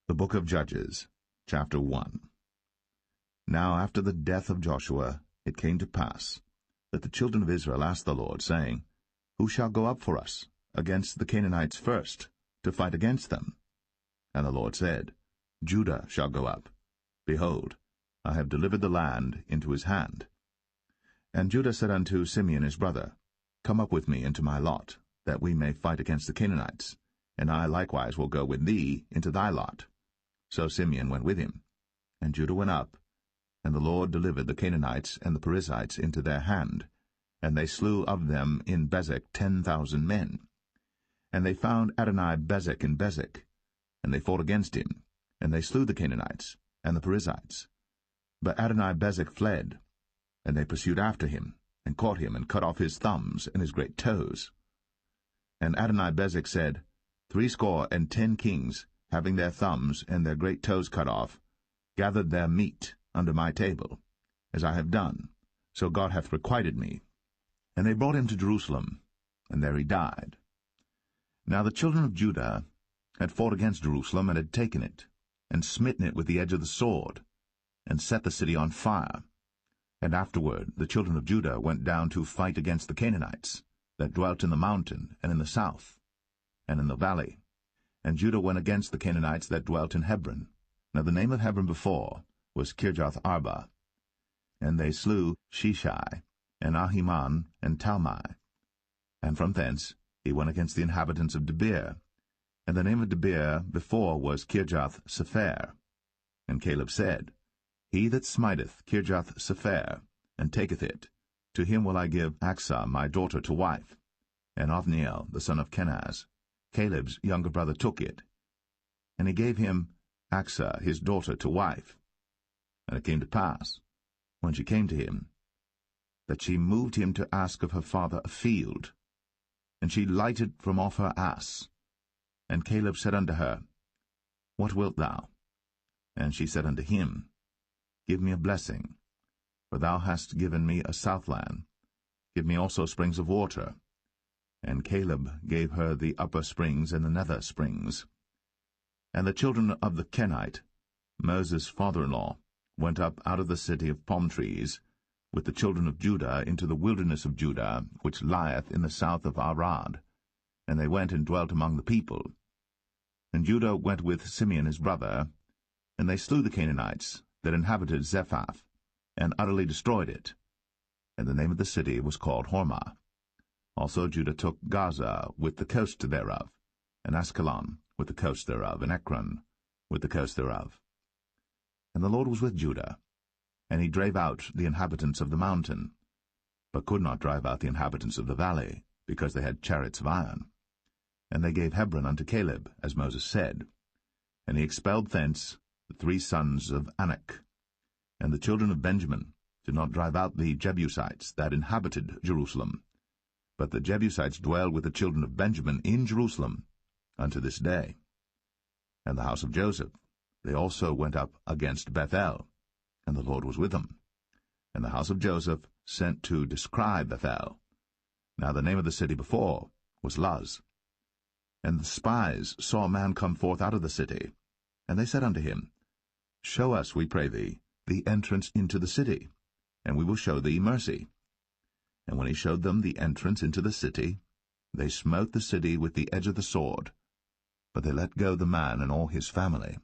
The Book of Judges, chapter 1. Now after the death of Joshua, it came to pass that the children of Israel asked the Lord, saying, Who shall go up for us against the Canaanites first, to fight against them? And the Lord said, Judah shall go up. Behold, I have delivered the land into his hand. And Judah said unto Simeon his brother, Come up with me into my lot, that we may fight against the Canaanites, and I likewise will go with thee into thy lot. So Simeon went with him, and Judah went up, and the Lord delivered the Canaanites and the Perizzites into their hand, and they slew of them in Bezek 10,000 men. And they found Adoni-Bezek in Bezek, and they fought against him, and they slew the Canaanites and the Perizzites. But Adoni-Bezek fled, and they pursued after him, and caught him, and cut off his thumbs and his great toes. And Adoni-Bezek said, 70 kings, having their thumbs and their great toes cut off, gathered their meat under my table, as I have done, so God hath requited me. And they brought him to Jerusalem, and there he died. Now the children of Judah had fought against Jerusalem, and had taken it, and smitten it with the edge of the sword, and set the city on fire. And afterward the children of Judah went down to fight against the Canaanites, that dwelt in the mountain, and in the south, and in the valley. And Judah went against the Canaanites that dwelt in Hebron. Now the name of Hebron before was Kirjath-Arba. And they slew Sheshai, and Ahiman, and Talmai. And from thence he went against the inhabitants of Debir. And the name of Debir before was Kirjath-Sepher. And Caleb said, He that smiteth Kirjath-Sepher, and taketh it, to him will I give Achsah my daughter to wife. And Othniel the son of Kenaz, Caleb's younger brother, took it. And he gave him Achsah his daughter to wife. And it came to pass, when she came to him, that she moved him to ask of her father a field. And she lighted from off her ass. And Caleb said unto her, What wilt thou? And she said unto him, Give me a blessing, for thou hast given me a southland. Give me also springs of water. And Caleb gave her the upper springs and the nether springs. And the children of the Kenite, Moses' father-in-law, went up out of the city of palm trees, with the children of Judah into the wilderness of Judah, which lieth in the south of Arad. And they went and dwelt among the people. And Judah went with Simeon his brother, and they slew the Canaanites that inhabited Zephath, and utterly destroyed it. And the name of the city was called Hormah. Also Judah took Gaza with the coast thereof, and Askelon with the coast thereof, and Ekron with the coast thereof. And the Lord was with Judah, and he drave out the inhabitants of the mountain, but could not drive out the inhabitants of the valley, because they had chariots of iron. And they gave Hebron unto Caleb, as Moses said. And he expelled thence the 3 sons of Anak. And the children of Benjamin did not drive out the Jebusites that inhabited Jerusalem, but the Jebusites dwell with the children of Benjamin in Jerusalem unto this day. And the house of Joseph, they also went up against Bethel, and the Lord was with them. And the house of Joseph sent to describe Bethel. Now the name of the city before was Luz. And the spies saw a man come forth out of the city, and they said unto him, Show us, we pray thee, the entrance into the city, and we will show thee mercy. And when he showed them the entrance into the city, they smote the city with the edge of the sword, but they let go the man and all his family.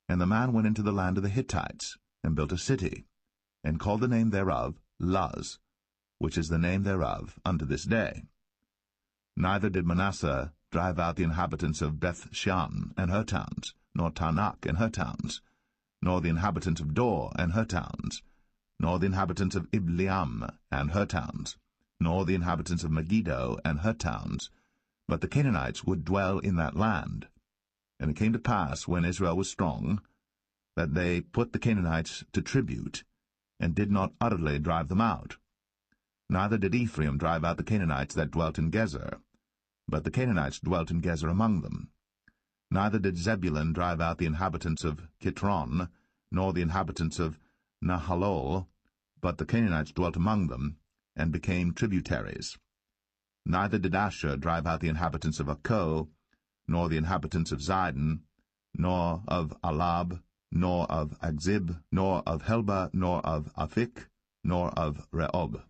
And the man went into the land of the Hittites, and built a city, and called the name thereof Luz, which is the name thereof unto this day. Neither did Manasseh drive out the inhabitants of Beth-shan and her towns, nor Tanakh and her towns, nor the inhabitants of Dor and her towns, nor the inhabitants of Ibleam and her towns, nor the inhabitants of Megiddo and her towns, but the Canaanites would dwell in that land. And it came to pass, when Israel was strong, that they put the Canaanites to tribute, and did not utterly drive them out. Neither did Ephraim drive out the Canaanites that dwelt in Gezer, but the Canaanites dwelt in Gezer among them. Neither did Zebulun drive out the inhabitants of Kitron, nor the inhabitants of Nahalol, but the Canaanites dwelt among them, and became tributaries. Neither did Asher drive out the inhabitants of Akko, nor the inhabitants of Zidon, nor of Alab, nor of Agzib, nor of Helba, nor of Aphik, nor of Rehob.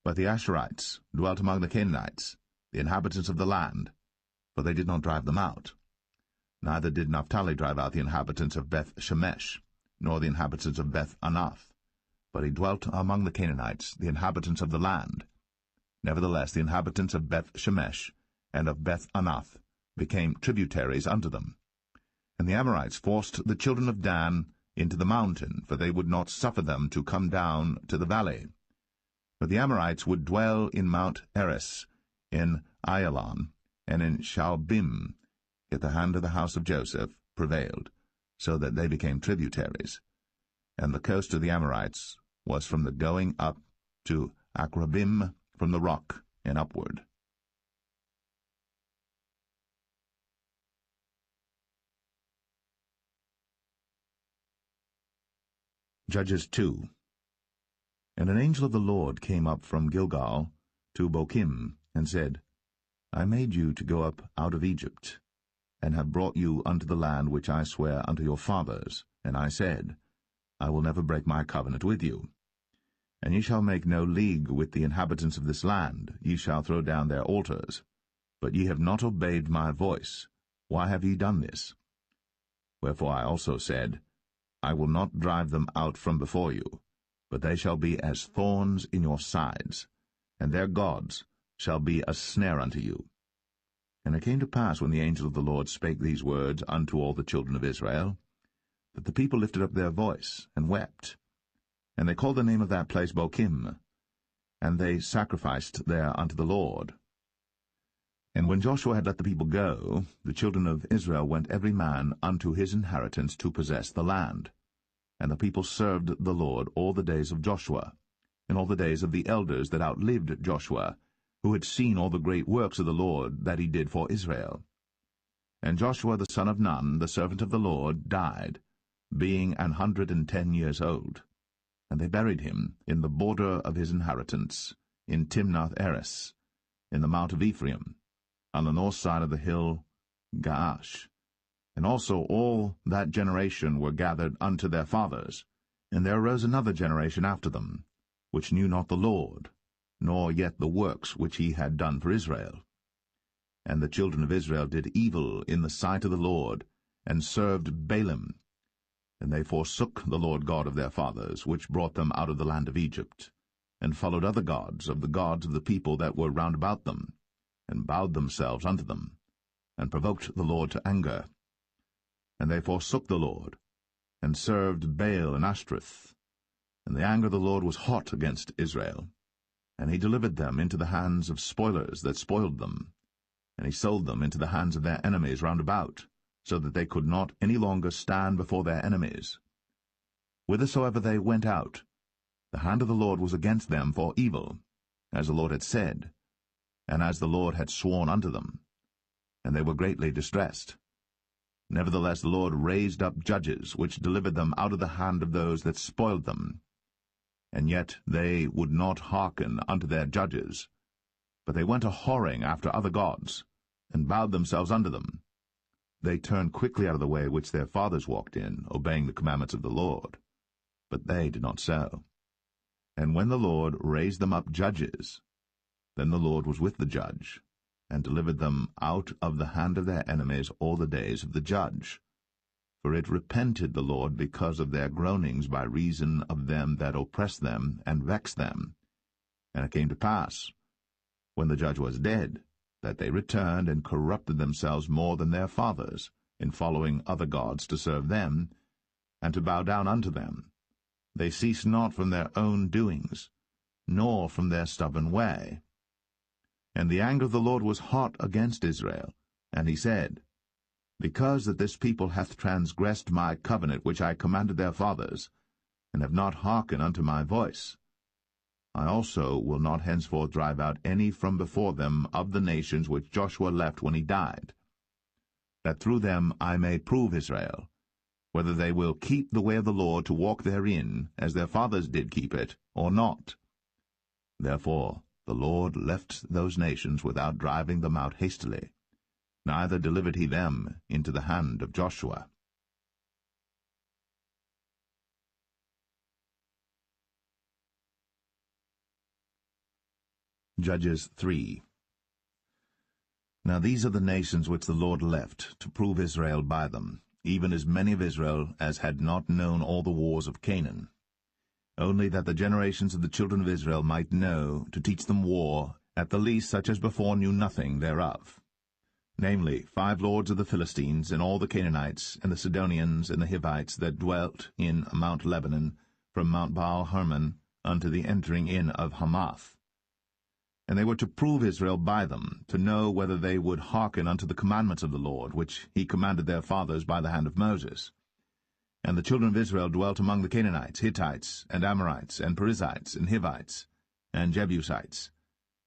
But the Asherites dwelt among the Canaanites, the inhabitants of the land, for they did not drive them out. Neither did Naphtali drive out the inhabitants of Beth-Shemesh, nor the inhabitants of Beth-Anath, but he dwelt among the Canaanites, the inhabitants of the land. Nevertheless the inhabitants of Beth-Shemesh and of Beth-Anath became tributaries unto them. And the Amorites forced the children of Dan into the mountain, for they would not suffer them to come down to the valley. But the Amorites would dwell in Mount Eres, in Ayalon, and in Shaalbim, yet the hand of the house of Joseph prevailed, so that they became tributaries. And the coast of the Amorites was from the going up to Akrabim, from the rock and upward. Judges 2. And an angel of the Lord came up from Gilgal to Bochim, and said, I made you to go up out of Egypt, and have brought you unto the land which I swear unto your fathers. And I said, I will never break my covenant with you. And ye shall make no league with the inhabitants of this land, ye shall throw down their altars. But ye have not obeyed my voice. Why have ye done this? Wherefore I also said, I will not drive them out from before you, but they shall be as thorns in your sides, and their gods shall be a snare unto you. And it came to pass, when the angel of the Lord spake these words unto all the children of Israel, that the people lifted up their voice, and wept. And they called the name of that place Bochim, and they sacrificed there unto the Lord. And when Joshua had let the people go, the children of Israel went every man unto his inheritance to possess the land. And the people served the Lord all the days of Joshua, and all the days of the elders that outlived Joshua, who had seen all the great works of the Lord that he did for Israel. And Joshua the son of Nun, the servant of the Lord, died, being 110 years old. And they buried him in the border of his inheritance, in Timnath-Eres, in the mount of Ephraim, on the north side of the hill Gaash. And also all that generation were gathered unto their fathers. And there arose another generation after them, which knew not the Lord, nor yet the works which he had done for Israel. And the children of Israel did evil in the sight of the Lord, and served Baalim. And they forsook the Lord God of their fathers, which brought them out of the land of Egypt, and followed other gods of the people that were round about them, and bowed themselves unto them, and provoked the Lord to anger. And they forsook the Lord, and served Baal and Ashtoreth. And the anger of the Lord was hot against Israel, and he delivered them into the hands of spoilers that spoiled them, and he sold them into the hands of their enemies round about, so that they could not any longer stand before their enemies. Whithersoever they went out, the hand of the Lord was against them for evil, as the Lord had said, and as the Lord had sworn unto them, and they were greatly distressed. Nevertheless the Lord raised up judges, which delivered them out of the hand of those that spoiled them. And yet they would not hearken unto their judges, but they went a-whoring after other gods, and bowed themselves unto them. They turned quickly out of the way which their fathers walked in, obeying the commandments of the Lord. But they did not so. And when the Lord raised them up judges, then the Lord was with the judge, and delivered them out of the hand of their enemies all the days of the judge. For it repented the Lord because of their groanings by reason of them that oppressed them and vexed them. And it came to pass, when the judge was dead, that they returned and corrupted themselves more than their fathers, in following other gods to serve them, and to bow down unto them. They ceased not from their own doings, nor from their stubborn way. And the anger of the Lord was hot against Israel, and he said, Because that this people hath transgressed my covenant which I commanded their fathers, and have not hearkened unto my voice, I also will not henceforth drive out any from before them of the nations which Joshua left when he died, that through them I may prove Israel, whether they will keep the way of the Lord to walk therein, as their fathers did keep it, or not. Therefore the Lord left those nations without driving them out hastily. neither delivered he them into the hand of Joshua. Judges 3. Now these are the nations which the Lord left, to prove Israel by them, even as many of Israel as had not known all the wars of Canaan, only that the generations of the children of Israel might know, to teach them war, at the least such as before knew nothing thereof. Namely, 5 lords of the Philistines, and all the Canaanites, and the Sidonians, and the Hivites, that dwelt in Mount Lebanon, from Mount Baal-Hermon unto the entering in of Hamath. And they were to prove Israel by them, to know whether they would hearken unto the commandments of the Lord, which he commanded their fathers by the hand of Moses. And the children of Israel dwelt among the Canaanites, Hittites, and Amorites, and Perizzites, and Hivites, and Jebusites.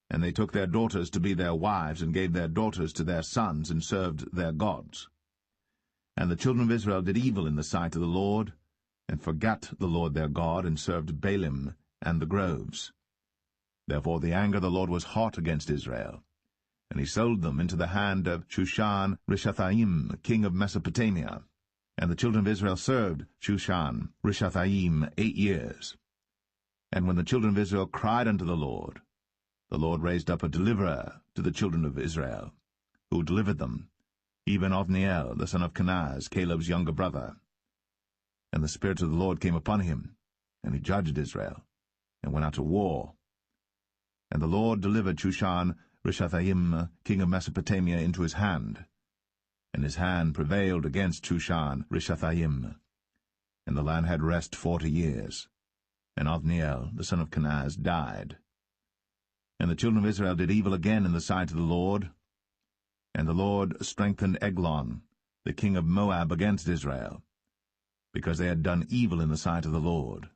And they took their daughters to be their wives, and gave their daughters to their sons, and served their gods. And the children of Israel did evil in the sight of the Lord, and forgat the Lord their God, and served Baalim and the groves. Therefore the anger of the Lord was hot against Israel, and he sold them into the hand of Shushan-Rishathaim, king of Mesopotamia. And the children of Israel served Shushan-Rishathaim 8 years. And when the children of Israel cried unto the Lord raised up a deliverer to the children of Israel, who delivered them, even Othniel, the son of Kenaz, Caleb's younger brother. And the Spirit of the Lord came upon him, and he judged Israel, and went out to war. And the Lord delivered Shushan-Rishathaim, king of Mesopotamia, into his hand. And his hand prevailed against Shushan-Rishathaim. And the land had rest 40 years. And Othniel, the son of Kenaz, died. And the children of Israel did evil again in the sight of the Lord. And the Lord strengthened Eglon, the king of Moab, against Israel, because they had done evil in the sight of the Lord.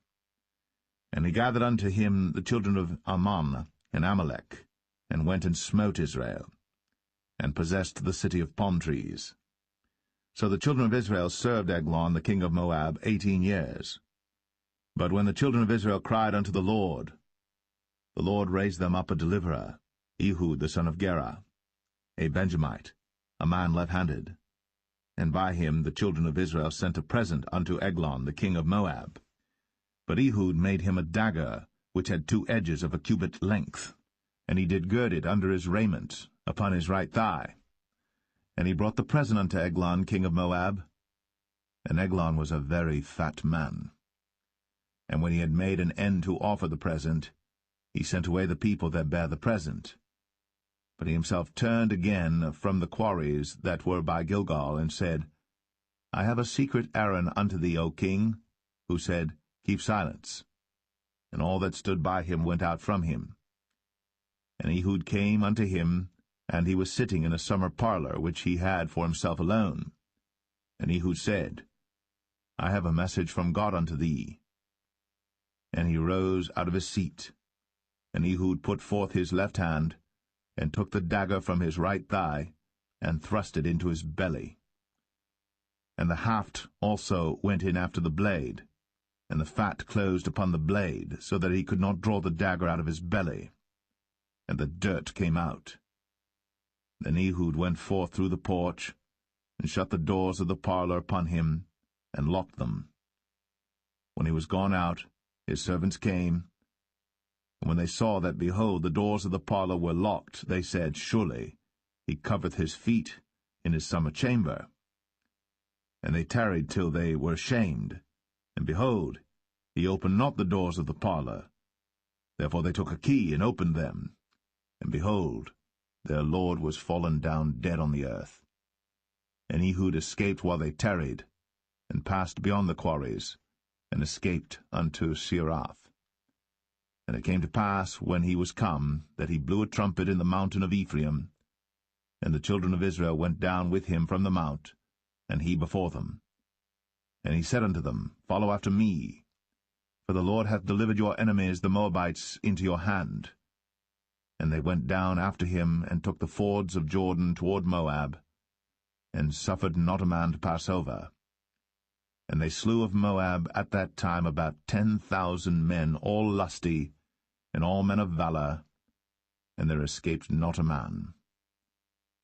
And he gathered unto him the children of Ammon and Amalek, and went and smote Israel, and possessed the city of palm trees. So the children of Israel served Eglon the king of Moab 18 years. But when the children of Israel cried unto the Lord raised them up a deliverer, Ehud the son of Gera, a Benjamite, a man left-handed. And by him the children of Israel sent a present unto Eglon the king of Moab. But Ehud made him a dagger, which had 2 edges of a cubit length, and he did gird it under his raiment, upon his right thigh. And he brought the present unto Eglon king of Moab. And Eglon was a very fat man. And when he had made an end to offer the present, he sent away the people that bare the present. But he himself turned again from the quarries that were by Gilgal, and said, I have a secret errand unto thee, O king, who said, Keep silence. And all that stood by him went out from him. And Ehud came unto him, and he was sitting in a summer parlor, which he had for himself alone. And Ehud said, I have a message from God unto thee. And he rose out of his seat. And Ehud put forth his left hand, and took the dagger from his right thigh, and thrust it into his belly. And the haft also went in after the blade, and the fat closed upon the blade, so that he could not draw the dagger out of his belly. And the dirt came out. Then Ehud went forth through the porch, and shut the doors of the parlor upon him, and locked them. When he was gone out, his servants came, and when they saw that, behold, the doors of the parlor were locked, they said, Surely he covereth his feet in his summer chamber. And they tarried till they were ashamed, and behold, he opened not the doors of the parlor. Therefore they took a key, and opened them, and behold, their lord was fallen down dead on the earth. And Ehud escaped while they tarried, and passed beyond the quarries, and escaped unto Seirath. And it came to pass, when he was come, that he blew a trumpet in the mountain of Ephraim. And the children of Israel went down with him from the mount, and he before them. And he said unto them, Follow after me, for the Lord hath delivered your enemies the Moabites into your hand. And they went down after him, and took the fords of Jordan toward Moab, and suffered not a man to pass over. And they slew of Moab at that time about 10,000 men, all lusty, and all men of valor, and there escaped not a man.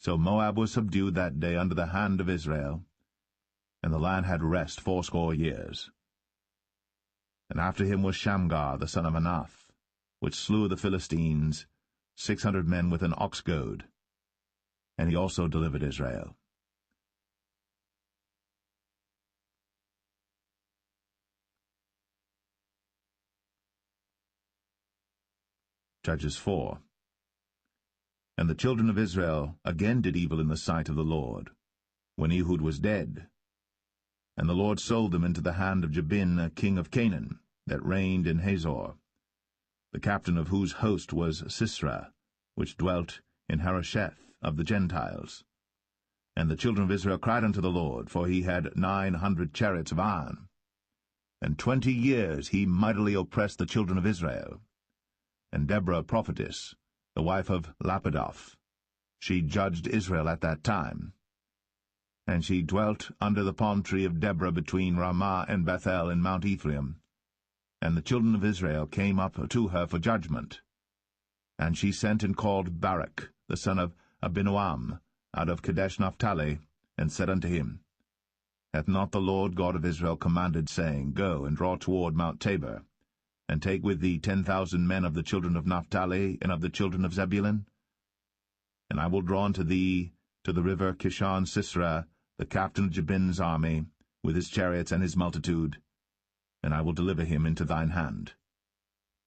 So Moab was subdued that day under the hand of Israel, and the land had rest 80 years. And after him was Shamgar the son of Anath, which slew the Philistines, 600 men with an ox goad, and he also delivered Israel. Judges 4. And the children of Israel again did evil in the sight of the Lord, when Ehud was dead. And the Lord sold them into the hand of Jabin, king of Canaan, that reigned in Hazor, the captain of whose host was Sisera, which dwelt in Harosheth of the Gentiles. And the children of Israel cried unto the Lord, for he had 900 chariots of iron. And 20 years he mightily oppressed the children of Israel. And Deborah prophetess, the wife of Lapidoth, she judged Israel at that time. And she dwelt under the palm tree of Deborah between Ramah and Bethel in Mount Ephraim. And the children of Israel came up to her for judgment. And she sent and called Barak, the son of Abinoam, out of Kadesh Naphtali, and said unto him, Hath not the Lord God of Israel commanded, saying, Go and draw toward Mount Tabor, and take with thee 10,000 men of the children of Naphtali and of the children of Zebulun? And I will draw unto thee to the river Kishon Sisera, the captain of Jabin's army, with his chariots and his multitude, and I will deliver him into thine hand.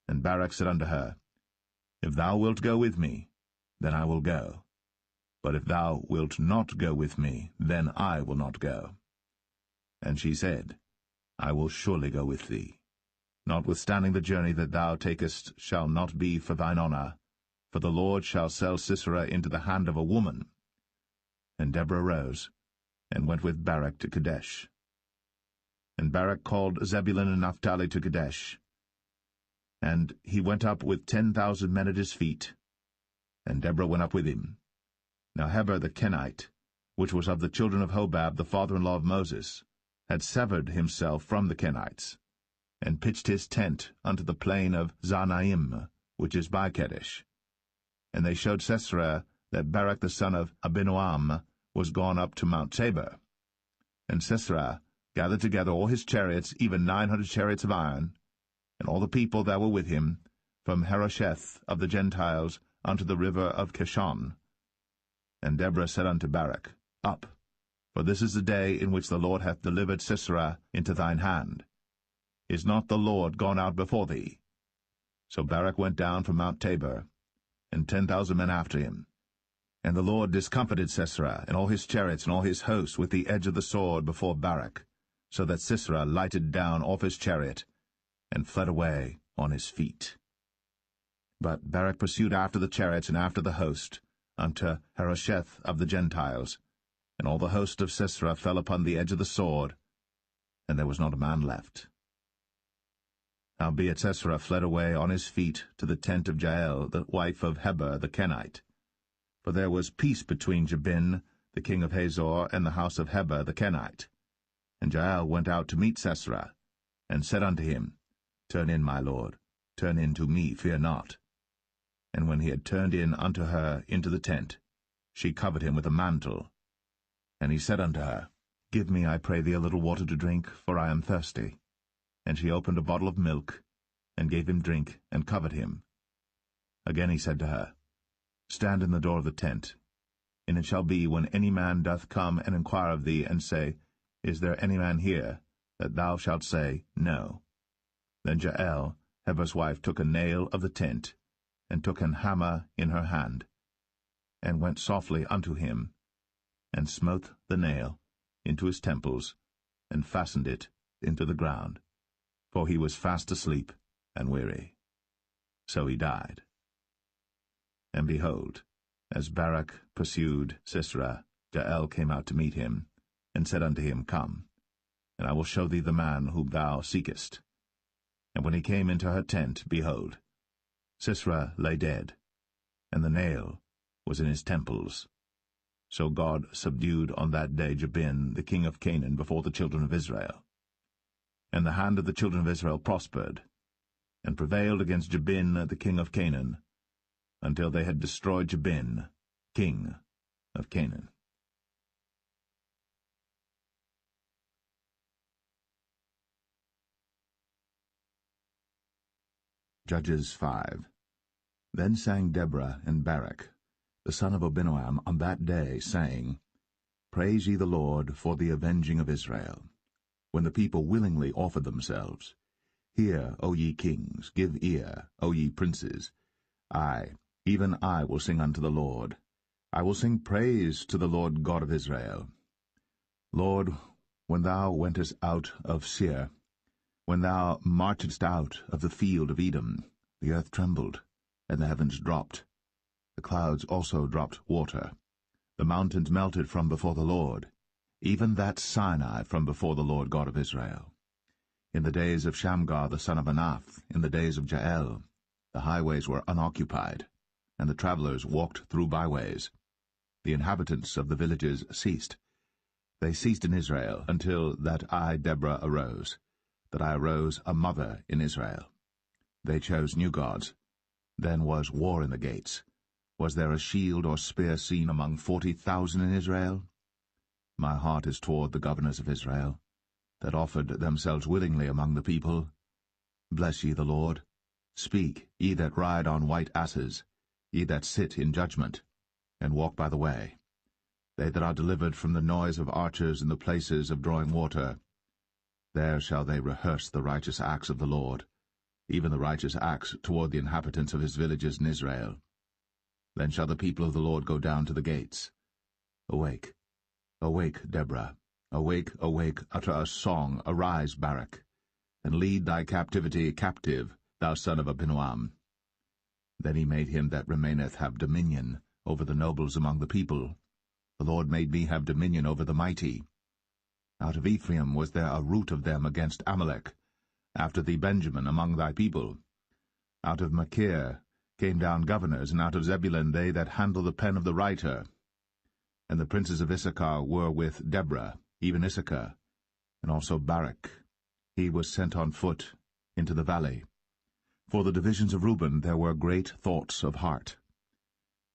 And Barak said unto her, If thou wilt go with me, then I will go. But if thou wilt not go with me, then I will not go. And she said, I will surely go with thee. Notwithstanding the journey that thou takest shall not be for thine honour, for the Lord shall sell Sisera into the hand of a woman. And Deborah rose, and went with Barak to Kadesh. And Barak called Zebulun and Naphtali to Kadesh. And he went up with 10,000 men at his feet, and Deborah went up with him. Now Heber the Kenite, which was of the children of Hobab the father-in-law of Moses, had severed himself from the Kenites, and pitched his tent unto the plain of Zanaim, which is by Kadesh. And they showed Sisera that Barak the son of Abinoam was gone up to Mount Tabor. And Sisera gathered together all his chariots, even 900 chariots of iron, and all the people that were with him, from Harosheth of the Gentiles unto the river of Kishon. And Deborah said unto Barak, Up, for this is the day in which the Lord hath delivered Sisera into thine hand. Is not the Lord gone out before thee? So Barak went down from Mount Tabor, and 10,000 men after him. And the Lord discomfited Sisera, and all his chariots and all his hosts with the edge of the sword before Barak, so that Sisera lighted down off his chariot, and fled away on his feet. But Barak pursued after the chariots and after the host, unto Harosheth of the Gentiles, and all the host of Sisera fell upon the edge of the sword, and there was not a man left. Howbeit Sisera fled away on his feet to the tent of Jael, the wife of Heber the Kenite. For there was peace between Jabin, the king of Hazor, and the house of Heber the Kenite. And Jael went out to meet Sisera, and said unto him, Turn in, my lord, turn in to me, fear not. And when he had turned in unto her into the tent, she covered him with a mantle. And he said unto her, Give me, I pray thee, a little water to drink, for I am thirsty. And she opened a bottle of milk, and gave him drink, and covered him. Again he said to her, Stand in the door of the tent. And it shall be, when any man doth come and inquire of thee, and say, Is there any man here? That thou shalt say, No. Then Jael, Heber's wife, took a nail of the tent, and took an hammer in her hand, and went softly unto him, and smote the nail into his temples, and fastened it into the ground, for he was fast asleep and weary. So he died. And behold, as Barak pursued Sisera, Jael came out to meet him, and said unto him, Come, and I will show thee the man whom thou seekest. And when he came into her tent, behold, Sisera lay dead, and the nail was in his temples. So God subdued on that day Jabin, the king of Canaan, before the children of Israel. And the hand of the children of Israel prospered, and prevailed against Jabin, the king of Canaan, until they had destroyed Jabin, king of Canaan. Judges 5. Then sang Deborah and Barak, the son of Abinoam, on that day, saying, Praise ye the Lord for the avenging of Israel, when the people willingly offered themselves. Hear, O ye kings, give ear, O ye princes. I, even I, will sing unto the Lord. I will sing praise to the Lord God of Israel. Lord, when thou wentest out of Seir, when thou marchedst out of the field of Edom, the earth trembled, and the heavens dropped. The clouds also dropped water. The mountains melted from before the Lord, even that Sinai from before the Lord God of Israel. In the days of Shamgar the son of Anath, in the days of Jael, the highways were unoccupied, and the travelers walked through byways. The inhabitants of the villages ceased. They ceased in Israel until that I, Deborah, arose, that I arose a mother in Israel. They chose new gods. Then was war in the gates. Was there a shield or spear seen among 40,000 in Israel? My heart is toward the governors of Israel, that offered themselves willingly among the people. Bless ye the Lord. Speak, ye that ride on white asses, ye that sit in judgment, and walk by the way. They that are delivered from the noise of archers in the places of drawing water, there shall they rehearse the righteous acts of the Lord, even the righteous acts toward the inhabitants of his villages in Israel. Then shall the people of the Lord go down to the gates. Awake, awake, Deborah. Awake, awake, utter a song, arise, Barak, and lead thy captivity captive, thou son of Abinoam. Then he made him that remaineth have dominion over the nobles among the people. The Lord made me have dominion over the mighty. Out of Ephraim was there a root of them against Amalek, after thee Benjamin among thy people. Out of Machir came down governors, and out of Zebulun they that handle the pen of the writer. And the princes of Issachar were with Deborah, even Issachar, and also Barak. He was sent on foot into the valley. For the divisions of Reuben there were great thoughts of heart.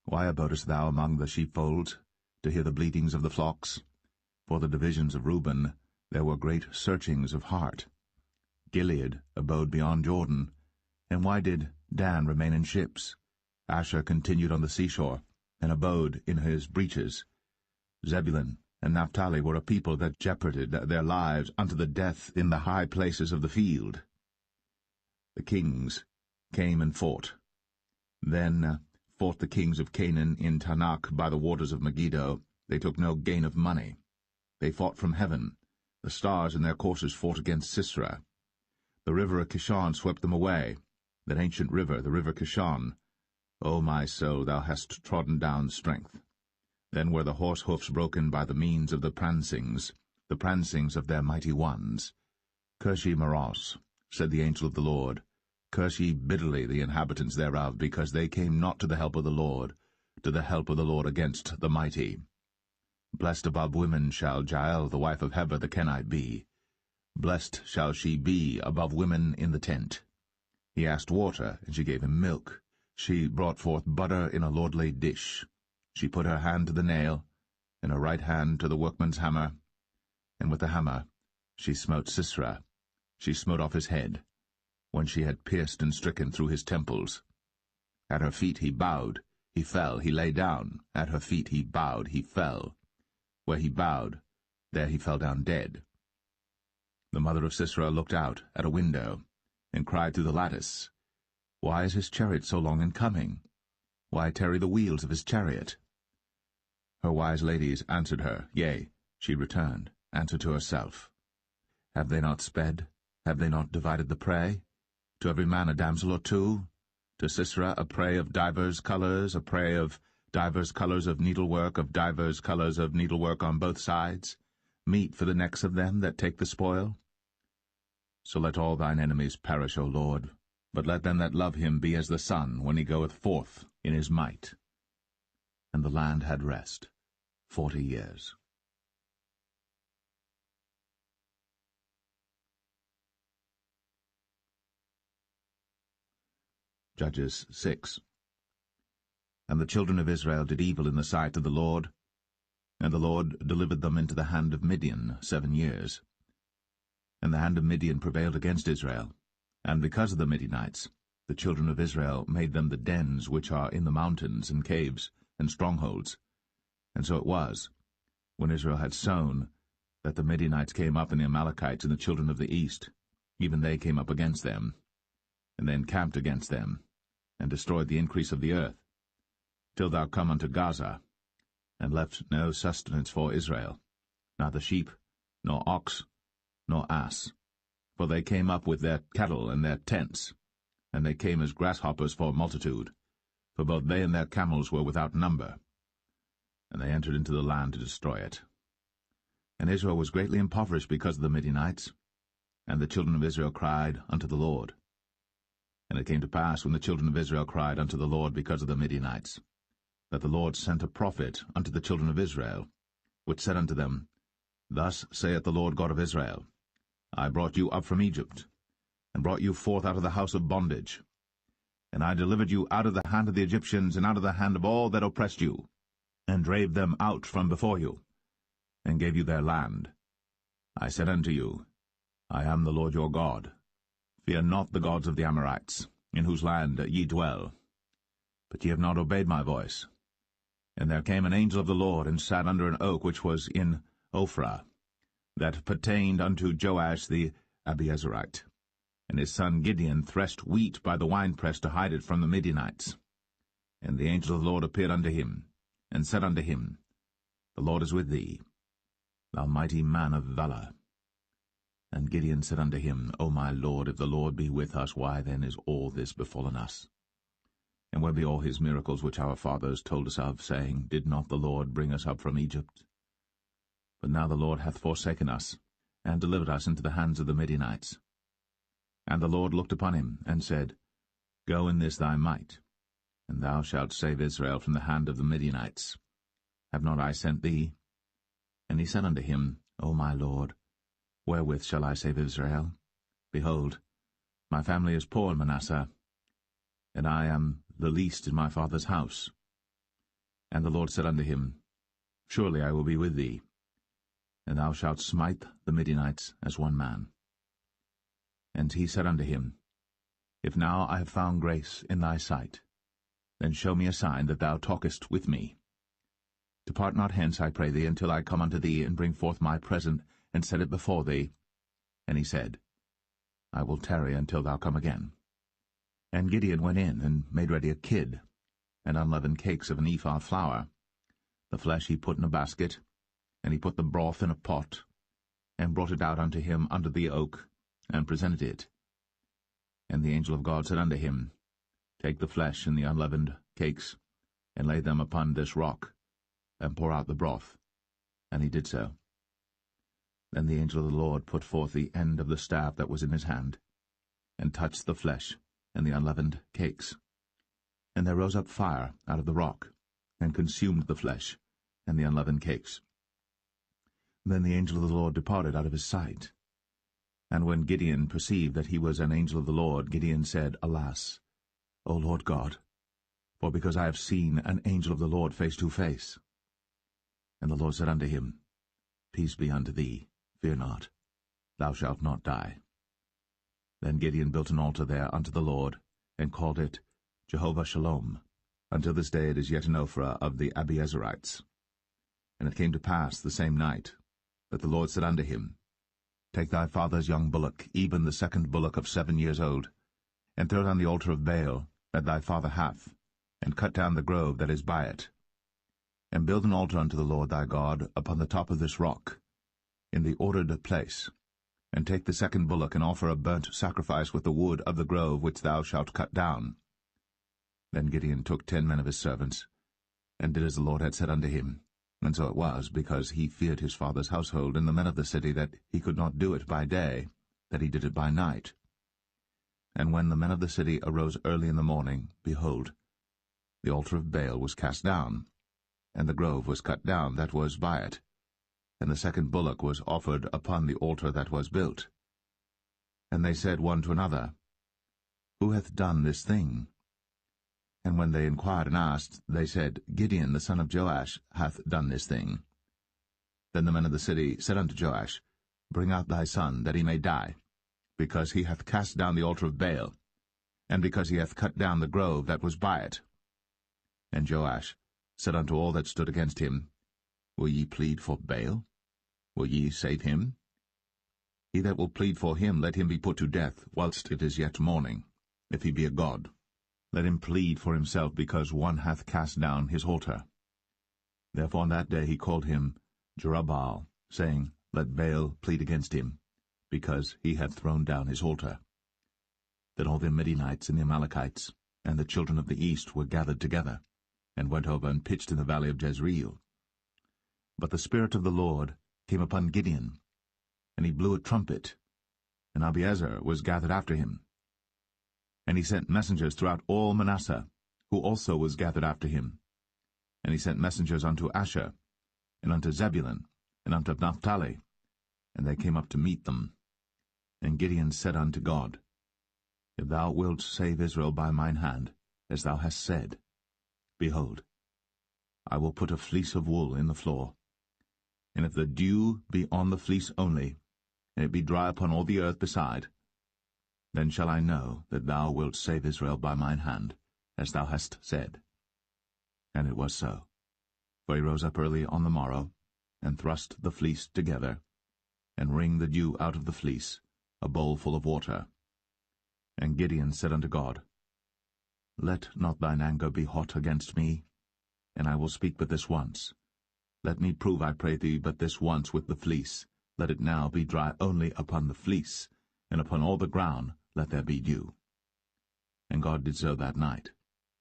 Why abodest thou among the sheepfolds, to hear the bleatings of the flocks? For the divisions of Reuben there were great searchings of heart. Gilead abode beyond Jordan. And why did Dan remain in ships? Asher continued on the seashore, and abode in his breaches. Zebulun and Naphtali were a people that jeoparded their lives unto the death in the high places of the field. The kings came and fought. Then fought the kings of Canaan in Tanakh by the waters of Megiddo. They took no gain of money. They fought from heaven. The stars in their courses fought against Sisera. The river of Kishon swept them away, that ancient river, the river Kishon. O my soul, thou hast trodden down strength. Then were the horse hoofs broken by the means of the prancings of their mighty ones. Curse ye Meroz, said the angel of the Lord. Curse ye bitterly the inhabitants thereof, because they came not to the help of the Lord, against the mighty. Blessed above women shall Jael the wife of Heber the Kenite be. Blessed shall she be above women in the tent. He asked water, and she gave him milk. She brought forth butter in a lordly dish. She put her hand to the nail, and her right hand to the workman's hammer, and with the hammer she smote Sisera. She smote off his head, when she had pierced and stricken through his temples. At her feet he bowed, he fell, he lay down. At her feet he bowed, he fell. Where he bowed, there he fell down dead. The mother of Sisera looked out at a window, and cried through the lattice, Why is his chariot so long in coming? Why tarry the wheels of his chariot? Her wise ladies answered her, yea, she returned, answered to herself. Have they not sped? Have they not divided the prey? To every man a damsel or two? To Sisera a prey of divers colours, a prey of divers colours of needlework, of divers colours of needlework on both sides, meat for the necks of them that take the spoil? So let all thine enemies perish, O Lord, but let them that love him be as the sun when he goeth forth in his might. And the land had rest 40 years. Judges 6. And the children of Israel did evil in the sight of the Lord. And the Lord delivered them into the hand of Midian 7 years. And the hand of Midian prevailed against Israel, and because of the Midianites, the children of Israel made them the dens which are in the mountains and caves and strongholds. And so it was, when Israel had sown, that the Midianites came up, and the Amalekites and the children of the east, even they came up against them, and they encamped against them, and destroyed the increase of the earth, till thou come unto Gaza, and left no sustenance for Israel, neither sheep, nor ox, nor ass. For they came up with their cattle and their tents, and they came as grasshoppers for multitude, for both they and their camels were without number. And they entered into the land to destroy it. And Israel was greatly impoverished because of the Midianites, and the children of Israel cried unto the Lord. And it came to pass, when the children of Israel cried unto the Lord because of the Midianites, that the Lord sent a prophet unto the children of Israel, which said unto them, Thus saith the Lord God of Israel, I brought you up from Egypt, and brought you forth out of the house of bondage. And I delivered you out of the hand of the Egyptians, and out of the hand of all that oppressed you, and drave them out from before you, and gave you their land. I said unto you, I am the Lord your God. Fear not the gods of the Amorites, in whose land ye dwell. But ye have not obeyed my voice. And there came an angel of the Lord, and sat under an oak which was in Ophrah, that pertained unto Joash the Abiezrite. And his son Gideon threshed wheat by the winepress to hide it from the Midianites. And the angel of the Lord appeared unto him, and said unto him, The Lord is with thee, thou mighty man of valour. And Gideon said unto him, O my Lord, if the Lord be with us, why then is all this befallen us? And where be all his miracles which our fathers told us of, saying, Did not the Lord bring us up from Egypt? But now the Lord hath forsaken us, and delivered us into the hands of the Midianites. And the Lord looked upon him, and said, Go in this thy might, and thou shalt save Israel from the hand of the Midianites. Have not I sent thee? And he said unto him, O my Lord, wherewith shall I save Israel? Behold, my family is poor in Manasseh, and I am the least in my father's house. And the Lord said unto him, Surely I will be with thee, and thou shalt smite the Midianites as one man. And he said unto him, If now I have found grace in thy sight, then show me a sign that thou talkest with me. Depart not hence, I pray thee, until I come unto thee, and bring forth my present, and set it before thee. And he said, I will tarry until thou come again. And Gideon went in, and made ready a kid, and unleavened cakes of an ephah flour. The flesh he put in a basket, and he put the broth in a pot, and brought it out unto him under the oak, and presented it. And the angel of God said unto him, Take the flesh and the unleavened cakes, and lay them upon this rock, and pour out the broth. And he did so. Then the angel of the Lord put forth the end of the staff that was in his hand, and touched the flesh and the unleavened cakes. And there rose up fire out of the rock, and consumed the flesh and the unleavened cakes. Then the angel of the Lord departed out of his sight. And when Gideon perceived that he was an angel of the Lord, Gideon said, Alas, O Lord God, for because I have seen an angel of the Lord face to face. And the Lord said unto him, Peace be unto thee, fear not, thou shalt not die. Then Gideon built an altar there unto the Lord, and called it Jehovah Shalom. Until this day it is yet in Ophrah of the Abiezrites. And it came to pass the same night, that the Lord said unto him, Take thy father's young bullock, even the second bullock of 7 years old, and throw it on the altar of Baal that thy father hath, and cut down the grove that is by it. And build an altar unto the Lord thy God upon the top of this rock, in the ordered place, and take the second bullock, and offer a burnt sacrifice with the wood of the grove which thou shalt cut down. Then Gideon took 10 men of his servants, and did as the Lord had said unto him. And so it was, because he feared his father's household and the men of the city, that he could not do it by day, that he did it by night. And when the men of the city arose early in the morning, behold, the altar of Baal was cast down, and the grove was cut down that was by it, and the second bullock was offered upon the altar that was built. And they said one to another, Who hath done this thing? And when they inquired and asked, they said, Gideon the son of Joash hath done this thing. Then the men of the city said unto Joash, Bring out thy son, that he may die, because he hath cast down the altar of Baal, and because he hath cut down the grove that was by it. And Joash said unto all that stood against him, Will ye plead for Baal? Will ye save him? He that will plead for him, let him be put to death, whilst it is yet morning, if he be a god. Let him plead for himself, because one hath cast down his altar. Therefore on that day he called him Jerubbaal, saying, Let Baal plead against him, because he hath thrown down his altar. Then all the Midianites and the Amalekites and the children of the east were gathered together, and went over and pitched in the valley of Jezreel. But the Spirit of the Lord came upon Gideon, and he blew a trumpet, and Abiezer was gathered after him. And he sent messengers throughout all Manasseh, who also was gathered after him. And he sent messengers unto Asher, and unto Zebulun, and unto Naphtali, and they came up to meet them. And Gideon said unto God, If thou wilt save Israel by mine hand, as thou hast said, behold, I will put a fleece of wool in the floor. And if the dew be on the fleece only, and it be dry upon all the earth beside, then shall I know that thou wilt save Israel by mine hand, as thou hast said. And it was so. For he rose up early on the morrow, and thrust the fleece together, and wring the dew out of the fleece, a bowl full of water. And Gideon said unto God, Let not thine anger be hot against me, and I will speak but this once. Let me prove, I pray thee, but this once with the fleece. Let it now be dry only upon the fleece, and upon all the ground let there be dew. And God did so that night,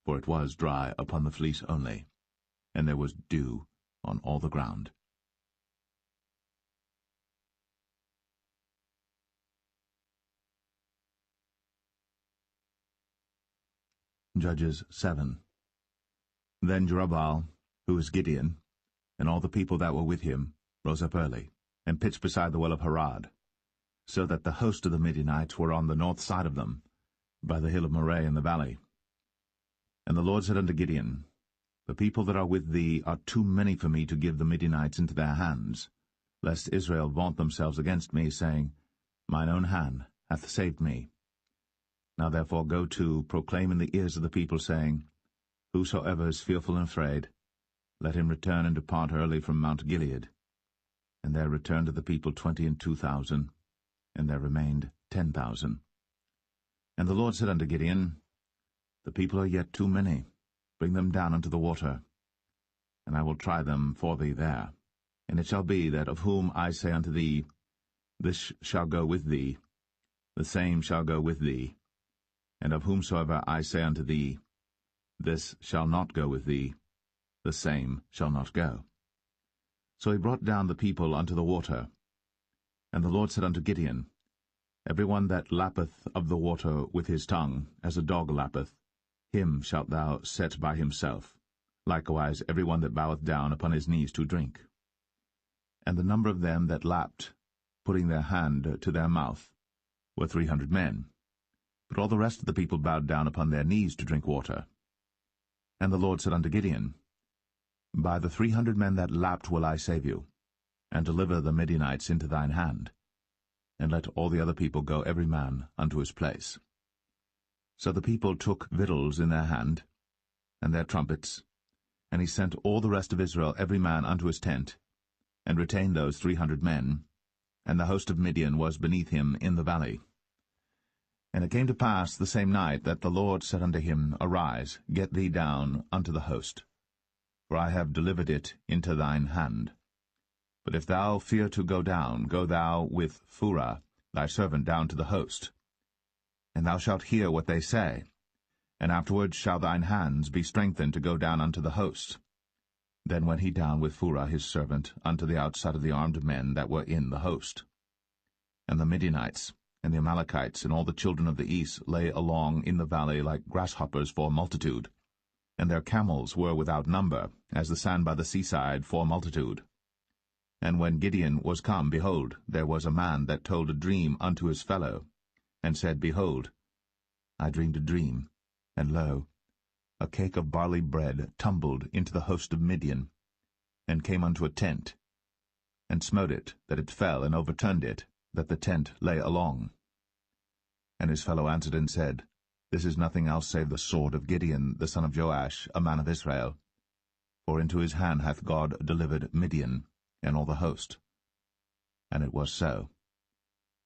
for it was dry upon the fleece only, and there was dew on all the ground. Judges 7. Then Jerubbaal, who was Gideon, and all the people that were with him, rose up early, and pitched beside the well of Harod, so that the host of the Midianites were on the north side of them, by the hill of Moreh in the valley. And the Lord said unto Gideon, The people that are with thee are too many for me to give the Midianites into their hands, lest Israel vaunt themselves against me, saying, Mine own hand hath saved me. Now therefore go to, proclaim in the ears of the people, saying, Whosoever is fearful and afraid, let him return and depart early from Mount Gilead. And there returned to the people 22,000, and there remained 10,000. And the Lord said unto Gideon, The people are yet too many. Bring them down unto the water, and I will try them for thee there. And it shall be that of whom I say unto thee, This shall go with thee, the same shall go with thee. And of whomsoever I say unto thee, This shall not go with thee, the same shall not go. So he brought down the people unto the water. And the Lord said unto Gideon, Every one that lappeth of the water with his tongue, as a dog lappeth, him shalt thou set by himself, likewise every one that boweth down upon his knees to drink. And the number of them that lapped, putting their hand to their mouth, were 300 men. But all the rest of the people bowed down upon their knees to drink water. And the Lord said unto Gideon, By the 300 men that lapped will I save you, and deliver the Midianites into thine hand. And let all the other people go every man unto his place. So the people took victuals in their hand, and their trumpets, and he sent all the rest of Israel every man unto his tent, and retained those 300 men, and the host of Midian was beneath him in the valley. And it came to pass the same night that the Lord said unto him, Arise, get thee down unto the host, for I have delivered it into thine hand. But if thou fear to go down, go thou with Phurah thy servant down to the host. And thou shalt hear what they say, and afterward shall thine hands be strengthened to go down unto the host. Then went he down with Phurah his servant unto the outside of the armed men that were in the host. And the Midianites, and the Amalekites, and all the children of the east lay along in the valley like grasshoppers for multitude, and their camels were without number, as the sand by the seaside for multitude. And when Gideon was come, behold, there was a man that told a dream unto his fellow, and said, Behold, I dreamed a dream, and lo, a cake of barley bread tumbled into the host of Midian, and came unto a tent. and smote it, that it fell, and overturned it, that the tent lay along. And his fellow answered and said, This is nothing else save the sword of Gideon, the son of Joash, a man of Israel. For into his hand hath God delivered Midian, and all the host. And it was so,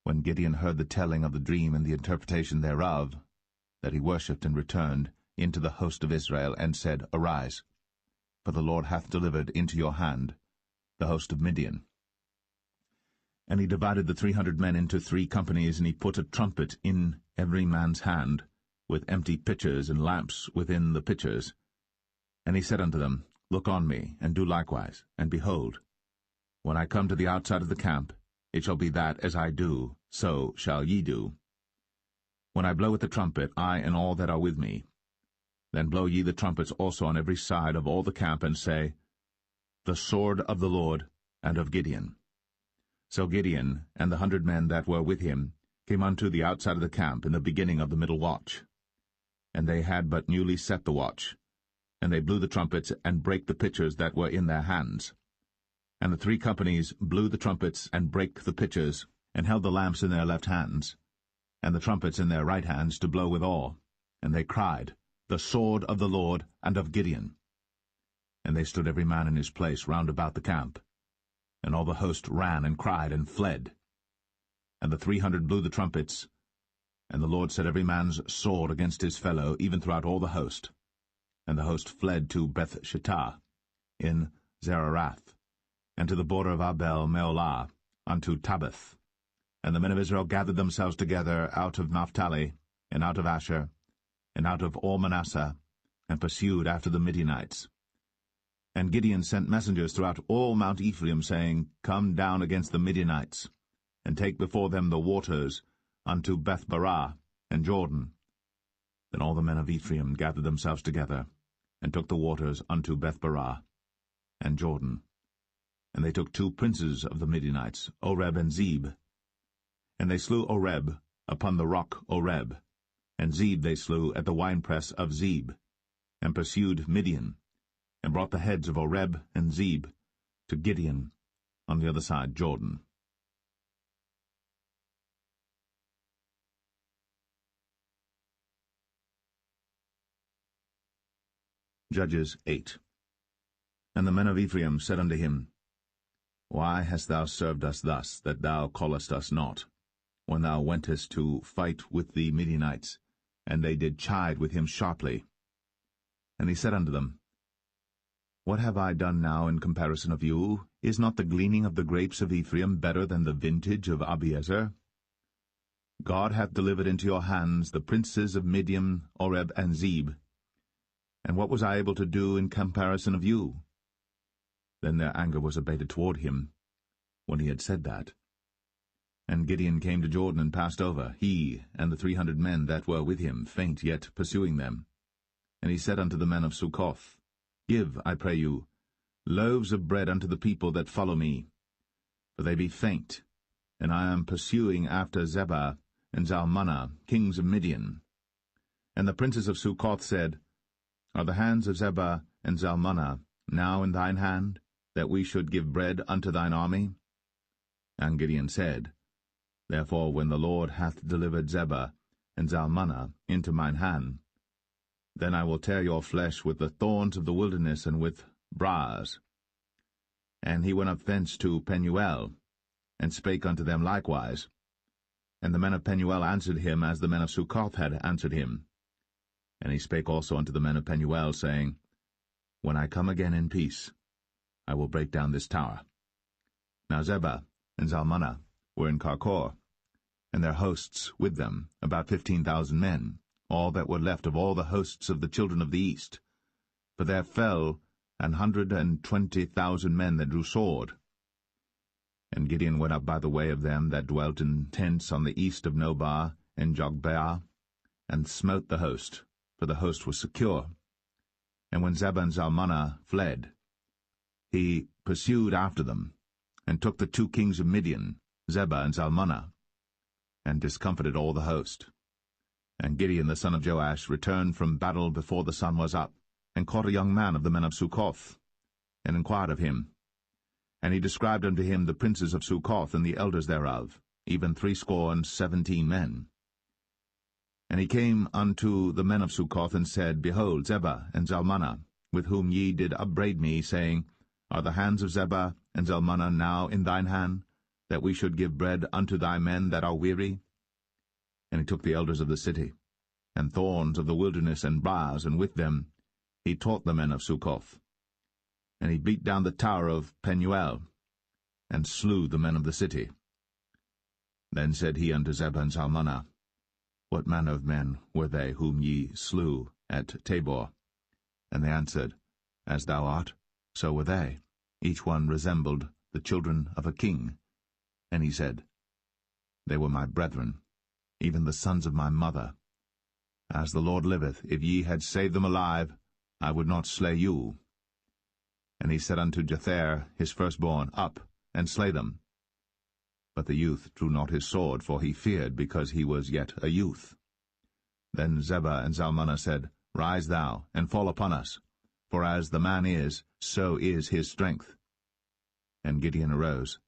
when Gideon heard the telling of the dream and the interpretation thereof, that he worshipped and returned into the host of Israel, and said, Arise, for the Lord hath delivered into your hand the host of Midian. And he divided the 300 men into 3 companies, and he put a trumpet in every man's hand, with empty pitchers and lamps within the pitchers. And he said unto them, Look on me, and do likewise, and behold, when I come to the outside of the camp, it shall be that as I do, so shall ye do. When I blow with the trumpet, I and all that are with me, then blow ye the trumpets also on every side of all the camp, and say, The sword of the Lord and of Gideon. So Gideon and the 100 men that were with him came unto the outside of the camp in the beginning of the middle watch. And they had but newly set the watch, and they blew the trumpets, and brake the pitchers that were in their hands. And the 3 companies blew the trumpets, and brake the pitchers, and held the lamps in their left hands, and the trumpets in their right hands, to blow withal. And they cried, The sword of the Lord and of Gideon. And they stood every man in his place round about the camp. And all the host ran and cried and fled. And the 300 blew the trumpets, and the Lord set every man's sword against his fellow, even throughout all the host. And the host fled to Beth-shittah in Zererath, and to the border of Abel-meholah, unto Tabbath. And the men of Israel gathered themselves together out of Naphtali, and out of Asher, and out of all Manasseh, and pursued after the Midianites. And Gideon sent messengers throughout all Mount Ephraim, saying, Come down against the Midianites, and take before them the waters unto Beth-barah and Jordan. Then all the men of Ephraim gathered themselves together, and took the waters unto Beth-barah and Jordan. And they took 2 princes of the Midianites, Oreb and Zeb. And they slew Oreb upon the rock Oreb, and Zeb they slew at the winepress of Zeb, and pursued Midian, and brought the heads of Oreb and Zeb to Gideon on the other side Jordan. Judges 8. And the men of Ephraim said unto him, Why hast thou served us thus, that thou callest us not, when thou wentest to fight with the Midianites? And they did chide with him sharply. And he said unto them, What have I done now in comparison of you? Is not the gleaning of the grapes of Ephraim better than the vintage of Abiezer? God hath delivered into your hands the princes of Midian, Oreb, and Zeb. And what was I able to do in comparison of you? Then their anger was abated toward him, when he had said that. And Gideon came to Jordan and passed over, he and the 300 men that were with him, faint yet pursuing them. And he said unto the men of Succoth, Give, I pray you, loaves of bread unto the people that follow me, for they be faint, and I am pursuing after Zebah and Zalmunna, kings of Midian. And the princes of Succoth said, Are the hands of Zebah and Zalmunna now in thine hand, that we should give bread unto thine army? And Gideon said, Therefore when the Lord hath delivered Zebah and Zalmunna into mine hand, then I will tear your flesh with the thorns of the wilderness and with briars. And he went up thence to Penuel, and spake unto them likewise. And the men of Penuel answered him as the men of Succoth had answered him. And he spake also unto the men of Penuel, saying, When I come again in peace, I will break down this tower. Now Zebah and Zalmunna were in Karkor, and their hosts with them, about 15,000 men, all that were left of all the hosts of the children of the east. For there fell 120,000 men that drew sword. And Gideon went up by the way of them that dwelt in tents on the east of Nobah and Jogbeah, and smote the host, for the host was secure. And when Zebah and Zalmunna fled, he pursued after them, and took the 2 kings of Midian, Zebah and Zalmunna, and discomfited all the host. And Gideon the son of Joash returned from battle before the sun was up, and caught a young man of the men of Succoth, and inquired of him. And he described unto him the princes of Succoth and the elders thereof, even 70 men. And he came unto the men of Succoth, and said, Behold, Zebah and Zalmunna, with whom ye did upbraid me, saying, Are the hands of Zebah and Zalmunna now in thine hand, that we should give bread unto thy men that are weary? And he took the elders of the city, and thorns of the wilderness, and briars, and with them he taught the men of Succoth. And he beat down the tower of Penuel, and slew the men of the city. Then said he unto Zebah and Zalmunna, What manner of men were they whom ye slew at Tabor? And they answered, As thou art, so were they. Each one resembled the children of a king. And he said, They were my brethren, even the sons of my mother. As the Lord liveth, if ye had saved them alive, I would not slay you. And he said unto Jether his firstborn, Up, and slay them. But the youth drew not his sword, for he feared, because he was yet a youth. Then Zebah and Zalmunna said, Rise thou, and fall upon us, for as the man is, so is his strength. And Gideon arose,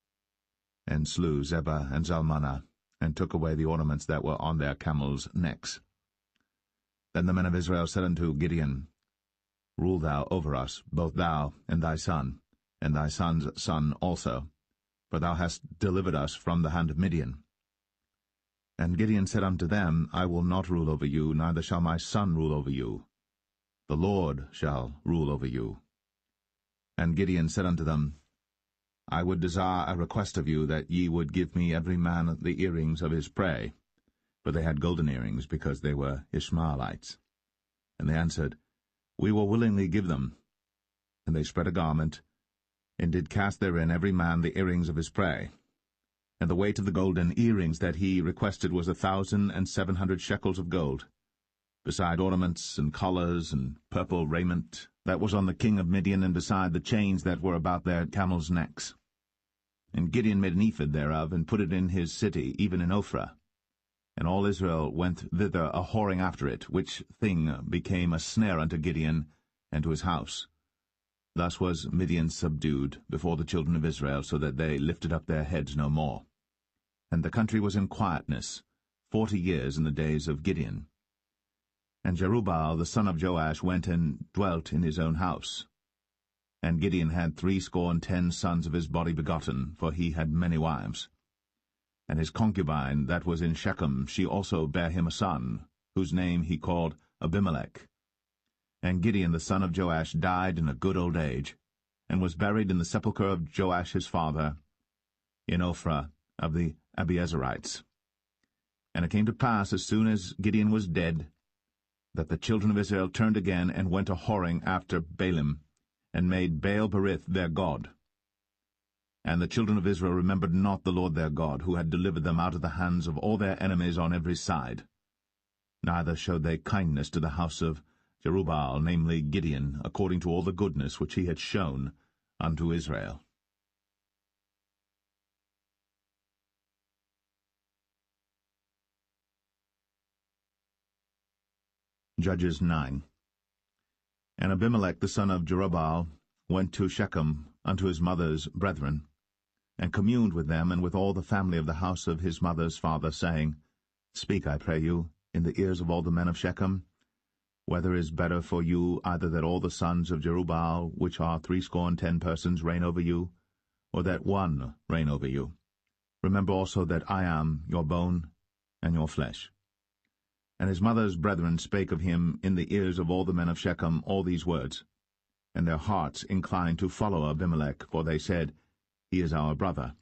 and slew Zebah and Zalmunna, and took away the ornaments that were on their camels' necks. Then the men of Israel said unto Gideon, Rule thou over us, both thou and thy son, and thy son's son also, for thou hast delivered us from the hand of Midian. And Gideon said unto them, I will not rule over you, neither shall my son rule over you. The Lord shall rule over you. And Gideon said unto them, I would desire a request of you, that ye would give me every man the earrings of his prey. For they had golden earrings, because they were Ishmaelites. And they answered, We will willingly give them. And they spread a garment, and did cast therein every man the earrings of his prey. And the weight of the golden earrings that he requested was 1,700 shekels of gold, beside ornaments and collars and purple raiment that was on the king of Midian, and beside the chains that were about their camels' necks. And Gideon made an ephod thereof, and put it in his city, even in Ophrah. And all Israel went thither a-whoring after it, which thing became a snare unto Gideon and to his house. Thus was Midian subdued before the children of Israel, so that they lifted up their heads no more. And the country was in quietness 40 years in the days of Gideon. And Jerubbaal the son of Joash went and dwelt in his own house. And Gideon had 70 sons of his body begotten, for he had many wives. And his concubine that was in Shechem, she also bare him a son, whose name he called Abimelech. And Gideon the son of Joash died in a good old age, and was buried in the sepulchre of Joash his father, in Ophrah of the Abiezerites. And it came to pass, as soon as Gideon was dead, that the children of Israel turned again, and went a-whoring after Baalim, and made Baal-berith their god. And the children of Israel remembered not the Lord their God, who had delivered them out of the hands of all their enemies on every side. Neither showed they kindness to the house of Jerubbaal, namely Gideon, according to all the goodness which he had shown unto Israel. Judges 9. And Abimelech the son of Jerubbaal went to Shechem unto his mother's brethren, and communed with them and with all the family of the house of his mother's father, saying, Speak, I pray you, in the ears of all the men of Shechem, whether is better for you either that all the sons of Jerubbaal, which are 70 persons, reign over you, or that one reign over you? Remember also that I am your bone and your flesh. And his mother's brethren spake of him in the ears of all the men of Shechem all these words. And their hearts inclined to follow Abimelech, for they said, He is our brother.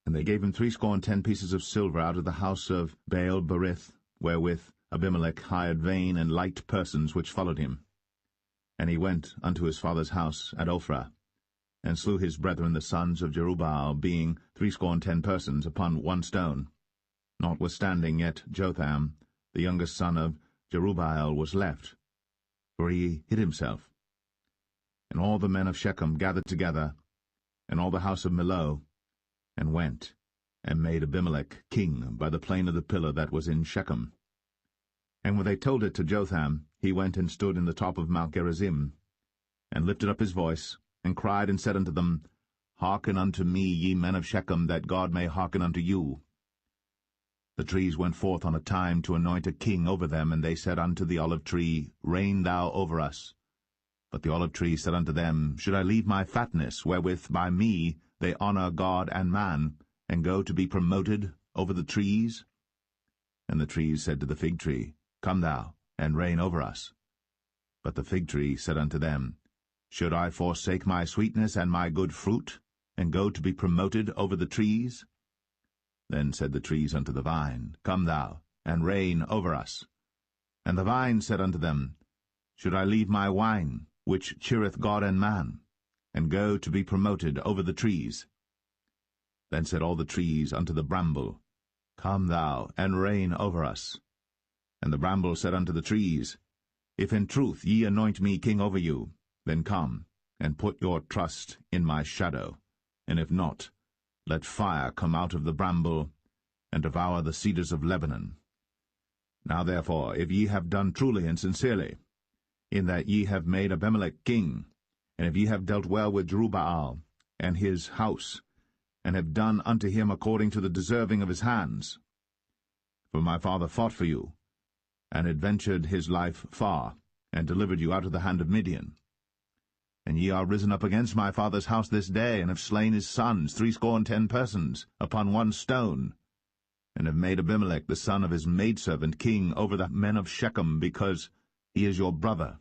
And they gave him 70 pieces of silver out of the house of Baal-berith, wherewith Abimelech hired vain and light persons which followed him. And he went unto his father's house at Ophrah, and slew his brethren the sons of Jerubbaal, being 70 persons, upon one stone. Notwithstanding yet Jotham, the youngest son of Jerubbaal, was left, for he hid himself. And all the men of Shechem gathered together, and all the house of Millo, and went, and made Abimelech king by the plain of the pillar that was in Shechem. And when they told it to Jotham, he went and stood in the top of Mount Gerizim, and lifted up his voice, and cried and said unto them, Hearken unto me, ye men of Shechem, that God may hearken unto you. The trees went forth on a time to anoint a king over them, and they said unto the olive tree, Reign thou over us. But the olive tree said unto them, Should I leave my fatness, wherewith by me they honour God and man, and go to be promoted over the trees? And the trees said to the fig tree, Come thou, and reign over us. But the fig tree said unto them, Should I forsake my sweetness and my good fruit, and go to be promoted over the trees? Then said the trees unto the vine, Come thou, and reign over us. And the vine said unto them, Should I leave my wine, which cheereth God and man, and go to be promoted over the trees? Then said all the trees unto the bramble, Come thou, and reign over us. And the bramble said unto the trees, If in truth ye anoint me king over you, then come, and put your trust in my shadow, and if not, let fire come out of the bramble, and devour the cedars of Lebanon. Now therefore, if ye have done truly and sincerely, in that ye have made Abimelech king, and if ye have dealt well with Jerubbaal and his house, and have done unto him according to the deserving of his hands, for my father fought for you, and adventured his life far, and delivered you out of the hand of Midian. And ye are risen up against my father's house this day, and have slain his sons, 70 persons, upon one stone, and have made Abimelech the son of his maidservant king over the men of Shechem, because he is your brother.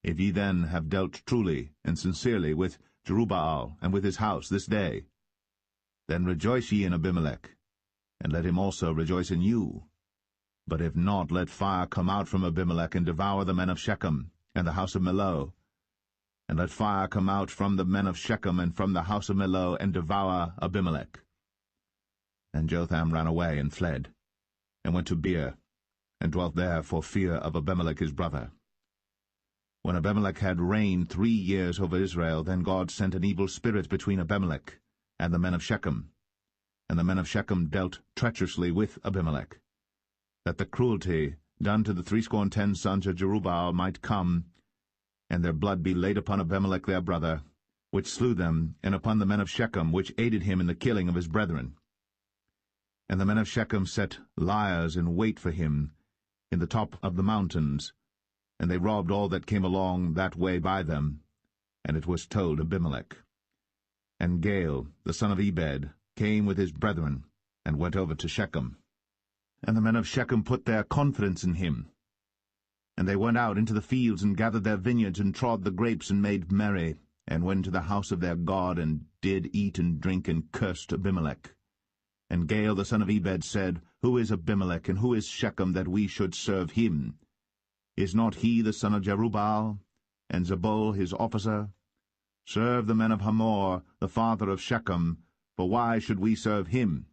If ye then have dealt truly and sincerely with Jerubbaal and with his house this day, then rejoice ye in Abimelech, and let him also rejoice in you. But if not, let fire come out from Abimelech, and devour the men of Shechem, and the house of Millo. And let fire come out from the men of Shechem, and from the house of Millo, and devour Abimelech. And Jotham ran away, and fled, and went to Beer, and dwelt there for fear of Abimelech his brother. When Abimelech had reigned 3 years over Israel, then God sent an evil spirit between Abimelech and the men of Shechem. And the men of Shechem dealt treacherously with Abimelech, that the cruelty done to the 70 sons of Jerubbaal might come, and their blood be laid upon Abimelech their brother, which slew them, and upon the men of Shechem, which aided him in the killing of his brethren. And the men of Shechem set liers in wait for him in the top of the mountains, and they robbed all that came along that way by them. And it was told Abimelech. And Gaal, the son of Ebed, came with his brethren, and went over to Shechem. And the men of Shechem put their confidence in him. And they went out into the fields, and gathered their vineyards, and trod the grapes, and made merry, and went to the house of their God, and did eat and drink, and cursed Abimelech. And Gaal the son of Ebed said, Who is Abimelech, and who is Shechem, that we should serve him? Is not he the son of Jerubbaal, and Zebul his officer? Serve the men of Hamor, the father of Shechem, for why should we serve him?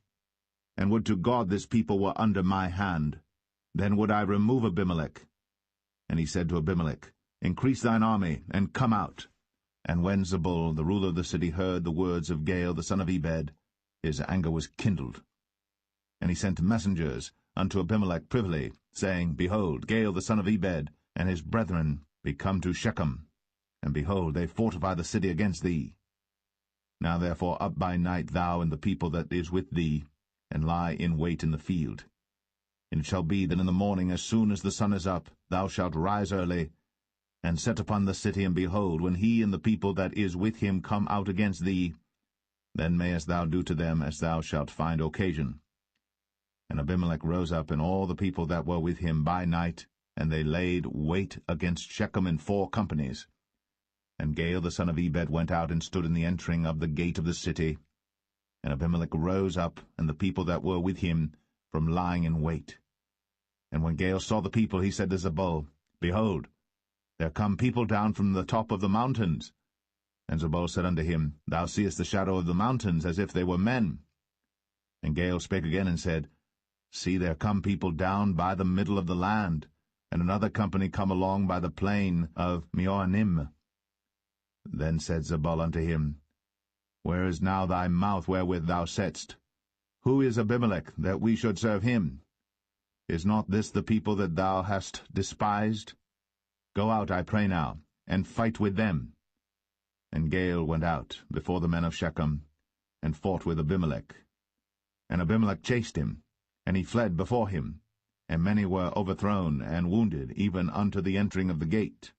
And would to God this people were under my hand, then would I remove Abimelech. And he said to Abimelech, Increase thine army, and come out. And when Zebul, the ruler of the city, heard the words of Gaal the son of Ebed, his anger was kindled. And he sent messengers unto Abimelech privily, saying, Behold, Gaal the son of Ebed and his brethren be come to Shechem, and behold, they fortify the city against thee. Now therefore up by night thou and the people that is with thee, and lie in wait in the field. And it shall be that in the morning, as soon as the sun is up, thou shalt rise early, and set upon the city, and behold, when he and the people that is with him come out against thee, then mayest thou do to them as thou shalt find occasion. And Abimelech rose up, and all the people that were with him by night, and they laid wait against Shechem in 4 companies. And Gaal the son of Ebed went out, and stood in the entering of the gate of the city. And Abimelech rose up, and the people that were with him, from lying in wait. And when Gaal saw the people, he said to Zebul, Behold, there come people down from the top of the mountains. And Zebul said unto him, Thou seest the shadow of the mountains, as if they were men. And Gaal spake again, and said, See, there come people down by the middle of the land, and another company come along by the plain of Meonim. Then said Zebul unto him, Where is now thy mouth wherewith thou saidst, Who is Abimelech, that we should serve him? Is not this the people that thou hast despised? Go out, I pray now, and fight with them. And Gaal went out before the men of Shechem, and fought with Abimelech. And Abimelech chased him, and he fled before him, and many were overthrown and wounded, even unto the entering of the gate.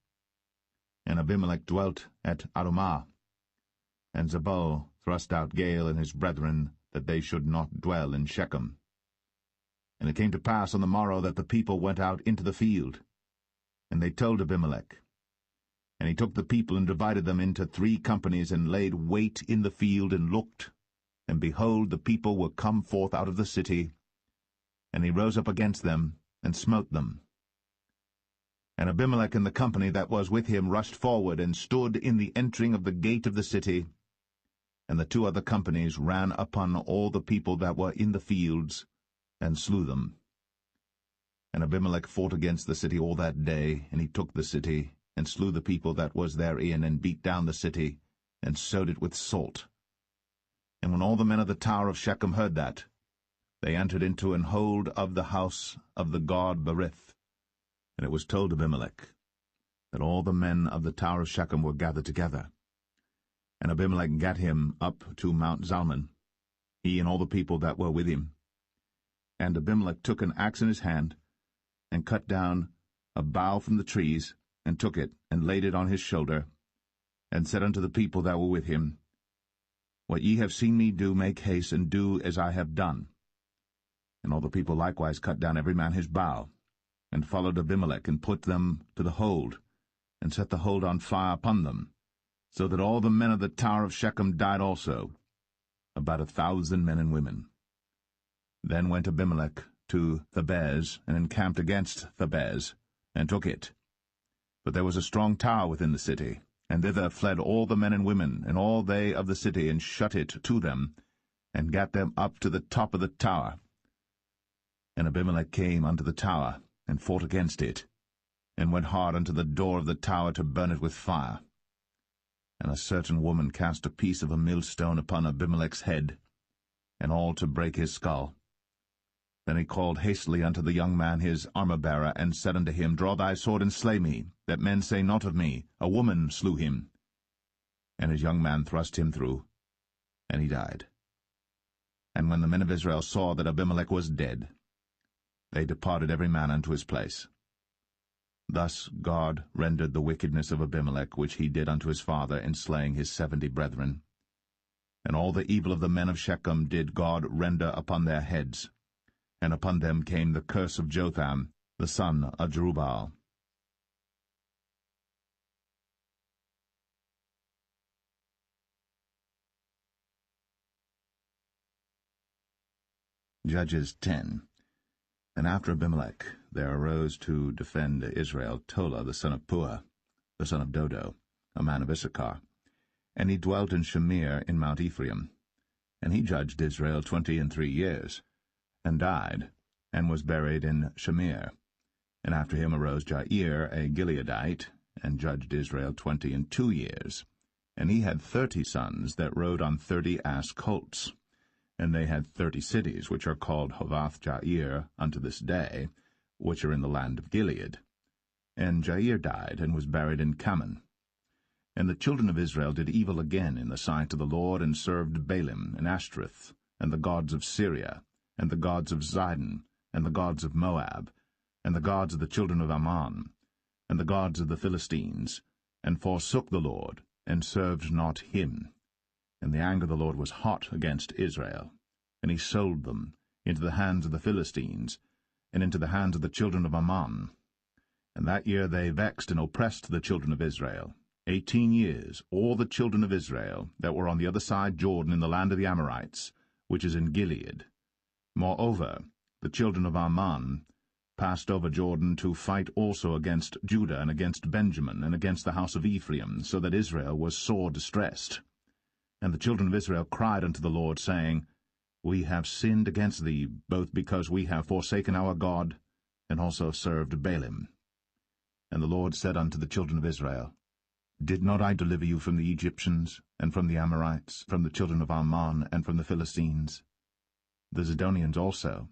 And Abimelech dwelt at Arumah. And Zebul thrust out Gaal and his brethren, that they should not dwell in Shechem. And it came to pass on the morrow that the people went out into the field. And they told Abimelech. And he took the people and divided them into 3 companies, and laid wait in the field, and looked. And behold, the people were come forth out of the city. And he rose up against them, and smote them. And Abimelech and the company that was with him rushed forward, and stood in the entering of the gate of the city. And the 2 other companies ran upon all the people that were in the fields, and slew them. And Abimelech fought against the city all that day, and he took the city, and slew the people that was therein, and beat down the city, and sowed it with salt. And when all the men of the tower of Shechem heard that, they entered into an hold of the house of the god Berith. And it was told Abimelech that all the men of the tower of Shechem were gathered together. And Abimelech gat him up to Mount Zalmon, he and all the people that were with him. And Abimelech took an axe in his hand, and cut down a bough from the trees, and took it, and laid it on his shoulder, and said unto the people that were with him, What ye have seen me do, make haste, and do as I have done. And all the people likewise cut down every man his bough, and followed Abimelech, and put them to the hold, and set the hold on fire upon them, so that all the men of the tower of Shechem died also, about 1,000 men and women. Then went Abimelech to Thebez, and encamped against Thebez, and took it. But there was a strong tower within the city, and thither fled all the men and women, and all they of the city, and shut it to them, and gat them up to the top of the tower. And Abimelech came unto the tower, and fought against it, and went hard unto the door of the tower to burn it with fire. And a certain woman cast a piece of a millstone upon Abimelech's head, and all to break his skull. Then he called hastily unto the young man his armor-bearer, and said unto him, Draw thy sword, and slay me, that men say not of me, A woman slew him. And his young man thrust him through, and he died. And when the men of Israel saw that Abimelech was dead, they departed every man unto his place. Thus God rendered the wickedness of Abimelech, which he did unto his father, in slaying his 70 brethren. And all the evil of the men of Shechem did God render upon their heads, and upon them came the curse of Jotham, the son of Jerubbaal. Judges 10. And after Abimelech there arose to defend Israel Tola the son of Puah, the son of Dodo, a man of Issachar. And he dwelt in Shamir in Mount Ephraim. And he judged Israel 23 years, and died, and was buried in Shamir. And after him arose Jair, a Gileadite, and judged Israel 22 years. And he had 30 sons that rode on 30 ass colts. And they had 30 cities, which are called Hovath-Jair unto this day, which are in the land of Gilead. And Jair died, and was buried in Kaman. And the children of Israel did evil again in the sight of the Lord, and served Baalim, and Ashtoreth, and the gods of Syria, and the gods of Zidon, and the gods of Moab, and the gods of the children of Ammon, and the gods of the Philistines, and forsook the Lord, and served not him. And the anger of the Lord was hot against Israel, and he sold them into the hands of the Philistines, and into the hands of the children of Ammon. And that year they vexed and oppressed the children of Israel. 18 years, all the children of Israel that were on the other side Jordan in the land of the Amorites, which is in Gilead. Moreover, the children of Ammon passed over Jordan to fight also against Judah, and against Benjamin, and against the house of Ephraim, so that Israel was sore distressed. And the children of Israel cried unto the Lord, saying, We have sinned against thee, both because we have forsaken our God, and also served Baalim. And the Lord said unto the children of Israel, Did not I deliver you from the Egyptians, and from the Amorites, from the children of Ammon, and from the Philistines? The Zidonians also,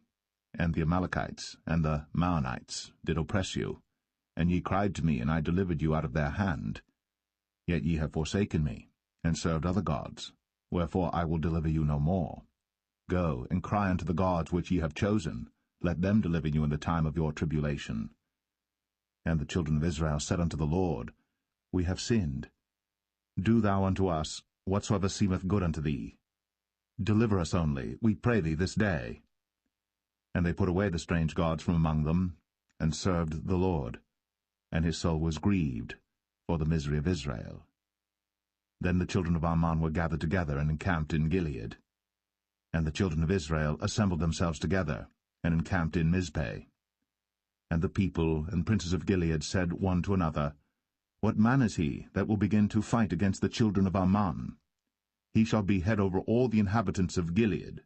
and the Amalekites, and the Maonites did oppress you, and ye cried to me, and I delivered you out of their hand. Yet ye have forsaken me, and served other gods, wherefore I will deliver you no more. Go, and cry unto the gods which ye have chosen, let them deliver you in the time of your tribulation. And the children of Israel said unto the Lord, We have sinned. Do thou unto us whatsoever seemeth good unto thee. Deliver us only, we pray thee, this day. And they put away the strange gods from among them, and served the Lord. And his soul was grieved for the misery of Israel. Then the children of Ammon were gathered together and encamped in Gilead. And the children of Israel assembled themselves together, and encamped in Mizpeh. And the people and princes of Gilead said one to another, What man is he that will begin to fight against the children of Ammon? He shall be head over all the inhabitants of Gilead.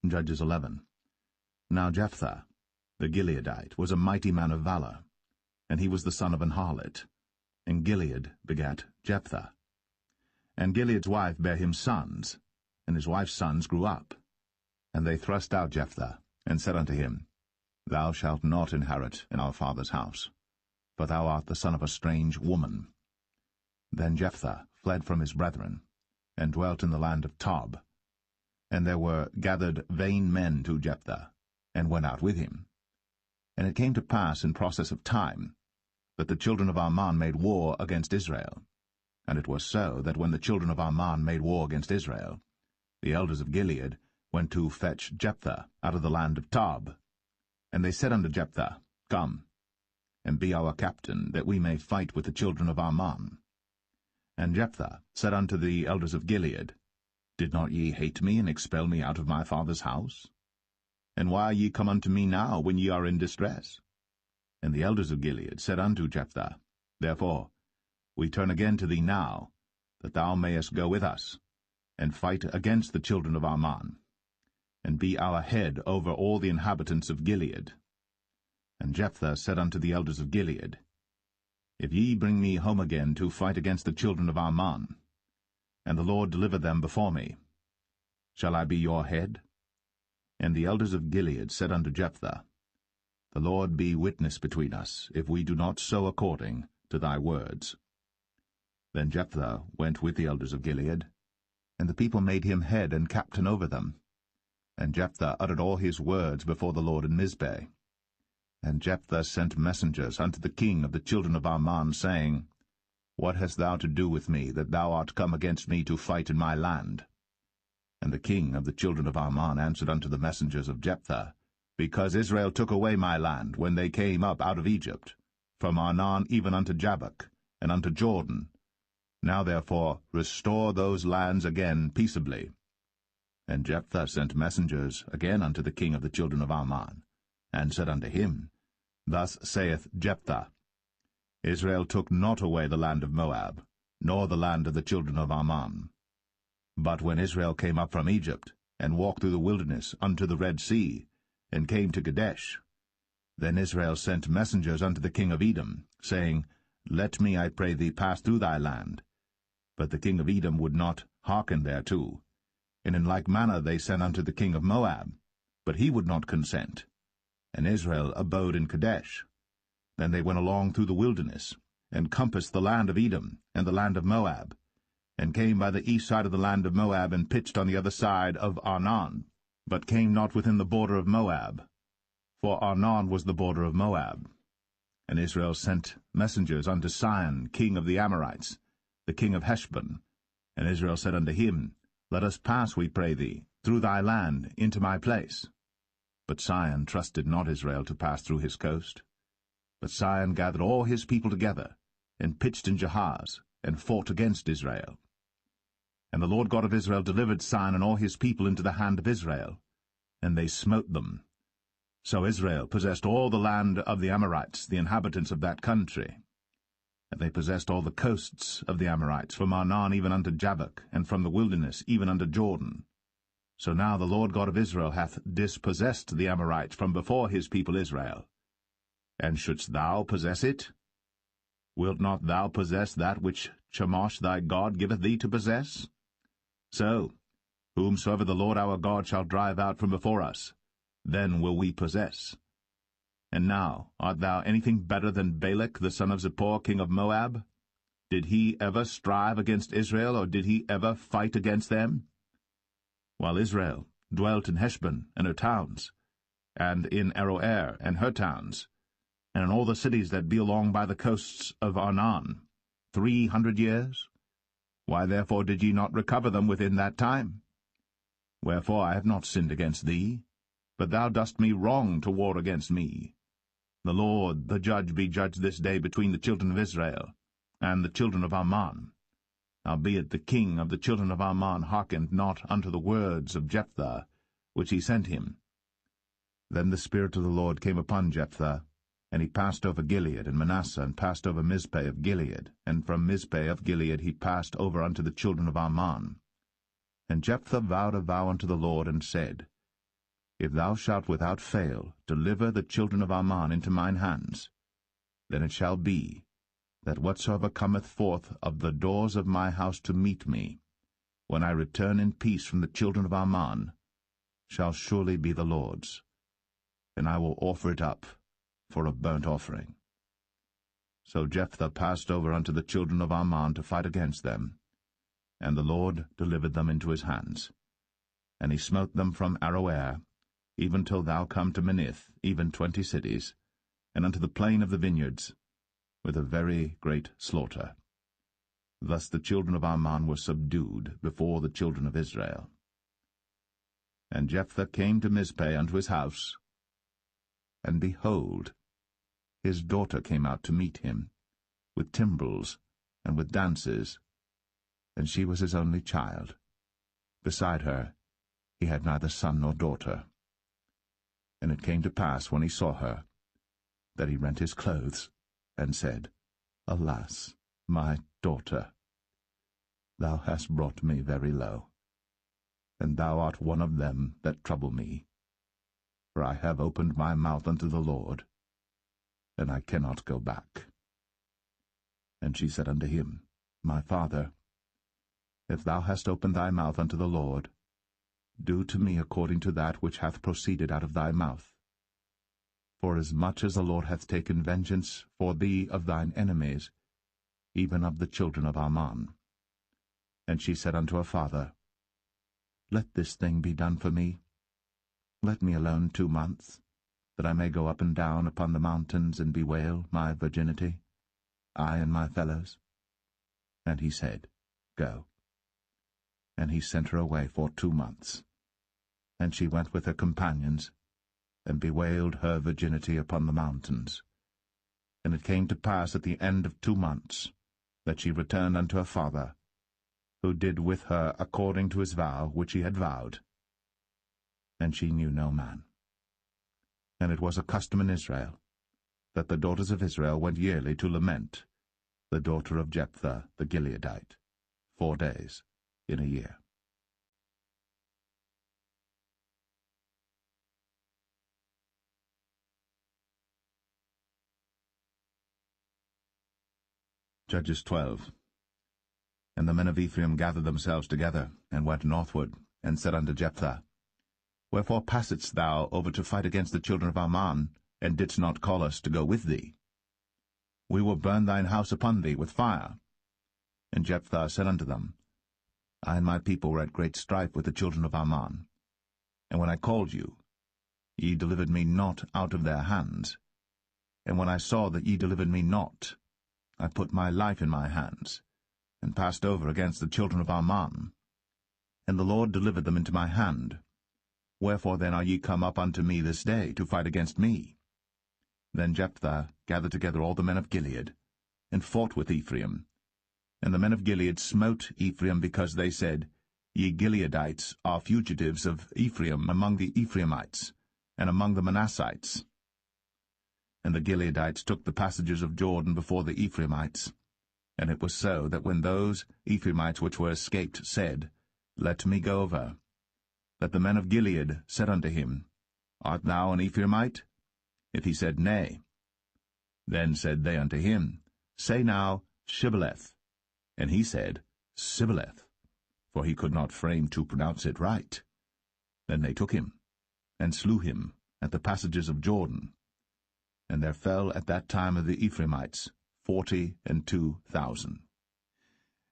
Judges 11. Now Jephthah, the Gileadite, was a mighty man of valor, and he was the son of an harlot. And Gilead begat Jephthah. And Gilead's wife bare him sons, and his wife's sons grew up. And they thrust out Jephthah, and said unto him, Thou shalt not inherit in our father's house, for thou art the son of a strange woman. Then Jephthah fled from his brethren, and dwelt in the land of Tob. And there were gathered vain men to Jephthah, and went out with him. And it came to pass in process of time, that the children of Ammon made war against Israel. And it was so that when the children of Ammon made war against Israel, the elders of Gilead went to fetch Jephthah out of the land of Tob. And they said unto Jephthah, Come, and be our captain, that we may fight with the children of Ammon. And Jephthah said unto the elders of Gilead, Did not ye hate me, and expel me out of my father's house? And why are ye come unto me now, when ye are in distress? And the elders of Gilead said unto Jephthah, Therefore we turn again to thee now, that thou mayest go with us, and fight against the children of Ammon, and be our head over all the inhabitants of Gilead. And Jephthah said unto the elders of Gilead, If ye bring me home again to fight against the children of Ammon, and the Lord deliver them before me, shall I be your head? And the elders of Gilead said unto Jephthah, The Lord be witness between us, if we do not so according to thy words. Then Jephthah went with the elders of Gilead, and the people made him head and captain over them. And Jephthah uttered all his words before the Lord in Mizpeh. And Jephthah sent messengers unto the king of the children of Ammon, saying, What hast thou to do with me, that thou art come against me to fight in my land? And the king of the children of Ammon answered unto the messengers of Jephthah, Because Israel took away my land when they came up out of Egypt, from Arnon even unto Jabbok, and unto Jordan. Now therefore restore those lands again peaceably. And Jephthah sent messengers again unto the king of the children of Ammon, and said unto him, Thus saith Jephthah, Israel took not away the land of Moab, nor the land of the children of Ammon. But when Israel came up from Egypt, and walked through the wilderness unto the Red Sea, and came to Kadesh, then Israel sent messengers unto the king of Edom, saying, Let me, I pray thee, pass through thy land. But the king of Edom would not hearken thereto. And in like manner they sent unto the king of Moab, but he would not consent. And Israel abode in Kadesh. Then they went along through the wilderness, and compassed the land of Edom and the land of Moab, and came by the east side of the land of Moab, and pitched on the other side of Arnon, but came not within the border of Moab, for Arnon was the border of Moab. And Israel sent messengers unto Sihon, king of the Amorites, the king of Heshbon. And Israel said unto him, Let us pass, we pray thee, through thy land into my place. But Sihon trusted not Israel to pass through his coast. But Sihon gathered all his people together, and pitched in Jahaz, and fought against Israel. And the Lord God of Israel delivered Sihon and all his people into the hand of Israel, and they smote them. So Israel possessed all the land of the Amorites, the inhabitants of that country. And they possessed all the coasts of the Amorites, from Arnon even unto Jabbok, and from the wilderness even unto Jordan. So now the Lord God of Israel hath dispossessed the Amorites from before his people Israel. And shouldst thou possess it? Wilt not thou possess that which Chemosh thy God giveth thee to possess? So, whomsoever the Lord our God shall drive out from before us, then will we possess. And now, art thou anything better than Balak the son of Zippor, king of Moab? Did he ever strive against Israel, or did he ever fight against them? While Israel dwelt in Heshbon and her towns, and in Aroer and her towns, and in all the cities that be along by the coasts of Arnon, 300 years? Why therefore did ye not recover them within that time? Wherefore I have not sinned against thee, but thou dost me wrong to war against me. The Lord, the judge, be judged this day between the children of Israel and the children of Ammon. Howbeit the king of the children of Ammon hearkened not unto the words of Jephthah, which he sent him. Then the Spirit of the Lord came upon Jephthah, and he passed over Gilead and Manasseh, and passed over Mizpeh of Gilead, and from Mizpeh of Gilead he passed over unto the children of Ammon. And Jephthah vowed a vow unto the Lord, and said, If thou shalt without fail deliver the children of Ammon into mine hands, then it shall be, that whatsoever cometh forth of the doors of my house to meet me, when I return in peace from the children of Ammon, shall surely be the Lord's, and I will offer it up for a burnt offering. So Jephthah passed over unto the children of Ammon to fight against them, and the Lord delivered them into his hands. And he smote them from Aroer, even till thou come to Minnith, even 20 cities, and unto the plain of the vineyards, with a very great slaughter. Thus the children of Ammon were subdued before the children of Israel. And Jephthah came to Mizpeh unto his house, and behold, his daughter came out to meet him, with timbrels and with dances, and she was his only child. Beside her he had neither son nor daughter. And it came to pass, when he saw her, that he rent his clothes, and said, Alas, my daughter, thou hast brought me very low, and thou art one of them that trouble me. For I have opened my mouth unto the Lord, and I cannot go back. And she said unto him, My father, if thou hast opened thy mouth unto the Lord, do to me according to that which hath proceeded out of thy mouth. For as much as the Lord hath taken vengeance for thee of thine enemies, even of the children of Ammon. And she said unto her father, Let this thing be done for me. Let me alone 2 months, that I may go up and down upon the mountains and bewail my virginity, I and my fellows. And he said, Go. And he sent her away for 2 months. And she went with her companions, and bewailed her virginity upon the mountains. And it came to pass at the end of 2 months, that she returned unto her father, who did with her according to his vow which he had vowed. And she knew no man. And it was a custom in Israel, that the daughters of Israel went yearly to lament the daughter of Jephthah the Gileadite, 4 days in a year. Judges 12. And the men of Ephraim gathered themselves together, and went northward, and said unto Jephthah, Wherefore passedst thou over to fight against the children of Ammon, and didst not call us to go with thee? We will burn thine house upon thee with fire. And Jephthah said unto them, I and my people were at great strife with the children of Ammon. And when I called you, ye delivered me not out of their hands. And when I saw that ye delivered me not, I put my life in my hands, and passed over against the children of Ammon. And the Lord delivered them into my hand. Wherefore then are ye come up unto me this day, to fight against me? Then Jephthah gathered together all the men of Gilead, and fought with Ephraim. And the men of Gilead smote Ephraim, because they said, Ye Gileadites are fugitives of Ephraim among the Ephraimites, and among the Manassites. And the Gileadites took the passages of Jordan before the Ephraimites. And it was so, that when those Ephraimites which were escaped said, Let me go over, that the men of Gilead said unto him, Art thou an Ephraimite? If he said, Nay. Then said they unto him, Say now, Shibboleth. And he said, Sibboleth, for he could not frame to pronounce it right. Then they took him, and slew him at the passages of Jordan. And there fell at that time of the Ephraimites 42,000.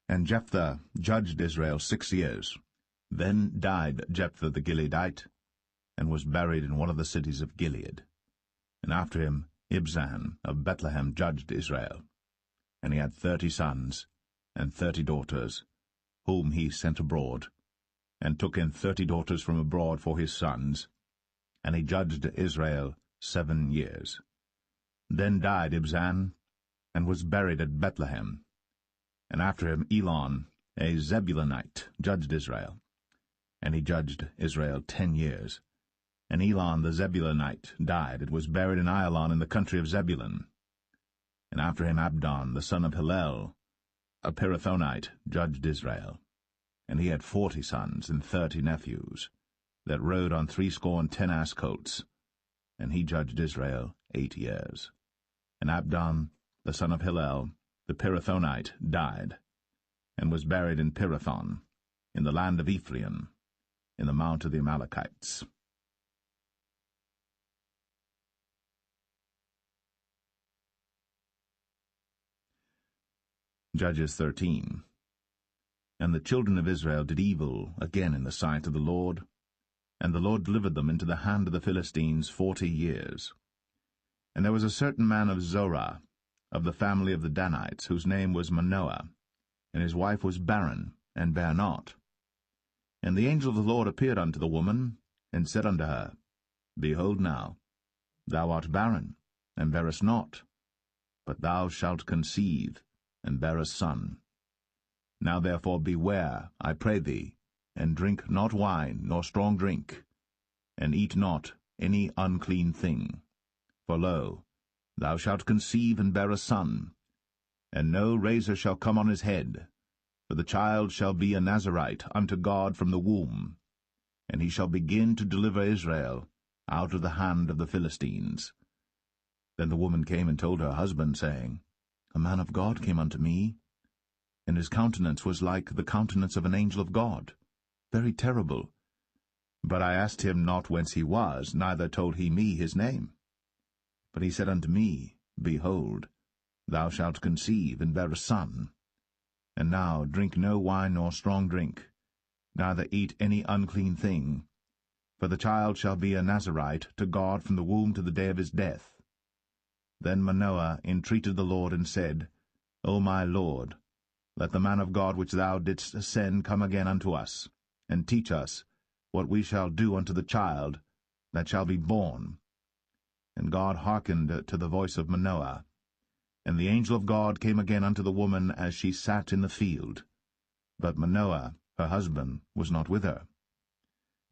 And Jephthah judged Israel 6 years. Then died Jephthah the Gileadite, and was buried in one of the cities of Gilead. And after him Ibzan of Bethlehem judged Israel. And he had 30 sons and 30 daughters, whom he sent abroad, and took in 30 daughters from abroad for his sons. And he judged Israel 7 years. Then died Ibzan, and was buried at Bethlehem. And after him Elon, a Zebulunite, judged Israel. And he judged Israel 10 years. And Elon the Zebulunite died, and was buried in Ailon in the country of Zebulun. And after him Abdon, the son of Hillel, a Pirathonite, judged Israel. And he had 40 sons and 30 nephews, that rode on 70 ass colts. And he judged Israel 8 years. And Abdon, the son of Hillel, the Pirathonite, died, and was buried in Pirathon, in the land of Ephraim, in the mount of the Amalekites. Judges 13. And the children of Israel did evil again in the sight of the Lord, and the Lord delivered them into the hand of the Philistines 40 years. And there was a certain man of Zorah, of the family of the Danites, whose name was Manoah, and his wife was barren, and bare not. And the angel of the Lord appeared unto the woman, and said unto her, Behold now, thou art barren, and bearest not, but thou shalt conceive, and bear a son. Now therefore beware, I pray thee, and drink not wine nor strong drink, and eat not any unclean thing. For lo, thou shalt conceive and bear a son, and no razor shall come on his head, for the child shall be a Nazarite unto God from the womb, and he shall begin to deliver Israel out of the hand of the Philistines. Then the woman came and told her husband, saying, A man of God came unto me, and his countenance was like the countenance of an angel of God, very terrible. But I asked him not whence he was, neither told he me his name. But he said unto me, Behold, thou shalt conceive, and bear a son. And now drink no wine nor strong drink, neither eat any unclean thing, for the child shall be a Nazarite to God from the womb to the day of his death. Then Manoah entreated the Lord, and said, O my Lord, let the man of God which thou didst send come again unto us, and teach us what we shall do unto the child that shall be born. And God hearkened to the voice of Manoah. And the angel of God came again unto the woman as she sat in the field. But Manoah, her husband, was not with her.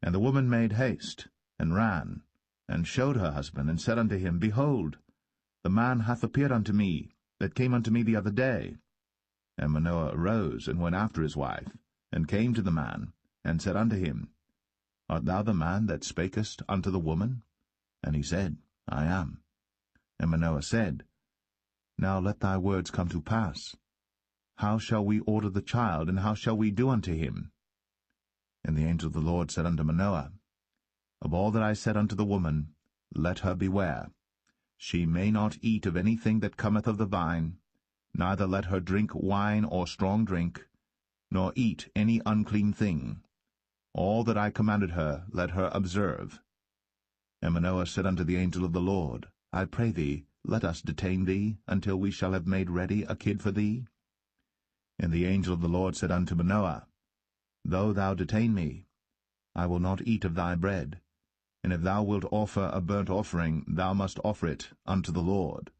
And the woman made haste, and ran, and showed her husband, and said unto him, Behold, the man hath appeared unto me, that came unto me the other day. And Manoah arose, and went after his wife, and came to the man, and said unto him, Art thou the man that spakest unto the woman? And he said, I am. And Manoah said, Now let thy words come to pass. How shall we order the child, and how shall we do unto him? And the angel of the Lord said unto Manoah, Of all that I said unto the woman, let her beware. She may not eat of anything that cometh of the vine, neither let her drink wine or strong drink, nor eat any unclean thing. All that I commanded her let her observe. And Manoah said unto the angel of the Lord, I pray thee, let us detain thee, until we shall have made ready a kid for thee. And the angel of the Lord said unto Manoah, Though thou detain me, I will not eat of thy bread. And if thou wilt offer a burnt offering, thou must offer it unto the Lord.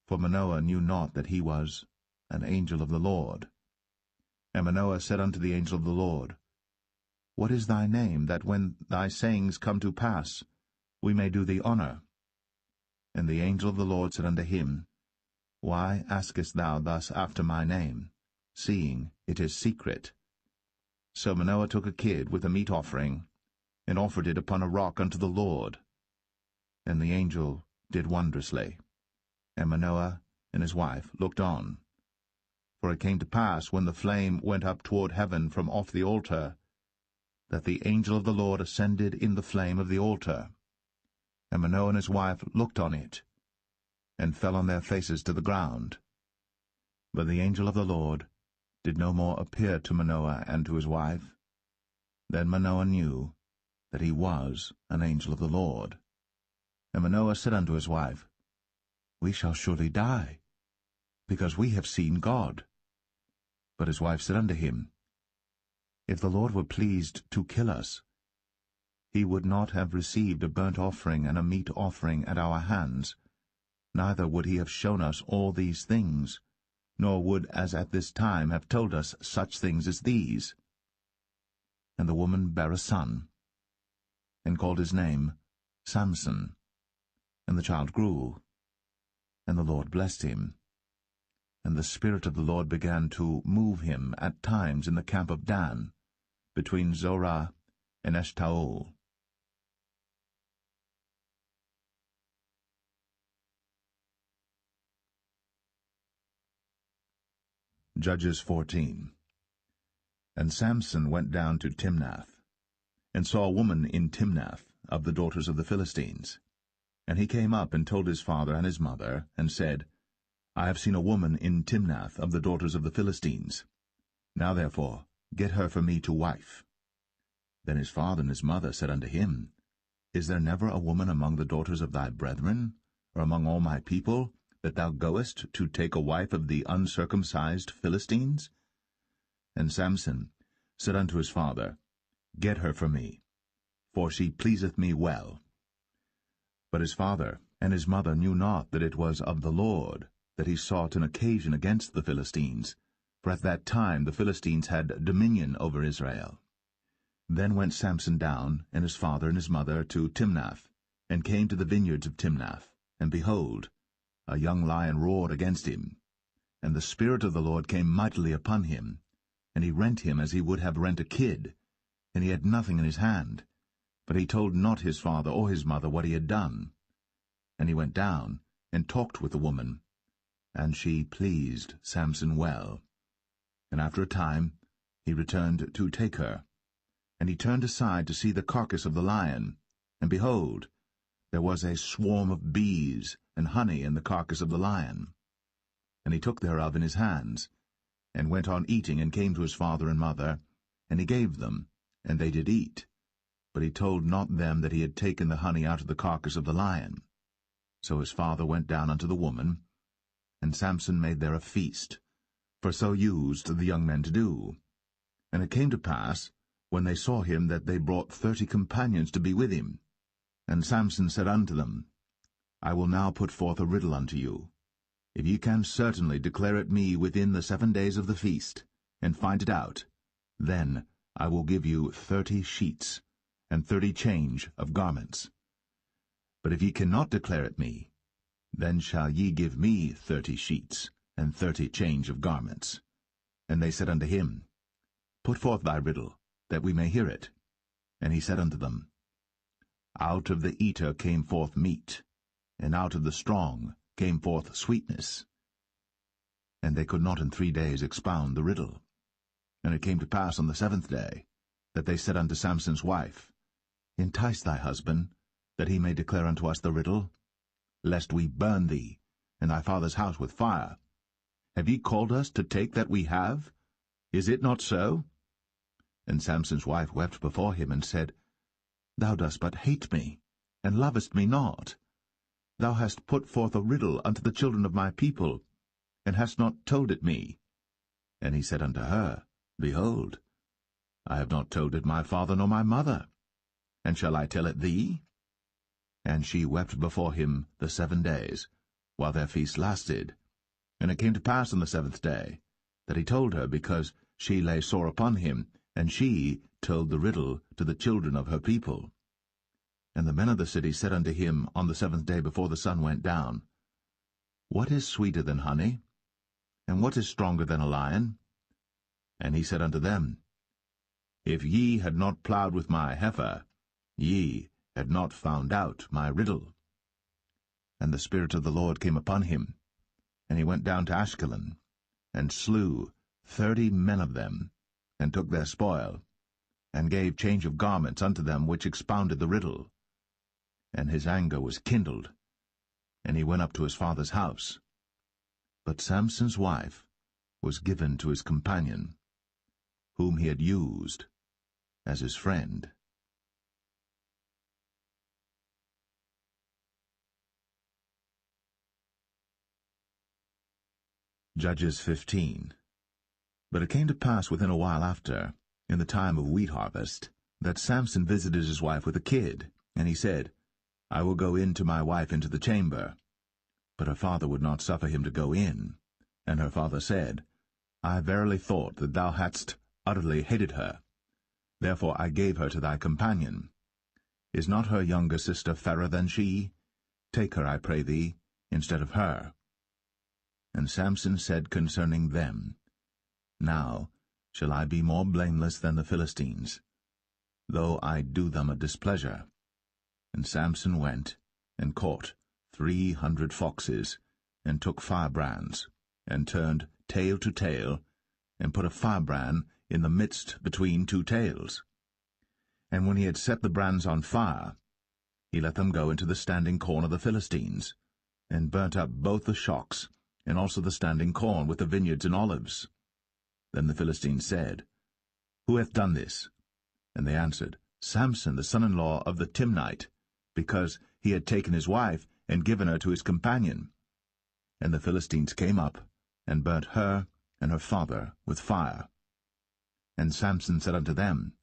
For Manoah knew not that he was an angel of the Lord. And Manoah said unto the angel of the Lord, What is thy name, that when thy sayings come to pass, we may do thee honor? And the angel of the Lord said unto him, Why askest thou thus after my name, seeing it is secret? So Manoah took a kid with a meat offering, and offered it upon a rock unto the Lord. And the angel did wondrously. And Manoah and his wife looked on. For it came to pass, when the flame went up toward heaven from off the altar, that the angel of the Lord ascended in the flame of the altar. And Manoah and his wife looked on it, and fell on their faces to the ground. But the angel of the Lord did no more appear to Manoah and to his wife. Then Manoah knew that he was an angel of the Lord. And Manoah said unto his wife, We shall surely die, because we have seen God. But his wife said unto him, If the Lord were pleased to kill us, he would not have received a burnt offering and a meat offering at our hands, neither would he have shown us all these things, nor would as at this time have told us such things as these. And the woman bare a son, and called his name Samson. And the child grew, and the Lord blessed him. And the Spirit of the Lord began to move him at times in the camp of Dan, between Zorah and Eshtaol. Judges 14. And Samson went down to Timnath, and saw a woman in Timnath of the daughters of the Philistines. And he came up and told his father and his mother, and said, I have seen a woman in Timnath of the daughters of the Philistines. Now therefore get her for me to wife. Then his father and his mother said unto him, Is there never a woman among the daughters of thy brethren, or among all my people, that thou goest to take a wife of the uncircumcised Philistines? And Samson said unto his father, Get her for me, for she pleaseth me well. But his father and his mother knew not that it was of the Lord that he sought an occasion against the Philistines, for at that time the Philistines had dominion over Israel. Then went Samson down, and his father and his mother, to Timnath, and came to the vineyards of Timnath, and behold, a young lion roared against him. And the Spirit of the Lord came mightily upon him, and he rent him as he would have rent a kid, and he had nothing in his hand. But he told not his father or his mother what he had done. And he went down, and talked with the woman, and she pleased Samson well. And after a time he returned to take her. And he turned aside to see the carcass of the lion, and behold, there was a swarm of bees and honey in the carcass of the lion. And he took thereof in his hands, and went on eating, and came to his father and mother, and he gave them, and they did eat. But he told not them that he had taken the honey out of the carcass of the lion. So his father went down unto the woman, and Samson made there a feast, for so used the young men to do. And it came to pass, when they saw him, that they brought 30 companions to be with him. And Samson said unto them, I will now put forth a riddle unto you. If ye can certainly declare it me within the 7 days of the feast, and find it out, then I will give you 30 sheets, and 30 change of garments. But if ye cannot declare it me, then shall ye give me 30 sheets, and 30 change of garments. And they said unto him, Put forth thy riddle, that we may hear it. And he said unto them, Out of the eater came forth meat, and out of the strong came forth sweetness. And they could not in 3 days expound the riddle. And it came to pass on the 7th day, that they said unto Samson's wife, Entice thy husband, that he may declare unto us the riddle, lest we burn thee, and thy father's house with fire. Have ye called us to take that we have? Is it not so? And Samson's wife wept before him, and said, Thou dost but hate me, and lovest me not. Thou hast put forth a riddle unto the children of my people, and hast not told it me. And he said unto her, Behold, I have not told it my father nor my mother, and shall I tell it thee? And she wept before him the 7 days, while their feast lasted. And it came to pass on the 7th day, that he told her, because she lay sore upon him, and she told the riddle to the children of her people. And the men of the city said unto him on the 7th day before the sun went down, What is sweeter than honey? And what is stronger than a lion? And he said unto them, If ye had not plowed with my heifer, ye had not found out my riddle. And the Spirit of the Lord came upon him, and he went down to Ashkelon, and slew 30 men of them, and took their spoil, and gave change of garments unto them which expounded the riddle. And his anger was kindled. and he went up to his father's house. But Samson's wife was given to his companion, whom he had used as his friend. Judges 15. But it came to pass within a while after, in the time of wheat harvest, that Samson visited his wife with a kid, and he said, I will go in to my wife into the chamber. But her father would not suffer him to go in. And her father said, I verily thought that thou hadst utterly hated her. Therefore I gave her to thy companion. Is not her younger sister fairer than she? Take her, I pray thee, instead of her. And Samson said concerning them, Now shall I be more blameless than the Philistines, though I do them a displeasure. And Samson went and caught 300 foxes, and took firebrands, and turned tail to tail, and put a firebrand in the midst between two tails. And when he had set the brands on fire, he let them go into the standing corn of the Philistines, and burnt up both the shocks, and also the standing corn with the vineyards and olives. Then the Philistines said, Who hath done this? And they answered, Samson, the son-in-law of the Timnite, because he had taken his wife, and given her to his companion. And the Philistines came up, and burnt her and her father with fire. And Samson said unto them,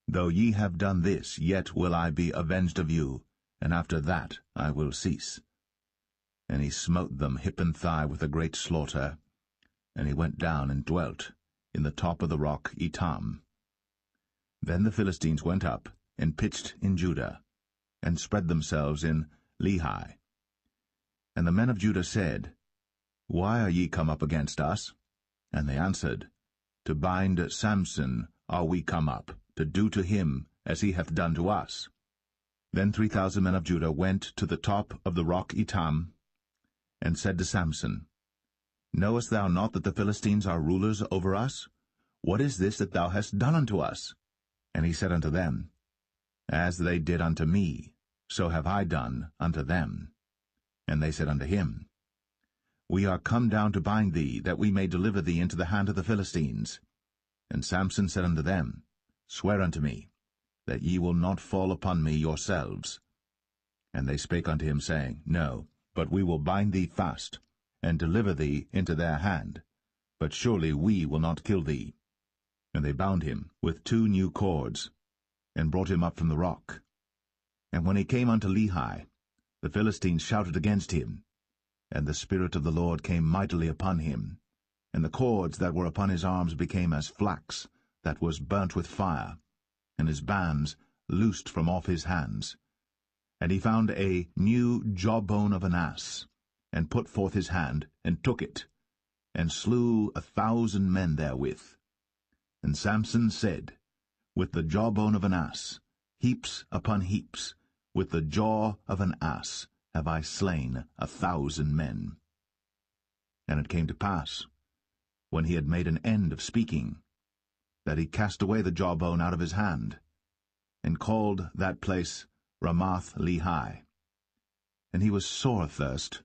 Though ye have done this, yet will I be avenged of you, and after that I will cease. And he smote them hip and thigh with a great slaughter, and he went down and dwelt in the top of the rock Etam. Then the Philistines went up, and pitched in Judah, and spread themselves in Lehi. And the men of Judah said, Why are ye come up against us? And they answered, To bind Samson are we come up, to do to him as he hath done to us. Then 3,000 men of Judah went to the top of the rock Etam, and said to Samson, Knowest thou not that the Philistines are rulers over us? What is this that thou hast done unto us? And he said unto them, As they did unto me, so have I done unto them. And they said unto him, We are come down to bind thee, that we may deliver thee into the hand of the Philistines. And Samson said unto them, Swear unto me, that ye will not fall upon me yourselves. And they spake unto him, saying, No, but we will bind thee fast, and deliver thee into their hand. But surely we will not kill thee. And they bound him with 2 new cords, and brought him up from the rock. And when he came unto Lehi, the Philistines shouted against him, and the Spirit of the Lord came mightily upon him, and the cords that were upon his arms became as flax that was burnt with fire, and his bands loosed from off his hands. And he found a new jawbone of an ass, and put forth his hand, and took it, and slew 1,000 men therewith. And Samson said, With the jawbone of an ass, heaps upon heaps, with the jaw of an ass have I slain 1,000 men. And it came to pass, when he had made an end of speaking, that he cast away the jawbone out of his hand, and called that place Ramath Lehi. And he was sore athirst,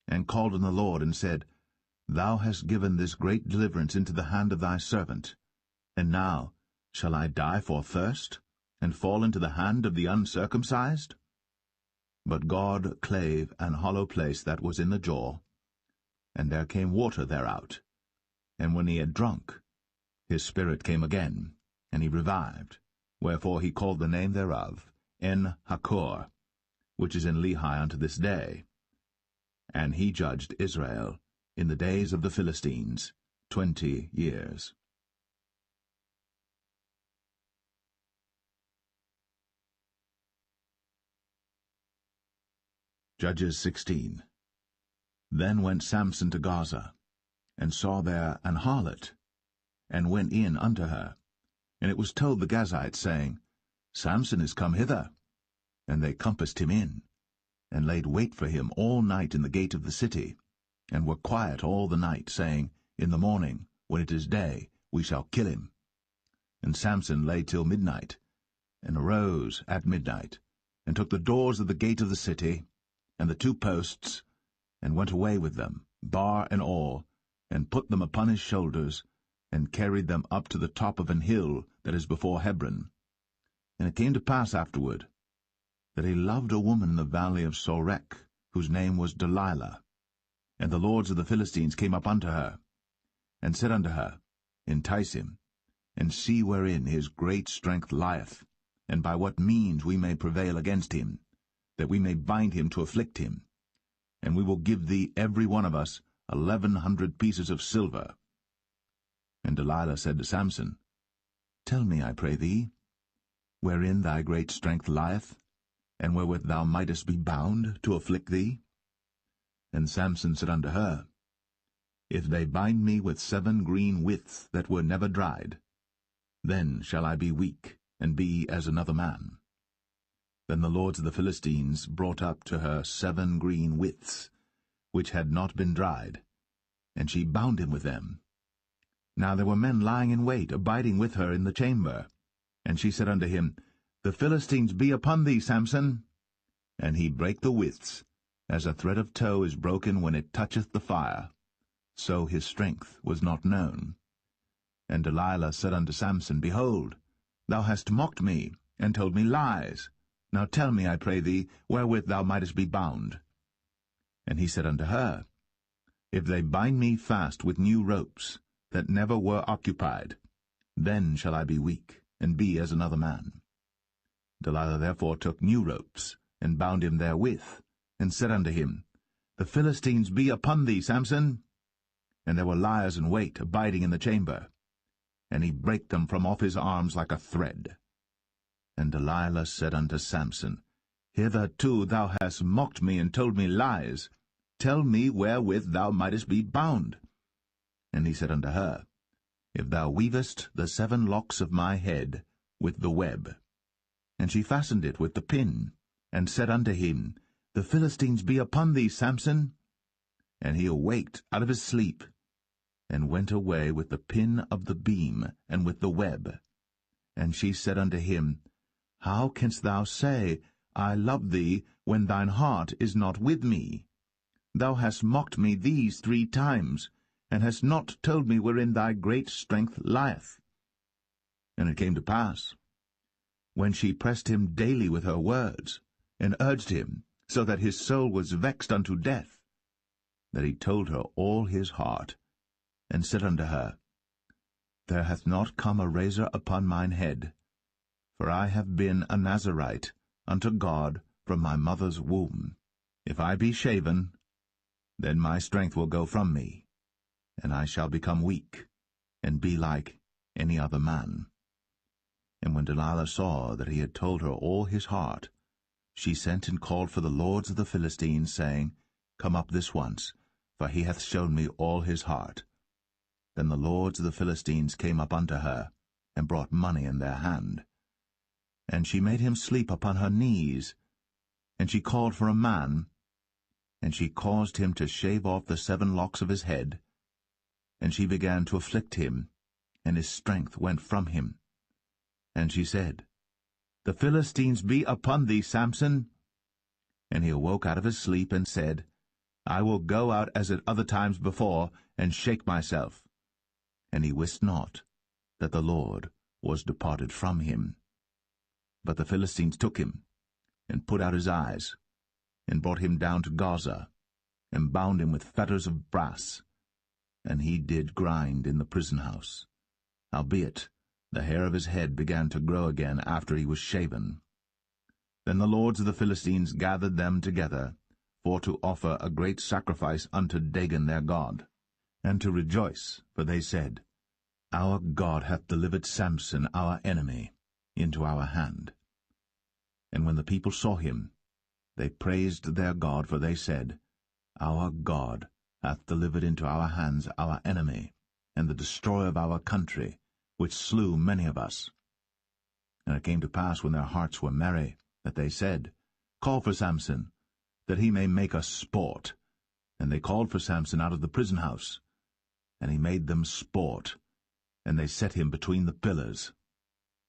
and called on the Lord, and said, Thou hast given this great deliverance into the hand of thy servant, and now shall I die for thirst, and fall into the hand of the uncircumcised? But God clave an hollow place that was in the jaw, and there came water thereout. And when he had drunk, his spirit came again, and he revived. Wherefore he called the name thereof En-Hakkore, which is in Lehi unto this day. And he judged Israel in the days of the Philistines 20 years. Judges 16. Then went Samson to Gaza, and saw there an harlot, and went in unto her. And it was told the Gazites, saying, Samson is come hither. And they compassed him in, and laid wait for him all night in the gate of the city, and were quiet all the night, saying, In the morning, when it is day, we shall kill him. And Samson lay till midnight, and arose at midnight, and took the doors of the gate of the city, and the 2 posts, and went away with them, bar and all, and put them upon his shoulders, and carried them up to the top of an hill that is before Hebron. And it came to pass afterward, that he loved a woman in the valley of Sorek, whose name was Delilah. And the lords of the Philistines came up unto her, and said unto her, Entice him, and see wherein his great strength lieth, and by what means we may prevail against him, that we may bind him to afflict him. And we will give thee every one of us 1,100 pieces of silver. And Delilah said to Samson, Tell me, I pray thee, wherein thy great strength lieth, and wherewith thou mightest be bound to afflict thee? And Samson said unto her, If they bind me with 7 green withs that were never dried, then shall I be weak, and be as another man. Then the lords of the Philistines brought up to her 7 green withs, which had not been dried, and she bound him with them. Now there were men lying in wait, abiding with her in the chamber. And she said unto him, The Philistines be upon thee, Samson. And he brake the withs, as a thread of tow is broken when it toucheth the fire. So his strength was not known. And Delilah said unto Samson, Behold, thou hast mocked me, and told me lies. Now tell me, I pray thee, wherewith thou mightest be bound. And he said unto her, If they bind me fast with new ropes, that never were occupied, then shall I be weak, and be as another man. Delilah therefore took new ropes, and bound him therewith, and said unto him, The Philistines be upon thee, Samson. And there were liers in wait, abiding in the chamber. And he brake them from off his arms like a thread. And Delilah said unto Samson, Hitherto thou hast mocked me, and told me lies. Tell me wherewith thou mightest be bound. And he said unto her, If thou weavest the 7 locks of my head with the web. And she fastened it with the pin, and said unto him, The Philistines be upon thee, Samson. And he awaked out of his sleep, and went away with the pin of the beam, and with the web. And she said unto him, How canst thou say, I love thee, when thine heart is not with me? Thou hast mocked me these 3 times, and hast not told me wherein thy great strength lieth. And it came to pass, when she pressed him daily with her words, and urged him, so that his soul was vexed unto death, that he told her all his heart, and said unto her, There hath not come a razor upon mine head, for I have been a Nazarite unto God from my mother's womb. If I be shaven, then my strength will go from me, and I shall become weak, and be like any other man. And when Delilah saw that he had told her all his heart, she sent and called for the lords of the Philistines, saying, Come up this once, for he hath shown me all his heart. Then the lords of the Philistines came up unto her, and brought money in their hand. And she made him sleep upon her knees, and she called for a man, and she caused him to shave off the 7 locks of his head, and she began to afflict him, and his strength went from him. And she said, The Philistines be upon thee, Samson. And he awoke out of his sleep, and said, I will go out as at other times before, and shake myself. And he wist not that the Lord was departed from him. But the Philistines took him, and put out his eyes, and brought him down to Gaza, and bound him with fetters of brass. And he did grind in the prison house. Howbeit, the hair of his head began to grow again after he was shaven. Then the lords of the Philistines gathered them together, for to offer a great sacrifice unto Dagon their god, and to rejoice, for they said, Our God hath delivered Samson our enemy into our hand. And when the people saw him, they praised their God, for they said, Our God hath delivered into our hands our enemy, and the destroyer of our country, which slew many of us. And it came to pass, when their hearts were merry, that they said, Call for Samson, that he may make us sport. And they called for Samson out of the prison house, and he made them sport, and they set him between the pillars.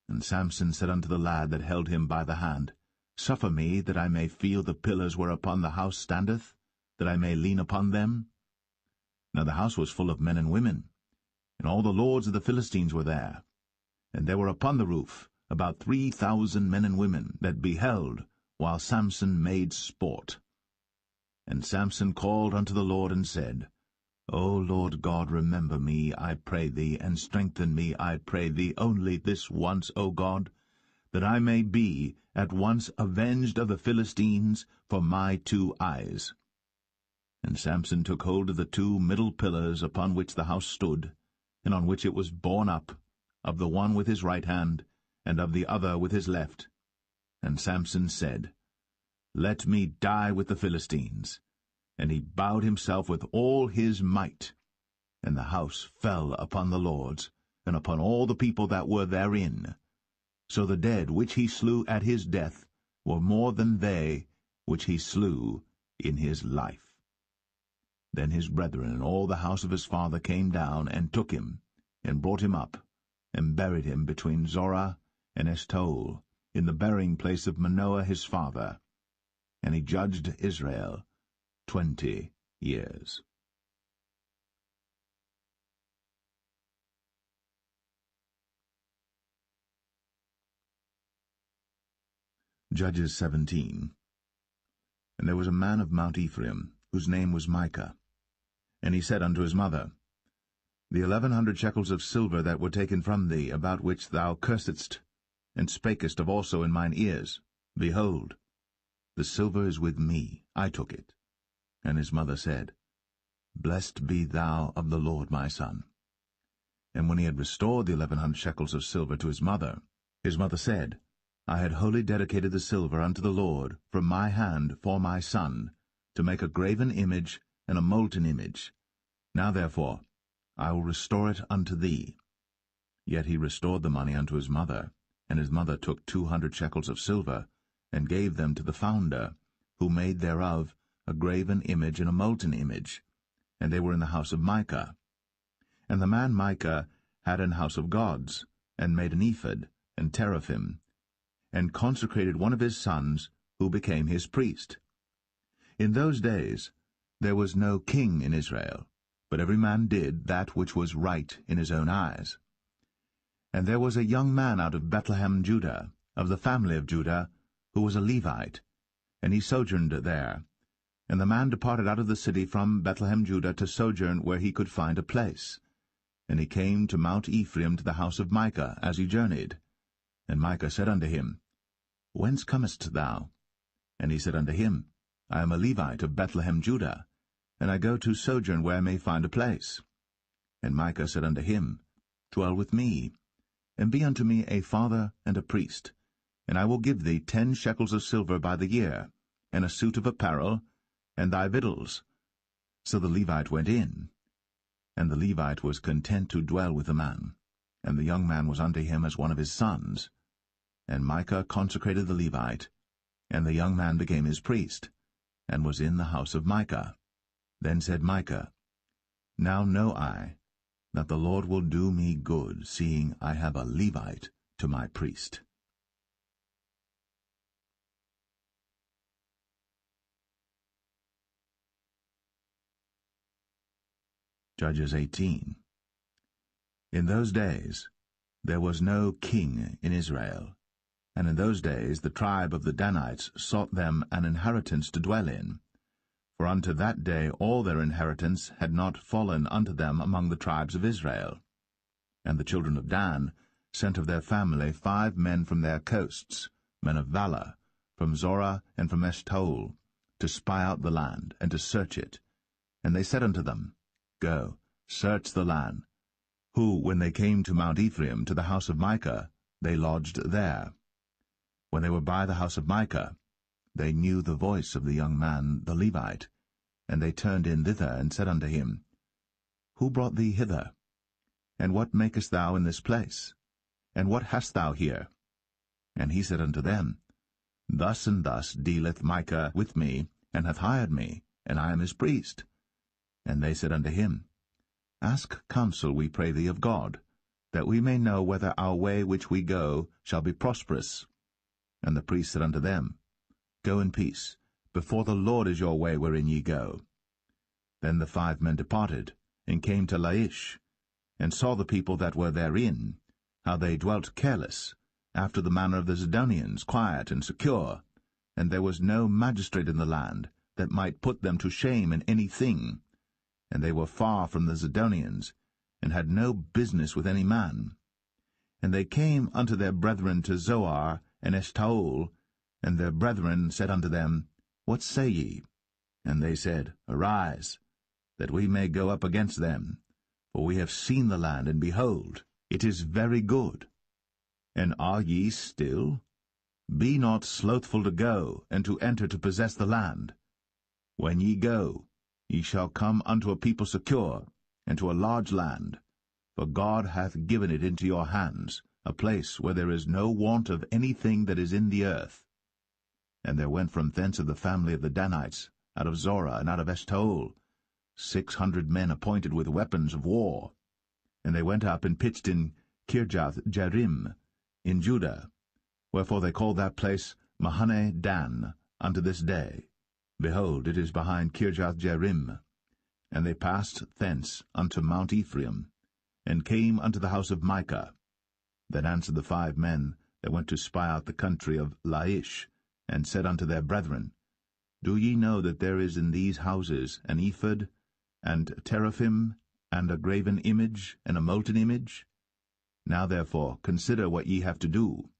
And Samson said unto the lad that held him by the hand, Suffer me that I may feel the pillars whereupon the house standeth, that I may lean upon them. Now the house was full of men and women, and all the lords of the Philistines were there. And there were upon the roof about 3,000 men and women that beheld, while Samson made sport. And Samson called unto the Lord, and said, O Lord God, remember me, I pray thee, and strengthen me, I pray thee, only this once, O God, that I may be at once avenged of the Philistines for my 2 eyes. And Samson took hold of the 2 middle pillars upon which the house stood, and on which it was borne up, of the one with his right hand, and of the other with his left. And Samson said, Let me die with the Philistines. And he bowed himself with all his might. And the house fell upon the lords, and upon all the people that were therein. So the dead which he slew at his death were more than they which he slew in his life. Then his brethren and all the house of his father came down, and took him, and brought him up, and buried him between Zorah and Eshtaol, in the burying place of Manoah his father. And he judged Israel 20 years. Judges 17. And there was a man of Mount Ephraim, whose name was Micah. And he said unto his mother, The 1,100 shekels of silver that were taken from thee, about which thou cursedst, and spakest of also in mine ears, behold, the silver is with me, I took it. And his mother said, Blessed be thou of the Lord, my son. And when he had restored the 1,100 shekels of silver to his mother said, I had wholly dedicated the silver unto the Lord from my hand for my son, to make a graven image and a molten image. Now therefore I will restore it unto thee. Yet he restored the money unto his mother, and his mother took 200 shekels of silver, and gave them to the founder, who made thereof a graven image and a molten image, and they were in the house of Micah. And the man Micah had an house of gods, and made an ephod, and teraphim, and consecrated one of his sons, who became his priest. In those days there was no king in Israel, but every man did that which was right in his own eyes. And there was a young man out of Bethlehem, Judah, of the family of Judah, who was a Levite, and he sojourned there. And the man departed out of the city from Bethlehem, Judah, to sojourn where he could find a place. And he came to Mount Ephraim, to the house of Micah, as he journeyed. And Micah said unto him, Whence comest thou? And he said unto him, I am a Levite of Bethlehem, Judah, and I go to sojourn where I may find a place. And Micah said unto him, Dwell with me, and be unto me a father and a priest, and I will give thee 10 shekels of silver by the year, and a suit of apparel, and thy victuals. So the Levite went in. And the Levite was content to dwell with the man, and the young man was unto him as one of his sons. And Micah consecrated the Levite, and the young man became his priest, and was in the house of Micah. Then said Micah, Now know I that the Lord will do me good, seeing I have a Levite to my priest. Judges 18. In those days there was no king in Israel, and in those days the tribe of the Danites sought them an inheritance to dwell in, for unto that day all their inheritance had not fallen unto them among the tribes of Israel. And the children of Dan sent of their family 5 men from their coasts, men of valor, from Zorah and from Eshtaol, to spy out the land, and to search it. And they said unto them, Go, search the land. Who, when they came to Mount Ephraim, to the house of Micah, they lodged there. When they were by the house of Micah, they knew the voice of the young man the Levite, and they turned in thither, and said unto him, Who brought thee hither? And what makest thou in this place? And what hast thou here? And he said unto them, Thus and thus dealeth Micah with me, and hath hired me, and I am his priest. And they said unto him, Ask counsel, we pray thee, of God, that we may know whether our way which we go shall be prosperous. And the priest said unto them, Go in peace. Before the Lord is your way wherein ye go. Then the 5 men departed, and came to Laish, and saw the people that were therein, how they dwelt careless, after the manner of the Zidonians, quiet and secure, and there was no magistrate in the land that might put them to shame in any thing, and they were far from the Zidonians, and had no business with any man. And they came unto their brethren to Zoar and Eshtaol, and their brethren said unto them, What say ye? And they said, Arise, that we may go up against them, for we have seen the land, and behold, it is very good. And are ye still? Be not slothful to go, and to enter to possess the land. When ye go, ye shall come unto a people secure, and to a large land, for God hath given it into your hands, a place where there is no want of anything that is in the earth. And there went from thence of the family of the Danites, out of Zorah and out of Eshtaol, 600 men appointed with weapons of war. And they went up and pitched in Kirjath-jearim, in Judah, wherefore they call that place Mahane Dan unto this day. Behold, it is behind Kirjath-jearim. And they passed thence unto Mount Ephraim, and came unto the house of Micah. Then answered the 5 men that went to spy out the country of Laish, and said unto their brethren, Do ye know that there is in these houses an ephod, and teraphim, and a graven image, and a molten image? Now therefore consider what ye have to do.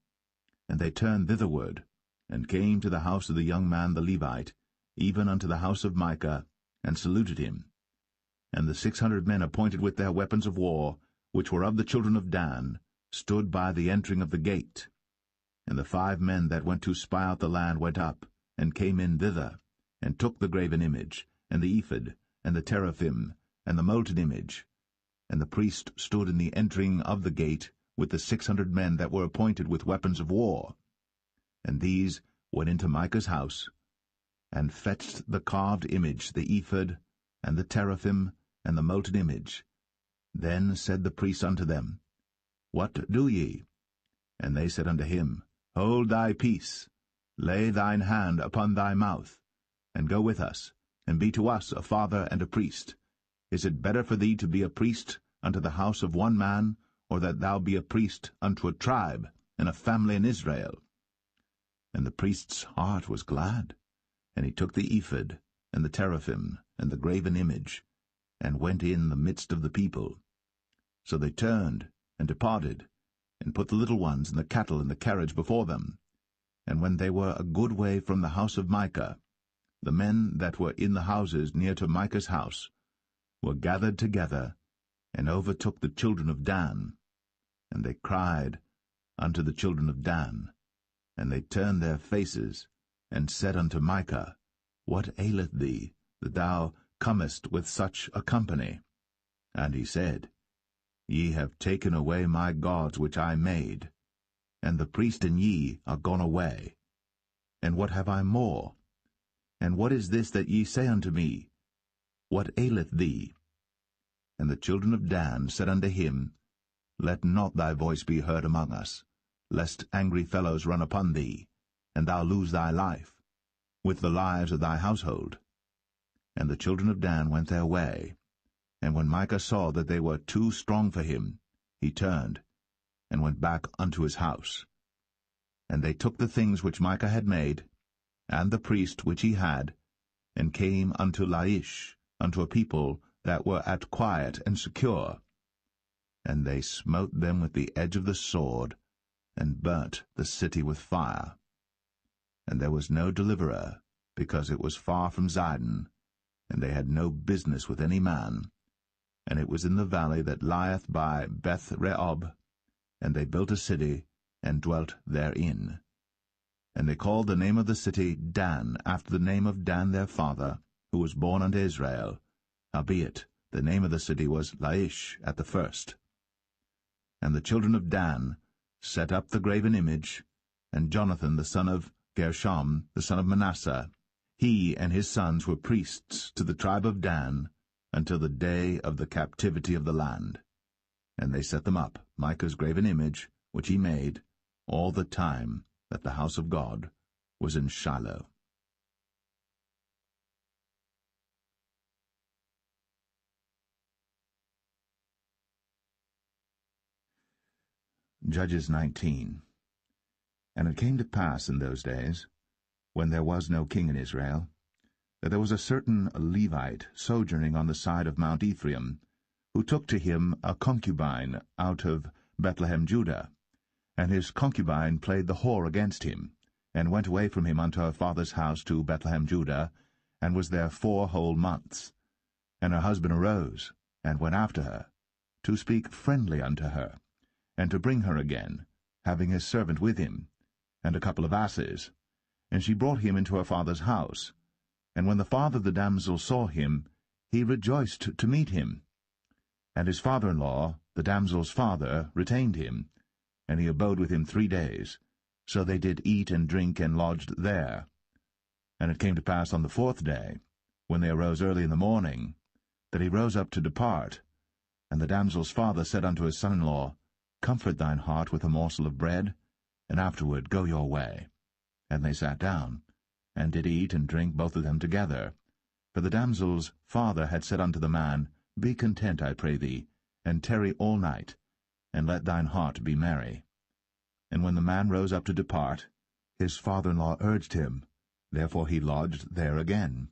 And they turned thitherward, and came to the house of the young man the Levite, even unto the house of Micah, and saluted him. And the 600 men appointed with their weapons of war, which were of the children of Dan, stood by the entering of the gate. And the 5 men that went to spy out the land went up, and came in thither, and took the graven image, and the ephod, and the teraphim, and the molten image. And the priest stood in the entering of the gate with the 600 men that were appointed with weapons of war. And these went into Micah's house, and fetched the carved image, the ephod, and the teraphim, and the molten image. Then said the priest unto them, What do ye? And they said unto him, Hold thy peace, lay thine hand upon thy mouth, and go with us, and be to us a father and a priest. Is it better for thee to be a priest unto the house of one man, or that thou be a priest unto a tribe and a family in Israel? And the priest's heart was glad, and he took the ephod, and the teraphim, and the graven image, and went in the midst of the people. So they turned, and departed, and put the little ones and the cattle in the carriage before them. And when they were a good way from the house of Micah, the men that were in the houses near to Micah's house were gathered together, and overtook the children of Dan. And they cried unto the children of Dan, and they turned their faces, and said unto Micah, What aileth thee, that thou comest with such a company? And he said, Ye have taken away my gods which I made, and the priest and ye are gone away. And what have I more? And what is this that ye say unto me? What aileth thee? And the children of Dan said unto him, Let not thy voice be heard among us, lest angry fellows run upon thee, and thou lose thy life, with the lives of thy household. And the children of Dan went their way. And when Micah saw that they were too strong for him, he turned, and went back unto his house. And they took the things which Micah had made, and the priest which he had, and came unto Laish, unto a people that were at quiet and secure. And they smote them with the edge of the sword, and burnt the city with fire. And there was no deliverer, because it was far from Zidon, and they had no business with any man. And it was in the valley that lieth by Beth-rehob, and they built a city, and dwelt therein. And they called the name of the city Dan, after the name of Dan their father, who was born unto Israel. Howbeit, the name of the city was Laish at the first. And the children of Dan set up the graven image, and Jonathan the son of Gershom, the son of Manasseh, he and his sons were priests to the tribe of Dan, until the day of the captivity of the land. And they set them up, Micah's graven image, which he made, all the time that the house of God was in Shiloh. Judges 19. And it came to pass in those days, when there was no king in Israel, that there was a certain Levite sojourning on the side of Mount Ephraim, who took to him a concubine out of Bethlehem Judah. And his concubine played the whore against him, and went away from him unto her father's house to Bethlehem Judah, and was there 4 whole months. And her husband arose, and went after her, to speak friendly unto her, and to bring her again, having his servant with him, and a couple of asses. And she brought him into her father's house. And when the father of the damsel saw him, he rejoiced to meet him. And his father-in-law, the damsel's father, retained him, and he abode with him 3 days. So they did eat and drink and lodged there. And it came to pass on the 4th day, when they arose early in the morning, that he rose up to depart. And the damsel's father said unto his son-in-law, Comfort thine heart with a morsel of bread, and afterward go your way. And they sat down, and did eat and drink both of them together. For the damsel's father had said unto the man, Be content, I pray thee, and tarry all night, and let thine heart be merry. And when the man rose up to depart, his father-in-law urged him, therefore he lodged there again.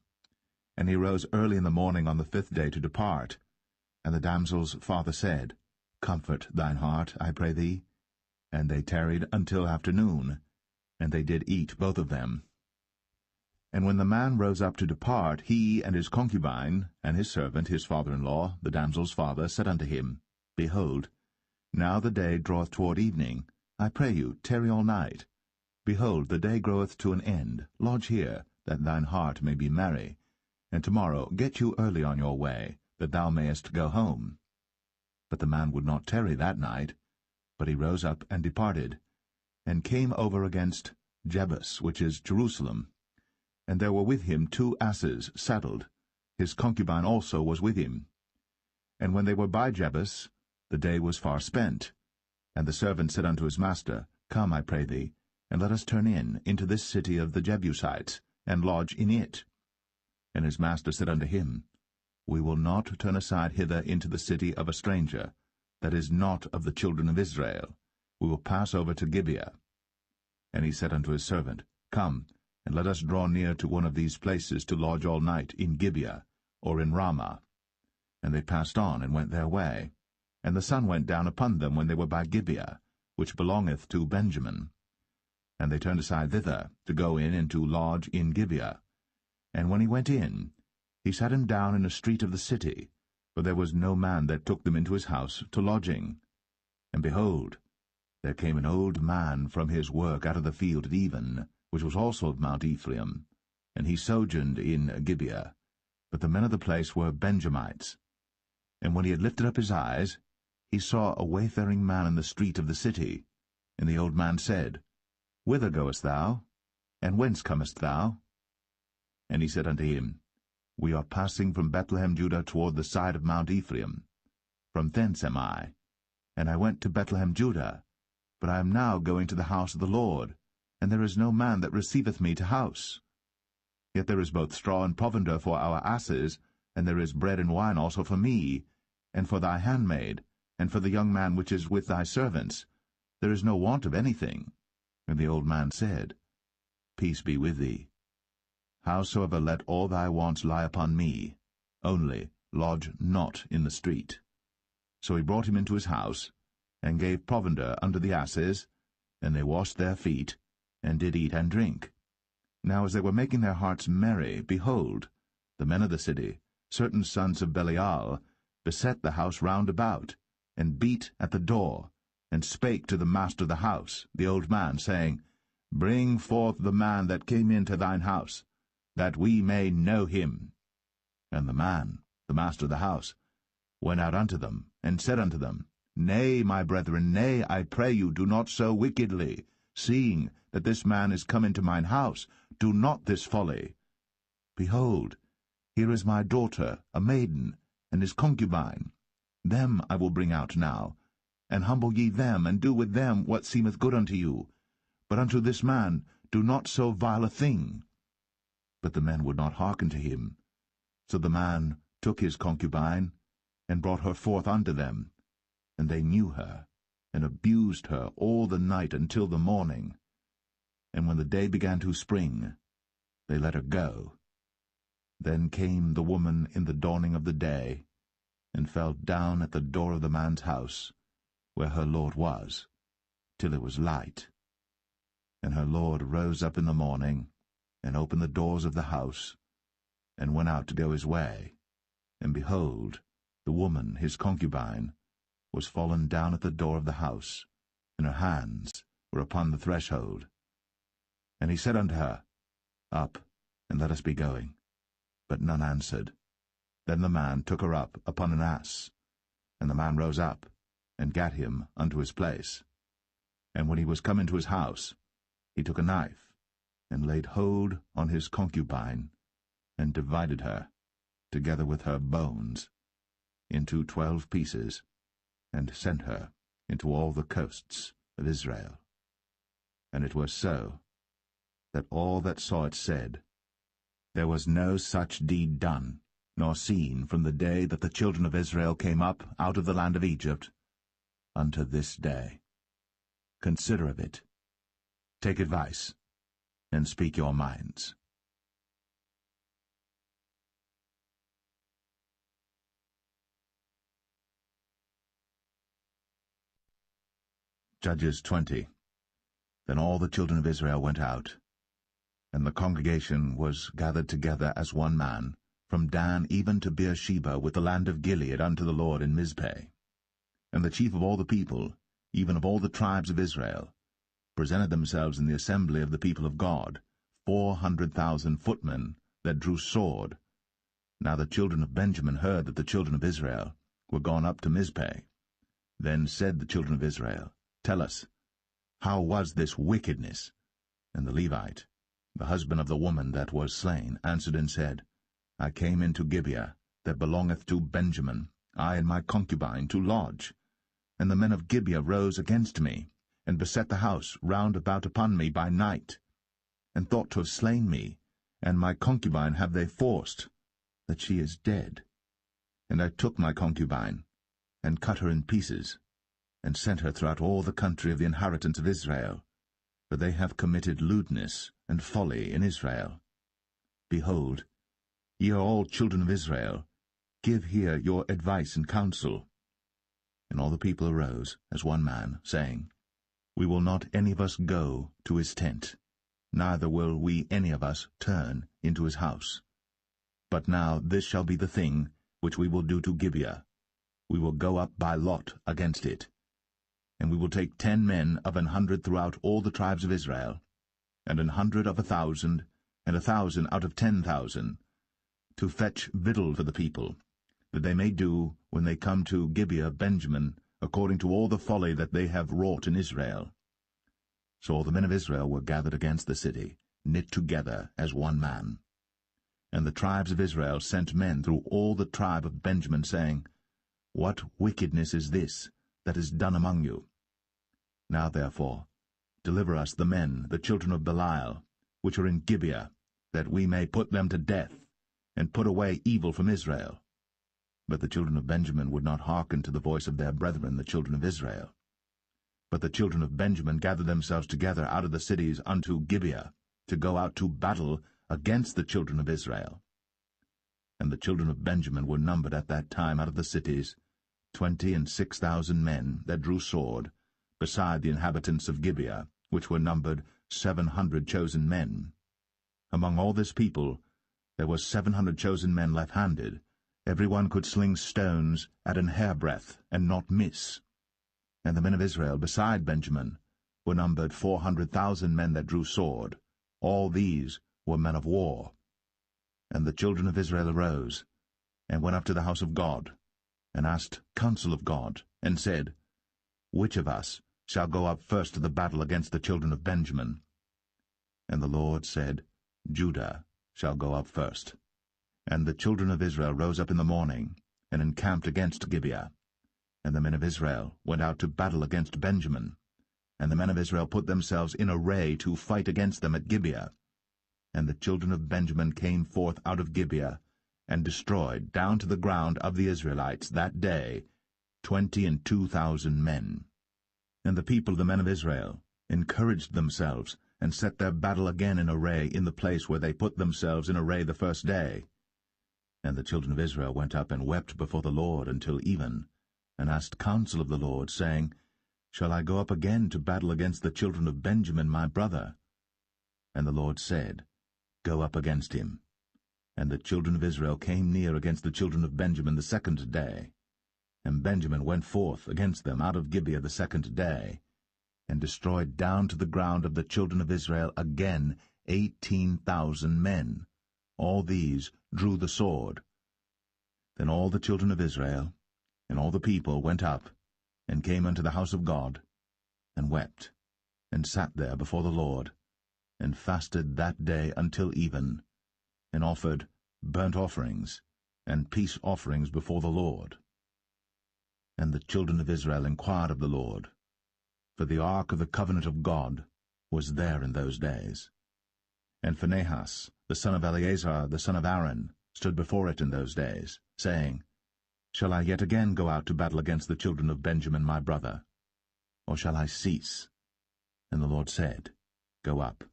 And he rose early in the morning on the 5th day to depart. And the damsel's father said, Comfort thine heart, I pray thee. And they tarried until afternoon, and they did eat both of them. And when the man rose up to depart, he and his concubine, and his servant, his father-in-law, the damsel's father, said unto him, Behold, now the day draweth toward evening. I pray you, tarry all night. Behold, the day groweth to an end. Lodge here, that thine heart may be merry. And tomorrow get you early on your way, that thou mayest go home. But the man would not tarry that night, but he rose up and departed, and came over against Jebus, which is Jerusalem. And there were with him 2 asses saddled. His concubine also was with him. And when they were by Jebus, the day was far spent. And the servant said unto his master, Come, I pray thee, and let us turn into this city of the Jebusites, and lodge in it. And his master said unto him, We will not turn aside hither into the city of a stranger, that is not of the children of Israel. We will pass over to Gibeah. And he said unto his servant, Come, and let us draw near to one of these places to lodge all night in Gibeah, or in Ramah. And they passed on, and went their way. And the sun went down upon them when they were by Gibeah, which belongeth to Benjamin. And they turned aside thither, to go in and to lodge in Gibeah. And when he went in, he sat him down in a street of the city, for there was no man that took them into his house to lodging. And behold, there came an old man from his work out of the field at even, which was also of Mount Ephraim, and he sojourned in Gibeah. But the men of the place were Benjamites. And when he had lifted up his eyes, he saw a wayfaring man in the street of the city. And the old man said, Whither goest thou? And whence comest thou? And he said unto him, We are passing from Bethlehem Judah toward the side of Mount Ephraim. From thence am I. And I went to Bethlehem Judah, but I am now going to the house of the Lord, and there is no man that receiveth me to house. Yet there is both straw and provender for our asses, and there is bread and wine also for me, and for thy handmaid, and for the young man which is with thy servants. There is no want of anything. And the old man said, Peace be with thee. Howsoever let all thy wants lie upon me, only lodge not in the street. So he brought him into his house, and gave provender unto the asses, and they washed their feet, and did eat and drink. Now as they were making their hearts merry, behold, the men of the city, certain sons of Belial, beset the house round about, and beat at the door, and spake to the master of the house, the old man, saying, Bring forth the man that came into thine house, that we may know him. And the man, the master of the house, went out unto them, and said unto them, Nay, my brethren, nay, I pray you, do not so wickedly. Seeing that this man is come into mine house, do not this folly. Behold, here is my daughter, a maiden, and his concubine. Them I will bring out now, and humble ye them, and do with them what seemeth good unto you. But unto this man do not so vile a thing. But the men would not hearken to him. So the man took his concubine, and brought her forth unto them. And they knew her, and abused her all the night until the morning. And when the day began to spring, they let her go. Then came the woman in the dawning of the day, and fell down at the door of the man's house, where her lord was, till it was light. And her lord rose up in the morning, and opened the doors of the house, and went out to go his way. And behold, the woman, his concubine, was fallen down at the door of the house, and her hands were upon the threshold. And he said unto her, Up, and let us be going. But none answered. Then the man took her up upon an ass. And the man rose up, and gat him unto his place. And when he was come into his house, he took a knife, and laid hold on his concubine, and divided her, together with her bones, into 12 pieces, and sent her into all the coasts of Israel. And it was so, that all that saw it said, There was no such deed done, nor seen from the day that the children of Israel came up out of the land of Egypt, unto this day. Consider of it, take advice, and speak your minds. Judges 20. Then all the children of Israel went out, and the congregation was gathered together as one man, from Dan even to Beersheba with the land of Gilead unto the Lord in Mizpeh. And the chief of all the people, even of all the tribes of Israel, presented themselves in the assembly of the people of God, 400,000 footmen that drew sword. Now the children of Benjamin heard that the children of Israel were gone up to Mizpeh. Then said the children of Israel, Tell us, how was this wickedness? And the Levite, the husband of the woman that was slain, answered and said, I came into Gibeah, that belongeth to Benjamin, I and my concubine, to lodge. And the men of Gibeah rose against me, and beset the house round about upon me by night, and thought to have slain me, and my concubine have they forced, that she is dead. And I took my concubine, and cut her in pieces, and sent her throughout all the country of the inheritance of Israel, for they have committed lewdness and folly in Israel. Behold, ye are all children of Israel, give here your advice and counsel. And all the people arose as one man, saying, We will not any of us go to his tent, neither will we any of us turn into his house. But now this shall be the thing which we will do to Gibeah. We will go up by lot against it. And we will take 10 men of 100 throughout all the tribes of Israel, and 100 of 1,000, and 1,000 out of 10,000, to fetch victual for the people, that they may do, when they come to Gibeah of Benjamin, according to all the folly that they have wrought in Israel. So all the men of Israel were gathered against the city, knit together as one man. And the tribes of Israel sent men through all the tribe of Benjamin, saying, What wickedness is this that is done among you? Now therefore, deliver us the men, the children of Belial, which are in Gibeah, that we may put them to death, and put away evil from Israel. But the children of Benjamin would not hearken to the voice of their brethren, the children of Israel. But the children of Benjamin gathered themselves together out of the cities unto Gibeah, to go out to battle against the children of Israel. And the children of Benjamin were numbered at that time out of the cities 26,000 men that drew sword, beside the inhabitants of Gibeah, which were numbered 700 chosen men. Among all this people there was 700 chosen men left-handed. Every one could sling stones at an hairbreadth, and not miss. And the men of Israel beside Benjamin were numbered 400,000 men that drew sword. All these were men of war. And the children of Israel arose, and went up to the house of God, and asked counsel of God, and said, Which of us shall go up first to the battle against the children of Benjamin? And the Lord said, Judah shall go up first. And the children of Israel rose up in the morning, and encamped against Gibeah. And the men of Israel went out to battle against Benjamin. And the men of Israel put themselves in array to fight against them at Gibeah. And the children of Benjamin came forth out of Gibeah, and destroyed down to the ground of the Israelites that day 22,000 men. And the people, the men of Israel, encouraged themselves, and set their battle again in array in the place where they put themselves in array the first day. And the children of Israel went up and wept before the Lord until even, and asked counsel of the Lord, saying, Shall I go up again to battle against the children of Benjamin my brother? And the Lord said, Go up against him. And the children of Israel came near against the children of Benjamin the second day. And Benjamin went forth against them out of Gibeah the second day, and destroyed down to the ground of the children of Israel again 18,000 men. All these drew the sword. Then all the children of Israel and all the people went up, and came unto the house of God, and wept, and sat there before the Lord, and fasted that day until even, and offered burnt offerings and peace offerings before the Lord. And the children of Israel inquired of the Lord, for the ark of the covenant of God was there in those days. And Phinehas, the son of Eleazar, the son of Aaron, stood before it in those days, saying, Shall I yet again go out to battle against the children of Benjamin my brother? Or shall I cease? And the Lord said, Go up,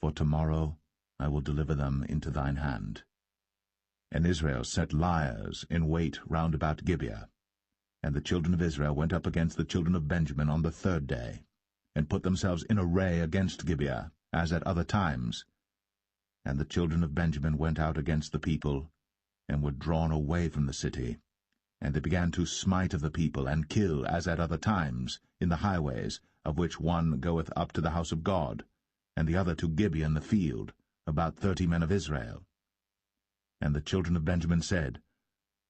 for tomorrow I will deliver them into thine hand. And Israel set liers in wait round about Gibeah. And the children of Israel went up against the children of Benjamin on the third day, and put themselves in array against Gibeah, as at other times. And the children of Benjamin went out against the people, and were drawn away from the city. And they began to smite of the people, and kill, as at other times, in the highways, of which one goeth up to the house of God, and the other to Gibeah in the field, about 30 men of Israel. And the children of Benjamin said,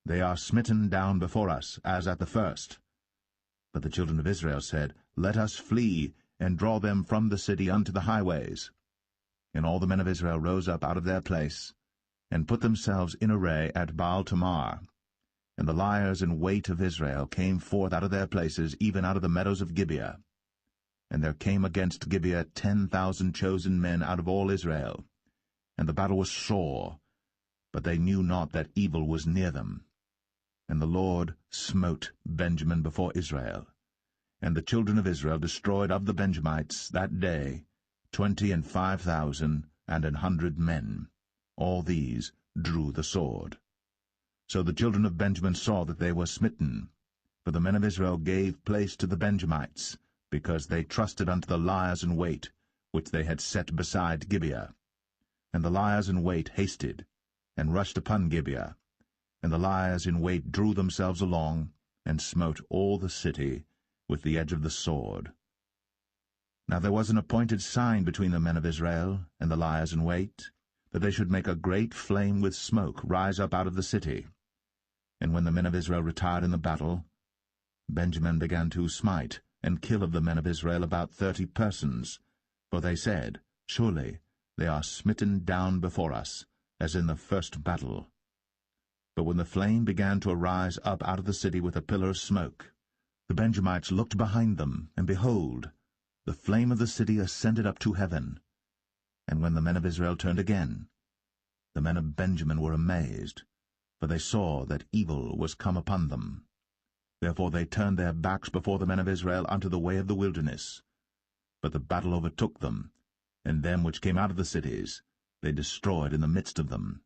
They are smitten down before us, as at the first. But the children of Israel said, Let us flee, and draw them from the city unto the highways. And all the men of Israel rose up out of their place, and put themselves in array at Baal-Tamar. And the liers in wait of Israel came forth out of their places, even out of the meadows of Gibeah. And there came against Gibeah 10,000 chosen men out of all Israel. And the battle was sore, but they knew not that evil was near them. And the Lord smote Benjamin before Israel. And the children of Israel destroyed of the Benjamites that day 25,000 and 100 men. All these drew the sword. So the children of Benjamin saw that they were smitten. For the men of Israel gave place to the Benjamites, because they trusted unto the liers in wait, which they had set beside Gibeah. And the liers in wait hasted, and rushed upon Gibeah. And the liers in wait drew themselves along, and smote all the city with the edge of the sword. Now there was an appointed sign between the men of Israel and the liers in wait, that they should make a great flame with smoke rise up out of the city. And when the men of Israel retired in the battle, Benjamin began to smite and kill of the men of Israel about 30 persons. For they said, Surely they are smitten down before us, as in the first battle. But when the flame began to arise up out of the city with a pillar of smoke, the Benjamites looked behind them, and behold, the flame of the city ascended up to heaven. And when the men of Israel turned again, the men of Benjamin were amazed, for they saw that evil was come upon them. Therefore they turned their backs before the men of Israel unto the way of the wilderness. But the battle overtook them, and them which came out of the cities they destroyed in the midst of them.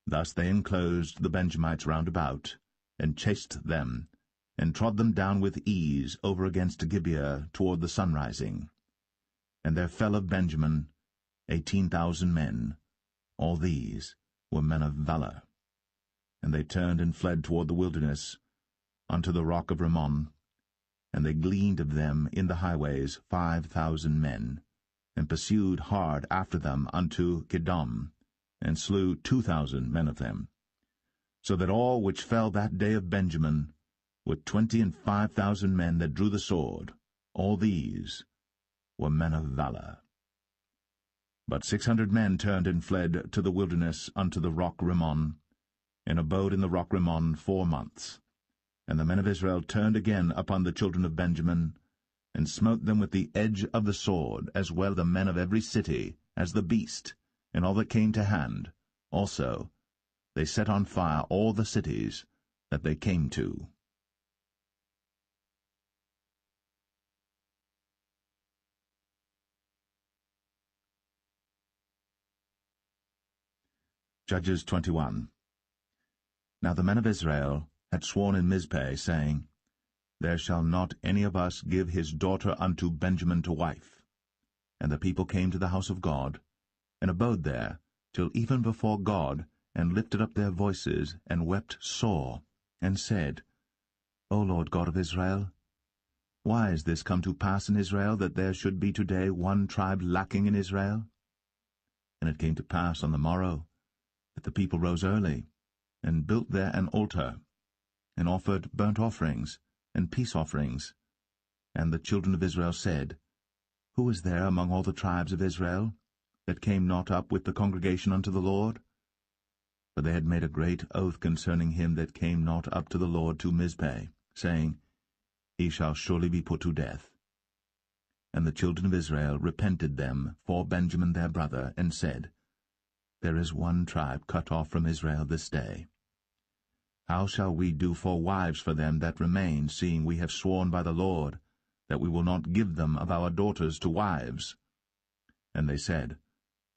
Thus they enclosed the Benjamites round about, and chased them, and trod them down with ease over against Gibeah toward the sunrising. And there fell of Benjamin 18,000 men. All these were men of valor. And they turned and fled toward the wilderness, unto the rock of Rimmon. And they gleaned of them in the highways 5,000 men, and pursued hard after them unto Kidom, and slew 2,000 men of them. So that all which fell that day of Benjamin were 25,000 men that drew the sword. All these were men of valor. But 600 men turned and fled to the wilderness unto the rock Rimmon, and abode in the rock Rimmon 4 months. And the men of Israel turned again upon the children of Benjamin, and smote them with the edge of the sword, as well the men of every city, as the beast, and all that came to hand. Also they set on fire all the cities that they came to. Judges 21. Now the men of Israel had sworn in Mizpeh, saying, There shall not any of us give his daughter unto Benjamin to wife. And the people came to the house of God, and abode there till even before God, and lifted up their voices, and wept sore, and said, O Lord God of Israel, why is this come to pass in Israel, that there should be today one tribe lacking in Israel? And it came to pass on the morrow, that the people rose early, and built there an altar, and offered burnt offerings and peace offerings. And the children of Israel said, Who is there among all the tribes of Israel that came not up with the congregation unto the Lord? For they had made a great oath concerning him that came not up to the Lord to Mizpeh, saying, He shall surely be put to death. And the children of Israel repented them for Benjamin their brother, and said, There is one tribe cut off from Israel this day. How shall we do for wives for them that remain, seeing we have sworn by the Lord that we will not give them of our daughters to wives? And they said,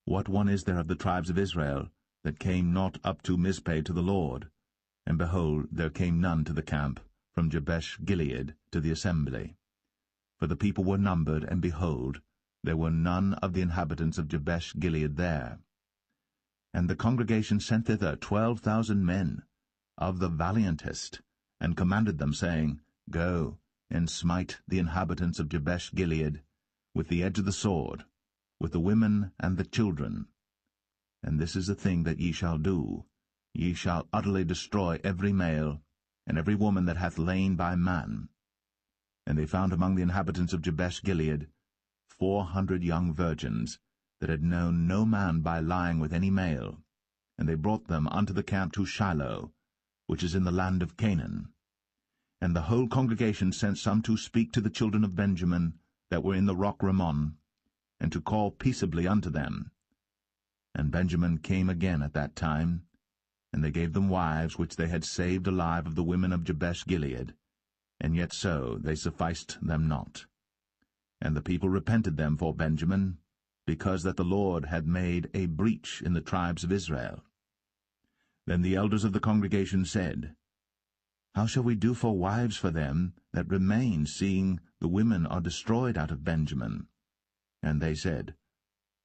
What one is there of the tribes of Israel that came not up to Mizpeh to the Lord? And behold, there came none to the camp from Jabesh-Gilead to the assembly. For the people were numbered, and behold, there were none of the inhabitants of Jabesh-Gilead there. And the congregation sent thither 12,000 men, of the valiantest, and commanded them, saying, Go, and smite the inhabitants of Jabesh-Gilead with the edge of the sword, with the women and the children. And this is the thing that ye shall do. Ye shall utterly destroy every male, and every woman that hath lain by man. And they found among the inhabitants of Jabesh-Gilead 400 young virgins, that had known no man by lying with any male. And they brought them unto the camp to Shiloh, which is in the land of Canaan. And the whole congregation sent some to speak to the children of Benjamin that were in the rock Rimmon, and to call peaceably unto them. And Benjamin came again at that time, and they gave them wives which they had saved alive of the women of Jabesh-Gilead, and yet so they sufficed them not. And the people repented them for Benjamin, because that the Lord had made a breach in the tribes of Israel. Then the elders of the congregation said, How shall we do for wives for them that remain, seeing the women are destroyed out of Benjamin? And they said,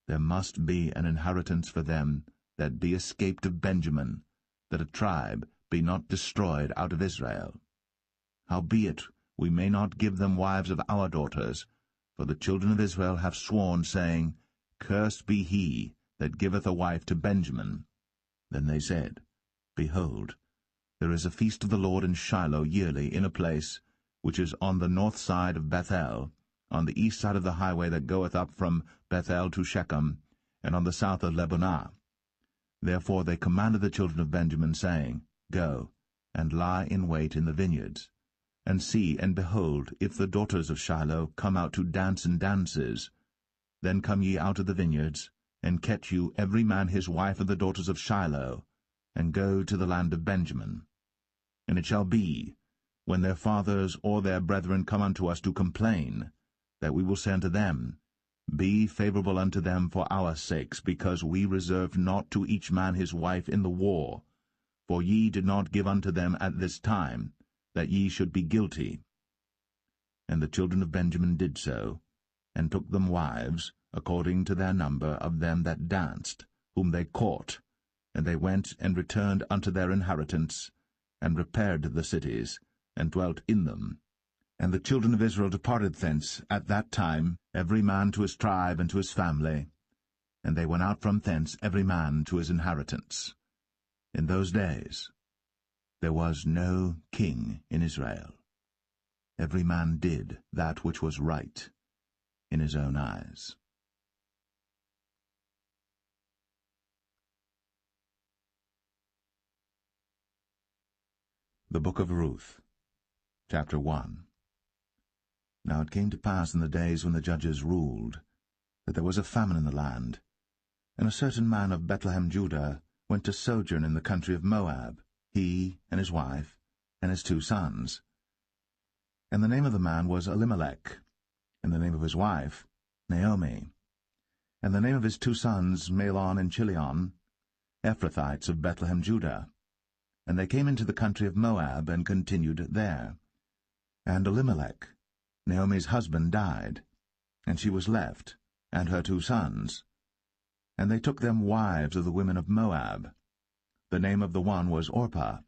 There must be an inheritance for them that be escaped of Benjamin, that a tribe be not destroyed out of Israel. Howbeit we may not give them wives of our daughters, for the children of Israel have sworn, saying, Cursed be he that giveth a wife to Benjamin. Then they said, Behold, there is a feast of the Lord in Shiloh yearly, in a place which is on the north side of Bethel, on the east side of the highway that goeth up from Bethel to Shechem, and on the south of Lebonah. Therefore they commanded the children of Benjamin, saying, Go, and lie in wait in the vineyards, and see, and behold, if the daughters of Shiloh come out to dance in dances. Then come ye out of the vineyards, and catch you every man his wife of the daughters of Shiloh, and go to the land of Benjamin. And it shall be, when their fathers or their brethren come unto us to complain, that we will say unto them, Be favorable unto them for our sakes, because we reserved not to each man his wife in the war. For ye did not give unto them at this time, that ye should be guilty. And the children of Benjamin did so, and took them wives, according to their number of them that danced, whom they caught. And they went and returned unto their inheritance, and repaired to the cities, and dwelt in them. And the children of Israel departed thence at that time, every man to his tribe and to his family. And they went out from thence every man to his inheritance. In those days there was no king in Israel. Every man did that which was right in his own eyes. The Book of Ruth, Chapter 1. Now it came to pass in the days when the judges ruled, that there was a famine in the land, and a certain man of Bethlehem, Judah, went to sojourn in the country of Moab, he and his wife, and his 2 sons. And the name of the man was Elimelech, and the name of his wife Naomi, and the name of his 2 sons Mahlon and Chilion, Ephrathites of Bethlehem, Judah. And they came into the country of Moab, and continued there. And Elimelech, Naomi's husband, died, and she was left, and her 2 sons. And they took them wives of the women of Moab. The name of the one was Orpah,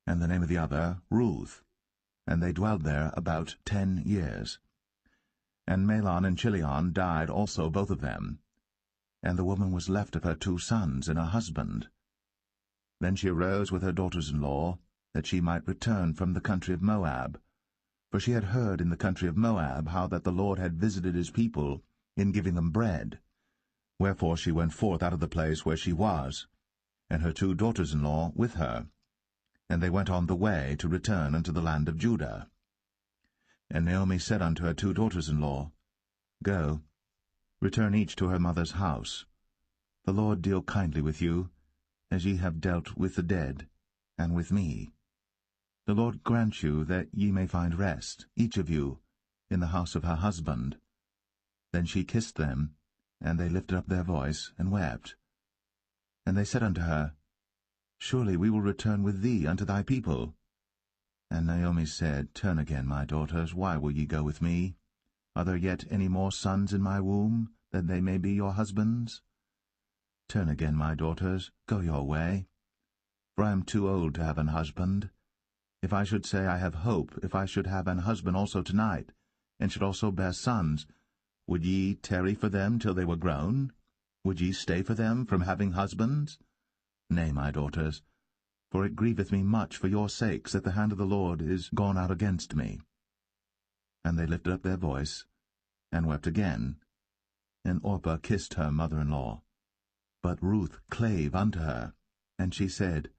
and the name of the other Ruth, and they dwelled there about 10 years. And Mahlon and Chilion died also, both of them, and the woman was left of her 2 sons and her husband. Then she arose with her daughters-in-law, that she might return from the country of Moab, for she had heard in the country of Moab how that the Lord had visited his people in giving them bread. Wherefore she went forth out of the place where she was, and her 2 daughters-in-law with her, and they went on the way to return unto the land of Judah. And Naomi said unto her 2 daughters-in-law, Go, return each to her mother's house. The Lord deal kindly with you, as ye have dealt with the dead, and with me. The Lord grant you that ye may find rest, each of you, in the house of her husband. Then she kissed them, and they lifted up their voice, and wept. And they said unto her, Surely we will return with thee unto thy people. And Naomi said, Turn again, my daughters, why will ye go with me? Are there yet any more sons in my womb, that they may be your husbands? Turn again, my daughters, go your way. For I am too old to have an husband. If I should say I have hope, if I should have an husband also tonight, and should also bear sons, would ye tarry for them till they were grown? Would ye stay for them from having husbands? Nay, my daughters, for it grieveth me much for your sakes that the hand of the Lord is gone out against me. And they lifted up their voice, and wept again. And Orpah kissed her mother-in-law. But Ruth clave unto her, and she said,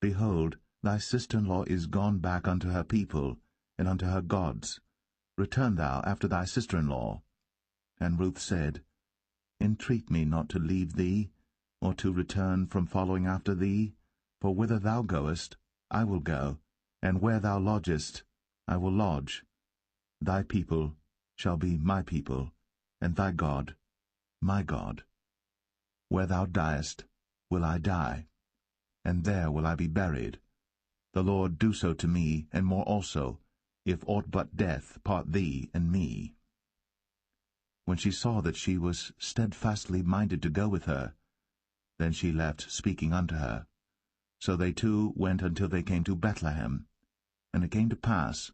Behold, thy sister-in-law is gone back unto her people, and unto her gods. Return thou after thy sister-in-law. And Ruth said, Entreat me not to leave thee, or to return from following after thee, for whither thou goest, I will go, and where thou lodgest, I will lodge. Thy people shall be my people, and thy God my God. Where thou diest will I die, and there will I be buried. The Lord do so to me, and more also, if aught but death part thee and me. When she saw that she was steadfastly minded to go with her, then she left speaking unto her. So they 2 went until they came to Bethlehem. And it came to pass,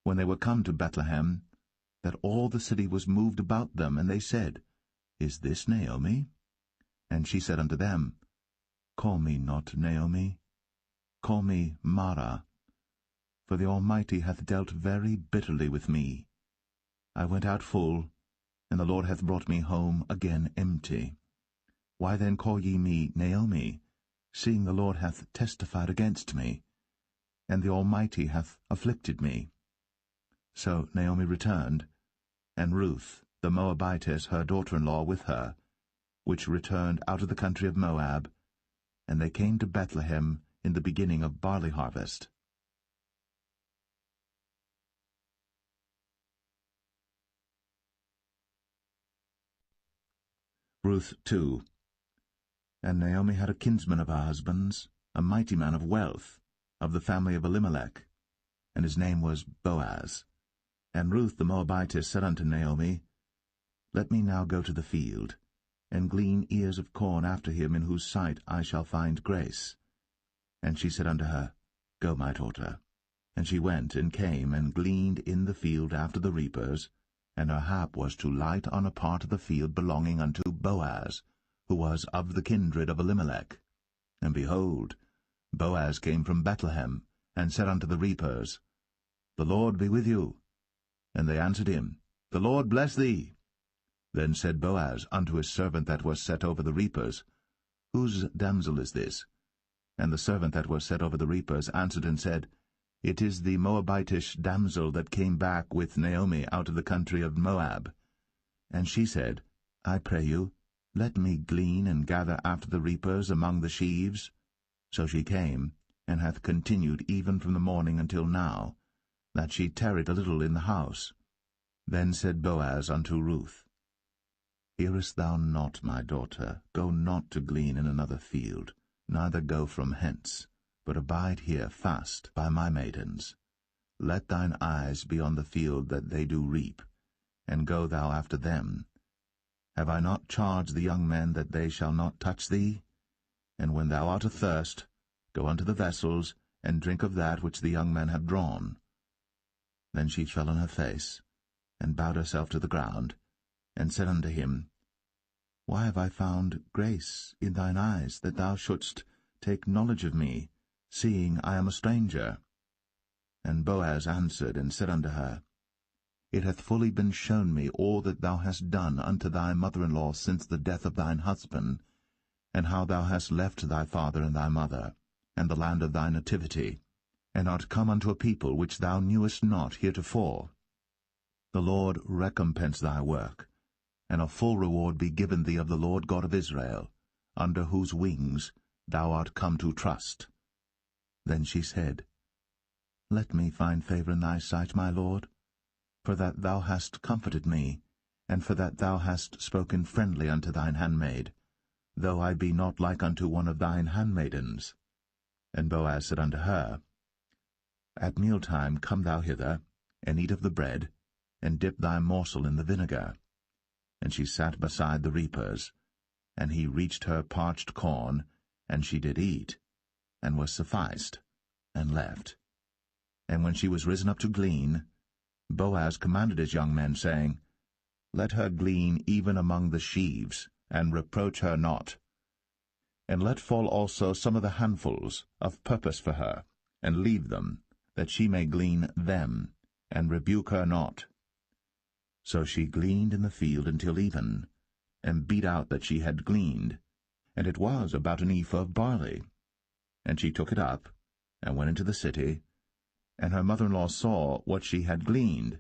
when they were come to Bethlehem, that all the city was moved about them, and they said, Is this Naomi? And she said unto them, Call me not Naomi, call me Mara, for the Almighty hath dealt very bitterly with me. I went out full, and the Lord hath brought me home again empty. Why then call ye me Naomi, seeing the Lord hath testified against me, and the Almighty hath afflicted me? So Naomi returned, and Ruth the Moabitess her daughter-in-law with her, which returned out of the country of Moab, and they came to Bethlehem in the beginning of barley harvest. Ruth 2. And Naomi had a kinsman of her husband's, a mighty man of wealth, of the family of Elimelech, and his name was Boaz. And Ruth the Moabitess said unto Naomi, Let me now go to the field, and glean ears of corn after him in whose sight I shall find grace. And she said unto her, Go, my daughter. And she went and came and gleaned in the field after the reapers, and her hap was to light on a part of the field belonging unto Boaz, who was of the kindred of Elimelech. And behold, Boaz came from Bethlehem, and said unto the reapers, The Lord be with you. And they answered him, The Lord bless thee. Then said Boaz unto his servant that was set over the reapers, Whose damsel is this? And the servant that was set over the reapers answered and said, It is the Moabitish damsel that came back with Naomi out of the country of Moab. And she said, I pray you, let me glean and gather after the reapers among the sheaves. So she came, and hath continued even from the morning until now, that she tarried a little in the house. Then said Boaz unto Ruth, Hearest thou not, my daughter? Go not to glean in another field, neither go from hence, but abide here fast by my maidens. Let thine eyes be on the field that they do reap, and go thou after them. Have I not charged the young men that they shall not touch thee? And when thou art athirst, go unto the vessels, and drink of that which the young men have drawn. Then she fell on her face, and bowed herself to the ground, and said unto him, Why have I found grace in thine eyes, that thou shouldst take knowledge of me, seeing I am a stranger? And Boaz answered and said unto her, It hath fully been shown me all that thou hast done unto thy mother-in-law since the death of thine husband, and how thou hast left thy father and thy mother, and the land of thy nativity, and art come unto a people which thou knewest not heretofore. The Lord recompense thy work, and a full reward be given thee of the Lord God of Israel, under whose wings thou art come to trust. Then she said, Let me find favor in thy sight, my lord, for that thou hast comforted me, and for that thou hast spoken friendly unto thine handmaid, though I be not like unto one of thine handmaidens. And Boaz said unto her, At mealtime come thou hither, and eat of the bread, and dip thy morsel in the vinegar. And she sat beside the reapers, and he reached her parched corn, and she did eat, and was sufficed, and left. And when she was risen up to glean, Boaz commanded his young men, saying, Let her glean even among the sheaves, and reproach her not. And let fall also some of the handfuls of purpose for her, and leave them, that she may glean them, and rebuke her not. So she gleaned in the field until even, and beat out that she had gleaned, and it was about an ephah of barley. And she took it up, and went into the city, and her mother-in-law saw what she had gleaned,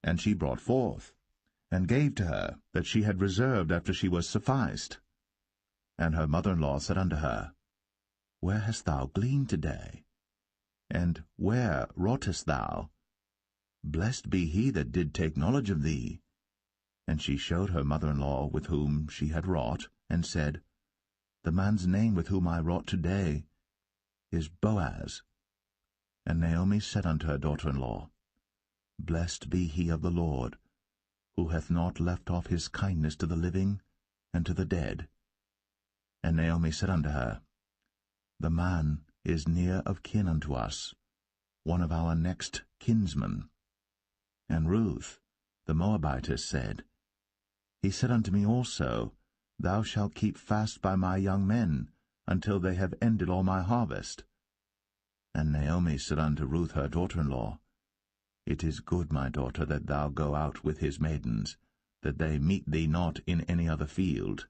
and she brought forth, and gave to her that she had reserved after she was sufficed. And her mother-in-law said unto her, Where hast thou gleaned today? And where wroughtest thou? Blessed be he that did take knowledge of thee. And she showed her mother-in-law with whom she had wrought, and said, The man's name with whom I wrought today is Boaz. And Naomi said unto her daughter-in-law, Blessed be he of the Lord, who hath not left off his kindness to the living and to the dead. And Naomi said unto her, The man is near of kin unto us, one of our next kinsmen. And Ruth, the Moabitess, said, He said unto me also, Thou shalt keep fast by my young men, until they have ended all my harvest. And Naomi said unto Ruth her daughter-in-law, It is good, my daughter, that thou go out with his maidens, that they meet thee not in any other field.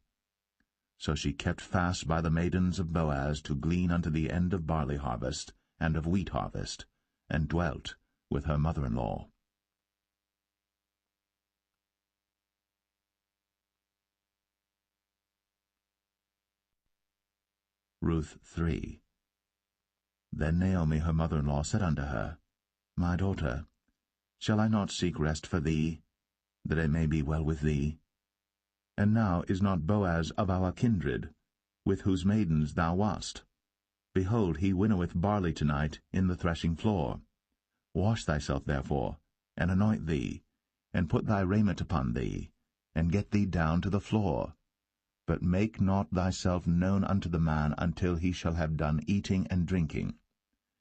So she kept fast by the maidens of Boaz to glean unto the end of barley harvest and of wheat harvest, and dwelt with her mother-in-law. Ruth 3. Then Naomi her mother-in-law said unto her, My daughter, shall I not seek rest for thee, that it may be well with thee? And now is not Boaz of our kindred, with whose maidens thou wast? Behold, he winnoweth barley tonight in the threshing floor. Wash thyself therefore, and anoint thee, and put thy raiment upon thee, and get thee down to the floor. But make not thyself known unto the man until he shall have done eating and drinking.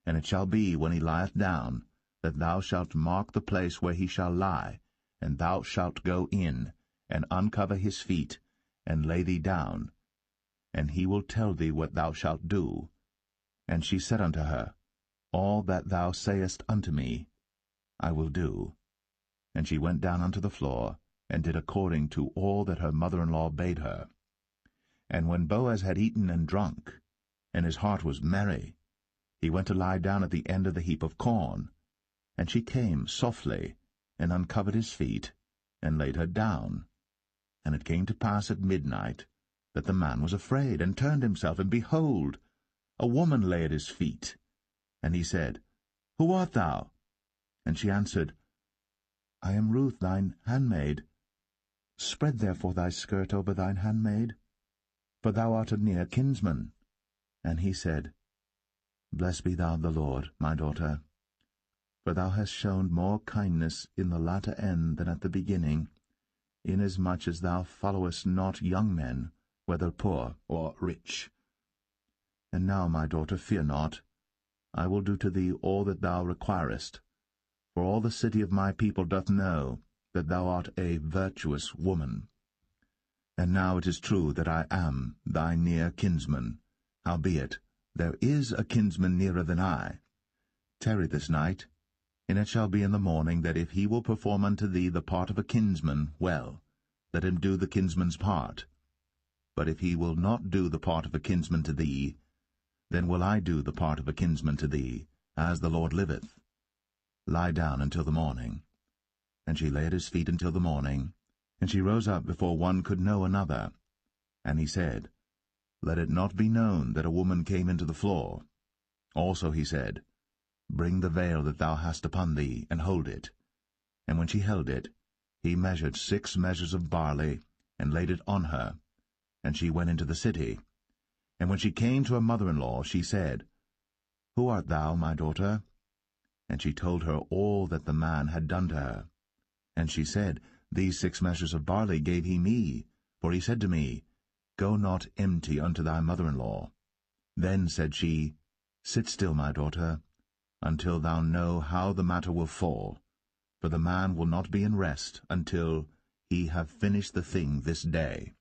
And it shall be, when he lieth down, that thou shalt mark the place where he shall lie, and thou shalt go in, and uncover his feet, and lay thee down. And he will tell thee what thou shalt do. And she said unto her, All that thou sayest unto me, I will do. And she went down unto the floor, and did according to all that her mother-in-law bade her. And when Boaz had eaten and drunk, and his heart was merry, he went to lie down at the end of the heap of corn. And she came softly, and uncovered his feet, and laid her down. And it came to pass at midnight, that the man was afraid, and turned himself, and behold, a woman lay at his feet. And he said, Who art thou? And she answered, I am Ruth thine handmaid. Spread therefore thy skirt over thine handmaid, for thou art a near kinsman. And he said, Blessed be thou of the Lord, my daughter, for thou hast shown more kindness in the latter end than at the beginning, inasmuch as thou followest not young men, whether poor or rich. And now, my daughter, fear not. I will do to thee all that thou requirest, for all the city of my people doth know that thou art a virtuous woman. And now it is true that I am thy near kinsman. Howbeit, there is a kinsman nearer than I. Tarry this night, and it shall be in the morning that if he will perform unto thee the part of a kinsman, well, let him do the kinsman's part. But if he will not do the part of a kinsman to thee, then will I do the part of a kinsman to thee, as the Lord liveth. Lie down until the morning. And she lay at his feet until the morning, and she rose up before one could know another. And he said, Let it not be known that a woman came into the floor. Also he said, Bring the veil that thou hast upon thee, and hold it. And when she held it, he measured 6 measures of barley, and laid it on her. And she went into the city. And when she came to her mother-in-law, she said, Who art thou, my daughter? And she told her all that the man had done to her. And she said, These 6 measures of barley gave he me, for he said to me, Go not empty unto thy mother-in-law. Then said she, Sit still, my daughter, until thou know how the matter will fall, for the man will not be in rest until he have finished the thing this day.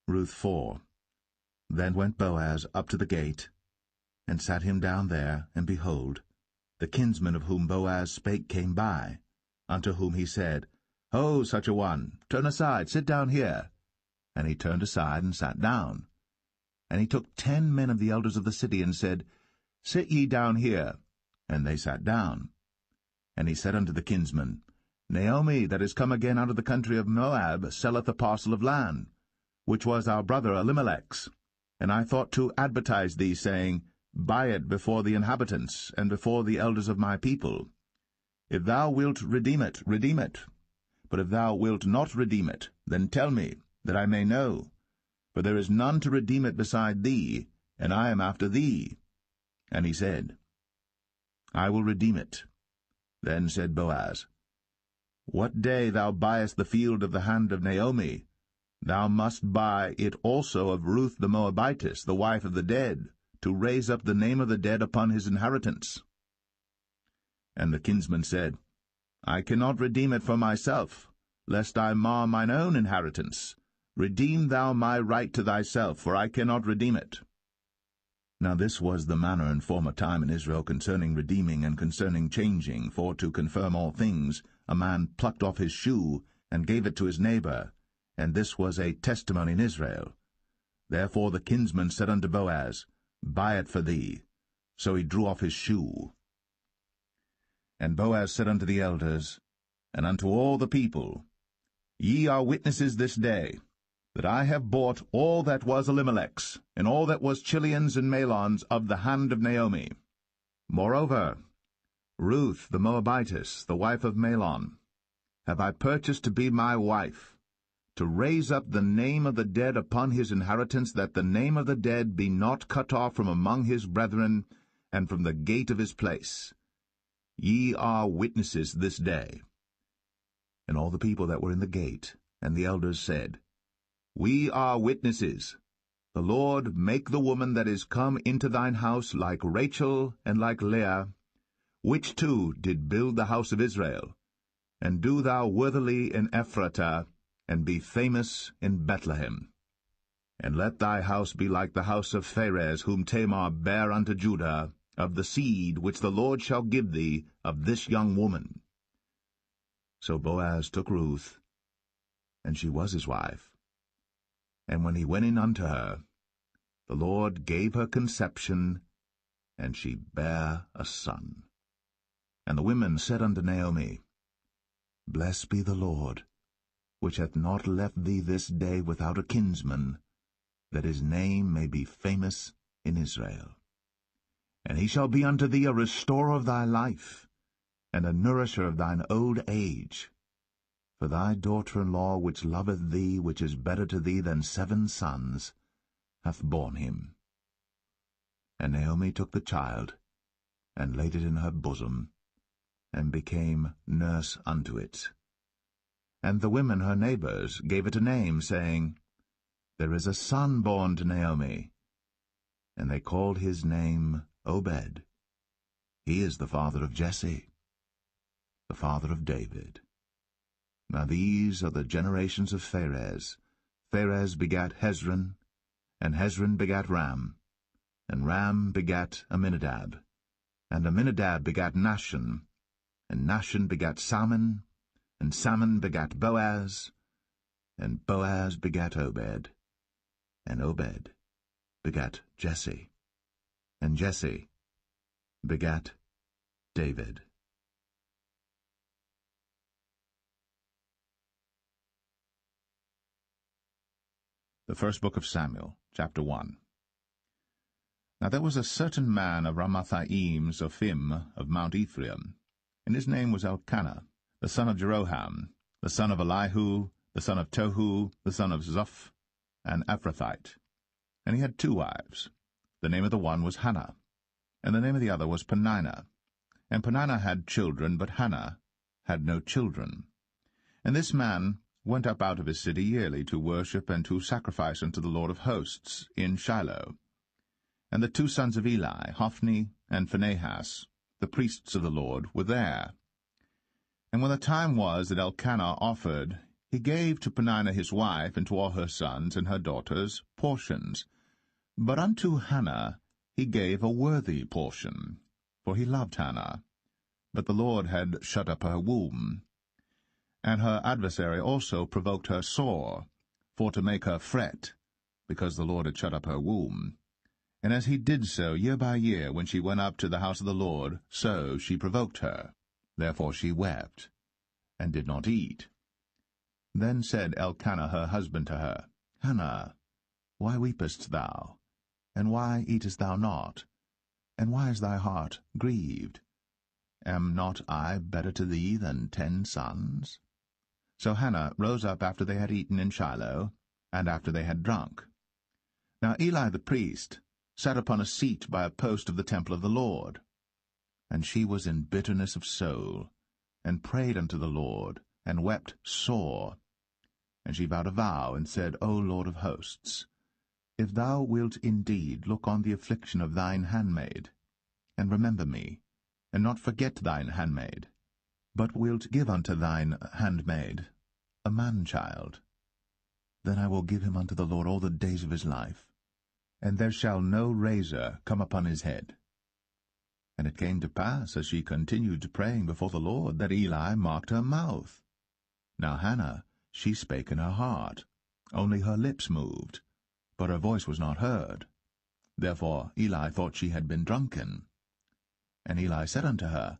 Ruth 4. Then went Boaz up to the gate, and sat him down there, and behold, the kinsman of whom Boaz spake came by, unto whom he said, Ho, such a one, turn aside, sit down here. And he turned aside and sat down. And he took 10 men of the elders of the city, and said, Sit ye down here. And they sat down. And he said unto the kinsman, Naomi, that is come again out of the country of Moab, selleth a parcel of land, which was our brother Elimelech's. And I thought to advertise thee, saying, Buy it before the inhabitants, and before the elders of my people. If thou wilt redeem it, redeem it. But if thou wilt not redeem it, then tell me, that I may know. For there is none to redeem it beside thee, and I am after thee. And he said, I will redeem it. Then said Boaz, What day thou buyest the field of the hand of Naomi, thou must buy it also of Ruth the Moabitess, the wife of the dead, to raise up the name of the dead upon his inheritance. And the kinsman said, I cannot redeem it for myself, lest I mar mine own inheritance. Redeem thou my right to thyself, for I cannot redeem it. Now this was the manner in former time in Israel concerning redeeming and concerning changing, for to confirm all things, a man plucked off his shoe, and gave it to his neighbor, and this was a testimony in Israel. Therefore the kinsman said unto Boaz, Buy it for thee. So he drew off his shoe. And Boaz said unto the elders, and unto all the people, Ye are witnesses this day, that I have bought all that was Elimelech's, and all that was Chilion's and Mahlon's of the hand of Naomi. Moreover, Ruth the Moabitess, the wife of Mahlon, have I purchased to be my wife, to raise up the name of the dead upon his inheritance, that the name of the dead be not cut off from among his brethren, and from the gate of his place. Ye are witnesses this day. And all the people that were in the gate, and the elders said, We are witnesses. The Lord make the woman that is come into thine house like Rachel and like Leah, which two did build the house of Israel. And do thou worthily in Ephratah, and be famous in Bethlehem. And let thy house be like the house of Pharez, whom Tamar bare unto Judah, of the seed which the Lord shall give thee of this young woman. So Boaz took Ruth, and she was his wife. And when he went in unto her, the Lord gave her conception, and she bare a son. And the women said unto Naomi, Blessed be the Lord, which hath not left thee this day without a kinsman, that his name may be famous in Israel. And he shall be unto thee a restorer of thy life, and a nourisher of thine old age. For thy daughter-in-law, which loveth thee, which is better to thee than 7 sons, hath borne him. And Naomi took the child, and laid it in her bosom, and became nurse unto it. And the women her neighbors gave it a name, saying, There is a son born to Naomi. And they called his name Obed. He is the father of Jesse, the father of David. Now these are the generations of Pharez. Pharez begat Hezron, and Hezron begat Ram, and Ram begat Amminadab, and Amminadab begat Nahshon, and Nahshon begat Salmon, and Salmon begat Boaz, and Boaz begat Obed, and Obed begat Jesse, and Jesse begat David. The first book of Samuel, chapter 1. Now there was a certain man of Ramathaim Zophim of Mount Ephraim, and his name was Elkanah, the son of Jeroham, the son of Elihu, the son of Tohu, the son of Zoph, an Ephrathite. And he had 2 wives. The name of the one was Hannah, and the name of the other was Peninnah. And Peninnah had children, but Hannah had no children. And this man went up out of his city yearly to worship and to sacrifice unto the Lord of hosts in Shiloh. And the 2 sons of Eli, Hophni and Phinehas, the priests of the Lord, were there. And when the time was that Elkanah offered, he gave to Peninnah his wife and to all her sons and her daughters portions. But unto Hannah he gave a worthy portion, for he loved Hannah. But the Lord had shut up her womb. And her adversary also provoked her sore, for to make her fret, because the Lord had shut up her womb. And as he did so year by year, when she went up to the house of the Lord, so she provoked her. Therefore she wept, and did not eat. Then said Elkanah her husband to her, Hannah, why weepest thou? And why eatest thou not? And why is thy heart grieved? Am not I better to thee than 10 sons? So Hannah rose up after they had eaten in Shiloh, and after they had drunk. Now Eli the priest sat upon a seat by a post of the temple of the Lord. And she was in bitterness of soul, and prayed unto the Lord, and wept sore. And she vowed a vow, and said, O Lord of hosts, if thou wilt indeed look on the affliction of thine handmaid, and remember me, and not forget thine handmaid, but wilt give unto thine handmaid a man-child, then I will give him unto the Lord all the days of his life, and there shall no razor come upon his head. And it came to pass, as she continued praying before the Lord, that Eli marked her mouth. Now Hannah, she spake in her heart, only her lips moved, but her voice was not heard. Therefore Eli thought she had been drunken. And Eli said unto her,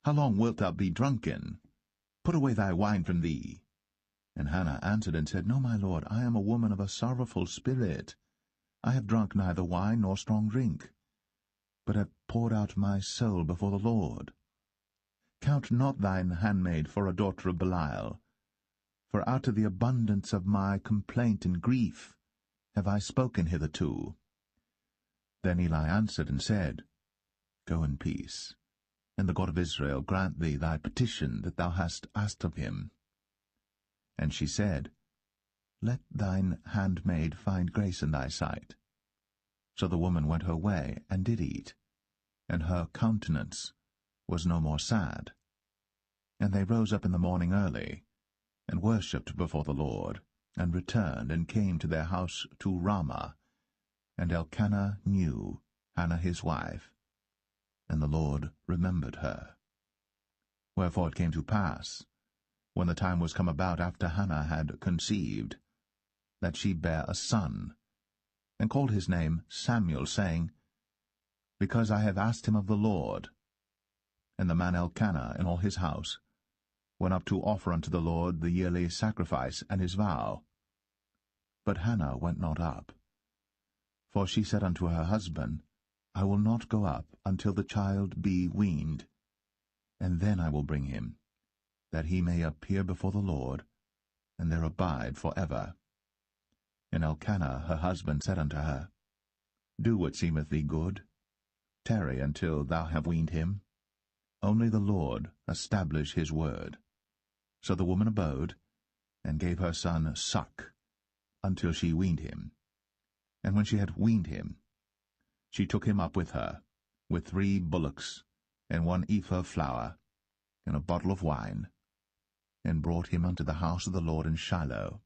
How long wilt thou be drunken? Put away thy wine from thee. And Hannah answered and said, No, my lord, I am a woman of a sorrowful spirit. I have drunk neither wine nor strong drink, but have poured out my soul before the Lord. Count not thine handmaid for a daughter of Belial, for out of the abundance of my complaint and grief have I spoken hitherto. Then Eli answered and said, Go in peace, and the God of Israel grant thee thy petition that thou hast asked of him. And she said, Let thine handmaid find grace in thy sight. So the woman went her way, and did eat, and her countenance was no more sad. And they rose up in the morning early, and worshipped before the Lord, and returned, and came to their house to Ramah. And Elkanah knew Hannah his wife, and the Lord remembered her. Wherefore it came to pass, when the time was come about after Hannah had conceived, that she bare a son, and called his name Samuel, saying, Because I have asked him of the Lord. And the man Elkanah and all his house went up to offer unto the Lord the yearly sacrifice and his vow. But Hannah went not up. For she said unto her husband, I will not go up until the child be weaned, and then I will bring him, that he may appear before the Lord, and there abide for ever. And Elkanah her husband said unto her, Do what seemeth thee good. Tarry until thou have weaned him. Only the Lord establish his word. So the woman abode, and gave her son suck, until she weaned him. And when she had weaned him, she took him up with her, with 3 bullocks, and 1 ephah of flour, and a bottle of wine, and brought him unto the house of the Lord in Shiloh.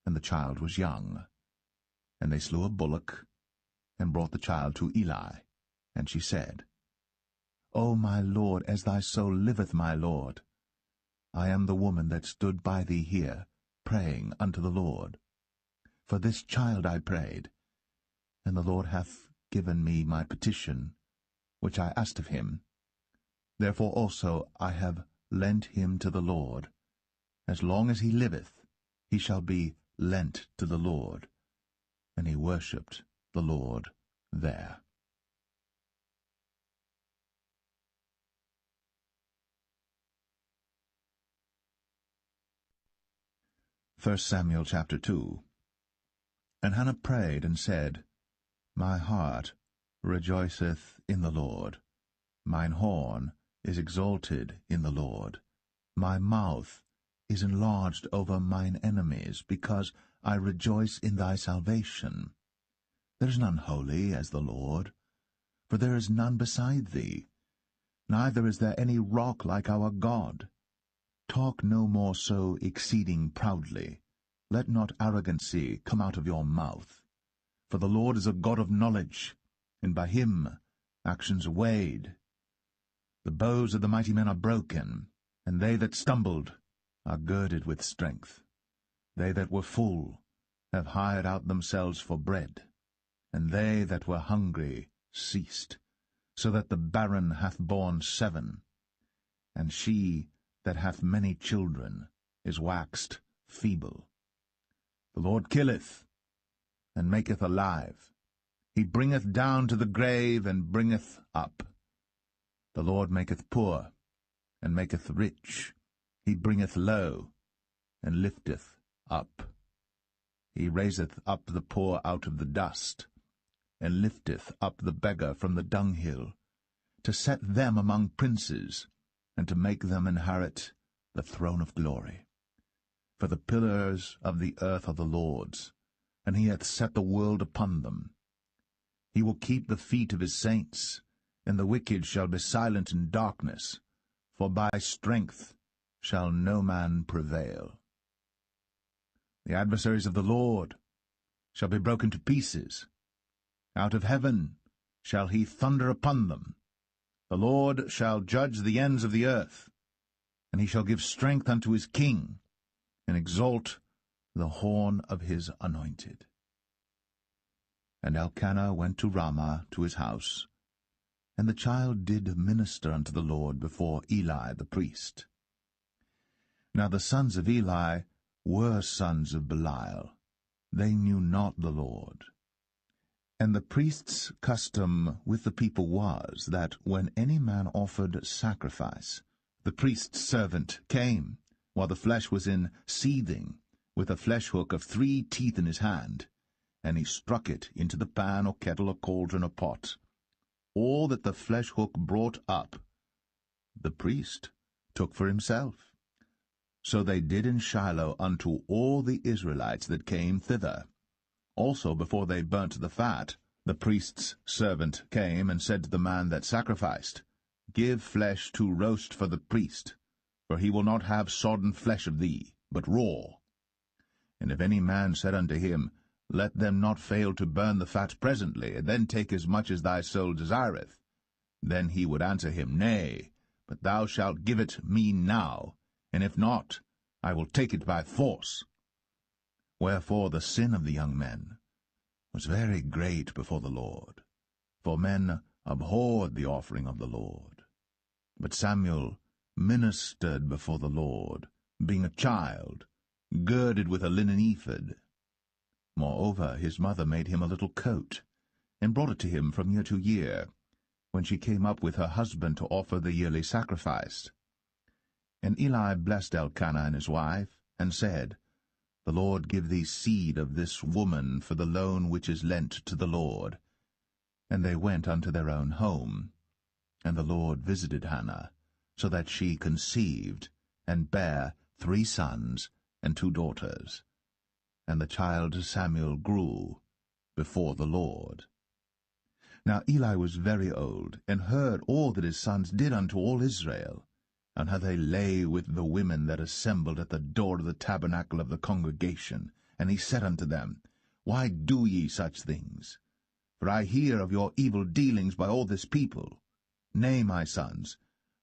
And the child was young. And they slew a bullock, and brought the child to Eli. And she said, O my Lord, as thy soul liveth, my Lord, I am the woman that stood by thee here, praying unto the Lord. For this child I prayed, and the Lord hath given me my petition, which I asked of him. Therefore also I have lent him to the Lord. As long as he liveth, he shall be lent to the Lord. And he worshipped the Lord there. 1 Samuel chapter 2. And Hannah prayed and said, My heart rejoiceth in the Lord. Mine horn is exalted in the Lord. My mouth is enlarged over mine enemies, because I rejoice in thy salvation. There is none holy as the Lord, for there is none beside thee, neither is there any rock like our God. Talk no more so exceeding proudly. Let not arrogancy come out of your mouth. For the Lord is a God of knowledge, and by him actions are weighed. The bows of the mighty men are broken, and they that stumbled are girded with strength. They that were full have hired out themselves for bread, and they that were hungry ceased, so that the barren hath borne 7, and she that hath many children is waxed feeble. The Lord killeth, and maketh alive. He bringeth down to the grave, and bringeth up. The Lord maketh poor, and maketh rich. He bringeth low, and lifteth up. He raiseth up the poor out of the dust, and lifteth up the beggar from the dunghill, to set them among princes, and to make them inherit the throne of glory. For the pillars of the earth are the Lord's, and he hath set the world upon them. He will keep the feet of his saints, and the wicked shall be silent in darkness, for by strength shall no man prevail. The adversaries of the Lord shall be broken to pieces. Out of heaven shall he thunder upon them. The Lord shall judge the ends of the earth, and he shall give strength unto his king, and exalt the horn of his anointed. And Elkanah went to Ramah to his house, and the child did minister unto the Lord before Eli the priest. Now the sons of Eli were sons of Belial. They knew not the Lord. And the priest's custom with the people was, that when any man offered sacrifice, the priest's servant came, while the flesh was in seething, with a flesh-hook of 3 teeth in his hand, and he struck it into the pan or kettle or cauldron or pot. All that the flesh-hook brought up, the priest took for himself. So they did in Shiloh unto all the Israelites that came thither. Also before they burnt the fat, the priest's servant came and said to the man that sacrificed, Give flesh to roast for the priest, for he will not have sodden flesh of thee, but raw. And if any man said unto him, Let them not fail to burn the fat presently, and then take as much as thy soul desireth, then he would answer him, Nay, but thou shalt give it me now, and if not, I will take it by force. Wherefore the sin of the young men was very great before the Lord, for men abhorred the offering of the Lord. But Samuel ministered before the Lord, being a child, girded with a linen ephod. Moreover, his mother made him a little coat, and brought it to him from year to year, when she came up with her husband to offer the yearly sacrifice. And Eli blessed Elkanah and his wife, and said, The Lord give thee seed of this woman for the loan which is lent to the Lord. And they went unto their own home. And the Lord visited Hannah, so that she conceived, and bare 3 sons and 2 daughters. And the child Samuel grew before the Lord. Now Eli was very old, and heard all that his sons did unto all Israel, and how they lay with the women that assembled at the door of the tabernacle of the congregation. And he said unto them, Why do ye such things? For I hear of your evil dealings by all this people. Nay, my sons,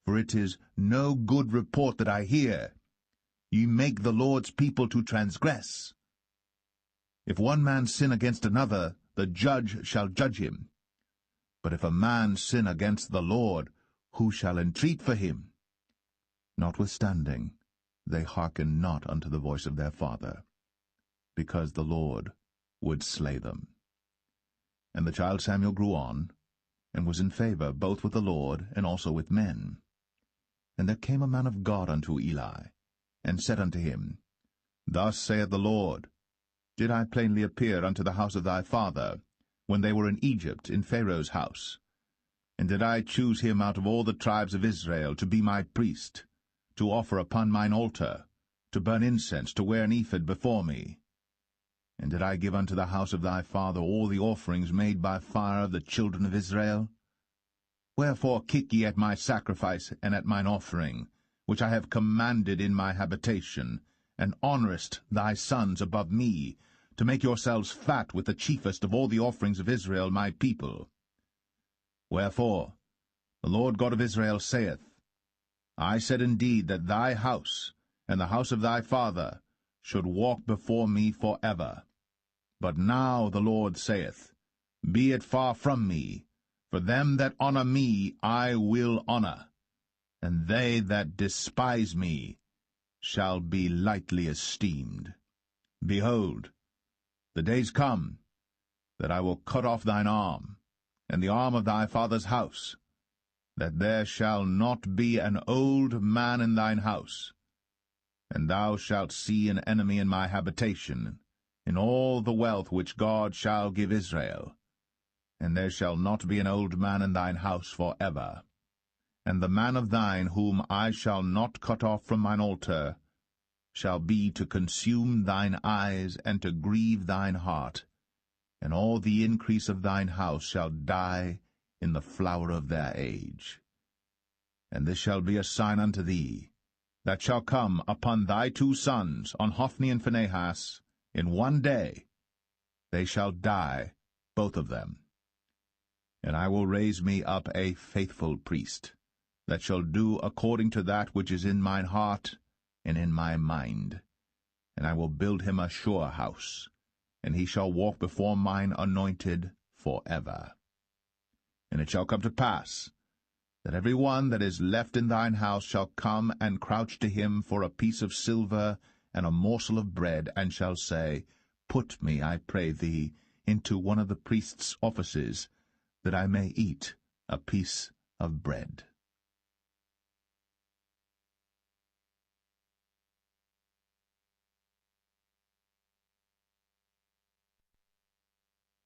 for it is no good report that I hear. Ye make the Lord's people to transgress. If one man sin against another, the judge shall judge him. But if a man sin against the Lord, who shall entreat for him? Notwithstanding, they hearkened not unto the voice of their father, because the Lord would slay them. And the child Samuel grew on, and was in favor both with the Lord and also with men. And there came a man of God unto Eli, and said unto him, Thus saith the Lord, Did I plainly appear unto the house of thy father, when they were in Egypt, in Pharaoh's house? And did I choose him out of all the tribes of Israel to be my priest, to offer upon mine altar, to burn incense, to wear an ephod before me? And did I give unto the house of thy father all the offerings made by fire of the children of Israel? Wherefore kick ye at my sacrifice and at mine offering, which I have commanded in my habitation, and honourest thy sons above me, to make yourselves fat with the chiefest of all the offerings of Israel my people? Wherefore the Lord God of Israel saith, I said indeed that thy house and the house of thy father should walk before me for ever. But now the Lord saith, Be it far from me, for them that honour me I will honour, and they that despise me shall be lightly esteemed. Behold, the days come that I will cut off thine arm, and the arm of thy father's house, that there shall not be an old man in thine house. And thou shalt see an enemy in my habitation, in all the wealth which God shall give Israel. And there shall not be an old man in thine house for ever. And the man of thine whom I shall not cut off from mine altar shall be to consume thine eyes and to grieve thine heart, and all the increase of thine house shall die in the flower of their age. And this shall be a sign unto thee, that shall come upon thy 2 sons, on Hophni and Phinehas, in one day. They shall die, both of them. And I will raise me up a faithful priest, that shall do according to that which is in mine heart and in my mind. And I will build him a sure house, and he shall walk before mine anointed for ever. And it shall come to pass, that every one that is left in thine house shall come and crouch to him for a piece of silver and a morsel of bread, and shall say, Put me, I pray thee, into one of the priest's offices, that I may eat a piece of bread.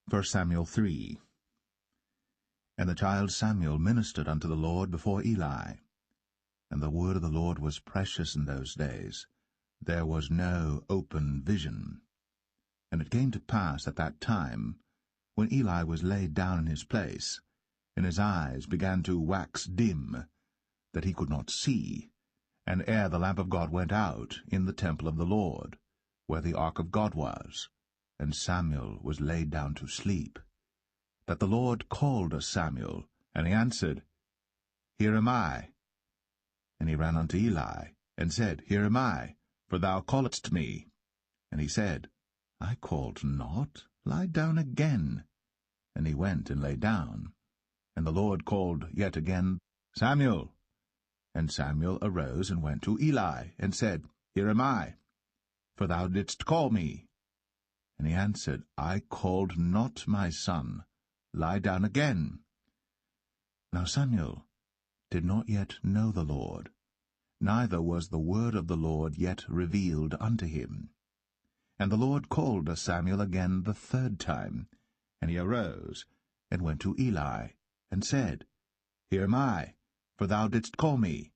1 Samuel 3. And the child Samuel ministered unto the Lord before Eli. And the word of the Lord was precious in those days. There was no open vision. And it came to pass at that time, when Eli was laid down in his place, and his eyes began to wax dim, that he could not see, and ere the lamp of God went out in the temple of the Lord, where the ark of God was, and Samuel was laid down to sleep, that the Lord called Samuel, and he answered, Here am I. And he ran unto Eli, and said, Here am I, for thou calledst me. And he said, I called not, lie down again. And he went and lay down. And the Lord called yet again, Samuel. And Samuel arose and went to Eli, and said, Here am I, for thou didst call me. And he answered, I called not, my son, lie down again. Now Samuel did not yet know the Lord, neither was the word of the Lord yet revealed unto him. And the Lord called Samuel again the third time, and he arose, and went to Eli, and said, Here am I, for thou didst call me.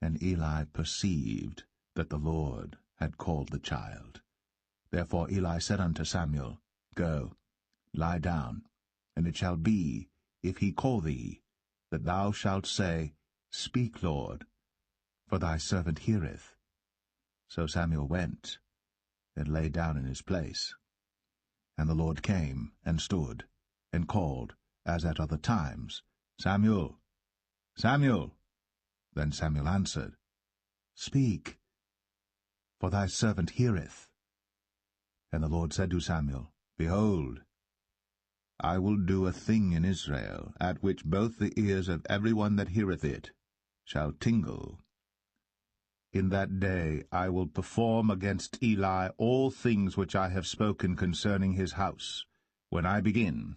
And Eli perceived that the Lord had called the child. Therefore Eli said unto Samuel, Go, lie down, and it shall be, if he call thee, that thou shalt say, Speak, Lord, for thy servant heareth. So Samuel went, and lay down in his place. And the Lord came, and stood, and called, as at other times, Samuel, Samuel. Then Samuel answered, Speak, for thy servant heareth. And the Lord said to Samuel, Behold, I will do a thing in Israel, at which both the ears of every one that heareth it shall tingle. In that day I will perform against Eli all things which I have spoken concerning his house. When I begin,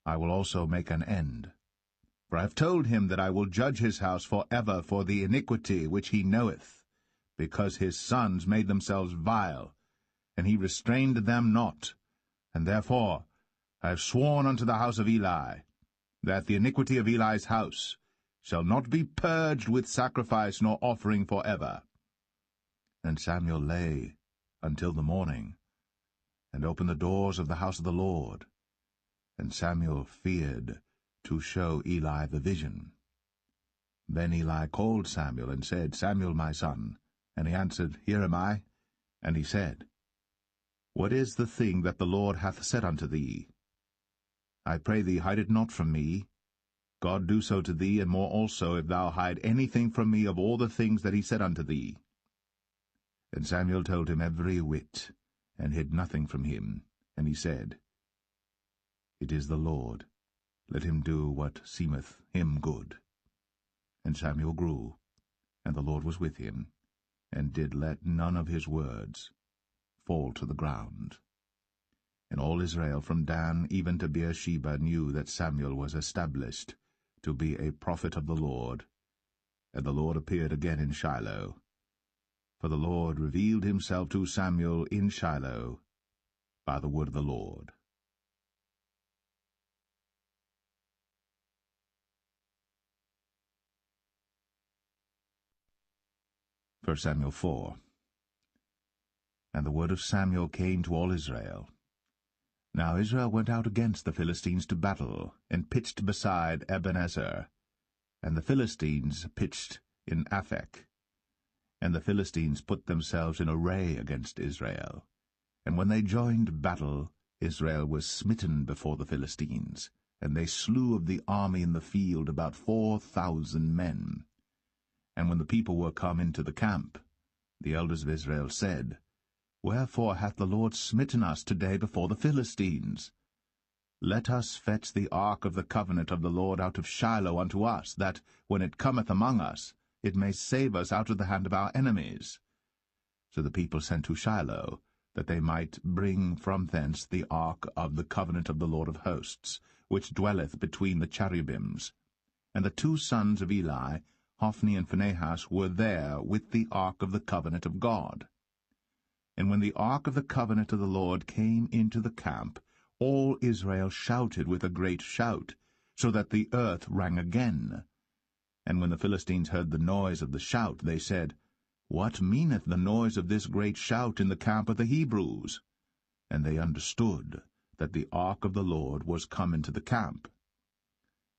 I will also make an end. For I have told him that I will judge his house for ever for the iniquity which he knoweth, because his sons made themselves vile, and he restrained them not. And therefore I have sworn unto the house of Eli, that the iniquity of Eli's house shall not be purged with sacrifice nor offering for ever. And Samuel lay until the morning, and opened the doors of the house of the Lord. And Samuel feared to show Eli the vision. Then Eli called Samuel, and said, Samuel, my son. And he answered, Here am I. And he said, What is the thing that the Lord hath said unto thee? I pray thee, hide it not from me. God do so to thee, and more also, if thou hide anything from me of all the things that he said unto thee. And Samuel told him every whit, and hid nothing from him. And he said, It is the Lord. Let him do what seemeth him good. And Samuel grew, and the Lord was with him, and did let none of his words fall to the ground. And all Israel from Dan even to Beersheba knew that Samuel was established to be a prophet of the Lord. And the Lord appeared again in Shiloh. For the Lord revealed himself to Samuel in Shiloh by the word of the Lord. 1 Samuel 4. And the word of Samuel came to all Israel. Now Israel went out against the Philistines to battle, and pitched beside Ebenezer. And the Philistines pitched in Aphek. And the Philistines put themselves in array against Israel. And when they joined battle, Israel was smitten before the Philistines, and they slew of the army in the field about 4,000 men. And when the people were come into the camp, the elders of Israel said, Wherefore hath the Lord smitten us today before the Philistines? Let us fetch the ark of the covenant of the Lord out of Shiloh unto us, that, when it cometh among us, it may save us out of the hand of our enemies. So the people sent to Shiloh, that they might bring from thence the ark of the covenant of the Lord of hosts, which dwelleth between the cherubims. And the two sons of Eli, Hophni and Phinehas, were there with the ark of the covenant of God. And when the ark of the covenant of the Lord came into the camp, all Israel shouted with a great shout, so that the earth rang again. And when the Philistines heard the noise of the shout, they said, What meaneth the noise of this great shout in the camp of the Hebrews? And they understood that the ark of the Lord was come into the camp.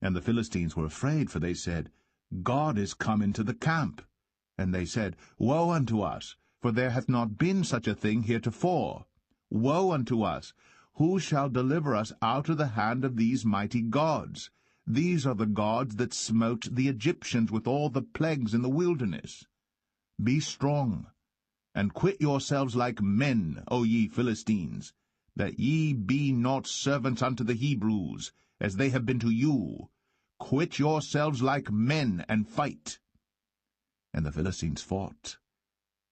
And the Philistines were afraid, for they said, God is come into the camp. And they said, Woe unto us, for there hath not been such a thing heretofore. Woe unto us! Who shall deliver us out of the hand of these mighty gods? These are the gods that smote the Egyptians with all the plagues in the wilderness. Be strong, and quit yourselves like men, O ye Philistines, that ye be not servants unto the Hebrews, as they have been to you. Quit yourselves like men, and fight. And the Philistines fought,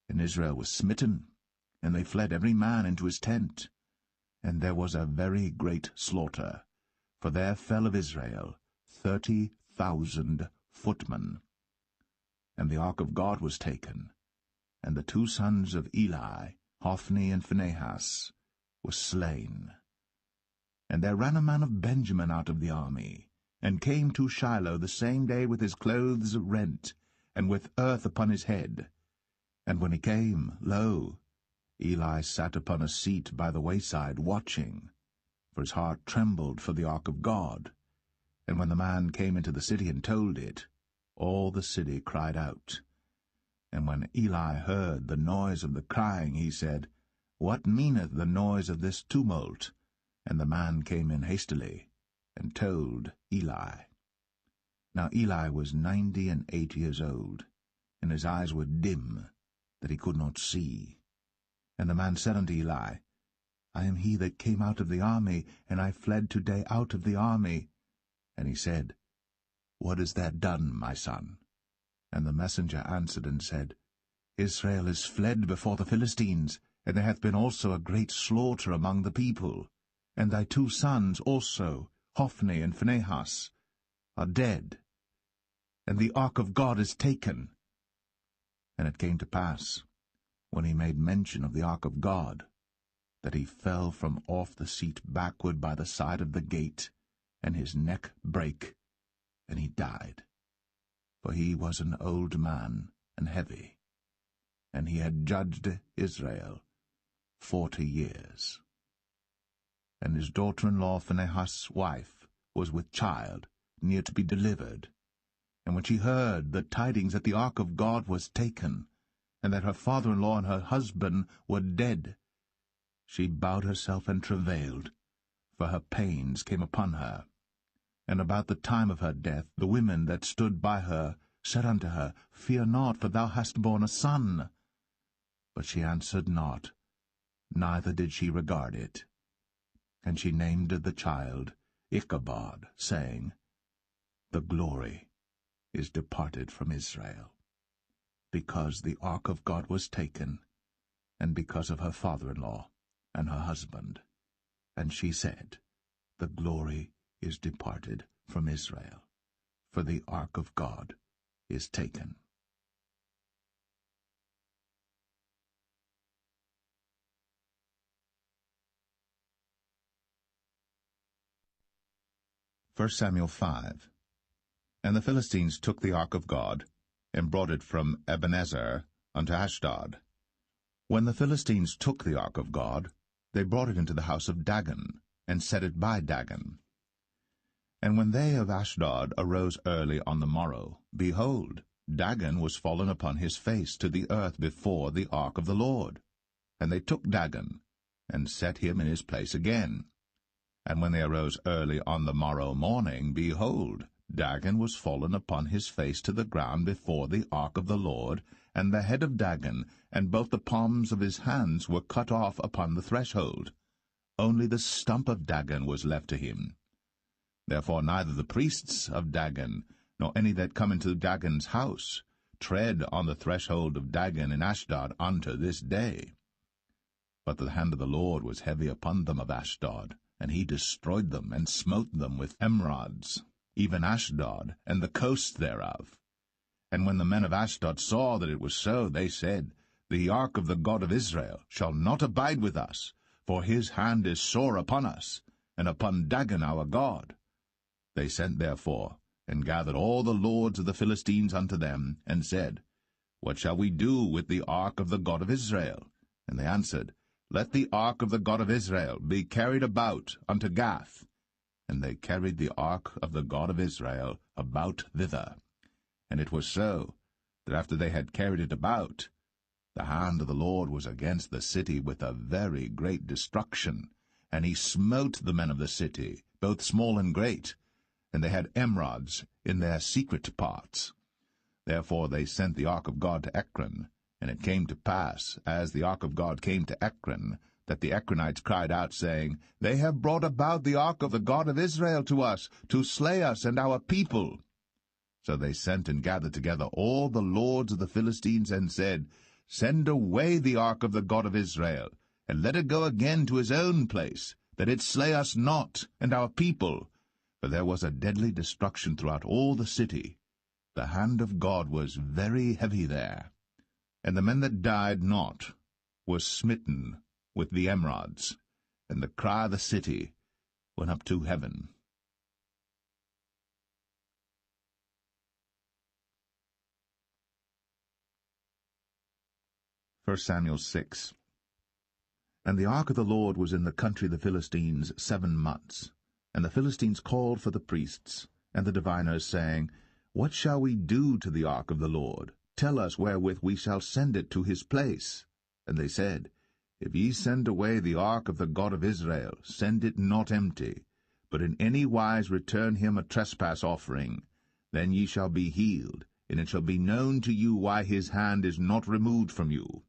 and Israel was smitten, and they fled every man into his tent. And there was a very great slaughter, for there fell of Israel 30,000 footmen. And the ark of God was taken, and the two sons of Eli, Hophni and Phinehas, were slain. And there ran a man of Benjamin out of the army, and came to Shiloh the same day with his clothes rent, and with earth upon his head. And when he came, lo, Eli sat upon a seat by the wayside, watching, for his heart trembled for the ark of God. And when the man came into the city and told it, all the city cried out. And when Eli heard the noise of the crying, he said, What meaneth the noise of this tumult? And the man came in hastily, and told Eli. Now Eli was 98 years old, and his eyes were dim, that he could not see. And the man said unto Eli, I am he that came out of the army, and I fled today out of the army. And he said, What is that done, my son? And the messenger answered and said, Israel is fled before the Philistines, and there hath been also a great slaughter among the people. And thy two sons also, Hophni and Phinehas, are dead, and the ark of God is taken. And it came to pass, when he made mention of the ark of God, that he fell from off the seat backward by the side of the gate, and his neck brake, and he died. For he was an old man, and heavy, and he had judged Israel 40 years. And his daughter-in-law Phinehas' wife was with child, near to be delivered. And when she heard the tidings that the ark of God was taken, and that her father-in-law and her husband were dead, she bowed herself and travailed, for her pains came upon her. And about the time of her death the women that stood by her said unto her, Fear not, for thou hast borne a son. But she answered not, neither did she regard it. And she named the child Ichabod, saying, The glory is departed from Israel, because the ark of God was taken, and because of her father-in-law and her husband. And she said, The glory is departed from Israel, for the ark of God is taken. First Samuel 5. And the Philistines took the ark of God, and brought it from Ebenezer unto Ashdod. When the Philistines took the ark of God, they brought it into the house of Dagon, and set it by Dagon. And when they of Ashdod arose early on the morrow, behold, Dagon was fallen upon his face to the earth before the ark of the Lord. And they took Dagon, and set him in his place again. And when they arose early on the morrow morning, behold, Dagon was fallen upon his face to the ground before the ark of the Lord, and the head of Dagon, and both the palms of his hands were cut off upon the threshold. Only the stump of Dagon was left to him. Therefore neither the priests of Dagon, nor any that come into Dagon's house, tread on the threshold of Dagon in Ashdod unto this day. But the hand of the Lord was heavy upon them of Ashdod, and he destroyed them, and smote them with emerods, even Ashdod, and the coasts thereof. And when the men of Ashdod saw that it was so, they said, The ark of the God of Israel shall not abide with us, for his hand is sore upon us, and upon Dagon our God. They sent therefore, and gathered all the lords of the Philistines unto them, and said, What shall we do with the ark of the God of Israel? And they answered, Let the ark of the God of Israel be carried about unto Gath. And they carried the ark of the God of Israel about thither. And it was so, that after they had carried it about, the hand of the Lord was against the city with a very great destruction, and he smote the men of the city, both small and great, and they had emerods in their secret parts. Therefore they sent the ark of God to Ekron, And it came to pass, as the ark of God came to Ekron, that the Ekronites cried out, saying, They have brought about the ark of the God of Israel to us, to slay us and our people. So they sent and gathered together all the lords of the Philistines, and said, Send away the ark of the God of Israel, and let it go again to his own place, that it slay us not and our people. For there was a deadly destruction throughout all the city. The hand of God was very heavy there. And the men that died not were smitten with the emerods, and the cry of the city went up to heaven. 1 Samuel 6. And the ark of the Lord was in the country of the Philistines 7 months. And the Philistines called for the priests and the diviners, saying, What shall we do to the ark of the Lord? Tell us wherewith we shall send it to his place. And they said, If ye send away the ark of the God of Israel, send it not empty, but in any wise return him a trespass offering. Then ye shall be healed, and it shall be known to you why his hand is not removed from you.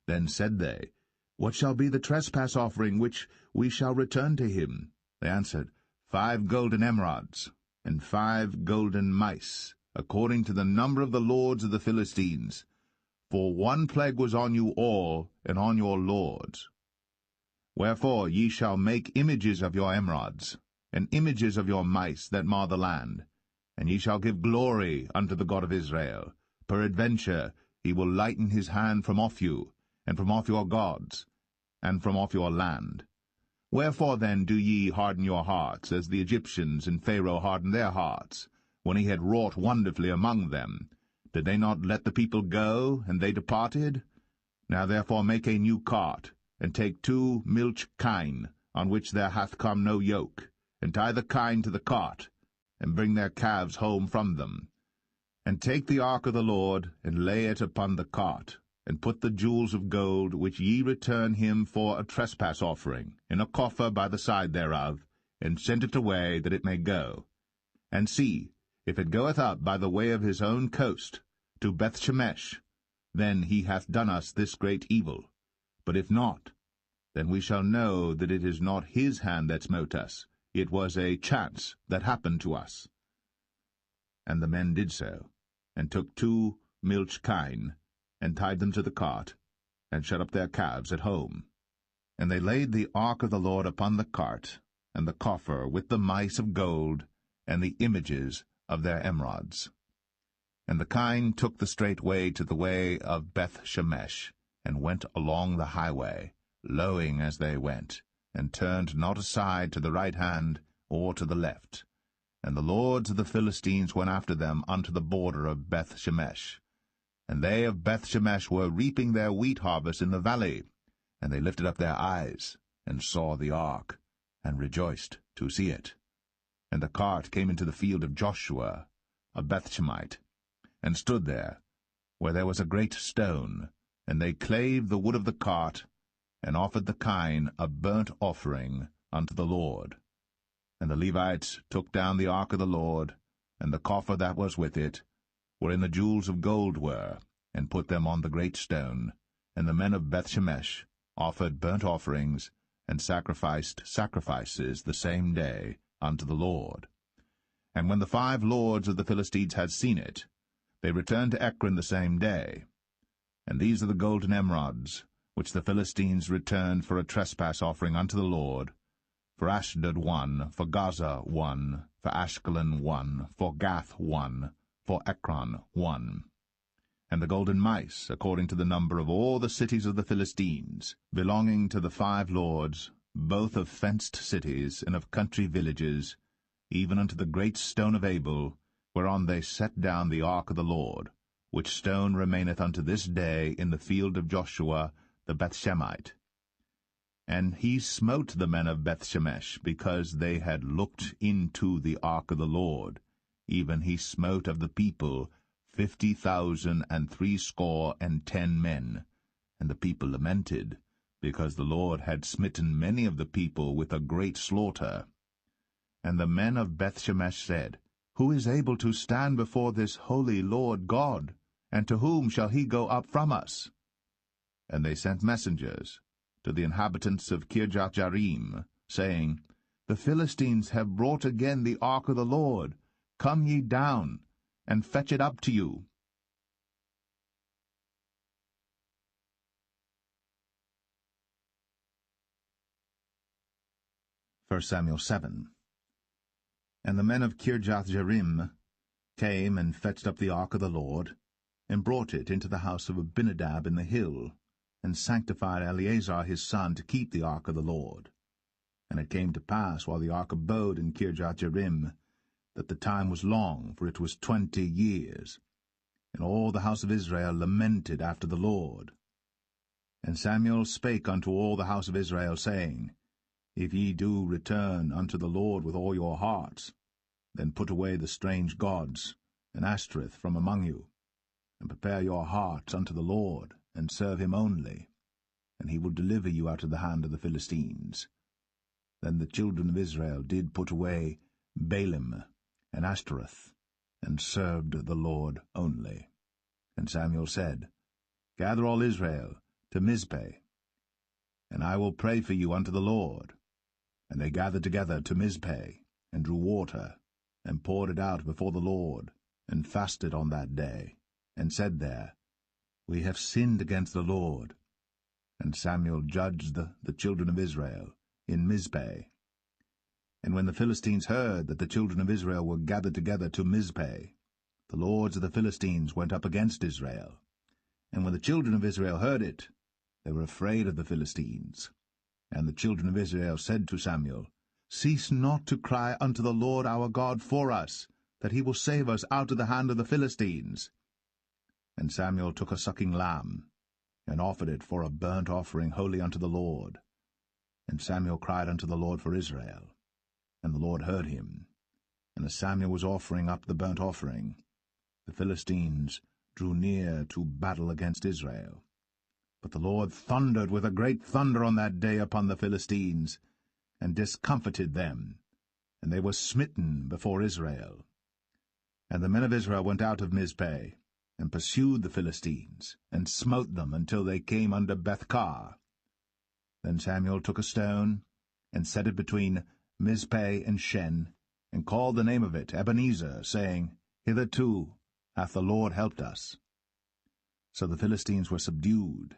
Then said they, What shall be the trespass offering which we shall return to him? They answered, 5 golden emerods, and 5 golden mice, according to the number of the lords of the Philistines. For one plague was on you all, and on your lords. Wherefore ye shall make images of your emerods, and images of your mice that mar the land, and ye shall give glory unto the God of Israel. Peradventure he will lighten his hand from off you, and from off your gods, and from off your land. Wherefore then do ye harden your hearts, as the Egyptians and Pharaoh hardened their hearts, when he had wrought wonderfully among them? Did they not let the people go, and they departed? Now therefore make a new cart, and take 2 milch kine, on which there hath come no yoke, and tie the kine to the cart, and bring their calves home from them. And take the ark of the Lord, and lay it upon the cart, and put the jewels of gold, which ye return him for a trespass offering, in a coffer by the side thereof, and send it away, that it may go. And see, if it goeth up by the way of his own coast, to Bethshemesh, then he hath done us this great evil. But if not, then we shall know that it is not his hand that smote us. It was a chance that happened to us. And the men did so, and took 2 milch kine, and tied them to the cart, and shut up their calves at home. And they laid the ark of the Lord upon the cart, and the coffer with the mice of gold, and the images of their emerods. And the kine took the straight way to the way of Bethshemesh, and went along the highway, lowing as they went, and turned not aside to the right hand or to the left. And the lords of the Philistines went after them unto the border of Bethshemesh. And they of Bethshemesh were reaping their wheat harvest in the valley. And they lifted up their eyes, and saw the ark, and rejoiced to see it. And the cart came into the field of Joshua, a Bethshemite, and stood there, where there was a great stone. And they clave the wood of the cart, and offered the kine a burnt offering unto the Lord. And the Levites took down the ark of the Lord, and the coffer that was with it, wherein the jewels of gold were, and put them on the great stone. And the men of Bethshemesh offered burnt offerings, and sacrificed sacrifices the same day unto the Lord. And when the 5 lords of the Philistines had seen it, they returned to Ekron the same day. And these are the golden emerods, which the Philistines returned for a trespass offering unto the Lord: for Ashdod 1, for Gaza 1, for Ashkelon 1, for Gath 1, for Ekron 1. And the golden mice, according to the number of all the cities of the Philistines, belonging to the 5 lords, both of fenced cities and of country villages, even unto the great stone of Abel, whereon they set down the ark of the Lord, which stone remaineth unto this day in the field of Joshua the Bethshemite. And he smote the men of Bethshemesh, because they had looked into the ark of the Lord. Even he smote of the people 50,000 and 60 men. And the people lamented, because the Lord had smitten many of the people with a great slaughter. And the men of Bethshemesh said, Who is able to stand before this holy Lord God? And to whom shall he go up from us? And they sent messengers to the inhabitants of Kirjath-jearim, saying, The Philistines have brought again the ark of the Lord. Come ye down, and fetch it up to you. First Samuel 7. And the men of Kirjath-jearim came and fetched up the ark of the Lord, and brought it into the house of Abinadab in the hill, and sanctified Eleazar his son to keep the ark of the Lord. And it came to pass, while the ark abode in Kirjath-jearim, that the time was long, for it was 20 years. And all the house of Israel lamented after the Lord. And Samuel spake unto all the house of Israel, saying, If ye do return unto the Lord with all your hearts, then put away the strange gods, and Ashtoreth from among you, and prepare your hearts unto the Lord, and serve him only, and he will deliver you out of the hand of the Philistines. Then the children of Israel did put away Baalim and Ashtoreth, and served the Lord only. And Samuel said, Gather all Israel to Mizpeh, and I will pray for you unto the Lord. And they gathered together to Mizpeh, and drew water, and poured it out before the Lord, and fasted on that day, and said there, We have sinned against the Lord. And Samuel judged the children of Israel in Mizpeh. And when the Philistines heard that the children of Israel were gathered together to Mizpeh, the lords of the Philistines went up against Israel. And when the children of Israel heard it, they were afraid of the Philistines. And the children of Israel said to Samuel, Cease not to cry unto the Lord our God for us, that he will save us out of the hand of the Philistines. And Samuel took a sucking lamb, and offered it for a burnt offering holy unto the Lord. And Samuel cried unto the Lord for Israel. And the Lord heard him. And as Samuel was offering up the burnt offering, the Philistines drew near to battle against Israel. But the Lord thundered with a great thunder on that day upon the Philistines, and discomfited them, and they were smitten before Israel. And the men of Israel went out of Mizpeh, and pursued the Philistines, and smote them until they came under Bethkar. Then Samuel took a stone, and set it between Mizpeh and Shen, and called the name of it Ebenezer, saying, Hitherto hath the Lord helped us. So the Philistines were subdued,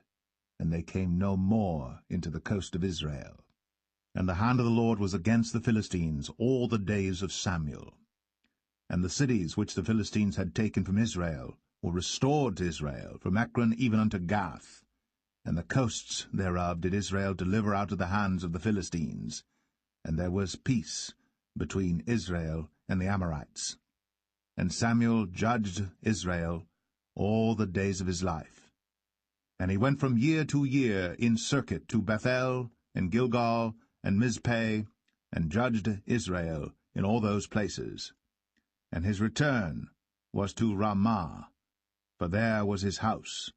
and they came no more into the coast of Israel. And the hand of the Lord was against the Philistines all the days of Samuel. And the cities which the Philistines had taken from Israel were restored to Israel, from Ekron even unto Gath. And the coasts thereof did Israel deliver out of the hands of the Philistines. And there was peace between Israel and the Amorites. And Samuel judged Israel all the days of his life. And he went from year to year in circuit to Bethel, and Gilgal, and Mizpeh, and judged Israel in all those places. And his return was to Ramah, for there was his house,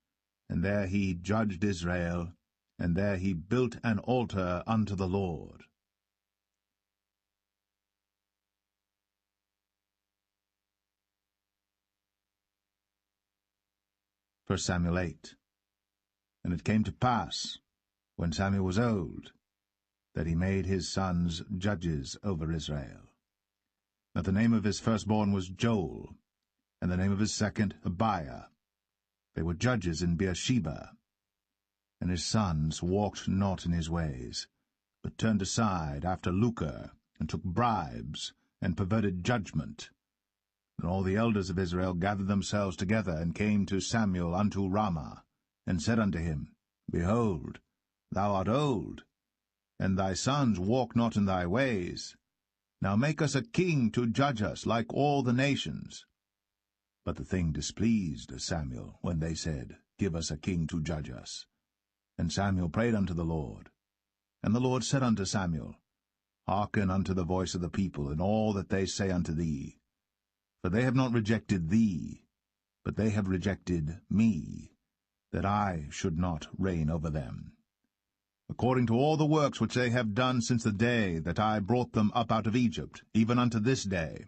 and there he judged Israel, and there he built an altar unto the Lord. First Samuel 8. And it came to pass, when Samuel was old, that he made his sons judges over Israel. Now the name of his firstborn was Joel, and the name of his second Abiah. They were judges in Beersheba. And his sons walked not in his ways, but turned aside after lucre, and took bribes, and perverted judgment. And all the elders of Israel gathered themselves together, and came to Samuel unto Ramah, and said unto him, Behold, thou art old, and thy sons walk not in thy ways. Now make us a king to judge us like all the nations. But the thing displeased Samuel, when they said, Give us a king to judge us. And Samuel prayed unto the Lord. And the Lord said unto Samuel, Hearken unto the voice of the people, in all that they say unto thee. For they have not rejected thee, but they have rejected me, that I should not reign over them. According to all the works which they have done since the day that I brought them up out of Egypt, even unto this day,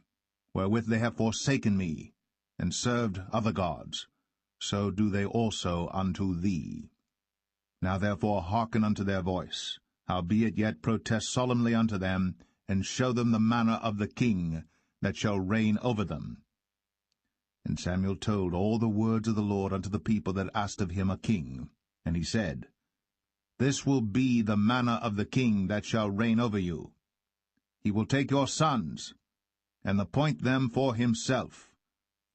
wherewith they have forsaken me, and served other gods, so do they also unto thee. Now therefore hearken unto their voice, howbeit yet protest solemnly unto them, and show them the manner of the king that shall reign over them. And Samuel told all the words of the Lord unto the people that asked of him a king. And he said, This will be the manner of the king that shall reign over you. He will take your sons, and appoint them for himself,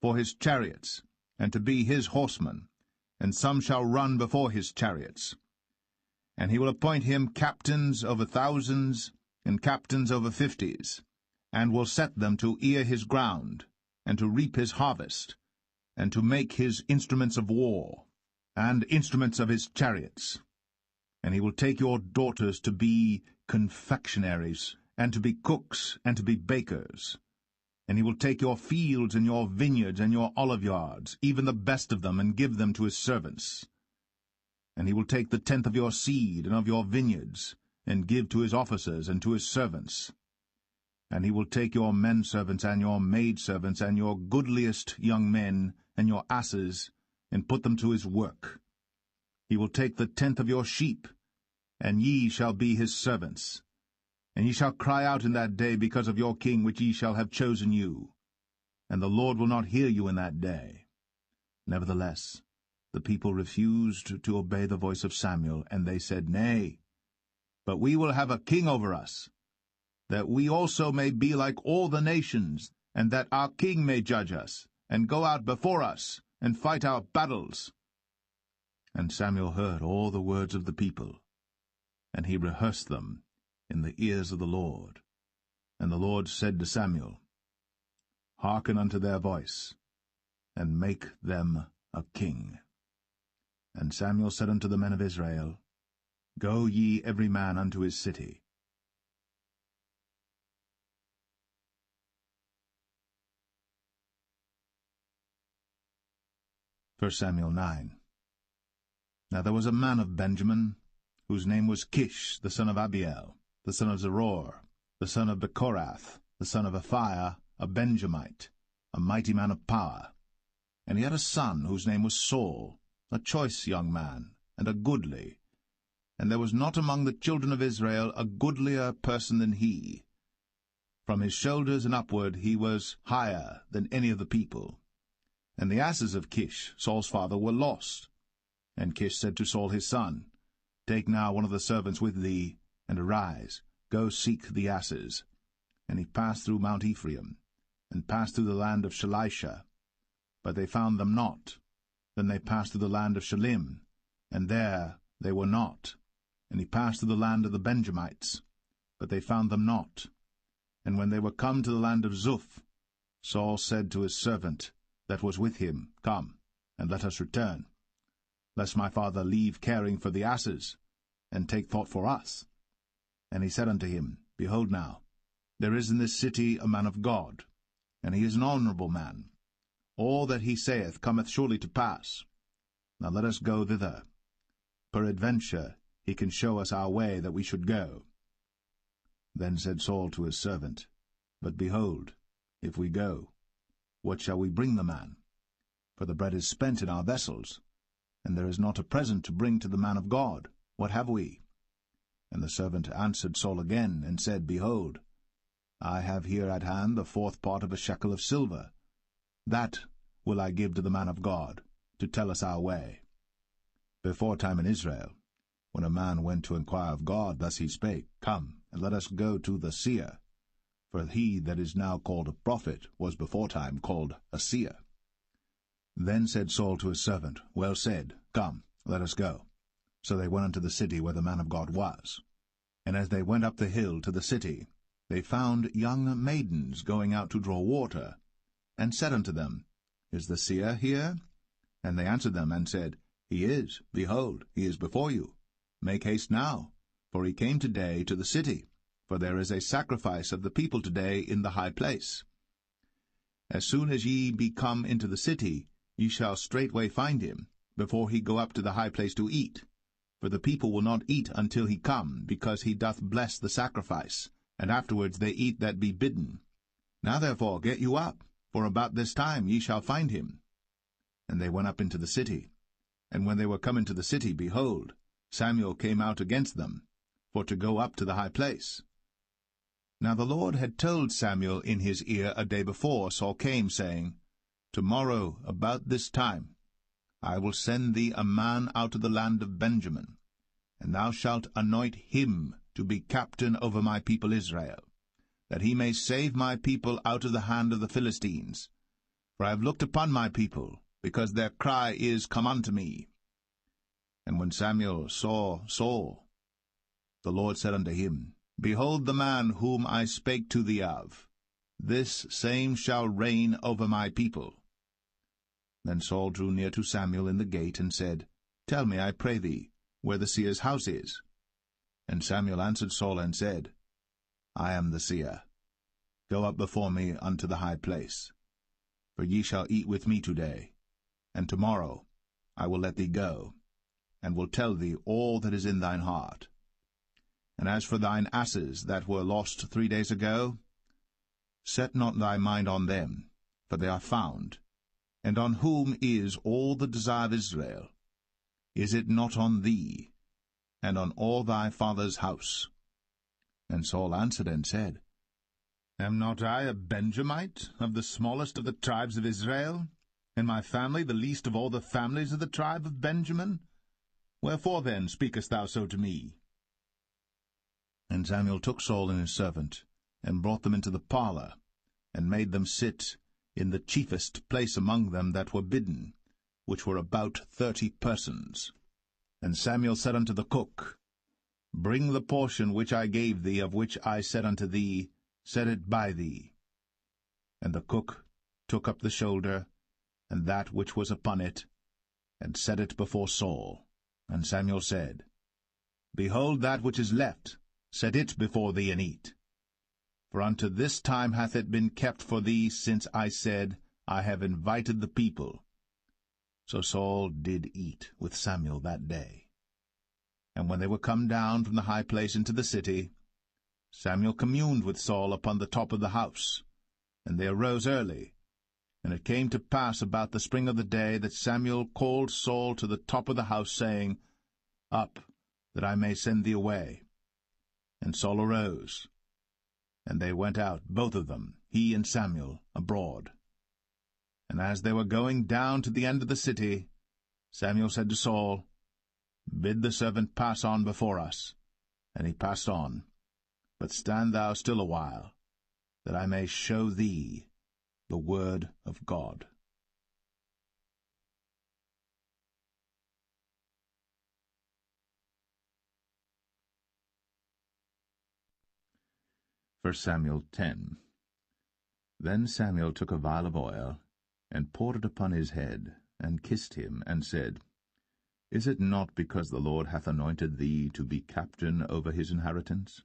for his chariots, and to be his horsemen, and some shall run before his chariots. And he will appoint him captains over thousands, and captains over 50s, and will set them to ear his ground, and to reap his harvest, and to make his instruments of war, and instruments of his chariots. And he will take your daughters to be confectionaries, and to be cooks, and to be bakers. And he will take your fields, and your vineyards, and your oliveyards, even the best of them, and give them to his servants. And he will take the tenth of your seed, and of your vineyards, and give to his officers, and to his servants. And he will take your men-servants, and your maid-servants, and your goodliest young men, and your asses, and put them to his work. He will take the tenth of your sheep, and ye shall be his servants. And ye shall cry out in that day because of your king which ye shall have chosen you. And the Lord will not hear you in that day. Nevertheless, the people refused to obey the voice of Samuel, and they said, Nay, but we will have a king over us, that we also may be like all the nations, and that our king may judge us, and go out before us, and fight our battles. And Samuel heard all the words of the people, and he rehearsed them in the ears of the Lord. And the Lord said to Samuel, Hearken unto their voice, and make them a king. And Samuel said unto the men of Israel, Go ye every man unto his city. 1 Samuel 9. Now there was a man of Benjamin, whose name was Kish, the son of Abiel, the son of Zeror, the son of Bechorath, the son of Aphiah, a Benjamite, a mighty man of power. And he had a son whose name was Saul, a choice young man, and a goodly. And there was not among the children of Israel a goodlier person than he. From his shoulders and upward he was higher than any of the people. And the asses of Kish, Saul's father, were lost. And Kish said to Saul his son, Take now one of the servants with thee, and arise, go seek the asses. And he passed through Mount Ephraim, and passed through the land of Shalisha. But they found them not. Then they passed through the land of Shalim, and there they were not. And he passed through the land of the Benjamites, but they found them not. And when they were come to the land of Zuph, Saul said to his servant that was with him, Come, and let us return, lest my father leave caring for the asses, and take thought for us. And he said unto him, Behold now, there is in this city a man of God, and he is an honorable man. All that he saith cometh surely to pass. Now let us go thither. Peradventure he can show us our way that we should go. Then said Saul to his servant, But behold, if we go, what shall we bring the man? For the bread is spent in our vessels, and there is not a present to bring to the man of God. What have we? And the servant answered Saul again, and said, Behold, I have here at hand the 4th part of a shekel of silver. That will I give to the man of God, to tell us our way. Before time in Israel, when a man went to inquire of God, thus he spake, Come, and let us go to the seer. For he that is now called a prophet was before time called a seer. Then said Saul to his servant, Well said, Come, let us go. So they went unto the city where the man of God was. And as they went up the hill to the city, they found young maidens going out to draw water, and said unto them, Is the seer here? And they answered them, and said, He is, behold, he is before you. Make haste now, for he came today to the city, for there is a sacrifice of the people today in the high place. As soon as ye be come into the city, ye shall straightway find him, before he go up to the high place to eat. For the people will not eat until he come, because he doth bless the sacrifice, and afterwards they eat that be bidden. Now therefore get you up, for about this time ye shall find him. And they went up into the city. And when they were come into the city, behold, Samuel came out against them, for to go up to the high place. Now the Lord had told Samuel in his ear a day before Saul came, saying, Tomorrow, about this time, I will send thee a man out of the land of Benjamin, and thou shalt anoint him to be captain over my people Israel, that he may save my people out of the hand of the Philistines. For I have looked upon my people, because their cry is come unto me. And when Samuel saw Saul, the Lord said unto him, Behold the man whom I spake to thee of. This same shall reign over my people. Then Saul drew near to Samuel in the gate, and said, Tell me, I pray thee, where the seer's house is. And Samuel answered Saul, and said, I am the seer. Go up before me unto the high place. For ye shall eat with me today, and tomorrow I will let thee go, and will tell thee all that is in thine heart. And as for thine asses that were lost 3 days ago, set not thy mind on them, for they are found. And on whom is all the desire of Israel? Is it not on thee, and on all thy father's house? And Saul answered and said, Am not I a Benjamite, of the smallest of the tribes of Israel, and my family the least of all the families of the tribe of Benjamin? Wherefore then speakest thou so to me? And Samuel took Saul and his servant, and brought them into the parlour, and made them sit in the chiefest place among them that were bidden, which were about 30 persons. And Samuel said unto the cook, Bring the portion which I gave thee, of which I said unto thee, Set it by thee. And the cook took up the shoulder, and that which was upon it, and set it before Saul. And Samuel said, Behold that which is left, set it before thee, and eat. For unto this time hath it been kept for thee, since I said, I have invited the people. So Saul did eat with Samuel that day. And when they were come down from the high place into the city, Samuel communed with Saul upon the top of the house. And they arose early. And it came to pass about the spring of the day that Samuel called Saul to the top of the house, saying, Up, that I may send thee away. And Saul arose. And they went out, both of them, he and Samuel, abroad. And as they were going down to the end of the city, Samuel said to Saul, Bid the servant pass on before us. And he passed on. But stand thou still a while, that I may show thee the word of God. 1 Samuel 10. Then Samuel took a vial of oil, and poured it upon his head, and kissed him, and said, Is it not because the Lord hath anointed thee to be captain over his inheritance?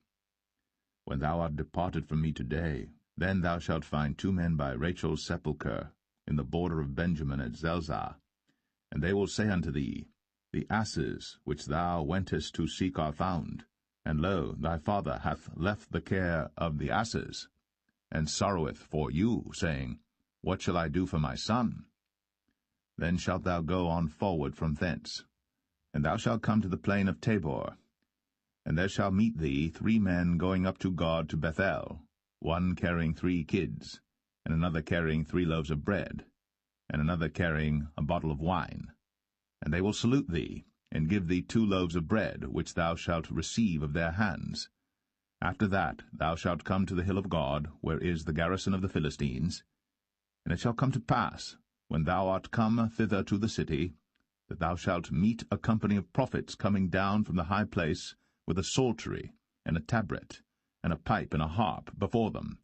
When thou art departed from me today, then thou shalt find 2 men by Rachel's sepulchre, in the border of Benjamin at Zelzah. And they will say unto thee, The asses which thou wentest to seek are found. And lo, thy father hath left the care of the asses, and sorroweth for you, saying, What shall I do for my son? Then shalt thou go on forward from thence, and thou shalt come to the plain of Tabor. And there shall meet thee 3 men going up to God to Bethel, one carrying 3 kids, and another carrying 3 loaves of bread, and another carrying a bottle of wine. And they will salute thee, and give thee 2 loaves of bread, which thou shalt receive of their hands. After that thou shalt come to the hill of God, where is the garrison of the Philistines. And it shall come to pass, when thou art come thither to the city, that thou shalt meet a company of prophets coming down from the high place, with a psaltery, and a tabret, and a pipe, and a harp before them,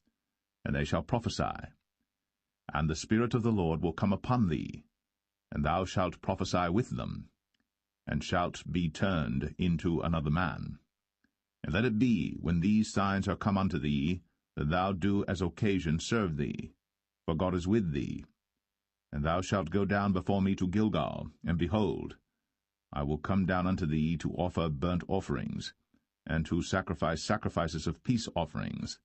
and they shall prophesy. And the Spirit of the Lord will come upon thee, and thou shalt prophesy with them, and shalt be turned into another man. And let it be, when these signs are come unto thee, that thou do as occasion serve thee, for God is with thee. And thou shalt go down before me to Gilgal, and behold, I will come down unto thee to offer burnt offerings, and to sacrifice sacrifices of peace offerings.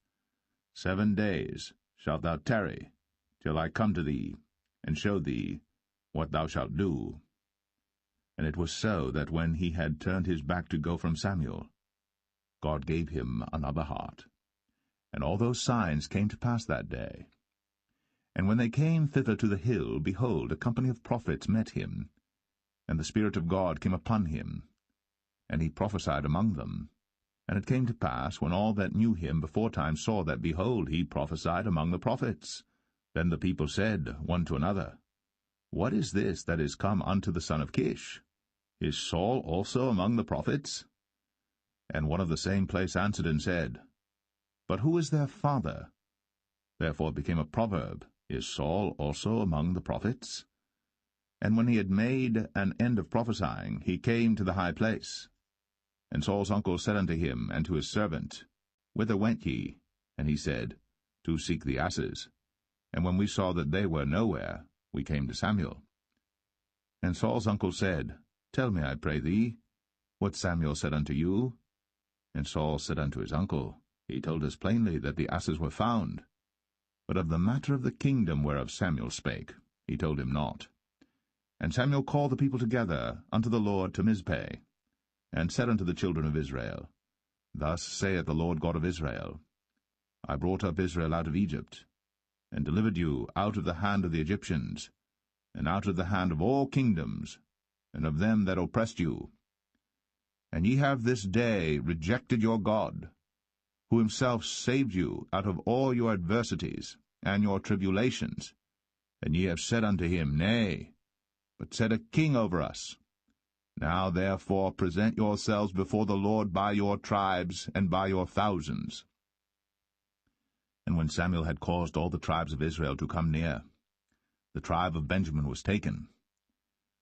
7 days shalt thou tarry, till I come to thee, and show thee what thou shalt do. And it was so that when he had turned his back to go from Samuel, God gave him another heart. And all those signs came to pass that day. And when they came thither to the hill, behold, a company of prophets met him, and the Spirit of God came upon him, and he prophesied among them. And it came to pass, when all that knew him beforetime saw that, behold, he prophesied among the prophets, then the people said one to another, What is this that is come unto the son of Kish? Is Saul also among the prophets? And one of the same place answered and said, But who is their father? Therefore it became a proverb, Is Saul also among the prophets? And when he had made an end of prophesying, he came to the high place. And Saul's uncle said unto him and to his servant, Whither went ye? And he said, To seek the asses. And when we saw that they were nowhere, we came to Samuel. And Saul's uncle said, Tell me, I pray thee, what Samuel said unto you. And Saul said unto his uncle, He told us plainly that the asses were found. But of the matter of the kingdom whereof Samuel spake, he told him not. And Samuel called the people together unto the Lord to Mizpeh, and said unto the children of Israel, Thus saith the Lord God of Israel, I brought up Israel out of Egypt, and delivered you out of the hand of the Egyptians, and out of the hand of all kingdoms, and of them that oppressed you. And ye have this day rejected your God, who himself saved you out of all your adversities and your tribulations. And ye have said unto him, Nay, but set a king over us. Now therefore present yourselves before the Lord by your tribes and by your thousands. And when Samuel had caused all the tribes of Israel to come near, the tribe of Benjamin was taken.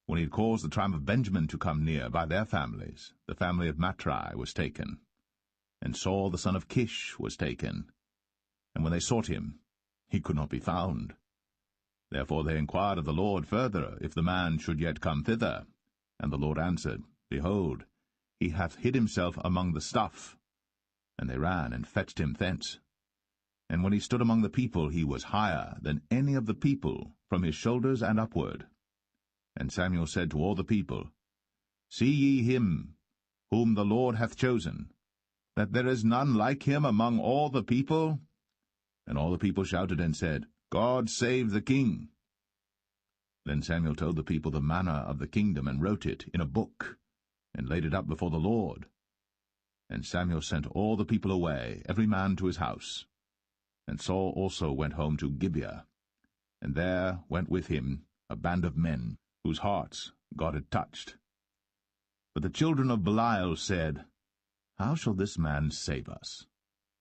When he had caused the tribe of Benjamin to come near by their families, the family of Matri was taken. And Saul the son of Kish was taken. And when they sought him, he could not be found. Therefore they inquired of the Lord further, if the man should yet come thither. And the Lord answered, Behold, he hath hid himself among the stuff. And they ran and fetched him thence. And when he stood among the people, he was higher than any of the people, from his shoulders and upward. And Samuel said to all the people, See ye him, whom the Lord hath chosen, that there is none like him among all the people? And all the people shouted and said, God save the king. Then Samuel told the people the manner of the kingdom, and wrote it in a book, and laid it up before the Lord. And Samuel sent all the people away, every man to his house. And Saul also went home to Gibeah, and there went with him a band of men, whose hearts God had touched. But the children of Belial said, How shall this man save us?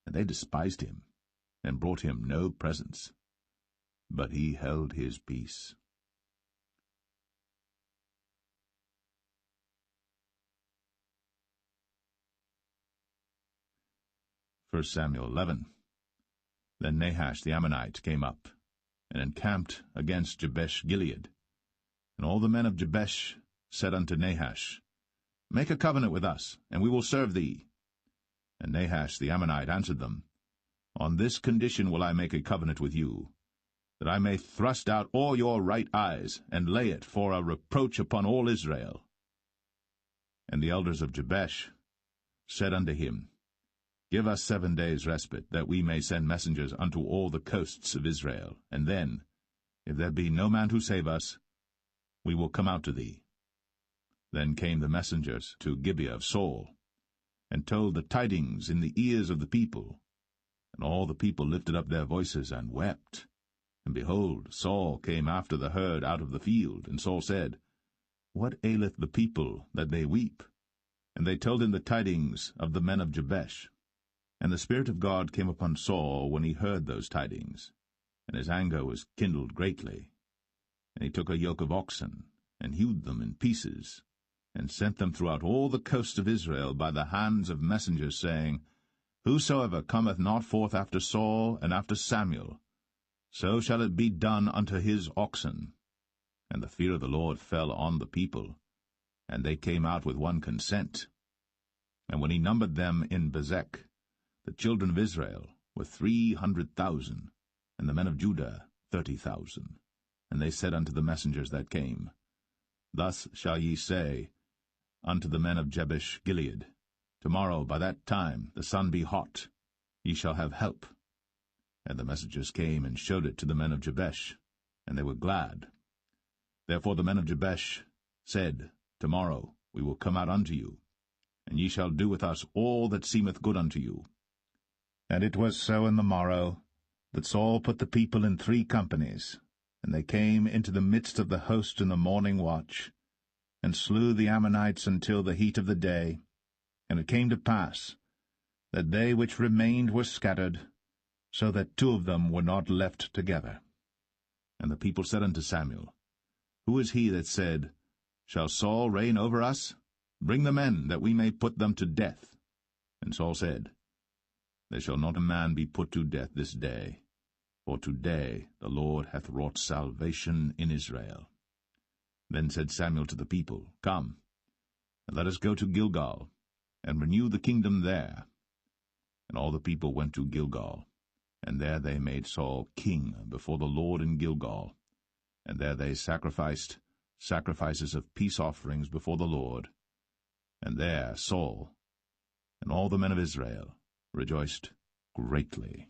And they despised him, and brought him no presents. But he held his peace. 1 Samuel 11. Then Nahash the Ammonite came up, and encamped against Jabesh-Gilead. And all the men of Jabesh said unto Nahash, Make a covenant with us, and we will serve thee. And Nahash the Ammonite answered them, On this condition will I make a covenant with you, that I may thrust out all your right eyes, and lay it for a reproach upon all Israel. And the elders of Jabesh said unto him, Give us 7 days' respite, that we may send messengers unto all the coasts of Israel, and then, if there be no man to save us, we will come out to thee. Then came the messengers to Gibeah of Saul, and told the tidings in the ears of the people. And all the people lifted up their voices and wept. And behold, Saul came after the herd out of the field. And Saul said, What aileth the people that they weep? And they told him the tidings of the men of Jabesh. And the Spirit of God came upon Saul when he heard those tidings, and his anger was kindled greatly. And he took a yoke of oxen, and hewed them in pieces, and sent them throughout all the coast of Israel by the hands of messengers, saying, Whosoever cometh not forth after Saul and after Samuel, so shall it be done unto his oxen. And the fear of the Lord fell on the people, and they came out with one consent. And when he numbered them in Bezek, the children of Israel were 300,000, and the men of Judah 30,000. And they said unto the messengers that came, Thus shall ye say unto the men of Jabesh Gilead, Tomorrow by that time the sun be hot, ye shall have help. And the messengers came and showed it to the men of Jabesh, and they were glad. Therefore the men of Jabesh said, Tomorrow we will come out unto you, and ye shall do with us all that seemeth good unto you. And it was so in the morrow, that Saul put the people in 3 companies, and they came into the midst of the host in the morning watch, and slew the Ammonites until the heat of the day. And it came to pass that they which remained were scattered, so that 2 of them were not left together. And the people said unto Samuel, Who is he that said, Shall Saul reign over us? Bring the men, that we may put them to death. And Saul said, There shall not a man be put to death this day, for today the Lord hath wrought salvation in Israel. Then said Samuel to the people, Come, and let us go to Gilgal, and renew the kingdom there. And all the people went to Gilgal, and there they made Saul king before the Lord in Gilgal. And there they sacrificed sacrifices of peace offerings before the Lord. And there Saul and all the men of Israel rejoiced greatly.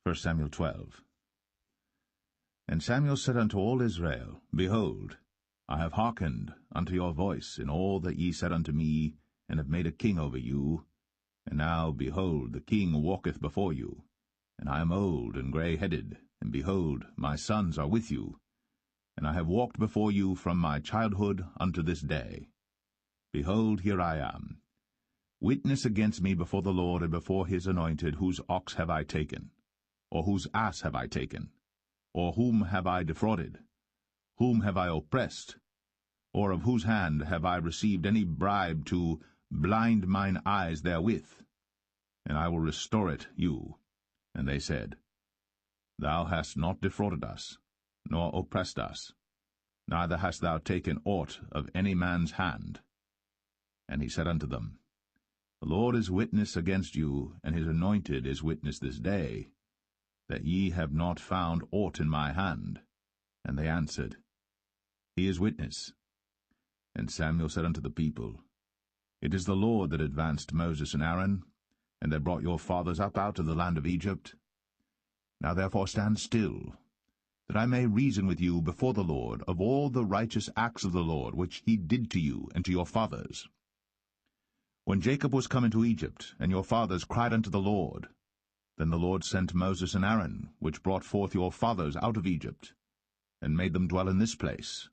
1 Samuel 12. And Samuel said unto all Israel, Behold, I have hearkened unto your voice in all that ye said unto me, and have made a king over you. And now, behold, the king walketh before you. And I am old and grey-headed, and behold, my sons are with you. And I have walked before you from my childhood unto this day. Behold, here I am. Witness against me before the Lord and before his anointed, whose ox have I taken? Or whose ass have I taken? Or whom have I defrauded? Whom have I oppressed? Or of whose hand have I received any bribe to blind mine eyes therewith? And I will restore it you. And they said, Thou hast not defrauded us, nor oppressed us, neither hast thou taken aught of any man's hand. And he said unto them, The Lord is witness against you, and his anointed is witness this day, that ye have not found aught in my hand. And they answered, He is witness. And Samuel said unto the people, It is the Lord that advanced Moses and Aaron, and that brought your fathers up out of the land of Egypt. Now therefore stand still, that I may reason with you before the Lord of all the righteous acts of the Lord, which he did to you and to your fathers. When Jacob was come into Egypt, and your fathers cried unto the Lord, then the Lord sent Moses and Aaron, which brought forth your fathers out of Egypt, and made them dwell in this place.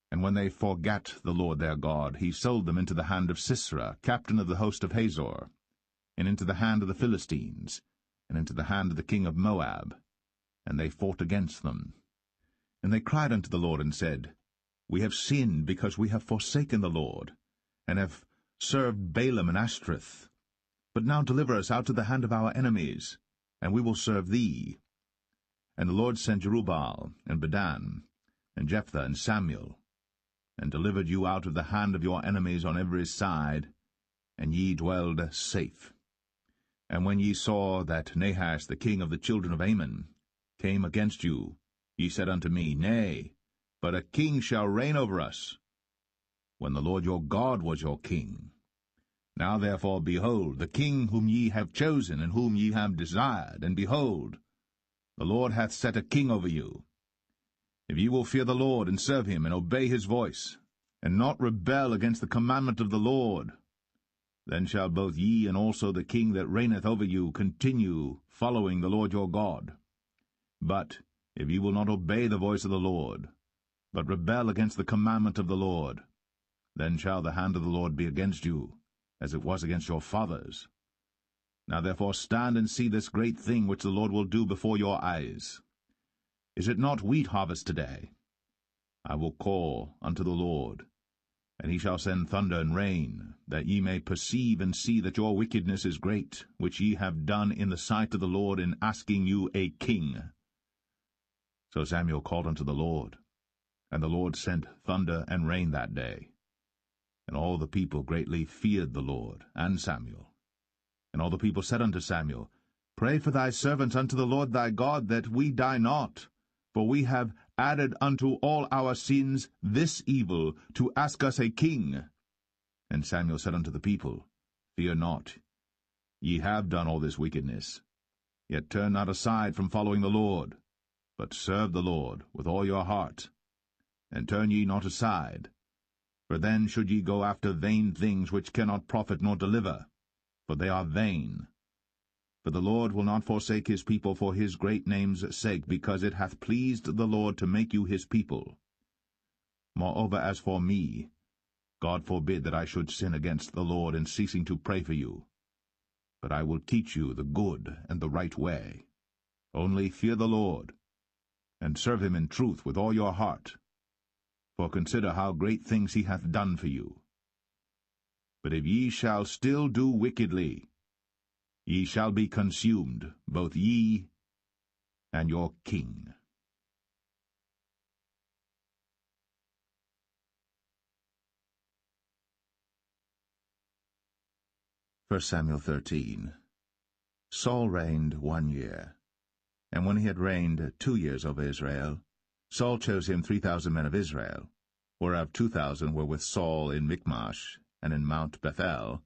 And when they forgat the Lord their God, he sold them into the hand of Sisera, captain of the host of Hazor, and into the hand of the Philistines, and into the hand of the king of Moab. And they fought against them. And they cried unto the Lord, and said, We have sinned, because we have forsaken the Lord, and have served Balaam and Ashtoreth. But now deliver us out of the hand of our enemies, and we will serve thee. And the Lord sent Jerubbaal, and Bedan, and Jephthah, and Samuel, and delivered you out of the hand of your enemies on every side, and ye dwelled safe. And when ye saw that Nahash the king of the children of Ammon came against you, ye said unto me, Nay, but a king shall reign over us, when the Lord your God was your king. Now therefore, behold, the king whom ye have chosen, and whom ye have desired, and behold, the Lord hath set a king over you. If ye will fear the Lord, and serve him, and obey his voice, and not rebel against the commandment of the Lord, then shall both ye and also the king that reigneth over you continue following the Lord your God. But if ye will not obey the voice of the Lord, but rebel against the commandment of the Lord, then shall the hand of the Lord be against you, as it was against your fathers. Now therefore stand and see this great thing which the Lord will do before your eyes. Is it not wheat harvest today? I will call unto the Lord, and he shall send thunder and rain, that ye may perceive and see that your wickedness is great, which ye have done in the sight of the Lord in asking you a king. So Samuel called unto the Lord, and the Lord sent thunder and rain that day. And all the people greatly feared the Lord and Samuel. And all the people said unto Samuel, Pray for thy servants unto the Lord thy God, that we die not. For we have added unto all our sins this evil, to ask us a king. And Samuel said unto the people, Fear not, ye have done all this wickedness. Yet turn not aside from following the Lord, but serve the Lord with all your heart. And turn ye not aside, for then should ye go after vain things which cannot profit nor deliver, for they are vain. For the Lord will not forsake his people for his great name's sake, because it hath pleased the Lord to make you his people. Moreover, as for me, God forbid that I should sin against the Lord in ceasing to pray for you. But I will teach you the good and the right way. Only fear the Lord, and serve him in truth with all your heart. For consider how great things he hath done for you. But if ye shall still do wickedly, ye shall be consumed, both ye and your king. 1 Samuel 13. Saul reigned 1 year. And when he had reigned 2 years over Israel, Saul chose him 3,000 men of Israel, whereof 2,000 were with Saul in Michmash and in Mount Bethel,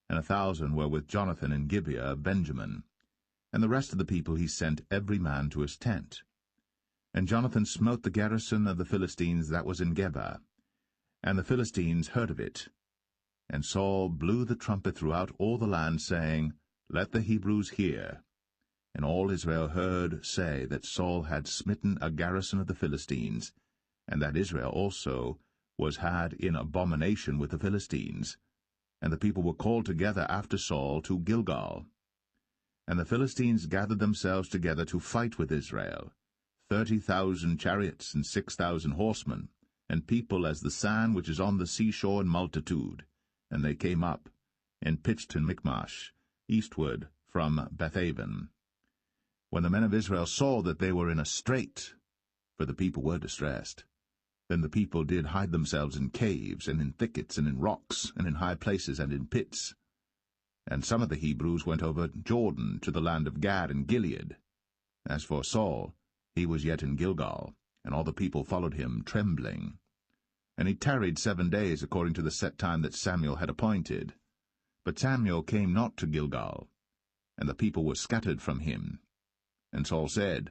and 1,000 were with Jonathan in Gibeah of Benjamin. And the rest of the people he sent every man to his tent. And Jonathan smote the garrison of the Philistines that was in Geba. And the Philistines heard of it. And Saul blew the trumpet throughout all the land, saying, Let the Hebrews hear. And all Israel heard say that Saul had smitten a garrison of the Philistines, and that Israel also was had in abomination with the Philistines. And the people were called together after Saul to Gilgal. And the Philistines gathered themselves together to fight with Israel, 30,000 chariots and 6,000 horsemen, and people as the sand which is on the seashore in multitude. And they came up, and pitched in Michmash, eastward from Bethaven. When the men of Israel saw that they were in a strait, for the people were distressed, then the people did hide themselves in caves, and in thickets, and in rocks, and in high places, and in pits. And some of the Hebrews went over Jordan to the land of Gad and Gilead. As for Saul, he was yet in Gilgal, and all the people followed him trembling. And he tarried 7 days according to the set time that Samuel had appointed. But Samuel came not to Gilgal, and the people were scattered from him. And Saul said,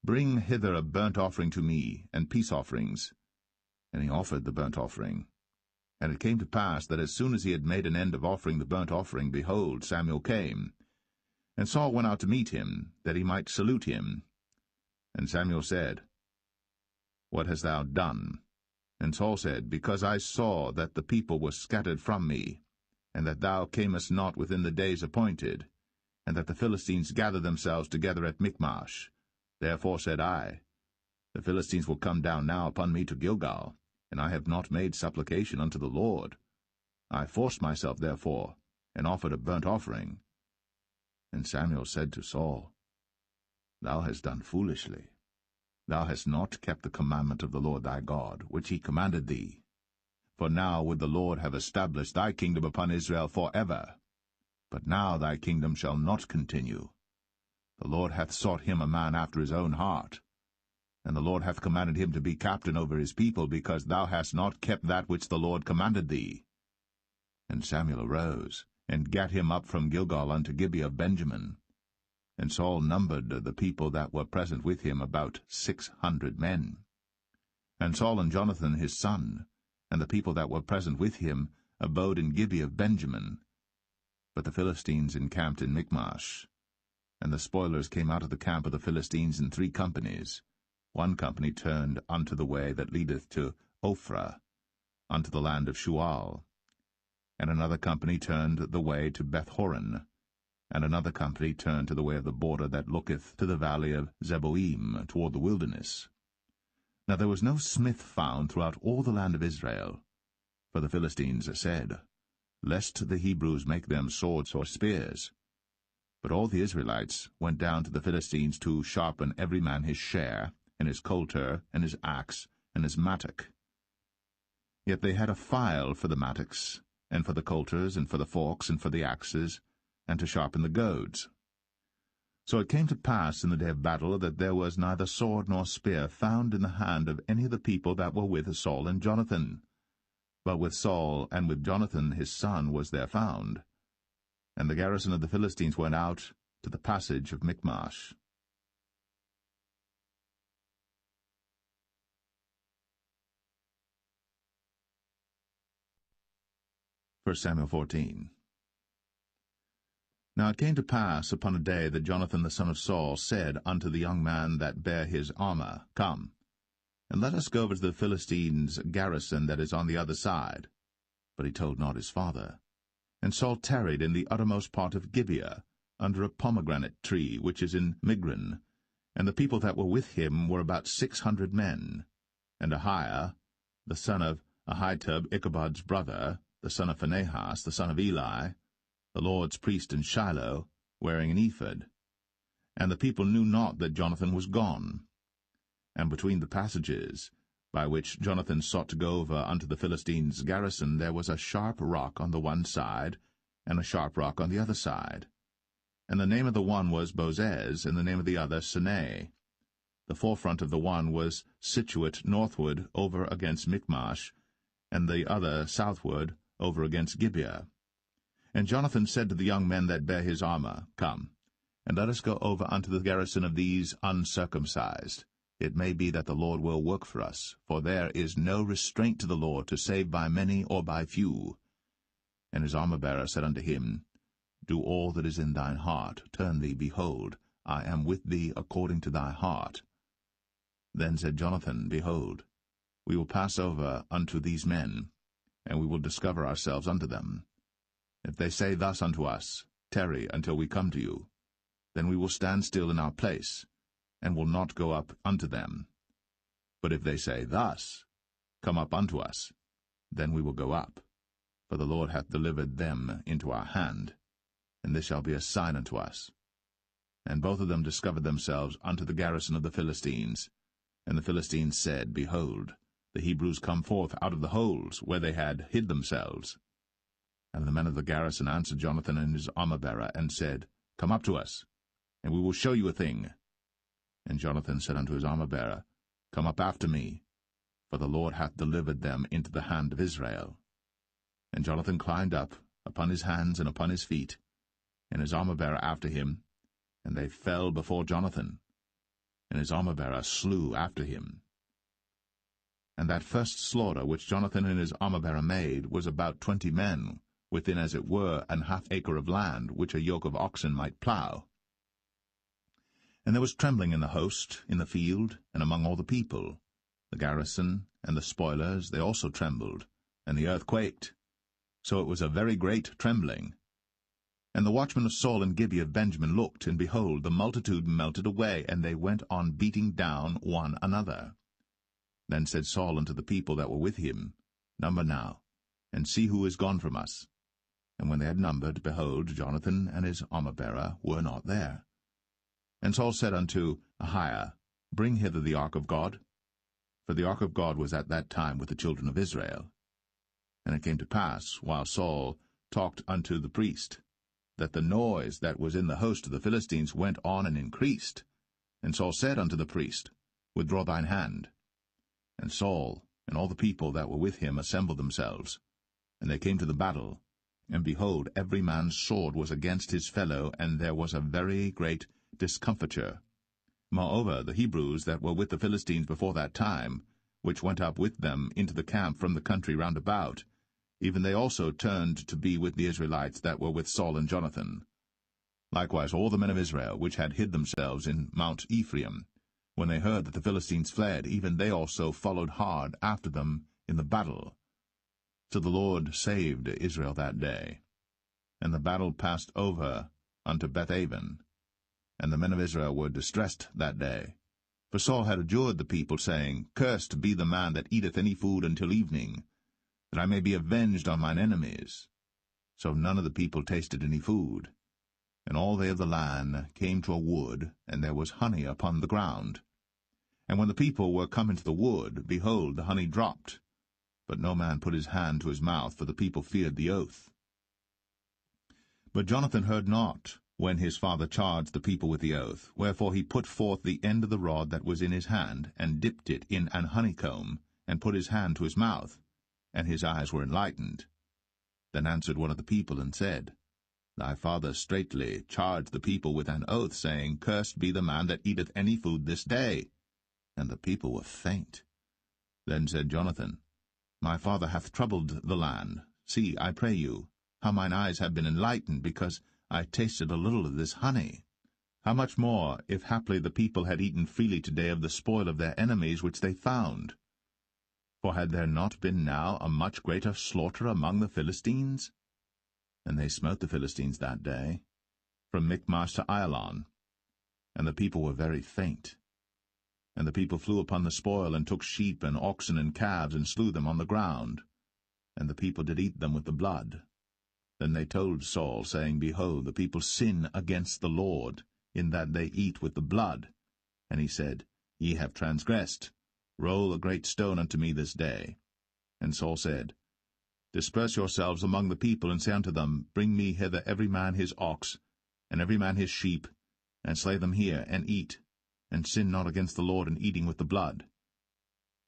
Bring hither a burnt offering to me, and peace offerings. And he offered the burnt offering. And it came to pass that as soon as he had made an end of offering the burnt offering, behold, Samuel came. And Saul went out to meet him, that he might salute him. And Samuel said, What hast thou done? And Saul said, Because I saw that the people were scattered from me, and that thou camest not within the days appointed, and that the Philistines gathered themselves together at Michmash. Therefore said I, The Philistines will come down now upon me to Gilgal, and I have not made supplication unto the Lord. I forced myself therefore, and offered a burnt offering. And Samuel said to Saul, Thou hast done foolishly. Thou hast not kept the commandment of the Lord thy God, which he commanded thee. For now would the Lord have established thy kingdom upon Israel for ever. But now thy kingdom shall not continue. The Lord hath sought him a man after his own heart. And the Lord hath commanded him to be captain over his people, because thou hast not kept that which the Lord commanded thee. And Samuel arose, and gat him up from Gilgal unto Gibeah of Benjamin. And Saul numbered the people that were present with him about 600 men. And Saul and Jonathan his son, and the people that were present with him, abode in Gibeah of Benjamin. But the Philistines encamped in Michmash. And the spoilers came out of the camp of the Philistines in 3 companies. 1 company turned unto the way that leadeth to Ophrah, unto the land of Shual. And another company turned the way to Bethhoron. And another company turned to the way of the border that looketh to the valley of Zeboim, toward the wilderness. Now there was no smith found throughout all the land of Israel. For the Philistines said, Lest the Hebrews make them swords or spears. But all the Israelites went down to the Philistines to sharpen every man his share, and his coulter, and his axe, and his mattock. Yet they had a file for the mattocks, and for the coulters, and for the forks, and for the axes, and to sharpen the goads. So it came to pass in the day of battle that there was neither sword nor spear found in the hand of any of the people that were with Saul and Jonathan. But with Saul and with Jonathan his son was there found. And the garrison of the Philistines went out to the passage of Michmash. 1 Samuel 14. Now it came to pass upon a day that Jonathan the son of Saul said unto the young man that bare his armor, Come, and let us go over to the Philistines' garrison that is on the other side. But he told not his father. And Saul tarried in the uttermost part of Gibeah, under a pomegranate tree which is in Migron, and the people that were with him were about 600 men. And Ahiah, the son of Ahitub, Ichabod's brother, the son of Phinehas, the son of Eli, the Lord's priest in Shiloh, wearing an ephod. And the people knew not that Jonathan was gone. And between the passages, by which Jonathan sought to go over unto the Philistines' garrison, there was a sharp rock on the one side, and a sharp rock on the other side. And the name of the one was Bozez, and the name of the other Sinai. The forefront of the one was situate northward over against Michmash, and the other southward over against Gibeah. And Jonathan said to the young men that bare his armor, Come, and let us go over unto the garrison of these uncircumcised. It may be that the Lord will work for us, for there is no restraint to the Lord to save by many or by few. And his armor-bearer said unto him, Do all that is in thine heart, turn thee, behold, I am with thee according to thy heart. Then said Jonathan, Behold, we will pass over unto these men, and we will discover ourselves unto them. If they say thus unto us, Tarry until we come to you, then we will stand still in our place, and will not go up unto them. But if they say thus, Come up unto us, then we will go up. For the Lord hath delivered them into our hand, and this shall be a sign unto us. And both of them discovered themselves unto the garrison of the Philistines. And the Philistines said, Behold, the Hebrews come forth out of the holes where they had hid themselves. And the men of the garrison answered Jonathan and his armor-bearer, and said, Come up to us, and we will show you a thing. And Jonathan said unto his armor-bearer, Come up after me, for the Lord hath delivered them into the hand of Israel. And Jonathan climbed up upon his hands and upon his feet, and his armor-bearer after him, and they fell before Jonathan, and his armor-bearer slew after him. And that first slaughter which Jonathan and his armor-bearer made was about 20 men, within as it were an half acre of land, which a yoke of oxen might plough. And there was trembling in the host, in the field, and among all the people. The garrison and the spoilers, they also trembled, and the earth quaked. So it was a very great trembling. And the watchmen of Saul and Gibeah of Benjamin looked, and behold, the multitude melted away, and they went on beating down one another. Then said Saul unto the people that were with him, Number now, and see who is gone from us. And when they had numbered, behold, Jonathan and his armor-bearer were not there. And Saul said unto Ahiah, Bring hither the ark of God. For the ark of God was at that time with the children of Israel. And it came to pass, while Saul talked unto the priest, that the noise that was in the host of the Philistines went on and increased. And Saul said unto the priest, Withdraw thine hand. And Saul and all the people that were with him assembled themselves. And they came to the battle. And behold, every man's sword was against his fellow, and there was a very great discomfiture. Moreover, the Hebrews that were with the Philistines before that time, which went up with them into the camp from the country round about, even they also turned to be with the Israelites that were with Saul and Jonathan. Likewise all the men of Israel, which had hid themselves in Mount Ephraim, when they heard that the Philistines fled, even they also followed hard after them in the battle. So the Lord saved Israel that day. And the battle passed over unto Bethaven. And the men of Israel were distressed that day. For Saul had adjured the people, saying, Cursed be the man that eateth any food until evening, that I may be avenged on mine enemies. So none of the people tasted any food. And all they of the land came to a wood, and there was honey upon the ground. And when the people were come into the wood, behold, the honey dropped. but no man put his hand to his mouth, for the people feared the oath. But Jonathan heard not, when his father charged the people with the oath, wherefore he put forth the end of the rod that was in his hand, and dipped it in an honeycomb, and put his hand to his mouth, and his eyes were enlightened. Then answered one of the people, and said, Thy father straitly charged the people with an oath, saying, Cursed be the man that eateth any food this day. And the people were faint. Then said Jonathan, My father hath troubled the land. See, I pray you, how mine eyes have been enlightened, because I tasted a little of this honey. How much more, if haply the people had eaten freely today of the spoil of their enemies which they found? For had there not been now a much greater slaughter among the Philistines? And they smote the Philistines that day, from Michmash to Ajalon. And the people were very faint. And the people flew upon the spoil, and took sheep and oxen and calves, and slew them on the ground. And the people did eat them with the blood. Then they told Saul, saying, Behold, the people sin against the Lord, in that they eat with the blood. And he said, Ye have transgressed. Roll a great stone unto me this day. And Saul said, Disperse yourselves among the people, and say unto them, Bring me hither every man his ox, and every man his sheep, and slay them here, and eat, and sin not against the Lord in eating with the blood.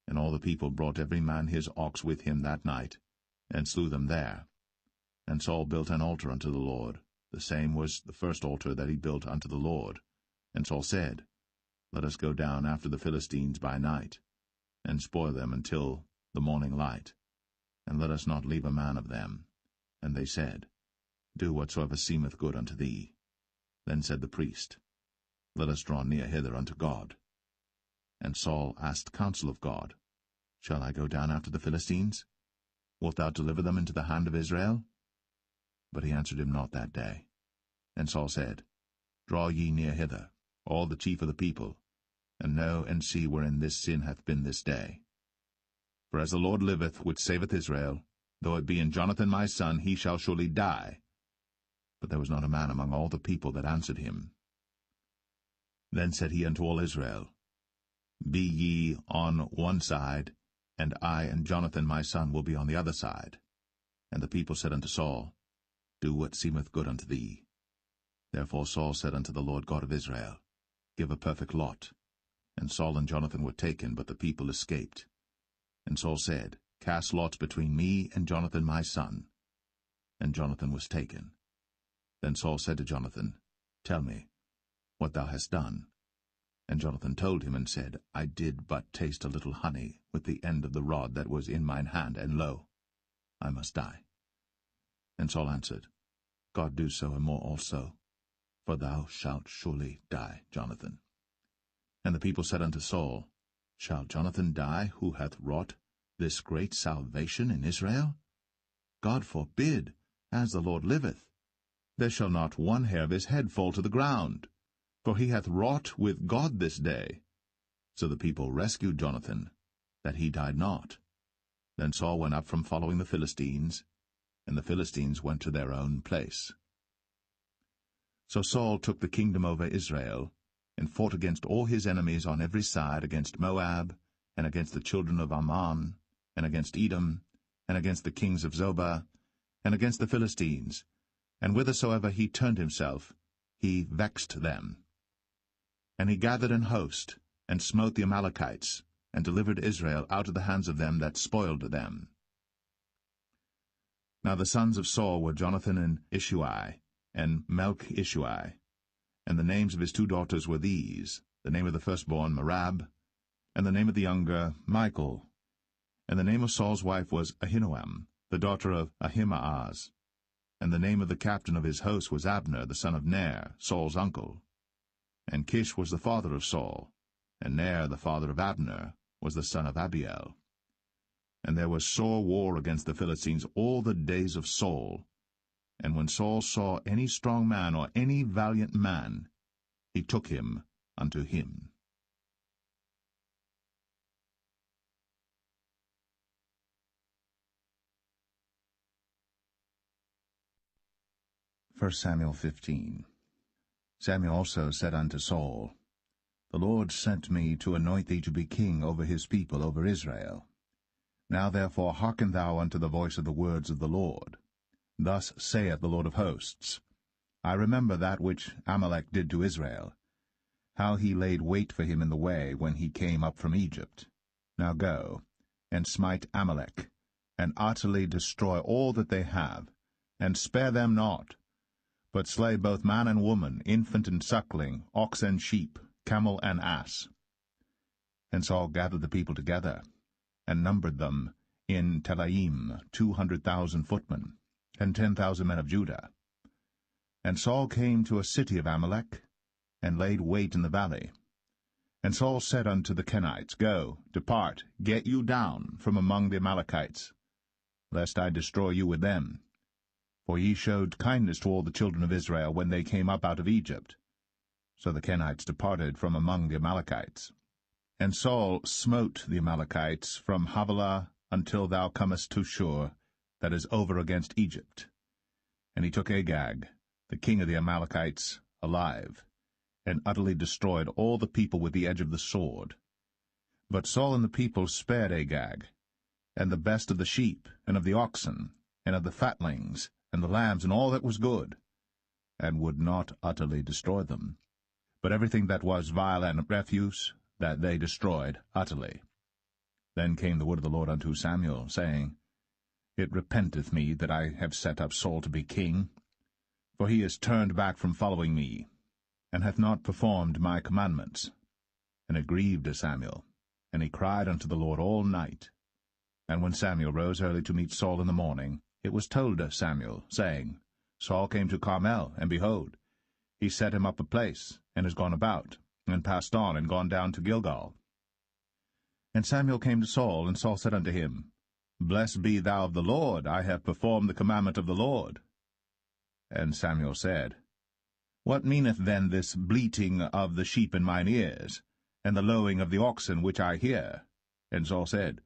And all the people brought every man his ox with him that night, and slew them there. And Saul built an altar unto the Lord. The same was the first altar that he built unto the Lord. And Saul said, Let us go down after the Philistines by night, and spoil them until the morning light, and let us not leave a man of them. And they said, Do whatsoever seemeth good unto thee. Then said the priest, Let us draw near hither unto God. And Saul asked counsel of God, Shall I go down after the Philistines? Wilt thou deliver them into the hand of Israel? But he answered him not that day. And Saul said, Draw ye near hither, all the chief of the people, and know and see wherein this sin hath been this day. For as the Lord liveth, which saveth Israel, though it be in Jonathan my son, he shall surely die. But there was not a man among all the people that answered him. Then said he unto all Israel, Be ye on one side, and I and Jonathan my son will be on the other side. And the people said unto Saul, Do what seemeth good unto thee. Therefore Saul said unto the Lord God of Israel, Give a perfect lot. And Saul and Jonathan were taken, but the people escaped. And Saul said, Cast lots between me and Jonathan my son. And Jonathan was taken. Then Saul said to Jonathan, Tell me what thou hast done. And Jonathan told him, and said, I did but taste a little honey with the end of the rod that was in mine hand, and lo, I must die. And Saul answered, God do so and more also, for thou shalt surely die, Jonathan. And the people said unto Saul, Shall Jonathan die, who hath wrought this great salvation in Israel? God forbid, as the Lord liveth. There shall not one hair of his head fall to the ground, for he hath wrought with God this day. So the people rescued Jonathan, that he died not. Then Saul went up from following the Philistines, and the Philistines went to their own place. So Saul took the kingdom over Israel, and fought against all his enemies on every side, against Moab, and against the children of Ammon, and against Edom, and against the kings of Zobah, and against the Philistines, and whithersoever he turned himself, he vexed them. And he gathered an host, and smote the Amalekites, and delivered Israel out of the hands of them that spoiled them. Now the sons of Saul were Jonathan and Ishuai, and Melch-Ishuai. And the names of his two daughters were these, the name of the firstborn Merab, and the name of the younger Michal. And the name of Saul's wife was Ahinoam, the daughter of Ahimaaz. And the name of the captain of his host was Abner, the son of Ner, Saul's uncle. And Kish was the father of Saul, and Ner, the father of Abner, was the son of Abiel. And there was sore war against the Philistines all the days of Saul. And when Saul saw any strong man or any valiant man, he took him unto him. 1 Samuel 15. Samuel also said unto Saul, The Lord sent me to anoint thee to be king over his people, over Israel. Now therefore hearken thou unto the voice of the words of the Lord. Thus saith the Lord of hosts, I remember that which Amalek did to Israel, how he laid wait for him in the way when he came up from Egypt. Now go, and smite Amalek, and utterly destroy all that they have, and spare them not, but slay both man and woman, infant and suckling, ox and sheep, camel and ass. And Saul gathered the people together, and numbered them in Telaim 200,000 footmen, and 10,000 men of Judah. And Saul came to a city of Amalek, and laid wait in the valley. And Saul said unto the Kenites, Go, depart, get you down from among the Amalekites, lest I destroy you with them. For ye showed kindness to all the children of Israel when they came up out of Egypt. So the Kenites departed from among the Amalekites. And Saul smote the Amalekites from Havilah until thou comest to Shur, that is over against Egypt. And he took Agag, the king of the Amalekites, alive, and utterly destroyed all the people with the edge of the sword. But Saul and the people spared Agag, and the best of the sheep, and of the oxen, and of the fatlings, and the lambs, and all that was good, and would not utterly destroy them. But everything that was vile and refuse, that they destroyed utterly. Then came the word of the Lord unto Samuel, saying, It repenteth me that I have set up Saul to be king, for he is turned back from following me, and hath not performed my commandments. And it grieved Samuel, and he cried unto the Lord all night. And when Samuel rose early to meet Saul in the morning, it was told Samuel, saying, Saul came to Carmel, and behold, he set him up a place, and is gone about, and passed on, and gone down to Gilgal. And Samuel came to Saul, and Saul said unto him, Blessed be thou of the Lord, I have performed the commandment of the Lord. And Samuel said, What meaneth then this bleating of the sheep in mine ears, and the lowing of the oxen which I hear? And Saul said,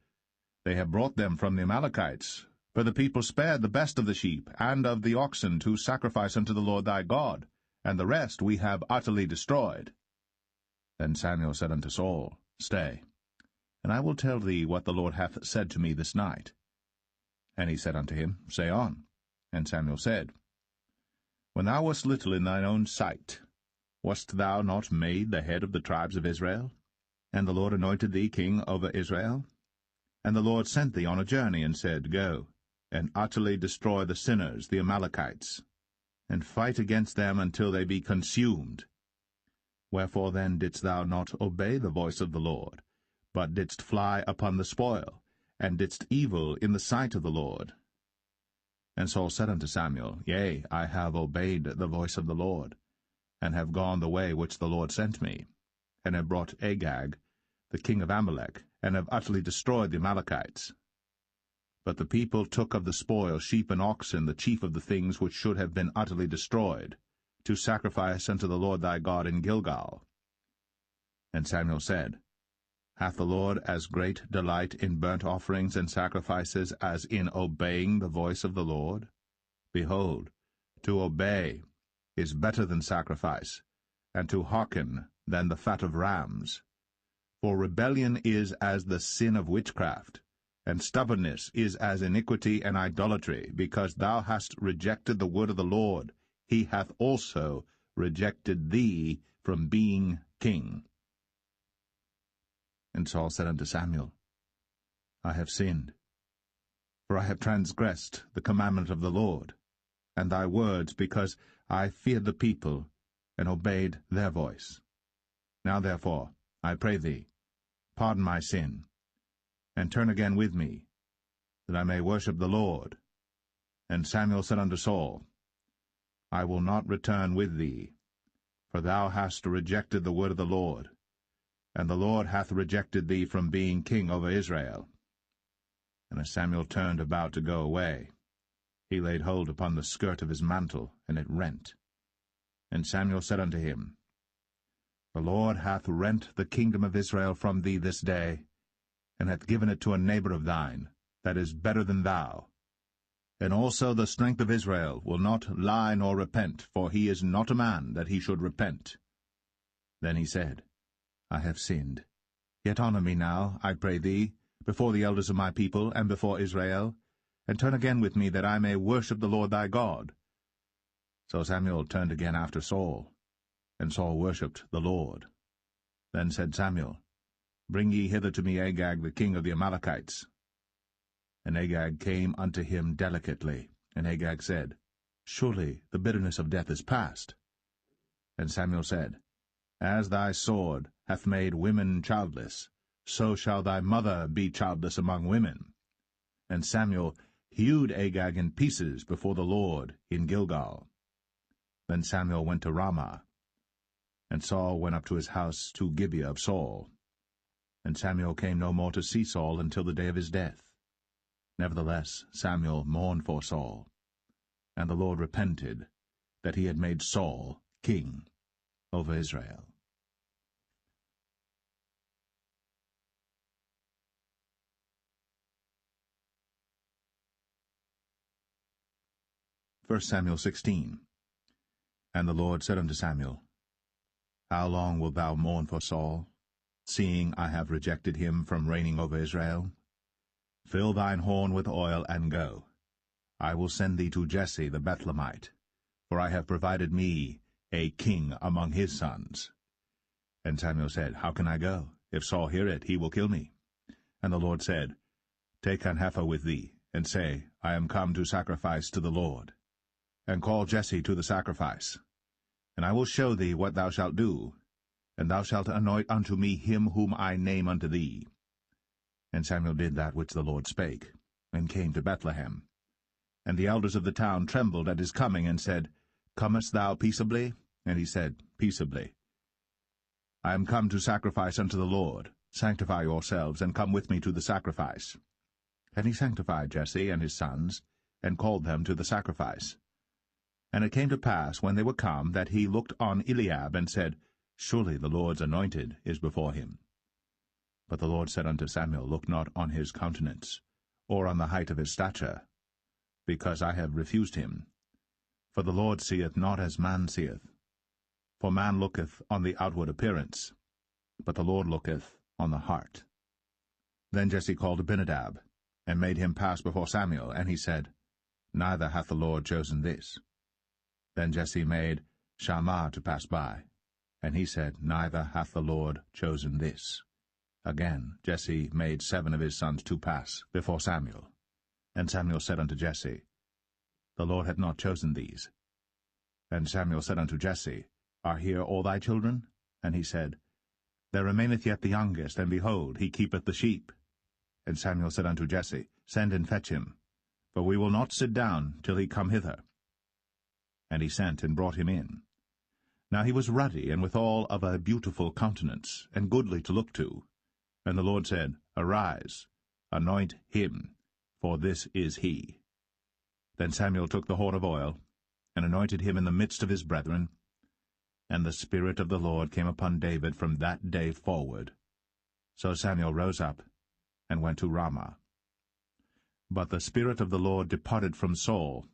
They have brought them from the Amalekites, for the people spared the best of the sheep and of the oxen to sacrifice unto the Lord thy God, and the rest we have utterly destroyed. Then Samuel said unto Saul, Stay, and I will tell thee what the Lord hath said to me this night. And he said unto him, Say on. And Samuel said, When thou wast little in thine own sight, wast thou not made the head of the tribes of Israel? And the Lord anointed thee king over Israel? And the Lord sent thee on a journey, and said, Go, and utterly destroy the sinners, the Amalekites, and fight against them until they be consumed. Wherefore then didst thou not obey the voice of the Lord, but didst fly upon the spoil, and didst evil in the sight of the Lord? And Saul said unto Samuel, Yea, I have obeyed the voice of the Lord, and have gone the way which the Lord sent me, and have brought Agag, the king of Amalek, and have utterly destroyed the Amalekites. But the people took of the spoil sheep and oxen, the chief of the things which should have been utterly destroyed, to sacrifice unto the Lord thy God in Gilgal. And Samuel said, Hath the Lord as great delight in burnt offerings and sacrifices as in obeying the voice of the Lord? Behold, to obey is better than sacrifice, and to hearken than the fat of rams. For rebellion is as the sin of witchcraft, and stubbornness is as iniquity and idolatry. Because thou hast rejected the word of the Lord, he hath also rejected thee from being king. And Saul said unto Samuel, I have sinned, for I have transgressed the commandment of the Lord, and thy words, because I feared the people, and obeyed their voice. Now therefore, I pray thee, pardon my sin, and turn again with me, that I may worship the Lord. And Samuel said unto Saul, I will not return with thee, for thou hast rejected the word of the Lord, and the Lord hath rejected thee from being king over Israel. And as Samuel turned about to go away, he laid hold upon the skirt of his mantle, and it rent. And Samuel said unto him, The Lord hath rent the kingdom of Israel from thee this day, and hath given it to a neighbor of thine, that is better than thou. And also the strength of Israel will not lie nor repent, for he is not a man that he should repent. Then he said, I have sinned. Yet honor me now, I pray thee, before the elders of my people, and before Israel, and turn again with me, that I may worship the Lord thy God. So Samuel turned again after Saul, and Saul worshipped the Lord. Then said Samuel, Bring ye hither to me Agag the king of the Amalekites. And Agag came unto him delicately, and Agag said, Surely the bitterness of death is past. And Samuel said, As thy sword hath made women childless, so shall thy mother be childless among women. And Samuel hewed Agag in pieces before the Lord in Gilgal. Then Samuel went to Ramah, and Saul went up to his house to Gibeah of Saul. And Samuel came no more to see Saul until the day of his death. Nevertheless Samuel mourned for Saul, and the Lord repented that he had made Saul king over Israel. 1 Samuel 16. And the Lord said unto Samuel, How long wilt thou mourn for Saul, seeing I have rejected him from reigning over Israel? Fill thine horn with oil, and go. I will send thee to Jesse the Bethlehemite, for I have provided me a king among his sons. And Samuel said, How can I go? If Saul hear it, he will kill me. And the Lord said, Take an heifer with thee, and say, I am come to sacrifice to the Lord. And call Jesse to the sacrifice. And I will show thee what thou shalt do, and thou shalt anoint unto me him whom I name unto thee. And Samuel did that which the Lord spake, and came to Bethlehem. And the elders of the town trembled at his coming, and said, Comest thou peaceably? And he said, Peaceably. I am come to sacrifice unto the Lord. Sanctify yourselves, and come with me to the sacrifice. And he sanctified Jesse and his sons, and called them to the sacrifice. And it came to pass, when they were come, that he looked on Eliab, and said, Surely the Lord's anointed is before him. But the Lord said unto Samuel, Look not on his countenance, or on the height of his stature, because I have refused him. For the Lord seeth not as man seeth. For man looketh on the outward appearance, but the Lord looketh on the heart. Then Jesse called Abinadab, and made him pass before Samuel, and he said, Neither hath the Lord chosen this. Then Jesse made Shammah to pass by, and he said, Neither hath the Lord chosen this. Again Jesse made 7 of his sons to pass before Samuel. And Samuel said unto Jesse, The Lord hath not chosen these. And Samuel said unto Jesse, Are here all thy children? And he said, There remaineth yet the youngest, and behold, he keepeth the sheep. And Samuel said unto Jesse, Send and fetch him, for we will not sit down till he come hither. And he sent and brought him in. Now he was ruddy, and withal of a beautiful countenance, and goodly to look to. And the Lord said, Arise, anoint him, for this is he. Then Samuel took the horn of oil, and anointed him in the midst of his brethren. And the Spirit of the Lord came upon David from that day forward. So Samuel rose up, and went to Ramah. But the Spirit of the Lord departed from Saul,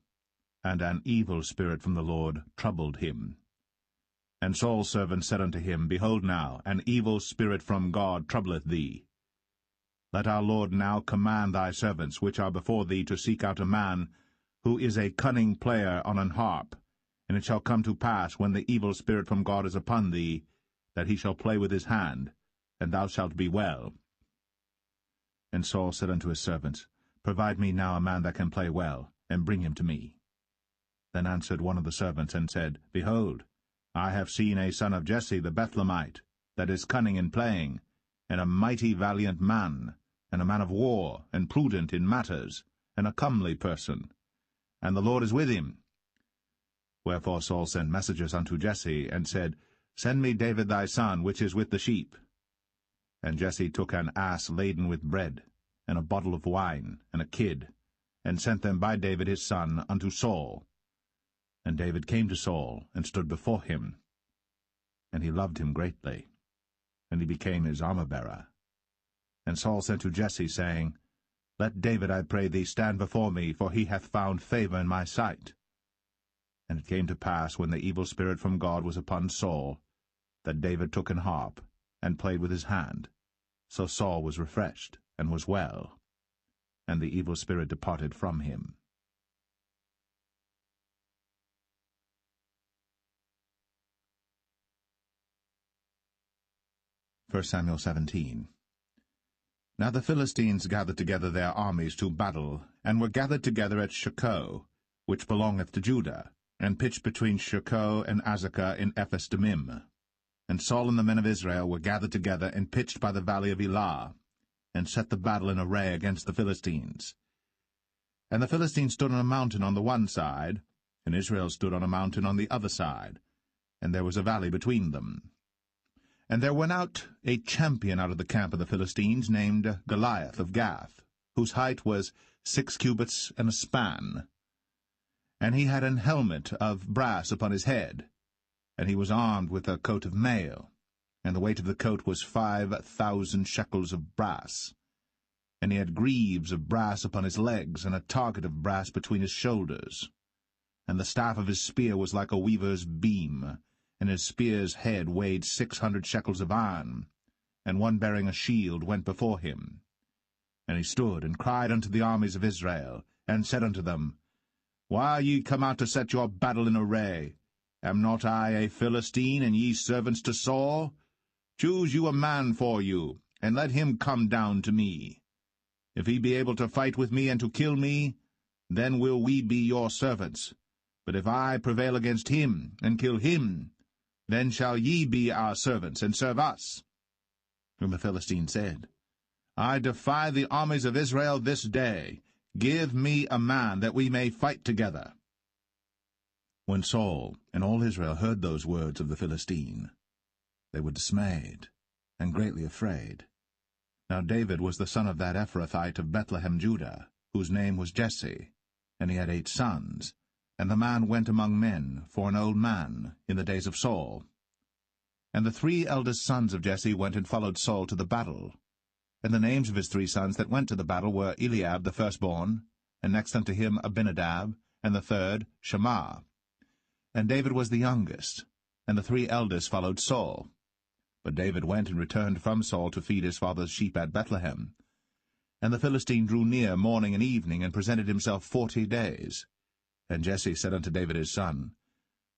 and an evil spirit from the Lord troubled him. And Saul's servant said unto him, Behold now, an evil spirit from God troubleth thee. Let our Lord now command thy servants, which are before thee, to seek out a man who is a cunning player on an harp. And it shall come to pass, when the evil spirit from God is upon thee, that he shall play with his hand, and thou shalt be well. And Saul said unto his servants, Provide me now a man that can play well, and bring him to me. Then answered one of the servants, and said, Behold, I have seen a son of Jesse the Bethlehemite, that is cunning in playing, and a mighty valiant man, and a man of war, and prudent in matters, and a comely person. And the Lord is with him. Wherefore Saul sent messengers unto Jesse, and said, Send me David thy son, which is with the sheep. And Jesse took an ass laden with bread, and a bottle of wine, and a kid, and sent them by David his son unto Saul. And David came to Saul, and stood before him. And he loved him greatly, and he became his armor-bearer. And Saul sent to Jesse, saying, Let David, I pray thee, stand before me, for he hath found favor in my sight. And it came to pass, when the evil spirit from God was upon Saul, that David took an harp, and played with his hand. So Saul was refreshed, and was well. And the evil spirit departed from him. 1 Samuel 17. Now the Philistines gathered together their armies to battle, and were gathered together at Shochoh, which belongeth to Judah, and pitched between Shochoh and Azekah in Ephes-dammim. And Saul and the men of Israel were gathered together and pitched by the valley of Elah, and set the battle in array against the Philistines. And the Philistines stood on a mountain on the one side, and Israel stood on a mountain on the other side, and there was a valley between them. And there went out a champion out of the camp of the Philistines, named Goliath of Gath, whose height was 6 cubits and a span. And he had an helmet of brass upon his head, and he was armed with a coat of mail, and the weight of the coat was 5,000 shekels of brass. And he had greaves of brass upon his legs, and a target of brass between his shoulders. And the staff of his spear was like a weaver's beam, and his spear's head weighed 600 shekels of iron, and one bearing a shield went before him. And he stood and cried unto the armies of Israel, and said unto them, Why are ye come out to set your battle in array? Am not I a Philistine, and ye servants to Saul? Choose you a man for you, and let him come down to me. If he be able to fight with me and to kill me, then will we be your servants. But if I prevail against him, and kill him, then shall ye be our servants, and serve us. And the Philistine said, I defy the armies of Israel this day. Give me a man, that we may fight together. When Saul and all Israel heard those words of the Philistine, they were dismayed, and greatly afraid. Now David was the son of that Ephrathite of Bethlehem, Judah, whose name was Jesse, and he had 8 sons. And the man went among men, for an old man, in the days of Saul. And the 3 eldest sons of Jesse went and followed Saul to the battle. And the names of his 3 sons that went to the battle were Eliab the firstborn, and next unto him Abinadab, and the third Shammah. And David was the youngest, and the 3 eldest followed Saul. But David went and returned from Saul to feed his father's sheep at Bethlehem. And the Philistine drew near morning and evening, and presented himself 40 days. And Jesse said unto David his son,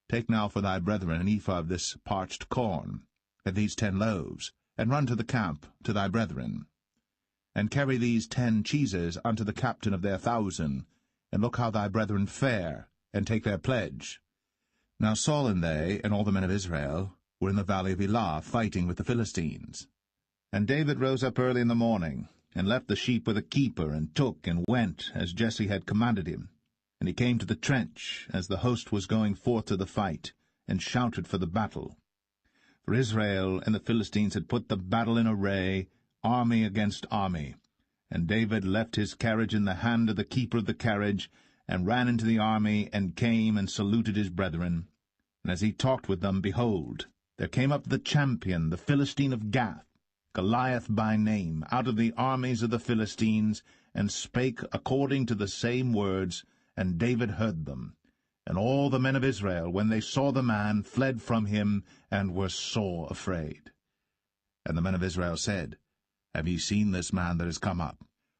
Take now for thy brethren an ephah of this parched corn, and these 10 loaves, and run to the camp to thy brethren. And carry these 10 cheeses unto the captain of their 1,000, and look how thy brethren fare, and take their pledge. Now Saul and they, and all the men of Israel, were in the valley of Elah, fighting with the Philistines. And David rose up early in the morning, and left the sheep with a keeper, and took and went, as Jesse had commanded him. And he came to the trench, as the host was going forth to the fight, and shouted for the battle. For Israel and the Philistines had put the battle in array, army against army. And David left his carriage in the hand of the keeper of the carriage, and ran into the army, and came and saluted his brethren. And as he talked with them, behold, there came up the champion, the Philistine of Gath, Goliath by name, out of the armies of the Philistines, and spake according to the same words, and David heard them. And all the men of Israel, when they saw the man, fled from him, and were sore afraid. And the men of Israel said, Have ye seen this man that is come up?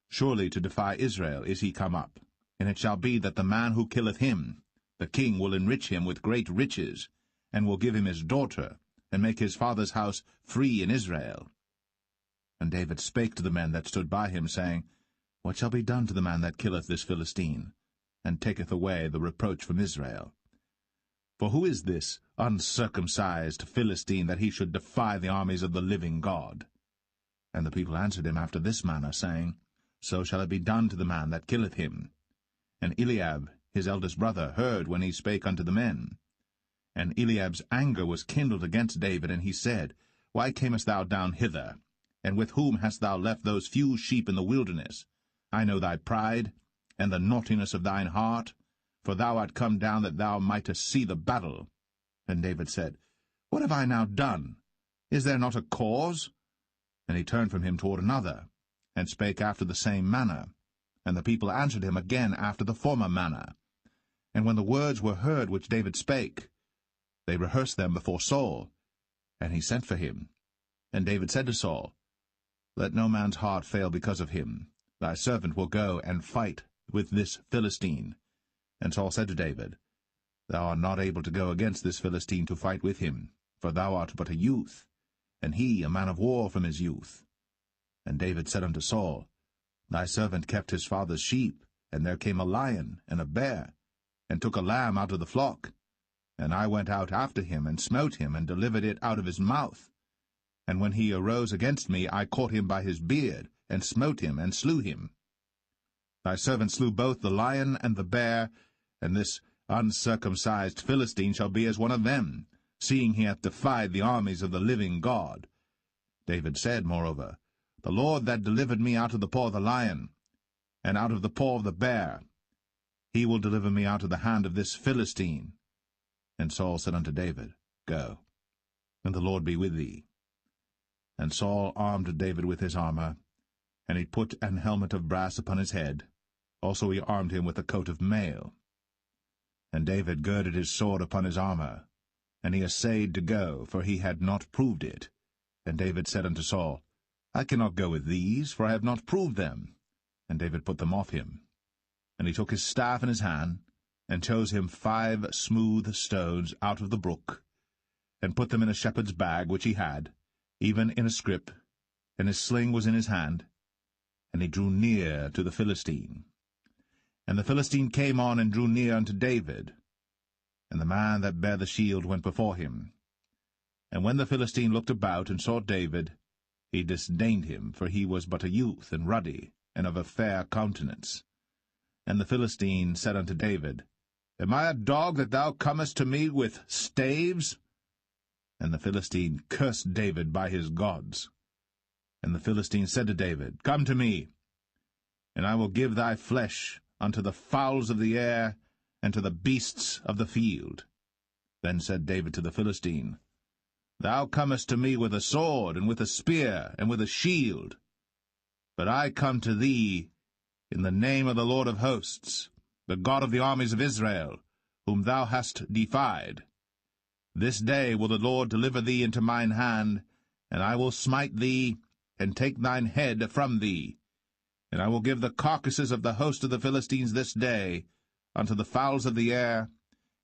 Surely to defy Israel is he come up. And it shall be that the man who killeth him, the king will enrich him with great riches, and will give him his daughter, and make his father's house free in Israel. And David spake to the men that stood by him, saying, What shall be done to the man that killeth this Philistine, and taketh away the reproach from Israel? For who is this uncircumcised Philistine, that he should defy the armies of the living God? And the people answered him after this manner, saying, So shall it be done to the man that killeth him. And Eliab, his eldest brother, heard when he spake unto the men. And Eliab's anger was kindled against David, and he said, Why camest thou down hither? And with whom hast thou left those few sheep in the wilderness? I know thy pride, and the naughtiness of thine heart, for thou art come down that thou mightest see the battle. And David said, What have I now done? Is there not a cause? And he turned from him toward another, and spake after the same manner. And the people answered him again after the former manner. And when the words were heard which David spake, they rehearsed them before Saul. And he sent for him. And David said to Saul, Let no man's heart fail because of him. Thy servant will go and fight with this Philistine. And Saul said to David, Thou art not able to go against this Philistine to fight with him, for thou art but a youth, and he a man of war from his youth. And David said unto Saul, Thy servant kept his father's sheep, and there came a lion and a bear, and took a lamb out of the flock. And I went out after him, and smote him, and delivered it out of his mouth. And when he arose against me, I caught him by his beard, and smote him, and slew him. Thy servant slew both the lion and the bear, and this uncircumcised Philistine shall be as one of them, seeing he hath defied the armies of the living God. David said, moreover, The Lord that delivered me out of the paw of the lion, and out of the paw of the bear, he will deliver me out of the hand of this Philistine. And Saul said unto David, Go, and the Lord be with thee. And Saul armed David with his armor, and he put an helmet of brass upon his head. Also he armed him with a coat of mail. And David girded his sword upon his armor, and he essayed to go, for he had not proved it. And David said unto Saul, I cannot go with these, for I have not proved them. And David put them off him. And he took his staff in his hand, and chose him 5 smooth stones out of the brook, and put them in a shepherd's bag which he had, even in a scrip, and his sling was in his hand. And he drew near to the Philistine. And the Philistine came on and drew near unto David. And the man that bare the shield went before him. And when the Philistine looked about and saw David, he disdained him, for he was but a youth, and ruddy, and of a fair countenance. And the Philistine said unto David, Am I a dog that thou comest to me with staves? And the Philistine cursed David by his gods. And the Philistine said to David, Come to me, and I will give thy flesh unto the fowls of the air, and to the beasts of the field. Then said David to the Philistine, Thou comest to me with a sword, and with a spear, and with a shield. But I come to thee in the name of the Lord of hosts, the God of the armies of Israel, whom thou hast defied. This day will the Lord deliver thee into mine hand, and I will smite thee, and take thine head from thee. And I will give the carcasses of the host of the Philistines this day unto the fowls of the air,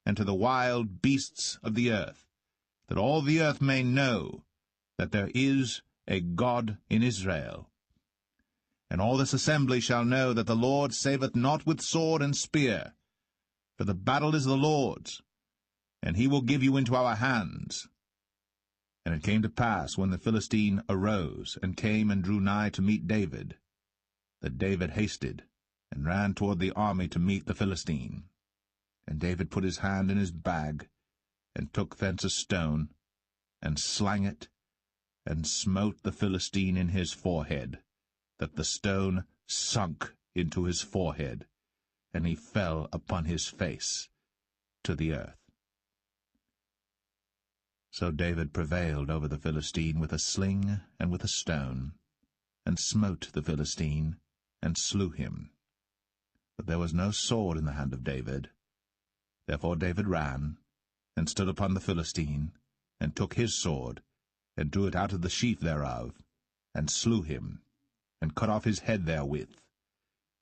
and to the wild beasts of the earth, that all the earth may know that there is a God in Israel. And all this assembly shall know that the Lord saveth not with sword and spear, for the battle is the Lord's, and he will give you into our hands. And it came to pass, when the Philistine arose, and came and drew nigh to meet David, that David hasted, and ran toward the army to meet the Philistine. And David put his hand in his bag, and took thence a stone, and slang it, and smote the Philistine in his forehead, that the stone sunk into his forehead, and he fell upon his face to the earth. So David prevailed over the Philistine with a sling and with a stone, and smote the Philistine, and slew him. But there was no sword in the hand of David. Therefore David ran, and stood upon the Philistine, and took his sword, and drew it out of the sheath thereof, and slew him, and cut off his head therewith.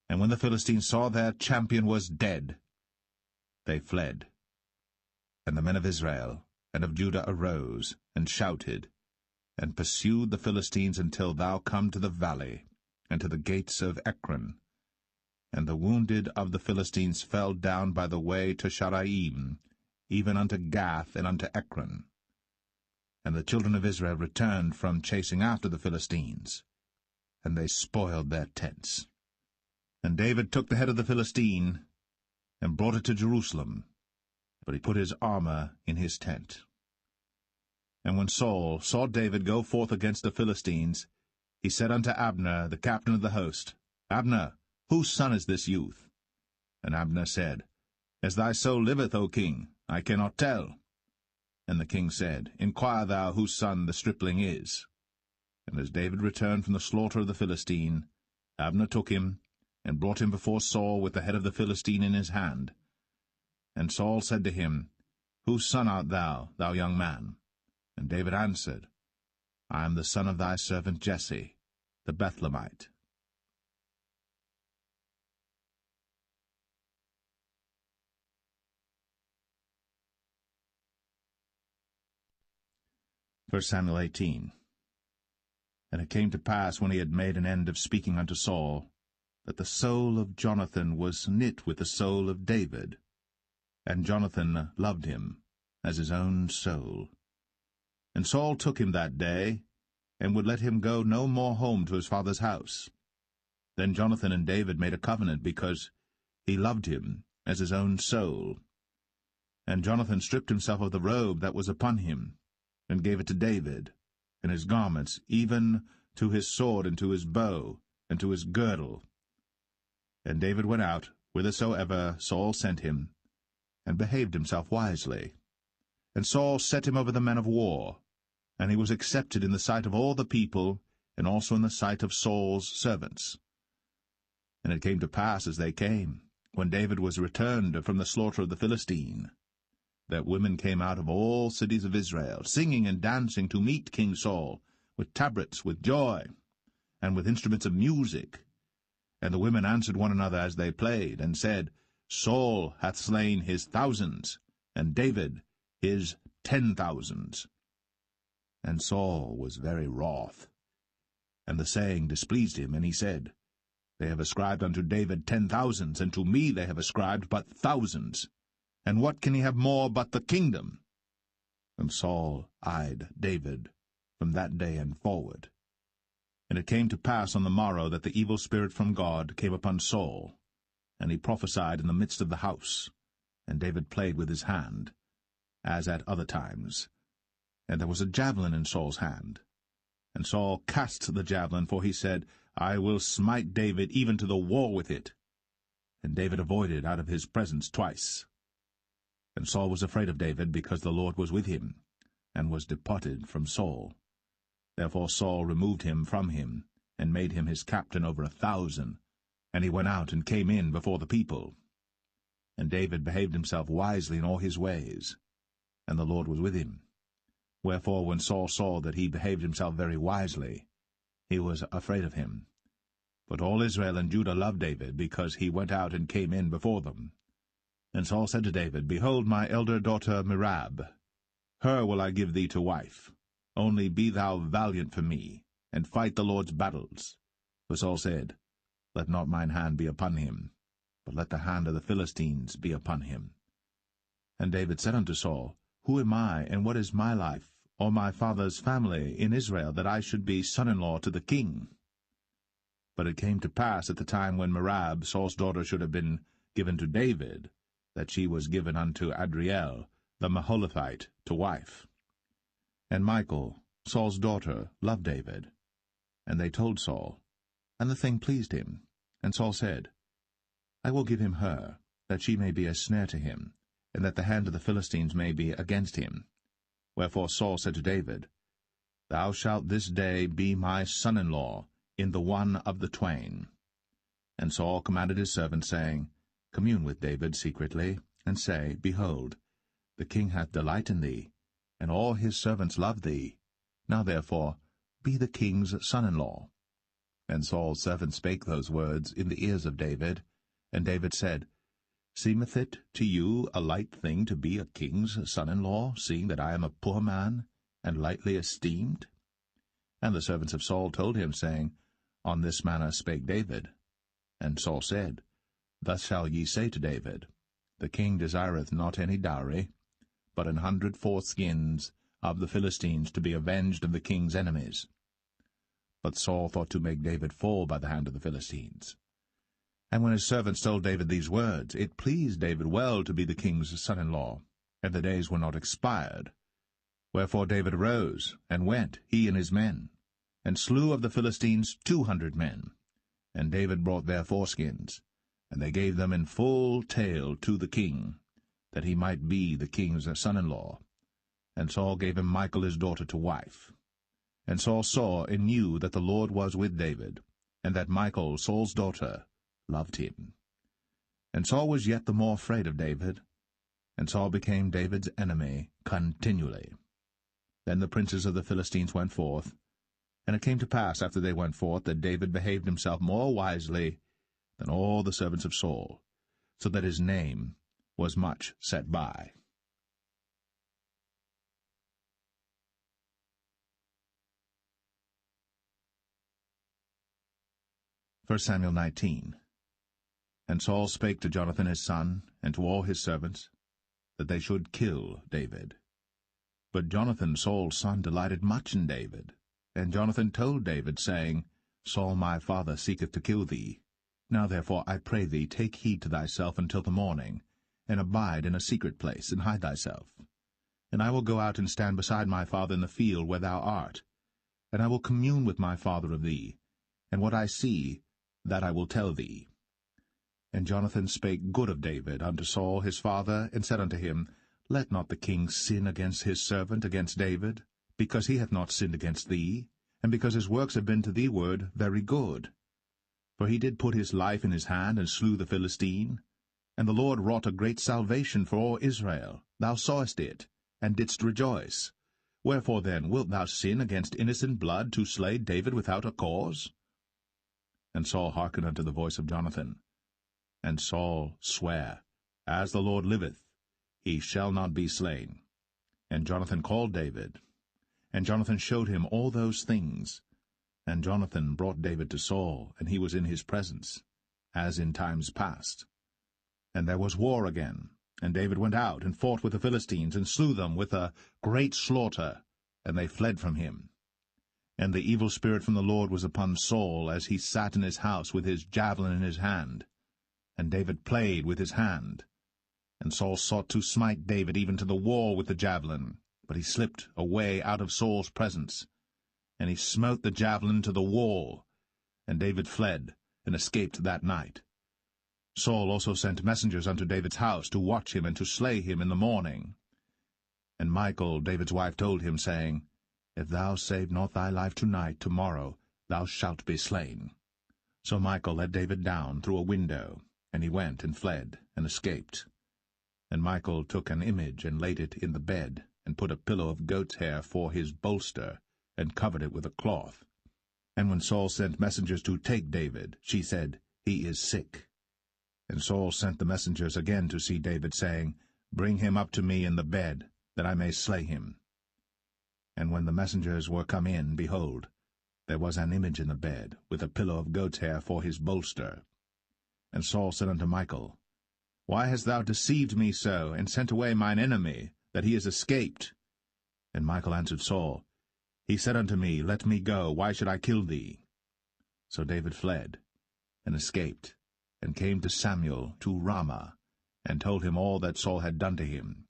And when the Philistines saw their champion was dead, they fled. And the men of Israel and of Judah arose, and shouted, and pursued the Philistines until thou come to the valley, and to the gates of Ekron. And the wounded of the Philistines fell down by the way to Sharaim, even unto Gath and unto Ekron. And the children of Israel returned from chasing after the Philistines, and they spoiled their tents. And David took the head of the Philistine, and brought it to Jerusalem, but he put his armor in his tent. And when Saul saw David go forth against the Philistines, he said unto Abner, the captain of the host, Abner, whose son is this youth? And Abner said, As thy soul liveth, O king, I cannot tell. And the king said, Inquire thou whose son the stripling is. And as David returned from the slaughter of the Philistine, Abner took him, and brought him before Saul with the head of the Philistine in his hand. And Saul said to him, Whose son art thou, thou young man? And David answered, I am the son of thy servant Jesse, the Bethlehemite. 1 Samuel 18. And it came to pass, when he had made an end of speaking unto Saul, that the soul of Jonathan was knit with the soul of David, and Jonathan loved him as his own soul. And Saul took him that day, and would let him go no more home to his father's house. Then Jonathan and David made a covenant, because he loved him as his own soul. And Jonathan stripped himself of the robe that was upon him, and gave it to David, and his garments, even to his sword, and to his bow, and to his girdle. And David went out whithersoever Saul sent him, and behaved himself wisely. And Saul set him over the men of war, and he was accepted in the sight of all the people, and also in the sight of Saul's servants. And it came to pass, as they came, when David was returned from the slaughter of the Philistine, that women came out of all cities of Israel, singing and dancing to meet King Saul, with tabrets, with joy, and with instruments of music. And the women answered one another as they played, and said, Saul hath slain his thousands, and David his 10,000s. And Saul was very wroth, and the saying displeased him, and he said, They have ascribed unto David 10,000s, and to me they have ascribed but thousands. And what can he have more but the kingdom? And Saul eyed David from that day and forward. And it came to pass on the morrow that the evil spirit from God came upon Saul, and he prophesied in the midst of the house. And David played with his hand, as at other times. And there was a javelin in Saul's hand. And Saul cast the javelin, for he said, I will smite David even to the wall with it. And David avoided out of his presence twice. And Saul was afraid of David, because the Lord was with him, and was departed from Saul. Therefore Saul removed him from him, and made him his captain over 1,000, and he went out and came in before the people. And David behaved himself wisely in all his ways, and the Lord was with him. Wherefore when Saul saw that he behaved himself very wisely, he was afraid of him. But all Israel and Judah loved David, because he went out and came in before them. And Saul said to David, Behold, my elder daughter Merab, her will I give thee to wife. Only be thou valiant for me, and fight the Lord's battles. For Saul said, Let not mine hand be upon him, but let the hand of the Philistines be upon him. And David said unto Saul, Who am I, and what is my life, or my father's family in Israel, that I should be son-in-law to the king? But it came to pass at the time when Merab, Saul's daughter, should have been given to David, that she was given unto Adriel, the Maholathite, to wife. And Michal, Saul's daughter, loved David. And they told Saul, and the thing pleased him. And Saul said, I will give him her, that she may be a snare to him, and that the hand of the Philistines may be against him. Wherefore Saul said to David, Thou shalt this day be my son-in-law in the one of the twain. And Saul commanded his servants, saying, Commune with David secretly, and say, Behold, the king hath delight in thee, and all his servants love thee. Now therefore be the king's son-in-law. And Saul's servants spake those words in the ears of David. And David said, Seemeth it to you a light thing to be a king's son-in-law, seeing that I am a poor man, and lightly esteemed? And the servants of Saul told him, saying, On this manner spake David. And Saul said, Thus shall ye say to David, The king desireth not any dowry, but 100 foreskins of the Philistines, to be avenged of the king's enemies. But Saul thought to make David fall by the hand of the Philistines. And when his servants told David these words, it pleased David well to be the king's son-in-law, and the days were not expired. Wherefore David arose, and went, he and his men, and slew of the Philistines 200 men. And David brought their foreskins, and they gave them in full tale to the king, that he might be the king's son-in-law. And Saul gave him Michal his daughter to wife. And Saul saw and knew that the Lord was with David, and that Michal, Saul's daughter, loved him. And Saul was yet the more afraid of David, and Saul became David's enemy continually. Then the princes of the Philistines went forth, And it came to pass, after they went forth, that David behaved himself more wisely than all the servants of Saul, so that his name was much set by. 1 Samuel 19. And Saul spake to Jonathan his son, and to all his servants, that they should kill David. But Jonathan Saul's son delighted much in David. And Jonathan told David, saying, Saul my father seeketh to kill thee. Now therefore I pray thee, take heed to thyself until the morning, and abide in a secret place, and hide thyself. And I will go out and stand beside my father in the field where thou art. And I will commune with my father of thee, and what I see, that I will tell thee. And Jonathan spake good of David unto Saul his father, and said unto him, Let not the king sin against his servant, against David, because he hath not sinned against thee, and because his works have been to thee ward very good. For he did put his life in his hand, and slew the Philistine. And the Lord wrought a great salvation for all Israel. Thou sawest it, and didst rejoice. Wherefore then wilt thou sin against innocent blood, to slay David without a cause? And Saul hearkened unto the voice of Jonathan. And Saul sware, As the Lord liveth, he shall not be slain. And Jonathan called David. And Jonathan showed him all those things. And Jonathan brought David to Saul, and he was in his presence, as in times past. And there was war again. And David went out, and fought with the Philistines, and slew them with a great slaughter, and they fled from him. And the evil spirit from the Lord was upon Saul, as he sat in his house with his javelin in his hand. And David played with his hand. And Saul sought to smite David even to the wall with the javelin, but he slipped away out of Saul's presence. And he smote the javelin to the wall, and David fled, and escaped that night. Saul also sent messengers unto David's house, to watch him, and to slay him in the morning. And Michal, David's wife, told him, saying, If thou save not thy life tonight, tomorrow thou shalt be slain. So Michal let David down through a window, and he went and fled, and escaped. And Michal took an image, and laid it in the bed, and put a pillow of goat's hair for his bolster, and covered it with a cloth. And when Saul sent messengers to take David, she said, He is sick. And Saul sent the messengers again to see David, saying, Bring him up to me in the bed, that I may slay him. And when the messengers were come in, behold, there was an image in the bed, with a pillow of goat's hair for his bolster. And Saul said unto Michal, Why hast thou deceived me so, and sent away mine enemy, that he is escaped? And Michal answered Saul, He said unto me, Let me go, why should I kill thee? So David fled, and escaped, and came to Samuel to Ramah, and told him all that Saul had done to him.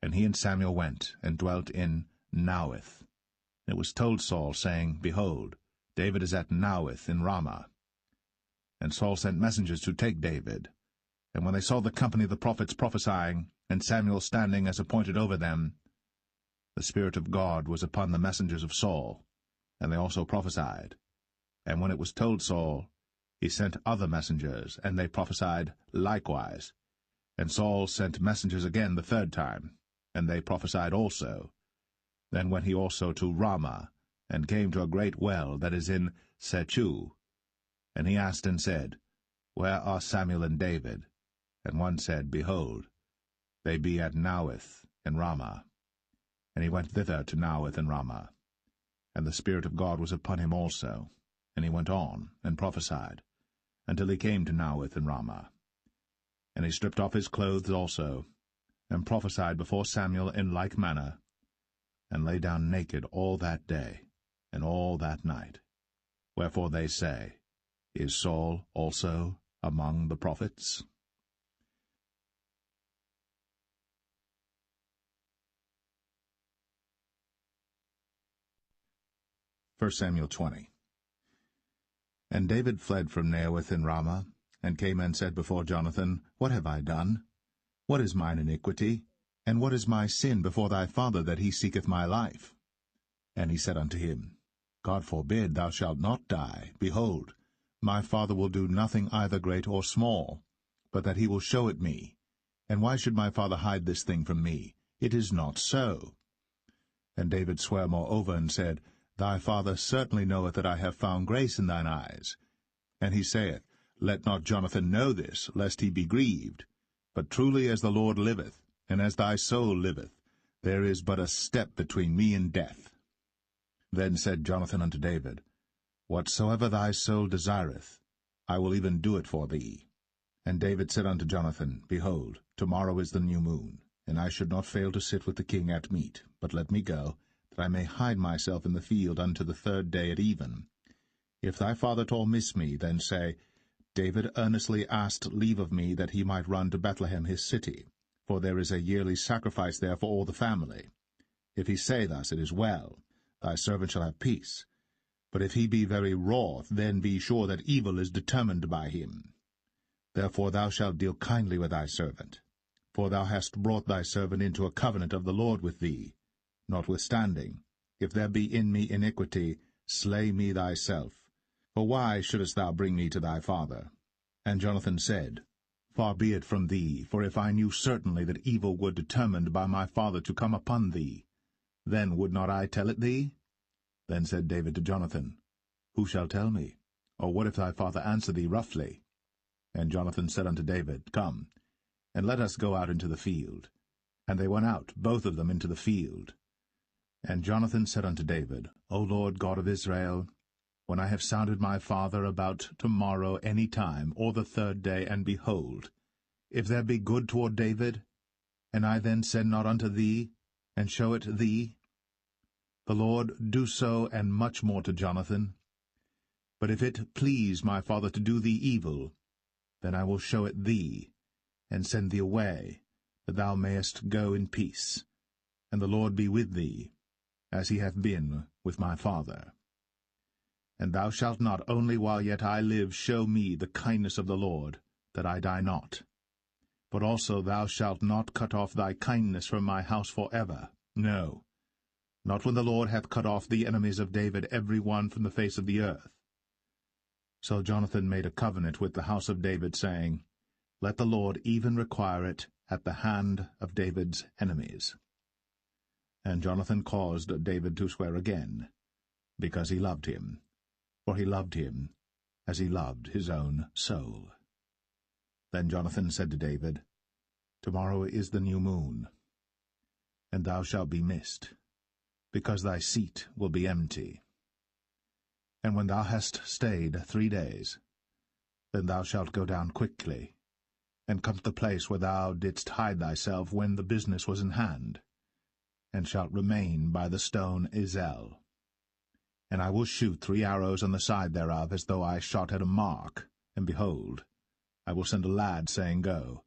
And he and Samuel went, and dwelt in Naueth. And it was told Saul, saying, Behold, David is at Naueth in Ramah. And Saul sent messengers to take David. And when they saw the company of the prophets prophesying, and Samuel standing as appointed over them, the Spirit of God was upon the messengers of Saul, and they also prophesied. And when it was told Saul, he sent other messengers, and they prophesied likewise. And Saul sent messengers again the third time, and they prophesied also. Then went he also to Ramah, and came to a great well that is in Sechu. And he asked and said, Where are Samuel and David? And one said, Behold, they be at Naueth in Ramah. And he went thither to Naueth in Ramah. And the Spirit of God was upon him also. And he went on, and prophesied, until he came to Naueth in Ramah. And he stripped off his clothes also, and prophesied before Samuel in like manner, and lay down naked all that day, and all that night. Wherefore they say, Is Saul also among the prophets? First Samuel 20. And David fled from Naueth in Ramah, and came and said before Jonathan, What have I done? What is mine iniquity? And what is my sin before thy father, that he seeketh my life? And he said unto him, God forbid, thou shalt not die. Behold, my father will do nothing either great or small, but that he will show it me. And why should my father hide this thing from me? It is not so. And David sware moreover, and said, Thy father certainly knoweth that I have found grace in thine eyes. And he saith, Let not Jonathan know this, lest he be grieved. But truly as the Lord liveth, and as thy soul liveth, there is but a step between me and death. Then said Jonathan unto David, Whatsoever thy soul desireth, I will even do it for thee. And David said unto Jonathan, Behold, tomorrow is the new moon, and I should not fail to sit with the king at meat, but let me go, that I may hide myself in the field unto the 3rd day at even. If thy father-in-law miss me, then say, David earnestly asked leave of me that he might run to Bethlehem his city, for there is a yearly sacrifice there for all the family. If he say thus, it is well, thy servant shall have peace. But if he be very wroth, then be sure that evil is determined by him. Therefore thou shalt deal kindly with thy servant, for thou hast brought thy servant into a covenant of the Lord with thee. Notwithstanding, if there be in me iniquity, slay me thyself. For why shouldest thou bring me to thy father? And Jonathan said, Far be it from thee, for if I knew certainly that evil were determined by my father to come upon thee, then would not I tell it thee? Then said David to Jonathan, Who shall tell me? Or what if thy father answer thee roughly? And Jonathan said unto David, Come, and let us go out into the field. And they went out, both of them, into the field. And Jonathan said unto David, O Lord God of Israel, when I have sounded my father about tomorrow any time, or the 3rd day, and behold, if there be good toward David, and I then send not unto thee, and show it thee, the Lord do so, and much more to Jonathan. But if it please my father to do thee evil, then I will show it thee, and send thee away, that thou mayest go in peace, and the Lord be with thee, as he hath been with my father. And thou shalt not only while yet I live show me the kindness of the Lord, that I die not, but also thou shalt not cut off thy kindness from my house for ever, no, not when the Lord hath cut off the enemies of David every one from the face of the earth. So Jonathan made a covenant with the house of David, saying, Let the Lord even require it at the hand of David's enemies. And Jonathan caused David to swear again, because he loved him, for he loved him as he loved his own soul. Then Jonathan said to David, Tomorrow is the new moon, and thou shalt be missed, because thy seat will be empty. And when thou hast stayed 3 days, then thou shalt go down quickly, and come to the place where thou didst hide thyself when the business was in hand, and shalt remain by the stone Zelle. And I will shoot 3 arrows on the side thereof, as though I shot at a mark, and behold, I will send a lad, saying, Go,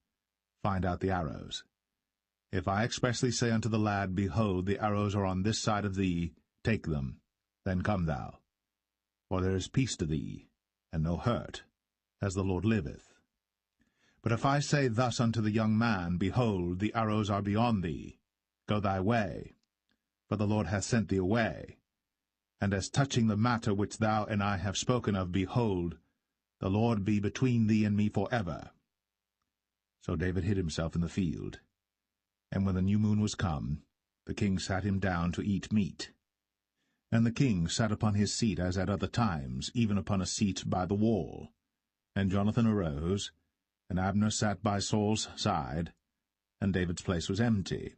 find out the arrows. If I expressly say unto the lad, Behold, the arrows are on this side of thee, take them, then come thou. For there is peace to thee, and no hurt, as the Lord liveth. But if I say thus unto the young man, Behold, the arrows are beyond thee, go thy way, for the Lord hath sent thee away. And as touching the matter which thou and I have spoken of, behold, the Lord be between thee and me for ever. So David hid himself in the field. And when the new moon was come, the king sat him down to eat meat. And the king sat upon his seat as at other times, even upon a seat by the wall. And Jonathan arose, and Abner sat by Saul's side, and David's place was empty.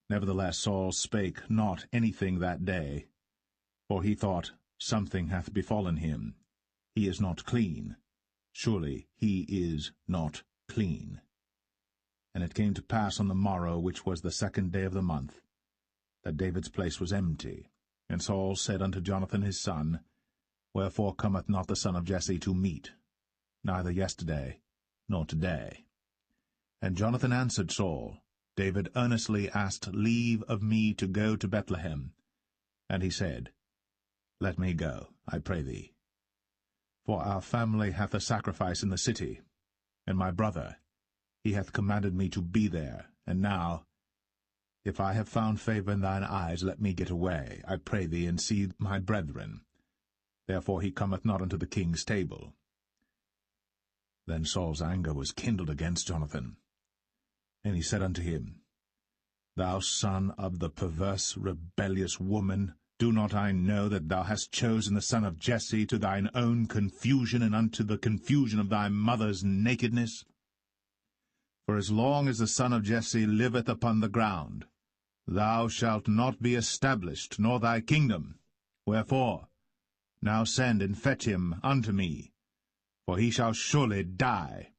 Nevertheless Saul spake not anything that day, for he thought, Something hath befallen him. He is not clean. Surely he is not clean. And it came to pass on the morrow, which was the 2nd day of the month, that David's place was empty. And Saul said unto Jonathan his son, Wherefore cometh not the son of Jesse to meat, neither yesterday nor today? And Jonathan answered Saul, David earnestly asked leave of me to go to Bethlehem. And he said, Let me go, I pray thee. For our family hath a sacrifice in the city, and my brother, he hath commanded me to be there. And now, if I have found favour in thine eyes, let me get away, I pray thee, and see my brethren. Therefore he cometh not unto the king's table. Then Saul's anger was kindled against Jonathan. And he said unto him, Thou son of the perverse, rebellious woman, Do not I know that thou hast chosen the son of Jesse to thine own confusion, and unto the confusion of thy mother's nakedness? For as long as the son of Jesse liveth upon the ground, thou shalt not be established, nor thy kingdom. Wherefore, now send and fetch him unto me, for he shall surely die.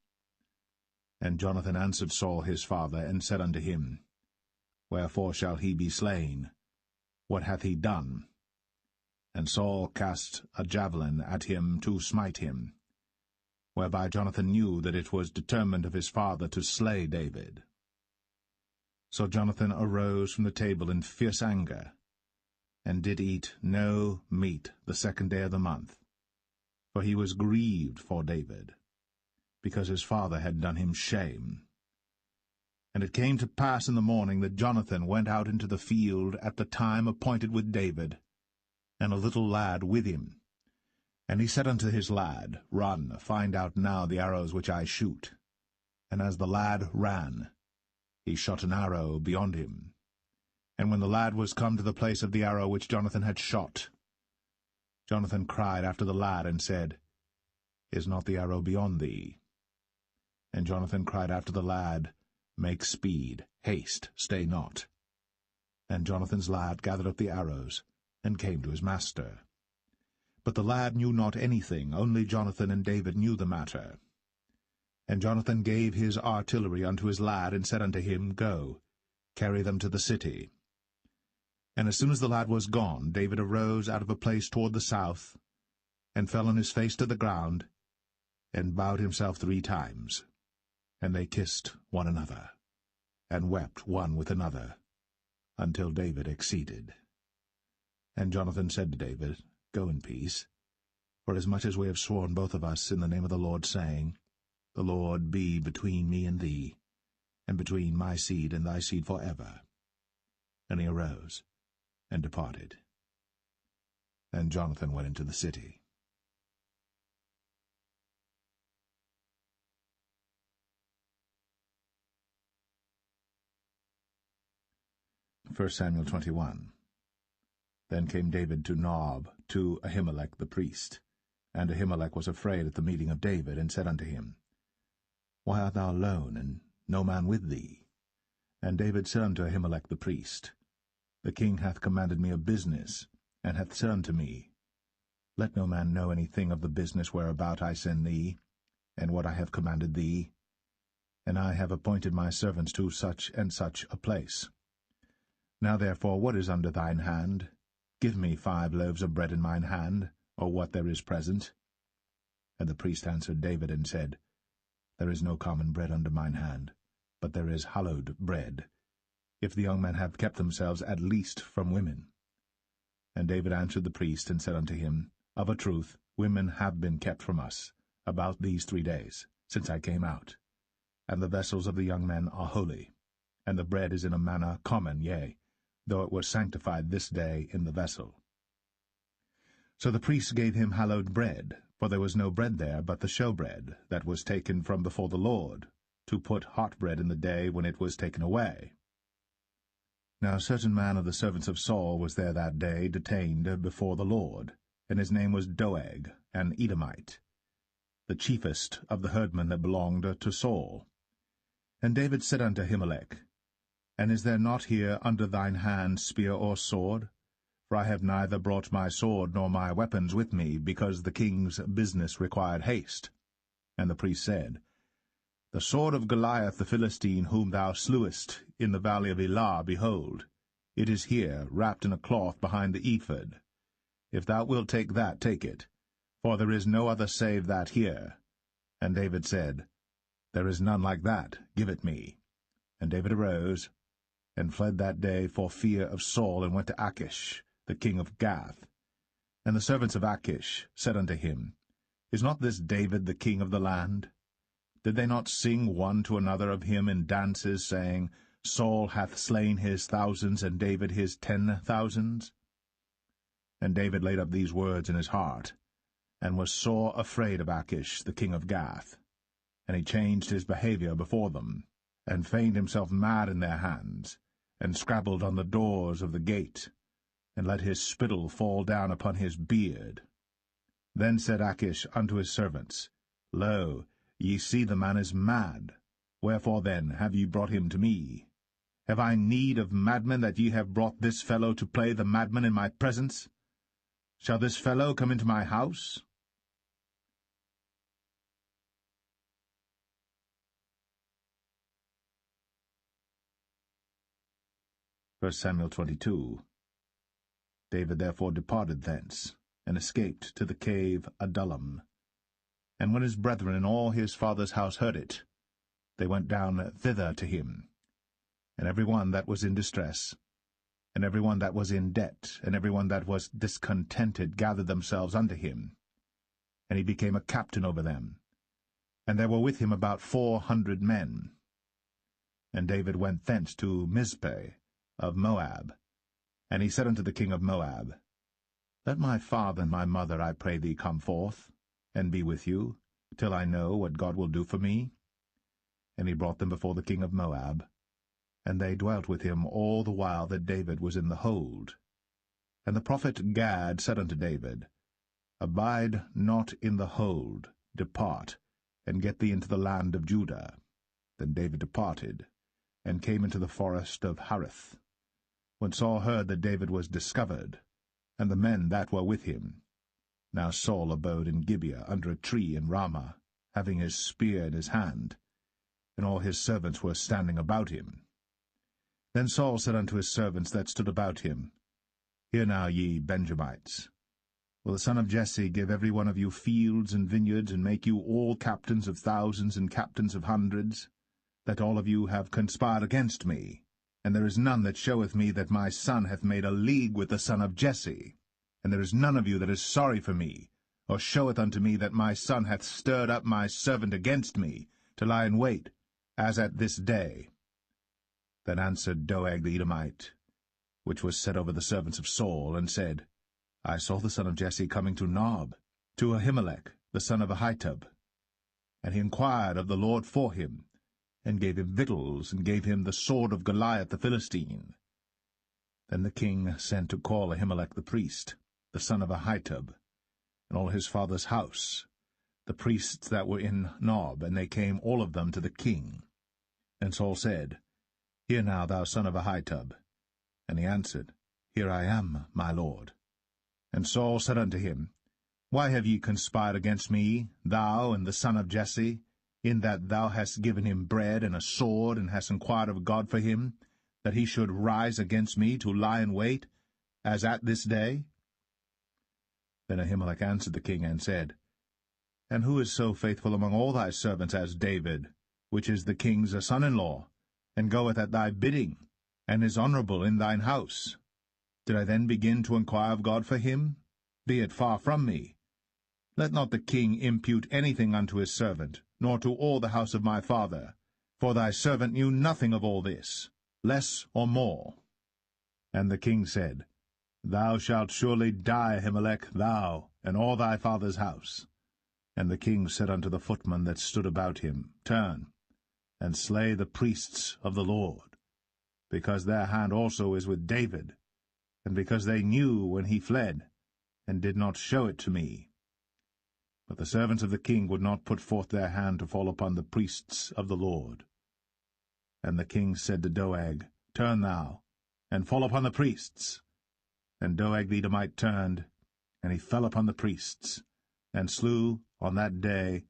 And Jonathan answered Saul his father, and said unto him, Wherefore shall he be slain? What hath he done? And Saul cast a javelin at him to smite him, whereby Jonathan knew that it was determined of his father to slay David. So Jonathan arose from the table in fierce anger, and did eat no meat the 2nd day of the month, for he was grieved for David, because his father had done him shame. And it came to pass in the morning that Jonathan went out into the field at the time appointed with David, and a little lad with him. And he said unto his lad, Run, find out now the arrows which I shoot. And as the lad ran, he shot an arrow beyond him. And when the lad was come to the place of the arrow which Jonathan had shot, Jonathan cried after the lad, and said, Is not the arrow beyond thee? And Jonathan cried after the lad, Make speed, haste, stay not. And Jonathan's lad gathered up the arrows, and came to his master. But the lad knew not anything, only Jonathan and David knew the matter. And Jonathan gave his artillery unto his lad, and said unto him, Go, carry them to the city. And as soon as the lad was gone, David arose out of a place toward the south, and fell on his face to the ground, and bowed himself 3 times. And they kissed one another, and wept one with another, until David exceeded. And Jonathan said to David, Go in peace, forasmuch as we have sworn both of us in the name of the Lord, saying, The Lord be between me and thee, and between my seed and thy seed forever. And he arose, and departed. And Jonathan went into the city. 1 Samuel 21. Then came David to Nob, to Ahimelech the priest. And Ahimelech was afraid at the meeting of David, and said unto him, Why art thou alone, and no man with thee? And David said unto Ahimelech the priest, The king hath commanded me a business, and hath said unto me, Let no man know anything of the business whereabout I send thee, and what I have commanded thee. And I have appointed my servants to such and such a place. Now therefore, what is under thine hand? Give me 5 loaves of bread in mine hand, or what there is present. And the priest answered David, and said, There is no common bread under mine hand, but there is hallowed bread, if the young men have kept themselves at least from women. And David answered the priest, and said unto him, Of a truth, women have been kept from us, about these 3 days, since I came out. And the vessels of the young men are holy, and the bread is in a manner common, yea, though it was sanctified this day in the vessel. So the priests gave him hallowed bread, for there was no bread there but the showbread, that was taken from before the Lord, to put hot bread in the day when it was taken away. Now a certain man of the servants of Saul was there that day, detained before the Lord, and his name was Doeg, an Edomite, the chiefest of the herdmen that belonged to Saul. And David said unto Ahimelech, And is there not here under thine hand spear or sword? For I have neither brought my sword nor my weapons with me, because the king's business required haste. And the priest said, The sword of Goliath the Philistine, whom thou slewest in the valley of Elah, behold, it is here, wrapped in a cloth behind the ephod. If thou wilt take that, take it, for there is no other save that here. And David said, There is none like that, give it me. And David arose, and fled that day for fear of Saul, and went to Achish, the king of Gath. And the servants of Achish said unto him, Is not this David the king of the land? Did they not sing one to another of him in dances, saying, Saul hath slain his thousands, and David his 10,000s? And David laid up these words in his heart, and was sore afraid of Achish, the king of Gath. And he changed his behavior before them, and feigned himself mad in their hands, and scrabbled on the doors of the gate. and let his spittle fall down upon his beard. Then said Achish unto his servants, Lo, ye see the man is mad. Wherefore then have ye brought him to me? Have I need of madmen that ye have brought this fellow to play the madman in my presence? Shall this fellow come into my house? First Samuel 22. David therefore departed thence, and escaped to the cave Adullam. And when his brethren and all his father's house heard it, they went down thither to him. And every one that was in distress, and every one that was in debt, and every one that was discontented gathered themselves unto him. And he became a captain over them. And there were with him about 400 men. And David went thence to Mizpeh of Moab. And he said unto the king of Moab, Let my father and my mother, I pray thee, come forth, and be with you, till I know what God will do for me. And he brought them before the king of Moab, and they dwelt with him all the while that David was in the hold. And the prophet Gad said unto David, Abide not in the hold, depart, and get thee into the land of Judah. Then David departed, and came into the forest of Hareth. When Saul heard that David was discovered, and the men that were with him. Now Saul abode in Gibeah under a tree in Ramah, having his spear in his hand, and all his servants were standing about him. Then Saul said unto his servants that stood about him, Hear now, ye Benjamites, will the son of Jesse give every one of you fields and vineyards, and make you all captains of thousands and captains of hundreds, that all of you have conspired against me? And there is none that showeth me that my son hath made a league with the son of Jesse. And there is none of you that is sorry for me, or showeth unto me that my son hath stirred up my servant against me, to lie in wait, as at this day. Then answered Doeg the Edomite, which was set over the servants of Saul, and said, I saw the son of Jesse coming to Nob, to Ahimelech, the son of Ahitub. And he inquired of the Lord for him, and gave him victuals, and gave him the sword of Goliath the Philistine. Then the king sent to call Ahimelech the priest, the son of Ahitub, and all his father's house, the priests that were in Nob, and they came all of them to the king. And Saul said, Hear now, thou son of Ahitub. And he answered, Here I am, my lord. And Saul said unto him, Why have ye conspired against me, thou and the son of Jesse, in that thou hast given him bread and a sword, and hast inquired of God for him, that he should rise against me to lie in wait, as at this day? Then Ahimelech answered the king, and said, And who is so faithful among all thy servants as David, which is the king's son-in-law, and goeth at thy bidding, and is honorable in thine house? Did I then begin to inquire of God for him? Be it far from me. Let not the king impute anything unto his servant, nor to all the house of my father, for thy servant knew nothing of all this, less or more. And the king said, Thou shalt surely die, Ahimelech, thou, and all thy father's house. And the king said unto the footmen that stood about him, Turn, and slay the priests of the Lord, because their hand also is with David, and because they knew when he fled, and did not show it to me. But the servants of the king would not put forth their hand to fall upon the priests of the Lord. And the king said to Doeg, Turn thou, and fall upon the priests. And Doeg the Edomite turned, and he fell upon the priests, and slew on that day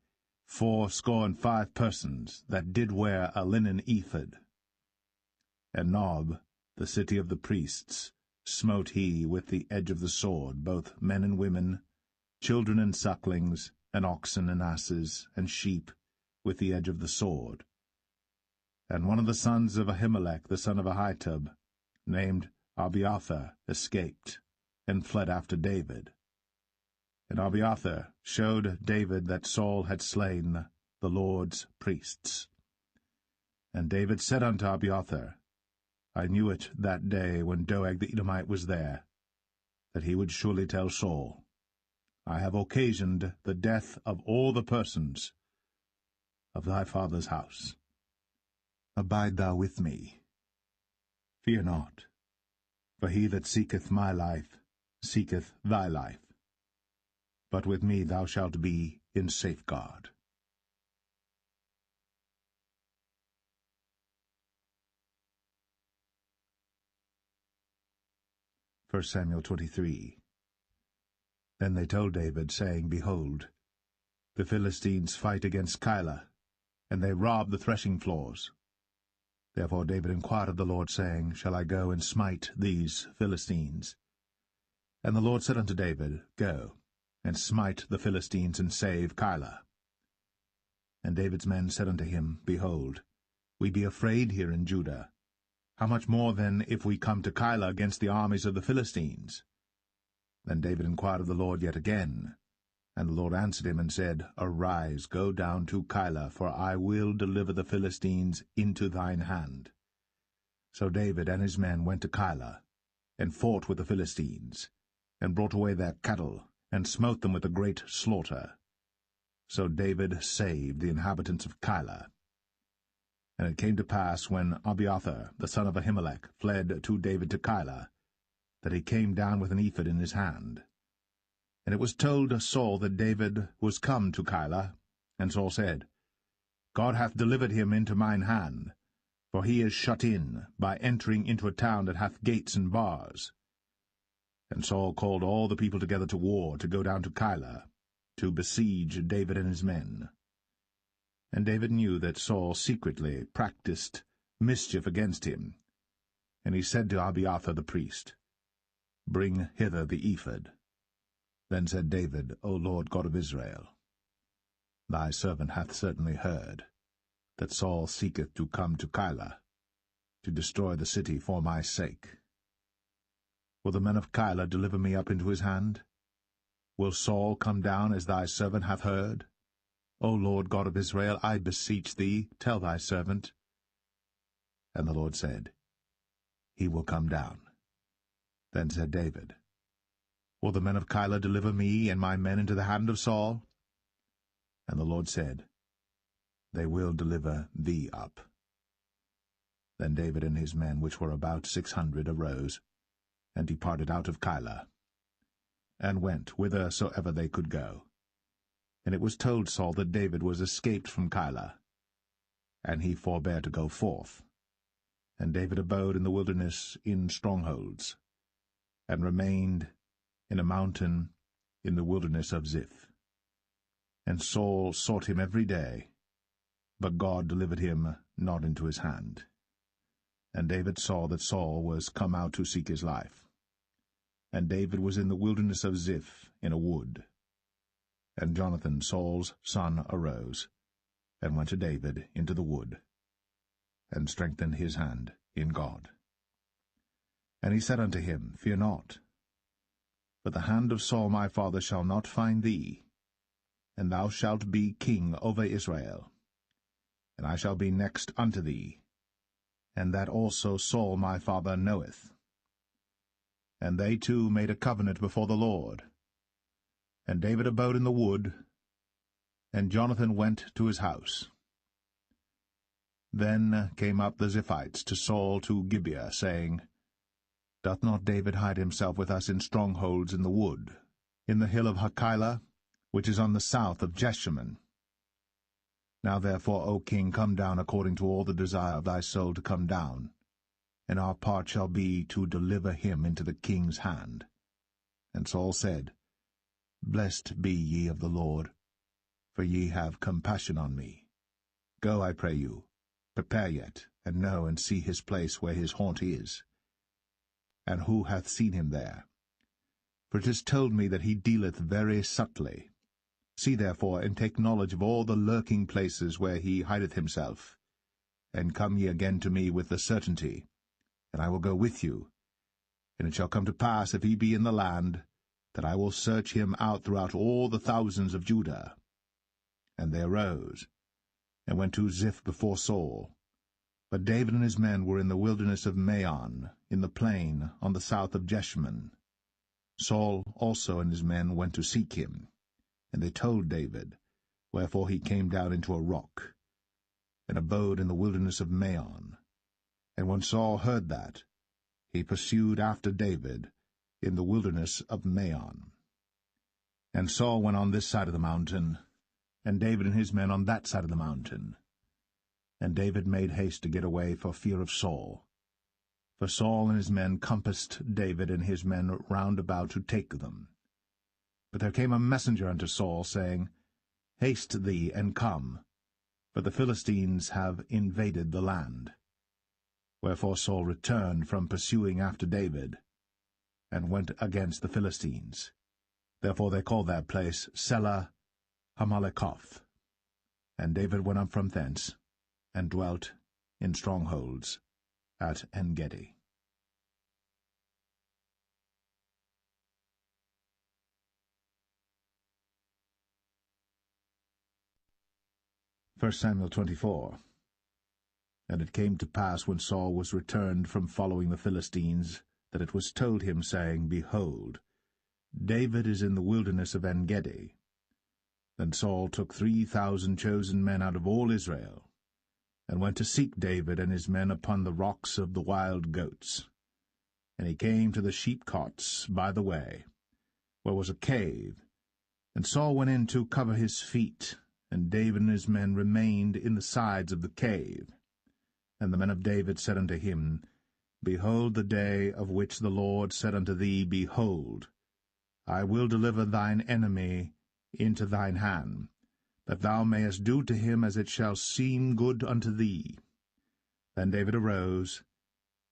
75 persons that did wear a linen ephod. And Nob, the city of the priests, smote he with the edge of the sword both men and women, children and sucklings, and oxen and asses, and sheep, with the edge of the sword. And one of the sons of Ahimelech the son of Ahitub, named Abiathar, escaped, and fled after David. And Abiathar showed David that Saul had slain the Lord's priests. And David said unto Abiathar, I knew it that day when Doeg the Edomite was there, that he would surely tell Saul, I have occasioned the death of all the persons of thy father's house. Abide thou with me. Fear not, For he that seeketh my life seeketh thy life. But with me thou shalt be in safeguard. 1 Samuel 23. Then they told David, saying, Behold, the Philistines fight against Keilah, and they rob the threshing floors. Therefore David inquired of the Lord, saying, Shall I go and smite these Philistines? And the Lord said unto David, Go, and smite the Philistines, and save Keilah. And David's men said unto him, Behold, we be afraid here in Judah. How much more then if we come to Keilah against the armies of the Philistines? Then David inquired of the Lord yet again. And the Lord answered him and said, Arise, go down to Keilah, for I will deliver the Philistines into thine hand. So David and his men went to Keilah, and fought with the Philistines, and brought away their cattle, and smote them with a great slaughter. So David saved the inhabitants of Keilah. And it came to pass, when Abiathar, the son of Ahimelech, fled to David to Keilah, that he came down with an ephod in his hand. And it was told Saul that David was come to Keilah, and Saul said, God hath delivered him into mine hand, for he is shut in, by entering into a town that hath gates and bars. And Saul called all the people together to war, to go down to Keilah, to besiege David and his men. And David knew that Saul secretly practiced mischief against him. And he said to Abiathar the priest, Bring hither the ephod. Then said David, O Lord God of Israel, thy servant hath certainly heard that Saul seeketh to come to Keilah, to destroy the city for my sake. Will the men of Keilah deliver me up into his hand? Will Saul come down as thy servant hath heard? O Lord God of Israel, I beseech thee, tell thy servant. And the Lord said, He will come down. Then said David, Will the men of Keilah deliver me and my men into the hand of Saul? And the Lord said, They will deliver thee up. Then David and his men, which were about 600, arose, and departed out of Keilah, and went whithersoever they could go. And it was told Saul that David was escaped from Keilah, and he forbare to go forth. And David abode in the wilderness in strongholds, and remained in a mountain in the wilderness of Ziph. And Saul sought him every day, but God delivered him not into his hand. And David saw that Saul was come out to seek his life. And David was in the wilderness of Ziph in a wood. And Jonathan, Saul's son, arose, and went to David into the wood, and strengthened his hand in God. And he said unto him, Fear not, but the hand of Saul my father shall not find thee, and thou shalt be king over Israel, and I shall be next unto thee, and that also Saul my father knoweth. And they two made a covenant before the Lord. And David abode in the wood, and Jonathan went to his house. Then came up the Ziphites to Saul to Gibeah, saying, Doth not David hide himself with us in strongholds in the wood, in the hill of Hachilah, which is on the south of Jeshimon? Now therefore, O king, come down according to all the desire of thy soul to come down, and our part shall be to deliver him into the king's hand. And Saul said, Blessed be ye of the Lord, for ye have compassion on me. Go, I pray you, prepare yet, and know and see his place where his haunt is. And who hath seen him there? For it is told me that he dealeth very subtly. See therefore, and take knowledge of all the lurking places where he hideth himself, and come ye again to me with the certainty, and I will go with you. And it shall come to pass, if he be in the land, that I will search him out throughout all the thousands of Judah. And they arose, and went to Ziph before Saul. But David and his men were in the wilderness of Maon, in the plain on the south of Jeshimon. Saul also and his men went to seek him. And they told David, wherefore he came down into a rock, and abode in the wilderness of Maon. And when Saul heard that, he pursued after David in the wilderness of Maon. And Saul went on this side of the mountain, and David and his men on that side of the mountain. And David made haste to get away for fear of Saul. For Saul and his men compassed David and his men round about to take them. But there came a messenger unto Saul, saying, Haste thee, and come, for the Philistines have invaded the land. Wherefore Saul returned from pursuing after David, and went against the Philistines. Therefore they called that place Selah Hamalekoth. And David went up from thence, and dwelt in strongholds at En-gedi. 1 Samuel 24. And it came to pass, when Saul was returned from following the Philistines, that it was told him, saying, Behold, David is in the wilderness of En-gedi. Then Saul took 3,000 chosen men out of all Israel, and went to seek David and his men upon the rocks of the wild goats. And he came to the sheepcots by the way, where was a cave, and Saul went in to cover his feet, and David and his men remained in the sides of the cave. And the men of David said unto him, Behold the day of which the Lord said unto thee, Behold, I will deliver thine enemy into thine hand, that thou mayest do to him as it shall seem good unto thee. Then David arose,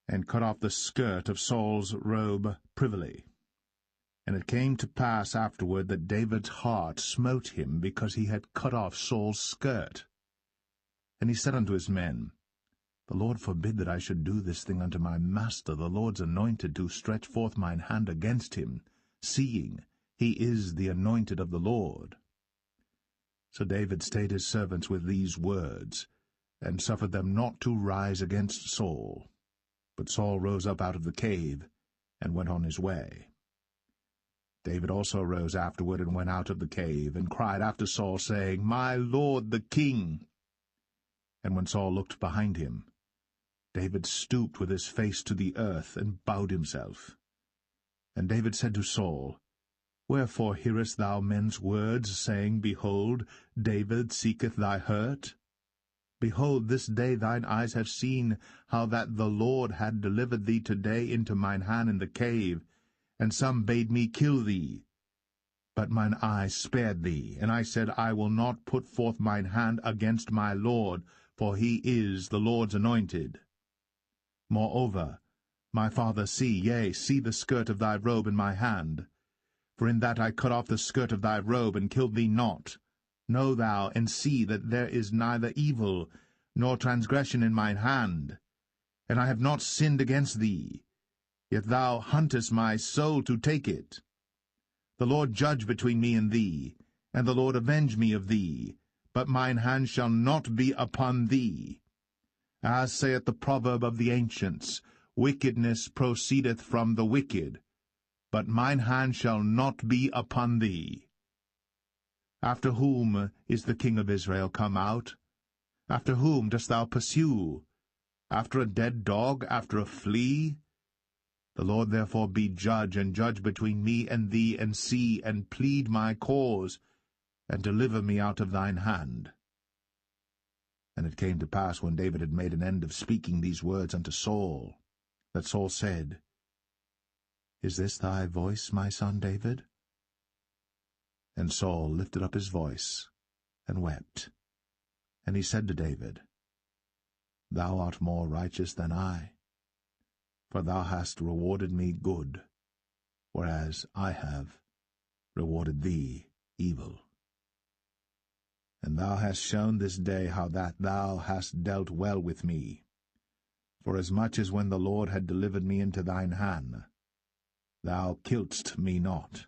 and cut off the skirt of Saul's robe privily. And it came to pass afterward that David's heart smote him, because he had cut off Saul's skirt. And he said unto his men, The Lord forbid that I should do this thing unto my master, the Lord's anointed, to stretch forth mine hand against him, seeing he is the anointed of the Lord. So David stayed his servants with these words, and suffered them not to rise against Saul. But Saul rose up out of the cave, and went on his way. David also rose afterward, and went out of the cave, and cried after Saul, saying, My lord the king. And when Saul looked behind him, David stooped with his face to the earth, and bowed himself. And David said to Saul, Wherefore hearest thou men's words, saying, Behold, David seeketh thy hurt? Behold, this day thine eyes have seen how that the Lord had delivered thee today into mine hand in the cave, and some bade me kill thee. But mine eyes spared thee, and I said, I will not put forth mine hand against my Lord, for he is the Lord's anointed. Moreover, my father, see the skirt of thy robe in my hand. For in that I cut off the skirt of thy robe, and killed thee not. Know thou, and see that there is neither evil nor transgression in mine hand, and I have not sinned against thee. Yet thou huntest my soul to take it. The Lord judge between me and thee, and the Lord avenge me of thee, but mine hand shall not be upon thee. As saith the proverb of the ancients, Wickedness proceedeth from the wicked, but mine hand shall not be upon thee. After whom is the king of Israel come out? After whom dost thou pursue? After a dead dog, after a flea? The Lord therefore be judge, and judge between me and thee, and see, and plead my cause, and deliver me out of thine hand. And it came to pass, when David had made an end of speaking these words unto Saul, that Saul said, Is this thy voice, my son David? And Saul lifted up his voice, and wept. And he said to David, Thou art more righteous than I, for thou hast rewarded me good, whereas I have rewarded thee evil. And thou hast shown this day how that thou hast dealt well with me, forasmuch as when the Lord had delivered me into thine hand, thou killedst me not.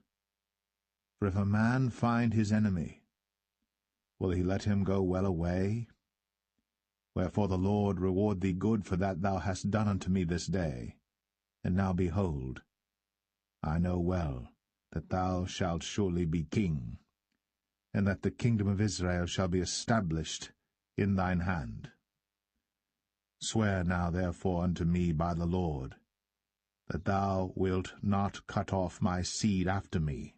For if a man find his enemy, will he let him go well away? Wherefore the Lord reward thee good for that thou hast done unto me this day. And now behold, I know well that thou shalt surely be king, and that the kingdom of Israel shall be established in thine hand. Swear now therefore unto me by the Lord, that thou wilt not cut off my seed after me,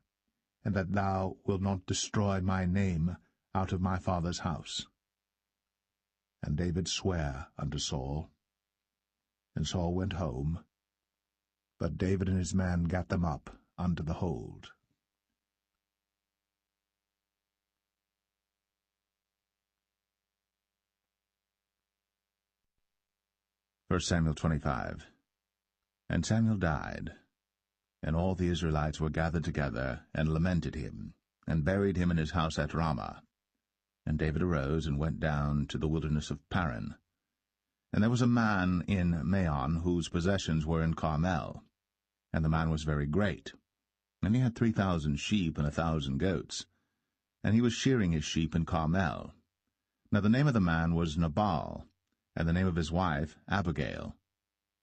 and that thou wilt not destroy my name out of my father's house. And David sware unto Saul. And Saul went home, but David and his men gat them up unto the hold. 1 Samuel 25. And Samuel died, and all the Israelites were gathered together, and lamented him, and buried him in his house at Ramah. And David arose, and went down to the wilderness of Paran. And there was a man in Maon, whose possessions were in Carmel. And the man was very great, and he had 3,000 sheep and 1,000 goats. And he was shearing his sheep in Carmel. Now the name of the man was Nabal, and the name of his wife Abigail.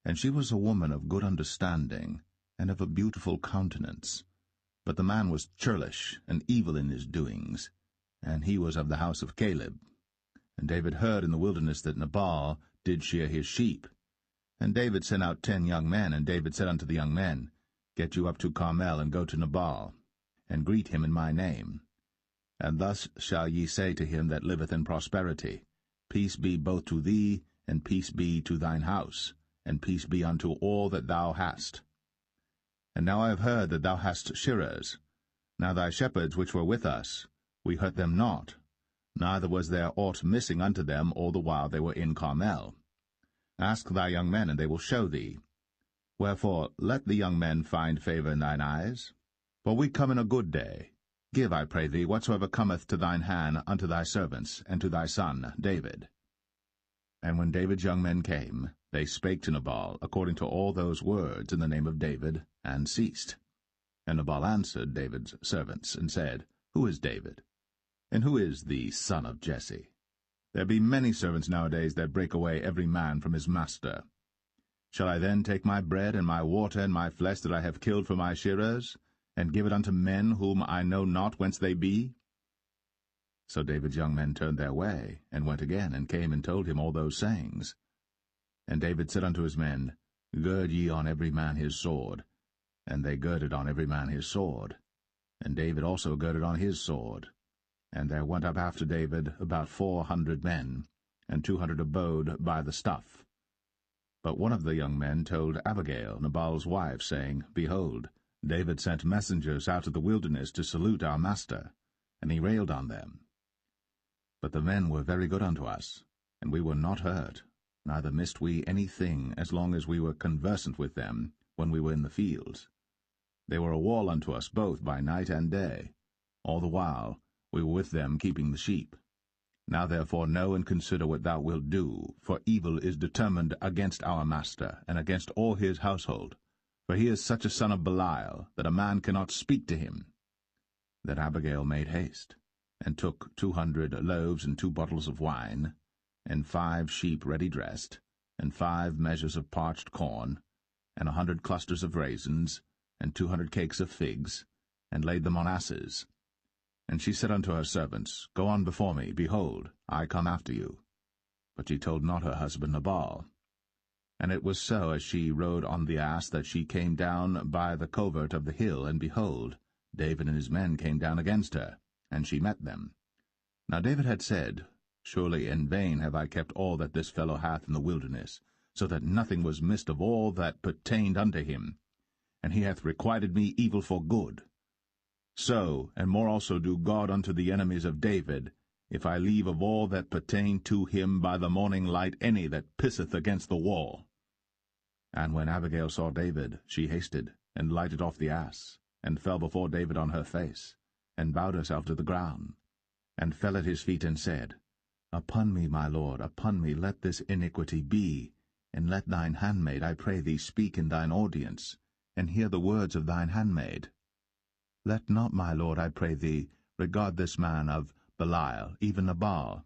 And she was a woman of good understanding, and of a beautiful countenance. But the man was churlish, and evil in his doings, and he was of the house of Caleb. And David heard in the wilderness that Nabal did shear his sheep. And David sent out 10 young men, and David said unto the young men, Get you up to Carmel, and go to Nabal, and greet him in my name. And thus shall ye say to him that liveth in prosperity, Peace be both to thee, and peace be to thine house, and peace be unto all that thou hast. And now I have heard that thou hast shearers. Now thy shepherds which were with us, we hurt them not, neither was there aught missing unto them all the while they were in Carmel. Ask thy young men, and they will show thee. Wherefore let the young men find favour in thine eyes. For we come in a good day. Give, I pray thee, whatsoever cometh to thine hand unto thy servants, and to thy son David. And when David's young men came, they spake to Nabal according to all those words in the name of David, and ceased. And Nabal answered David's servants, and said, Who is David? And who is the son of Jesse? There be many servants nowadays that break away every man from his master. Shall I then take my bread and my water and my flesh that I have killed for my shearers, and give it unto men whom I know not whence they be? So David's young men turned their way, and went again, and came and told him all those sayings. And David said unto his men, Gird ye on every man his sword. And they girded on every man his sword. And David also girded on his sword. And there went up after David about 400 men, and 200 abode by the stuff. But one of the young men told Abigail, Nabal's wife, saying, Behold, David sent messengers out of the wilderness to salute our master, and he railed on them. But the men were very good unto us, and we were not hurt, neither missed we any thing as long as we were conversant with them when we were in the fields. They were a wall unto us both by night and day. All the while we were with them keeping the sheep. Now therefore know and consider what thou wilt do, for evil is determined against our master, and against all his household. For he is such a son of Belial, that a man cannot speak to him. Then Abigail made haste, and took 200 loaves and 2 bottles of wine, and 5 sheep ready dressed, and 5 measures of parched corn, and 100 clusters of raisins, and 200 cakes of figs, and laid them on asses. And she said unto her servants, Go on before me, behold, I come after you. But she told not her husband Nabal. And it was so, as she rode on the ass, that she came down by the covert of the hill, and behold, David and his men came down against her, and she met them. Now David had said, Surely in vain have I kept all that this fellow hath in the wilderness, so that nothing was missed of all that pertained unto him, and he hath requited me evil for good. So, and more also do God unto the enemies of David, if I leave of all that pertain to him by the morning light any that pisseth against the wall. And when Abigail saw David, she hasted, and lighted off the ass, and fell before David on her face, and bowed herself to the ground, and fell at his feet, and said, Upon me, my lord, upon me let this iniquity be, and let thine handmaid, I pray thee, speak in thine audience, and hear the words of thine handmaid. Let not, my lord, I pray thee, regard this man of Belial, even Nabal.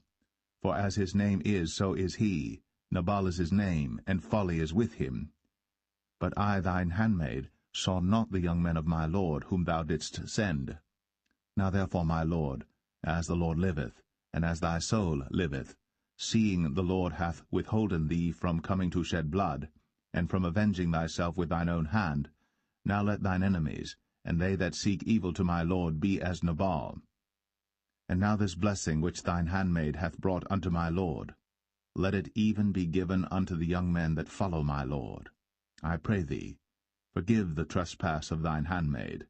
For as his name is, so is he. Nabal is his name, and folly is with him. But I, thine handmaid, saw not the young men of my lord, whom thou didst send. Now therefore, my lord, as the Lord liveth, and as thy soul liveth, seeing the Lord hath withholden thee from coming to shed blood, and from avenging thyself with thine own hand, now let thine enemies, and they that seek evil to my lord, be as Nabal. And now this blessing which thine handmaid hath brought unto my lord, let it even be given unto the young men that follow my lord. I pray thee, forgive the trespass of thine handmaid,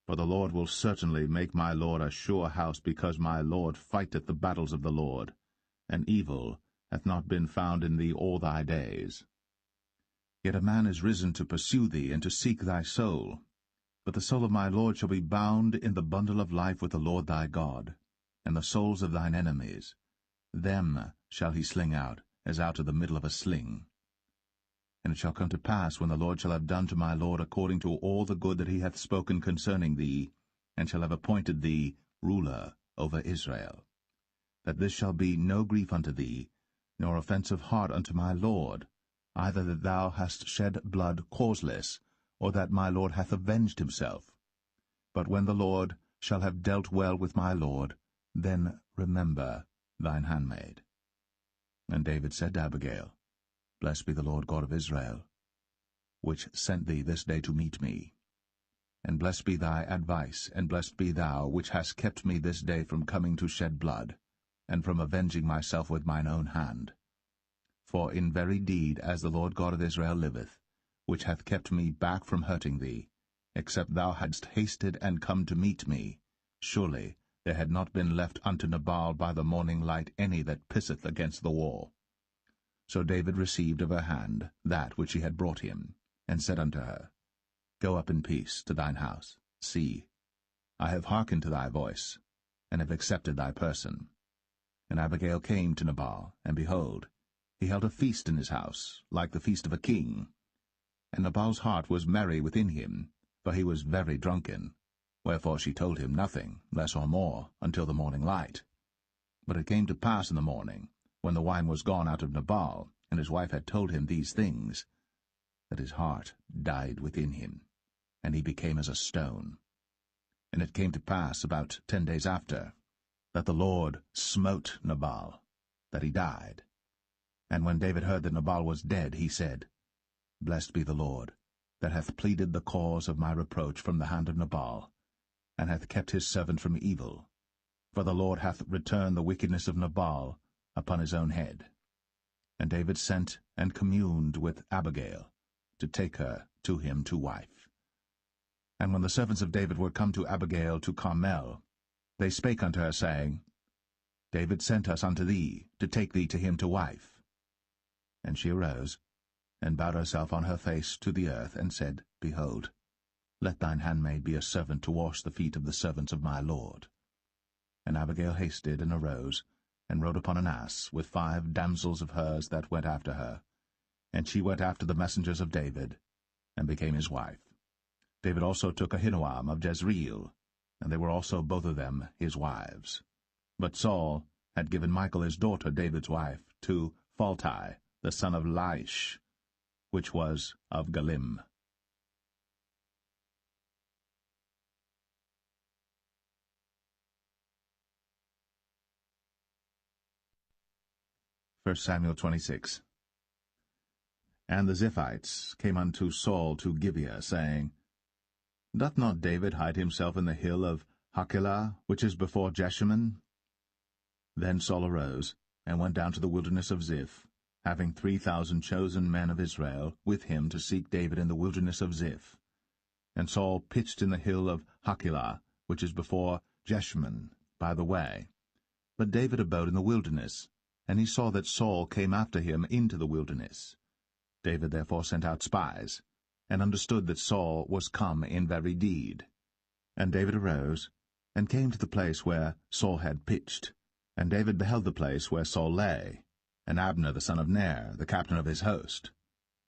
for the Lord will certainly make my lord a sure house, because my lord fighteth the battles of the Lord, and evil hath not been found in thee all thy days. Yet a man is risen to pursue thee, and to seek thy soul. But the soul of my lord shall be bound in the bundle of life with the Lord thy God, and the souls of thine enemies, them shall he sling out, as out of the middle of a sling. And it shall come to pass, when the Lord shall have done to my lord according to all the good that he hath spoken concerning thee, and shall have appointed thee ruler over Israel, that this shall be no grief unto thee, nor offense of heart unto my lord, either that thou hast shed blood causeless, or that my lord hath avenged himself. But when the Lord shall have dealt well with my lord, then remember thine handmaid. And David said to Abigail, Blessed be the Lord God of Israel, which sent thee this day to meet me. And blessed be thy advice, and blessed be thou, which hast kept me this day from coming to shed blood, and from avenging myself with mine own hand. For in very deed, as the Lord God of Israel liveth, which hath kept me back from hurting thee, except thou hadst hasted and come to meet me, surely there had not been left unto Nabal by the morning light any that pisseth against the wall. So David received of her hand that which he had brought him, and said unto her, Go up in peace to thine house. See, I have hearkened to thy voice, and have accepted thy person. And Abigail came to Nabal, and behold, he held a feast in his house, like the feast of a king. And Nabal's heart was merry within him, for he was very drunken. Wherefore she told him nothing, less or more, until the morning light. But it came to pass in the morning, when the wine was gone out of Nabal, and his wife had told him these things, that his heart died within him, and he became as a stone. And it came to pass about 10 days after, that the Lord smote Nabal, that he died. And when David heard that Nabal was dead, he said, Blessed be the Lord, that hath pleaded the cause of my reproach from the hand of Nabal, and hath kept his servant from evil. For the Lord hath returned the wickedness of Nabal upon his own head. And David sent and communed with Abigail, to take her to him to wife. And when the servants of David were come to Abigail to Carmel, they spake unto her, saying, David sent us unto thee, to take thee to him to wife. And she arose, and bowed herself on her face to the earth, and said, Behold, let thine handmaid be a servant to wash the feet of the servants of my lord. And Abigail hasted, and arose, and rode upon an ass, with 5 damsels of hers that went after her. And she went after the messengers of David, and became his wife. David also took Ahinoam of Jezreel, and they were also both of them his wives. But Saul had given Michal his daughter, David's wife, to Phalti, the son of Laish, which was of Galim. 1 Samuel 26. And the Ziphites came unto Saul to Gibeah, saying, Doth not David hide himself in the hill of Hachilah, which is before Jeshimon? Then Saul arose, and went down to the wilderness of Ziph, having 3,000 chosen men of Israel with him to seek David in the wilderness of Ziph. And Saul pitched in the hill of Hachilah, which is before Jeshimon, by the way. But David abode in the wilderness, and he saw that Saul came after him into the wilderness. David therefore sent out spies, and understood that Saul was come in very deed. And David arose, and came to the place where Saul had pitched. And David beheld the place where Saul lay, and Abner the son of Ner, the captain of his host.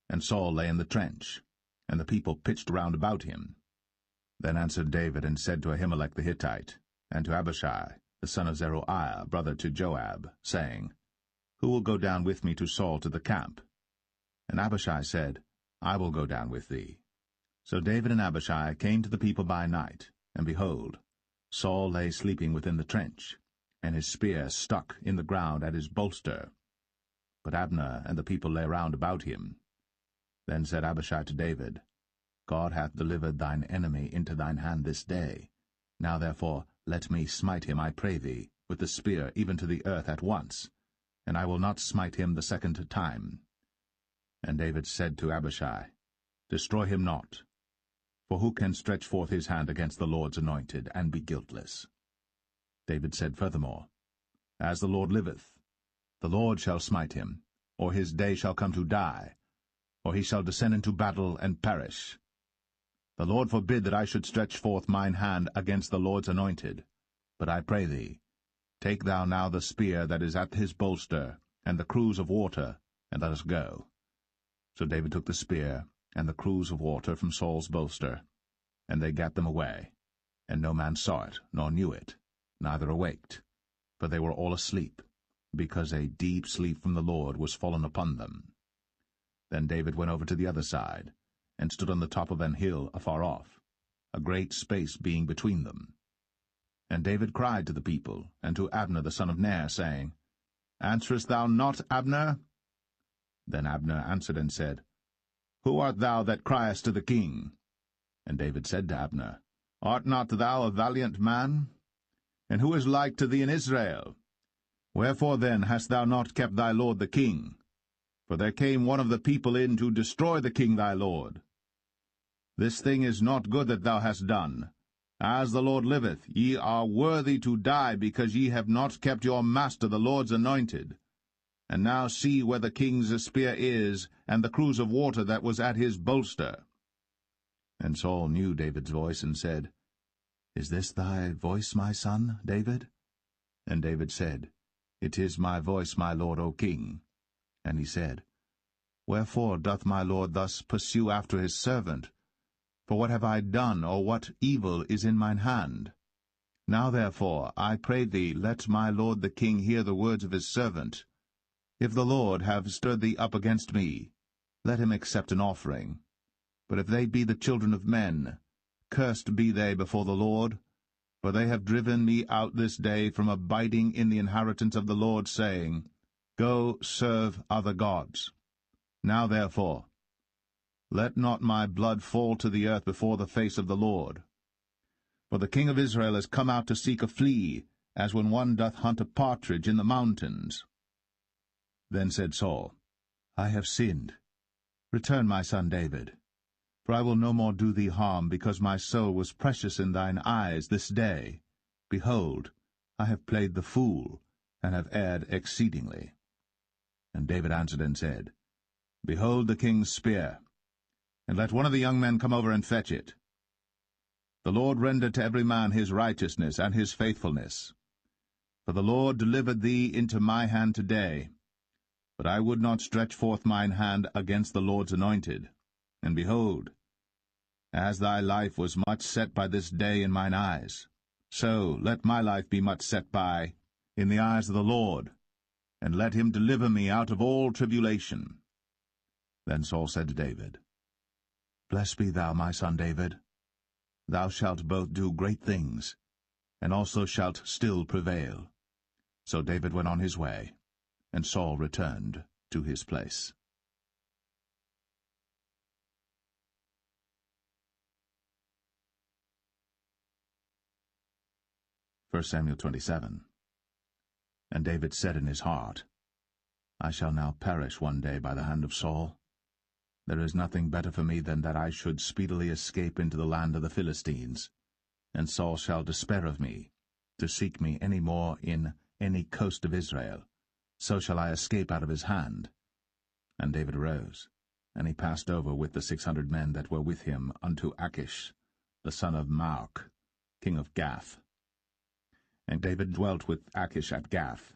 And Saul lay in the trench, and the people pitched round about him. Then answered David, and said to Ahimelech the Hittite, and to Abishai, the son of Zeruiah, brother to Joab, saying, Who will go down with me to Saul to the camp? And Abishai said, I will go down with thee. So David and Abishai came to the people by night, and behold, Saul lay sleeping within the trench, and his spear stuck in the ground at his bolster. But Abner and the people lay round about him. Then said Abishai to David, God hath delivered thine enemy into thine hand this day. Now therefore let me smite him, I pray thee, with the spear even to the earth at once, and I will not smite him the second time. And David said to Abishai, Destroy him not, for who can stretch forth his hand against the Lord's anointed, and be guiltless? David said furthermore, As the Lord liveth, the Lord shall smite him, or his day shall come to die, or he shall descend into battle and perish. The Lord forbid that I should stretch forth mine hand against the Lord's anointed. But I pray thee, take thou now the spear that is at his bolster, and the cruse of water, and let us go. So David took the spear and the cruse of water from Saul's bolster, and they gat them away. And no man saw it, nor knew it, neither awaked, for they were all asleep, because a deep sleep from the Lord was fallen upon them. Then David went over to the other side, and stood on the top of an hill afar off, a great space being between them. And David cried to the people, and to Abner the son of Ner, saying, Answerest thou not, Abner? Then Abner answered and said, Who art thou that criest to the king? And David said to Abner, Art not thou a valiant man? And who is like to thee in Israel? Wherefore then hast thou not kept thy lord the king? For there came one of the people in to destroy the king thy lord. This thing is not good that thou hast done. As the Lord liveth, ye are worthy to die, because ye have not kept your master the Lord's anointed. And now see where the king's spear is, and the cruse of water that was at his bolster. And Saul knew David's voice, and said, Is this thy voice, my son, David? And David said, It is my voice, my lord, O king. And he said, Wherefore doth my lord thus pursue after his servant? For what have I done, or what evil is in mine hand? Now therefore, I pray thee, let my lord the king hear the words of his servant. If the Lord have stirred thee up against me, let him accept an offering. But if they be the children of men, cursed be they before the Lord, for they have driven me out this day from abiding in the inheritance of the Lord, saying, Go serve other gods. Now therefore, let not my blood fall to the earth before the face of the Lord. For the king of Israel is come out to seek a flea, as when one doth hunt a partridge in the mountains. Then said Saul, I have sinned. Return, my son David. For I will no more do thee harm, because my soul was precious in thine eyes this day. Behold, I have played the fool, and have erred exceedingly. And David answered and said, Behold the king's spear, and let one of the young men come over and fetch it. The Lord render to every man his righteousness and his faithfulness. For the Lord delivered thee into my hand today. But I would not stretch forth mine hand against the Lord's anointed. And behold, as thy life was much set by this day in mine eyes, so let my life be much set by in the eyes of the Lord, and let him deliver me out of all tribulation. Then Saul said to David, Blessed be thou, my son David. Thou shalt both do great things, and also shalt still prevail. So David went on his way, and Saul returned to his place. 1 Samuel 27. And David said in his heart, I shall now perish one day by the hand of Saul. There is nothing better for me than that I should speedily escape into the land of the Philistines, and Saul shall despair of me, to seek me any more in any coast of Israel. So shall I escape out of his hand. And David arose, and he passed over with the 600 men that were with him unto Achish, the son of Maoch, king of Gath. And David dwelt with Achish at Gath,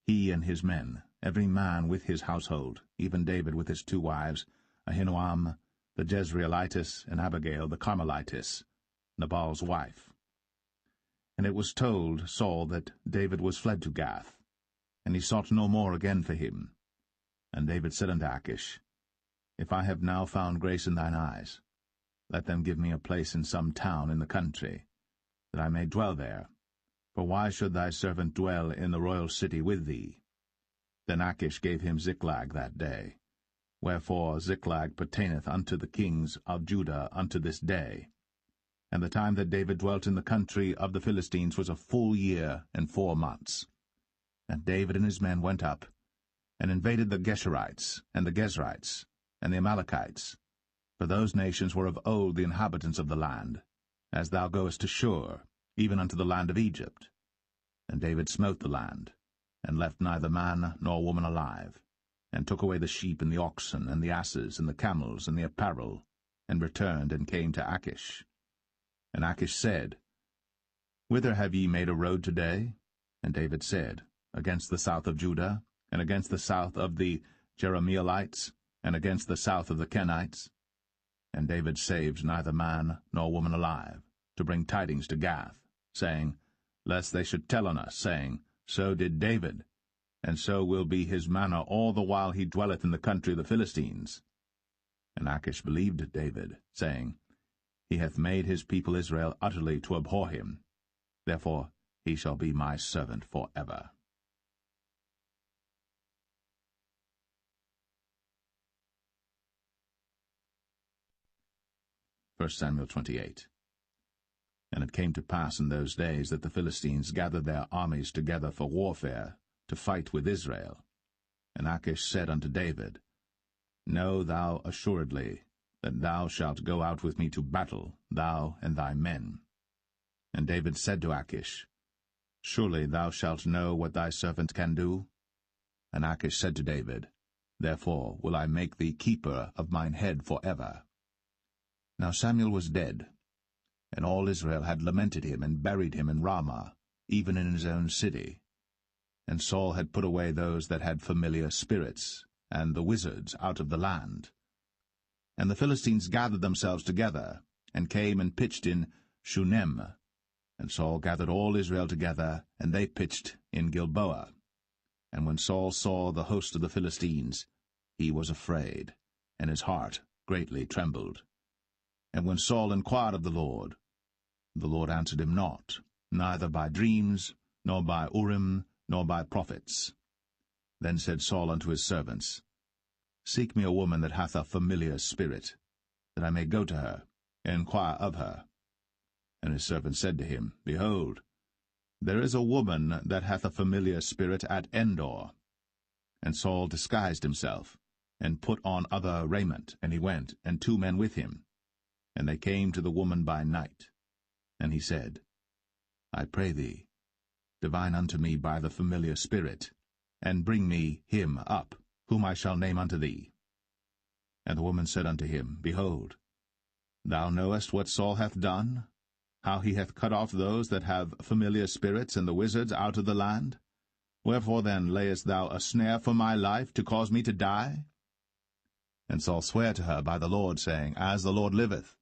he and his men, every man with his household, even David with his 2 wives, Ahinoam the Jezreelitess, and Abigail the Carmelitess, Nabal's wife. And it was told Saul that David was fled to Gath, and he sought no more again for him. And David said unto Achish, If I have now found grace in thine eyes, let them give me a place in some town in the country, that I may dwell there. For why should thy servant dwell in the royal city with thee? Then Achish gave him Ziklag that day. Wherefore Ziklag pertaineth unto the kings of Judah unto this day. And the time that David dwelt in the country of the Philistines was a full year and 4 months. And David and his men went up, and invaded the Geshurites, and the Gezrites, and the Amalekites, for those nations were of old the inhabitants of the land, as thou goest to Shur, even unto the land of Egypt. And David smote the land, and left neither man nor woman alive, and took away the sheep and the oxen, and the asses, and the camels, and the apparel, and returned and came to Achish. And Achish said, Whither have ye made a road today? And David said, Against the south of Judah, and against the south of the Jerahmeelites, and against the south of the Kenites. And David saved neither man nor woman alive, to bring tidings to Gath, saying, Lest they should tell on us, saying, So did David, and so will be his manner all the while he dwelleth in the country of the Philistines. And Achish believed David, saying, He hath made his people Israel utterly to abhor him. Therefore he shall be my servant for ever. 1 Samuel 28. And it came to pass in those days that the Philistines gathered their armies together for warfare, to fight with Israel. And Achish said unto David, Know thou assuredly that thou shalt go out with me to battle, thou and thy men. And David said to Achish, Surely thou shalt know what thy servant can do? And Achish said to David, Therefore will I make thee keeper of mine head for ever. Now Samuel was dead, and all Israel had lamented him, and buried him in Ramah, even in his own city. And Saul had put away those that had familiar spirits, and the wizards out of the land. And the Philistines gathered themselves together, and came and pitched in Shunem. And Saul gathered all Israel together, and they pitched in Gilboa. And when Saul saw the host of the Philistines, he was afraid, and his heart greatly trembled. And when Saul inquired of the Lord answered him not, neither by dreams, nor by Urim, nor by prophets. Then said Saul unto his servants, Seek me a woman that hath a familiar spirit, that I may go to her, and inquire of her. And his servants said to him, Behold, there is a woman that hath a familiar spirit at Endor. And Saul disguised himself, and put on other raiment, and he went, and 2 men with him. And they came to the woman by night. And he said, I pray thee, divine unto me by the familiar spirit, and bring me him up, whom I shall name unto thee. And the woman said unto him, Behold, thou knowest what Saul hath done, how he hath cut off those that have familiar spirits and the wizards out of the land? Wherefore then layest thou a snare for my life, to cause me to die? And Saul sware to her by the Lord, saying, As the Lord liveth,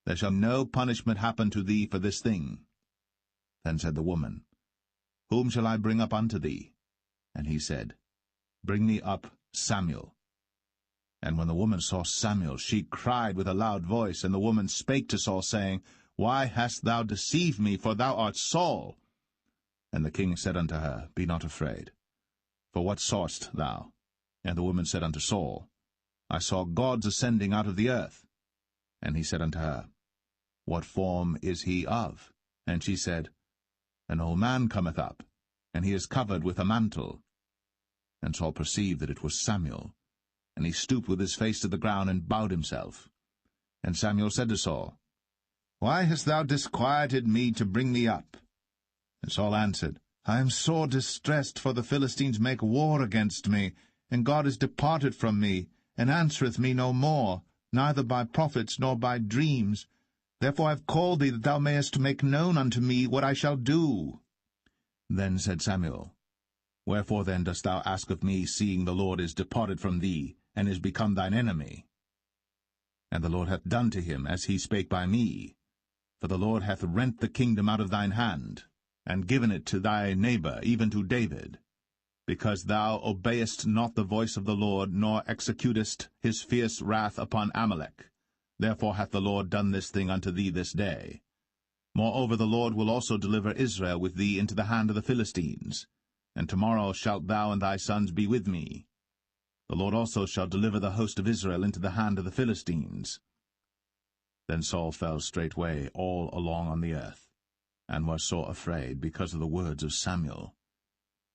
there shall no punishment happen to thee for this thing. Then said the woman, Whom shall I bring up unto thee? And he said, Bring me up Samuel. And when the woman saw Samuel, she cried with a loud voice, and the woman spake to Saul, saying, Why hast thou deceived me, for thou art Saul? And the king said unto her, Be not afraid. For what sawest thou? And the woman said unto Saul, I saw gods ascending out of the earth. And he said unto her, What form is he of? And she said, An old man cometh up, and he is covered with a mantle. And Saul perceived that it was Samuel, and he stooped with his face to the ground, and bowed himself. And Samuel said to Saul, Why hast thou disquieted me to bring me up? And Saul answered, I am sore distressed, for the Philistines make war against me, and God is departed from me, and answereth me no more, neither by prophets nor by dreams. Therefore I have called thee, that thou mayest make known unto me what I shall do. Then said Samuel, Wherefore then dost thou ask of me, seeing the Lord is departed from thee, and is become thine enemy? And the Lord hath done to him as he spake by me. For the Lord hath rent the kingdom out of thine hand, and given it to thy neighbor, even to David, because thou obeyest not the voice of the Lord, nor executest his fierce wrath upon Amalek. Therefore hath the Lord done this thing unto thee this day. Moreover the Lord will also deliver Israel with thee into the hand of the Philistines, and tomorrow shalt thou and thy sons be with me. The Lord also shall deliver the host of Israel into the hand of the Philistines. Then Saul fell straightway all along on the earth, and was sore afraid because of the words of Samuel.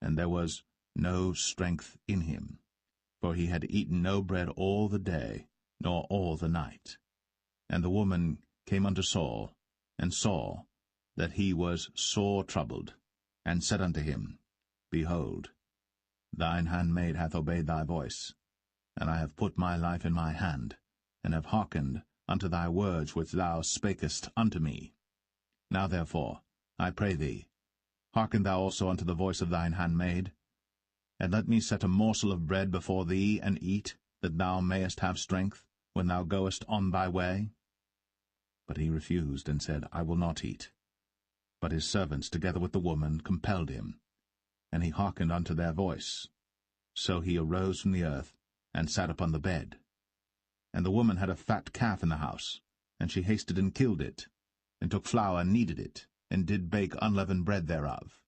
And there was no strength in him, for he had eaten no bread all the day, nor all the night. And the woman came unto Saul, and saw that he was sore troubled, and said unto him, Behold, thine handmaid hath obeyed thy voice, and I have put my life in my hand, and have hearkened unto thy words which thou spakest unto me. Now therefore, I pray thee, hearken thou also unto the voice of thine handmaid, and let me set a morsel of bread before thee, and eat, that thou mayest have strength, when thou goest on thy way. But he refused, and said, I will not eat. But his servants, together with the woman, compelled him, and he hearkened unto their voice. So he arose from the earth, and sat upon the bed. And the woman had a fat calf in the house, and she hasted and killed it, and took flour and kneaded it, and did bake unleavened bread thereof.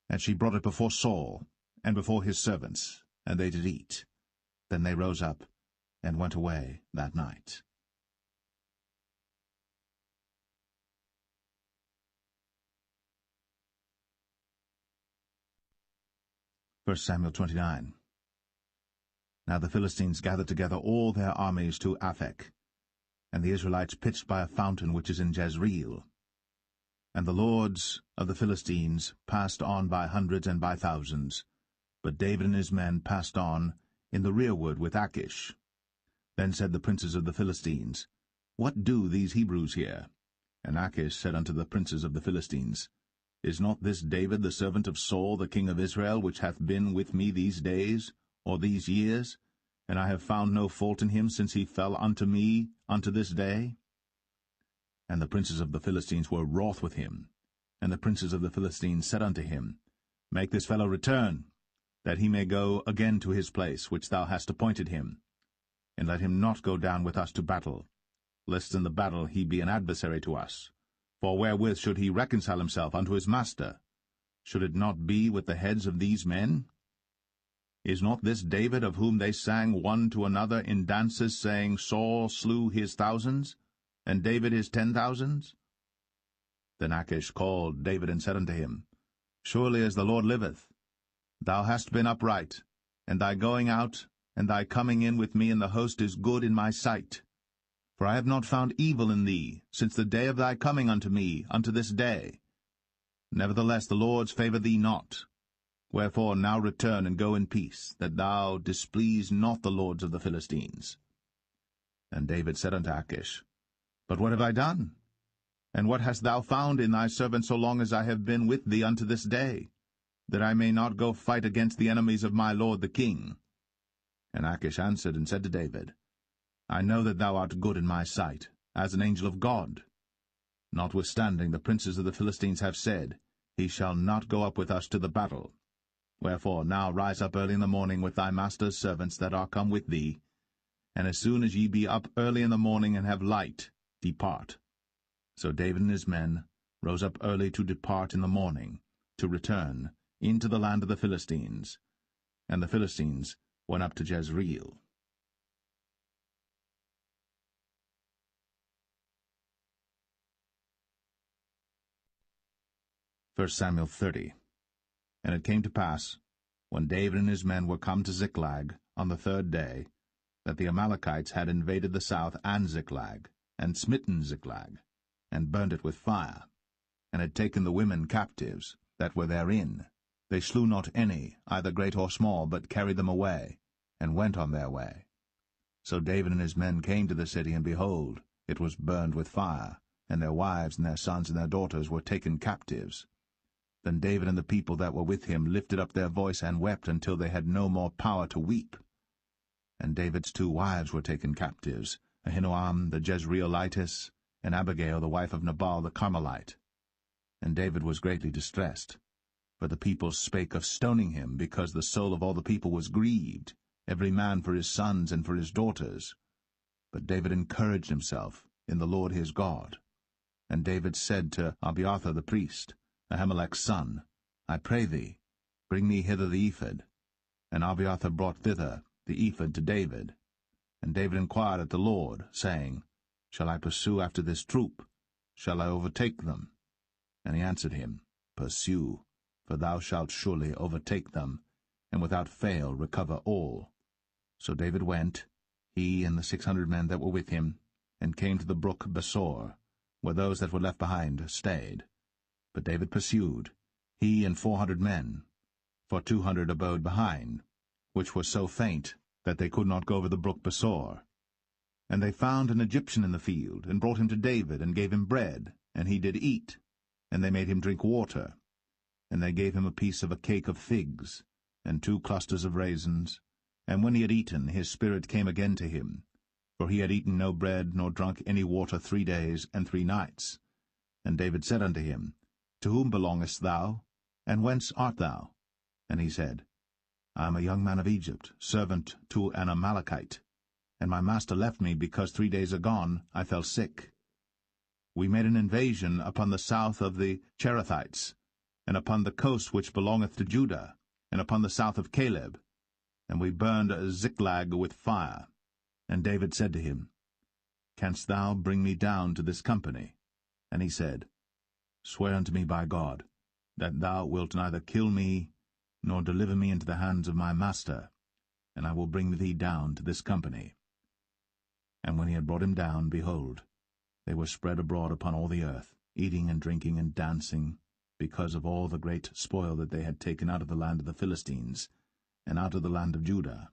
And she brought it before Saul, and before his servants, and they did eat. Then they rose up, and went away that night. First Samuel 29. Now the Philistines gathered together all their armies to Aphek, and the Israelites pitched by a fountain which is in Jezreel. And the lords of the Philistines passed on by hundreds and by thousands, but David and his men passed on in the rearward with Achish. Then said the princes of the Philistines, What do these Hebrews here? And Achish said unto the princes of the Philistines, Is not this David the servant of Saul the king of Israel, which hath been with me these days, or these years? And I have found no fault in him since he fell unto me unto this day. And the princes of the Philistines were wroth with him. And the princes of the Philistines said unto him, Make this fellow return, that he may go again to his place, which thou hast appointed him. And let him not go down with us to battle, lest in the battle he be an adversary to us. For wherewith should he reconcile himself unto his master? Should it not be with the heads of these men? Is not this David, of whom they sang one to another in dances, saying, Saul slew his thousands, and David his 10,000s? Then Achish called David and said unto him, Surely as the Lord liveth, thou hast been upright, and thy going out and thy coming in with me in the host is good in my sight. For I have not found evil in thee since the day of thy coming unto me unto this day. Nevertheless the Lord's favour thee not. Wherefore now return and go in peace, that thou displease not the lords of the Philistines. And David said unto Achish, But what have I done? And what hast thou found in thy servant so long as I have been with thee unto this day, that I may not go fight against the enemies of my lord the king? And Achish answered and said to David, I know that thou art good in my sight, as an angel of God. Notwithstanding the princes of the Philistines have said, He shall not go up with us to the battle. Wherefore now rise up early in the morning with thy master's servants that are come with thee, and as soon as ye be up early in the morning and have light, depart. So David and his men rose up early to depart in the morning, to return into the land of the Philistines. And the Philistines went up to Jezreel. First Samuel 30. And it came to pass, when David and his men were come to Ziklag on the 3rd day, that the Amalekites had invaded the south and Ziklag, and smitten Ziklag, and burnt it with fire, and had taken the women captives that were therein. They slew not any, either great or small, but carried them away, and went on their way. So David and his men came to the city, and behold, it was burned with fire, and their wives and their sons and their daughters were taken captives. Then David and the people that were with him lifted up their voice and wept until they had no more power to weep. And David's 2 wives were taken captives, Ahinoam the Jezreelitess, and Abigail the wife of Nabal the Carmelite. And David was greatly distressed, for the people spake of stoning him, because the soul of all the people was grieved, every man for his sons and for his daughters. But David encouraged himself in the Lord his God. And David said to Abiathar the priest, Ahimelech's son, I pray thee, bring me hither the ephod. And Abiathar brought thither the the ephod to David. And David inquired at the Lord, saying, Shall I pursue after this troop? Shall I overtake them? And he answered him, Pursue, for thou shalt surely overtake them, and without fail recover all. So David went, he and the 600 men that were with him, and came to the brook Besor, where those that were left behind stayed. But David pursued, he and 400 men, for 200 abode behind, which were so faint that they could not go over the brook Besor. And they found an Egyptian in the field, and brought him to David, and gave him bread, and he did eat, and they made him drink water. And they gave him a piece of a cake of figs, and 2 clusters of raisins. And when he had eaten, his spirit came again to him, for he had eaten no bread nor drunk any water 3 days and 3 nights. And David said unto him, To whom belongest thou, and whence art thou? And he said, I am a young man of Egypt, servant to an Amalekite, and my master left me because 3 days agone I fell sick. We made an invasion upon the south of the Cherethites, and upon the coast which belongeth to Judah, and upon the south of Caleb, and we burned Ziklag with fire. And David said to him, Canst thou bring me down to this company? And he said, Swear unto me by God, that thou wilt neither kill me, nor deliver me into the hands of my master, and I will bring thee down to this company. And when he had brought him down, behold, they were spread abroad upon all the earth, eating and drinking and dancing, because of all the great spoil that they had taken out of the land of the Philistines, and out of the land of Judah.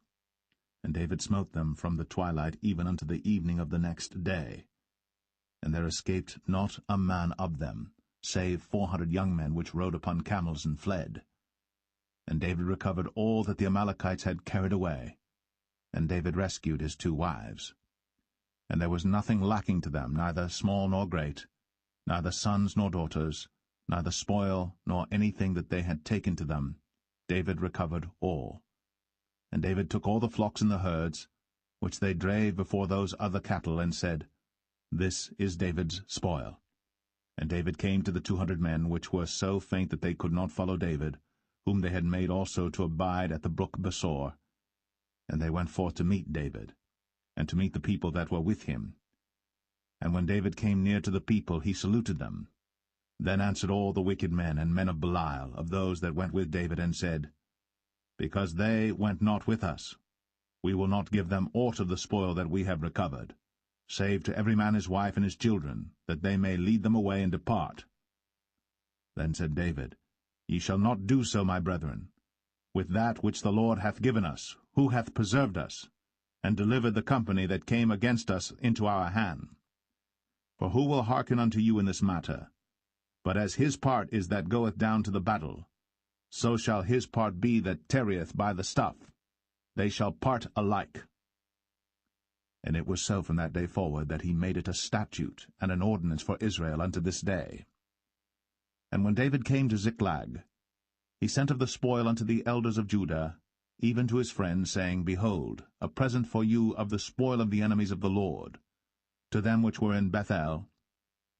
And David smote them from the twilight even unto the evening of the next day. And there escaped not a man of them, save 400 young men which rode upon camels and fled. And David recovered all that the Amalekites had carried away. And David rescued his 2 wives. And there was nothing lacking to them, neither small nor great, neither sons nor daughters, neither spoil nor anything that they had taken to them. David recovered all. And David took all the flocks and the herds, which they drave before those other cattle, and said, This is David's spoil. And David came to the 200 men, which were so faint that they could not follow David, whom they had made also to abide at the brook Besor. And they went forth to meet David, and to meet the people that were with him. And when David came near to the people, he saluted them. Then answered all the wicked men and men of Belial, of those that went with David, and said, Because they went not with us, we will not give them aught of the spoil that we have recovered, save to every man his wife and his children, that they may lead them away and depart. Then said David, Ye shall not do so, my brethren, with that which the Lord hath given us, who hath preserved us, and delivered the company that came against us into our hand. For who will hearken unto you in this matter? But as his part is that goeth down to the battle, so shall his part be that tarrieth by the stuff. They shall part alike. And it was so from that day forward that he made it a statute and an ordinance for Israel unto this day. And when David came to Ziklag, he sent of the spoil unto the elders of Judah, even to his friends, saying, Behold, a present for you of the spoil of the enemies of the Lord, to them which were in Bethel,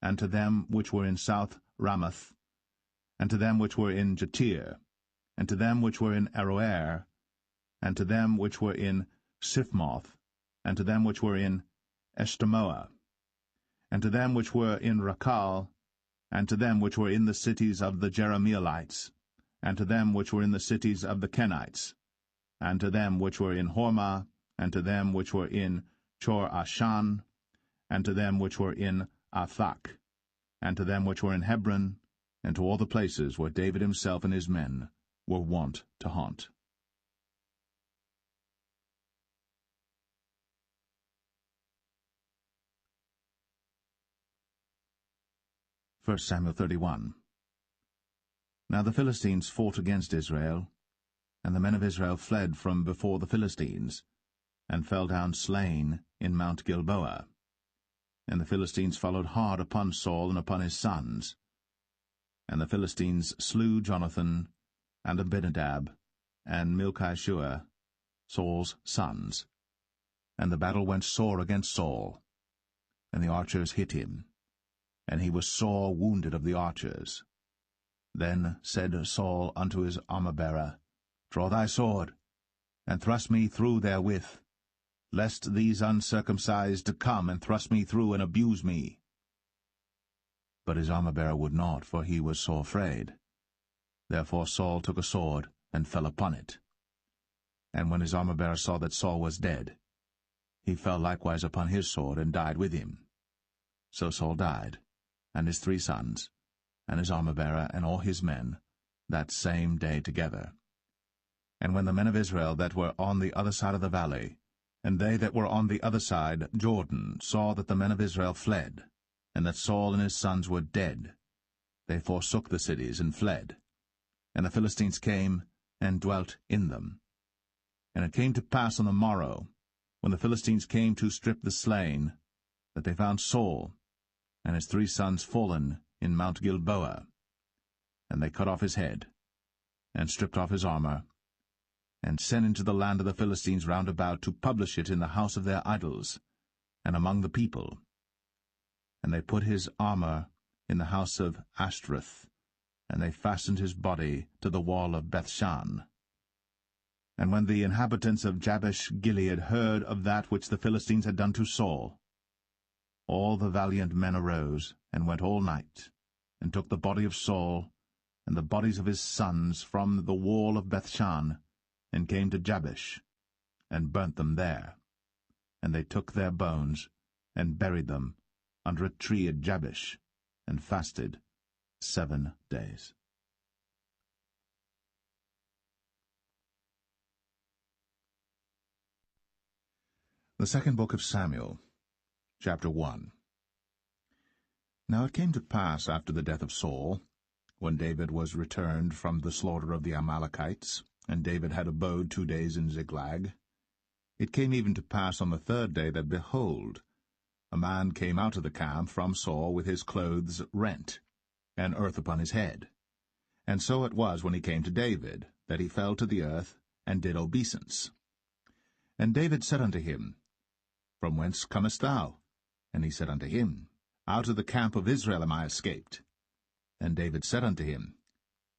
and to them which were in South Ramoth, and to them which were in Jatir, and to them which were in Aroer, and to them which were in Siphmoth, and to them which were in Eshtemoa, and to them which were in Rakal, and to them which were in the cities of the Jerahmeelites, and to them which were in the cities of the Kenites, and to them which were in Hormah, and to them which were in Chor-Ashan, and to them which were in Athak, and to them which were in Hebron, and to all the places where David himself and his men were wont to haunt. 1 Samuel 31. Now the Philistines fought against Israel, and the men of Israel fled from before the Philistines, and fell down slain in Mount Gilboa. And the Philistines followed hard upon Saul and upon his sons. And the Philistines slew Jonathan, and Abinadab, and Malchishua, Saul's sons. And the battle went sore against Saul, and the archers hit him, and he was sore wounded of the archers. Then said Saul unto his armor-bearer, Draw thy sword. and thrust me through therewith, lest these uncircumcised come and thrust me through and abuse me. But his armor-bearer would not, for he was sore afraid. Therefore Saul took a sword, and fell upon it. And when his armor-bearer saw that Saul was dead, he fell likewise upon his sword, and died with him. So Saul died, and his 3 sons, and his armor-bearer, and all his men, that same day together. And when the men of Israel that were on the other side of the valley, and they that were on the other side Jordan, saw that the men of Israel fled, and that Saul and his sons were dead, they forsook the cities and fled. And the Philistines came and dwelt in them. And it came to pass on the morrow, when the Philistines came to strip the slain, that they found Saul and his 3 sons fallen in Mount Gilboa. And they cut off his head, and stripped off his armor, and sent into the land of the Philistines round about to publish it in the house of their idols, and among the people. And they put his armor in the house of Ashtoreth, and they fastened his body to the wall of Bethshan. And when the inhabitants of Jabesh-Gilead heard of that which the Philistines had done to Saul, all the valiant men arose, and went all night, and took the body of Saul, and the bodies of his sons from the wall of Bethshan, and came to Jabesh, and burnt them there. And they took their bones, and buried them under a tree at Jabesh, and fasted 7 days. The second book of Samuel, chapter 1. Now it came to pass after the death of Saul, when David was returned from the slaughter of the Amalekites, and David had abode 2 days in Ziklag, it came even to pass on the 3rd day that, behold, a man came out of the camp from Saul with his clothes rent, and earth upon his head. And so it was when he came to David, that he fell to the earth, and did obeisance. And David said unto him, From whence comest thou? And he said unto him, Out of the camp of Israel am I escaped. And David said unto him,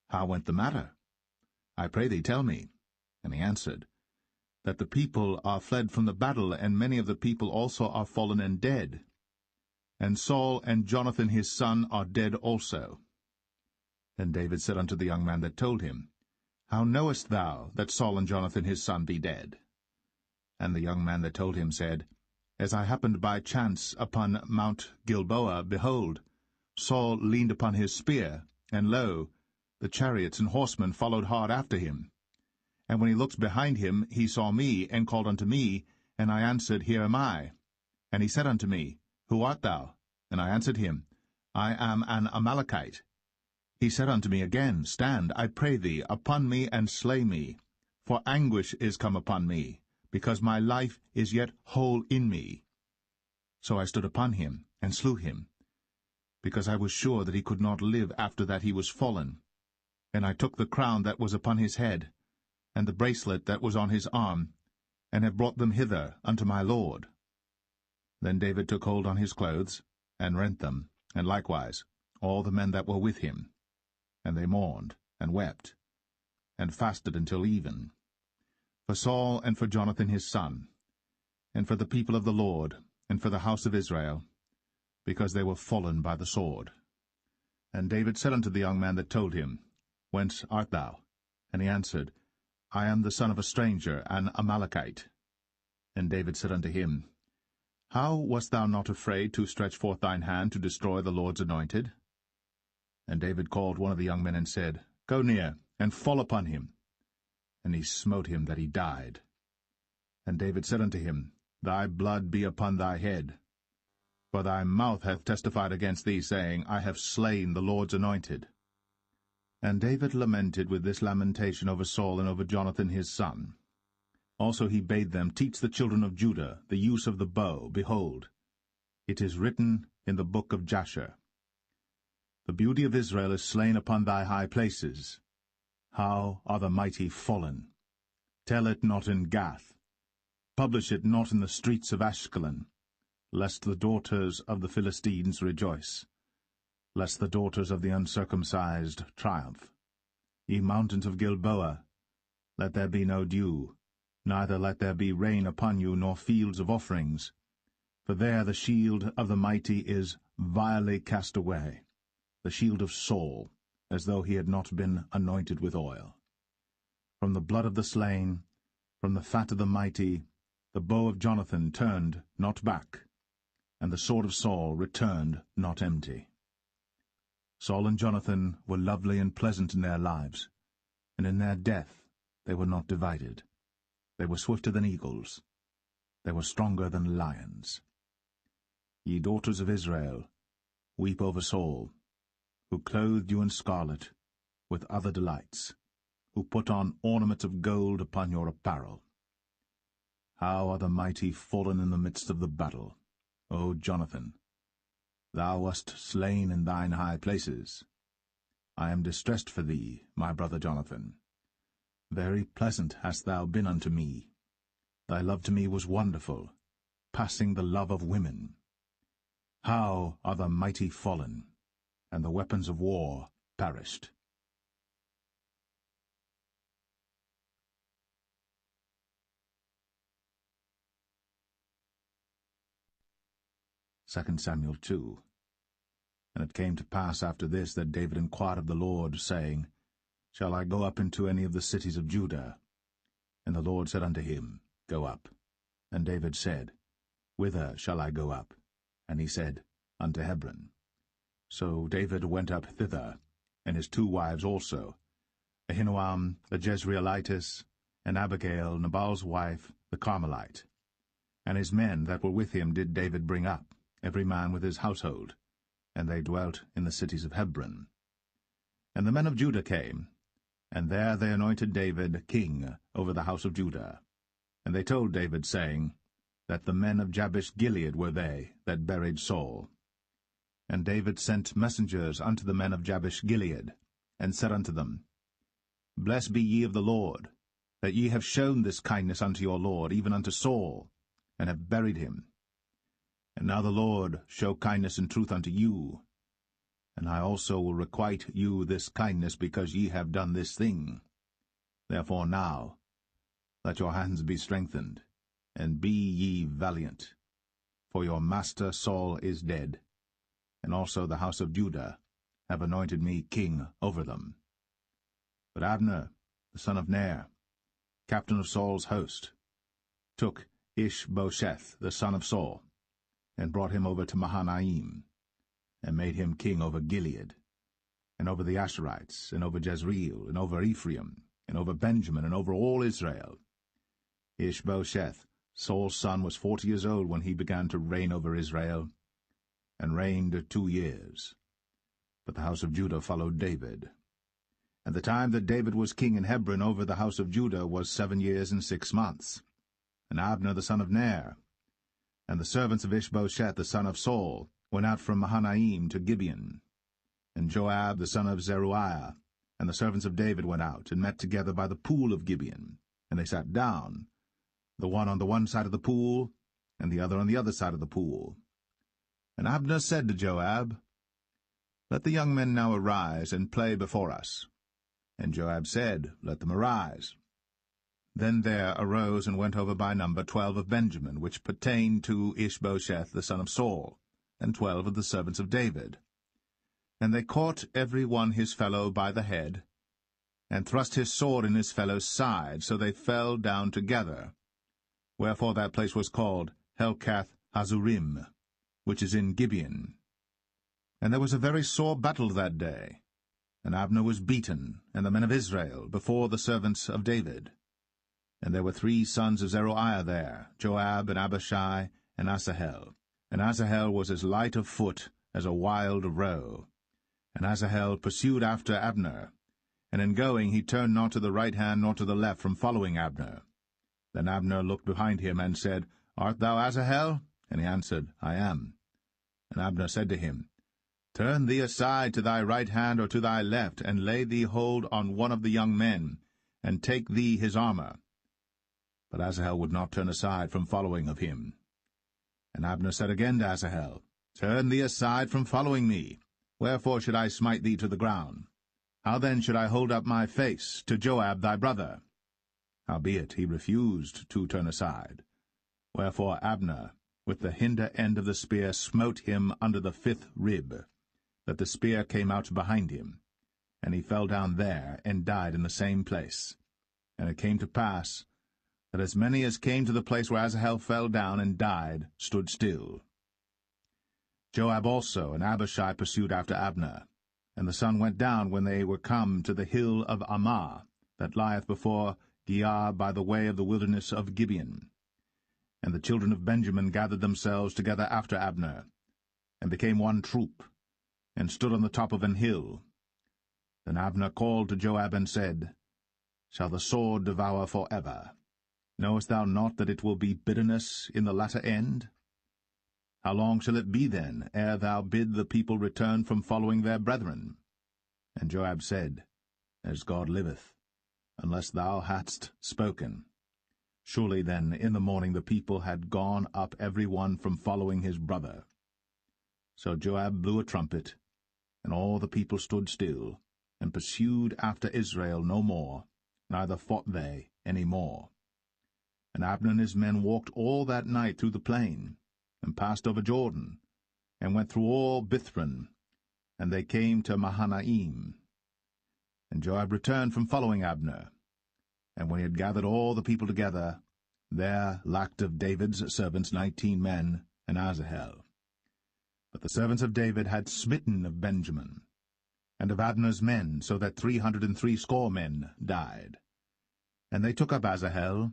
How went the matter? I pray thee, tell me. And he answered, That the people are fled from the battle, and many of the people also are fallen and dead. And Saul and Jonathan his son are dead also. Then David said unto the young man that told him, How knowest thou that Saul and Jonathan his son be dead? And the young man that told him said, As I happened by chance upon Mount Gilboa, behold, Saul leaned upon his spear, and lo, the chariots and horsemen followed hard after him. And when he looked behind him, he saw me, and called unto me, and I answered, Here am I. And he said unto me, Who art thou? And I answered him, I am an Amalekite. He said unto me again, Stand, I pray thee, upon me, and slay me. For anguish is come upon me, because my life is yet whole in me. So I stood upon him, and slew him, because I was sure that he could not live after that he was fallen. And I took the crown that was upon his head, and the bracelet that was on his arm, and have brought them hither unto my lord. Then David took hold on his clothes, and rent them, and likewise all the men that were with him. And they mourned, and wept, and fasted until even, for Saul and for Jonathan his son, and for the people of the Lord, and for the house of Israel, because they were fallen by the sword. And David said unto the young man that told him, Whence art thou? And he answered, I am the son of a stranger, an Amalekite. And David said unto him, How wast thou not afraid to stretch forth thine hand to destroy the Lord's anointed? And David called one of the young men, and said, Go near, and fall upon him. And he smote him that he died. And David said unto him, Thy blood be upon thy head. For thy mouth hath testified against thee, saying, I have slain the Lord's anointed. And David lamented with this lamentation over Saul and over Jonathan his son. Also he bade them teach the children of Judah the use of the bow. Behold, it is written in the book of Jasher, The beauty of Israel is slain upon thy high places. How are the mighty fallen! Tell it not in Gath. Publish it not in the streets of Ashkelon, lest the daughters of the Philistines rejoice, lest the daughters of the uncircumcised triumph. Ye mountains of Gilboa, let there be no dew, Neither let there be rain upon you, nor fields of offerings. For there the shield of the mighty is vilely cast away, the shield of Saul, as though he had not been anointed with oil. From the blood of the slain, from the fat of the mighty, the bow of Jonathan turned not back, and the sword of Saul returned not empty. Saul and Jonathan were lovely and pleasant in their lives, and in their death they were not divided. They were swifter than eagles. They were stronger than lions. Ye daughters of Israel, weep over Saul, who clothed you in scarlet, with other delights, who put on ornaments of gold upon your apparel. How are the mighty fallen in the midst of the battle, O Jonathan! Thou wast slain in thine high places. I am distressed for thee, my brother Jonathan. Very pleasant hast thou been unto me. Thy love to me was wonderful, passing the love of women. How are the mighty fallen, and the weapons of war perished. 2 Samuel 2. And it came to pass after this that David inquired of the Lord, saying, Shall I go up into any of the cities of Judah? And the Lord said unto him, Go up. And David said, Whither shall I go up? And he said, Unto Hebron. So David went up thither, and his 2 wives also, Ahinoam the Jezreelitess, and Abigail Nabal's wife, the Carmelite. And his men that were with him did David bring up, every man with his household, and they dwelt in the cities of Hebron. And the men of Judah came, and there they anointed David king over the house of Judah. And they told David, saying, that the men of Jabesh-Gilead were they that buried Saul. And David sent messengers unto the men of Jabesh-Gilead, and said unto them, Blessed be ye of the Lord, that ye have shown this kindness unto your Lord, even unto Saul, and have buried him. And now the Lord show kindness and truth unto you, and I also will requite you this kindness, because ye have done this thing. Therefore now let your hands be strengthened, and be ye valiant, for your master Saul is dead, and also the house of Judah have anointed me king over them. But Abner, the son of Ner, captain of Saul's host, took Ishbosheth, the son of Saul, and brought him over to Mahanaim, and made him king over Gilead, and over the Asherites, and over Jezreel, and over Ephraim, and over Benjamin, and over all Israel. Ishbosheth, Saul's son, was 40 years old when he began to reign over Israel, and reigned 2 years. But the house of Judah followed David. And the time that David was king in Hebron over the house of Judah was 7 years and 6 months. And Abner the son of Ner, and the servants of Ishbosheth the son of Saul, went out from Mahanaim to Gibeon. And Joab the son of Zeruiah, and the servants of David went out, and met together by the pool of Gibeon. And they sat down, the one on the one side of the pool, and the other on the other side of the pool. And Abner said to Joab, Let the young men now arise, and play before us. And Joab said, Let them arise. Then there arose and went over by number 12 of Benjamin, which pertained to Ishbosheth the son of Saul, and 12 of the servants of David. And they caught every one his fellow by the head, and thrust his sword in his fellow's side, so they fell down together. Wherefore that place was called Helkath Hazurim, which is in Gibeon. And there was a very sore battle that day, and Abner was beaten, and the men of Israel, before the servants of David. And there were 3 sons of Zeruiah there, Joab, and Abishai, and Asahel. And Asahel was as light of foot as a wild roe. And Asahel pursued after Abner, and in going he turned not to the right hand nor to the left from following Abner. Then Abner looked behind him, and said, Art thou Asahel? And he answered, I am. And Abner said to him, Turn thee aside to thy right hand or to thy left, and lay thee hold on one of the young men, and take thee his armor. But Asahel would not turn aside from following of him. And Abner said again to Asahel, Turn thee aside from following me. Wherefore should I smite thee to the ground? How then should I hold up my face to Joab thy brother? Howbeit he refused to turn aside. Wherefore Abner, with the hinder end of the spear, smote him under the 5th rib, that the spear came out behind him. And he fell down there, and died in the same place. And it came to pass, that as many as came to the place where Asahel fell down and died stood still. Joab also and Abishai pursued after Abner. And the sun went down when they were come to the hill of Ammah, that lieth before Giah by the way of the wilderness of Gibeon. And the children of Benjamin gathered themselves together after Abner, and became one troop, and stood on the top of an hill. Then Abner called to Joab and said, Shall the sword devour for ever? Knowest thou not that it will be bitterness in the latter end? How long shall it be then, ere thou bid the people return from following their brethren? And Joab said, As God liveth, unless thou hadst spoken. Surely then in the morning the people had gone up every one from following his brother. So Joab blew a trumpet, and all the people stood still, and pursued after Israel no more, neither fought they any more. And Abner and his men walked all that night through the plain, and passed over Jordan, and went through all Bithron, and they came to Mahanaim. And Joab returned from following Abner. And when he had gathered all the people together, there lacked of David's servants 19 men, and Asahel. But the servants of David had smitten of Benjamin, and of Abner's men, so that 360 men died. And they took up Asahel,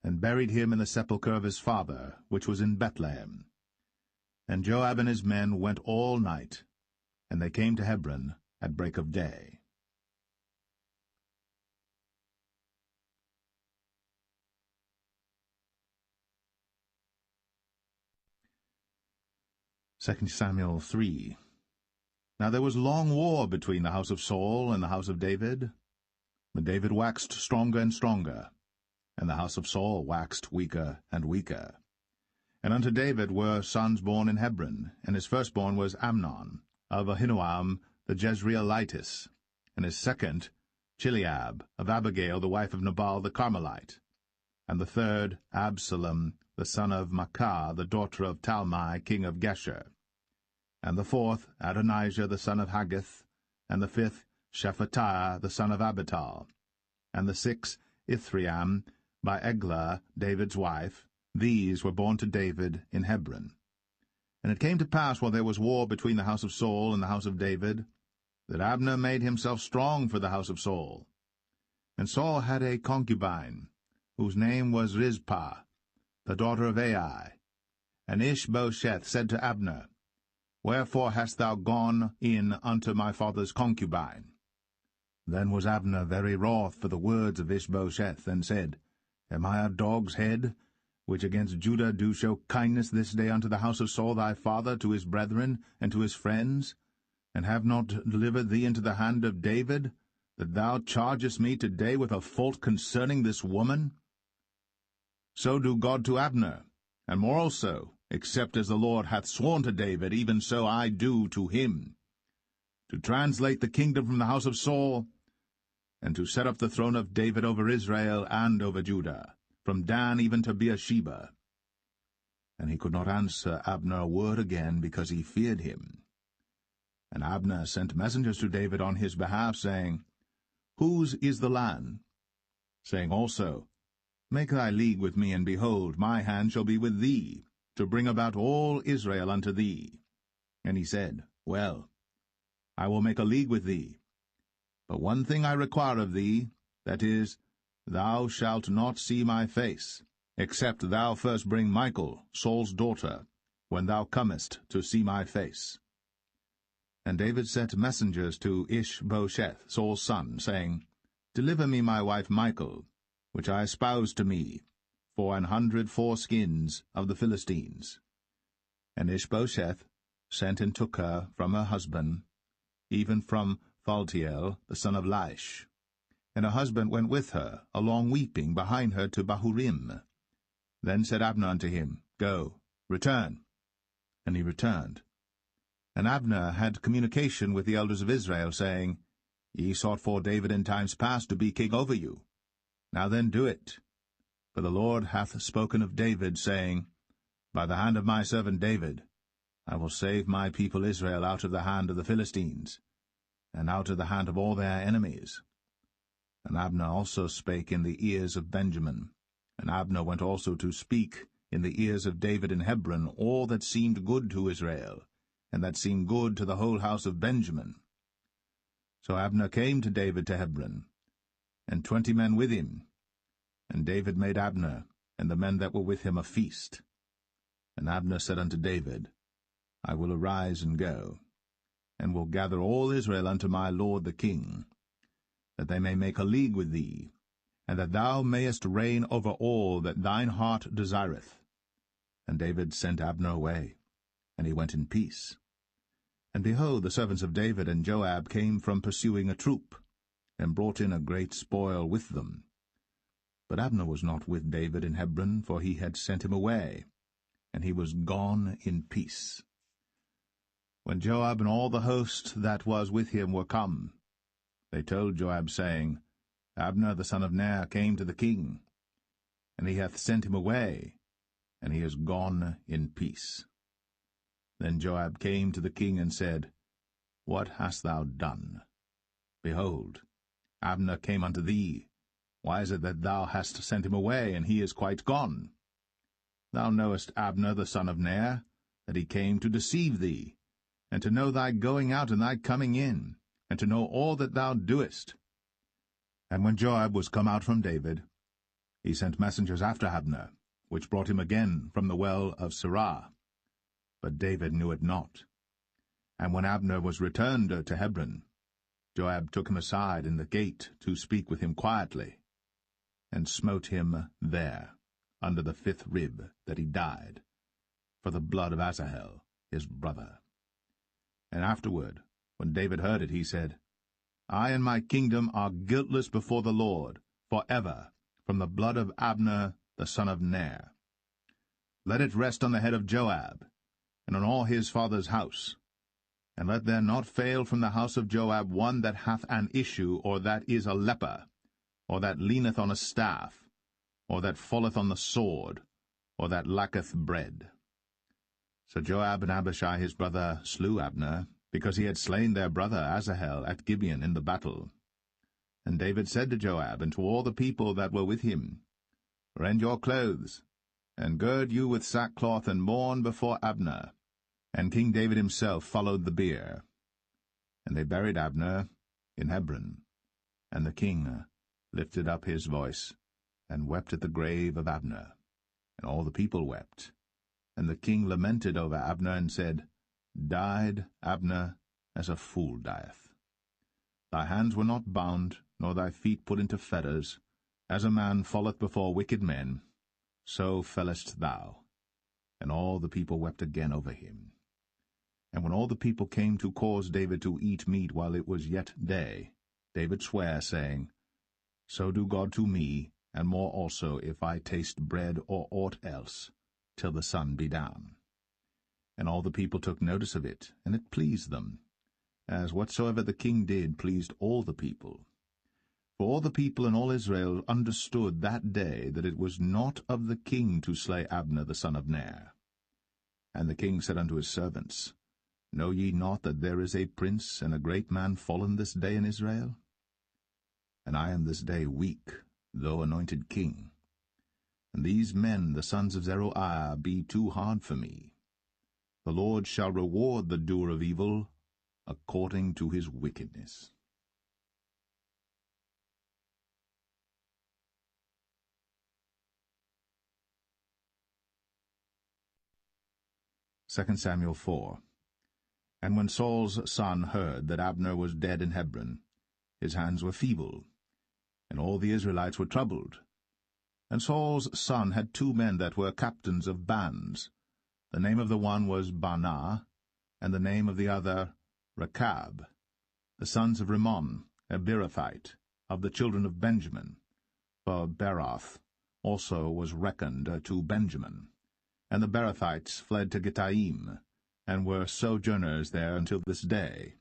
and buried him in the sepulchre of his father, which was in Bethlehem. And Joab and his men went all night, and they came to Hebron at break of day. Second Samuel 3. Now there was long war between the house of Saul and the house of David. But David waxed stronger and stronger, and the house of Saul waxed weaker and weaker. And unto David were sons born in Hebron, and his firstborn was Amnon, of Ahinoam the Jezreelitess, and his second Chileab, of Abigail the wife of Nabal the Carmelite, and the third Absalom the son of Maacah the daughter of Talmai king of Geshur, and the fourth Adonijah the son of Haggith, and the fifth Shephatiah the son of Abital, and the sixth Ithream by Eglah David's wife. These were born to David in Hebron. And it came to pass, while there was war between the house of Saul and the house of David, that Abner made himself strong for the house of Saul. And Saul had a concubine, whose name was Rizpah, the daughter of Ai. And Ishbosheth said to Abner, Wherefore hast thou gone in unto my father's concubine? Then was Abner very wroth for the words of Ishbosheth, and said, Am I a dog's head, which against Judah do show kindness this day unto the house of Saul thy father, to his brethren, and to his friends, and have not delivered thee into the hand of David, that thou chargest me today with a fault concerning this woman? So do God to Abner, and more also, except as the Lord hath sworn to David, even so I do to him, to translate the kingdom from the house of Saul, and to set up the throne of David over Israel and over Judah, from Dan even to Beersheba. And he could not answer Abner a word again, because he feared him. And Abner sent messengers to David on his behalf, saying, Whose is the land? Saying also, Make thy league with me, and behold, my hand shall be with thee, to bring about all Israel unto thee. And he said, Well, I will make a league with thee. But one thing I require of thee, that is, thou shalt not see my face, except thou first bring Michal, Saul's daughter, when thou comest to see my face. And David sent messengers to Ishbosheth, Saul's son, saying, Deliver me my wife Michal, which I espoused to me, for 100 foreskins of the Philistines. And Ishbosheth sent and took her from her husband, even from Phaltiel, the son of Laish. And her husband went with her, along weeping, behind her to Bahurim. Then said Abner unto him, Go, return. And he returned. And Abner had communication with the elders of Israel, saying, Ye sought for David in times past to be king over you. Now then do it. For the Lord hath spoken of David, saying, By the hand of my servant David I will save my people Israel out of the hand of the Philistines, and out of the hand of all their enemies. And Abner also spake in the ears of Benjamin, and Abner went also to speak in the ears of David in Hebron all that seemed good to Israel, and that seemed good to the whole house of Benjamin. So Abner came to David to Hebron, and 20 men with him. And David made Abner and the men that were with him a feast. And Abner said unto David, I will arise and go, and will gather all Israel unto my lord the king, that they may make a league with thee, and that thou mayest reign over all that thine heart desireth. And David sent Abner away, and he went in peace. And behold, the servants of David and Joab came from pursuing a troop, and brought in a great spoil with them. But Abner was not with David in Hebron, for he had sent him away, and he was gone in peace. When Joab and all the host that was with him were come, they told Joab, saying, Abner the son of Ner came to the king, and he hath sent him away, and he is gone in peace. Then Joab came to the king and said, What hast thou done? Behold, Abner came unto thee. Why is it that thou hast sent him away, and he is quite gone? Thou knowest Abner the son of Ner, that he came to deceive thee, and to know thy going out and thy coming in, and to know all that thou doest. And when Joab was come out from David, he sent messengers after Abner, which brought him again from the well of Sirah. But David knew it not. And when Abner was returned to Hebron, Joab took him aside in the gate to speak with him quietly, and smote him there, under the 5th rib, that he died, for the blood of Asahel his brother. And afterward, when David heard it, he said, I and my kingdom are guiltless before the Lord, for ever, from the blood of Abner the son of Ner. Let it rest on the head of Joab, and on all his father's house. And let there not fail from the house of Joab one that hath an issue, or that is a leper, or that leaneth on a staff, or that falleth on the sword, or that lacketh bread. So Joab and Abishai his brother slew Abner, because he had slain their brother Asahel at Gibeon in the battle. And David said to Joab and to all the people that were with him, Rend your clothes, and gird you with sackcloth, and mourn before Abner. And King David himself followed the bier. And they buried Abner in Hebron. And the king lifted up his voice, and wept at the grave of Abner. And all the people wept. And the king lamented over Abner, and said, Died Abner as a fool dieth. Thy hands were not bound, nor thy feet put into fetters. As a man falleth before wicked men, so fellest thou. And all the people wept again over him. And when all the people came to cause David to eat meat while it was yet day, David sware, saying, So do God to me, and more also, if I taste bread or aught else, till the sun be down. And all the people took notice of it, and it pleased them, as whatsoever the king did pleased all the people. For all the people and all Israel understood that day that it was not of the king to slay Abner the son of Ner. And the king said unto his servants, Know ye not that there is a prince and a great man fallen this day in Israel? And I am this day weak, though anointed king. And these men, the sons of Zeruiah, be too hard for me. The Lord shall reward the doer of evil according to his wickedness. 2 Samuel 4. And when Saul's son heard that Abner was dead in Hebron, his hands were feeble, and all the Israelites were troubled. And Saul's son had 2 men that were captains of bands. The name of the one was Baanah, and the name of the other Rechab, the sons of Rimmon, a Beerothite, of the children of Benjamin. For Beeroth also was reckoned to Benjamin. And the Beerothites fled to Gittaim, and were sojourners there until this day.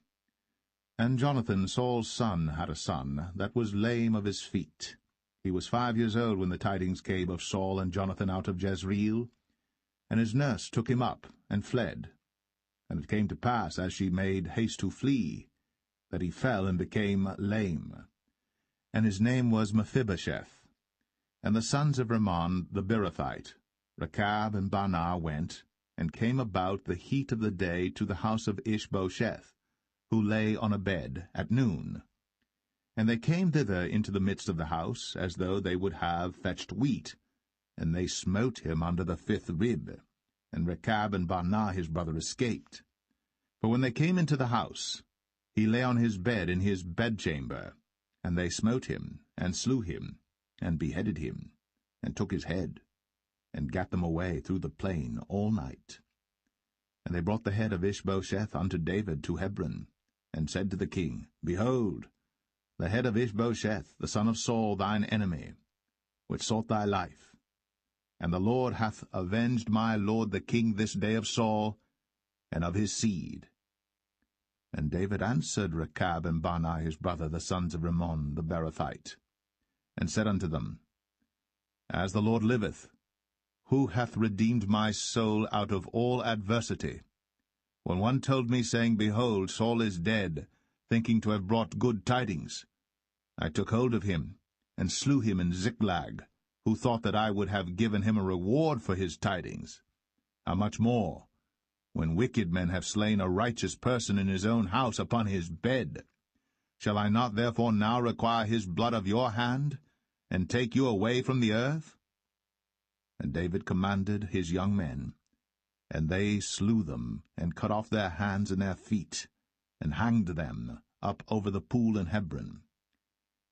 And Jonathan Saul's son had a son that was lame of his feet. He was 5 years old when the tidings came of Saul and Jonathan out of Jezreel, and his nurse took him up and fled. And it came to pass, as she made haste to flee, that he fell and became lame. And his name was Mephibosheth. And the sons of Rimmon the Beerothite, Rechab and Baanah, went, and came about the heat of the day to the house of Ishbosheth, who lay on a bed, at noon. And they came thither into the midst of the house, as though they would have fetched wheat, and they smote him under the 5th rib. And Rechab and Baanah his brother escaped. For when they came into the house, he lay on his bed in his bedchamber, and they smote him, and slew him, and beheaded him, and took his head, and gat them away through the plain all night. And they brought the head of Ishbosheth unto David to Hebron, and said to the king, Behold, the head of Ishbosheth, the son of Saul, thine enemy, which sought thy life. And the Lord hath avenged my lord the king this day of Saul, and of his seed. And David answered Rechab and Baanah his brother, the sons of Rimmon the Beerothite, and said unto them, As the Lord liveth, who hath redeemed my soul out of all adversity? When one told me, saying, Behold, Saul is dead, thinking to have brought good tidings, I took hold of him, and slew him in Ziklag, who thought that I would have given him a reward for his tidings. How much more, when wicked men have slain a righteous person in his own house upon his bed? Shall I not therefore now require his blood of your hand, and take you away from the earth? And David commanded his young men, and they slew them, and cut off their hands and their feet, and hanged them up over the pool in Hebron.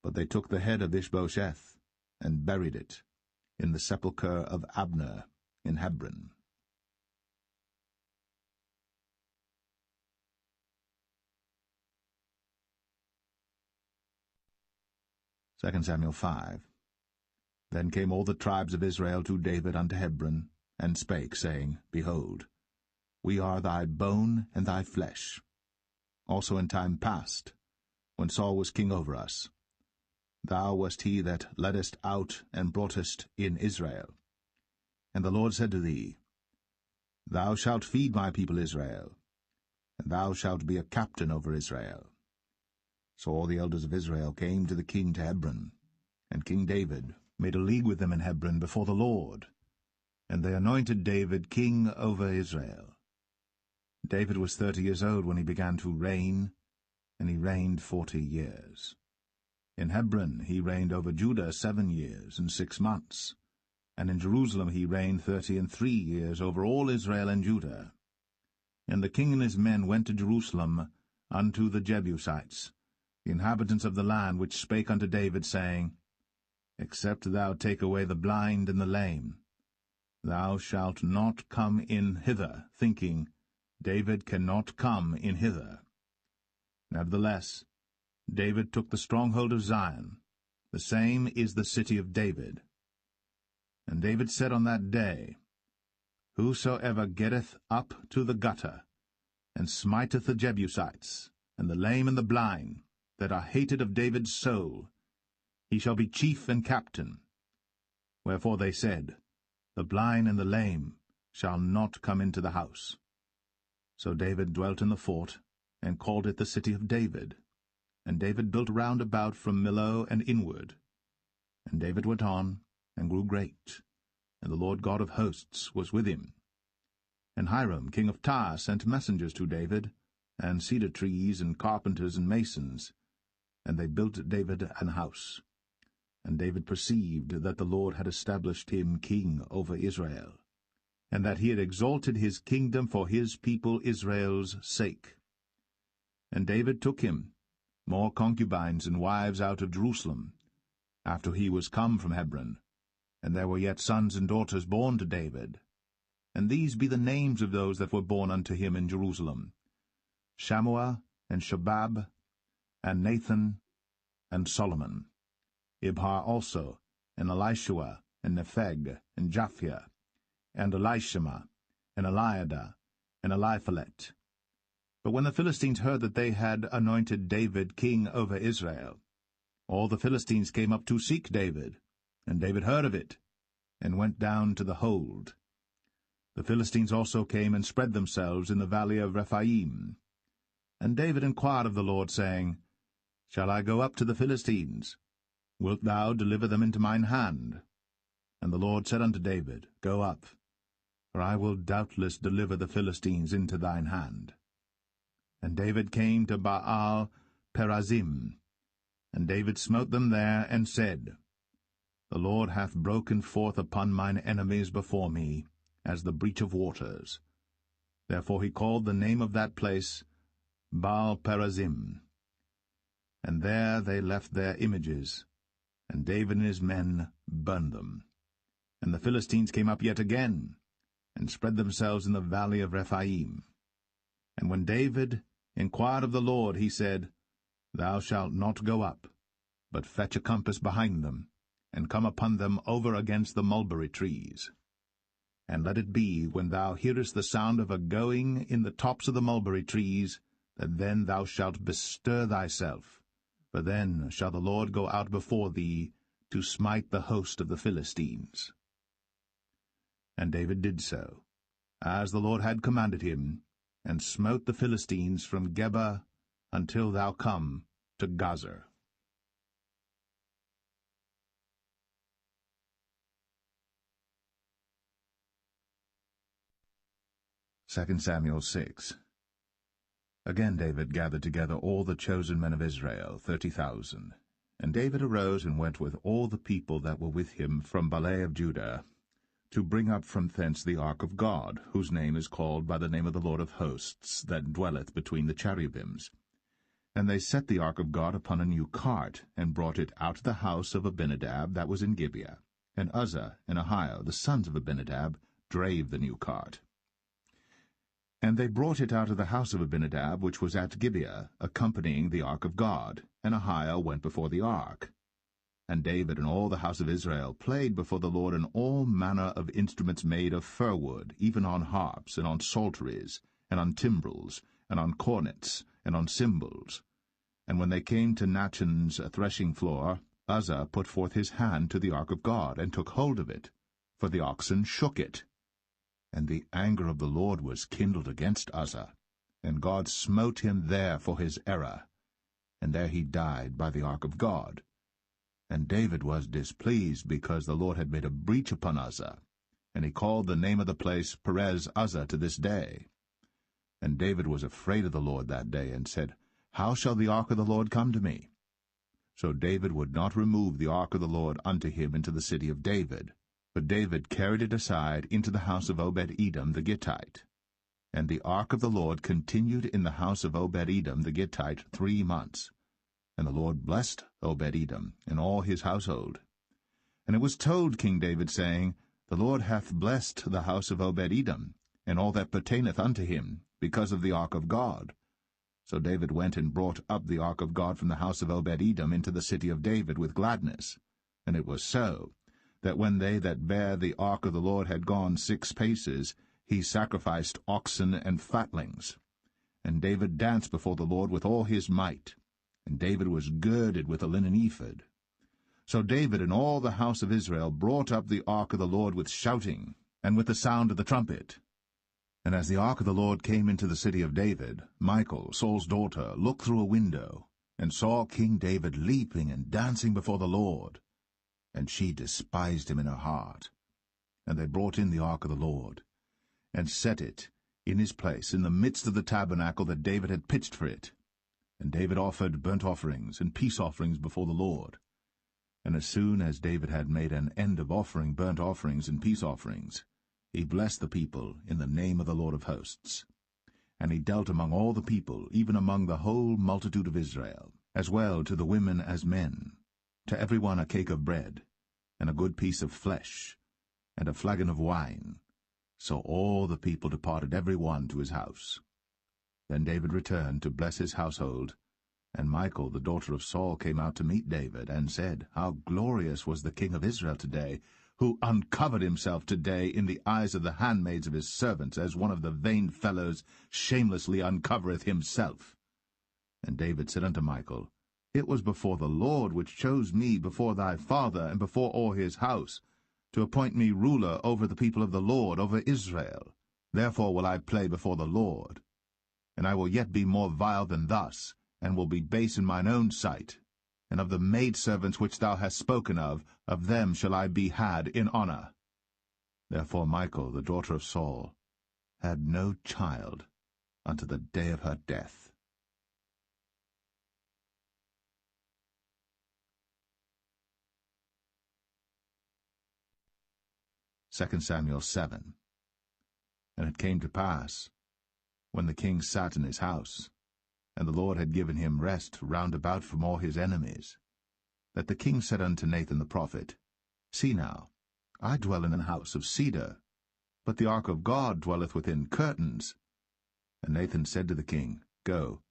But they took the head of Ishbosheth, and buried it in the sepulchre of Abner in Hebron. 2 Samuel 5. Then came all the tribes of Israel to David unto Hebron, and spake, saying, Behold, we are thy bone and thy flesh. Also in time past, when Saul was king over us, thou wast he that leddest out and broughtest in Israel. And the Lord said to thee, Thou shalt feed my people Israel, and thou shalt be a captain over Israel. So all the elders of Israel came to the king to Hebron, and King David made a league with them in Hebron before the Lord, and they anointed David king over Israel. David was 30 years old when he began to reign, and he reigned 40 years. In Hebron he reigned over Judah 7 years and 6 months, and in Jerusalem he reigned 33 years over all Israel and Judah. And the king and his men went to Jerusalem unto the Jebusites, the inhabitants of the land, which spake unto David, saying, Except thou take away the blind and the lame, thou shalt not come in hither, thinking, David cannot come in hither. Nevertheless, David took the stronghold of Zion, the same is the city of David. And David said on that day, Whosoever getteth up to the gutter, and smiteth the Jebusites, and the lame and the blind, that are hated of David's soul, he shall be chief and captain. Wherefore they said, The blind and the lame shall not come into the house. So David dwelt in the fort, and called it the city of David. And David built round about from Millo and inward. And David went on, and grew great, and the Lord God of hosts was with him. And Hiram king of Tyre sent messengers to David, and cedar trees, and carpenters, and masons, and they built David an house. And David perceived that the Lord had established him king over Israel, and that he had exalted his kingdom for his people Israel's sake. And David took him more concubines and wives out of Jerusalem, after he was come from Hebron, and there were yet sons and daughters born to David. And these be the names of those that were born unto him in Jerusalem, Shammua, and Shobab, and Nathan, and Solomon, Ibhar also, and Elishua, and Nepheg, and Japhia, and Elishama, and Eliada, and Eliphalet. But when the Philistines heard that they had anointed David king over Israel, all the Philistines came up to seek David, And David heard of it, and went down to the hold. The Philistines also came and spread themselves in the valley of Rephaim. And David inquired of the Lord, saying, Shall I go up to the Philistines? Wilt thou deliver them into mine hand? And the Lord said unto David, Go up, for I will doubtless deliver the Philistines into thine hand. And David came to Baal Perazim, and David smote them there, and said, The Lord hath broken forth upon mine enemies before me, as the breach of waters. Therefore he called the name of that place Baal Perazim. And there they left their images, and David and his men burned them. And the Philistines came up yet again, and spread themselves in the valley of Rephaim. And when David inquired of the Lord, he said, Thou shalt not go up, but fetch a compass behind them, and come upon them over against the mulberry trees. And let it be, when thou hearest the sound of a going in the tops of the mulberry trees, that then thou shalt bestir thyself, for then shall the Lord go out before thee to smite the host of the Philistines. And David did so, as the Lord had commanded him, and smote the Philistines from Geba until thou come to Gazer. 2 Samuel 6. Again David gathered together all the chosen men of Israel, 30,000. And David arose and went with all the people that were with him from Baale of Judah, to bring up from thence the ark of God, whose name is called by the name of the Lord of hosts, that dwelleth between the cherubims. And they set the ark of God upon a new cart, and brought it out of the house of Abinadab that was in Gibeah. And Uzzah and Ahio, the sons of Abinadab, drave the new cart. And they brought it out of the house of Abinadab, which was at Gibeah, accompanying the ark of God, and Ahio went before the ark. And David and all the house of Israel played before the Lord in all manner of instruments made of fir wood, even on harps, and on psalteries, and on timbrels, and on cornets, and on cymbals. And when they came to Nachon's threshing floor, Uzzah put forth his hand to the ark of God, and took hold of it, for the oxen shook it. And the anger of the Lord was kindled against Uzzah, and God smote him there for his error, and there he died by the ark of God. And David was displeased, because the Lord had made a breach upon Uzzah, and he called the name of the place Perez Uzzah to this day. And David was afraid of the Lord that day, and said, How shall the ark of the Lord come to me? So David would not remove the ark of the Lord unto him into the city of David, but David carried it aside into the house of Obed-Edom the Gittite. And the ark of the Lord continued in the house of Obed-Edom the Gittite 3 months. And the Lord blessed Obed-Edom and all his household. And it was told King David, saying, The Lord hath blessed the house of Obed-Edom, and all that pertaineth unto him, because of the ark of God. So David went and brought up the ark of God from the house of Obed-Edom into the city of David with gladness. And it was so, that when they that bare the ark of the Lord had gone 6 paces, he sacrificed oxen and fatlings. And David danced before the Lord with all his might. And David was girded with a linen ephod. So David and all the house of Israel brought up the ark of the Lord with shouting, and with the sound of the trumpet. And as the ark of the Lord came into the city of David, Michal, Saul's daughter, looked through a window, and saw King David leaping and dancing before the Lord. And she despised him in her heart. And they brought in the ark of the Lord, and set it in his place in the midst of the tabernacle that David had pitched for it. And David offered burnt offerings and peace offerings before the Lord. And as soon as David had made an end of offering burnt offerings and peace offerings, he blessed the people in the name of the Lord of hosts. And he dealt among all the people, even among the whole multitude of Israel, as well to the women as men, to every one a cake of bread, and a good piece of flesh, and a flagon of wine. So all the people departed every one to his house. Then David returned to bless his household, and Michal, the daughter of Saul, came out to meet David, and said, How glorious was the king of Israel today, who uncovered himself today in the eyes of the handmaids of his servants, as one of the vain fellows shamelessly uncovereth himself. And David said unto Michal, It was before the Lord which chose me before thy father and before all his house, to appoint me ruler over the people of the Lord, over Israel. Therefore will I play before the Lord. And I will yet be more vile than thus, and will be base in mine own sight. And of the maidservants which thou hast spoken of them shall I be had in honor. Therefore Michal, the daughter of Saul, had no child unto the day of her death. 2 Samuel 7. And it came to pass, when the king sat in his house, and the Lord had given him rest round about from all his enemies, that the king said unto Nathan the prophet, See now, I dwell in an house of cedar, but the ark of God dwelleth within curtains. And Nathan said to the king, Go,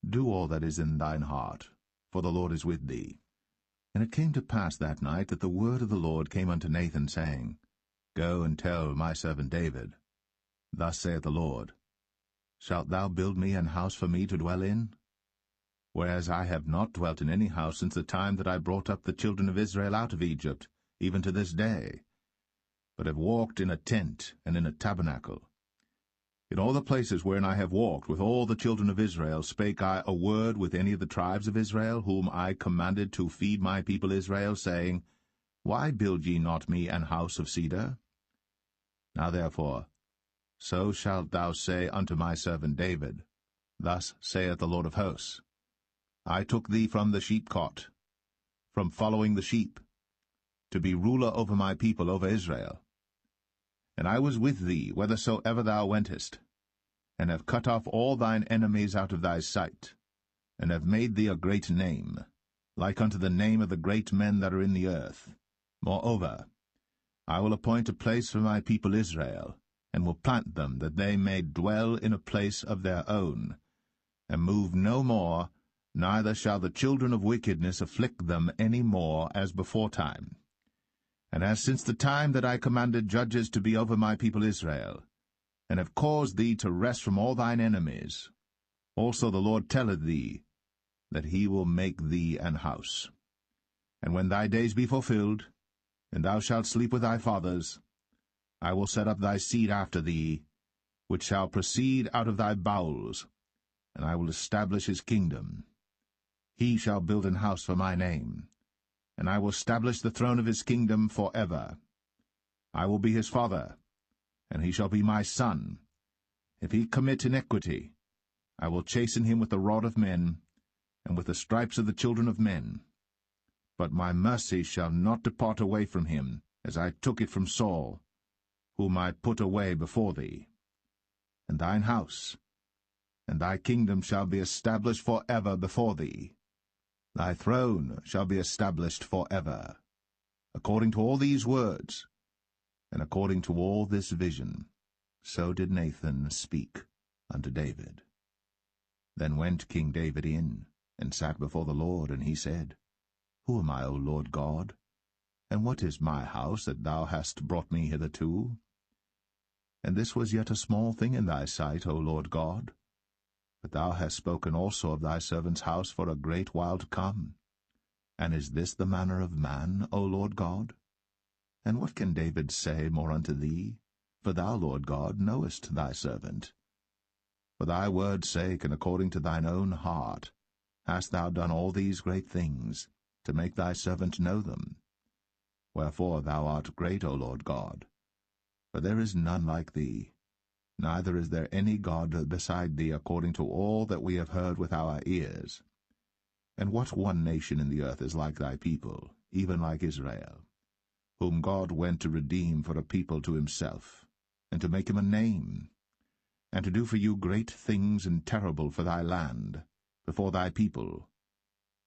do all that is in thine heart, for the Lord is with thee. And it came to pass that night that the word of the Lord came unto Nathan, saying, Go and tell my servant David, Thus saith the Lord, Shalt thou build me an house for me to dwell in? Whereas I have not dwelt in any house since the time that I brought up the children of Israel out of Egypt, even to this day, but have walked in a tent and in a tabernacle. In all the places wherein I have walked with all the children of Israel spake I a word with any of the tribes of Israel, whom I commanded to feed my people Israel, saying, Why build ye not me an house of cedar? Now therefore, so shalt thou say unto my servant David, Thus saith the Lord of hosts, I took thee from the sheepcot, from following the sheep, to be ruler over my people, over Israel. And I was with thee whithersoever thou wentest, and have cut off all thine enemies out of thy sight, and have made thee a great name, like unto the name of the great men that are in the earth. Moreover, I will appoint a place for my people Israel, and will plant them, that they may dwell in a place of their own, and move no more, neither shall the children of wickedness afflict them any more as beforetime. And as since the time that I commanded judges to be over my people Israel, and have caused thee to rest from all thine enemies, also the Lord telleth thee that he will make thee an house. And when thy days be fulfilled, and thou shalt sleep with thy fathers, I will set up thy seed after thee, which shall proceed out of thy bowels, and I will establish his kingdom. He shall build an house for my name, and I will establish the throne of his kingdom for ever. I will be his father, and he shall be my son. If he commit iniquity, I will chasten him with the rod of men, and with the stripes of the children of men. But my mercy shall not depart away from him, as I took it from Saul, whom I put away before thee. And thine house, and thy kingdom shall be established for ever before thee. Thy throne shall be established for ever. According to all these words, and according to all this vision, so did Nathan speak unto David. Then went King David in, and sat before the Lord, and he said, Who am I, O Lord God? And what is my house that thou hast brought me hitherto? And this was yet a small thing in thy sight, O Lord God. But thou hast spoken also of thy servant's house for a great while to come. And is this the manner of man, O Lord God? And what can David say more unto thee? For thou, Lord God, knowest thy servant. For thy word's sake, and according to thine own heart, hast thou done all these great things, to make thy servant know them. Wherefore thou art great, O Lord God, for there is none like thee, neither is there any God beside thee, according to all that we have heard with our ears. And what one nation in the earth is like thy people, even like Israel, whom God went to redeem for a people to himself, and to make him a name, and to do for you great things and terrible for thy land, before thy people,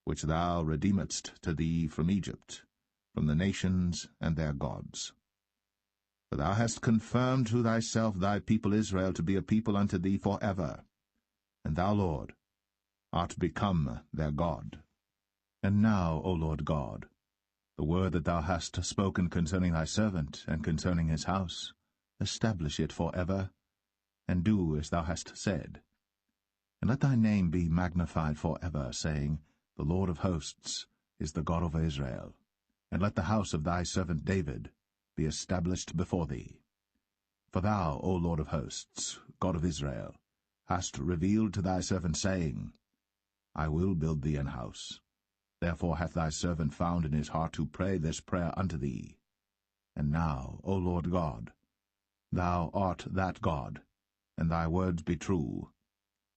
which thou redeemedst to thee from Egypt, from the nations and their gods. For thou hast confirmed to thyself thy people Israel to be a people unto thee for ever, and thou, Lord, art become their God. And now, O Lord God, the word that thou hast spoken concerning thy servant, and concerning his house, establish it for ever, and do as thou hast said. And let thy name be magnified for ever, saying, The Lord of hosts is the God of Israel, and let the house of thy servant David be established before thee. For thou, O Lord of hosts, God of Israel, hast revealed to thy servant, saying, I will build thee an house. Therefore hath thy servant found in his heart to pray this prayer unto thee. And now, O Lord God, thou art that God, and thy words be true,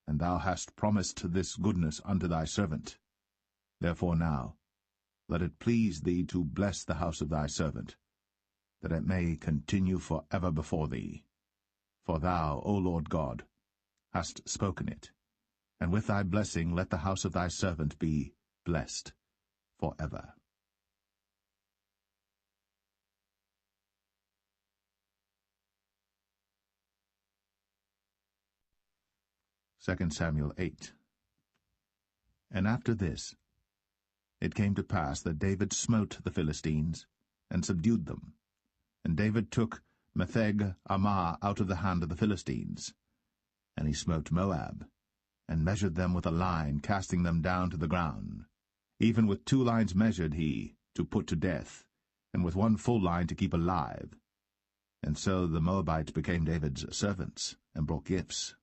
and thou hast promised this goodness unto thy servant. Therefore now, let it please thee to bless the house of thy servant, that it may continue for ever before thee. For thou, O Lord God, hast spoken it, and with thy blessing let the house of thy servant be blessed for ever. Second Samuel 8. And after this, it came to pass that David smote the Philistines, and subdued them. And David took Metheg Ammah out of the hand of the Philistines. And he smote Moab, and measured them with a line, casting them down to the ground. Even with 2 lines measured he, to put to death, and with 1 full line to keep alive. And so the Moabites became David's servants, and brought gifts.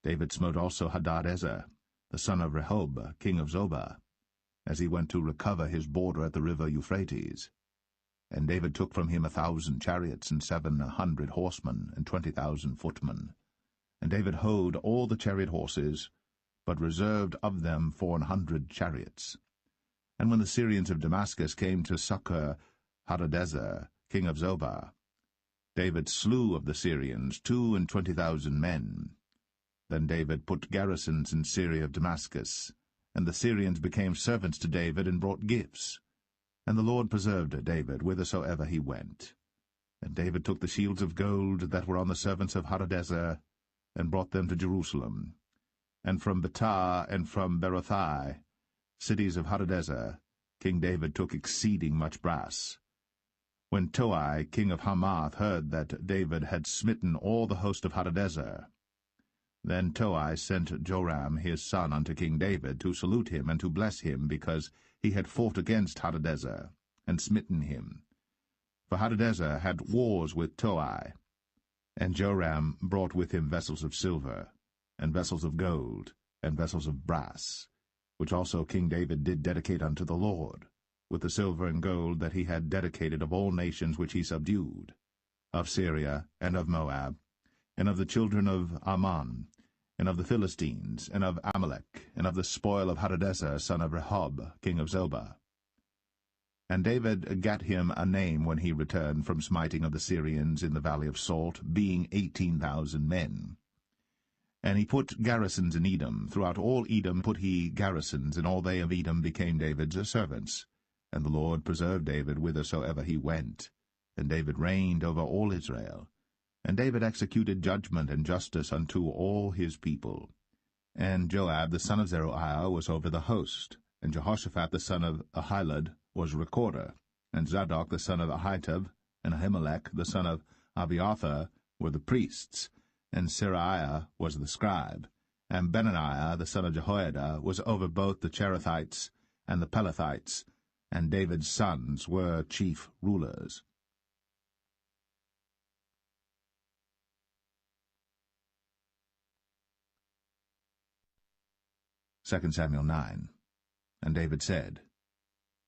David smote also Hadadezer, the son of Rehob, king of Zobah, as he went to recover his border at the river Euphrates. And David took from him 1,000 chariots, and 700 horsemen, and 20,000 footmen. And David houghed all the chariot horses, but reserved of them 400 chariots. And when the Syrians of Damascus came to succor Hadadezer, king of Zobah, David slew of the Syrians 22,000 men. Then David put garrisons in Syria of Damascus, and the Syrians became servants to David and brought gifts. And the Lord preserved David whithersoever he went. And David took the shields of gold that were on the servants of Hadadezer, and brought them to Jerusalem. And from Betah and from Berothai, cities of Hadadezer, King David took exceeding much brass. When Toi, king of Hamath, heard that David had smitten all the host of Hadadezer, then Toi sent Joram his son unto King David to salute him and to bless him, because he had fought against Hadadezer, and smitten him. For Hadadezer had wars with Toi. And Joram brought with him vessels of silver, and vessels of gold, and vessels of brass, which also King David did dedicate unto the Lord, with the silver and gold that he had dedicated of all nations which he subdued, of Syria, and of Moab, and of the children of Ammon, and of the Philistines, and of Amalek, and of the spoil of Hadadezer, son of Rehob, king of Zobah. And David gat him a name when he returned from smiting of the Syrians in the valley of Salt, being 18,000 men. And he put garrisons in Edom. Throughout all Edom put he garrisons, and all they of Edom became David's servants. And the Lord preserved David whithersoever he went. And David reigned over all Israel. And David executed judgment and justice unto all his people. And Joab the son of Zeruiah was over the host, and Jehoshaphat the son of Ahilud was recorder, and Zadok the son of Ahitub, and Ahimelech the son of Abiathar were the priests, and Seraiah was the scribe, and Benaniah the son of Jehoiada was over both the Cherethites and the Pelethites, and David's sons were chief rulers. Second Samuel 9. And David said,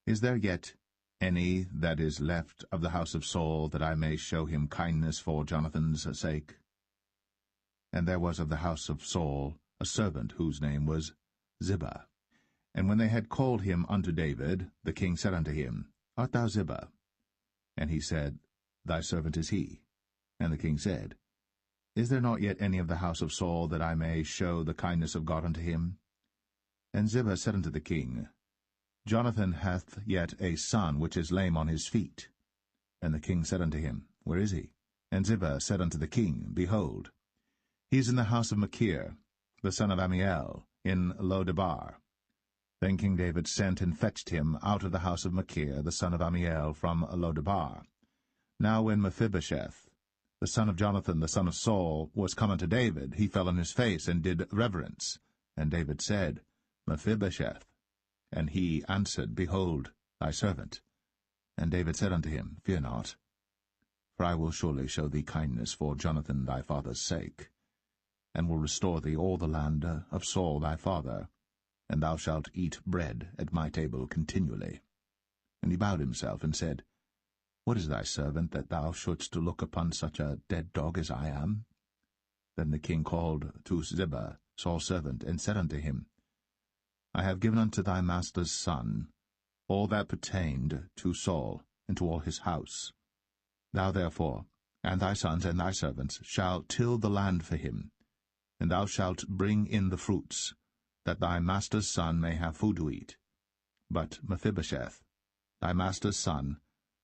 Is there yet any that is left of the house of Saul, that I may show him kindness for Jonathan's sake? And there was of the house of Saul a servant whose name was Ziba. And when they had called him unto David, the king said unto him, Art thou Ziba? And he said, Thy servant is he. And the king said, Is there not yet any of the house of Saul, that I may show the kindness of God unto him? And Ziba said unto the king, Jonathan hath yet a son which is lame on his feet. And the king said unto him, Where is he? And Ziba said unto the king, Behold, he is in the house of Machir, the son of Ammiel, in Lo-debar. Then King David sent and fetched him out of the house of Machir, the son of Ammiel, from Lo-debar. Now when Mephibosheth, the son of Jonathan, the son of Saul, was come unto David, he fell on his face, and did reverence. And David said, Mephibosheth. And he answered, Behold, thy servant. And David said unto him, Fear not, for I will surely show thee kindness for Jonathan thy father's sake, and will restore thee all the land of Saul thy father, and thou shalt eat bread at my table continually. And he bowed himself and said, What is thy servant, that thou shouldst look upon such a dead dog as I am? Then the king called to Ziba, Saul's servant, and said unto him, I have given unto thy master's son all that pertained to Saul, and to all his house. Thou therefore, and thy sons and thy servants, shall till the land for him, and thou shalt bring in the fruits, that thy master's son may have food to eat. But Mephibosheth, thy master's son,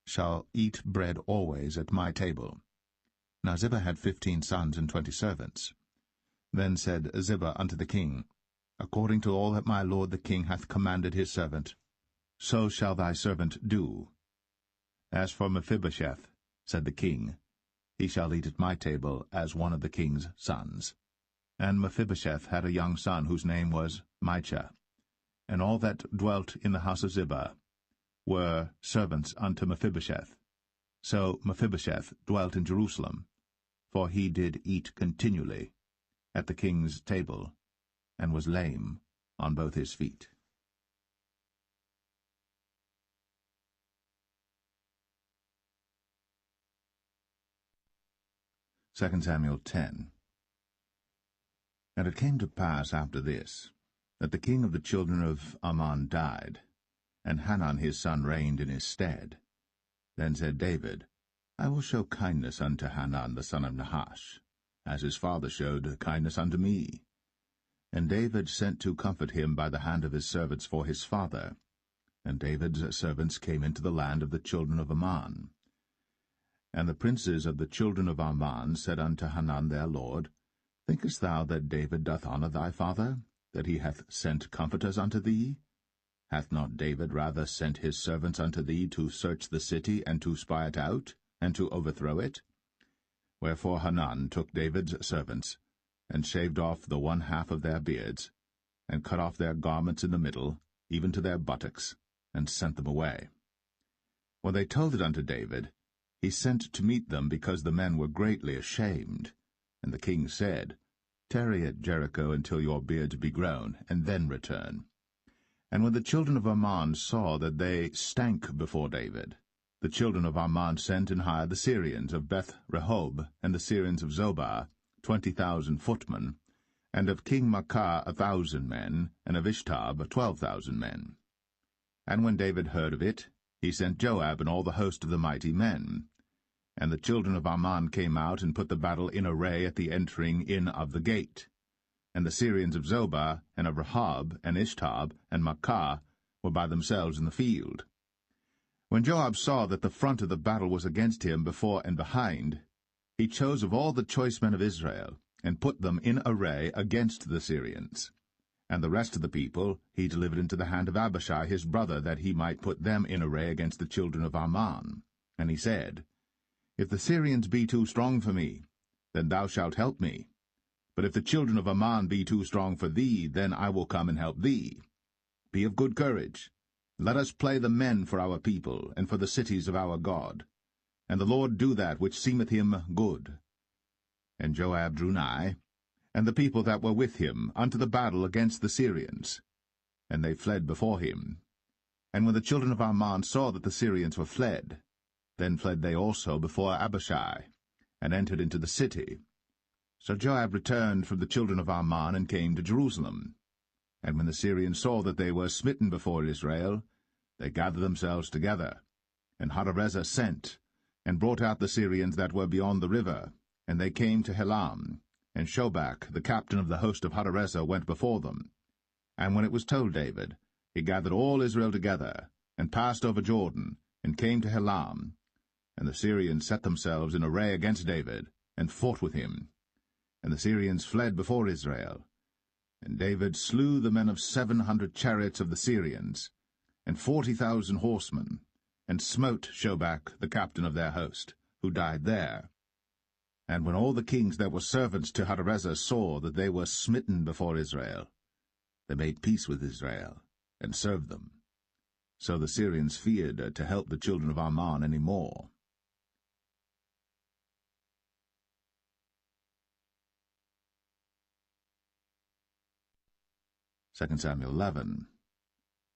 shall eat bread always at my table. Now Ziba had 15 sons and 20 servants. Then said Ziba unto the king, According to all that my lord the king hath commanded his servant, so shall thy servant do. As for Mephibosheth, said the king, he shall eat at my table as one of the king's sons. And Mephibosheth had a young son whose name was Micah. And all that dwelt in the house of Ziba were servants unto Mephibosheth. So Mephibosheth dwelt in Jerusalem, for he did eat continually at the king's table, and was lame on both his feet. 2 Samuel 10. And it came to pass after this, that the king of the children of Ammon died, and Hanan his son reigned in his stead. Then said David, I will show kindness unto Hanan the son of Nahash, as his father showed kindness unto me. And David sent to comfort him by the hand of his servants for his father. And David's servants came into the land of the children of Ammon. And the princes of the children of Ammon said unto Hanan their lord, Thinkest thou that David doth honour thy father, that he hath sent comforters unto thee? Hath not David rather sent his servants unto thee to search the city, and to spy it out, and to overthrow it? Wherefore Hanan took David's servants, and shaved off the one half of their beards, and cut off their garments in the middle, even to their buttocks, and sent them away. When they told it unto David, he sent to meet them, because the men were greatly ashamed. And the king said, Tarry at Jericho until your beards be grown, and then return. And when the children of Ammon saw that they stank before David, the children of Ammon sent and hired the Syrians of Beth-rehob, and the Syrians of Zobah, 20,000 footmen, and of King Maacah 1,000 men, and of Ishtab 12,000 men. And when David heard of it, he sent Joab and all the host of the mighty men. And the children of Ammon came out and put the battle in array at the entering in of the gate. And the Syrians of Zobah, and of Rehob, and Ishtab, and Maacah were by themselves in the field. When Joab saw that the front of the battle was against him before and behind, he chose of all the choice men of Israel, and put them in array against the Syrians. And the rest of the people he delivered into the hand of Abishai his brother, that he might put them in array against the children of Ammon. And he said, If the Syrians be too strong for me, then thou shalt help me. But if the children of Ammon be too strong for thee, then I will come and help thee. Be of good courage. Let us play the men for our people, and for the cities of our God. And the Lord do that which seemeth him good. And Joab drew nigh, and the people that were with him, unto the battle against the Syrians. And they fled before him. And when the children of Ammon saw that the Syrians were fled, then fled they also before Abishai, and entered into the city. So Joab returned from the children of Ammon, and came to Jerusalem. And when the Syrians saw that they were smitten before Israel, they gathered themselves together. And Hadarezer sent, and brought out the Syrians that were beyond the river, and they came to Helam. And Shobach, the captain of the host of Hadarezer, went before them. And when it was told David, he gathered all Israel together, and passed over Jordan, and came to Helam. And the Syrians set themselves in array against David, and fought with him. And the Syrians fled before Israel. And David slew the men of 700 chariots of the Syrians, and 40,000 horsemen, and smote Shobach, the captain of their host, who died there. And when all the kings that were servants to Hadarezer saw that they were smitten before Israel, they made peace with Israel, and served them. So the Syrians feared to help the children of Ammon any more. Second Samuel 11.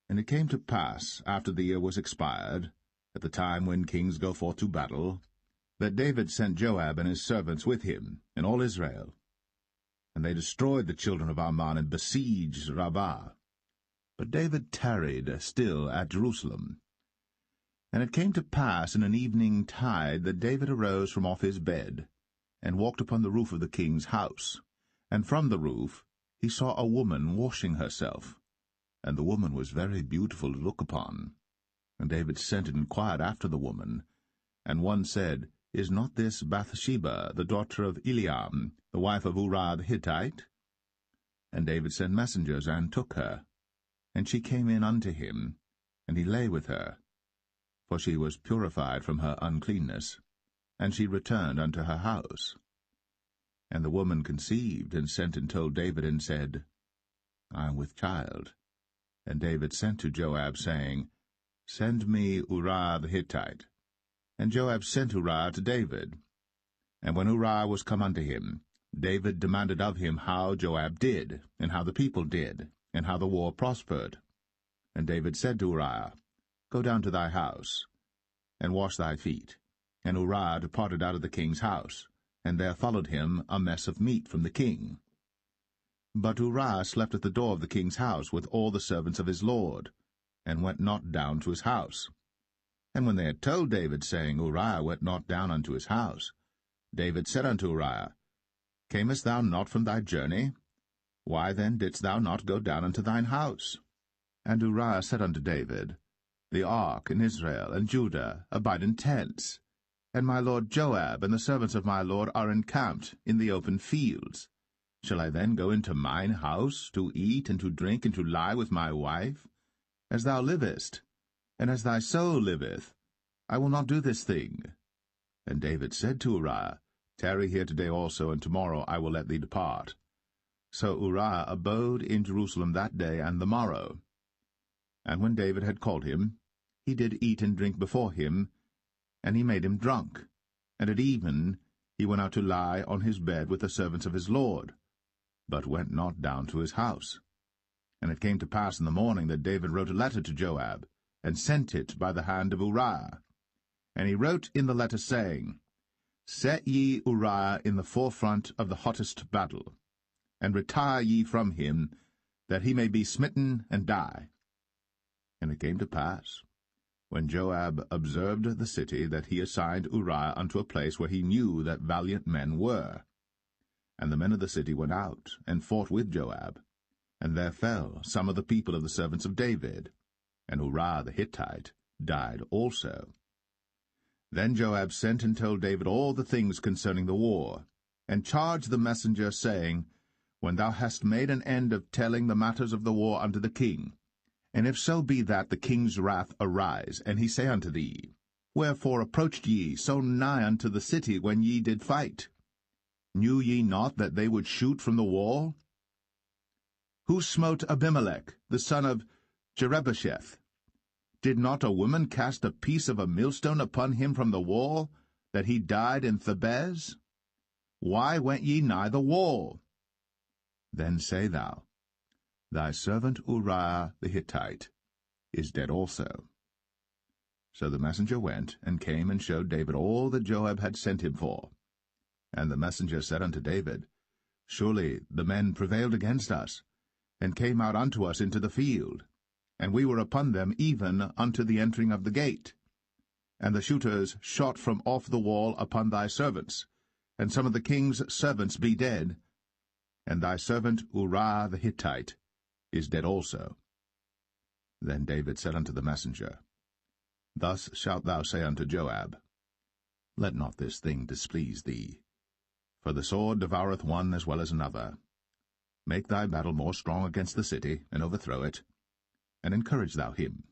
And it came to pass, after the year was expired, at the time when kings go forth to battle, that David sent Joab and his servants with him, and all Israel. And they destroyed the children of Ammon and besieged Rabbah. But David tarried still at Jerusalem. And it came to pass in an evening tide that David arose from off his bed, and walked upon the roof of the king's house. And from the roof he saw a woman washing herself, and the woman was very beautiful to look upon. And David sent and inquired after the woman. And one said, Is not this Bathsheba, the daughter of Eliam, the wife of Uriah the Hittite? And David sent messengers, and took her. And she came in unto him, and he lay with her, for she was purified from her uncleanness, and she returned unto her house. And the woman conceived, and sent and told David, and said, I am with child. And David sent to Joab, saying, Send me Uriah the Hittite. And Joab sent Uriah to David. And when Uriah was come unto him, David demanded of him how Joab did, and how the people did, and how the war prospered. And David said to Uriah, Go down to thy house, and wash thy feet. And Uriah departed out of the king's house, and there followed him a mess of meat from the king. But Uriah slept at the door of the king's house with all the servants of his lord, and went not down to his house. And when they had told David, saying, Uriah went not down unto his house, David said unto Uriah, Camest thou not from thy journey? Why then didst thou not go down unto thine house? And Uriah said unto David, The ark and Israel and Judah abide in tents, and my lord Joab and the servants of my lord are encamped in the open fields. Shall I then go into mine house to eat and to drink and to lie with my wife? As thou livest, and as thy soul liveth, I will not do this thing. And David said to Uriah, Tarry here today also, and tomorrow I will let thee depart. So Uriah abode in Jerusalem that day and the morrow. And when David had called him, he did eat and drink before him, and he made him drunk. And at even he went out to lie on his bed with the servants of his lord, but went not down to his house. And it came to pass in the morning that David wrote a letter to Joab, and sent it by the hand of Uriah. And he wrote in the letter, saying, Set ye Uriah in the forefront of the hottest battle, and retire ye from him, that he may be smitten and die. And it came to pass, when Joab observed the city, that he assigned Uriah unto a place where he knew that valiant men were. And the men of the city went out, and fought with Joab. And there fell some of the people of the servants of David, and Uriah the Hittite died also. Then Joab sent and told David all the things concerning the war, and charged the messenger, saying, When thou hast made an end of telling the matters of the war unto the king, and if so be that the king's wrath arise, and he say unto thee, Wherefore approached ye so nigh unto the city when ye did fight? Knew ye not that they would shoot from the wall? Who smote Abimelech, the son of Jerubbesheth? Did not a woman cast a piece of a millstone upon him from the wall, that he died in Thebez? Why went ye nigh the wall? Then say thou, Thy servant Uriah the Hittite is dead also. So the messenger went, and came and showed David all that Joab had sent him for. And the messenger said unto David, Surely the men prevailed against us, and came out unto us into the field, and we were upon them even unto the entering of the gate. And the shooters shot from off the wall upon thy servants, and some of the king's servants be dead, and thy servant Uriah the Hittite is dead also. Then David said unto the messenger, Thus shalt thou say unto Joab, Let not this thing displease thee, for the sword devoureth one as well as another. Make thy battle more strong against the city, and overthrow it, and encourage thou him.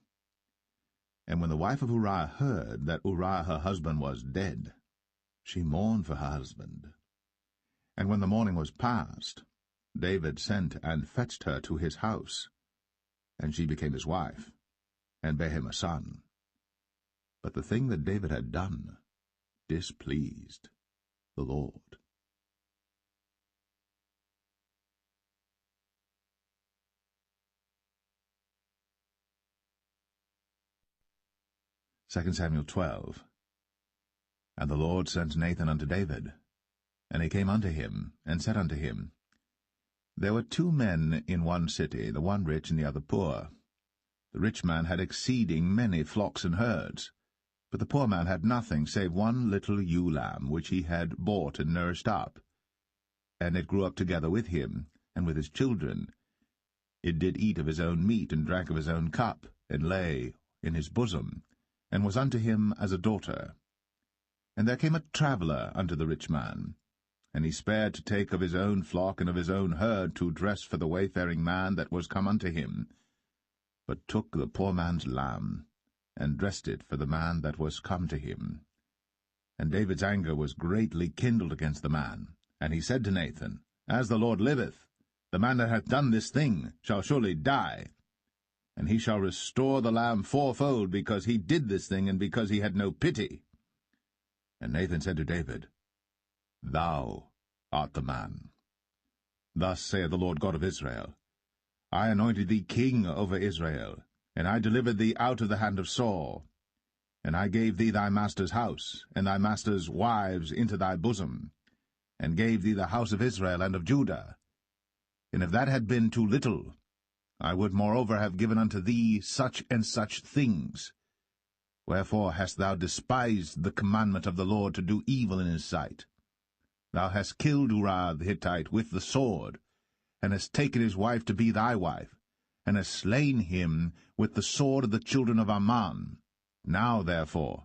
And when the wife of Uriah heard that Uriah her husband was dead, she mourned for her husband. And when the morning was past, David sent and fetched her to his house. and she became his wife, and bare him a son. But the thing that David had done displeased the Lord. Second Samuel 12. And the Lord sent Nathan unto David. And he came unto him, and said unto him, There were 2 men in one city, the one rich and the other poor. The rich man had exceeding many flocks and herds, but the poor man had nothing save one little ewe lamb, which he had bought and nourished up. And it grew up together with him, and with his children. It did eat of his own meat, and drank of his own cup, and lay in his bosom, and was unto him as a daughter. And there came a traveller unto the rich man, and he spared to take of his own flock and of his own herd to dress for the wayfaring man that was come unto him, but took the poor man's lamb, and dressed it for the man that was come to him. And David's anger was greatly kindled against the man, and he said to Nathan, As the Lord liveth, the man that hath done this thing shall surely die, and he shall restore the lamb 4-fold, because he did this thing, and because he had no pity. And Nathan said to David, Thou art the man. Thus saith the Lord God of Israel, I anointed thee king over Israel, and I delivered thee out of the hand of Saul. And I gave thee thy master's house, and thy master's wives into thy bosom, and gave thee the house of Israel and of Judah. And if that had been too little, I would moreover have given unto thee such and such things. Wherefore hast thou despised the commandment of the Lord to do evil in his sight? Thou hast killed Uriah the Hittite with the sword, and hast taken his wife to be thy wife, and hast slain him with the sword of the children of Ammon. Now, therefore,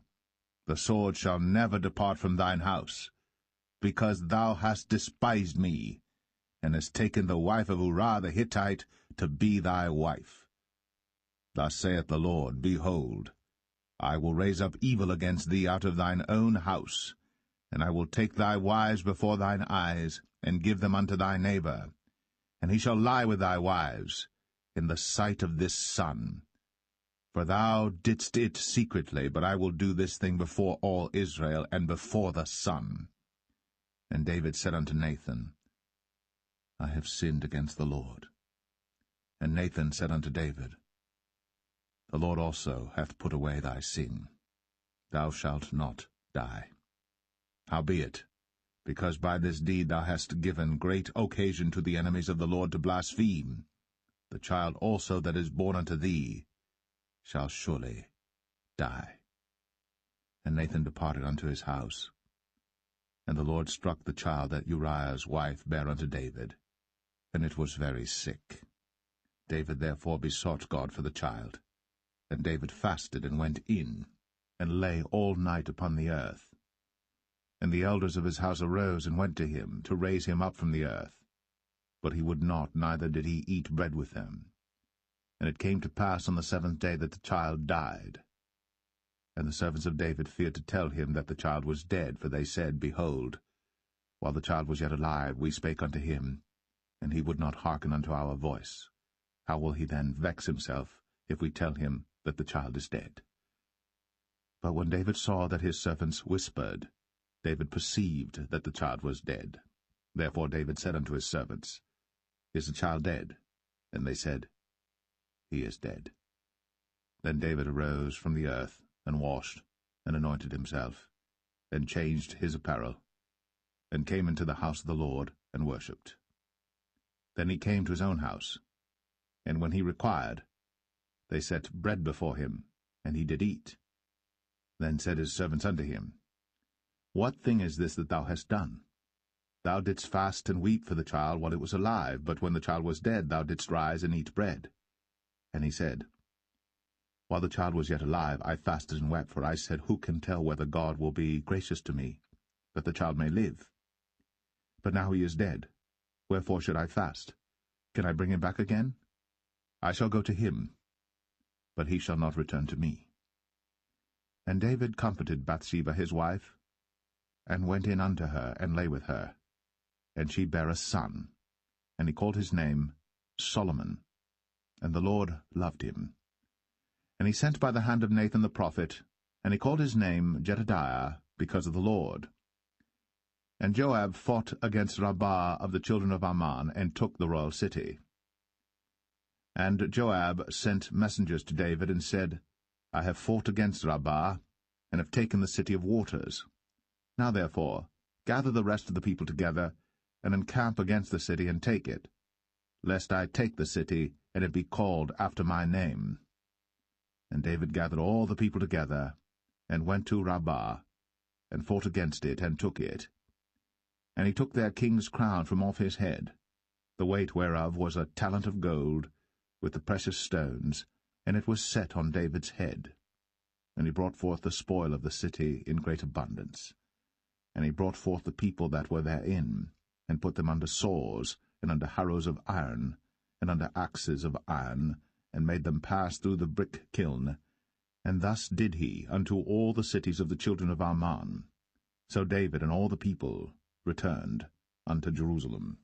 the sword shall never depart from thine house, because thou hast despised me, and hast taken the wife of Uriah the Hittite to be thy wife. Thus saith the Lord, Behold, I will raise up evil against thee out of thine own house, and I will take thy wives before thine eyes, and give them unto thy neighbor, and he shall lie with thy wives in the sight of this sun. For thou didst it secretly, but I will do this thing before all Israel, and before the sun. And David said unto Nathan, I have sinned against the Lord. And Nathan said unto David, The Lord also hath put away thy sin. Thou shalt not die. Howbeit, because by this deed thou hast given great occasion to the enemies of the Lord to blaspheme, the child also that is born unto thee shall surely die. And Nathan departed unto his house. And the Lord struck the child that Uriah's wife bare unto David, and it was very sick. David therefore besought God for the child. And David fasted, and went in, and lay all night upon the earth. And the elders of his house arose, and went to him, to raise him up from the earth. But he would not, neither did he eat bread with them. And it came to pass on the 7th day that the child died. And the servants of David feared to tell him that the child was dead, for they said, Behold, while the child was yet alive, we spake unto him, and he would not hearken unto our voice. How will he then vex himself, if we tell him that the child is dead? But when David saw that his servants whispered, David perceived that the child was dead. Therefore David said unto his servants, Is the child dead? And they said, He is dead. Then David arose from the earth, and washed, and anointed himself, and changed his apparel, and came into the house of the Lord, and worshipped. Then he came to his own house, and when he required, they set bread before him, and he did eat. Then said his servants unto him, What thing is this that thou hast done? Thou didst fast and weep for the child while it was alive, but when the child was dead thou didst rise and eat bread. And he said, While the child was yet alive, I fasted and wept, for I said, Who can tell whether God will be gracious to me, that the child may live? But now he is dead. Wherefore should I fast? Can I bring him back again? I shall go to him, but he shall not return to me. And David comforted Bathsheba his wife, and went in unto her, and lay with her. And she bare a son, and he called his name Solomon. and the Lord loved him. And he sent by the hand of Nathan the prophet, and he called his name Jedediah, because of the Lord. And Joab fought against Rabbah of the children of Ammon, and took the royal city. And Joab sent messengers to David, and said, I have fought against Rabbah, and have taken the city of waters. Now therefore, gather the rest of the people together, and encamp against the city, and take it, lest I take the city, and it be called after my name. And David gathered all the people together, and went to Rabbah, and fought against it, and took it. And he took their king's crown from off his head, the weight whereof was a talent of gold, with the precious stones, and it was set on David's head. And he brought forth the spoil of the city in great abundance. And he brought forth the people that were therein, and put them under saws, and under harrows of iron, and under axes of iron, and made them pass through the brick kiln. And thus did he unto all the cities of the children of Ammon. So David and all the people returned unto Jerusalem.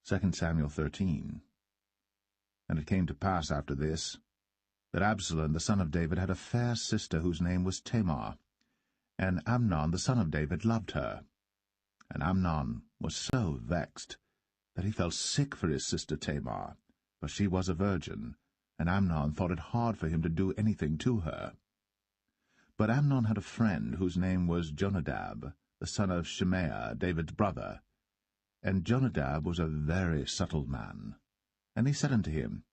2 Samuel 13. And it came to pass after this, that Absalom the son of David had a fair sister whose name was Tamar, and Amnon the son of David loved her. And Amnon was so vexed that he felt sick for his sister Tamar, for she was a virgin, and Amnon thought it hard for him to do anything to her. But Amnon had a friend whose name was Jonadab, the son of Shimea, David's brother. And Jonadab was a very subtle man. And he said unto him,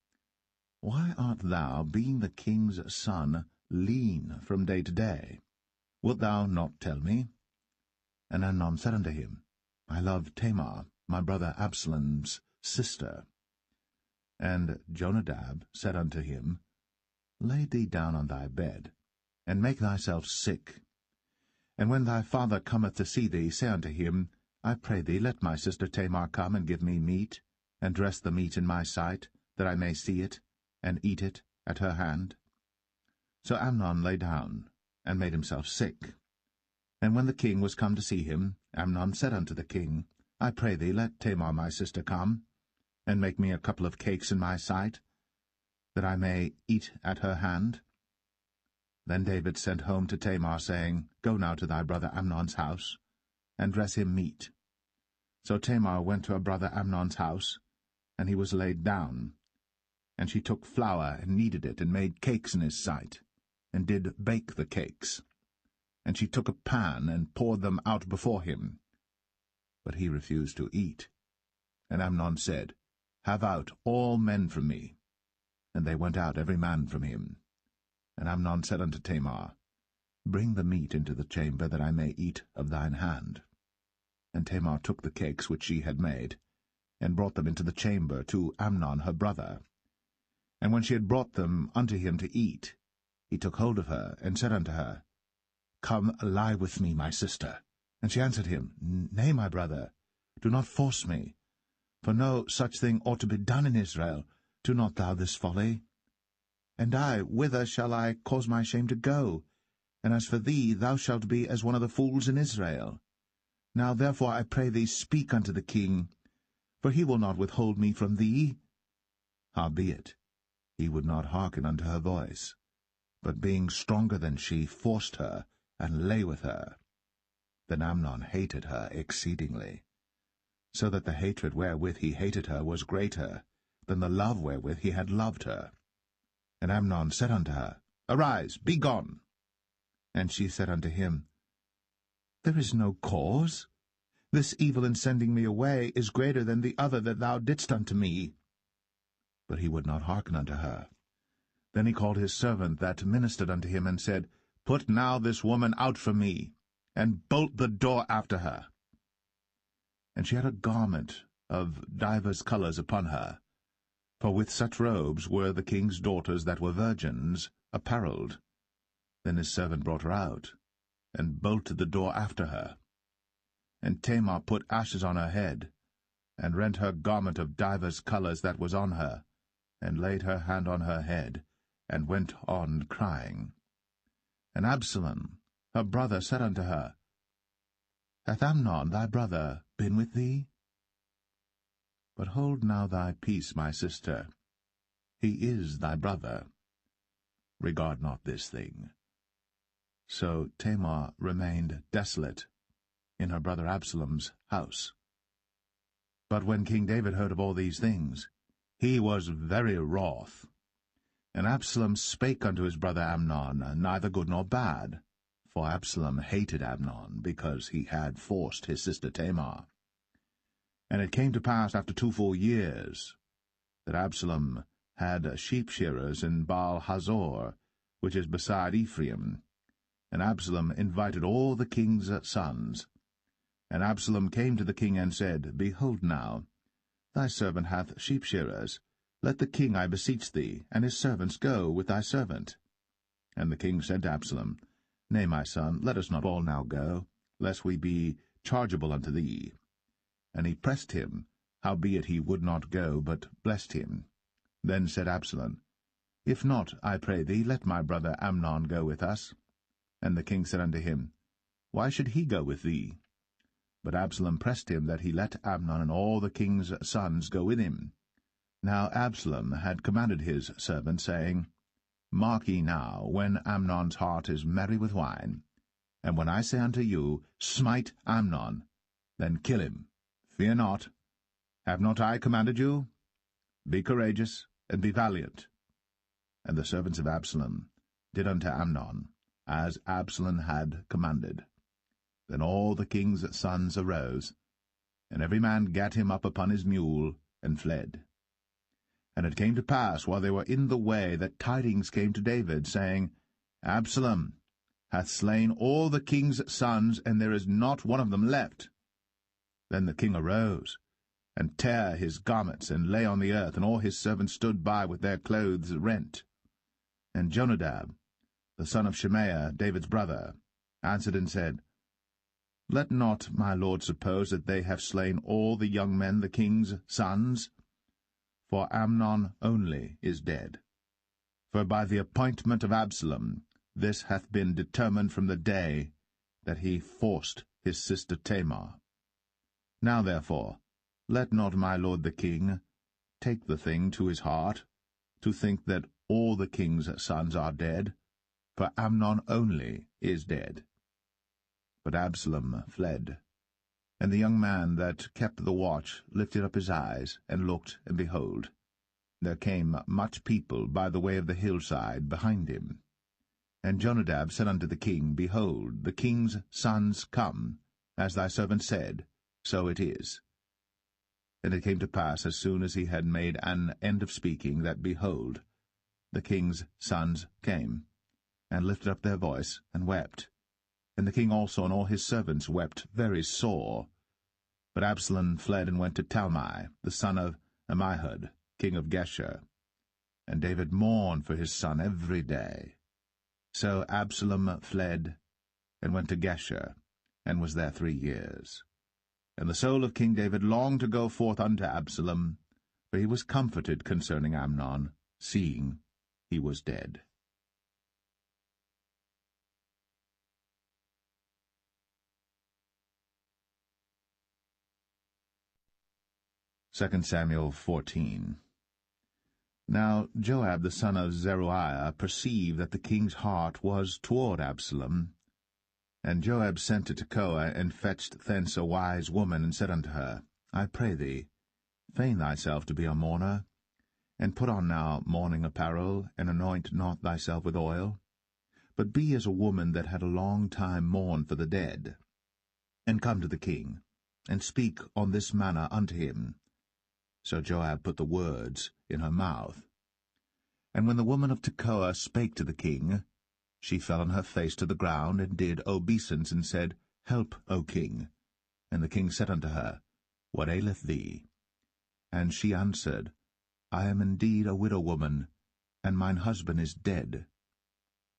Why art thou, being the king's son, lean from day to day? Wilt thou not tell me? And Amnon said unto him, I love Tamar, my brother Absalom's sister. And Jonadab said unto him, Lay thee down on thy bed, and make thyself sick. And when thy father cometh to see thee, say unto him, I pray thee, let my sister Tamar come and give me meat, and dress the meat in my sight, that I may see it, and eat it at her hand. So Amnon lay down, and made himself sick. And when the king was come to see him, Amnon said unto the king, I pray thee, let Tamar my sister come, and make me a couple of cakes in my sight, that I may eat at her hand. Then David sent home to Tamar, saying, Go now to thy brother Amnon's house, and dress him meat. So Tamar went to her brother Amnon's house, and he was laid down. And she took flour, and kneaded it, and made cakes in his sight, and did bake the cakes. And she took a pan, and poured them out before him. But he refused to eat. And Amnon said, Have out all men from me. And they went out every man from him. And Amnon said unto Tamar, Bring the meat into the chamber, that I may eat of thine hand. And Tamar took the cakes which she had made, and brought them into the chamber to Amnon her brother. And when she had brought them unto him to eat, he took hold of her, and said unto her, Come, lie with me, my sister. And she answered him, Nay, my brother, do not force me. For no such thing ought to be done in Israel. Do not thou this folly. And I, whither shall I cause my shame to go? And as for thee, thou shalt be as one of the fools in Israel. Now therefore I pray thee, speak unto the king, for he will not withhold me from thee. Howbeit, he would not hearken unto her voice, but being stronger than she, forced her, and lay with her. Then Amnon hated her exceedingly, so that the hatred wherewith he hated her was greater than the love wherewith he had loved her. And Amnon said unto her, Arise, be gone. And she said unto him, There is no cause. This evil in sending me away is greater than the other that thou didst unto me. But he would not hearken unto her. Then he called his servant that ministered unto him, and said, Put now this woman out from me, and bolt the door after her. And she had a garment of divers colours upon her, for with such robes were the king's daughters that were virgins apparelled. Then his servant brought her out, and bolted the door after her. And Tamar put ashes on her head, and rent her garment of divers colours that was on her, and laid her hand on her head, and went on crying. And Absalom, her brother said unto her, Hath Amnon thy brother been with thee? But hold now thy peace, my sister. He is thy brother. Regard not this thing. So Tamar remained desolate in her brother Absalom's house. But when King David heard of all these things, he was very wroth. And Absalom spake unto his brother Amnon, neither good nor bad, for Absalom hated Amnon, because he had forced his sister Tamar. And it came to pass after 2 full years, that Absalom had sheep-shearers in Baal-Hazor, which is beside Ephraim. And Absalom invited all the king's sons. And Absalom came to the king and said, Behold now, thy servant hath sheep-shearers. Let the king, I beseech thee, and his servants go with thy servant. And the king said to Absalom, Nay, my son, let us not all now go, lest we be chargeable unto thee. And he pressed him, howbeit he would not go, but blessed him. Then said Absalom, If not, I pray thee, let my brother Amnon go with us. And the king said unto him, Why should he go with thee? But Absalom pressed him that he let Amnon and all the king's sons go with him. Now Absalom had commanded his servant, saying, Mark ye now, when Amnon's heart is merry with wine, and when I say unto you, Smite Amnon, then kill him. Fear not. Have not I commanded you? Be courageous, and be valiant. And the servants of Absalom did unto Amnon, as Absalom had commanded. Then all the king's sons arose, and every man gat him up upon his mule, and fled. And it came to pass, while they were in the way, that tidings came to David, saying, Absalom hath slain all the king's sons, and there is not one of them left. Then the king arose, and tare his garments, and lay on the earth, and all his servants stood by with their clothes rent. And Jonadab, the son of Shemaiah, David's brother, answered and said, Let not my lord suppose that they have slain all the young men, the king's sons, for Amnon only is dead. For by the appointment of Absalom this hath been determined from the day that he forced his sister Tamar. Now therefore, let not my lord the king take the thing to his heart, to think that all the king's sons are dead, for Amnon only is dead. But Absalom fled. And the young man that kept the watch lifted up his eyes, and looked, and behold, there came much people by the way of the hillside behind him. And Jonadab said unto the king, Behold, the king's sons come, as thy servant said, so it is. And it came to pass, as soon as he had made an end of speaking, that, behold, the king's sons came, and lifted up their voice, and wept. And the king also and all his servants wept very sore. But Absalom fled and went to Talmai, the son of Ammihud, king of Geshur. And David mourned for his son every day. So Absalom fled and went to Geshur, and was there 3 years. And the soul of King David longed to go forth unto Absalom, for he was comforted concerning Amnon, seeing he was dead. 2 Samuel 14. Now Joab the son of Zeruiah perceived that the king's heart was toward Absalom. And Joab sent to Tekoa, and fetched thence a wise woman, and said unto her, I pray thee, feign thyself to be a mourner, and put on now mourning apparel, and anoint not thyself with oil, but be as a woman that had a long time mourned for the dead. And come to the king, and speak on this manner unto him. So Joab put the words in her mouth. And when the woman of Tekoa spake to the king, she fell on her face to the ground, and did obeisance, and said, Help, O king. And the king said unto her, What aileth thee? And she answered, I am indeed a widow woman, and mine husband is dead.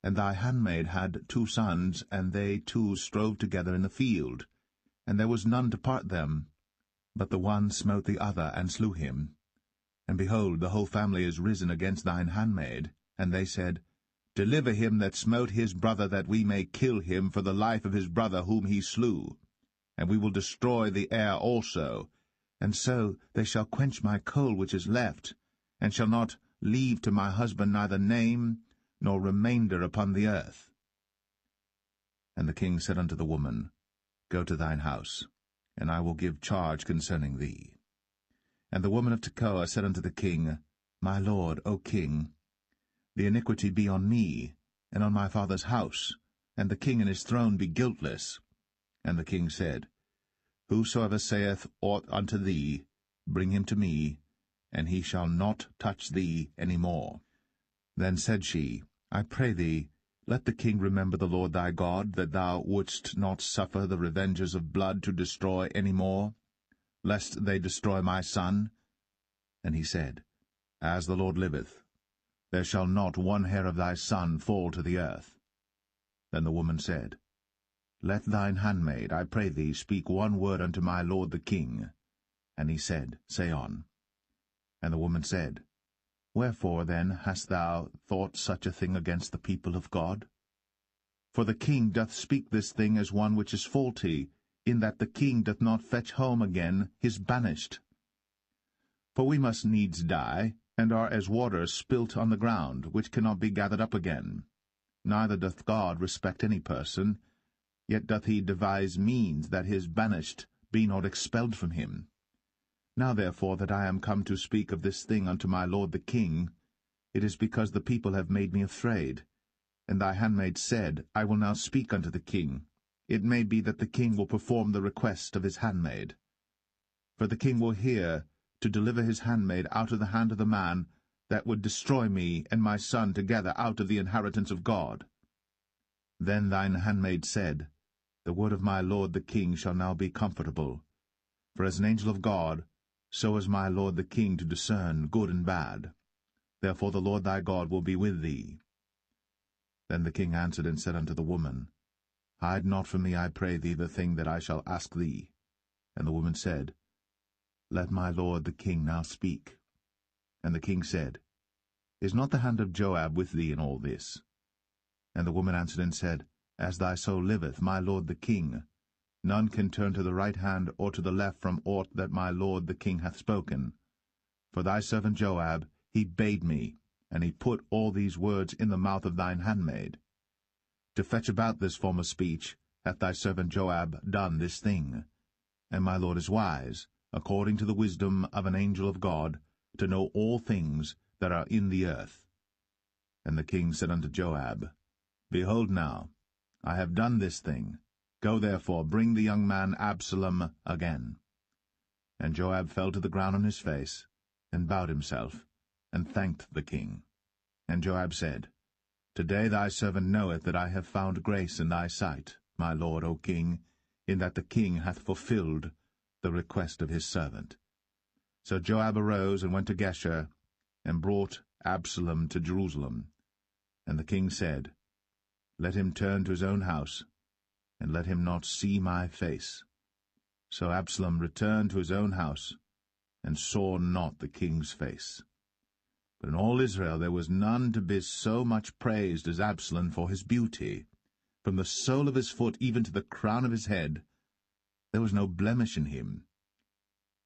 And thy handmaid had 2 sons, and they 2 strove together in the field, and there was none to part them. But the one smote the other, and slew him. And behold, the whole family is risen against thine handmaid. And they said, Deliver him that smote his brother, that we may kill him for the life of his brother whom he slew. And we will destroy the heir also, and so they shall quench my coal which is left, and shall not leave to my husband neither name nor remainder upon the earth. And the king said unto the woman, Go to thine house, and I will give charge concerning thee. And the woman of Tekoa said unto the king, My lord, O king, the iniquity be on me, and on my father's house, and the king and his throne be guiltless. And the king said, Whosoever saith aught unto thee, bring him to me, and he shall not touch thee any more. Then said she, I pray thee, let the king remember the Lord thy God, that thou wouldst not suffer the revengers of blood to destroy any more, lest they destroy my son. And he said, As the Lord liveth, there shall not one hair of thy son fall to the earth. Then the woman said, Let thine handmaid, I pray thee, speak one word unto my lord the king. And he said, Say on. And the woman said, Wherefore then hast thou thought such a thing against the people of God? For the king doth speak this thing as one which is faulty, in that the king doth not fetch home again his banished. For we must needs die, and are as water spilt on the ground, which cannot be gathered up again. Neither doth God respect any person, yet doth he devise means that his banished be not expelled from him. Now therefore that I am come to speak of this thing unto my lord the king, it is because the people have made me afraid. And thy handmaid said, I will now speak unto the king. It may be that the king will perform the request of his handmaid. For the king will hear to deliver his handmaid out of the hand of the man that would destroy me and my son together out of the inheritance of God. Then thine handmaid said, The word of my lord the king shall now be comfortable. For as an angel of God, so is my lord the king to discern good and bad. Therefore the Lord thy God will be with thee. Then the king answered and said unto the woman, Hide not from me, I pray thee, the thing that I shall ask thee. And the woman said, Let my lord the king now speak. And the king said, Is not the hand of Joab with thee in all this? And the woman answered and said, As thy soul liveth, my lord the king, none can turn to the right hand or to the left from aught that my lord the king hath spoken. For thy servant Joab, he bade me, and he put all these words in the mouth of thine handmaid. To fetch about this form of speech hath thy servant Joab done this thing. And my lord is wise, according to the wisdom of an angel of God, to know all things that are in the earth. And the king said unto Joab, Behold now, I have done this thing. Go therefore, bring the young man Absalom again. And Joab fell to the ground on his face, and bowed himself, and thanked the king. And Joab said, Today thy servant knoweth that I have found grace in thy sight, my lord, O king, in that the king hath fulfilled the request of his servant. So Joab arose and went to Geshur, and brought Absalom to Jerusalem. And the king said, Let him turn to his own house, and let him not see my face. So Absalom returned to his own house, and saw not the king's face. But in all Israel there was none to be so much praised as Absalom for his beauty. From the sole of his foot even to the crown of his head, there was no blemish in him.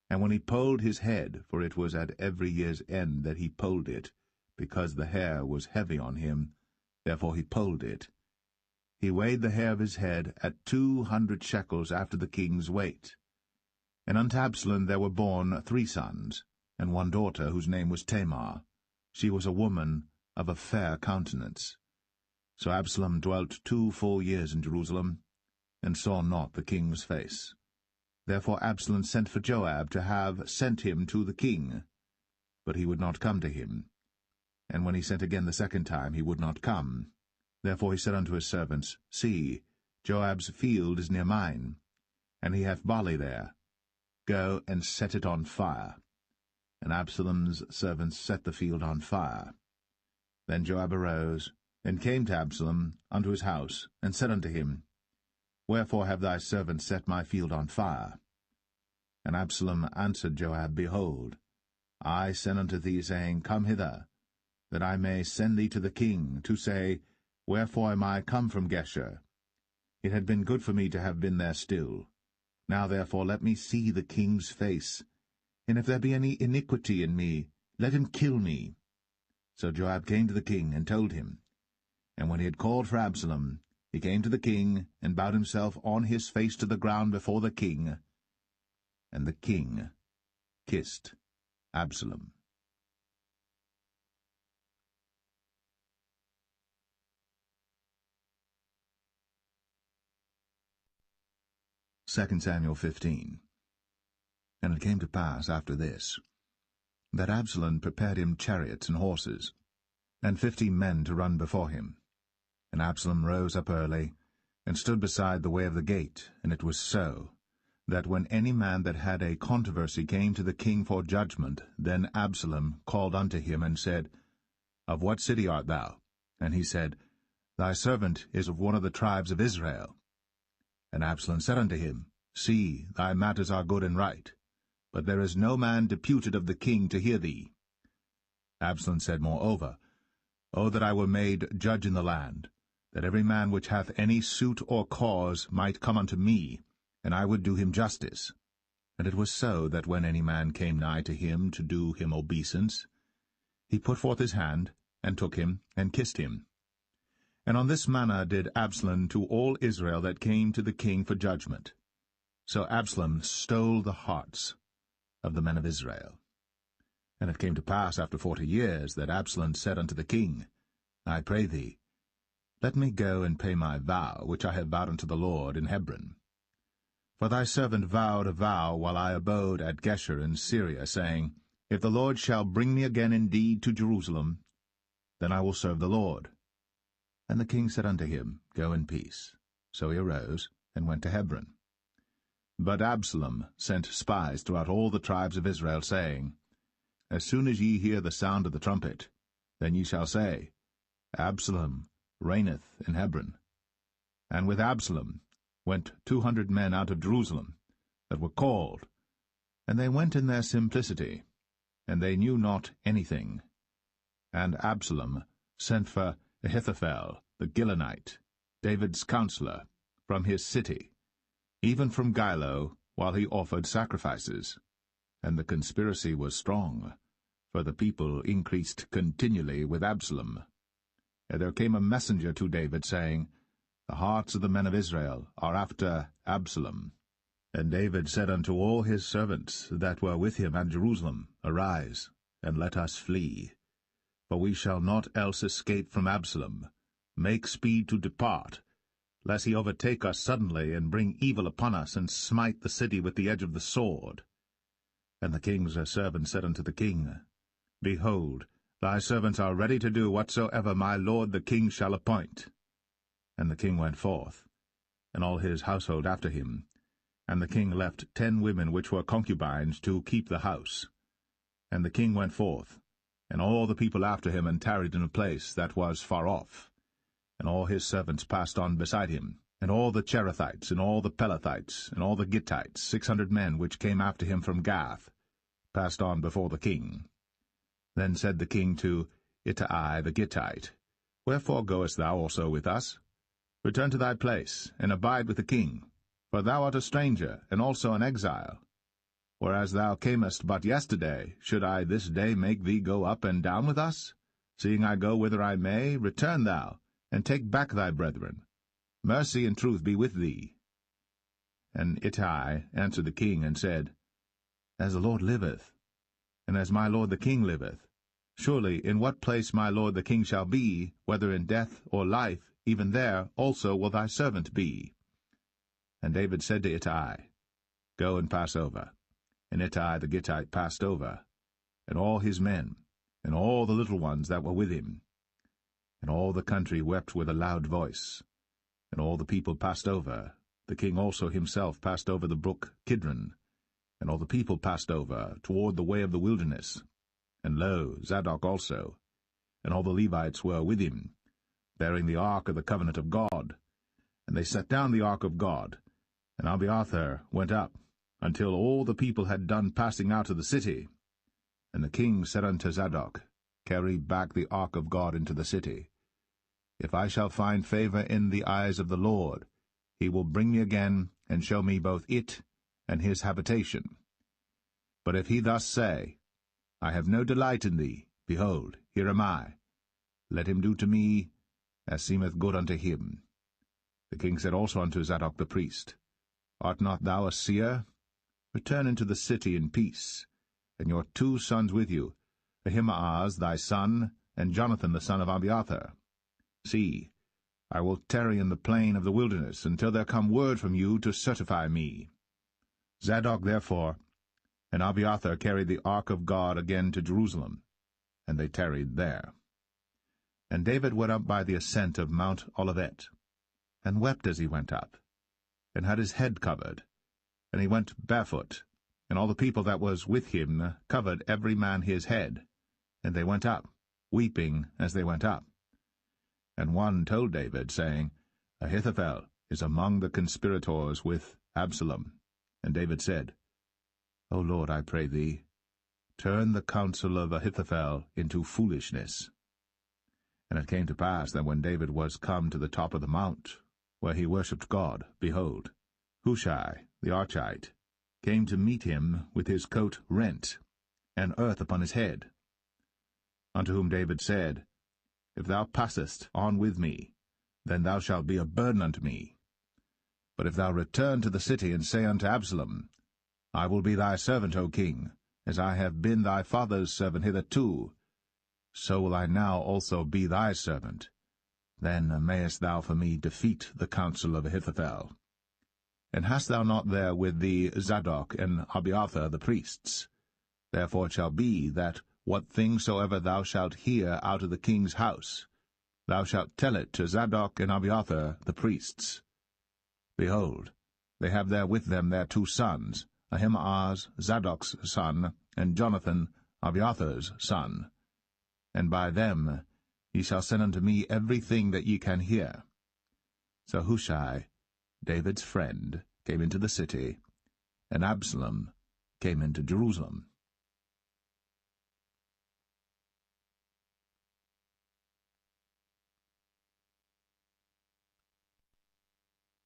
And when he polled his head, for it was at every year's end that he polled it, because the hair was heavy on him, therefore he polled it, he weighed the hair of his head at 200 shekels after the king's weight. And unto Absalom there were born 3 sons, and 1 daughter, whose name was Tamar. She was a woman of a fair countenance. So Absalom dwelt 2 full years in Jerusalem, and saw not the king's face. Therefore Absalom sent for Joab to have sent him to the king, but he would not come to him. And when he sent again the 2nd time, he would not come. Therefore he said unto his servants, See, Joab's field is near mine, and he hath barley there. Go and set it on fire. And Absalom's servants set the field on fire. Then Joab arose, and came to Absalom unto his house, and said unto him, Wherefore have thy servants set my field on fire? And Absalom answered Joab, Behold, I sent unto thee, saying, Come hither. that I may send thee to the king, to say, Wherefore am I come from Geshur? It had been good for me to have been there still. Now therefore let me see the king's face, and if there be any iniquity in me, let him kill me. So Joab came to the king, and told him. And when he had called for Absalom, he came to the king, and bowed himself on his face to the ground before the king. And the king kissed Absalom. 2 Samuel 15. And it came to pass after this, that Absalom prepared him chariots and horses, and 50 men to run before him. And Absalom rose up early, and stood beside the way of the gate. And it was so, that when any man that had a controversy came to the king for judgment, then Absalom called unto him, and said, Of what city art thou? And he said, Thy servant is of one of the tribes of Israel. And Absalom said unto him, See, thy matters are good and right, but there is no man deputed of the king to hear thee. Absalom said moreover, O that I were made judge in the land, that every man which hath any suit or cause might come unto me, and I would do him justice. And it was so, that when any man came nigh to him to do him obeisance, he put forth his hand, and took him, and kissed him. And on this manner did Absalom to all Israel that came to the king for judgment. So Absalom stole the hearts of the men of Israel. And it came to pass after 40 years that Absalom said unto the king, I pray thee, let me go and pay my vow, which I have vowed unto the Lord in Hebron. For thy servant vowed a vow while I abode at Geshur in Syria, saying, If the Lord shall bring me again indeed to Jerusalem, then I will serve the Lord. And the king said unto him, Go in peace. So he arose, and went to Hebron. But Absalom sent spies throughout all the tribes of Israel, saying, As soon as ye hear the sound of the trumpet, then ye shall say, Absalom reigneth in Hebron. And with Absalom went 200 men out of Jerusalem, that were called, and they went in their simplicity, and they knew not anything. And Absalom sent for Ahithophel the Gilonite, David's counselor, from his city, even from Gilo, while he offered sacrifices. And the conspiracy was strong, for the people increased continually with Absalom. And there came a messenger to David, saying, The hearts of the men of Israel are after Absalom. And David said unto all his servants that were with him at Jerusalem, Arise, and let us flee. For we shall not else escape from Absalom. Make speed to depart, lest he overtake us suddenly, and bring evil upon us, and smite the city with the edge of the sword. And the king's servant said unto the king, Behold, thy servants are ready to do whatsoever my lord the king shall appoint. And the king went forth, and all his household after him. And the king left 10 women which were concubines to keep the house. And the king went forth, and all the people after him, and tarried in a place that was far off. And all his servants passed on beside him, and all the Cherethites, and all the Pelethites, and all the Gittites, 600 men which came after him from Gath, passed on before the king. Then said the king to Ittai the Gittite, Wherefore goest thou also with us? Return to thy place, and abide with the king, for thou art a stranger, and also an exile. Whereas thou camest but yesterday, should I this day make thee go up and down with us? Seeing I go whither I may, return thou, and take back thy brethren. Mercy and truth be with thee. And Ittai answered the king, and said, As the Lord liveth, and as my lord the king liveth, surely in what place my lord the king shall be, whether in death or life, even there also will thy servant be. And David said to Ittai, Go and pass over. And Ittai the Gittite passed over, and all his men, and all the little ones that were with him. And all the country wept with a loud voice. And all the people passed over. The king also himself passed over the brook Kidron. And all the people passed over toward the way of the wilderness. And lo, Zadok also, and all the Levites were with him, bearing the ark of the covenant of God. And they set down the ark of God, and Abiathar went up, until all the people had done passing out of the city. And the king said unto Zadok, carry back the ark of God into the city. If I shall find favor in the eyes of the Lord, he will bring me again, and show me both it and his habitation. But if he thus say, I have no delight in thee, behold, here am I. Let him do to me as seemeth good unto him. The king said also unto Zadok the priest, Art not thou a seer? Return into the city in peace, and your 2 sons with you, Ahimaaz thy son, and Jonathan the son of Abiathar. See, I will tarry in the plain of the wilderness until there come word from you to certify me. Zadok therefore and Abiathar carried the ark of God again to Jerusalem, and they tarried there. And David went up by the ascent of Mount Olivet, and wept as he went up, and had his head covered, and he went barefoot, and all the people that was with him covered every man his head, and they went up, weeping as they went up. And one told David, saying, Ahithophel is among the conspirators with Absalom. And David said, O Lord, I pray thee, turn the counsel of Ahithophel into foolishness. And it came to pass that when David was come to the top of the mount, where he worshipped God, behold, Hushai the Archite came to meet him with his coat rent, and earth upon his head. Unto whom David said, If thou passest on with me, then thou shalt be a burden unto me. But if thou return to the city, and say unto Absalom, I will be thy servant, O king, as I have been thy father's servant hitherto, so will I now also be thy servant. Then mayest thou for me defeat the counsel of Ahithophel. And hast thou not there with thee Zadok and Abiathar the priests? Therefore it shall be that what thing soever thou shalt hear out of the king's house, thou shalt tell it to Zadok and Abiathar the priests. Behold, they have there with them their 2 sons, Ahimaaz Zadok's son, and Jonathan Abiathar's son. And by them ye shall send unto me everything that ye can hear. So Hushai, David's friend, came into the city, and Absalom came into Jerusalem.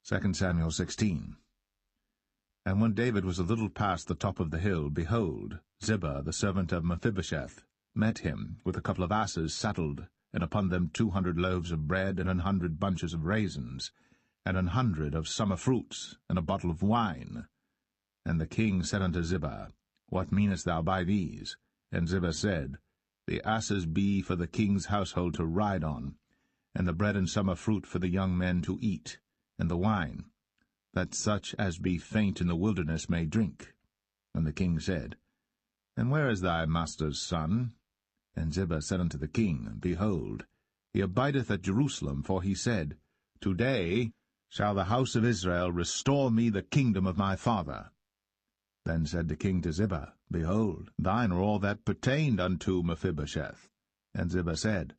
2 Samuel 16. And when David was a little past the top of the hill, behold, Ziba, the servant of Mephibosheth, met him with a couple of asses saddled, and upon them 200 loaves of bread, and 100 bunches of raisins, and 100 of summer fruits, and a bottle of wine. And the king said unto Ziba, What meanest thou by these? And Ziba said, The asses be for the king's household to ride on, and the bread and summer fruit for the young men to eat, and the wine, that such as be faint in the wilderness may drink. And the king said, And where is thy master's son? And Ziba said unto the king, Behold, he abideth at Jerusalem, for he said, Today shall the house of Israel restore me the kingdom of my father. Then said the king to Ziba, Behold, thine are all that pertained unto Mephibosheth. And Ziba said,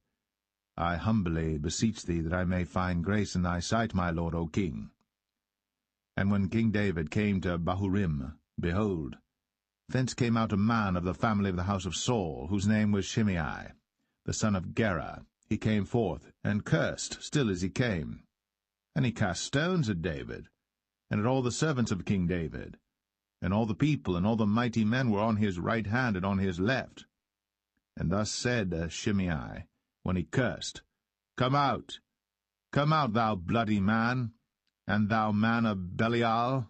I humbly beseech thee that I may find grace in thy sight, my lord, O king. And when King David came to Bahurim, behold, thence came out a man of the family of the house of Saul, whose name was Shimei, the son of Gera. He came forth, and cursed still as he came. And he cast stones at David, and at all the servants of King David. And all the people and all the mighty men were on his right hand and on his left. And thus said Shimei, when he cursed, Come out, thou bloody man, and thou man of Belial.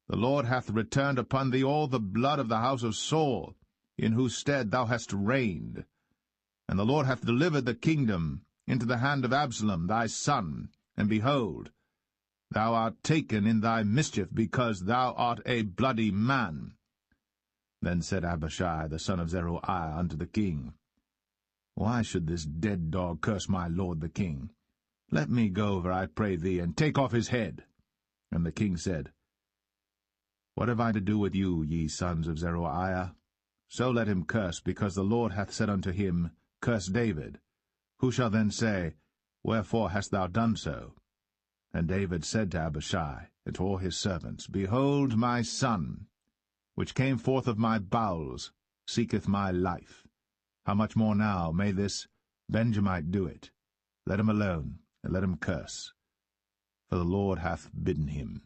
The Lord hath returned upon thee all the blood of the house of Saul, in whose stead thou hast reigned. And the Lord hath delivered the kingdom into the hand of Absalom thy son, and behold, thou art taken in thy mischief, because thou art a bloody man. Then said Abishai the son of Zeruiah unto the king, Why should this dead dog curse my lord the king? Let me go over, I pray thee, and take off his head. And the king said, What have I to do with you, ye sons of Zeruiah? So let him curse, because the Lord hath said unto him, Curse David. Who shall then say, Wherefore hast thou done so? And David said to Abishai and to all his servants, Behold, my son, which came forth of my bowels, seeketh my life. how much more now may this Benjamite do it? Let him alone, and let him curse, for the Lord hath bidden him.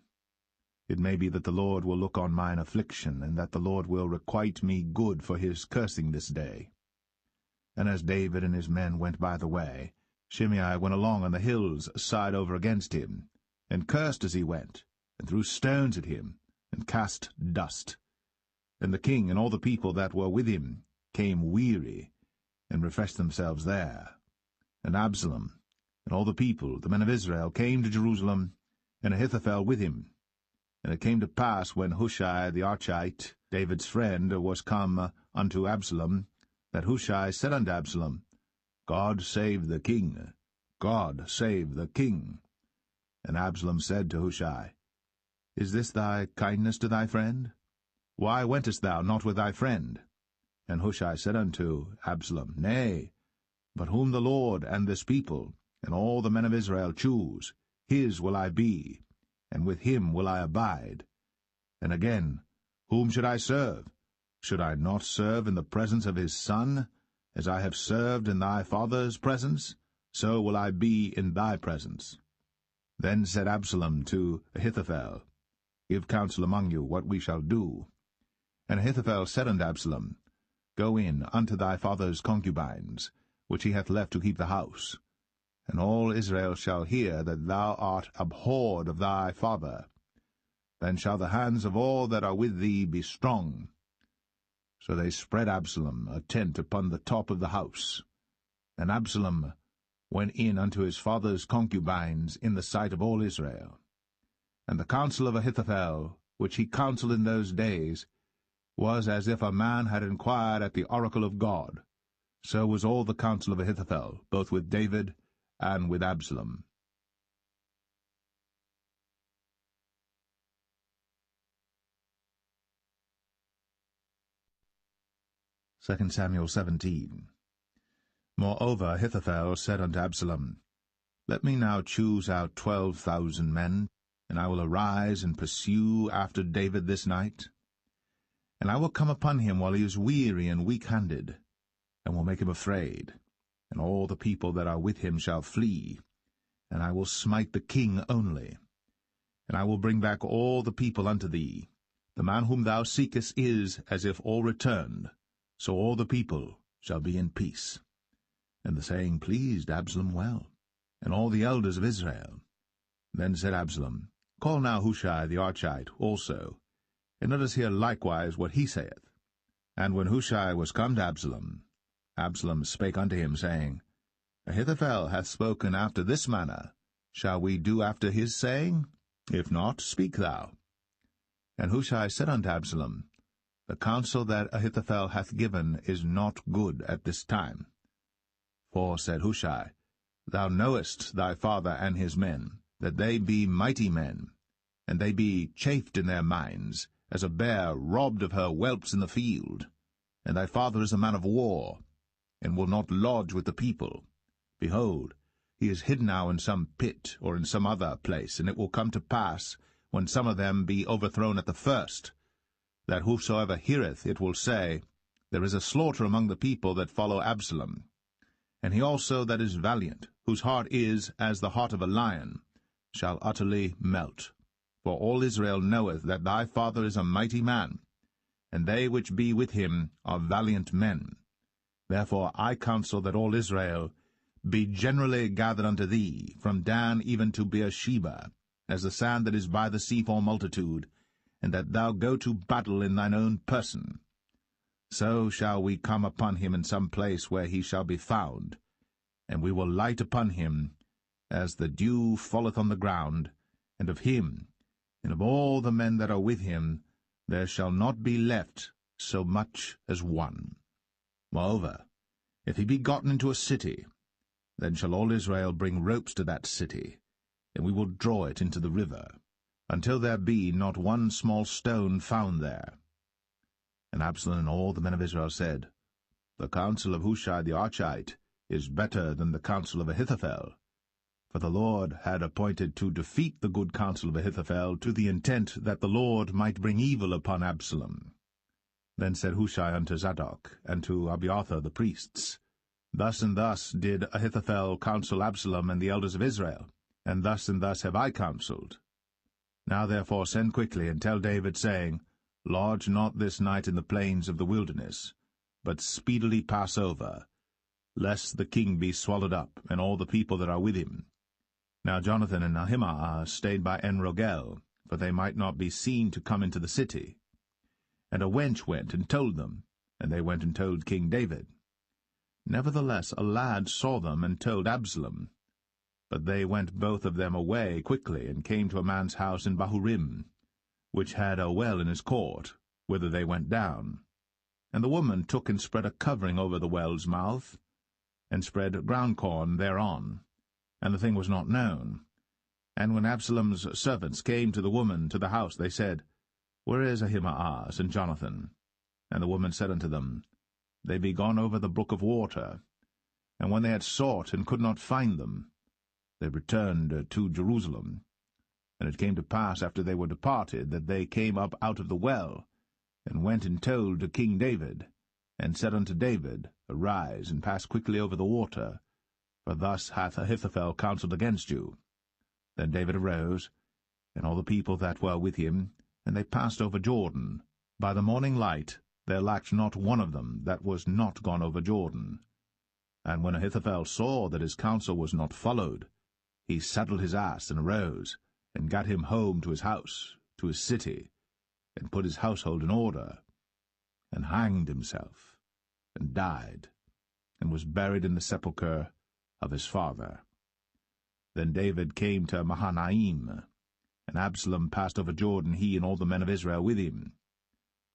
It may be that the Lord will look on mine affliction, and that the Lord will requite me good for his cursing this day. And as David and his men went by the way, Shimei went along on the hill's side over against him, and cursed as he went, and threw stones at him, and cast dust. And the king and all the people that were with him came weary, and refreshed themselves there. And Absalom and all the people, the men of Israel, came to Jerusalem, and Ahithophel with him. And it came to pass, when Hushai the Archite, David's friend, was come unto Absalom, that Hushai said unto Absalom, God save the king! God save the king! And Absalom said to Hushai, Is this thy kindness to thy friend? Why wentest thou not with thy friend? And Hushai said unto Absalom, Nay, but whom the Lord and this people, and all the men of Israel choose, his will I be, and with him will I abide. And again, whom should I serve? Should I not serve in the presence of his son? As I have served in thy father's presence, so will I be in thy presence. Then said Absalom to Ahithophel, Give counsel among you what we shall do. And Ahithophel said unto Absalom, Go in unto thy father's concubines, which he hath left to keep the house. And all Israel shall hear that thou art abhorred of thy father. Then shall the hands of all that are with thee be strong. So they spread Absalom a tent upon the top of the house. And Absalom went in unto his father's concubines in the sight of all Israel. And the counsel of Ahithophel, which he counselled in those days, was as if a man had inquired at the oracle of God. So was all the counsel of Ahithophel, both with David and with Absalom. 2 Samuel 17. Moreover Ahithophel said unto Absalom, Let me now choose out 12,000 men, and I will arise and pursue after David this night. And I will come upon him while he is weary and weak-handed, and will make him afraid, and all the people that are with him shall flee, and I will smite the king only. And I will bring back all the people unto thee. The man whom thou seekest is as if all returned, so all the people shall be in peace. And the saying pleased Absalom well, and all the elders of Israel. Then said Absalom, Call now Hushai the Archite also, and let us hear likewise what he saith. And when Hushai was come to Absalom, Absalom spake unto him, saying, Ahithophel hath spoken after this manner. Shall we do after his saying? If not, speak thou. And Hushai said unto Absalom, The counsel that Ahithophel hath given is not good at this time. For, said Hushai, Thou knowest thy father and his men, that they be mighty men, and they be chafed in their minds, as a bear robbed of her whelps in the field. And thy father is a man of war, and will not lodge with the people. Behold, he is hid now in some pit, or in some other place, and it will come to pass, when some of them be overthrown at the first, that whosoever heareth it will say, There is a slaughter among the people that follow Absalom. And he also that is valiant, whose heart is as the heart of a lion, shall utterly melt. For all Israel knoweth that thy father is a mighty man, and they which be with him are valiant men. Therefore I counsel that all Israel be generally gathered unto thee, from Dan even to Beersheba, as the sand that is by the sea for multitude, and that thou go to battle in thine own person. So shall we come upon him in some place where he shall be found, and we will light upon him as the dew falleth on the ground, and of him, and of all the men that are with him, there shall not be left so much as one. Moreover, if he be gotten into a city, then shall all Israel bring ropes to that city, and we will draw it into the river, until there be not one small stone found there. And Absalom and all the men of Israel said, The counsel of Hushai the Archite is better than the counsel of Ahithophel. For the Lord had appointed to defeat the good counsel of Ahithophel, to the intent that the Lord might bring evil upon Absalom. Then said Hushai unto Zadok, and to Abiathar the priests, Thus and thus did Ahithophel counsel Absalom and the elders of Israel, and thus have I counselled. Now therefore send quickly, and tell David, saying, Lodge not this night in the plains of the wilderness, but speedily pass over, lest the king be swallowed up, and all the people that are with him. Now Jonathan and Ahimaaz stayed by En-Rogel, for they might not be seen to come into the city. And a wench went and told them, and they went and told King David. Nevertheless a lad saw them and told Absalom. But they went both of them away quickly, and came to a man's house in Bahurim, which had a well in his court, whither they went down. And the woman took and spread a covering over the well's mouth, and spread ground corn thereon, and the thing was not known. And when Absalom's servants came to the woman to the house, they said, Where is Ahimaaz and Jonathan? And the woman said unto them, They be gone over the brook of water. And when they had sought and could not find them, they returned to Jerusalem. And it came to pass, after they were departed, that they came up out of the well, and went and told to King David, and said unto David, Arise, and pass quickly over the water, for thus hath Ahithophel counselled against you. Then David arose, and all the people that were with him, and they passed over Jordan. By the morning light there lacked not one of them that was not gone over Jordan. And when Ahithophel saw that his counsel was not followed, he saddled his ass, and arose, and gat him home to his house, to his city, and put his household in order, and hanged himself, and died, and was buried in the sepulchre of his father. Then David came to Mahanaim, and Absalom passed over Jordan, he and all the men of Israel with him.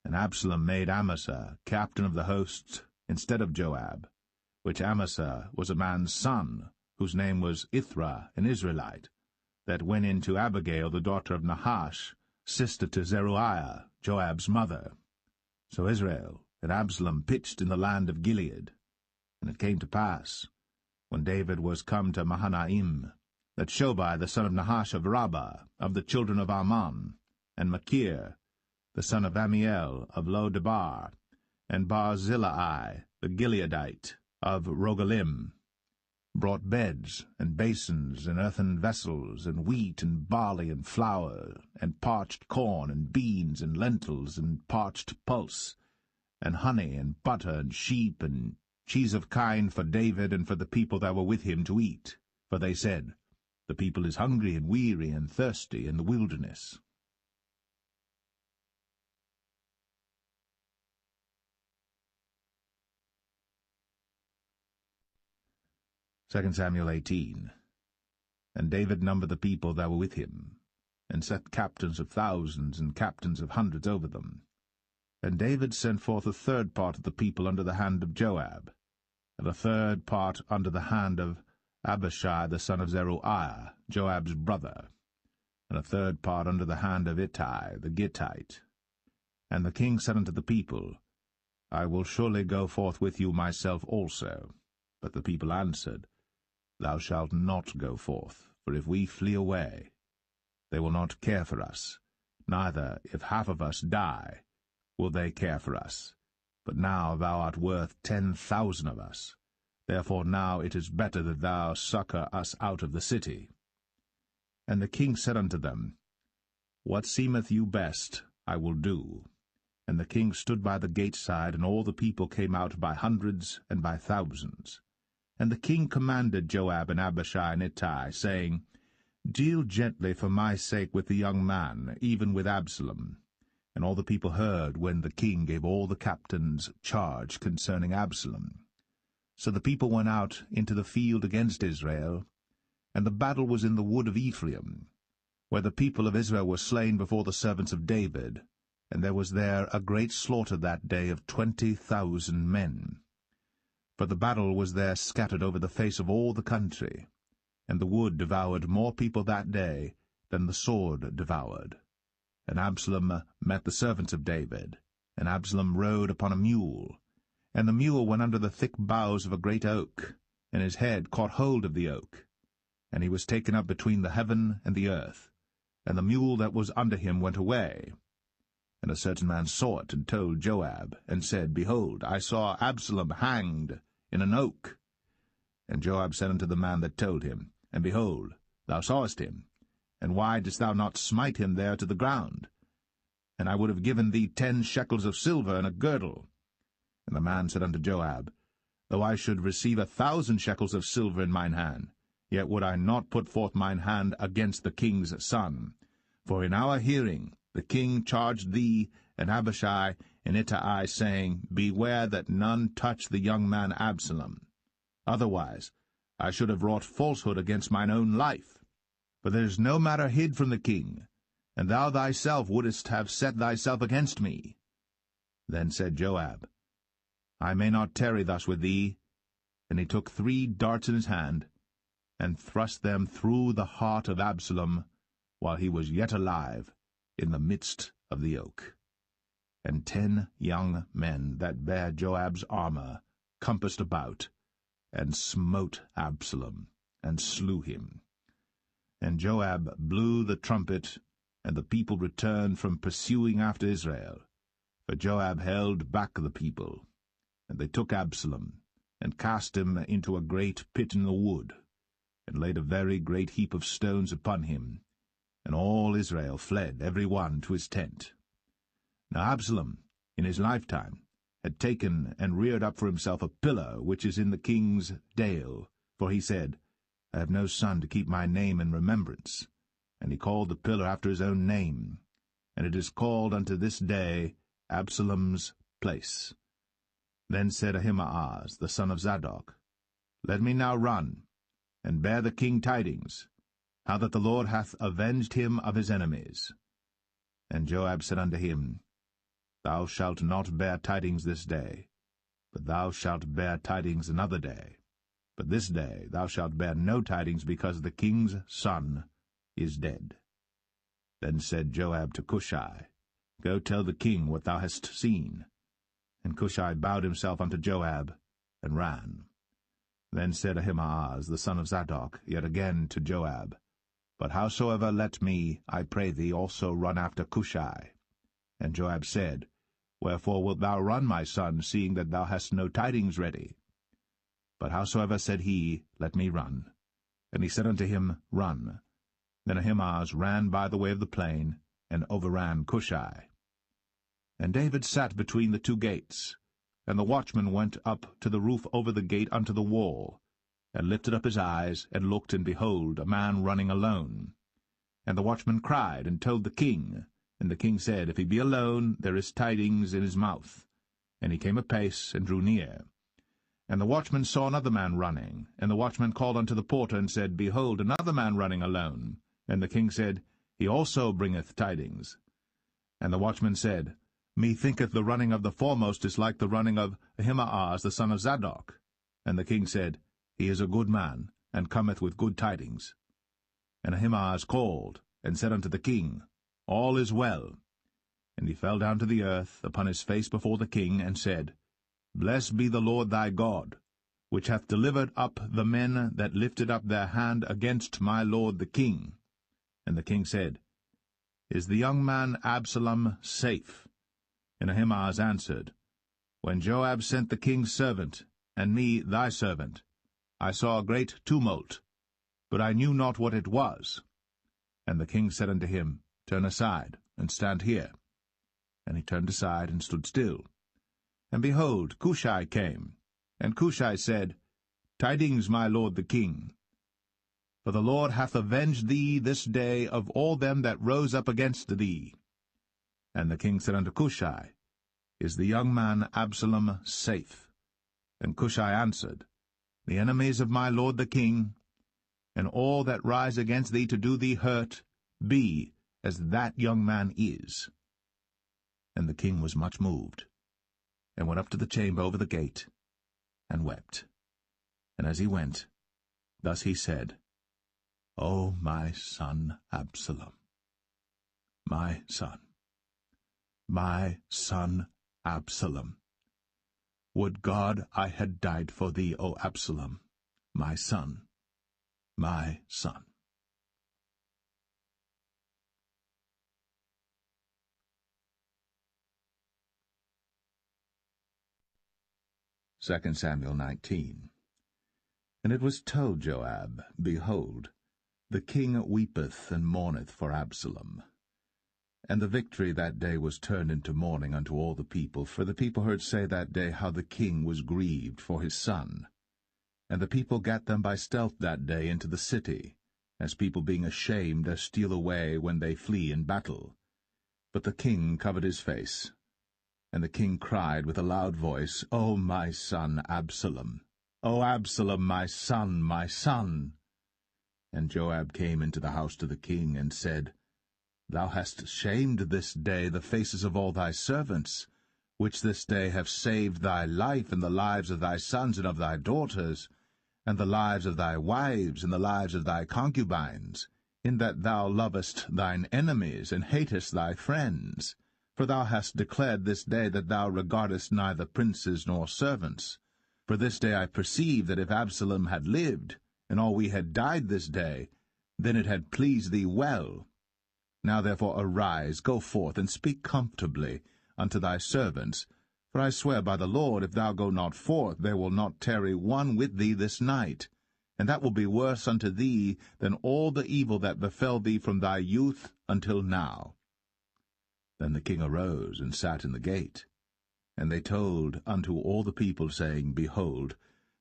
And Absalom made Amasa captain of the hosts instead of Joab, which Amasa was a man's son, whose name was Ithra, an Israelite, that went in to Abigail the daughter of Nahash, sister to Zeruiah, Joab's mother. So Israel and Absalom pitched in the land of Gilead. And it came to pass, when David was come to Mahanaim, that Shobai the son of Nahash of Rabbah, of the children of Ammon, and Machir the son of Amiel of Lo-debar, and Barzillai the Gileadite of Rogelim, brought beds, and basins, and earthen vessels, and wheat, and barley, and flour, and parched corn, and beans, and lentils, and parched pulse, and honey, and butter, and sheep, and cheese of kine for David and for the people that were with him to eat. For they said, The people is hungry, and weary, and thirsty in the wilderness. 2 Samuel 18. And David numbered the people that were with him, and set captains of thousands and captains of hundreds over them. And David sent forth a third part of the people under the hand of Joab, and a third part under the hand of Abishai the son of Zeruiah, Joab's brother, and a third part under the hand of Ittai the Gittite. And the king said unto the people, I will surely go forth with you myself also. But the people answered, Thou shalt not go forth, for if we flee away, they will not care for us, neither, if half of us die, will they care for us. But now thou art worth 10,000 of us. Therefore now it is better that thou succour us out of the city. And the king said unto them, What seemeth you best, I will do. And the king stood by the gate side, and all the people came out by hundreds and by thousands. And the king commanded Joab and Abishai and Ittai, saying, Deal gently for my sake with the young man, even with Absalom. And all the people heard when the king gave all the captains charge concerning Absalom. So the people went out into the field against Israel, and the battle was in the wood of Ephraim, where the people of Israel were slain before the servants of David, and there was there a great slaughter that day of 20,000 men. For the battle was there scattered over the face of all the country, and the wood devoured more people that day than the sword devoured. And Absalom met the servants of David, and Absalom rode upon a mule, and the mule went under the thick boughs of a great oak, and his head caught hold of the oak, and he was taken up between the heaven and the earth, and the mule that was under him went away. And a certain man saw it, and told Joab, and said, Behold, I saw Absalom hanged in an oak. And Joab said unto the man that told him, And behold, thou sawest him, and why didst thou not smite him there to the ground? And I would have given thee 10 shekels of silver and a girdle. And the man said unto Joab, Though I should receive 1,000 shekels of silver in mine hand, yet would I not put forth mine hand against the king's son. For in our hearing the king charged thee and Abishai and Ittai, saying, Beware that none touch the young man Absalom. Otherwise I should have wrought falsehood against mine own life. For there is no matter hid from the king, and thou thyself wouldest have set thyself against me. Then said Joab, I may not tarry thus with thee. And he took 3 darts in his hand, and thrust them through the heart of Absalom, while he was yet alive, in the midst of the oak. And 10 young men that bare Joab's armor compassed about, and smote Absalom, and slew him. And Joab blew the trumpet, and the people returned from pursuing after Israel. For Joab held back the people. And they took Absalom, and cast him into a great pit in the wood, and laid a very great heap of stones upon him. And all Israel fled, every one to his tent. Now Absalom, in his lifetime, had taken and reared up for himself a pillar which is in the king's dale, for he said, I have no son to keep my name in remembrance. And he called the pillar after his own name, and it is called unto this day Absalom's place. Then said Ahimaaz, the son of Zadok, Let me now run, and bear the king tidings, how that the Lord hath avenged him of his enemies. And Joab said unto him, Thou shalt not bear tidings this day, but thou shalt bear tidings another day. But this day thou shalt bear no tidings, because the king's son is dead. Then said Joab to Cushai, Go tell the king what thou hast seen. And Cushai bowed himself unto Joab, and ran. Then said Ahimaaz, the son of Zadok, yet again to Joab, But howsoever let me, I pray thee, also run after Cushai. And Joab said, Wherefore wilt thou run, my son, seeing that thou hast no tidings ready? But howsoever said he, Let me run. And he said unto him, Run. Then Ahimaaz ran by the way of the plain, and overran Cushai. And David sat between the 2 gates, and the watchman went up to the roof over the gate unto the wall, and lifted up his eyes, and looked, and behold, a man running alone. And the watchman cried, and told the king. And the king said, If he be alone, there is tidings in his mouth. And he came apace, and drew near. And the watchman saw another man running. And the watchman called unto the porter, and said, Behold, another man running alone. And the king said, He also bringeth tidings. And the watchman said, Methinketh the running of the foremost is like the running of Ahimaaz the son of Zadok. And the king said, He is a good man, and cometh with good tidings. And Ahimaaz called, and said unto the king, All is well. And he fell down to the earth upon his face before the king, and said, Blessed be the Lord thy God, which hath delivered up the men that lifted up their hand against my lord the king. And the king said, Is the young man Absalom safe? And Ahimaaz answered, When Joab sent the king's servant, and me thy servant, I saw a great tumult, but I knew not what it was. And the king said unto him, Turn aside, and stand here. And he turned aside, and stood still. And behold, Cushai came. And Cushai said, Tidings, my lord the king. For the Lord hath avenged thee this day of all them that rose up against thee. And the king said unto Cushai, Is the young man Absalom safe? And Cushai answered, The enemies of my lord the king, and all that rise against thee to do thee hurt, be as that young man is. And the king was much moved, and went up to the chamber over the gate, and wept. And as he went, thus he said, O my son Absalom, my son Absalom, would God I had died for thee, O Absalom, my son, my son. 2 Samuel 19. And it was told Joab, Behold, the king weepeth and mourneth for Absalom. And the victory that day was turned into mourning unto all the people, for the people heard say that day how the king was grieved for his son. And the people gat them by stealth that day into the city, as people being ashamed as steal away when they flee in battle. But the king covered his face. And the king cried with a loud voice, O my son Absalom! O Absalom, my son, my son! And Joab came into the house to the king, and said, Thou hast shamed this day the faces of all thy servants, which this day have saved thy life and the lives of thy sons and of thy daughters, and the lives of thy wives and the lives of thy concubines, in that thou lovest thine enemies and hatest thy friends. For thou hast declared this day that thou regardest neither princes nor servants. For this day I perceive that if Absalom had lived, and all we had died this day, then it had pleased thee well. Now therefore arise, go forth, and speak comfortably unto thy servants. For I swear by the Lord, if thou go not forth, there will not tarry one with thee this night. And that will be worse unto thee than all the evil that befell thee from thy youth until now. Then the king arose and sat in the gate. And they told unto all the people, saying, Behold,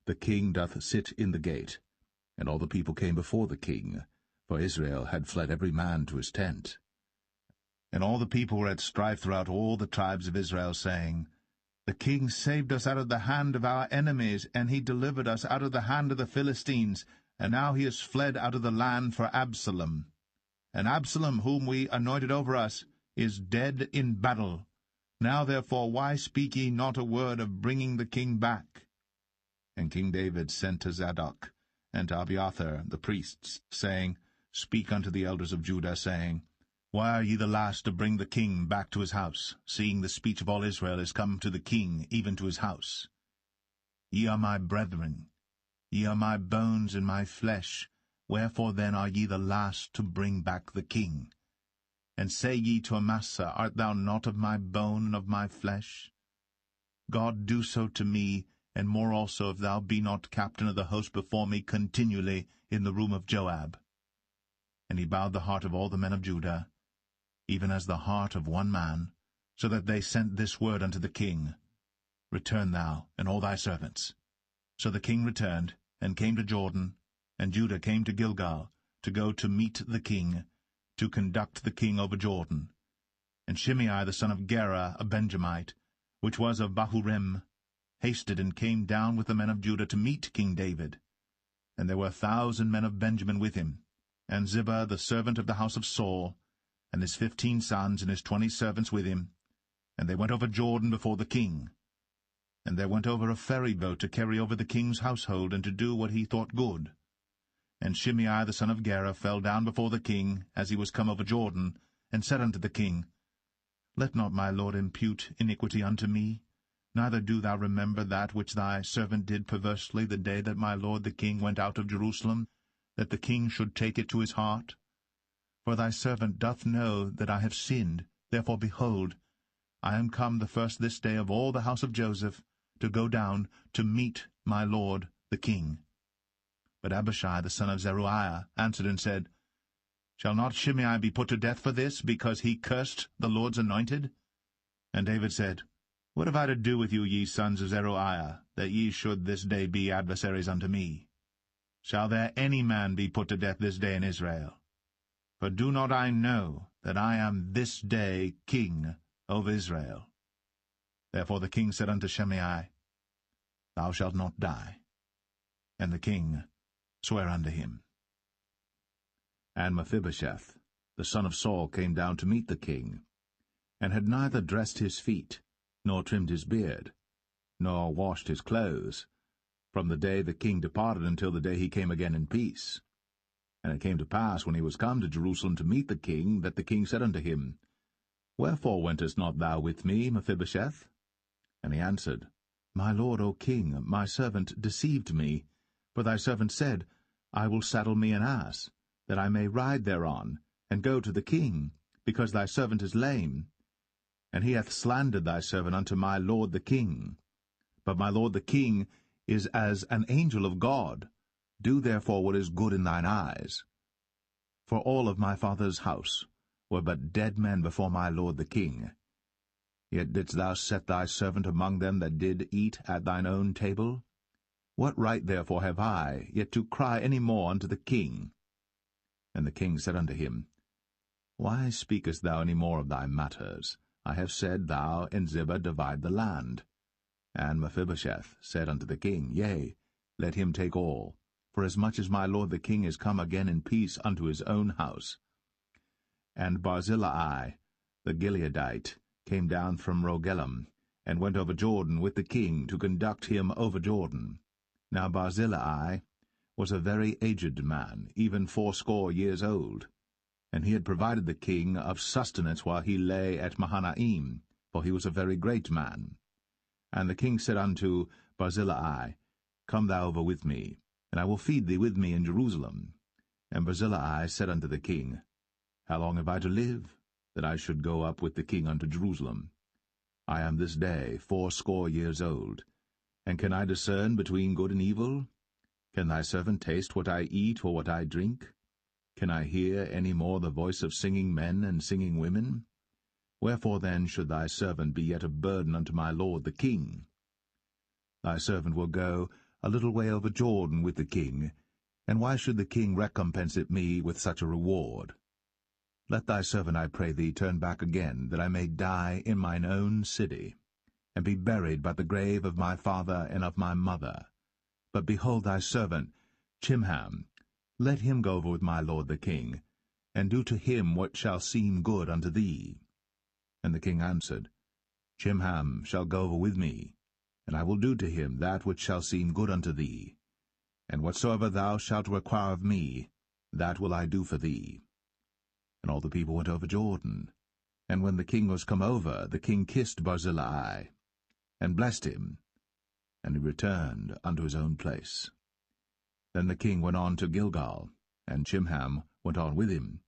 the king doth sit in the gate. And all the people came before the king, for Israel had fled every man to his tent. And all the people were at strife throughout all the tribes of Israel, saying, The king saved us out of the hand of our enemies, and he delivered us out of the hand of the Philistines, and now he is fled out of the land for Absalom. And Absalom, whom we anointed over us, is dead in battle. Now therefore why speak ye not a word of bringing the king back? And King David sent to Zadok and to Abiathar the priests, saying, Speak unto the elders of Judah, saying, Why are ye the last to bring the king back to his house, seeing the speech of all Israel is come to the king, even to his house? Ye are my brethren, ye are my bones and my flesh, wherefore then are ye the last to bring back the king? And say ye to Amasa, Art thou not of my bone and of my flesh? God do so to me, and more also, if thou be not captain of the host before me continually in the room of Joab. And he bowed the heart of all the men of Judah, even as the heart of one man, so that they sent this word unto the king, Return thou, and all thy servants. So the king returned, and came to Jordan, and Judah came to Gilgal, to go to meet the king, to conduct the king over Jordan. And Shimei the son of Gera, a Benjamite, which was of Bahurim, hasted and came down with the men of Judah to meet King David. And there were 1,000 men of Benjamin with him, and Ziba the servant of the house of Saul, and his 15 sons and his 20 servants with him. And they went over Jordan before the king. And there went over a ferry boat to carry over the king's household, and to do what he thought good. And Shimei the son of Gera fell down before the king, as he was come over Jordan, and said unto the king, Let not my lord impute iniquity unto me, neither do thou remember that which thy servant did perversely the day that my lord the king went out of Jerusalem, that the king should take it to his heart. For thy servant doth know that I have sinned. Therefore, behold, I am come the first this day of all the house of Joseph, to go down to meet my lord the king. But Abishai the son of Zeruiah answered and said, Shall not Shimei be put to death for this, because he cursed the Lord's anointed? And David said, What have I to do with you, ye sons of Zeruiah, that ye should this day be adversaries unto me? Shall there any man be put to death this day in Israel? For do not I know that I am this day king over Israel? Therefore the king said unto Shimei, Thou shalt not die. And the king sware unto him. And Mephibosheth, the son of Saul, came down to meet the king, and had neither dressed his feet, nor trimmed his beard, nor washed his clothes, from the day the king departed until the day he came again in peace. And it came to pass, when he was come to Jerusalem to meet the king, that the king said unto him, Wherefore wentest not thou with me, Mephibosheth? And he answered, My lord, O king, my servant deceived me. For thy servant said, I will saddle me an ass, that I may ride thereon, and go to the king, because thy servant is lame. And he hath slandered thy servant unto my lord the king. But my lord the king is as an angel of God. Do therefore what is good in thine eyes. For all of my father's house were but dead men before my lord the king. Yet didst thou set thy servant among them that did eat at thine own table? What right therefore have I yet to cry any more unto the king? And the king said unto him, Why speakest thou any more of thy matters? I have said, Thou and Ziba divide the land. And Mephibosheth said unto the king, Yea, let him take all, for as much as my lord the king is come again in peace unto his own house. And Barzillai the Gileadite came down from Rogelim, and went over Jordan with the king to conduct him over Jordan. Now Barzillai was a very aged man, even 80 years old, and he had provided the king of sustenance while he lay at Mahanaim, for he was a very great man. And the king said unto Barzillai, Come thou over with me, and I will feed thee with me in Jerusalem. And Barzillai said unto the king, How long have I to live, that I should go up with the king unto Jerusalem? I am this day 80 years old, and can I discern between good and evil? Can thy servant taste what I eat or what I drink? Can I hear any more the voice of singing men and singing women? Wherefore then should thy servant be yet a burden unto my lord the king? Thy servant will go a little way over Jordan with the king, and why should the king recompense it me with such a reward? Let thy servant, I pray thee, turn back again, that I may die in mine own city, and be buried by the grave of my father and of my mother. But behold thy servant, Chimham, let him go over with my lord the king, and do to him what shall seem good unto thee. And the king answered, Chimham shall go over with me, and I will do to him that which shall seem good unto thee. And whatsoever thou shalt require of me, that will I do for thee. And all the people went over Jordan. And when the king was come over, the king kissed Barzillai, and blessed him, and he returned unto his own place. Then the king went on to Gilgal, and Chimham went on with him.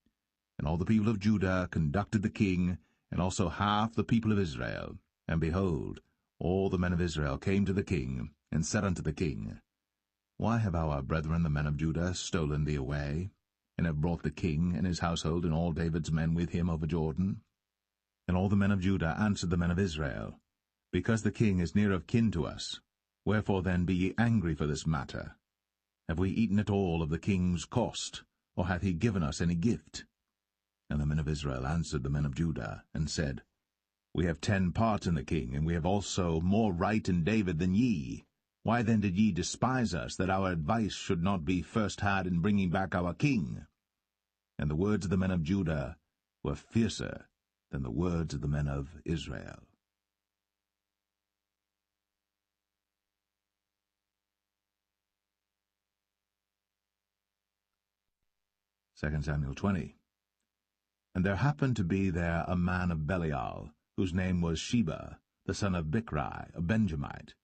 And all the people of Judah conducted the king, and also half the people of Israel. And behold, all the men of Israel came to the king, and said unto the king, Why have our brethren the men of Judah stolen thee away, and have brought the king and his household and all David's men with him over Jordan? And all the men of Judah answered the men of Israel, Because the king is near of kin to us. Wherefore then be ye angry for this matter? Have we eaten at all of the king's cost, or hath he given us any gift? And the men of Israel answered the men of Judah, and said, We have 10 parts in the king, and we have also more right in David than ye. Why then did ye despise us, that our advice should not be first had in bringing back our king? And the words of the men of Judah were fiercer than the words of the men of Israel. Second Samuel 20. And there happened to be there a man of Belial, whose name was Sheba, the son of Bichri, a Benjamite.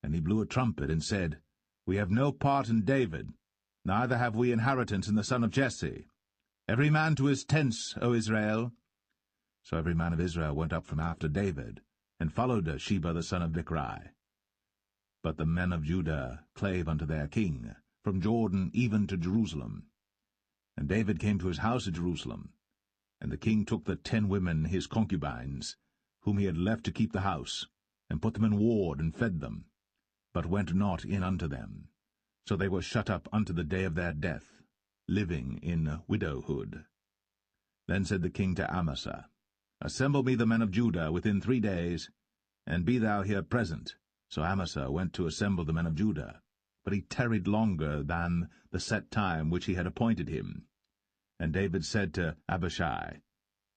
And he blew a trumpet, and said, We have no part in David, neither have we inheritance in the son of Jesse. Every man to his tents, O Israel. So every man of Israel went up from after David, and followed Sheba the son of Bichri. But the men of Judah clave unto their king, from Jordan even to Jerusalem. And David came to his house at Jerusalem. And the king took the 10 women his concubines, whom he had left to keep the house, and put them in ward, and fed them, but went not in unto them. So they were shut up unto the day of their death, living in widowhood. Then said the king to Amasa, Assemble me the men of Judah within 3 days, and be thou here present. So Amasa went to assemble the men of Judah, but he tarried longer than the set time which he had appointed him. And David said to Abishai,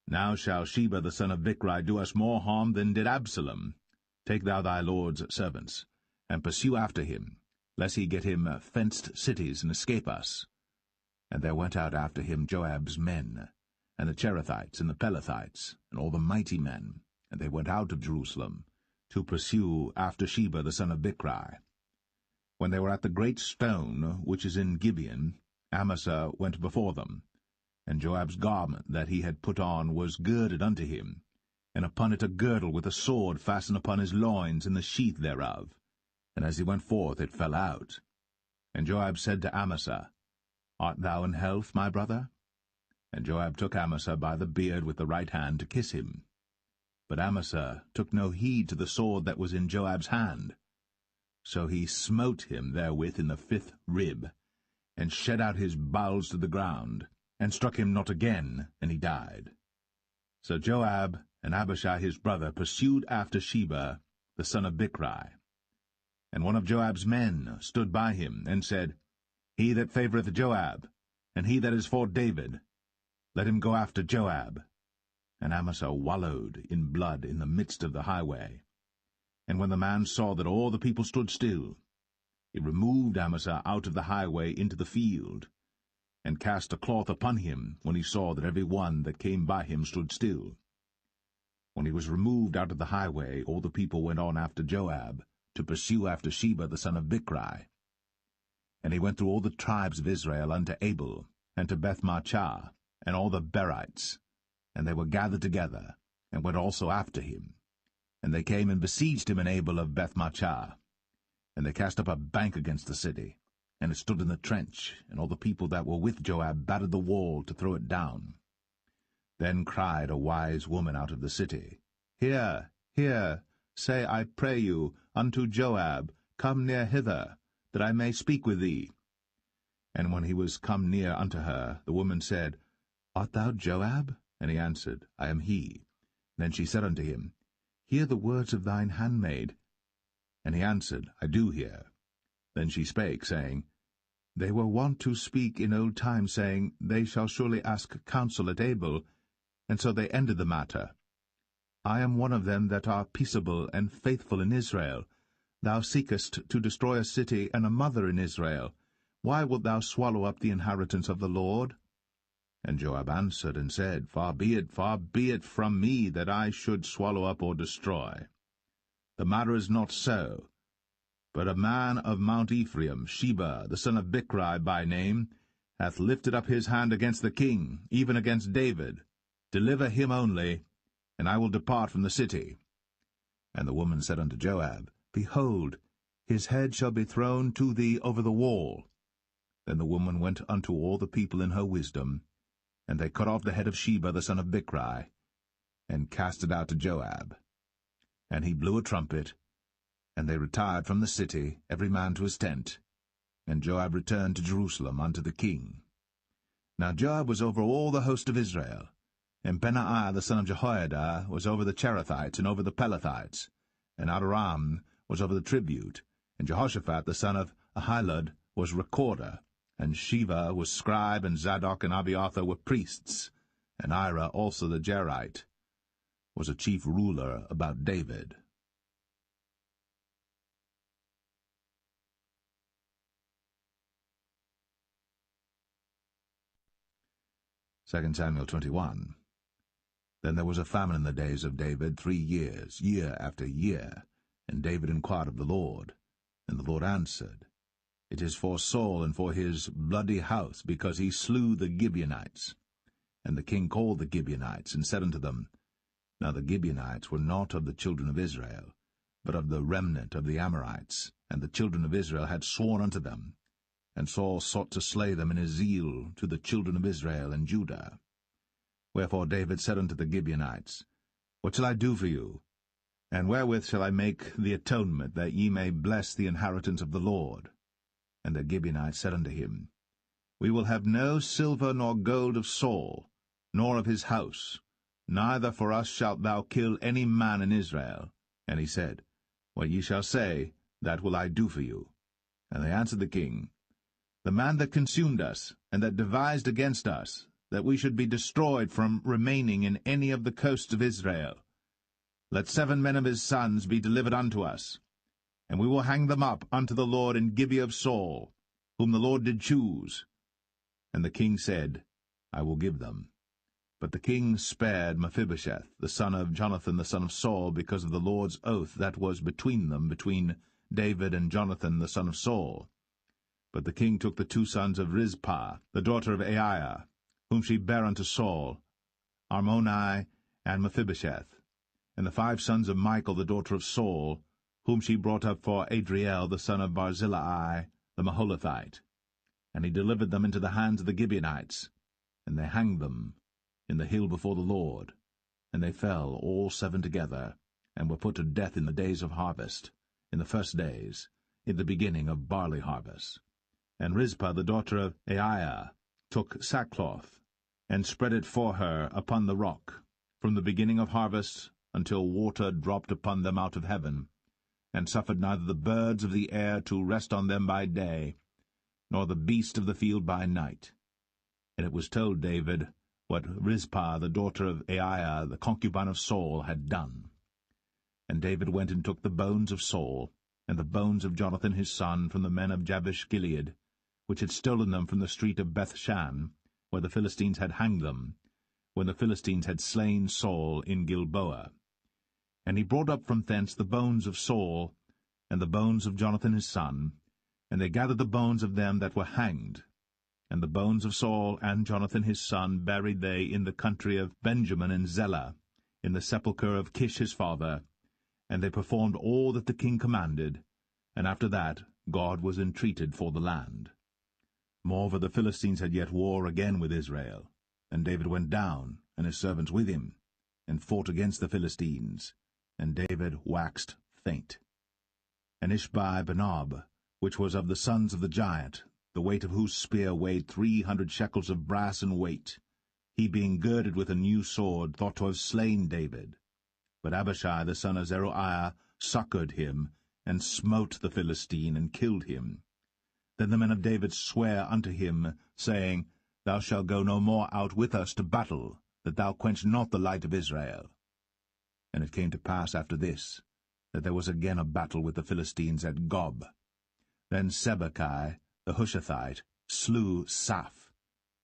Now shall Sheba the son of Bichri do us more harm than did Absalom. Take thou thy lord's servants, and pursue after him, lest he get him fenced cities and escape us. And there went out after him Joab's men, and the Cherethites and the Pelethites, and all the mighty men, and they went out of Jerusalem, to pursue after Sheba the son of Bichri. When they were at the great stone which is in Gibeon, Amasa went before them, and Joab's garment that he had put on was girded unto him, and upon it a girdle with a sword fastened upon his loins in the sheath thereof, and as he went forth it fell out. And Joab said to Amasa, Art thou in health, my brother? And Joab took Amasa by the beard with the right hand to kiss him. But Amasa took no heed to the sword that was in Joab's hand. So he smote him therewith in the 5th rib, and shed out his bowels to the ground, and struck him not again, and he died. So Joab and Abishai his brother pursued after Sheba, the son of Bichri. And one of Joab's men stood by him, and said, He that favoureth Joab, and he that is for David, let him go after Joab. And Amasa wallowed in blood in the midst of the highway. And when the man saw that all the people stood still, he removed Amasa out of the highway into the field, and cast a cloth upon him when he saw that every one that came by him stood still. When he was removed out of the highway, all the people went on after Joab, to pursue after Sheba the son of Bichri. And he went through all the tribes of Israel unto Abel, and to Bethmachah, and all the Berites, and they were gathered together, and went also after him. And they came and besieged him in Abel of Bethmachah. And they cast up a bank against the city, and it stood in the trench, and all the people that were with Joab battered the wall to throw it down. Then cried a wise woman out of the city, Hear, hear, say, I pray you, unto Joab, Come near hither, that I may speak with thee. And when he was come near unto her, the woman said, Art thou Joab? And he answered, I am he. Then she said unto him, Hear the words of thine handmaid. And he answered, I do hear. Then she spake, saying, They were wont to speak in old time, saying, They shall surely ask counsel at Abel. And so they ended the matter. I am one of them that are peaceable and faithful in Israel. Thou seekest to destroy a city and a mother in Israel. Why wilt thou swallow up the inheritance of the Lord? And Joab answered and said, far be it from me that I should swallow up or destroy. The matter is not so. But a man of Mount Ephraim, Sheba, the son of Bichri by name, hath lifted up his hand against the king, even against David. Deliver him only, and I will depart from the city. And the woman said unto Joab, Behold, his head shall be thrown to thee over the wall. Then the woman went unto all the people in her wisdom, and they cut off the head of Sheba the son of Bichri, and cast it out to Joab. And he blew a trumpet, and they retired from the city, every man to his tent. And Joab returned to Jerusalem unto the king. Now Joab was over all the host of Israel, and Benaiah the son of Jehoiada was over the Cherethites and over the Pelethites, and Adoram was over the tribute, and Jehoshaphat the son of Ahilud was recorder, and Sheva was scribe, and Zadok and Abiathar were priests, and Ira also the Jerite was a chief ruler about David. Second Samuel 21. Then there was a famine in the days of David 3 years, year after year. And David inquired of the Lord. And the Lord answered, It is for Saul and for his bloody house, because he slew the Gibeonites. And the king called the Gibeonites, and said unto them, Now the Gibeonites were not of the children of Israel, but of the remnant of the Amorites, and the children of Israel had sworn unto them. And Saul sought to slay them in his zeal to the children of Israel and Judah. Wherefore David said unto the Gibeonites, What shall I do for you? And wherewith shall I make the atonement, that ye may bless the inheritance of the Lord? And the Gibeonites said unto him, We will have no silver nor gold of Saul, nor of his house, neither for us shalt thou kill any man in Israel. And he said, What ye shall say, that will I do for you. And they answered the king, The man that consumed us, and that devised against us, that we should be destroyed from remaining in any of the coasts of Israel. Let 7 men of his sons be delivered unto us, and we will hang them up unto the Lord in Gibeah of Saul, whom the Lord did choose. And the king said, I will give them. But the king spared Mephibosheth, the son of Jonathan the son of Saul, because of the Lord's oath that was between them, between David and Jonathan the son of Saul. But the king took the 2 sons of Rizpah, the daughter of Aiah, whom she bare unto Saul, Armoni and Mephibosheth, and the 5 sons of Michal the daughter of Saul, whom she brought up for Adriel the son of Barzillai the Maholathite. And he delivered them into the hands of the Gibeonites, and they hanged them in the hill before the Lord. And they fell all 7 together, and were put to death in the days of harvest, in the first days, in the beginning of barley harvest. And Rizpah the daughter of Aiah took sackcloth, and spread it for her upon the rock, from the beginning of harvest until water dropped upon them out of heaven, and suffered neither the birds of the air to rest on them by day, nor the beast of the field by night. And it was told David what Rizpah the daughter of Aiah, the concubine of Saul, had done. And David went and took the bones of Saul, and the bones of Jonathan his son, from the men of Jabesh-Gilead, which had stolen them from the street of Bethshan, where the Philistines had hanged them, when the Philistines had slain Saul in Gilboa. And he brought up from thence the bones of Saul, and the bones of Jonathan his son, and they gathered the bones of them that were hanged. And the bones of Saul and Jonathan his son buried they in the country of Benjamin in Zelle, in the sepulchre of Kish his father. And they performed all that the king commanded, and after that God was entreated for the land. Moreover, the Philistines had yet war again with Israel, and David went down, and his servants with him, and fought against the Philistines, and David waxed faint. And Ishbi-Benob, which was of the sons of the giant, the weight of whose spear weighed 300 shekels of brass in weight, he being girded with a new sword, thought to have slain David. But Abishai the son of Zeruiah succoured him, and smote the Philistine, and killed him. Then the men of David sware unto him, saying, Thou shalt go no more out with us to battle, that thou quench not the light of Israel. And it came to pass after this, that there was again a battle with the Philistines at Gob. Then Sibbechai the Hushathite slew Saph,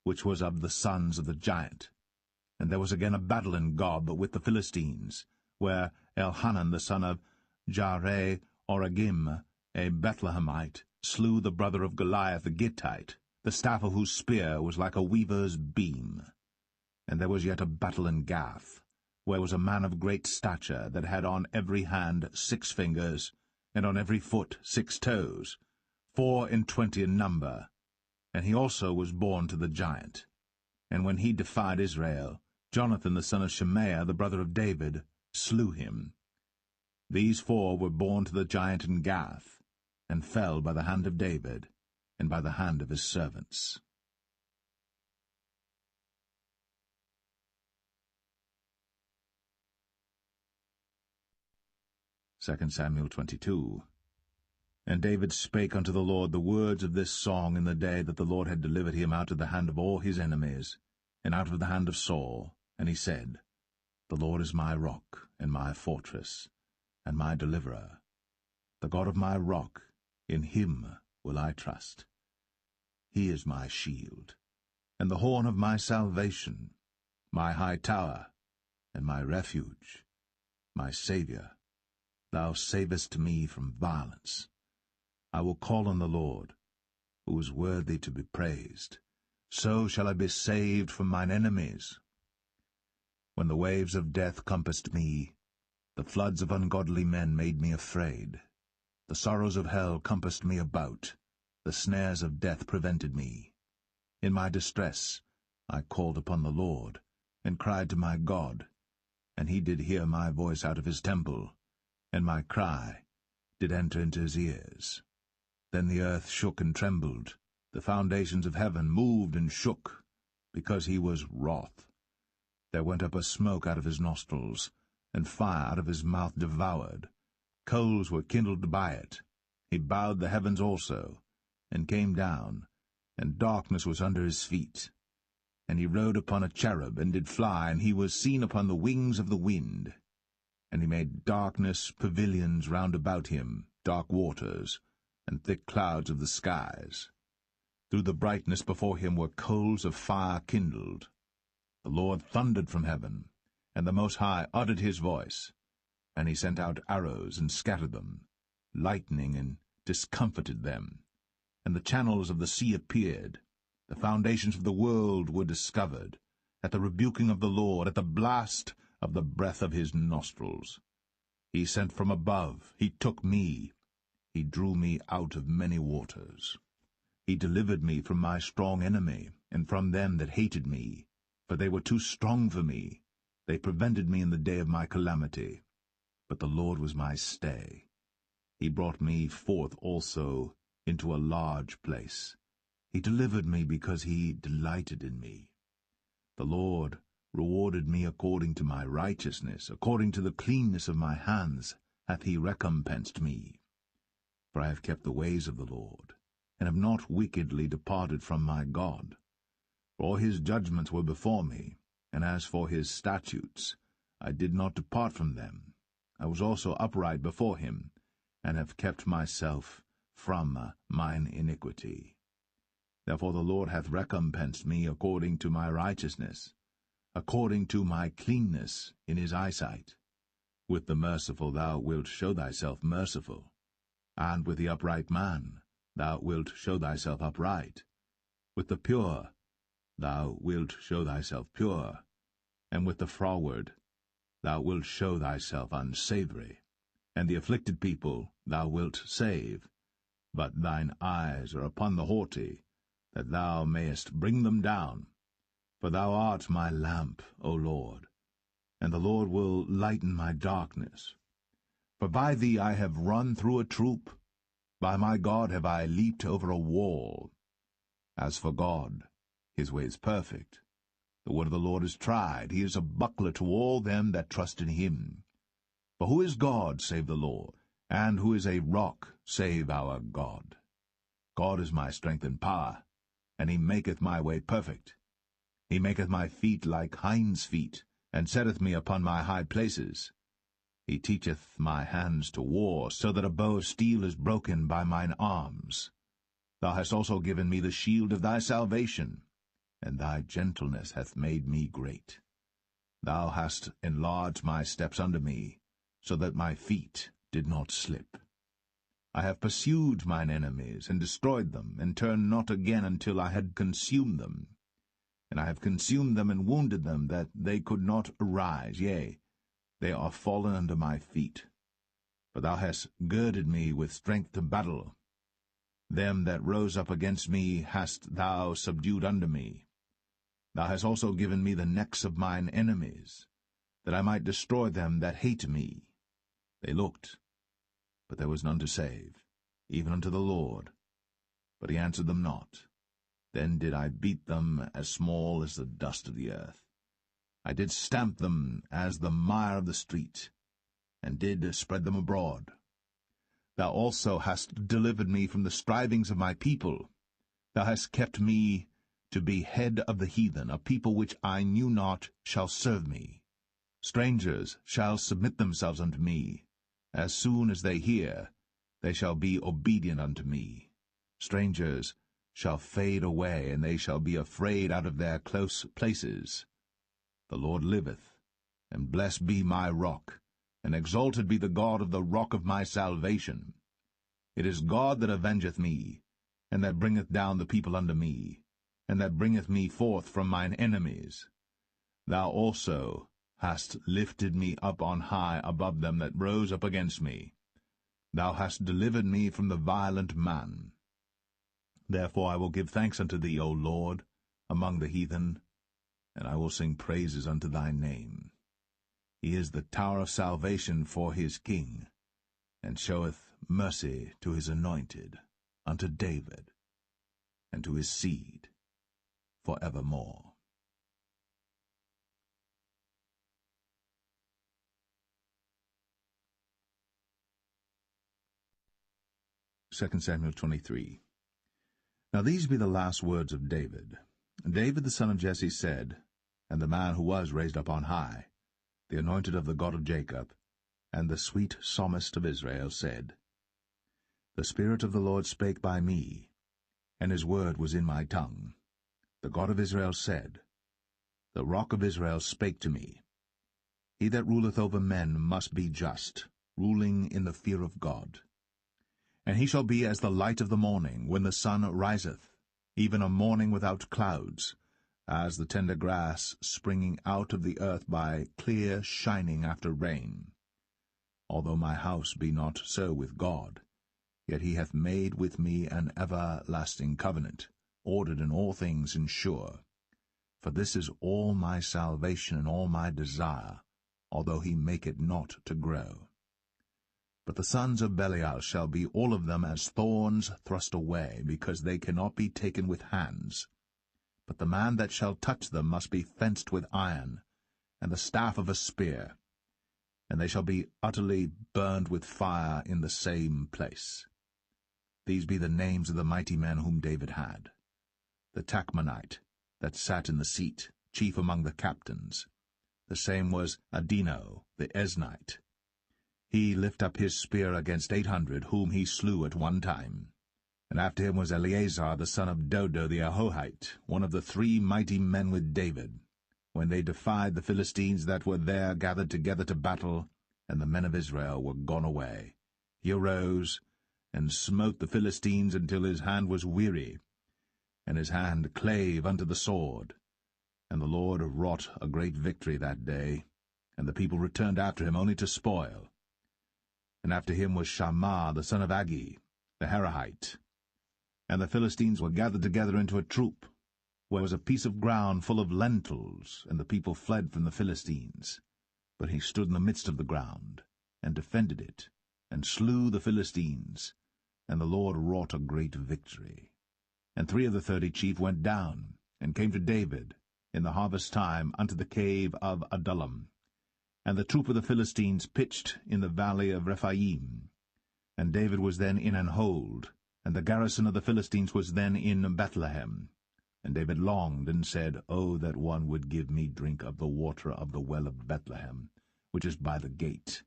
which was of the sons of the giant. And there was again a battle in Gob with the Philistines, where Elhanan the son of Jareh-Oragim, a Bethlehemite, slew the brother of Goliath the Gittite, the staff of whose spear was like a weaver's beam. And there was yet a battle in Gath, where was a man of great stature, that had on every hand 6 fingers, and on every foot 6 toes, 24 in number, and he also was born to the giant. And when he defied Israel, Jonathan the son of Shemaiah, the brother of David, slew him. These 4 were born to the giant in Gath, and fell by the hand of David, and by the hand of his servants. 2 Samuel 22. And David spake unto the Lord the words of this song in the day that the Lord had delivered him out of the hand of all his enemies, and out of the hand of Saul. And he said, The Lord is my rock, and my fortress, and my deliverer. The God of my rock, in him will I trust. He is my shield, and the horn of my salvation, my high tower, and my refuge, my Saviour. Thou savest me from violence. I will call on the Lord, who is worthy to be praised. So shall I be saved from mine enemies. When the waves of death compassed me, the floods of ungodly men made me afraid. The sorrows of hell compassed me about, the snares of death prevented me. In my distress I called upon the Lord, and cried to my God, and he did hear my voice out of his temple, and my cry did enter into his ears. Then the earth shook and trembled, the foundations of heaven moved and shook, because he was wroth. There went up a smoke out of his nostrils, and fire out of his mouth devoured. Coals were kindled by it. He bowed the heavens also, and came down, and darkness was under his feet. And he rode upon a cherub, and did fly, and he was seen upon the wings of the wind. And he made darkness pavilions round about him, dark waters, and thick clouds of the skies. Through the brightness before him were coals of fire kindled. The Lord thundered from heaven, and the Most High uttered his voice. And he sent out arrows, and scattered them, lightning, and discomfited them. And the channels of the sea appeared. The foundations of the world were discovered, at the rebuking of the Lord, at the blast of the breath of his nostrils. He sent from above, he took me. He drew me out of many waters. He delivered me from my strong enemy, and from them that hated me, for they were too strong for me. They prevented me in the day of my calamity. But the Lord was my stay. He brought me forth also into a large place. He delivered me because he delighted in me. The Lord rewarded me according to my righteousness, according to the cleanness of my hands hath he recompensed me. For I have kept the ways of the Lord, and have not wickedly departed from my God. For all his judgments were before me, and as for his statutes, I did not depart from them. I was also upright before him, and have kept myself from mine iniquity. Therefore the Lord hath recompensed me according to my righteousness, according to my cleanness in his eyesight. With the merciful thou wilt show thyself merciful, and with the upright man thou wilt show thyself upright. With the pure thou wilt show thyself pure, and with the froward thou wilt show thyself unsavoury, and the afflicted people thou wilt save. But thine eyes are upon the haughty, that thou mayest bring them down. For thou art my lamp, O Lord, and the Lord will lighten my darkness. For by thee I have run through a troop, by my God have I leaped over a wall. As for God, his way is perfect. The word of the Lord is tried. He is a buckler to all them that trust in him. For who is God save the Lord? And who is a rock save our God? God is my strength and power, and he maketh my way perfect. He maketh my feet like hinds' feet, and setteth me upon my high places. He teacheth my hands to war, so that a bow of steel is broken by mine arms. Thou hast also given me the shield of thy salvation, and thy gentleness hath made me great. Thou hast enlarged my steps under me, so that my feet did not slip. I have pursued mine enemies, and destroyed them, and turned not again until I had consumed them. And I have consumed them and wounded them, that they could not arise, yea, they are fallen under my feet. For thou hast girded me with strength to battle. Them that rose up against me hast thou subdued under me. Thou hast also given me the necks of mine enemies, that I might destroy them that hate me. They looked, but there was none to save, even unto the Lord. But he answered them not. Then did I beat them as small as the dust of the earth. I did stamp them as the mire of the street, and did spread them abroad. Thou also hast delivered me from the strivings of my people. Thou hast kept me to be head of the heathen. A people which I knew not shall serve me. Strangers shall submit themselves unto me. As soon as they hear, they shall be obedient unto me. Strangers shall fade away, and they shall be afraid out of their close places. The Lord liveth, and blessed be my rock, and exalted be the God of the rock of my salvation. It is God that avengeth me, and that bringeth down the people unto me, and that bringeth me forth from mine enemies. Thou also hast lifted me up on high above them that rose up against me. Thou hast delivered me from the violent man. Therefore I will give thanks unto thee, O Lord, among the heathen, and I will sing praises unto thy name. He is the tower of salvation for his king, and showeth mercy to his anointed, unto David, and to his seed for evermore. 2 Samuel 23. Now these be the last words of David. David the son of Jesse said, and the man who was raised up on high, the anointed of the God of Jacob, and the sweet psalmist of Israel, said, The Spirit of the Lord spake by me, and his word was in my tongue. The God of Israel said, The rock of Israel spake to me. He that ruleth over men must be just, ruling in the fear of God. And he shall be as the light of the morning, when the sun riseth, even a morning without clouds, as the tender grass springing out of the earth by clear shining after rain. although my house be not so with God, yet he hath made with me an everlasting covenant, ordered in all things and sure. For this is all my salvation and all my desire, although he make it not to grow. But the sons of Belial shall be all of them as thorns thrust away, because they cannot be taken with hands. But the man that shall touch them must be fenced with iron, and the staff of a spear, and they shall be utterly burned with fire in the same place. These be the names of the mighty men whom David had. The Tachmonite, that sat in the seat, chief among the captains. The same was Adino, the Esnite. He lift up his spear against 800, whom he slew at one time. And after him was Eleazar, the son of Dodo the Ahohite, one of the 3 mighty men with David, when they defied the Philistines that were there gathered together to battle, and the men of Israel were gone away. He arose, and smote the Philistines until his hand was weary, and his hand clave unto the sword. And the Lord wrought a great victory that day, and the people returned after him only to spoil. And after him was Shammah the son of Agi, the Harahite. And the Philistines were gathered together into a troop, where was a piece of ground full of lentils, and the people fled from the Philistines. But he stood in the midst of the ground, and defended it, and slew the Philistines, and the Lord wrought a great victory. And 3 of the 30 chief went down, and came to David, in the harvest time, unto the cave of Adullam. And the troop of the Philistines pitched in the valley of Rephaim. And David was then in an hold, and the garrison of the Philistines was then in Bethlehem. And David longed, and said, O that one would give me drink of the water of the well of Bethlehem, which is by the gate.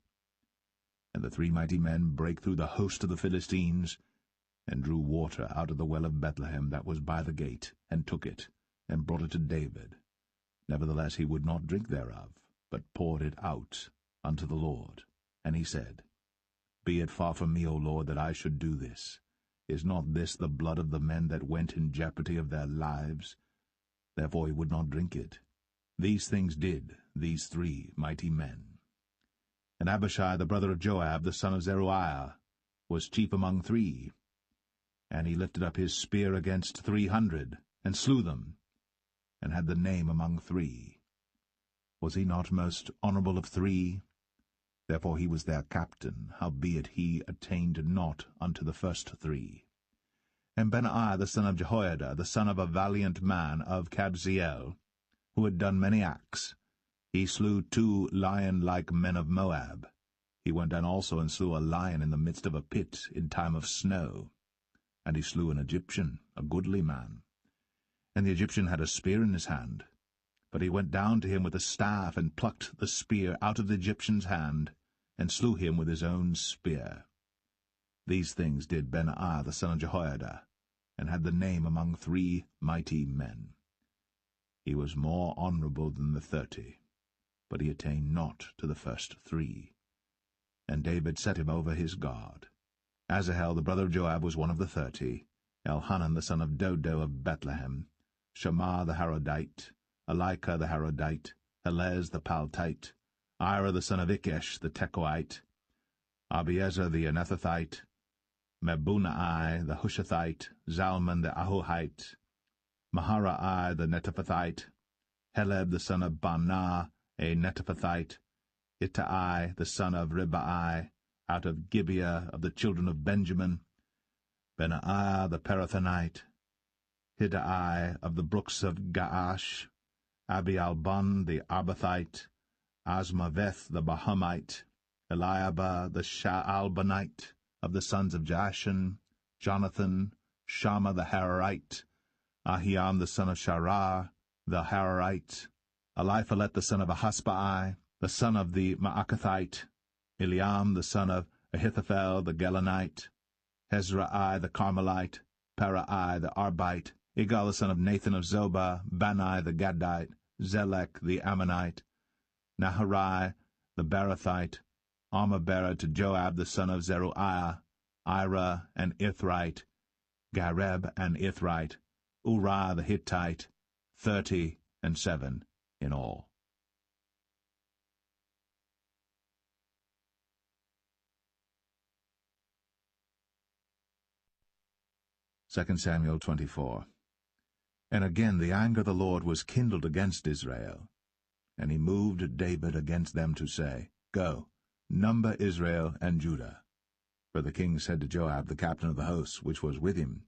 And the 3 mighty men brake through the host of the Philistines, and drew water out of the well of Bethlehem that was by the gate, and took it, and brought it to David. Nevertheless he would not drink thereof, but poured it out unto the Lord. And he said, Be it far from me, O Lord, that I should do this. Is not this the blood of the men that went in jeopardy of their lives? Therefore he would not drink it. These things did these 3 mighty men. And Abishai the brother of Joab, the son of Zeruiah, was chief among 3. And he lifted up his spear against 300, and slew them, and had the name among 3. Was he not most honorable of 3? Therefore he was their captain, howbeit he attained not unto the first 3. And Benaiah the son of Jehoiada, the son of a valiant man of Kabzeel, who had done many acts, he slew 2 lion-like men of Moab. He went down also and slew a lion in the midst of a pit in time of snow. And he slew an Egyptian, a goodly man. And the Egyptian had a spear in his hand. But he went down to him with a staff, and plucked the spear out of the Egyptian's hand, and slew him with his own spear. These things did Benaiah the son of Jehoiada, and had the name among 3 mighty men. He was more honorable than the 30, but he attained not to the first 3. And David set him over his guard. Asahel the brother of Joab was one of the 30, Elhanan the son of Dodo of Bethlehem, Shammah the Harodite, Elika the Harodite, Helez the Paltite, Ira the son of Ikesh the Tekoite, Abiezer the Anethathite, Mebunai the Hushathite, Zalman the Ahohite, Maharai the Netophathite, Heleb the son of Baanah a Netophathite, Ittai the son of Ribai, out of Gibeah of the children of Benjamin, Benaiah the Parathonite, Hiddai of the brooks of Gaash, Abialbon the Arbathite, Asmaveth the Bahamite, Eliabah the Shaalbanite, of the sons of Jashan, Jonathan, Shammah the Hararite, Ahiam the son of Sharar, the Hararite, Eliphalet the son of Ahasbai, the son of the Maacathite, Eliam the son of Ahithophel the Gelonite, Hezrai the Carmelite, Parai the Arbite, Igal the son of Nathan of Zobah, Bani the Gadite, Zelek the Ammonite, Naharai the Barathite, Armabera to Joab the son of Zeruiah, Ira and Ithrite, Gareb and Ithrite, Uriah the Hittite, 37 in all. 2 Samuel 24. And again the anger of the Lord was kindled against Israel, and he moved David against them to say, Go, number Israel and Judah. For the king said to Joab, the captain of the hosts, which was with him,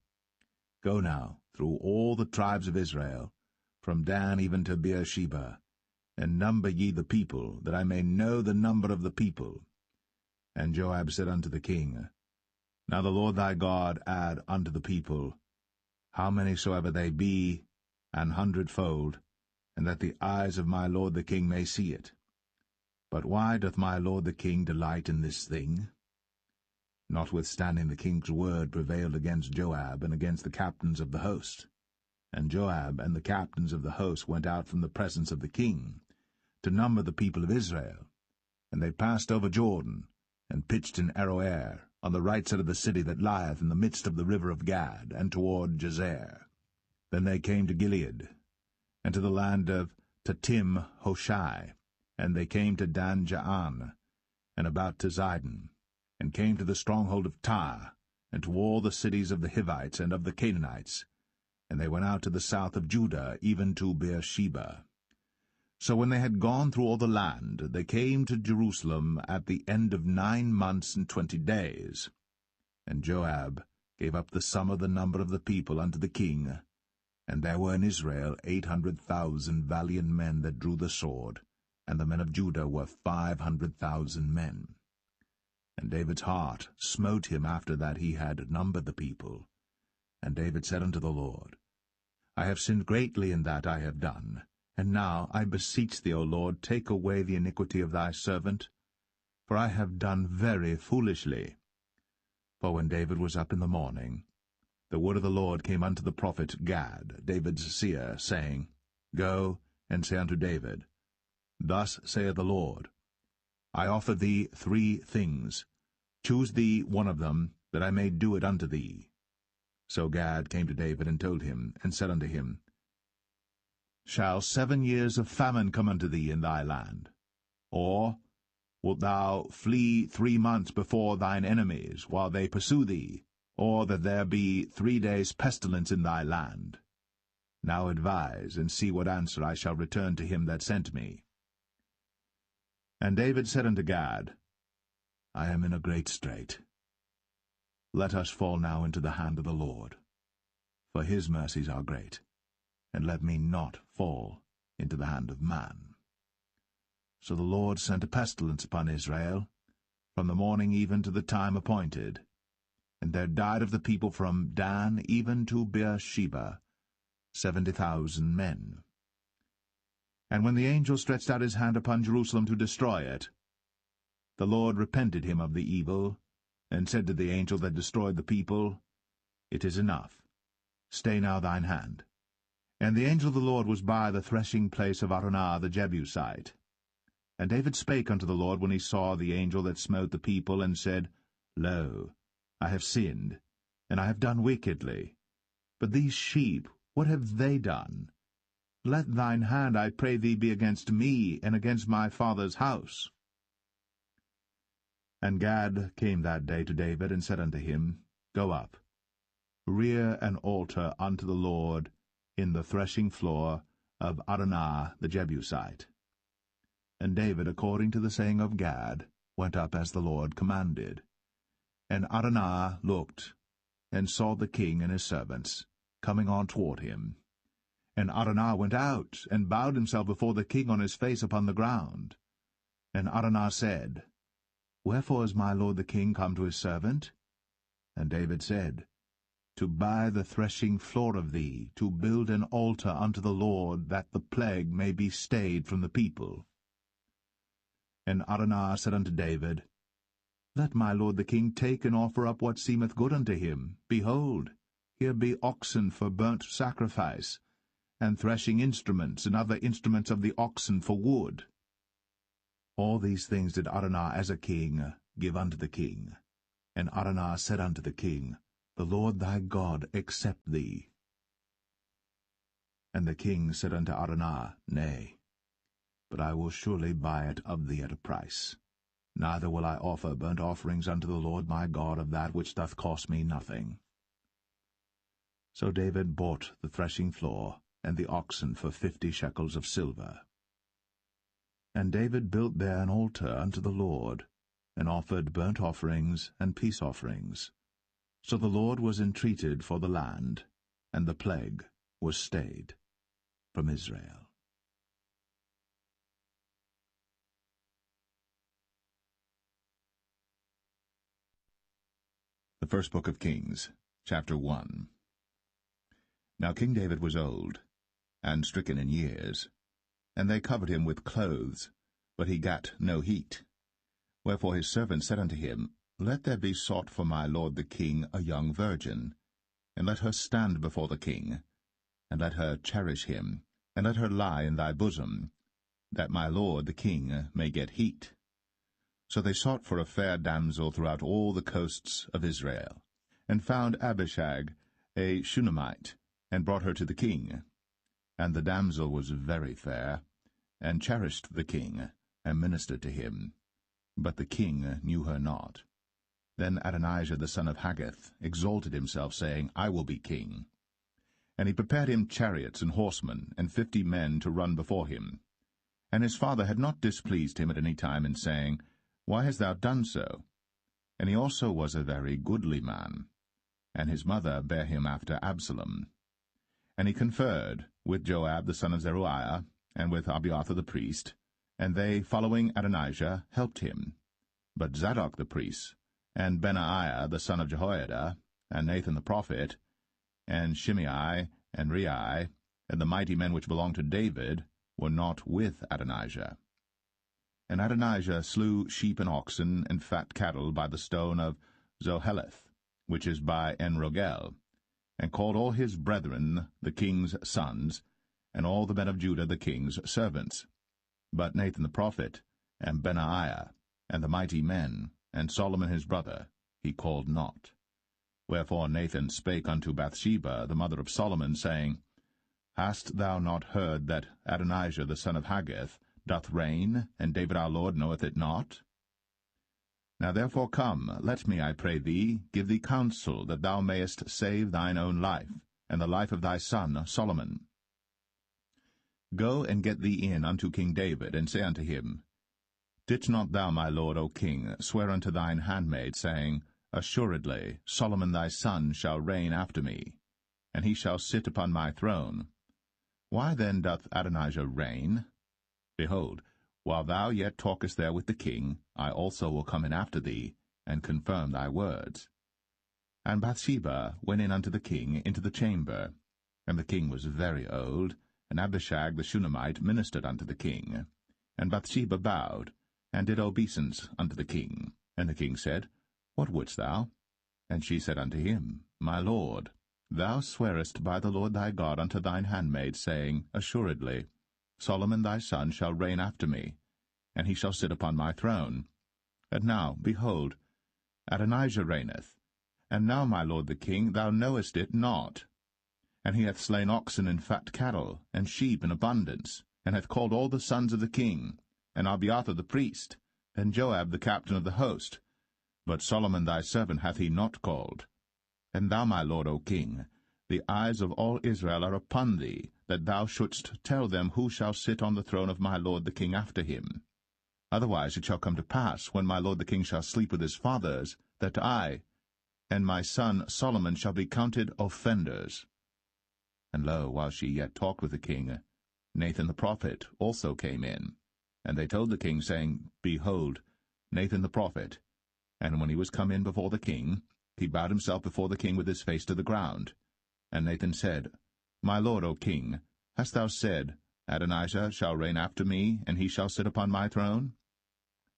Go now through all the tribes of Israel, from Dan even to Beersheba, and number ye the people, that I may know the number of the people. And Joab said unto the king, Now the Lord thy God add unto the people, how many soever they be, an hundredfold, and that the eyes of my lord the king may see it. But why doth my lord the king delight in this thing? Notwithstanding the king's word prevailed against Joab and against the captains of the host. And Joab and the captains of the host went out from the presence of the king, to number the people of Israel. And they passed over Jordan, and pitched in Aroer, on the right side of the city that lieth in the midst of the river of Gad, and toward Jazer. Then they came to Gilead, and to the land of Tatim Hoshai, and they came to Dan Jaan, and about to Zidon, and came to the stronghold of Tyre, and to all the cities of the Hivites and of the Canaanites, and they went out to the south of Judah, even to Beersheba. So when they had gone through all the land, they came to Jerusalem at the end of 9 months and 20 days. And Joab gave up the sum of the number of the people unto the king. And there were in Israel 800,000 valiant men that drew the sword, and the men of Judah were 500,000 men. And David's heart smote him after that he had numbered the people. And David said unto the Lord, I have sinned greatly in that I have done. And now, I beseech thee, O Lord, take away the iniquity of thy servant, for I have done very foolishly. For when David was up in the morning, the word of the Lord came unto the prophet Gad, David's seer, saying, Go and say unto David, Thus saith the Lord, I offer thee 3 things. Choose thee one of them, that I may do it unto thee. So Gad came to David and told him, and said unto him, Shall 7 years of famine come unto thee in thy land? Or wilt thou flee 3 months before thine enemies, while they pursue thee? Or that there be 3 days' pestilence in thy land? Now advise, and see what answer I shall return to him that sent me. And David said unto Gad, I am in a great strait. Let us fall now into the hand of the Lord, for his mercies are great, and let me not fall into the hand of man. So the Lord sent a pestilence upon Israel, from the morning even to the time appointed. And there died of the people from Dan even to Beersheba 70,000 men. And when the angel stretched out his hand upon Jerusalem to destroy it, the Lord repented him of the evil, and said to the angel that destroyed the people, It is enough. Stay now thine hand. And the angel of the Lord was by the threshing place of Araunah the Jebusite. And David spake unto the Lord when he saw the angel that smote the people, and said, Lo, I have sinned, and I have done wickedly. But these sheep, what have they done? Let thine hand, I pray thee, be against me, and against my father's house. And Gad came that day to David, and said unto him, Go up, rear an altar unto the Lord in the threshing floor of Araunah the Jebusite. And David, according to the saying of Gad, went up as the Lord commanded. And Araunah looked, and saw the king and his servants coming on toward him. And Araunah went out, and bowed himself before the king on his face upon the ground. And Araunah said, Wherefore is my lord the king come to his servant? And David said, To buy the threshing floor of thee, to build an altar unto the Lord, that the plague may be stayed from the people. And Araunah said unto David, Let my lord the king take and offer up what seemeth good unto him. Behold, here be oxen for burnt sacrifice, and threshing instruments, and other instruments of the oxen for wood. All these things did Araunah as a king give unto the king. And Araunah said unto the king, The Lord thy God accept thee. And the king said unto Araunah, Nay, but I will surely buy it of thee at a price. Neither will I offer burnt offerings unto the Lord my God of that which doth cost me nothing. So David bought the threshing floor and the oxen for 50 shekels of silver. And David built there an altar unto the Lord, and offered burnt offerings and peace offerings. So the Lord was entreated for the land, and the plague was stayed from Israel. The first book of Kings, chapter 1. Now King David was old, and stricken in years, and they covered him with clothes, but he gat no heat. Wherefore his servants said unto him, Let there be sought for my lord the king a young virgin, and let her stand before the king, and let her cherish him, and let her lie in thy bosom, that my lord the king may get heat. So they sought for a fair damsel throughout all the coasts of Israel, and found Abishag, a Shunammite, and brought her to the king. And the damsel was very fair, and cherished the king, and ministered to him. But the king knew her not. Then Adonijah the son of Haggith exalted himself, saying, I will be king. And he prepared him chariots and horsemen, and 50 men to run before him. And his father had not displeased him at any time in saying, Why hast thou done so? And he also was a very goodly man. And his mother bare him after Absalom. And he conferred with Joab the son of Zeruiah, and with Abiathar the priest, and they, following Adonijah, helped him. But Zadok the priest, and Benaiah the son of Jehoiada, and Nathan the prophet, and Shimei, and Rei, and the mighty men which belonged to David, were not with Adonijah. And Adonijah slew sheep and oxen and fat cattle by the stone of Zoheleth, which is by En-rogel, and called all his brethren the king's sons, and all the men of Judah the king's servants. But Nathan the prophet, and Benaiah, and the mighty men, and Solomon his brother, he called not. Wherefore Nathan spake unto Bathsheba, the mother of Solomon, saying, Hast thou not heard that Adonijah the son of Haggith doth reign, and David our Lord knoweth it not? Now therefore come, let me, I pray thee, give thee counsel, that thou mayest save thine own life, and the life of thy son Solomon. Go and get thee in unto King David, and say unto him, Didst not thou, my lord, O king, swear unto thine handmaid, saying, Assuredly Solomon thy son shall reign after me, and he shall sit upon my throne. Why then doth Adonijah reign? Behold, while thou yet talkest there with the king, I also will come in after thee, and confirm thy words. And Bathsheba went in unto the king into the chamber, and the king was very old, and Abishag the Shunammite ministered unto the king. And Bathsheba bowed, and did obeisance unto the king. And the king said, What wouldst thou? And she said unto him, My lord, thou swearest by the Lord thy God unto thine handmaid, saying, Assuredly Solomon thy son shall reign after me, and he shall sit upon my throne. And now, behold, Adonijah reigneth, and now, my lord the king, thou knowest it not. And he hath slain oxen and fat cattle, and sheep in abundance, and hath called all the sons of the king, and Abiathar the priest, and Joab the captain of the host. But Solomon thy servant hath he not called. And thou, my lord, O king, the eyes of all Israel are upon thee, that thou shouldst tell them who shall sit on the throne of my lord the king after him. Otherwise it shall come to pass, when my lord the king shall sleep with his fathers, that I and my son Solomon shall be counted offenders. And lo, while she yet talked with the king, Nathan the prophet also came in. And they told the king, saying, Behold, Nathan the prophet. And when he was come in before the king, he bowed himself before the king with his face to the ground. And Nathan said, My lord, O king, hast thou said, Adonijah shall reign after me, and he shall sit upon my throne?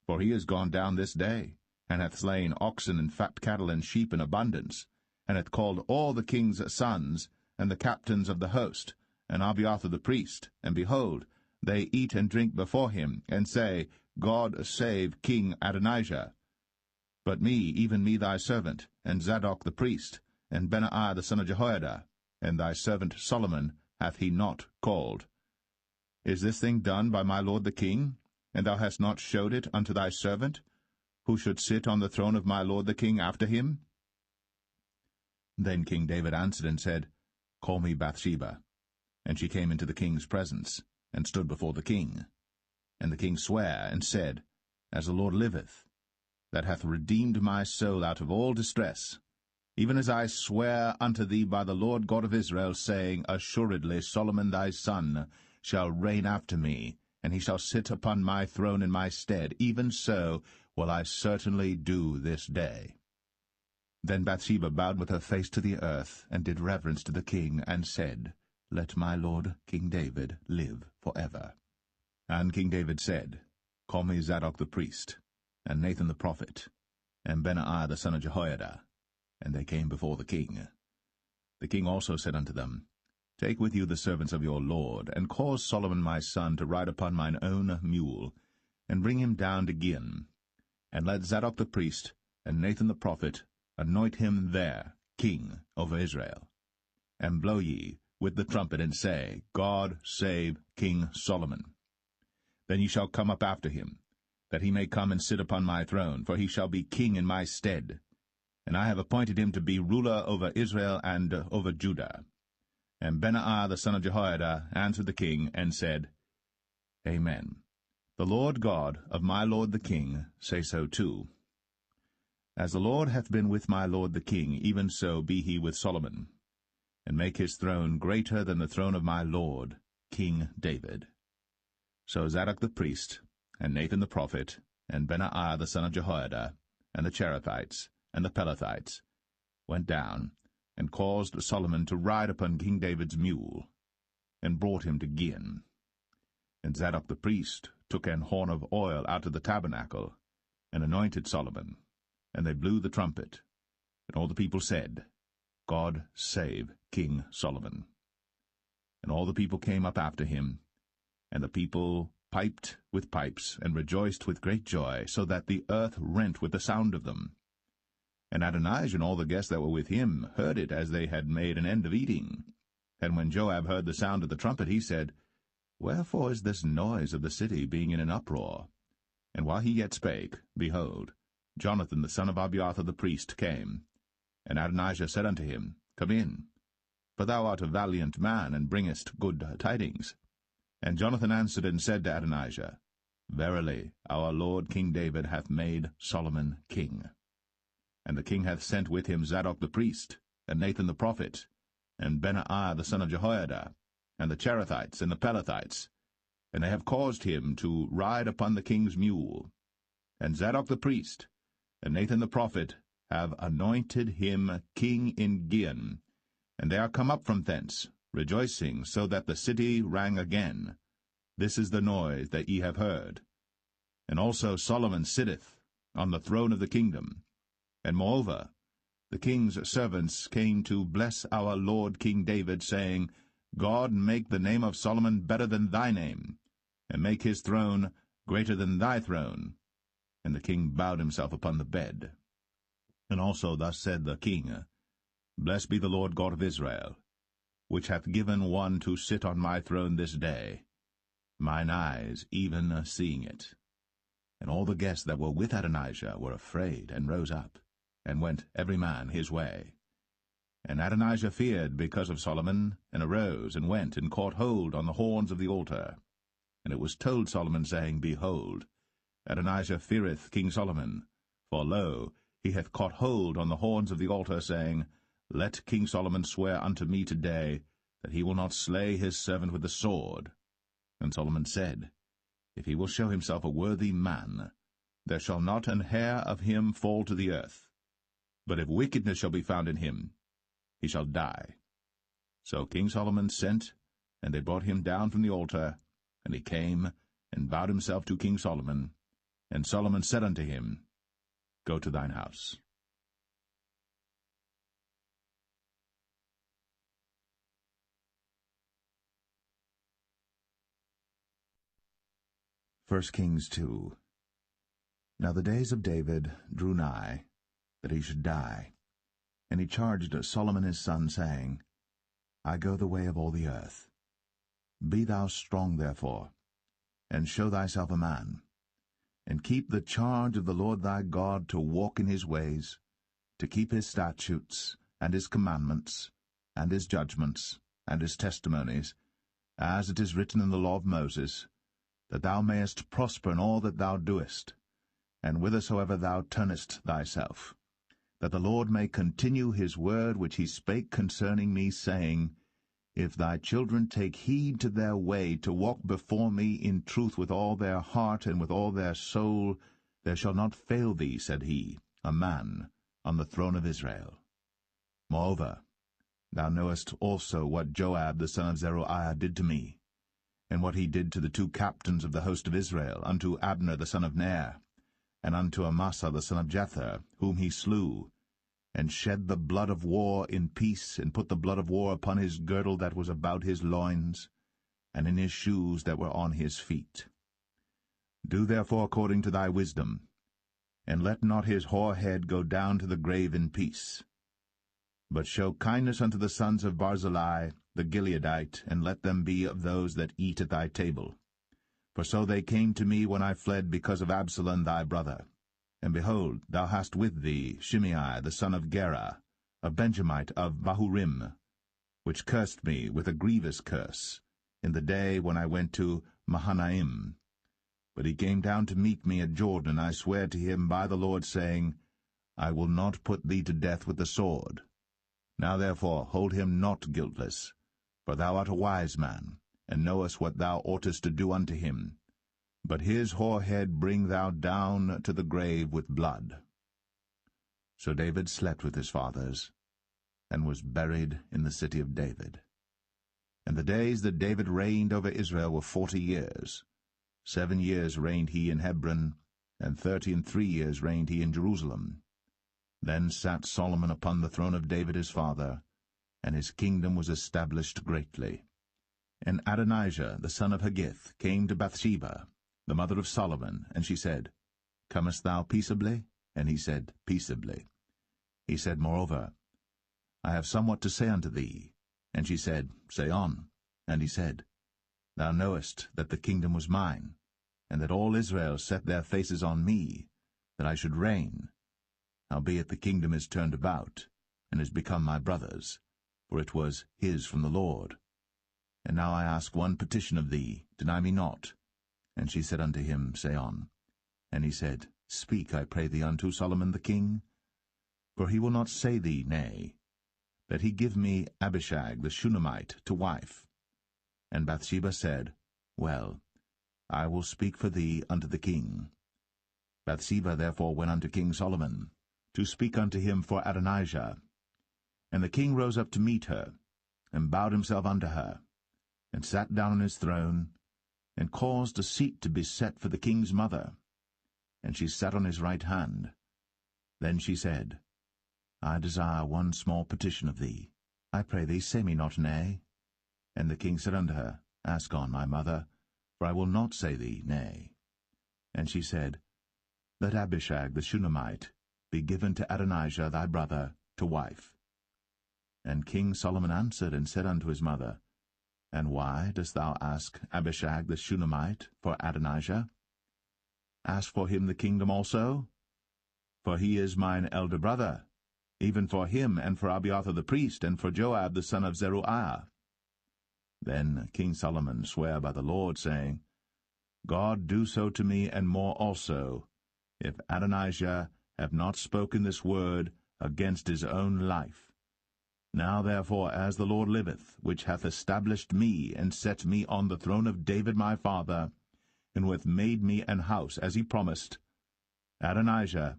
For he is gone down this day, and hath slain oxen and fat cattle and sheep in abundance, and hath called all the king's sons, and the captains of the host, and Abiathar the priest, and behold, they eat and drink before him, and say, God save King Adonijah. But me, even me thy servant, and Zadok the priest, and Benaiah the son of Jehoiada, and thy servant Solomon hath he not called. Is this thing done by my lord the king, and thou hast not showed it unto thy servant, who should sit on the throne of my lord the king after him? Then King David answered and said, Call me Bathsheba. And she came into the king's presence, and stood before the king. And the king sware, and said, As the Lord liveth, that hath redeemed my soul out of all distress, even as I swear unto thee by the Lord God of Israel, saying, Assuredly Solomon thy son shall reign after me, and he shall sit upon my throne in my stead, even so will I certainly do this day. Then Bathsheba bowed with her face to the earth, and did reverence to the king, and said, Let my lord King David live for ever. And King David said, Call me Zadok the priest, and Nathan the prophet, and Benaiah the son of Jehoiada. And they came before the king. The king also said unto them, Take with you the servants of your lord, and cause Solomon my son to ride upon mine own mule, and bring him down to Gihon. And let Zadok the priest, and Nathan the prophet, anoint him there king over Israel. And blow ye with the trumpet, and say, God save King Solomon. Then ye shall come up after him, that he may come and sit upon my throne, for he shall be king in my stead. And I have appointed him to be ruler over Israel and over Judah. And Benaiah the son of Jehoiada answered the king, and said, Amen. The Lord God of my lord the king say so too. As the Lord hath been with my lord the king, even so be he with Solomon, and make his throne greater than the throne of my lord King David. So Zadok the priest, and Nathan the prophet, and Benaiah the son of Jehoiada, and the Cherethites, and the Pelethites, went down, and caused Solomon to ride upon King David's mule, and brought him to Gihon. And Zadok the priest took an horn of oil out of the tabernacle, and anointed Solomon, and they blew the trumpet. And all the people said, God save King Solomon. And all the people came up after him, and the people piped with pipes, and rejoiced with great joy, so that the earth rent with the sound of them. And Adonijah and all the guests that were with him heard it as they had made an end of eating. And when Joab heard the sound of the trumpet, he said, Wherefore is this noise of the city being in an uproar? And while he yet spake, behold, Jonathan the son of Abiathar the priest came. And Adonijah said unto him, Come in, for thou art a valiant man, and bringest good tidings. And Jonathan answered and said to Adonijah, Verily, our lord King David hath made Solomon king. And the king hath sent with him Zadok the priest, and Nathan the prophet, and Benaiah the son of Jehoiada, and the Cherethites and the Pelethites, and they have caused him to ride upon the king's mule. And Zadok the priest, and Nathan the prophet, have anointed him king in Gihon, and they are come up from thence, rejoicing, so that the city rang again. This is the noise that ye have heard. And also Solomon sitteth on the throne of the kingdom. And moreover, the king's servants came to bless our lord King David, saying, God make the name of Solomon better than thy name, and make his throne greater than thy throne. And the king bowed himself upon the bed. And also thus said the king, Blessed be the Lord God of Israel, which hath given one to sit on my throne this day, mine eyes even seeing it. And all the guests that were with Adonijah were afraid, and rose up, and went every man his way. And Adonijah feared because of Solomon, and arose, and went, and caught hold on the horns of the altar. And it was told Solomon, saying, Behold, Adonijah feareth King Solomon, for lo, he hath caught hold on the horns of the altar, saying, Let King Solomon swear unto me today, that he will not slay his servant with the sword. And Solomon said, If he will show himself a worthy man, there shall not an hair of him fall to the earth. But if wickedness shall be found in him, he shall die. So King Solomon sent, and they brought him down from the altar, and he came, and bowed himself to King Solomon. And Solomon said unto him, Go to thine house. 1 Kings 2. Now the days of David drew nigh, that he should die. And he charged Solomon his son, saying, I go the way of all the earth. Be thou strong therefore, and show thyself a man, and keep the charge of the Lord thy God, to walk in his ways, to keep his statutes and his commandments, and his judgments, and his testimonies, as it is written in the law of Moses, that thou mayest prosper in all that thou doest, and whithersoever thou turnest thyself, that the Lord may continue his word which he spake concerning me, saying, If thy children take heed to their way, to walk before me in truth with all their heart and with all their soul, there shall not fail thee, said he, a man on the throne of Israel. Moreover, thou knowest also what Joab the son of Zeruiah did to me, and what he did to the 2 captains of the host of Israel, unto Abner the son of Ner, and unto Amasa the son of Jether, whom he slew, and shed the blood of war in peace, and put the blood of war upon his girdle that was about his loins, and in his shoes that were on his feet. Do therefore according to thy wisdom, and let not his hoar head go down to the grave in peace. But show kindness unto the sons of Barzillai the Gileadite, and let them be of those that eat at thy table. For so they came to me when I fled because of Absalom thy brother. And behold, thou hast with thee Shimei the son of Gera, a Benjamite of Bahurim, which cursed me with a grievous curse, in the day when I went to Mahanaim. But he came down to meet me at Jordan, and I sware to him by the Lord, saying, I will not put thee to death with the sword. Now therefore hold him not guiltless, for thou art a wise man, and knowest what thou oughtest to do unto him. But his hoar head bring thou down to the grave with blood. So David slept with his fathers, and was buried in the city of David. And the days that David reigned over Israel were 40 years. 7 years reigned he in Hebron, and 33 years reigned he in Jerusalem. Then sat Solomon upon the throne of David his father, and his kingdom was established greatly. And Adonijah the son of Haggith came to Bathsheba, the mother of Solomon, and she said, Comest thou peaceably? And he said, Peaceably. He said, Moreover, I have somewhat to say unto thee. And she said, Say on. And he said, Thou knowest that the kingdom was mine, and that all Israel set their faces on me, that I should reign. Howbeit the kingdom is turned about, and is become my brother's, for it was his from the Lord. And now I ask one petition of thee, deny me not. And she said unto him, Say on. And he said, Speak, I pray thee, unto Solomon the king. For he will not say thee nay, that he give me Abishag the Shunammite to wife. And Bathsheba said, Well, I will speak for thee unto the king. Bathsheba therefore went unto King Solomon, to speak unto him for Adonijah. And the king rose up to meet her, and bowed himself unto her, and sat down on his throne, and caused a seat to be set for the king's mother. And she sat on his right hand. Then she said, I desire one small petition of thee. I pray thee, say me not nay. And the king said unto her, Ask on, my mother, for I will not say thee nay. And she said, Let Abishag the Shunammite be given to Adonijah thy brother to wife. And King Solomon answered and said unto his mother, And why dost thou ask Abishag the Shunammite for Adonijah? Ask for him the kingdom also? For he is mine elder brother, even for him, and for Abiathar the priest, and for Joab the son of Zeruiah. Then King Solomon sware by the Lord, saying, God do so to me, and more also, if Adonijah have not spoken this word against his own life. Now therefore, as the Lord liveth, which hath established me, and set me on the throne of David my father, and who hath made me an house, as he promised, Adonijah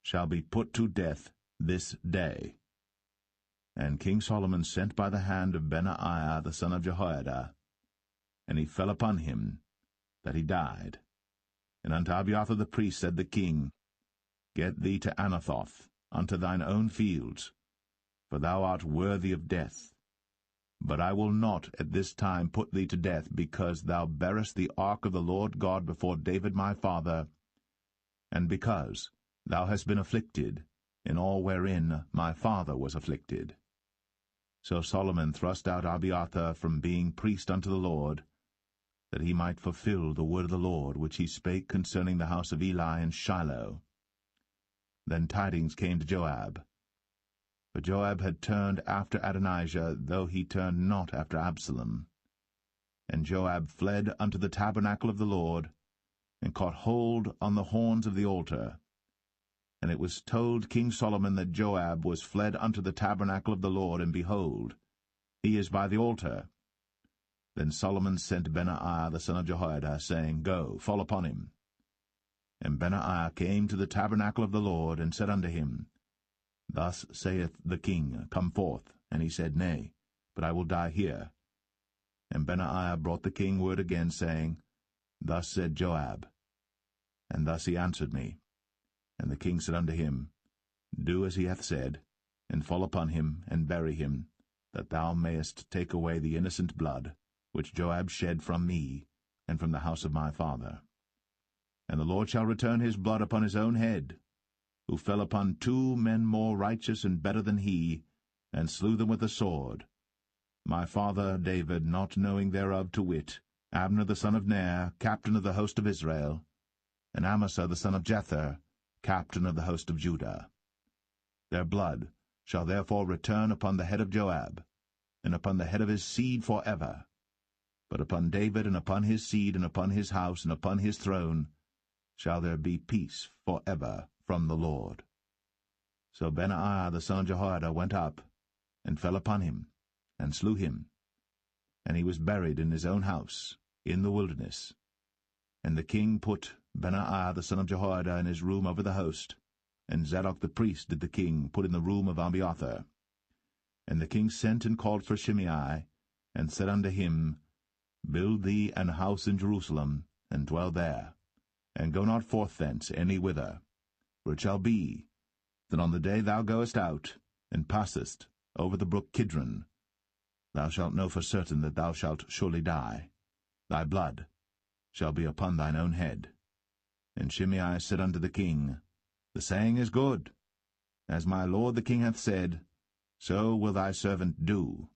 shall be put to death this day. And King Solomon sent by the hand of Benaiah the son of Jehoiada, and he fell upon him, that he died. And unto Abiathar the priest said the king, Get thee to Anathoth, unto thine own fields, for thou art worthy of death. But I will not at this time put thee to death, because thou bearest the ark of the Lord God before David my father, and because thou hast been afflicted in all wherein my father was afflicted. So Solomon thrust out Abiathar from being priest unto the Lord, that he might fulfill the word of the Lord, which he spake concerning the house of Eli in Shiloh. Then tidings came to Joab, For Joab had turned after Adonijah, though he turned not after Absalom. And Joab fled unto the tabernacle of the Lord, and caught hold on the horns of the altar. And it was told King Solomon that Joab was fled unto the tabernacle of the Lord, and behold, he is by the altar. Then Solomon sent Benaiah the son of Jehoiada, saying, Go, fall upon him. And Benaiah came to the tabernacle of the Lord, and said unto him, Thus saith the king, Come forth. And he said, Nay, but I will die here. And Benaiah brought the king word again, saying, Thus said Joab. And thus he answered me. And the king said unto him, Do as he hath said, and fall upon him, and bury him, that thou mayest take away the innocent blood, which Joab shed from me, and from the house of my father. And the Lord shall return his blood upon his own head, who fell upon 2 men more righteous and better than he, and slew them with the sword. My father David, not knowing thereof, to wit, Abner the son of Ner, captain of the host of Israel, and Amasa the son of Jether, captain of the host of Judah. Their blood shall therefore return upon the head of Joab, and upon the head of his seed for ever. But upon David, and upon his seed, and upon his house, and upon his throne, shall there be peace for ever from the Lord. So Benaiah the son of Jehoiada went up, and fell upon him, and slew him. And he was buried in his own house, in the wilderness. And the king put Benaiah the son of Jehoiada in his room over the host, and Zadok the priest did the king put in the room of Abiathar. And the king sent and called for Shimei, and said unto him, Build thee an house in Jerusalem, and dwell there, and go not forth thence any whither. For it shall be, that on the day thou goest out, and passest over the brook Kidron, thou shalt know for certain that thou shalt surely die. Thy blood shall be upon thine own head. And Shimei said unto the king, The saying is good. As my lord the king hath said, so will thy servant do.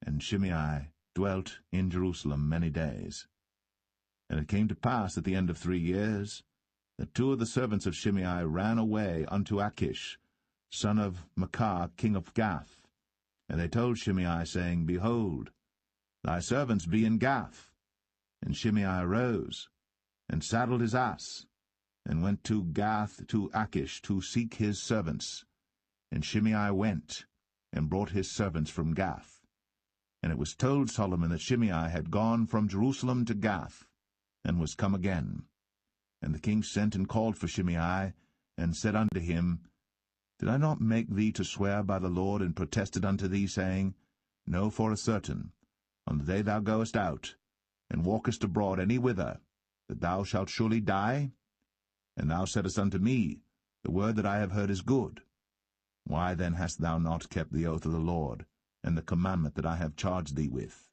And Shimei dwelt in Jerusalem many days. And it came to pass at the end of 3 years, that 2 of the servants of Shimei ran away unto Achish, son of Maachah, king of Gath. And they told Shimei, saying, Behold, thy servants be in Gath. And Shimei arose, and saddled his ass, and went to Gath to Achish to seek his servants. And Shimei went, and brought his servants from Gath. And it was told Solomon that Shimei had gone from Jerusalem to Gath, and was come again. And the king sent and called for Shimei, and said unto him, Did I not make thee to swear by the Lord, and protested unto thee, saying, Know for a certain, on the day thou goest out, and walkest abroad any whither, that thou shalt surely die? And thou saidst unto me, The word that I have heard is good. Why then hast thou not kept the oath of the Lord, and the commandment that I have charged thee with?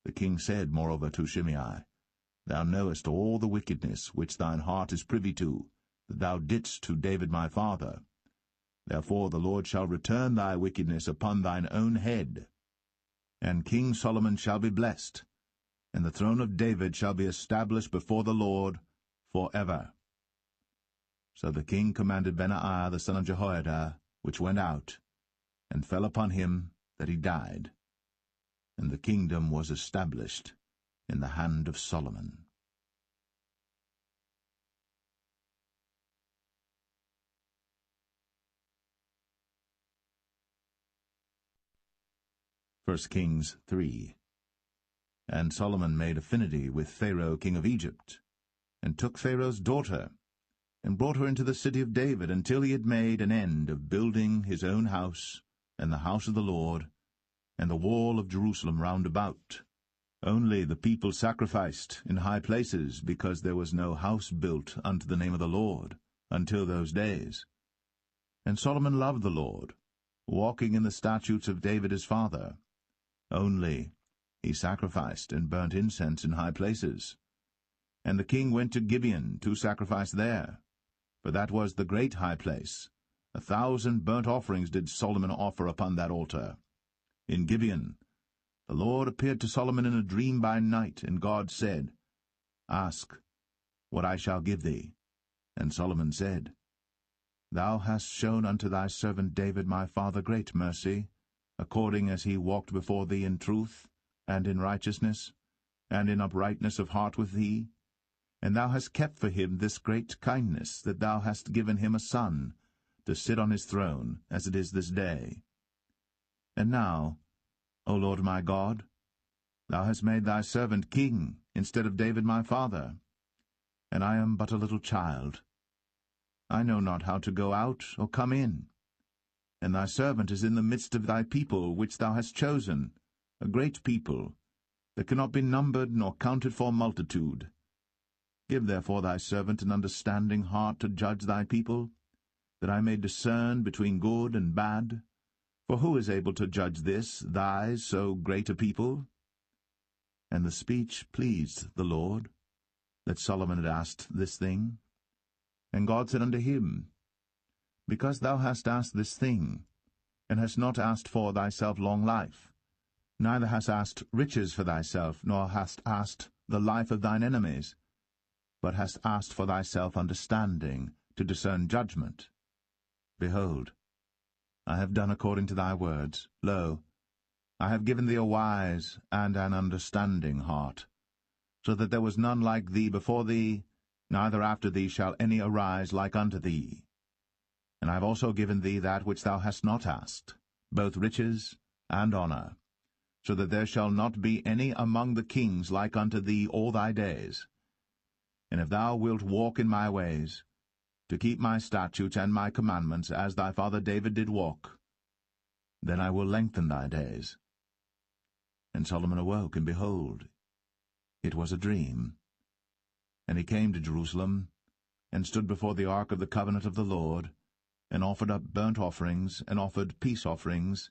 The king said moreover to Shimei, Thou knowest all the wickedness which thine heart is privy to, that thou didst to David my father. Therefore the Lord shall return thy wickedness upon thine own head. And King Solomon shall be blessed, and the throne of David shall be established before the Lord for ever. So the king commanded Benaiah the son of Jehoiada, which went out, and fell upon him that he died. And the kingdom was established in the hand of Solomon. 1 Kings 3. And Solomon made affinity with Pharaoh king of Egypt, and took Pharaoh's daughter, and brought her into the city of David, until he had made an end of building his own house, and the house of the Lord, and the wall of Jerusalem round about. Only the people sacrificed in high places, because there was no house built unto the name of the Lord, until those days. And Solomon loved the Lord, walking in the statutes of David his father. Only he sacrificed and burnt incense in high places. And the king went to Gibeon to sacrifice there, for that was the great high place. 1,000 burnt offerings did Solomon offer upon that altar. In Gibeon the Lord appeared to Solomon in a dream by night, and God said, Ask what I shall give thee. And Solomon said, Thou hast shown unto thy servant David my father great mercy, according as he walked before thee in truth, and in righteousness, and in uprightness of heart with thee. And thou hast kept for him this great kindness, that thou hast given him a son, to sit on his throne, as it is this day. And now, O Lord my God, thou hast made thy servant king, instead of David my father. And I am but a little child. I know not how to go out or come in. And thy servant is in the midst of thy people, which thou hast chosen, a great people, that cannot be numbered nor counted for multitude. Give therefore thy servant an understanding heart to judge thy people, that I may discern between good and bad. For who is able to judge this, thy so great a people? And the speech pleased the Lord, that Solomon had asked this thing. And God said unto him, Because thou hast asked this thing, and hast not asked for thyself long life, neither hast asked riches for thyself, nor hast asked the life of thine enemies, but hast asked for thyself understanding, to discern judgment. Behold, I have done according to thy words. Lo, I have given thee a wise and an understanding heart, so that there was none like thee before thee, neither after thee shall any arise like unto thee. And I have also given thee that which thou hast not asked, both riches and honour, so that there shall not be any among the kings like unto thee all thy days. And if thou wilt walk in my ways, to keep my statutes and my commandments, as thy father David did walk, then I will lengthen thy days. And Solomon awoke, and behold, it was a dream. And he came to Jerusalem, and stood before the ark of the covenant of the Lord, and offered up burnt offerings, and offered peace offerings,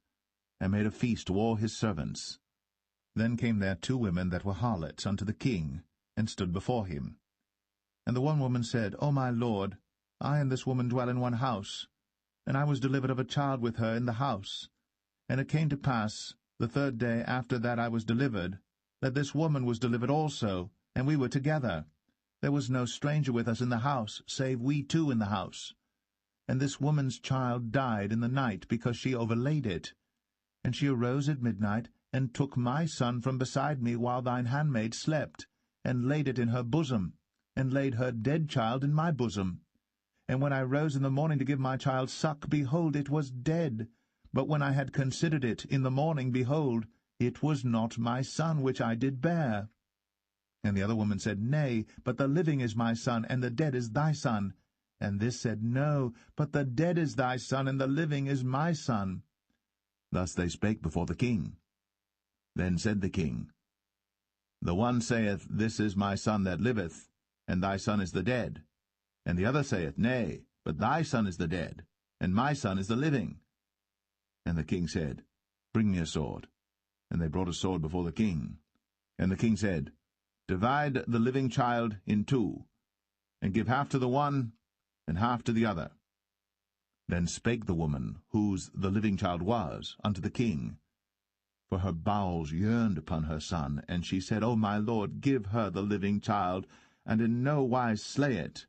and made a feast to all his servants. Then came there 2 women that were harlots unto the king, and stood before him. And the one woman said, O my lord, I and this woman dwell in one house, and I was delivered of a child with her in the house. And it came to pass, the 3rd day after that I was delivered, that this woman was delivered also, and we were together. There was no stranger with us in the house, save we 2 in the house. And this woman's child died in the night, because she overlaid it. And she arose at midnight, and took my son from beside me while thine handmaid slept, and laid it in her bosom, and laid her dead child in my bosom. And when I rose in the morning to give my child suck, behold, it was dead. But when I had considered it in the morning, behold, it was not my son which I did bear. And the other woman said, Nay, but the living is my son, and the dead is thy son. And this said, No, but the dead is thy son, and the living is my son. Thus they spake before the king. Then said the king, The one saith, This is my son that liveth, and thy son is the dead. And the other saith, Nay, but thy son is the dead, and my son is the living. And the king said, Bring me a sword. And they brought a sword before the king. And the king said, Divide the living child in 2, and give half to the one, and half to the other. Then spake the woman, whose the living child was, unto the king. For her bowels yearned upon her son, and she said, O my lord, give her the living child, and in no wise slay it.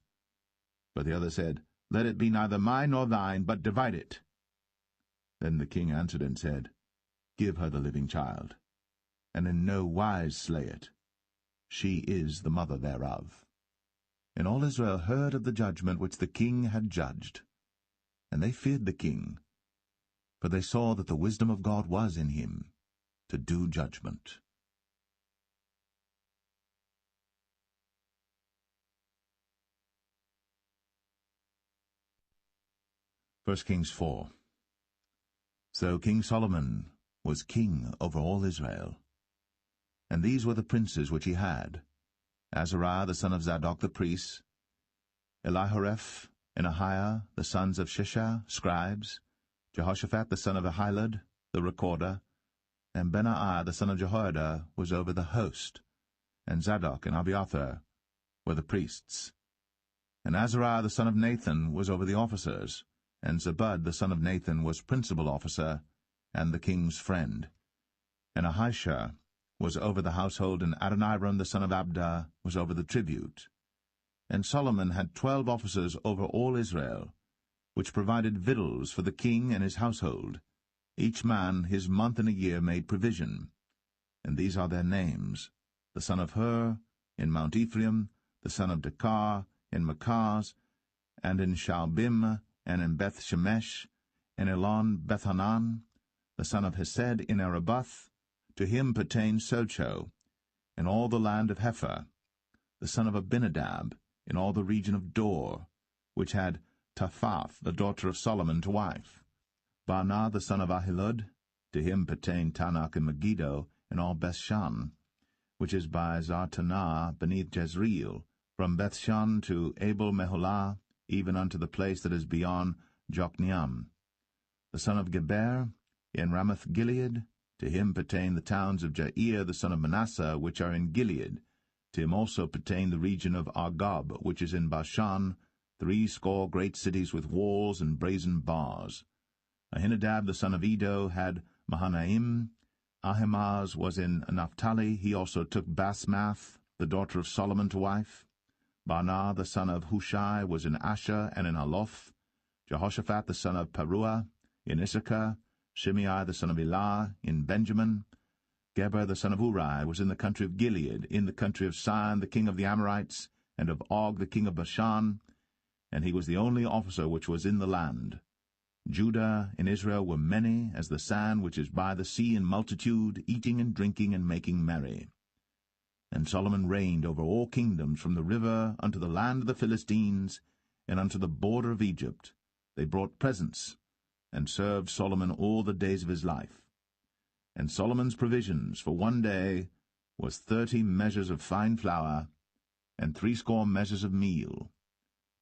But the other said, Let it be neither mine nor thine, but divide it. Then the king answered and said, Give her the living child, and in no wise slay it. She is the mother thereof. And all Israel heard of the judgment which the king had judged. And they feared the king, for they saw that the wisdom of God was in him, to do judgment. 1 Kings 4. So King Solomon was king over all Israel. And these were the princes which he had: Azariah the son of Zadok the priest, Elihoreph and Ahiah the sons of Shishah, scribes, Jehoshaphat the son of Ahilud, the recorder, and Benaiah the son of Jehoiada was over the host, and Zadok and Abiathar were the priests. And Azariah the son of Nathan was over the officers, and Zabud the son of Nathan was principal officer, and the king's friend. And Ahishah was over the household, and Adoniram the son of Abda was over the tribute. And Solomon had 12 officers over all Israel, which provided victuals for the king and his household. Each man his month in a year made provision. And these are their names: the son of Hur, in Mount Ephraim, the son of Dekar, in Makaz, and in Shaalbim, and in Beth-Shemesh, in Elon Bethanan, the son of Hesed, in Arabath. To him pertained Socho, in all the land of Hepher, the son of Abinadab, in all the region of Dor, which had Taphath, the daughter of Solomon, to wife. Baanah, the son of Ahilud, to him pertained Tanakh and Megiddo, in all Bethshan, which is by Zartanah beneath Jezreel, from Bethshan to Abel-Meholah, even unto the place that is beyond Jokneam. The son of Geber, in Ramoth-Gilead, to him pertain the towns of Jair, the son of Manasseh, which are in Gilead. To him also pertain the region of Argob, which is in Bashan, 80 great cities with walls and brazen bars. Ahinadab, the son of Edo, had Mahanaim. Ahimaaz was in Naphtali. He also took Basmath, the daughter of Solomon, to wife. Baanah, the son of Hushai, was in Asher and in Aloth. Jehoshaphat, the son of Paruah, in Issachar. Shimei, the son of Elah, in Benjamin. Geber, the son of Uri, was in the country of Gilead, in the country of Sihon, the king of the Amorites, and of Og, the king of Bashan, and he was the only officer which was in the land. Judah and Israel were many, as the sand which is by the sea in multitude, eating and drinking and making merry. And Solomon reigned over all kingdoms, from the river unto the land of the Philistines, and unto the border of Egypt. They brought presents, and served Solomon all the days of his life. And Solomon's provisions for one day was 30 measures of fine flour, and 80 measures of meal,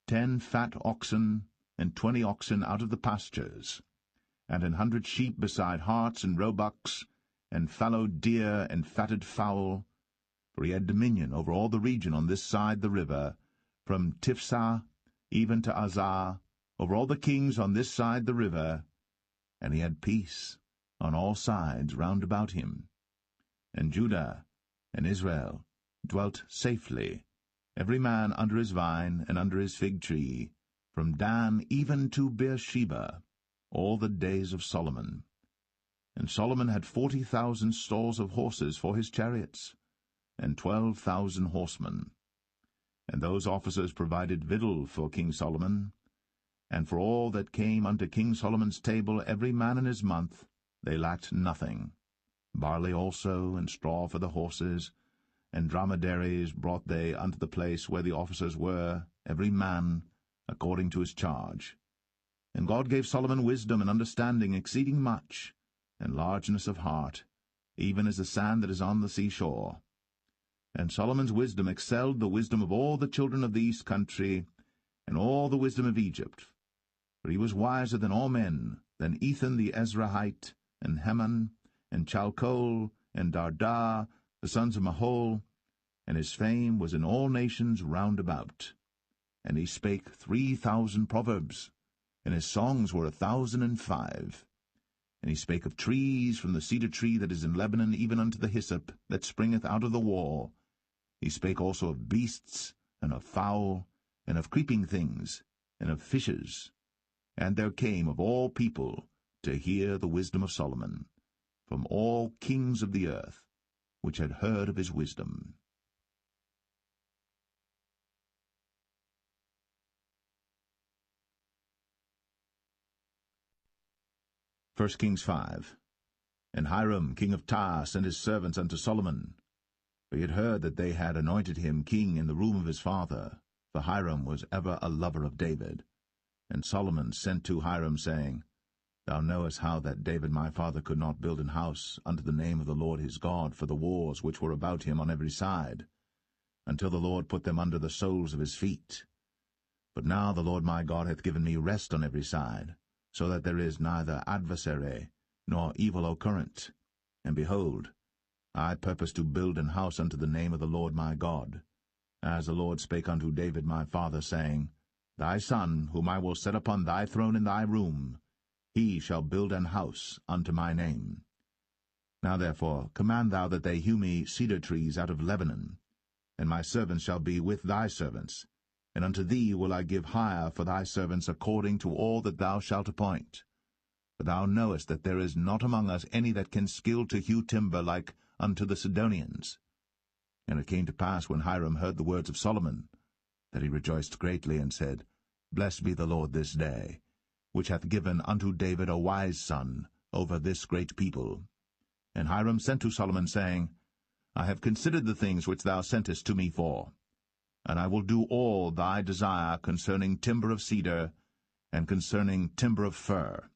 10 fat oxen, and 20 oxen out of the pastures, and 100 sheep beside harts and roebucks, and fallow deer and fatted fowl, for he had dominion over all the region on this side the river, from Tiphsah even to Azar, over all the kings on this side the river, and he had peace on all sides round about him. And Judah and Israel dwelt safely, every man under his vine and under his fig tree, from Dan even to Beersheba, all the days of Solomon. And Solomon had 40,000 stalls of horses for his chariots, and 12,000 horsemen. And those officers provided victual for King Solomon, and for all that came unto King Solomon's table, every man in his month, they lacked nothing. Barley also, and straw for the horses, and dromedaries brought they unto the place where the officers were, every man according to his charge. And God gave Solomon wisdom and understanding exceeding much, and largeness of heart, even as the sand that is on the seashore. And Solomon's wisdom excelled the wisdom of all the children of the east country, and all the wisdom of Egypt. For he was wiser than all men, than Ethan the Ezrahite, and Heman, and Chalcol, and Darda, the sons of Mahol, and his fame was in all nations round about. And he spake 3,000 proverbs, and his songs were 1,005. And he spake of trees, from the cedar tree that is in Lebanon, even unto the hyssop that springeth out of the wall. He spake also of beasts, and of fowl, and of creeping things, and of fishes. And there came of all people to hear the wisdom of Solomon, from all kings of the earth, which had heard of his wisdom. 1 Kings 5. And Hiram king of Tyre sent his servants unto Solomon, for he had heard that they had anointed him king in the room of his father, for Hiram was ever a lover of David. And Solomon sent to Hiram, saying, Thou knowest how that David my father could not build an house unto the name of the Lord his God for the wars which were about him on every side, until the Lord put them under the soles of his feet. But now the Lord my God hath given me rest on every side, so that there is neither adversary nor evil occurrent. And behold, I purpose to build an house unto the name of the Lord my God, as the Lord spake unto David my father, saying, Thy son, whom I will set upon thy throne in thy room, he shall build an house unto my name. Now therefore command thou that they hew me cedar trees out of Lebanon, and my servants shall be with thy servants, and unto thee will I give hire for thy servants according to all that thou shalt appoint. For thou knowest that there is not among us any that can skill to hew timber like unto the Sidonians. And it came to pass, when Hiram heard the words of Solomon, that he rejoiced greatly, and said, Blessed be the Lord this day, which hath given unto David a wise son over this great people. And Hiram sent to Solomon, saying, I have considered the things which thou sentest to me for, and I will do all thy desire concerning timber of cedar, and concerning timber of fir.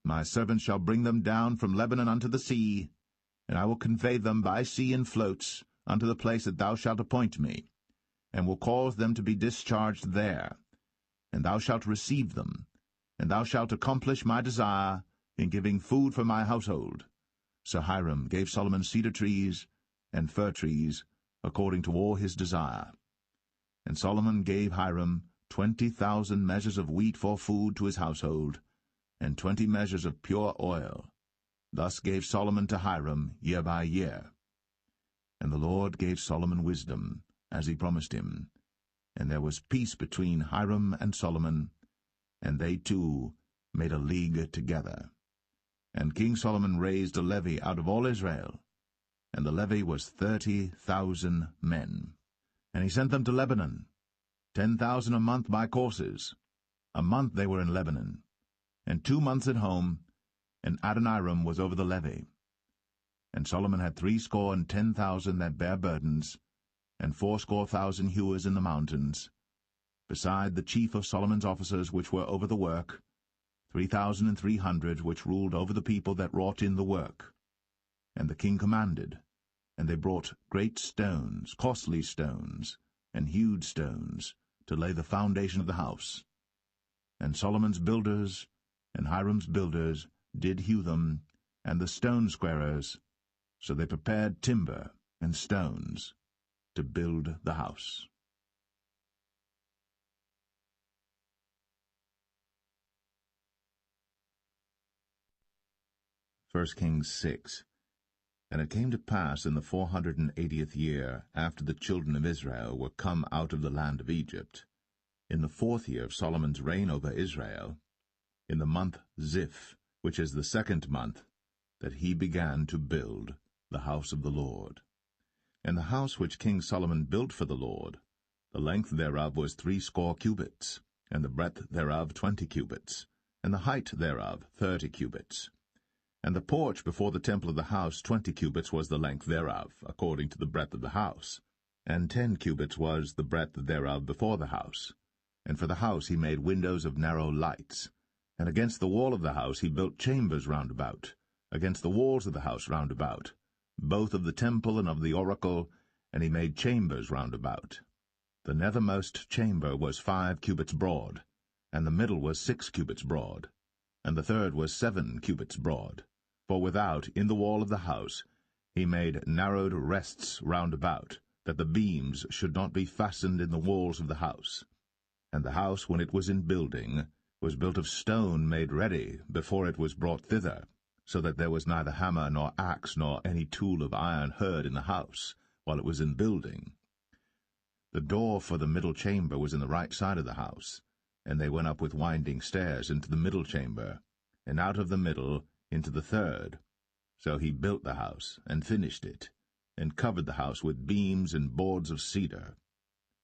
My servants shall bring them down from Lebanon unto the sea, and I will convey them by sea in floats unto the place that thou shalt appoint me, and will cause them to be discharged there. And thou shalt receive them, and thou shalt accomplish my desire in giving food for my household. So Hiram gave Solomon cedar trees and fir trees, according to all his desire. And Solomon gave Hiram 20,000 measures of wheat for food to his household, and 20 measures of pure oil. Thus gave Solomon to Hiram year by year. And the Lord gave Solomon wisdom, as he promised him. And there was peace between Hiram and Solomon, and they two made a league together. And King Solomon raised a levy out of all Israel, and the levy was 30,000 men. And he sent them to Lebanon, 10,000 a month by courses. A month they were in Lebanon, and 2 months at home, and Adoniram was over the levy. And Solomon had 70,000 that bare burdens, and 80,000 hewers in the mountains, beside the chief of Solomon's officers which were over the work, 3,300 which ruled over the people that wrought in the work. And the king commanded, and they brought great stones, costly stones, and hewed stones, to lay the foundation of the house. And Solomon's builders and Hiram's builders did hew them, and the stone squarers, so they prepared timber and stones to build the house. 1 Kings 6. And it came to pass in the 480th year, after the children of Israel were come out of the land of Egypt, in the 4th year of Solomon's reign over Israel, in the month Ziph, which is the 2nd month, that he began to build the house of the Lord. And the house which King Solomon built for the Lord, the length thereof was 80 cubits, and the breadth thereof 20 cubits, and the height thereof 30 cubits. And the porch before the temple of the house 20 cubits was the length thereof, according to the breadth of the house, and 10 cubits was the breadth thereof before the house. And for the house he made windows of narrow lights. And against the wall of the house he built chambers round about, against the walls of the house round about, both of the temple and of the oracle, and he made chambers round about. The nethermost chamber was 5 cubits broad, and the middle was 6 cubits broad, and the third was 7 cubits broad. For without, in the wall of the house, he made narrowed rests round about, that the beams should not be fastened in the walls of the house. And the house, when it was in building, was built of stone made ready before it was brought thither, so that there was neither hammer nor axe nor any tool of iron heard in the house, while it was in building. The door for the middle chamber was in the right side of the house, and they went up with winding stairs into the middle chamber, and out of the middle into the third. So he built the house, and finished it, and covered the house with beams and boards of cedar.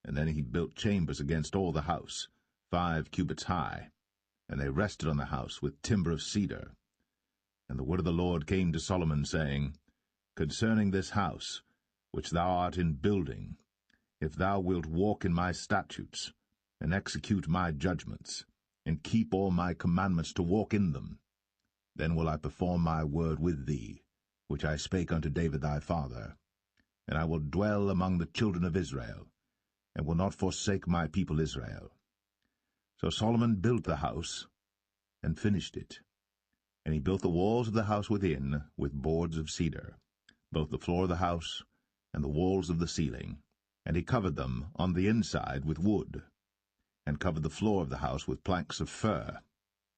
And then he built chambers against all the house, 5 cubits high, and they rested on the house with timber of cedar. And the word of the Lord came to Solomon, saying, Concerning this house, which thou art in building, if thou wilt walk in my statutes, and execute my judgments, and keep all my commandments to walk in them, then will I perform my word with thee, which I spake unto David thy father, and I will dwell among the children of Israel, and will not forsake my people Israel. So Solomon built the house, and finished it. And he built the walls of the house within with boards of cedar, both the floor of the house and the walls of the ceiling, and he covered them on the inside with wood, and covered the floor of the house with planks of fir.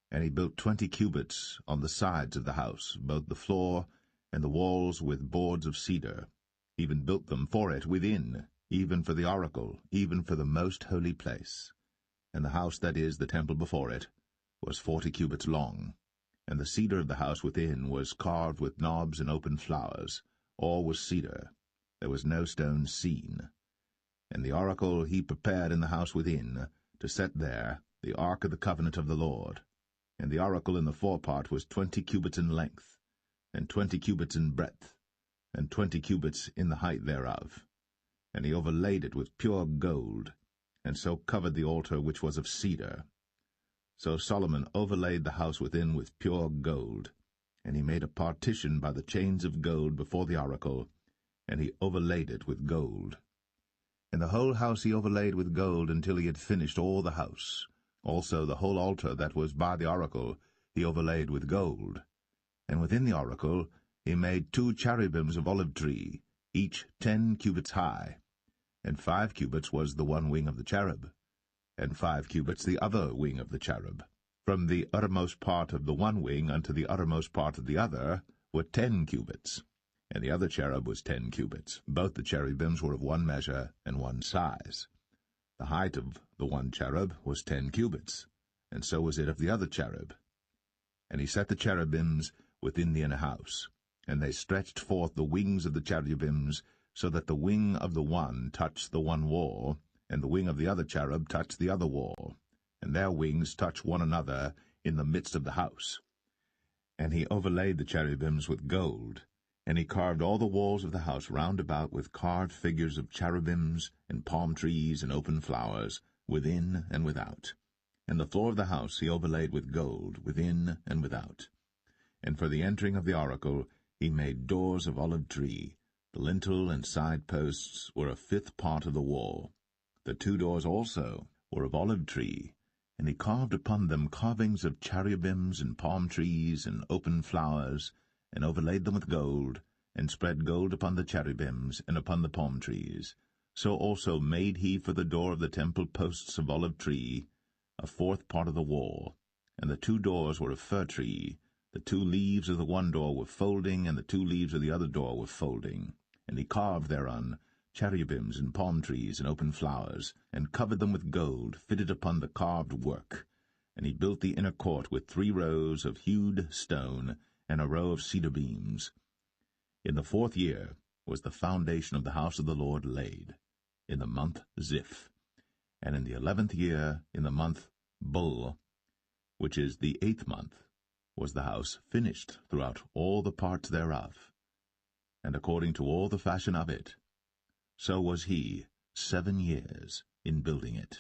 And he built 20 cubits on the sides of the house, both the floor and the walls with boards of cedar, even built them for it within, even for the oracle, even for the most holy place. And the house, that is, the temple before it, was 40 cubits long. And the cedar of the house within was carved with knobs and open flowers. All was cedar. There was no stone seen. And the oracle he prepared in the house within, to set there the ark of the covenant of the Lord. And the oracle in the forepart was 20 cubits in length, and 20 cubits in breadth, and 20 cubits in the height thereof. And he overlaid it with pure gold, and so covered the altar which was of cedar. So Solomon overlaid the house within with pure gold, and he made a partition by the chains of gold before the oracle, and he overlaid it with gold. And the whole house he overlaid with gold until he had finished all the house. Also the whole altar that was by the oracle he overlaid with gold. And within the oracle he made 2 cherubims of olive tree, each 10 cubits high. And 5 cubits was the one wing of the cherub, and 5 cubits the other wing of the cherub. From the uttermost part of the one wing unto the uttermost part of the other were 10 cubits. And the other cherub was 10 cubits. Both the cherubims were of one measure and one size. The height of the one cherub was 10 cubits, and so was it of the other cherub. And he set the cherubims within the inner house, and they stretched forth the wings of the cherubims, so that the wing of the one touched the one wall, and the wing of the other cherub touched the other wall, and their wings touched one another in the midst of the house. And he overlaid the cherubims with gold, and he carved all the walls of the house round about with carved figures of cherubims and palm trees and open flowers, within and without. And the floor of the house he overlaid with gold, within and without. And for the entering of the oracle he made doors of olive tree. The lintel and side posts were a 5th part of the wall. The 2 doors also were of olive tree, and he carved upon them carvings of cherubims and palm trees and open flowers, and overlaid them with gold, and spread gold upon the cherubims and upon the palm trees. So also made he for the door of the temple posts of olive tree, a 4th part of the wall. And the 2 doors were of fir tree. The 2 leaves of the one door were folding, and the 2 leaves of the other door were folding. And he carved thereon cherubims and palm trees and open flowers, and covered them with gold, fitted upon the carved work. And he built the inner court with 3 rows of hewed stone, and a row of cedar beams. In the 4th year was the foundation of the house of the Lord laid, in the month Ziph. And in the 11th year, in the month Bul, which is the 8th month, was the house finished throughout all the parts thereof. And according to all the fashion of it, so was he 7 years in building it.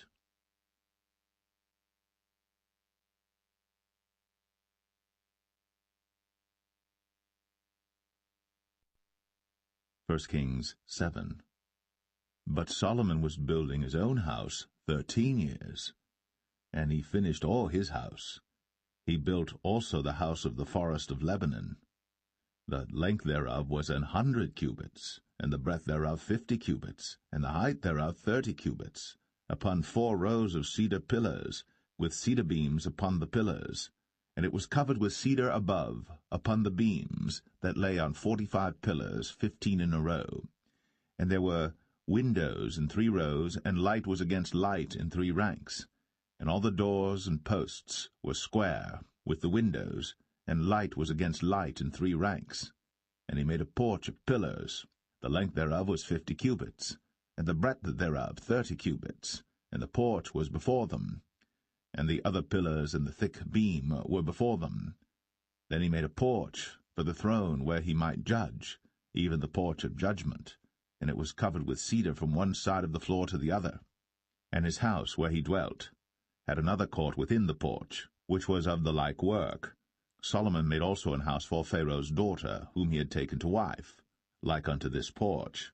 1 Kings 7. But Solomon was building his own house 13 years, and he finished all his house. He built also the house of the forest of Lebanon. The length thereof was 100 cubits, and the breadth thereof 50 cubits, and the height thereof 30 cubits, upon 4 rows of cedar pillars, with cedar beams upon the pillars. And it was covered with cedar above, upon the beams, that lay on 45 pillars, 15 in a row. And there were windows in 3 rows, and light was against light in 3 ranks. And all the doors and posts were square, with the windows, and light was against light in 3 ranks. And he made a porch of pillars. The length thereof was 50 cubits, and the breadth thereof 30 cubits, and the porch was before them. And the other pillars and the thick beam were before them. Then he made a porch for the throne where he might judge, even the porch of judgment, and it was covered with cedar from one side of the floor to the other. And his house where he dwelt had another court within the porch, which was of the like work. Solomon made also an house for Pharaoh's daughter, whom he had taken to wife, like unto this porch.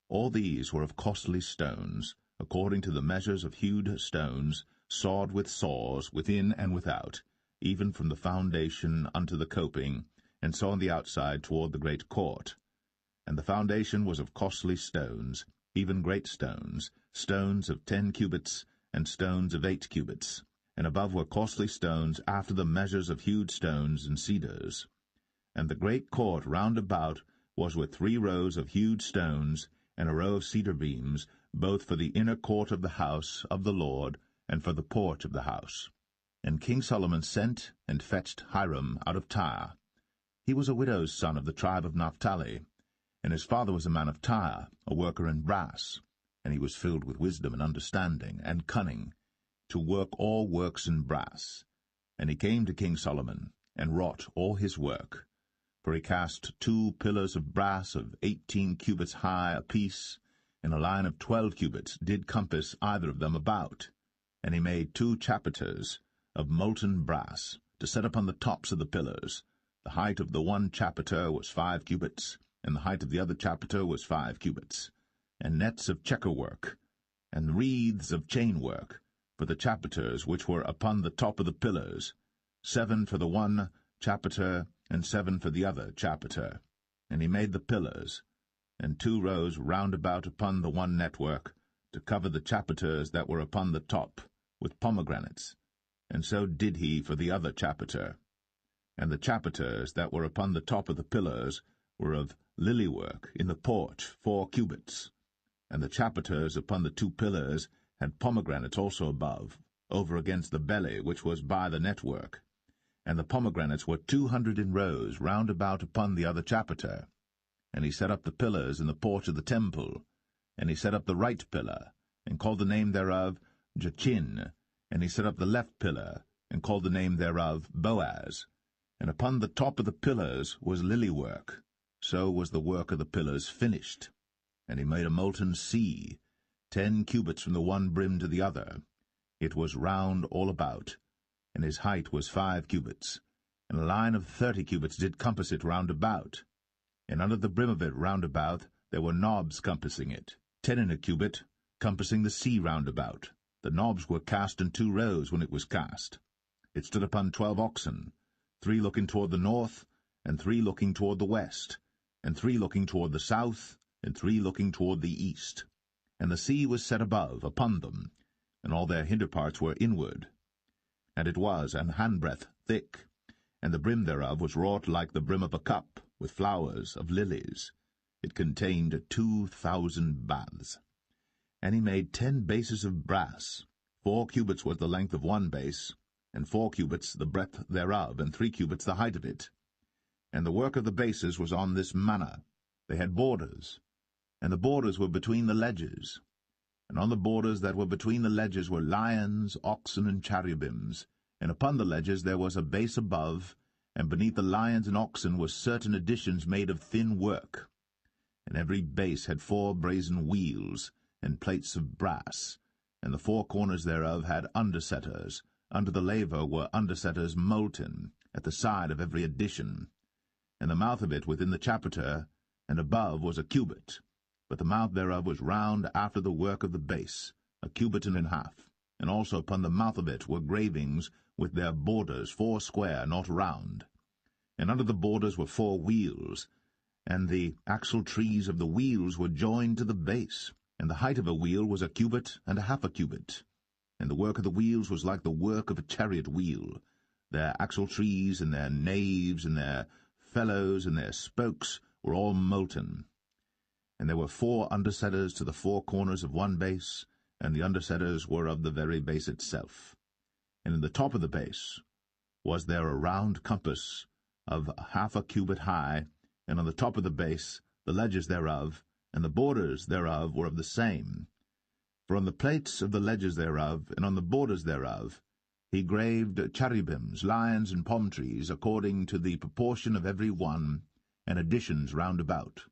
All these were of costly stones, according to the measures of hewed stones, sawed with saws, within and without, even from the foundation unto the coping, and so on the outside toward the great court. And the foundation was of costly stones, even great stones, stones of 10 cubits, and stones of 8 cubits. And above were costly stones after the measures of hewed stones and cedars. And the great court round about was with 3 rows of hewed stones, and a row of cedar beams, both for the inner court of the house of the Lord, and for the porch of the house. And King Solomon sent and fetched Hiram out of Tyre. He was a widow's son of the tribe of Naphtali, and his father was a man of Tyre, a worker in brass, and he was filled with wisdom and understanding and cunning, to work all works in brass. And he came to King Solomon, and wrought all his work. For he cast 2 pillars of brass of 18 cubits high apiece, and a line of 12 cubits did compass either of them about. And he made 2 chapiters of molten brass, to set upon the tops of the pillars. The height of the one chapiter was 5 cubits, and the height of the other chapiter was 5 cubits. And nets of checker work, and wreaths of chain work, for the chapiters which were upon the top of the pillars, 7 for the one chapiter, and 7 for the other chapiter. And he made the pillars, and 2 rows round about upon the one network, to cover the chapiters that were upon the top, with pomegranates. And so did he for the other chapiter. And the chapiters that were upon the top of the pillars were of lily work in the porch 4 cubits. And the chapiters upon the 2 pillars had pomegranates also above, over against the belly which was by the network. And the pomegranates were 200 in rows round about upon the other chapiter. And he set up the pillars in the porch of the temple. And he set up the right pillar, and called the name thereof Jachin. And he set up the left pillar, and called the name thereof Boaz. And upon the top of the pillars was lily work. So was the work of the pillars finished. And he made a molten sea, 10 cubits from the one brim to the other. It was round all about, and his height was 5 cubits. And a line of 30 cubits did compass it round about. And under the brim of it round about there were knobs compassing it, 10 in a cubit, compassing the sea round about. The knobs were cast in 2 rows when it was cast. It stood upon 12 oxen, 3 looking toward the north, and 3 looking toward the west, and 3 looking toward the south, and 3 looking toward the east. And the sea was set above upon them, and all their hinder parts were inward. And it was an handbreadth thick, and the brim thereof was wrought like the brim of a cup, with flowers of lilies. It contained 2,000 baths. And he made 10 bases of brass. 4 cubits was the length of one base, and 4 cubits the breadth thereof, and 3 cubits the height of it. And the work of the bases was on this manner. They had borders, and the borders were between the ledges. And on the borders that were between the ledges were lions, oxen, and cherubims. And upon the ledges there was a base above, and beneath the lions and oxen were certain additions made of thin work. And every base had 4 brazen wheels, and plates of brass, and the 4 corners thereof had undersetters. Under the laver were undersetters molten, at the side of every addition. And the mouth of it within the chapiter, and above was a cubit, but the mouth thereof was round after the work of the base, a cubit and an half. And also upon the mouth of it were gravings with their borders 4 square, not round. And under the borders were 4 wheels, and the axle trees of the wheels were joined to the base. And the height of a wheel was a cubit and a half a cubit. And the work of the wheels was like the work of a chariot wheel. Their axle trees and their naves and their felloes and their spokes were all molten. And there were 4 undersetters to the 4 corners of one base, and the undersetters were of the very base itself. And in the top of the base was there a round compass of half a cubit high, and on the top of the base the ledges thereof, and the borders thereof were of the same. For on the plates of the ledges thereof, and on the borders thereof, he graved cherubims, lions, and palm trees, according to the proportion of every one, and additions round about.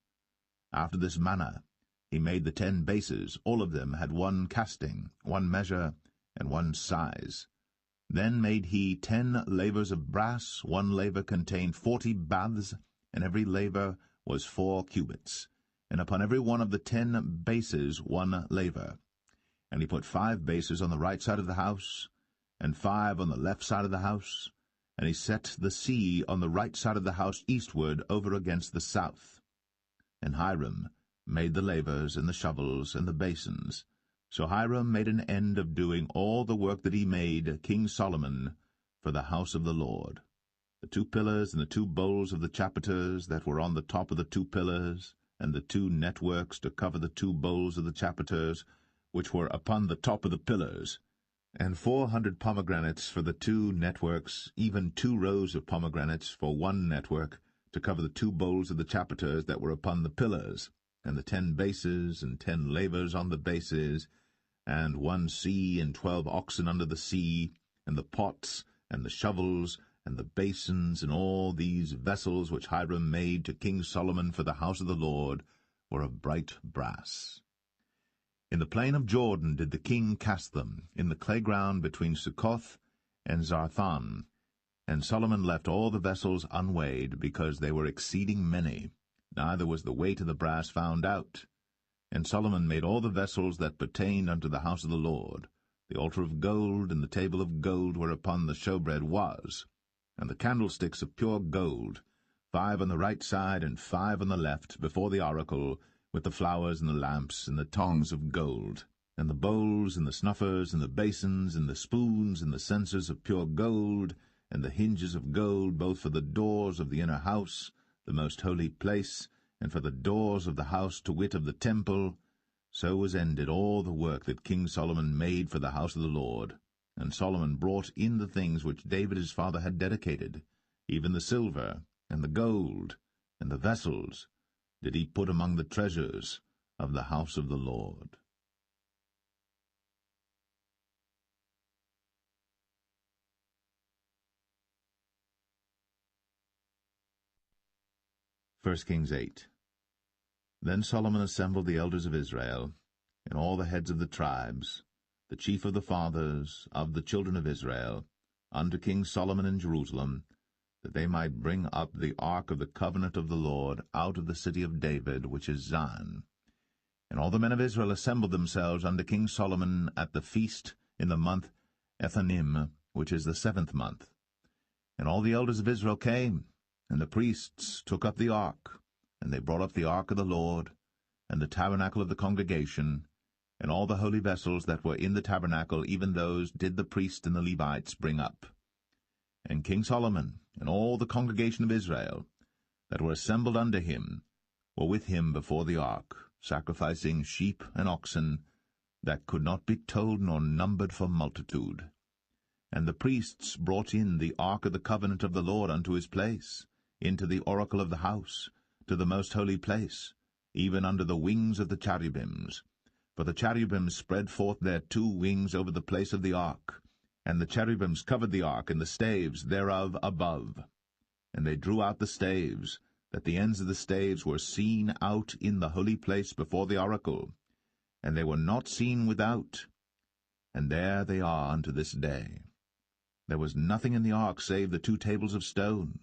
After this manner he made the 10 bases. All of them had 1 casting, 1 measure, and 1 size. Then made he 10 lavers of brass. 1 laver contained 40 baths, and every laver was 4 cubits. And upon every one of the 10 bases 1 laver. And he put 5 bases on the right side of the house, and 5 on the left side of the house, and he set the sea on the right side of the house eastward over against the south. And Hiram made the lavers, and the shovels, and the basins. So Hiram made an end of doing all the work that he made King Solomon for the house of the Lord. The 2 pillars and the 2 bowls of the chapiters that were on the top of the 2 pillars, and the 2 networks to cover the 2 bowls of the chapiters, which were upon the top of the pillars, and 400 pomegranates for the 2 networks, even 2 rows of pomegranates for 1 network, to cover the 2 bowls of the chapiters that were upon the pillars, and the 10 bases, and 10 lavers on the bases, and 1 sea, and 12 oxen under the sea, and the pots, and the shovels, and the basins, and all these vessels which Hiram made to King Solomon for the house of the Lord, were of bright brass. In the plain of Jordan did the king cast them, in the clay ground between Succoth and Zarthan. And Solomon left all the vessels unweighed, because they were exceeding many, neither was the weight of the brass found out. And Solomon made all the vessels that pertained unto the house of the Lord, the altar of gold, and the table of gold whereupon the showbread was, and the candlesticks of pure gold, 5 on the right side and 5 on the left, before the oracle, with the flowers and the lamps and the tongs of gold, and the bowls and the snuffers and the basins and the spoons and the censers of pure gold, and the hinges of gold, both for the doors of the inner house, the most holy place, and for the doors of the house, to wit, of the temple. So was ended all the work that King Solomon made for the house of the Lord. And Solomon brought in the things which David his father had dedicated, even the silver, and the gold, and the vessels, did he put among the treasures of the house of the Lord. 1 Kings 8. Then Solomon assembled the elders of Israel, and all the heads of the tribes, the chief of the fathers of the children of Israel, unto King Solomon in Jerusalem, that they might bring up the ark of the covenant of the Lord out of the city of David, which is Zion. And all the men of Israel assembled themselves unto King Solomon at the feast in the month Ethanim, which is the 7th month. And all the elders of Israel came, and the priests took up the ark, and they brought up the ark of the Lord, and the tabernacle of the congregation, and all the holy vessels that were in the tabernacle, even those did the priests and the Levites bring up. And King Solomon and all the congregation of Israel that were assembled unto him were with him before the ark, sacrificing sheep and oxen that could not be told nor numbered for multitude. And the priests brought in the ark of the covenant of the Lord unto his place, into the oracle of the house, to the most holy place, even under the wings of the cherubims. For the cherubims spread forth their 2 wings over the place of the ark, and the cherubims covered the ark and the staves thereof above. And they drew out the staves, that the ends of the staves were seen out in the holy place before the oracle, and they were not seen without. And there they are unto this day. There was nothing in the ark save the 2 tables of stone,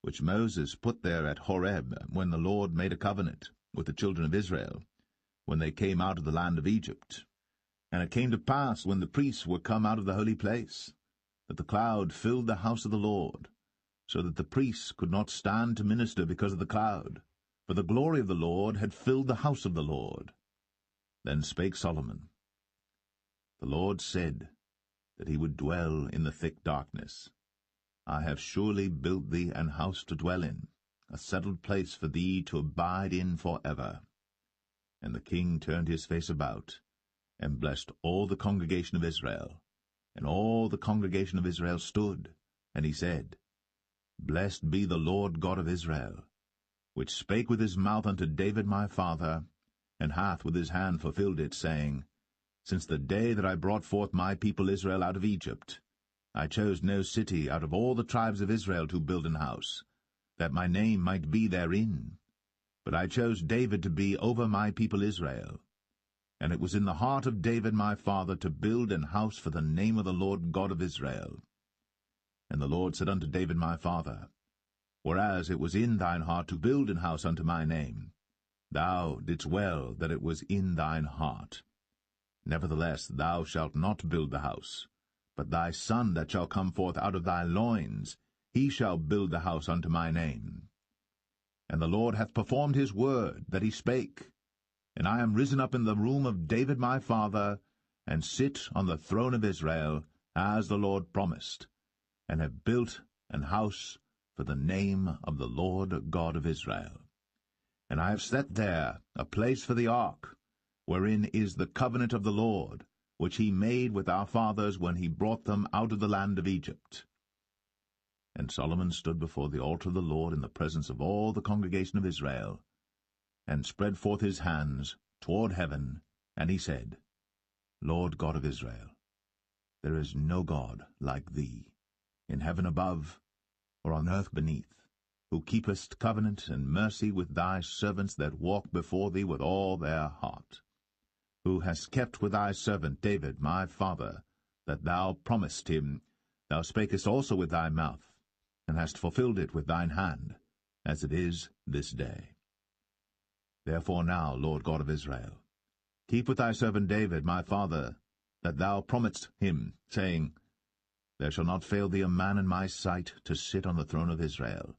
which Moses put there at Horeb, when the Lord made a covenant with the children of Israel, when they came out of the land of Egypt. And it came to pass, when the priests were come out of the holy place, that the cloud filled the house of the Lord, so that the priests could not stand to minister because of the cloud, for the glory of the Lord had filled the house of the Lord. Then spake Solomon, The Lord said that he would dwell in the thick darkness. I have surely built thee an house to dwell in, a settled place for thee to abide in for ever. And the king turned his face about, and blessed all the congregation of Israel. And all the congregation of Israel stood, and he said, Blessed be the Lord God of Israel, which spake with his mouth unto David my father, and hath with his hand fulfilled it, saying, Since the day that I brought forth my people Israel out of Egypt, I chose no city out of all the tribes of Israel to build an house, that my name might be therein. But I chose David to be over my people Israel. And it was in the heart of David my father to build an house for the name of the Lord God of Israel. And the Lord said unto David my father, Whereas it was in thine heart to build an house unto my name, thou didst well that it was in thine heart. Nevertheless thou shalt not build the house, but thy son that shall come forth out of thy loins, he shall build the house unto my name. And the Lord hath performed his word that he spake, and I am risen up in the room of David my father, and sit on the throne of Israel, as the Lord promised, and have built an house for the name of the Lord God of Israel. And I have set there a place for the ark, wherein is the covenant of the Lord, which he made with our fathers when he brought them out of the land of Egypt. And Solomon stood before the altar of the Lord in the presence of all the congregation of Israel, and spread forth his hands toward heaven, and he said, Lord God of Israel, there is no God like thee, in heaven above, or on earth beneath, who keepest covenant and mercy with thy servants that walk before thee with all their heart, who hast kept with thy servant David my father, that thou promised him, thou spakest also with thy mouth, and hast fulfilled it with thine hand, as it is this day. Therefore now, Lord God of Israel, keep with thy servant David my father, that thou promised him, saying, There shall not fail thee a man in my sight to sit on the throne of Israel,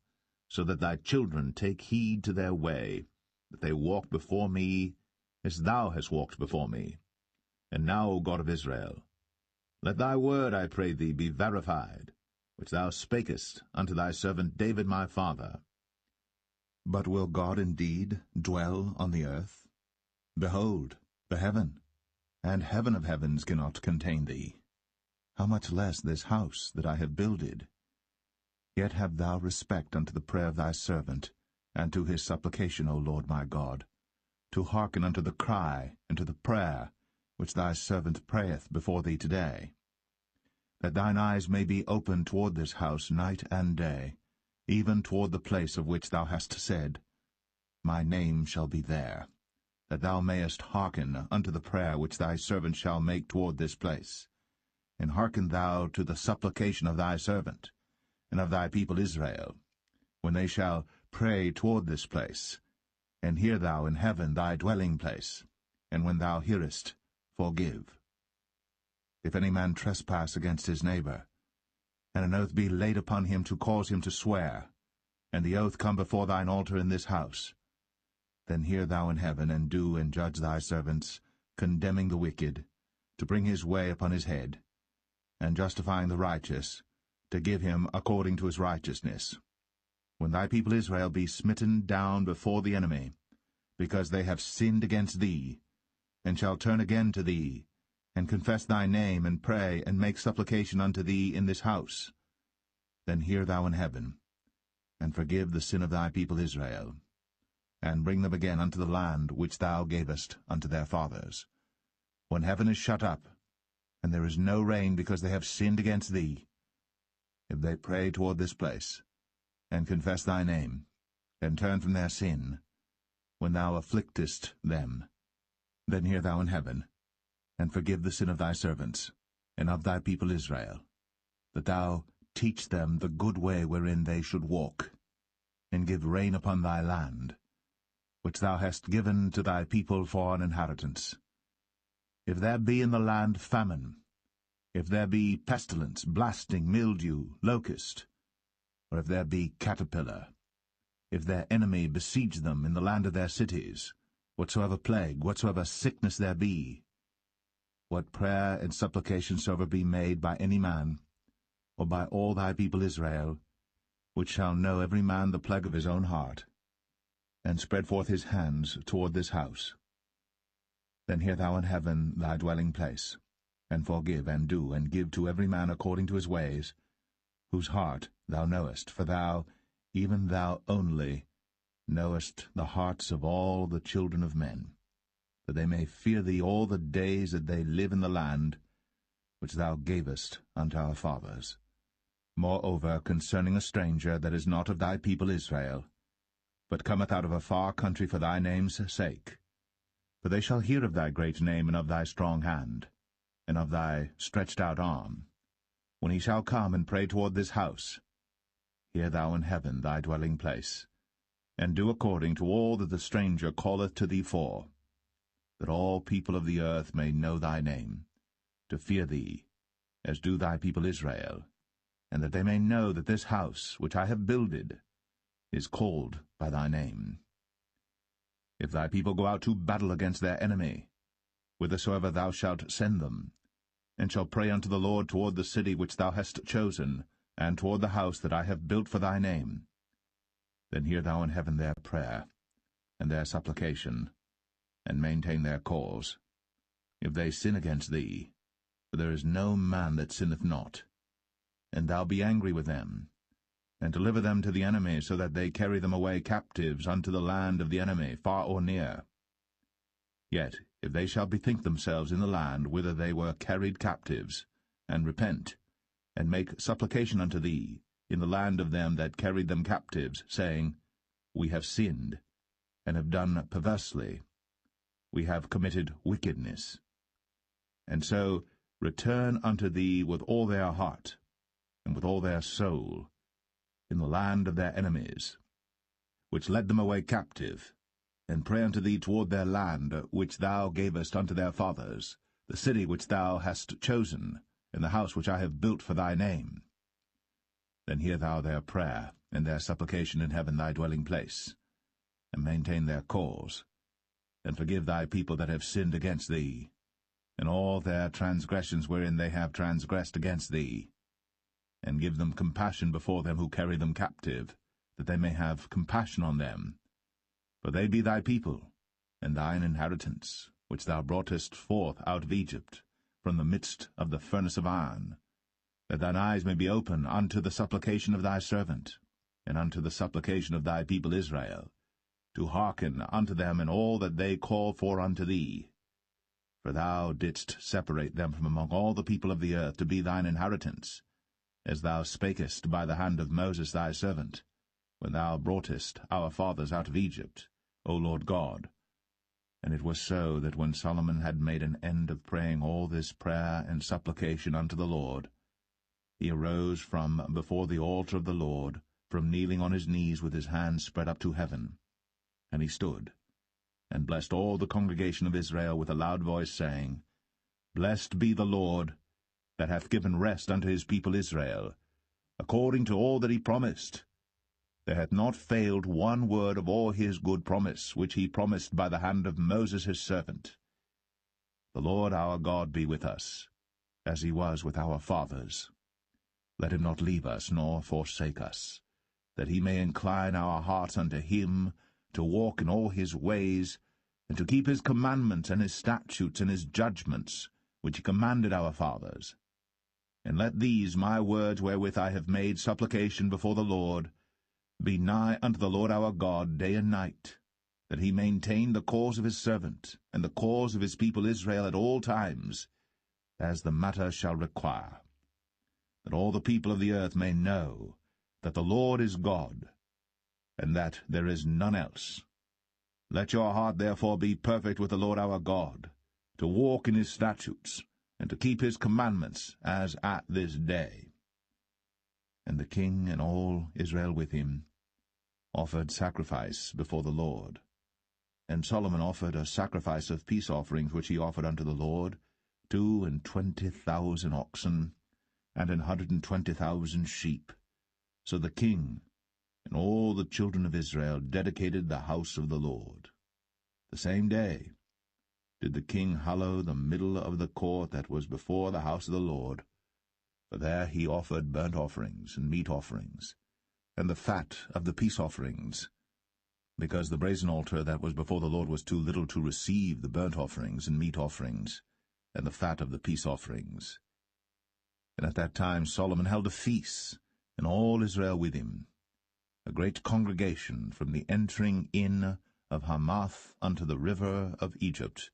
so that thy children take heed to their way, that they walk before me as thou hast walked before me. And now, O God of Israel, let thy word, I pray thee, be verified, which thou spakest unto thy servant David my father. But will God indeed dwell on the earth? Behold, the heaven, and heaven of heavens cannot contain thee. How much less this house that I have builded? Yet have thou respect unto the prayer of thy servant, and to his supplication, O Lord my God, to hearken unto the cry and to the prayer which thy servant prayeth before thee today, that thine eyes may be open toward this house night and day, even toward the place of which thou hast said, My name shall be there, that thou mayest hearken unto the prayer which thy servant shall make toward this place. And hearken thou to the supplication of thy servant, and of thy people Israel, when they shall pray toward this place. And hear thou in heaven thy dwelling place, and when thou hearest, forgive. If any man trespass against his neighbor, and an oath be laid upon him to cause him to swear, and the oath come before thine altar in this house, then hear thou in heaven, and do and judge thy servants, condemning the wicked, to bring his way upon his head, and justifying the righteous, to give him according to his righteousness. When thy people Israel be smitten down before the enemy, because they have sinned against thee, and shall turn again to thee, and confess thy name, and pray, and make supplication unto thee in this house, then hear thou in heaven, and forgive the sin of thy people Israel, and bring them again unto the land which thou gavest unto their fathers. When heaven is shut up, and there is no rain because they have sinned against thee, if they pray toward this place, and confess thy name, and turn from their sin, when thou afflictest them, then hear thou in heaven, and forgive the sin of thy servants, and of thy people Israel, that thou teach them the good way wherein they should walk, and give rain upon thy land, which thou hast given to thy people for an inheritance. If there be in the land famine, if there be pestilence, blasting, mildew, locust, or if there be caterpillar, if their enemy besiege them in the land of their cities, whatsoever plague, whatsoever sickness there be, what prayer and supplication soever be made by any man, or by all thy people Israel, which shall know every man the plague of his own heart, and spread forth his hands toward this house, then hear thou in heaven thy dwelling place, and forgive, and do, and give to every man according to his ways, whose heart thou knowest, for thou, even thou only, knowest the hearts of all the children of men, that they may fear thee all the days that they live in the land which thou gavest unto our fathers. Moreover, concerning a stranger that is not of thy people Israel, but cometh out of a far country for thy name's sake, for they shall hear of thy great name, and of thy strong hand, and of thy stretched out arm, when he shall come and pray toward this house, hear thou in heaven thy dwelling place, and do according to all that the stranger calleth to thee for, that all people of the earth may know thy name, to fear thee, as do thy people Israel, and that they may know that this house which I have builded is called by thy name. If thy people go out to battle against their enemy, whithersoever thou shalt send them, and shall pray unto the Lord toward the city which thou hast chosen, and toward the house that I have built for thy name, then hear thou in heaven their prayer, and their supplication, and maintain their cause, if they sin against thee, for there is no man that sinneth not, and thou be angry with them, and deliver them to the enemy, so that they carry them away captives unto the land of the enemy, far or near. Yet if they shall bethink themselves in the land whither they were carried captives, and repent, and make supplication unto thee in the land of them that carried them captives, saying, We have sinned, and have done perversely, we have committed wickedness, and so return unto thee with all their heart, and with all their soul, in the land of their enemies, which led them away captive, and pray unto thee toward their land, which thou gavest unto their fathers, the city which thou hast chosen, and the house which I have built for thy name. Then hear thou their prayer, and their supplication in heaven thy dwelling place, and maintain their cause, and forgive thy people that have sinned against thee, and all their transgressions wherein they have transgressed against thee, and give them compassion before them who carry them captive, that they may have compassion on them. For they be thy people, and thine inheritance, which thou broughtest forth out of Egypt, from the midst of the furnace of iron, that thine eyes may be open unto the supplication of thy servant, and unto the supplication of thy people Israel, to hearken unto them in all that they call for unto thee. For thou didst separate them from among all the people of the earth to be thine inheritance, as thou spakest by the hand of Moses thy servant, when thou broughtest our fathers out of Egypt, O Lord God. And it was so that when Solomon had made an end of praying all this prayer and supplication unto the Lord, he arose from before the altar of the Lord, from kneeling on his knees with his hands spread up to heaven. And he stood, and blessed all the congregation of Israel with a loud voice, saying, Blessed be the Lord, that hath given rest unto his people Israel, according to all that he promised. There hath not failed one word of all his good promise, which he promised by the hand of Moses his servant. The Lord our God be with us, as he was with our fathers. Let him not leave us, nor forsake us, that he may incline our hearts unto him, to walk in all his ways, and to keep his commandments and his statutes and his judgments, which he commanded our fathers. And let these my words wherewith I have made supplication before the Lord be nigh unto the Lord our God day and night, that he maintain the cause of his servant, and the cause of his people Israel at all times, as the matter shall require, that all the people of the earth may know that the Lord is God, and that there is none else. Let your heart therefore be perfect with the Lord our God, to walk in his statutes, and to keep his commandments, as at this day. And the king and all Israel with him offered sacrifice before the Lord. And Solomon offered a sacrifice of peace offerings, which he offered unto the Lord, 22,000 oxen, and 120,000 sheep. So the king and all the children of Israel dedicated the house of the Lord. The same day did the king hallow the middle of the court that was before the house of the Lord, for there he offered burnt offerings and meat offerings, and the fat of the peace offerings, because the brazen altar that was before the Lord was too little to receive the burnt offerings and meat offerings, and the fat of the peace offerings. And at that time Solomon held a feast, and all Israel with him, a great congregation from the entering in of Hamath unto the river of Egypt,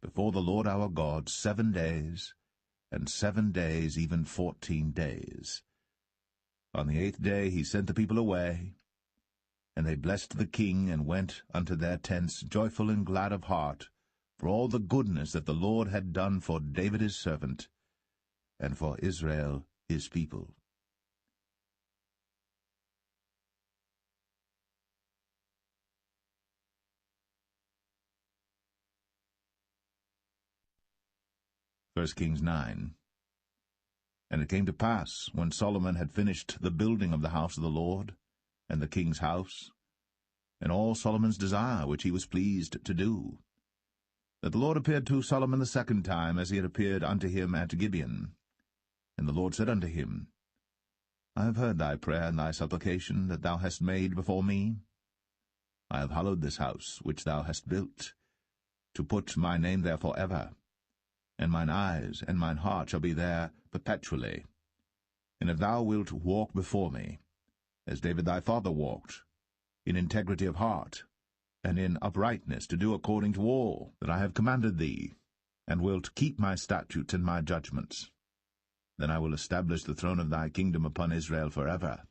before the Lord our God 7 days, and 7 days, even 14 days. On the 8th day he sent the people away, and they blessed the king, and went unto their tents joyful and glad of heart, for all the goodness that the Lord had done for David his servant, and for Israel his people. First Kings 9. And it came to pass, when Solomon had finished the building of the house of the Lord, and the king's house, and all Solomon's desire which he was pleased to do, that the Lord appeared to Solomon the second time, as he had appeared unto him at Gibeon. And the Lord said unto him, I have heard thy prayer and thy supplication that thou hast made before me. I have hallowed this house which thou hast built, to put my name there for ever, and mine eyes and mine heart shall be there perpetually. And if thou wilt walk before me, as David thy father walked, in integrity of heart, and in uprightness, to do according to all that I have commanded thee, and wilt keep my statutes and my judgments, then I will establish the throne of thy kingdom upon Israel forever,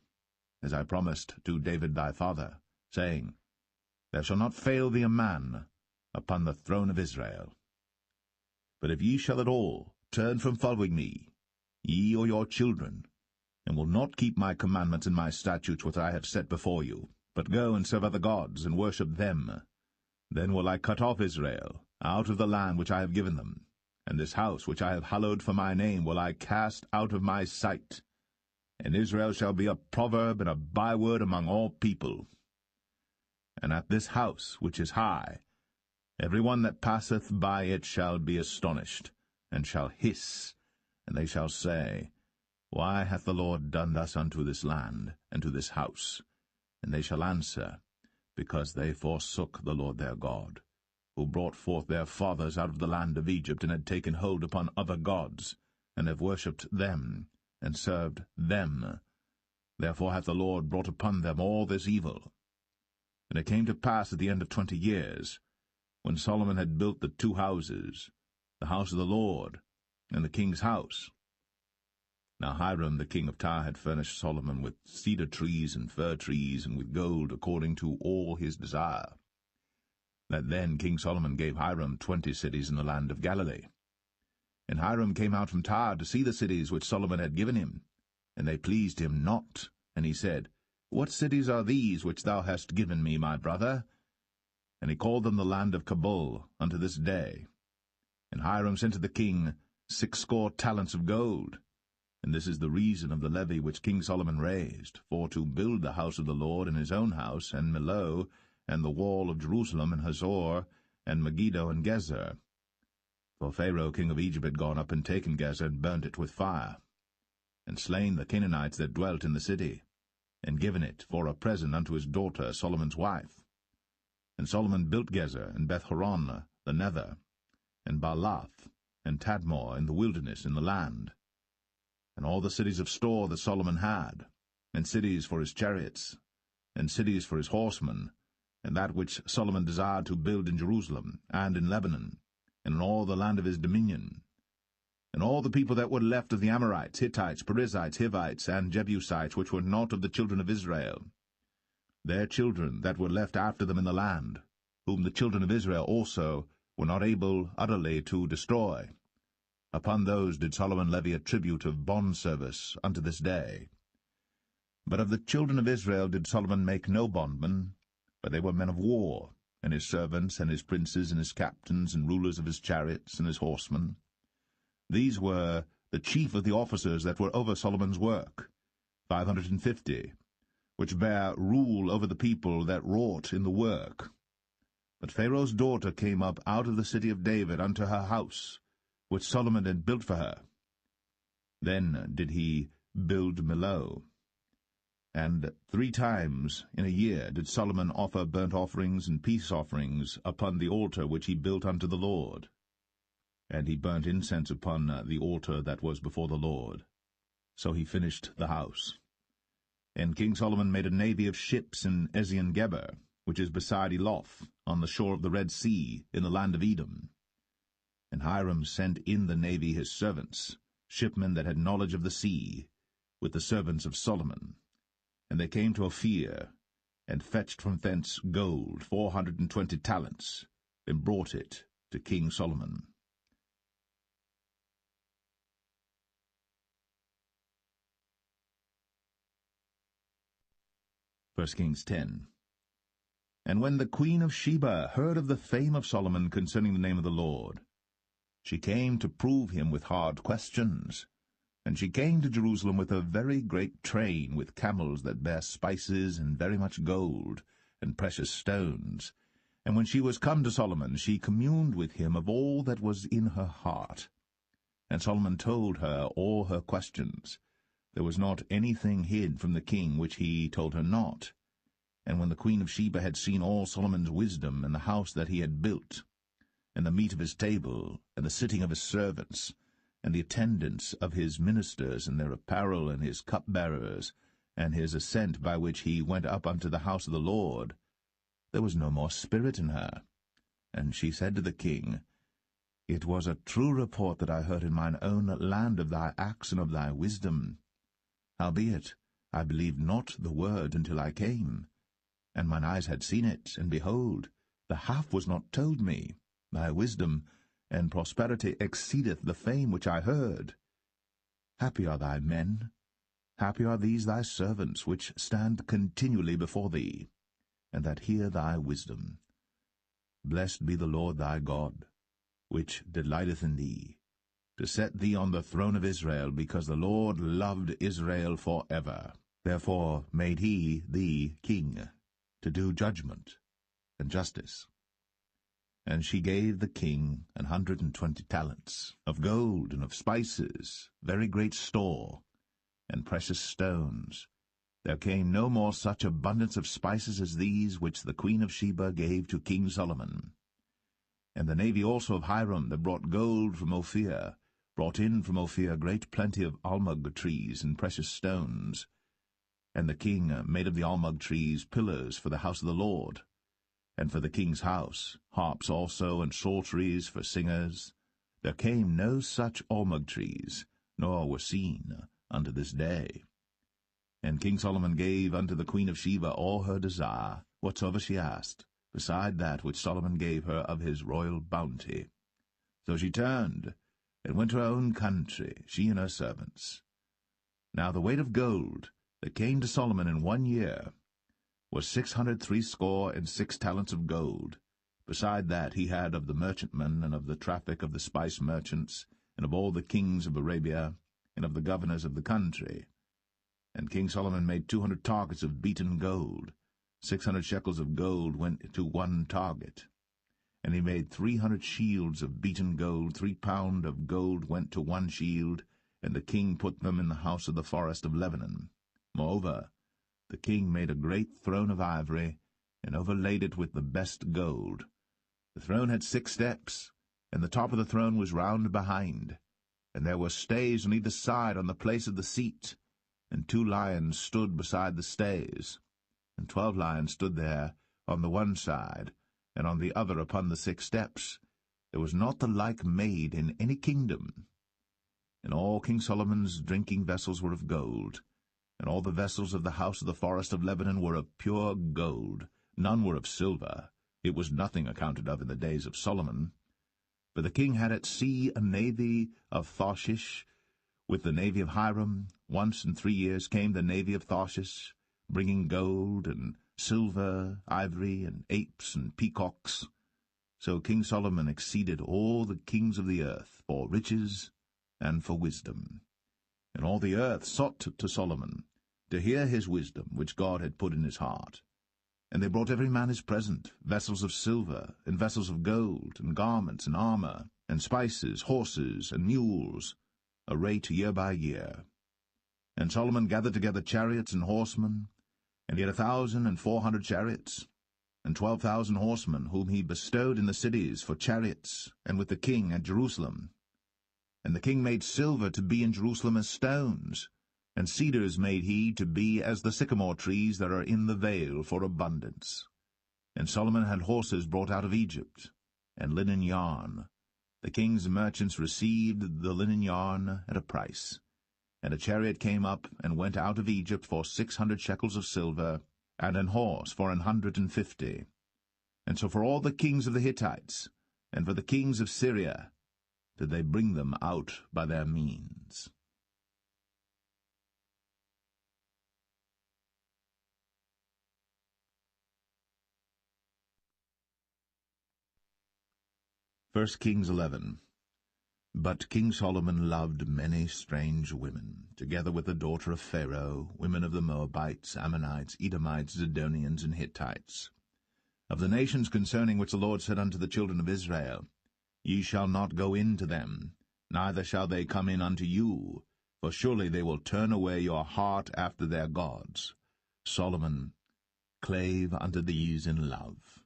as I promised to David thy father, saying, There shall not fail thee a man upon the throne of Israel. But if ye shall at all turn from following me, ye or your children, and will not keep my commandments and my statutes which I have set before you, but go and serve other gods, and worship them, then will I cut off Israel out of the land which I have given them, and this house which I have hallowed for my name will I cast out of my sight, and Israel shall be a proverb and a byword among all people. And at this house which is high, every one that passeth by it shall be astonished, and shall hiss, and they shall say, Why hath the Lord done thus unto this land, and to this house? And they shall answer, Because they forsook the Lord their God, who brought forth their fathers out of the land of Egypt, and had taken hold upon other gods, and have worshipped them, and served them. Therefore hath the Lord brought upon them all this evil. And it came to pass at the end of 20 years, when Solomon had built the 2 houses, the house of the Lord, and the king's house. Now Hiram the king of Tyre had furnished Solomon with cedar trees and fir trees, and with gold according to all his desire. That then King Solomon gave Hiram 20 cities in the land of Galilee. And Hiram came out from Tyre to see the cities which Solomon had given him, and they pleased him not. And he said, What cities are these which thou hast given me, my brother? And he called them the land of Cabul unto this day. And Hiram sent to the king 60 talents of gold. And this is the reason of the levy which King Solomon raised, for to build the house of the Lord and his own house, and Millo, and the wall of Jerusalem, and Hazor, and Megiddo, and Gezer. For Pharaoh king of Egypt had gone up and taken Gezer, and burnt it with fire, and slain the Canaanites that dwelt in the city, and given it for a present unto his daughter Solomon's wife. And Solomon built Gezer, and Beth-horon the nether, and Baalath, and Tadmor in the wilderness in the land, and all the cities of store that Solomon had, and cities for his chariots, and cities for his horsemen, and that which Solomon desired to build in Jerusalem, and in Lebanon, and in all the land of his dominion. And all the people that were left of the Amorites, Hittites, Perizzites, Hivites, and Jebusites, which were not of the children of Israel, their children that were left after them in the land, whom the children of Israel also were not able utterly to destroy, upon those did Solomon levy a tribute of bondservice unto this day. But of the children of Israel did Solomon make no bondmen, but they were men of war, and his servants, and his princes, and his captains, and rulers of his chariots, and his horsemen. These were the chief of the officers that were over Solomon's work, 550, which bare rule over the people that wrought in the work. But Pharaoh's daughter came up out of the city of David unto her house, which Solomon had built for her. Then did he build Millo. And 3 times in a year did Solomon offer burnt offerings and peace offerings upon the altar which he built unto the Lord. And he burnt incense upon the altar that was before the Lord. So he finished the house. And King Solomon made a navy of ships in Ezion-Geber, which is beside Eloth, on the shore of the Red Sea, in the land of Edom. And Hiram sent in the navy his servants, shipmen that had knowledge of the sea, with the servants of Solomon. And they came to Ophir, and fetched from thence gold 420 talents, and brought it to King Solomon. 1 Kings 10. And when the queen of Sheba heard of the fame of Solomon concerning the name of the Lord, she came to prove him with hard questions. And she came to Jerusalem with a very great train, with camels that bare spices, and very much gold, and precious stones. And when she was come to Solomon, she communed with him of all that was in her heart. And Solomon told her all her questions. There was not anything hid from the king which he told her not. And when the queen of Sheba had seen all Solomon's wisdom, and the house that he had built, and the meat of his table, and the sitting of his servants, and the attendance of his ministers, and their apparel, and his cupbearers, and his ascent by which he went up unto the house of the Lord, there was no more spirit in her. And she said to the king, It was a true report that I heard in mine own land of thy acts and of thy wisdom. Howbeit, I believed not the word until I came. And mine eyes had seen it, and behold, the half was not told me. Thy wisdom and prosperity exceedeth the fame which I heard. Happy are thy men, happy are these thy servants, which stand continually before thee, and that hear thy wisdom. Blessed be the Lord thy God, which delighteth in thee, to set thee on the throne of Israel, because the Lord loved Israel for ever. Therefore made he thee king, to do judgment and justice. And she gave the king 120 talents of gold and of spices, very great store, and precious stones. There came no more such abundance of spices as these which the queen of Sheba gave to King Solomon. And the navy also of Hiram that brought gold from Ophir, brought in from Ophir great plenty of almug trees and precious stones. And the king made of the almug trees pillars for the house of the Lord, and for the king's house, harps also, and psalteries for singers. There came no such almug trees, nor were seen unto this day. And King Solomon gave unto the queen of Sheba all her desire, whatsoever she asked, beside that which Solomon gave her of his royal bounty. So she turned, and went to her own country, she and her servants. Now the weight of gold that came to Solomon in 1 year was 666 talents of gold. Beside that he had of the merchantmen, and of the traffic of the spice merchants, and of all the kings of Arabia, and of the governors of the country. And King Solomon made 200 targets of beaten gold. 600 shekels of gold went to 1 target. And he made 300 shields of beaten gold. 3 pound of gold went to 1 shield, and the king put them in the house of the forest of Lebanon. Moreover, the king made a great throne of ivory, and overlaid it with the best gold. The throne had 6 steps, and the top of the throne was round behind, and there were stays on either side on the place of the seat, and 2 lions stood beside the stays, and 12 lions stood there on the one side, and on the other upon the 6 steps. There was not the like made in any kingdom. And all King Solomon's drinking vessels were of gold, and all the vessels of the house of the forest of Lebanon were of pure gold. None were of silver. It was nothing accounted of in the days of Solomon. For the king had at sea a navy of Tarshish, with the navy of Hiram. Once in 3 years came the navy of Tarshish, bringing gold and silver, ivory, and apes and peacocks. So King Solomon exceeded all the kings of the earth for riches and for wisdom. And all the earth sought to Solomon, to hear his wisdom, which God had put in his heart. And they brought every man his present, vessels of silver, and vessels of gold, and garments, and armor, and spices, horses, and mules, a rate year by year. And Solomon gathered together chariots and horsemen, and he had 1,400 chariots, and 12,000 horsemen, whom he bestowed in the cities for chariots, and with the king at Jerusalem. And the king made silver to be in Jerusalem as stones, and cedars made he to be as the sycamore trees that are in the vale for abundance. And Solomon had horses brought out of Egypt, and linen yarn. The king's merchants received the linen yarn at a price. And a chariot came up and went out of Egypt for 600 shekels of silver, and an horse for 150. And so for all the kings of the Hittites, and for the kings of Syria, did they bring them out by their means. First Kings 11. But King Solomon loved many strange women, together with the daughter of Pharaoh, women of the Moabites, Ammonites, Edomites, Zidonians, and Hittites. Of the nations concerning which the Lord said unto the children of Israel, Ye shall not go in to them, neither shall they come in unto you, for surely they will turn away your heart after their gods. Solomon clave unto these in love.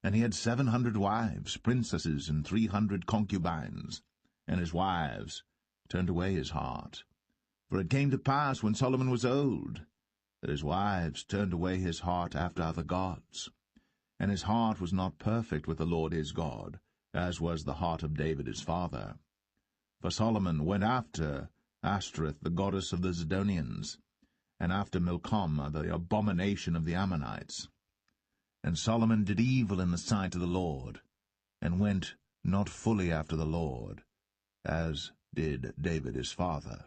And he had 700 wives, princesses, and 300 concubines, and his wives turned away his heart. For it came to pass, when Solomon was old, that his wives turned away his heart after other gods. And his heart was not perfect with the Lord his God, as was the heart of David his father. For Solomon went after Ashtoreth, the goddess of the Zidonians, and after Milcom, the abomination of the Ammonites. And Solomon did evil in the sight of the Lord, and went not fully after the Lord, as did David his father.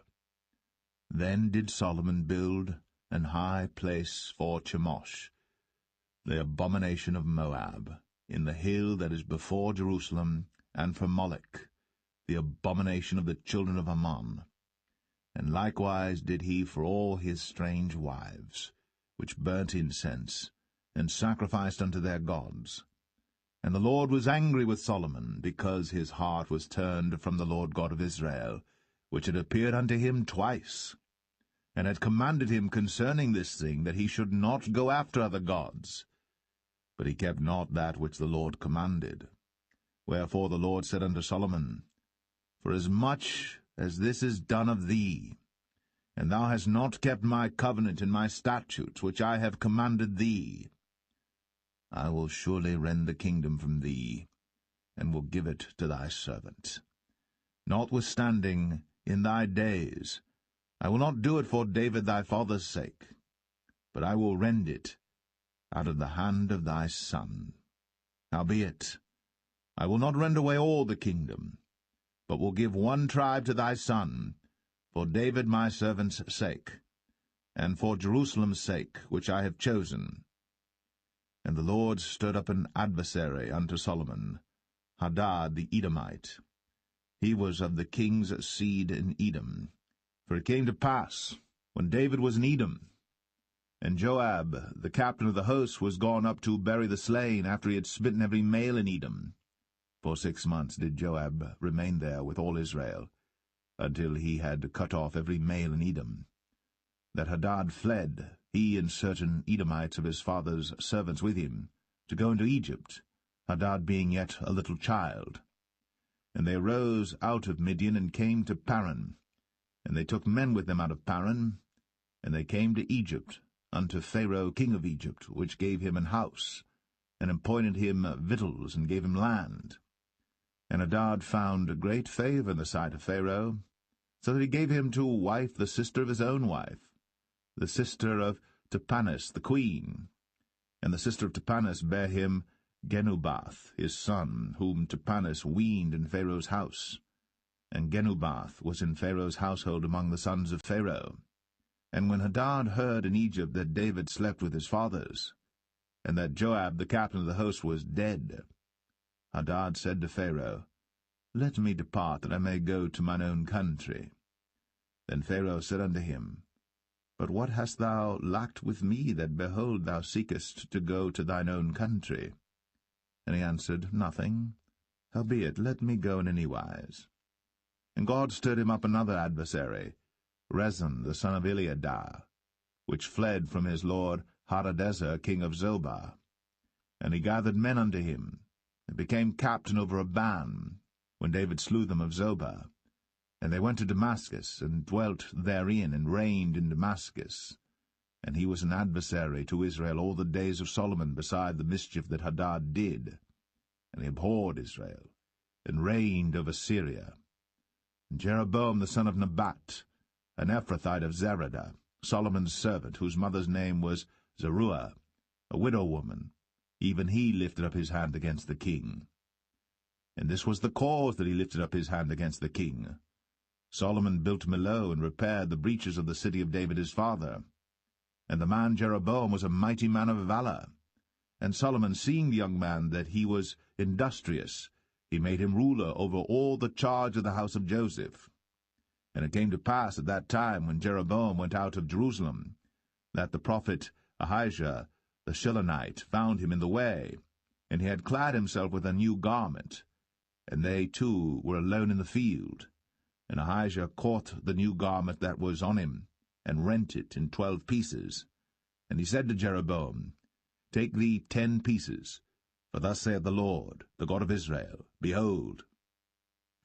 Then did Solomon build an high place for Chemosh, the abomination of Moab, in the hill that is before Jerusalem, and for Molech, the abomination of the children of Ammon. And likewise did he for all his strange wives, which burnt incense, and sacrificed unto their gods. And the Lord was angry with Solomon, because his heart was turned from the Lord God of Israel, which had appeared unto him twice, and had commanded him concerning this thing, that he should not go after other gods. But he kept not that which the Lord commanded. Wherefore the Lord said unto Solomon, Forasmuch as this is done of thee, and thou hast not kept my covenant and my statutes, which I have commanded thee, I will surely rend the kingdom from thee, and will give it to thy servant. Notwithstanding, in thy days, I will not do it for David thy father's sake, but I will rend it out of the hand of thy son. Howbeit, I will not rend away all the kingdom, but will give one tribe to thy son, for David my servant's sake, and for Jerusalem's sake, which I have chosen. And the Lord stirred up an adversary unto Solomon, Hadad the Edomite. He was of the king's seed in Edom. For it came to pass, when David was in Edom, and Joab, the captain of the host, was gone up to bury the slain, after he had smitten every male in Edom. For 6 months did Joab remain there with all Israel, until he had cut off every male in Edom. That Hadad fled, he and certain Edomites of his father's servants with him, to go into Egypt, Hadad being yet a little child. And they arose out of Midian, and came to Paran. And they took men with them out of Paran, and they came to Egypt, unto Pharaoh king of Egypt, which gave him an house, and appointed him victuals, and gave him land. And Hadad found great favour in the sight of Pharaoh, so that he gave him to wife the sister of his own wife, the sister of Tahpenes the queen. And the sister of Tahpenes bare him Genubath his son, whom Tahpenes weaned in Pharaoh's house. And Genubath was in Pharaoh's household among the sons of Pharaoh. And when Hadad heard in Egypt that David slept with his fathers, and that Joab the captain of the host was dead, Hadad said to Pharaoh, Let me depart, that I may go to mine own country. Then Pharaoh said unto him, But what hast thou lacked with me, that, behold, thou seekest to go to thine own country? And he answered, Nothing. Howbeit, let me go in any wise. And God stirred him up another adversary, Rezon the son of Eliadah, which fled from his lord Hadadezer king of Zobah. And he gathered men unto him, and became captain over a band, when David slew them of Zobah. And they went to Damascus, and dwelt therein, and reigned in Damascus. And he was an adversary to Israel all the days of Solomon, beside the mischief that Hadad did. And he abhorred Israel, and reigned over Syria. And Jeroboam the son of Nebat, an Ephrathite of Zeradah, Solomon's servant, whose mother's name was Zeruiah, a widow woman, even he lifted up his hand against the king. And this was the cause that he lifted up his hand against the king. Solomon built Millo, and repaired the breaches of the city of David his father. And the man Jeroboam was a mighty man of valour. And Solomon, seeing the young man that he was industrious, he made him ruler over all the charge of the house of Joseph. And it came to pass at that time, when Jeroboam went out of Jerusalem, that the prophet Ahijah the Shilonite found him in the way, and he had clad himself with a new garment, and they two were alone in the field. And Ahijah caught the new garment that was on him, and rent it in 12 pieces. And he said to Jeroboam, Take thee 10 pieces, for thus saith the Lord, the God of Israel, Behold,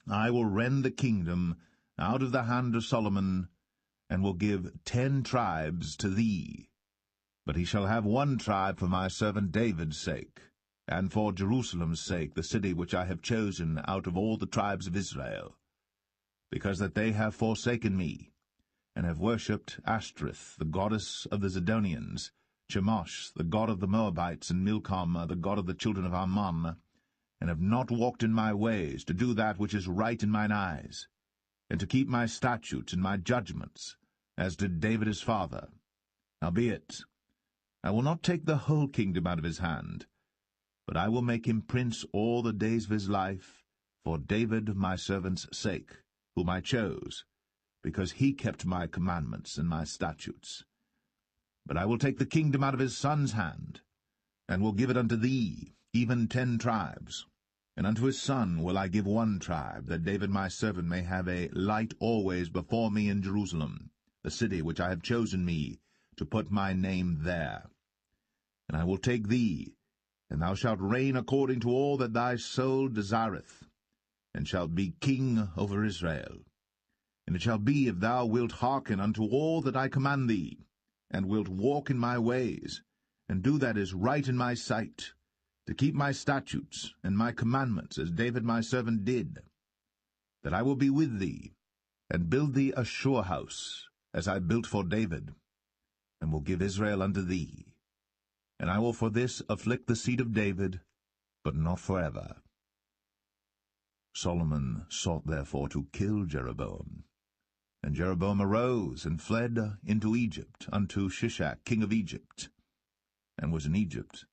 I will rend the kingdom out of the hand of Solomon, and will give 10 tribes to thee. But he shall have 1 tribe for my servant David's sake, and for Jerusalem's sake, the city which I have chosen out of all the tribes of Israel, because that they have forsaken me, and have worshipped Ashtoreth, the goddess of the Zidonians, Chemosh, the god of the Moabites, and Milcom, the god of the children of Ammon, and have not walked in my ways, to do that which is right in mine eyes, and to keep my statutes and my judgments, as did David his father. Howbeit, I will not take the whole kingdom out of his hand, but I will make him prince all the days of his life, for David my servant's sake, whom I chose, because he kept my commandments and my statutes. But I will take the kingdom out of his son's hand, and will give it unto thee, even 10 tribes. And unto his son will I give 1 tribe, that David my servant may have a light always before me in Jerusalem, the city which I have chosen me, to put my name there. And I will take thee, and thou shalt reign according to all that thy soul desireth, and shalt be king over Israel. And it shall be, if thou wilt hearken unto all that I command thee, and wilt walk in my ways, and do that is right in my sight, to keep my statutes and my commandments, as David my servant did, that I will be with thee, and build thee a sure house, as I built for David, and will give Israel unto thee. And I will for this afflict the seed of David, but not forever. Solomon sought therefore to kill Jeroboam. And Jeroboam arose and fled into Egypt, unto Shishak king of Egypt, and was in Egypt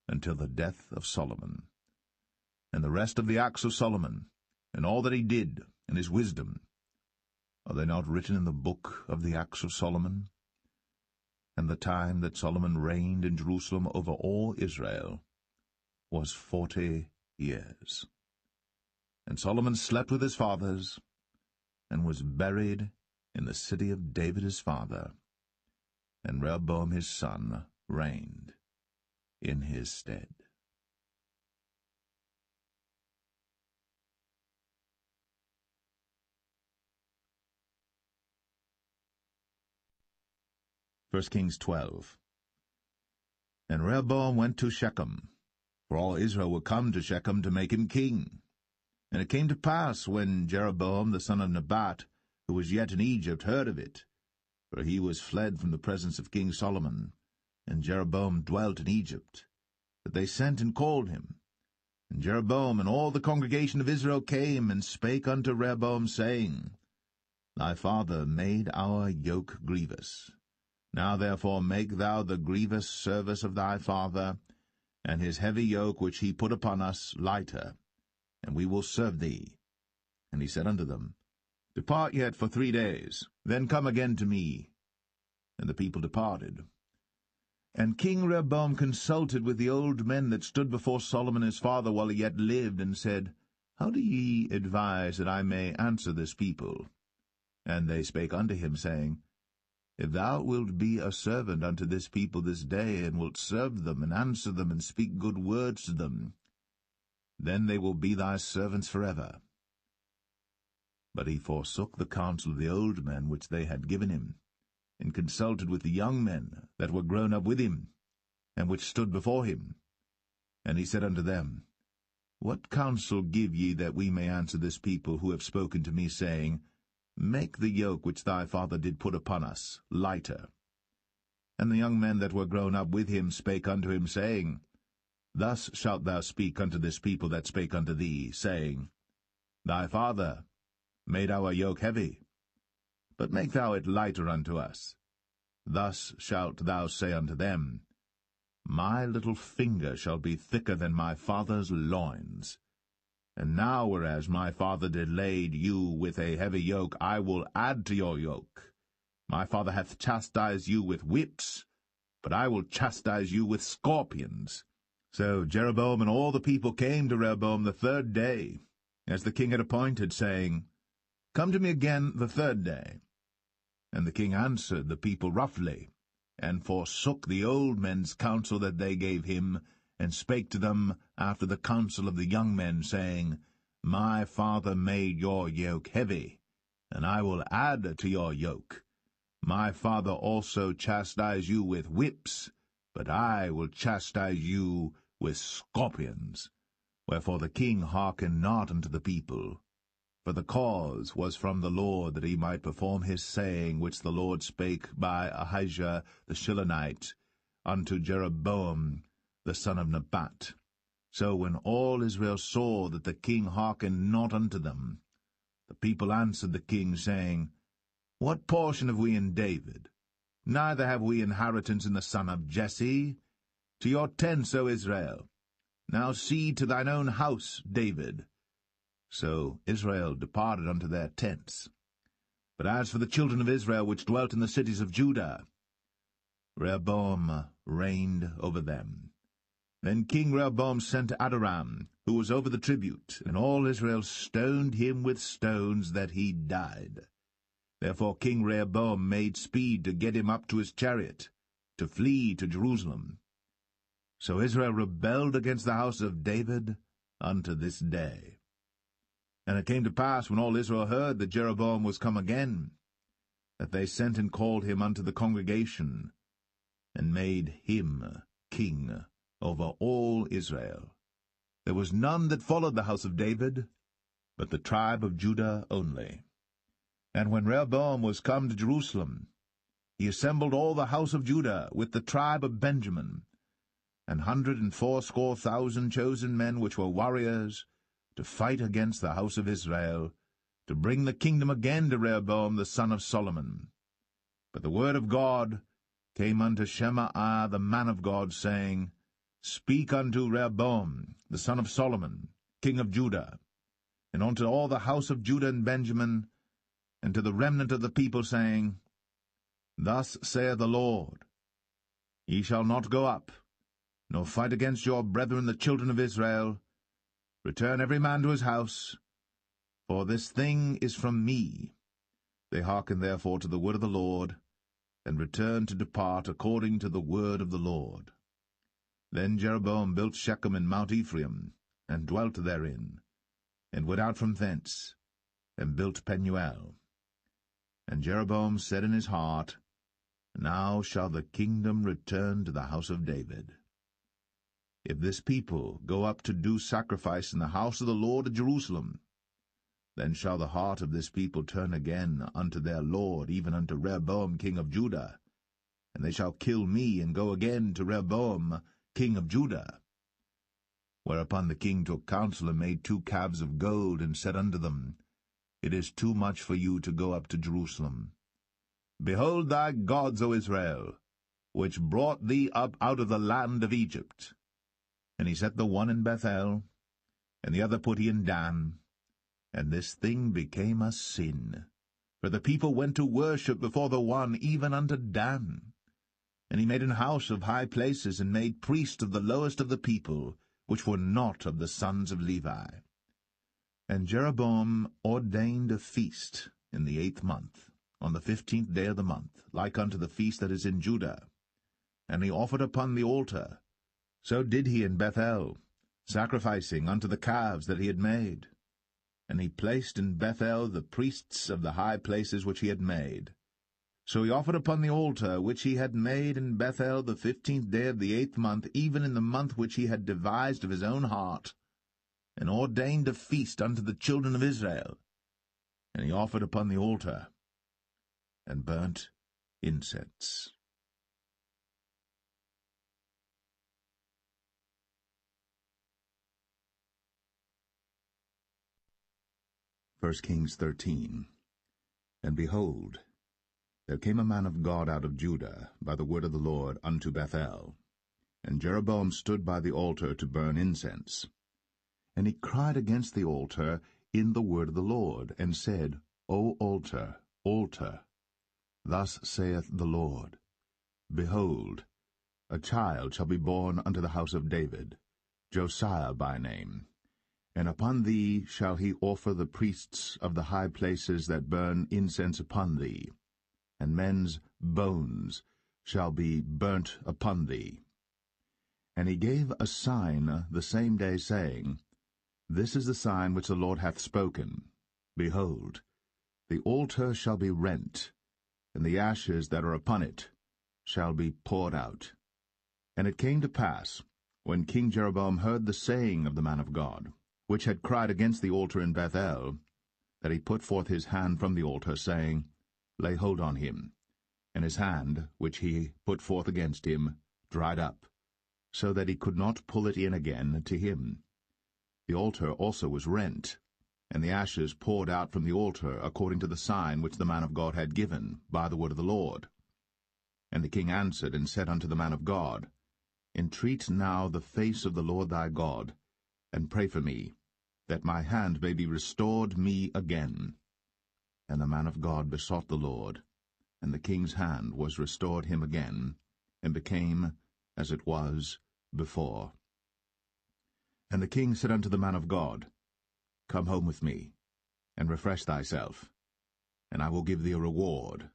until the death of Solomon. And the rest of the acts of Solomon, and all that he did, and his wisdom, are they not written in the book of the acts of Solomon? And the time that Solomon reigned in Jerusalem over all Israel was 40 years. And Solomon slept with his fathers, and was buried in the city of David his father, and Rehoboam his son reigned in his stead. First Kings 12. And Rehoboam went to Shechem, for all Israel were come to Shechem to make him king. And it came to pass, when Jeroboam the son of Nebat, who was yet in Egypt, heard of it, for he was fled from the presence of King Solomon, and Jeroboam dwelt in Egypt, that they sent and called him. And Jeroboam and all the congregation of Israel came and spake unto Rehoboam, saying, Thy father made our yoke grievous. Now therefore make thou the grievous service of thy father, and his heavy yoke which he put upon us lighter, and we will serve thee. And he said unto them, Depart yet for 3 days, then come again to me. And the people departed. And King Rehoboam consulted with the old men that stood before Solomon his father while he yet lived, and said, How do ye advise that I may answer this people? And they spake unto him, saying, If thou wilt be a servant unto this people this day, and wilt serve them, and answer them, and speak good words to them, then they will be thy servants forever. But he forsook the counsel of the old men which they had given him, and consulted with the young men that were grown up with him, and which stood before him. And he said unto them, What counsel give ye that we may answer this people who have spoken to me, saying, Make the yoke which thy father did put upon us lighter? And the young men that were grown up with him spake unto him, saying, Thus shalt thou speak unto this people that spake unto thee, saying, Thy father made our yoke heavy, but make thou it lighter unto us. Thus shalt thou say unto them, My little finger shall be thicker than my father's loins. And now, whereas my father did lade you with a heavy yoke, I will add to your yoke. My father hath chastised you with whips, but I will chastise you with scorpions. So Jeroboam and all the people came to Rehoboam the 3rd day, as the king had appointed, saying, Come to me again the 3rd day. And the king answered the people roughly, and forsook the old men's counsel that they gave him, and spake to them after the counsel of the young men, saying, My father made your yoke heavy, and I will add to your yoke. My father also chastised you with whips, but I will chastise you with scorpions. Wherefore the king hearkened not unto the people. For the cause was from the Lord, that he might perform his saying, which the Lord spake by Ahijah the Shilonite unto Jeroboam the son of Nebat. So when all Israel saw that the king hearkened not unto them, the people answered the king, saying, What portion have we in David? Neither have we inheritance in the son of Jesse. To your tents, O Israel. Now see to thine own house, David. So Israel departed unto their tents. But as for the children of Israel which dwelt in the cities of Judah, Rehoboam reigned over them. Then King Rehoboam sent Adoram, who was over the tribute, and all Israel stoned him with stones that he died. Therefore King Rehoboam made speed to get him up to his chariot, to flee to Jerusalem. So Israel rebelled against the house of David unto this day. And it came to pass, when all Israel heard that Jeroboam was come again, that they sent and called him unto the congregation, and made him king over all Israel. There was none that followed the house of David, but the tribe of Judah only. And when Rehoboam was come to Jerusalem, he assembled all the house of Judah with the tribe of Benjamin, 180,000 chosen men which were warriors, to fight against the house of Israel, to bring the kingdom again to Rehoboam the son of Solomon. But the word of God came unto Shemaiah the man of God, saying, Speak unto Rehoboam the son of Solomon, king of Judah, and unto all the house of Judah and Benjamin, and to the remnant of the people, saying, Thus saith the Lord, Ye shall not go up, nor fight against your brethren the children of Israel. Return every man to his house, for this thing is from me. They hearkened therefore to the word of the Lord, and returned to depart according to the word of the Lord. Then Jeroboam built Shechem in Mount Ephraim, and dwelt therein, and went out from thence, and built Penuel. And Jeroboam said in his heart, Now shall the kingdom return to the house of David. If this people go up to do sacrifice in the house of the Lord at Jerusalem, then shall the heart of this people turn again unto their Lord, even unto Rehoboam king of Judah, and they shall kill me, and go again to Rehoboam king of Judah. Whereupon the king took counsel, and made 2 calves of gold, and said unto them, It is too much for you to go up to Jerusalem. Behold thy gods, O Israel, which brought thee up out of the land of Egypt. And he set the one in Bethel, and the other put he in Dan. And this thing became a sin. For the people went to worship before the one, even unto Dan. And he made an house of high places, and made priests of the lowest of the people, which were not of the sons of Levi. And Jeroboam ordained a feast in the 8th month, on the 15th day of the month, like unto the feast that is in Judah. And he offered upon the altar. So did he in Bethel, sacrificing unto the calves that he had made. And he placed in Bethel the priests of the high places which he had made. So he offered upon the altar which he had made in Bethel the 15th day of the 8th month, even in the month which he had devised of his own heart, and ordained a feast unto the children of Israel. And he offered upon the altar, and burnt incense. 1 Kings 13. And behold, there came a man of God out of Judah by the word of the Lord unto Bethel. And Jeroboam stood by the altar to burn incense. And he cried against the altar in the word of the Lord, and said, O altar, altar, thus saith the Lord, Behold, a child shall be born unto the house of David, Josiah by name. And upon thee shall he offer the priests of the high places that burn incense upon thee, and men's bones shall be burnt upon thee. And he gave a sign the same day, saying, This is the sign which the Lord hath spoken. Behold, the altar shall be rent, and the ashes that are upon it shall be poured out. And it came to pass, when King Jeroboam heard the saying of the man of God, which had cried against the altar in Bethel, that he put forth his hand from the altar, saying, Lay hold on him. And his hand, which he put forth against him, dried up, so that he could not pull it in again to him. The altar also was rent, and the ashes poured out from the altar, according to the sign which the man of God had given, by the word of the Lord. And the king answered and said unto the man of God, Entreat now the face of the Lord thy God, and pray for me, that my hand may be restored me again. And the man of God besought the Lord, and the king's hand was restored him again, and became as it was before. And the king said unto the man of God, Come home with me, and refresh thyself, and I will give thee a reward.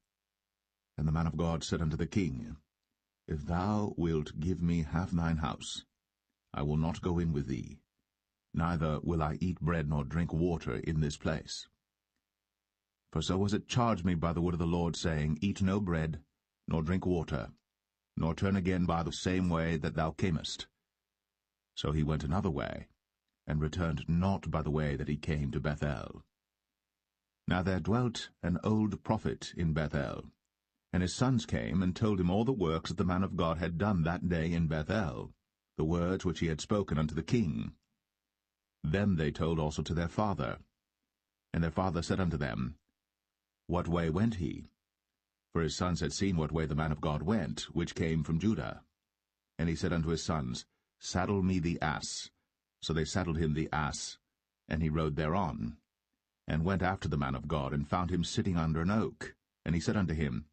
And the man of God said unto the king, If thou wilt give me half thine house, I will not go in with thee, neither will I eat bread nor drink water in this place. For so was it charged me by the word of the Lord, saying, Eat no bread, nor drink water, nor turn again by the same way that thou camest. So he went another way, and returned not by the way that he came to Bethel. Now there dwelt an old prophet in Bethel, and his sons came and told him all the works that the man of God had done that day in Bethel, the words which he had spoken unto the king. Them they told also to their father. And their father said unto them, What way went he? For his sons had seen what way the man of God went, which came from Judah. And he said unto his sons, Saddle me the ass. So they saddled him the ass, and he rode thereon, and went after the man of God, and found him sitting under an oak. And he said unto him,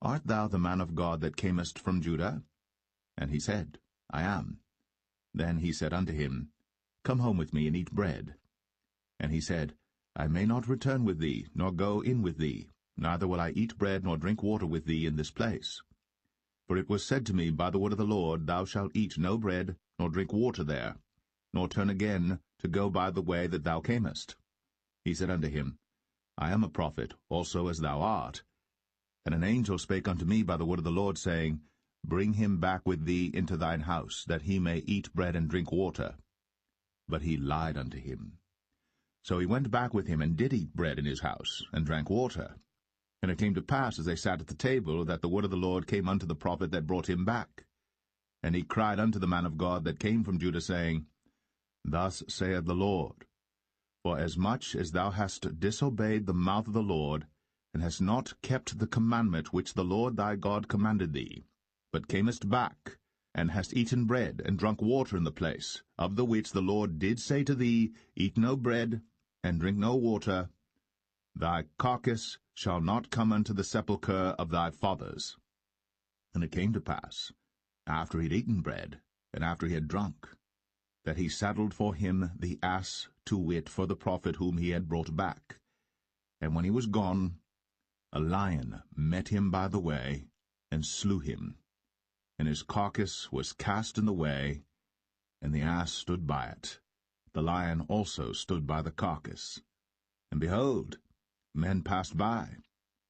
Art thou the man of God that camest from Judah? And he said, I am. Then he said unto him, Come home with me, and eat bread. And he said, I may not return with thee, nor go in with thee, neither will I eat bread nor drink water with thee in this place. For it was said to me by the word of the Lord, Thou shalt eat no bread, nor drink water there, nor turn again to go by the way that thou camest. He said unto him, I am a prophet, also as thou art. And an angel spake unto me by the word of the Lord, saying, Bring him back with thee into thine house, that he may eat bread and drink water. But he lied unto him. So he went back with him, and did eat bread in his house, and drank water. And it came to pass, as they sat at the table, that the word of the Lord came unto the prophet that brought him back. And he cried unto the man of God that came from Judah, saying, Thus saith the Lord, For as much as thou hast disobeyed the mouth of the Lord, and hast not kept the commandment which the Lord thy God commanded thee, but camest back, and hast eaten bread, and drunk water in the place, of the which the Lord did say to thee, Eat no bread, and drink no water, thy carcass shall not come unto the sepulchre of thy fathers. And it came to pass, after he had eaten bread, and after he had drunk, that he saddled for him the ass, to wit, for the prophet whom he had brought back. And when he was gone, a lion met him by the way, and slew him. And his carcass was cast in the way, and the ass stood by it. The lion also stood by the carcass. And behold, men passed by,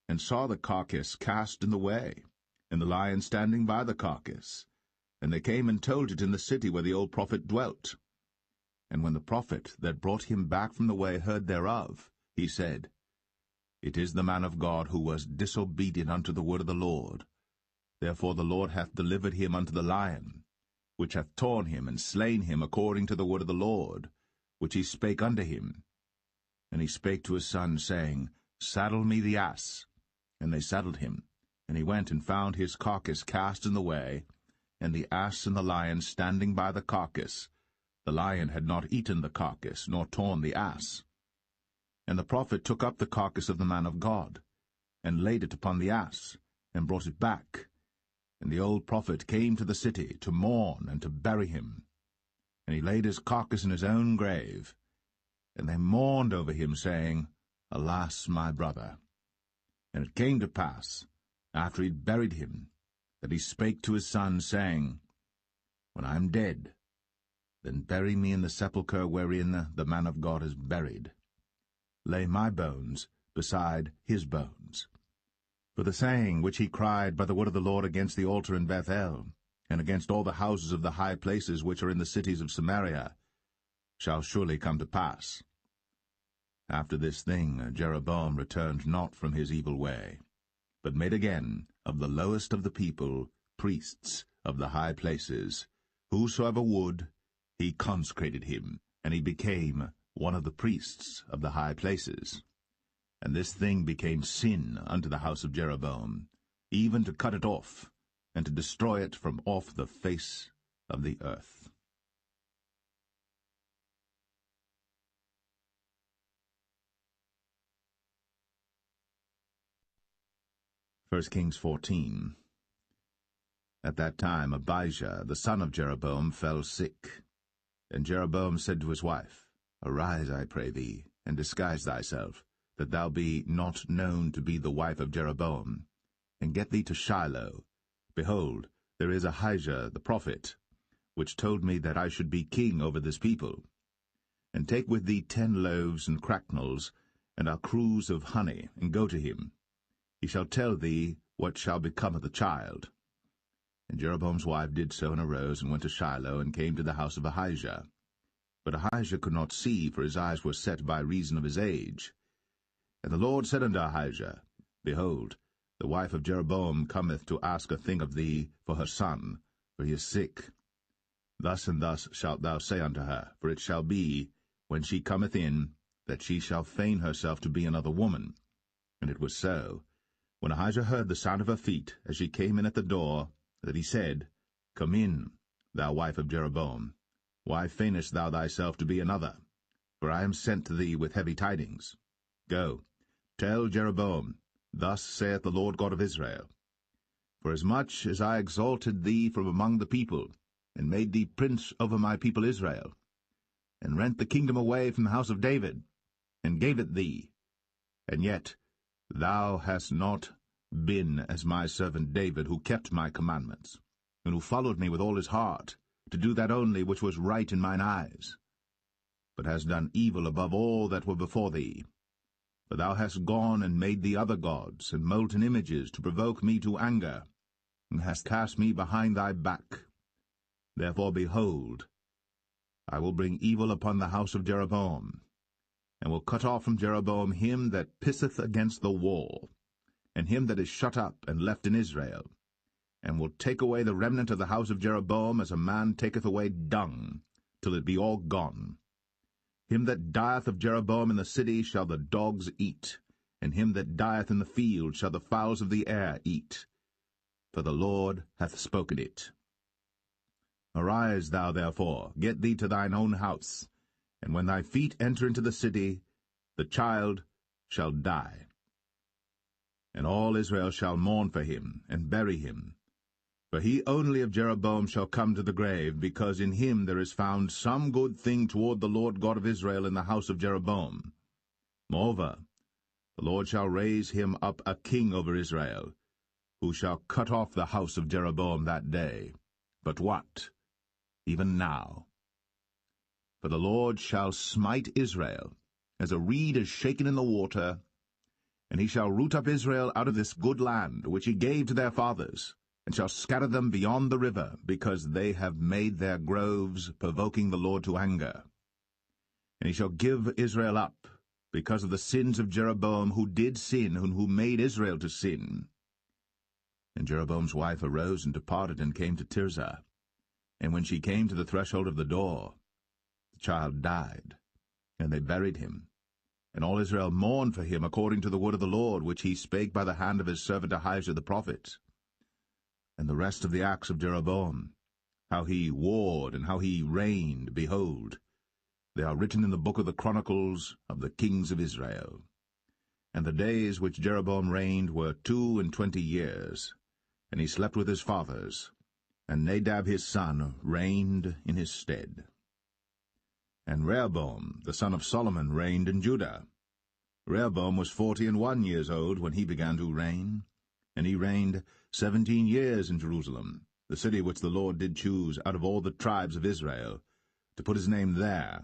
and saw the carcass cast in the way, and the lion standing by the carcass. And they came and told it in the city where the old prophet dwelt. And when the prophet that brought him back from the way heard thereof, he said, It is the man of God who was disobedient unto the word of the Lord. Therefore the Lord hath delivered him unto the lion, which hath torn him and slain him according to the word of the Lord, which he spake unto him. And he spake to his son, saying, Saddle me the ass. And they saddled him. And he went and found his carcass cast in the way, and the ass and the lion standing by the carcass. The lion had not eaten the carcass, nor torn the ass. And the prophet took up the carcass of the man of God, and laid it upon the ass, and brought it back. And the old prophet came to the city to mourn and to bury him. And he laid his carcass in his own grave. And they mourned over him, saying, Alas, my brother! And it came to pass, after he had buried him, that he spake to his son, saying, When I am dead, then bury me in the sepulchre wherein the man of God is buried. Lay my bones beside his bones. For the saying which he cried by the word of the Lord against the altar in Bethel, and against all the houses of the high places which are in the cities of Samaria, shall surely come to pass. After this thing Jeroboam returned not from his evil way, but made again of the lowest of the people priests of the high places. Whosoever would, he consecrated him, and he became one of the priests of the high places. And this thing became sin unto the house of Jeroboam, even to cut it off, and to destroy it from off the face of the earth. 1 Kings 14. At that time Abijah, the son of Jeroboam, fell sick. And Jeroboam said to his wife, Arise, I pray thee, and disguise thyself, that thou be not known to be the wife of Jeroboam, and get thee to Shiloh. Behold, there is Ahijah the prophet, which told me that I should be king over this people. And take with thee 10 loaves and cracknels, and a cruse of honey, and go to him. He shall tell thee what shall become of the child. And Jeroboam's wife did so, and arose, and went to Shiloh, and came to the house of Ahijah. But Ahijah could not see, for his eyes were set by reason of his age. And the Lord said unto Ahijah, Behold, the wife of Jeroboam cometh to ask a thing of thee for her son, for he is sick. Thus and thus shalt thou say unto her, for it shall be, when she cometh in, that she shall feign herself to be another woman. And it was so, when Ahijah heard the sound of her feet, as she came in at the door, that he said, Come in, thou wife of Jeroboam. Why feignest thou thyself to be another? For I am sent to thee with heavy tidings. Go, tell Jeroboam, Thus saith the Lord God of Israel, Forasmuch as I exalted thee from among the people, and made thee prince over my people Israel, and rent the kingdom away from the house of David, and gave it thee, and yet thou hast not been as my servant David, who kept my commandments, and who followed me with all his heart, to do that only which was right in mine eyes, but hast done evil above all that were before thee. For thou hast gone and made thee other gods, and molten images, to provoke me to anger, and hast cast me behind thy back. Therefore, behold, I will bring evil upon the house of Jeroboam, and will cut off from Jeroboam him that pisseth against the wall, and him that is shut up and left in Israel, and will take away the remnant of the house of Jeroboam as a man taketh away dung, till it be all gone. Him that dieth of Jeroboam in the city shall the dogs eat, and him that dieth in the field shall the fowls of the air eat. For the Lord hath spoken it. Arise thou therefore, get thee to thine own house, and when thy feet enter into the city, the child shall die. And all Israel shall mourn for him, and bury him. For he only of Jeroboam shall come to the grave, because in him there is found some good thing toward the Lord God of Israel in the house of Jeroboam. Moreover, the Lord shall raise him up a king over Israel, who shall cut off the house of Jeroboam that day. But what? Even now. For the Lord shall smite Israel, as a reed is shaken in the water, and he shall root up Israel out of this good land, which he gave to their fathers, and shall scatter them beyond the river, because they have made their groves, provoking the Lord to anger. And he shall give Israel up, because of the sins of Jeroboam, who did sin, and who made Israel to sin. And Jeroboam's wife arose and departed, and came to Tirzah. And when she came to the threshold of the door, the child died, and they buried him. And all Israel mourned for him according to the word of the Lord, which he spake by the hand of his servant Ahijah the prophet. And the rest of the acts of Jeroboam, how he warred and how he reigned, behold, they are written in the book of the Chronicles of the kings of Israel. And the days which Jeroboam reigned were 22 years, and he slept with his fathers, and Nadab his son reigned in his stead. And Rehoboam the son of Solomon reigned in Judah. Rehoboam was 41 years old when he began to reign, And he reigned 17 years in Jerusalem, the city which the Lord did choose out of all the tribes of Israel, to put his name there.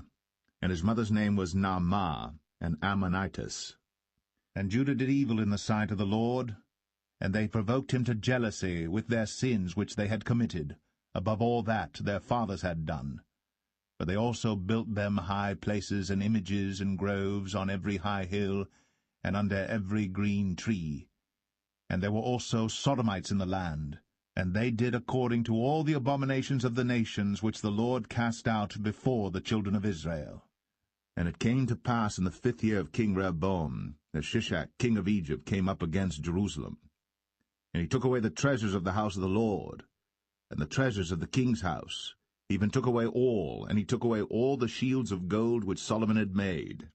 And his mother's name was Naamah, an Ammonitess. And Judah did evil in the sight of the Lord, and they provoked him to jealousy with their sins which they had committed, above all that their fathers had done. For they also built them high places and images and groves on every high hill, and under every green tree. And there were also Sodomites in the land, and they did according to all the abominations of the nations which the Lord cast out before the children of Israel. And it came to pass in the 5th year of King Rehoboam, that Shishak king of Egypt came up against Jerusalem. And he took away the treasures of the house of the Lord, and the treasures of the king's house, even took away all, and he took away all the shields of gold which Solomon had made.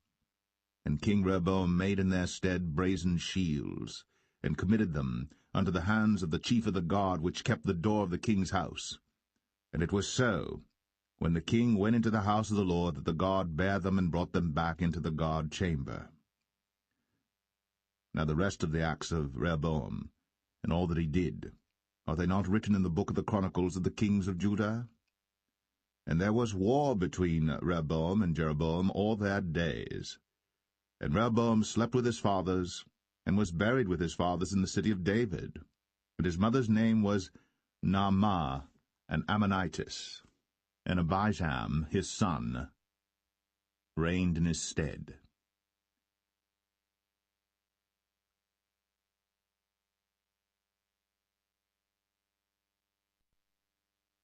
And King Rehoboam made in their stead brazen shields, and committed them unto the hands of the chief of the guard which kept the door of the king's house. And it was so, when the king went into the house of the Lord, that the guard bare them and brought them back into the guard chamber. Now the rest of the acts of Rehoboam, and all that he did, are they not written in the book of the Chronicles of the kings of Judah? And there was war between Rehoboam and Jeroboam all their days. And Rehoboam slept with his fathers, and was buried with his fathers in the city of David. And his mother's name was Naamah, an Ammonitess. And Abijam, his son, reigned in his stead.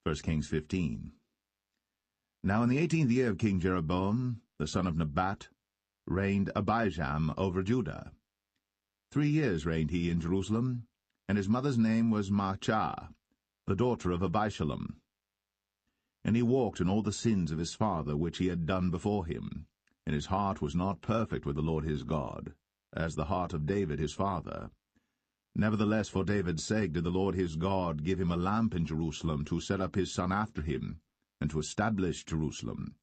1 Kings 15. Now in the 18th year of King Jeroboam, the son of Nebat, reigned Abijam over Judah. 3 years reigned he in Jerusalem, and his mother's name was Maachah, the daughter of Abishalom. And he walked in all the sins of his father which he had done before him, and his heart was not perfect with the Lord his God, as the heart of David his father. Nevertheless, for David's sake did the Lord his God give him a lamp in Jerusalem to set up his son after him, and to establish Jerusalem,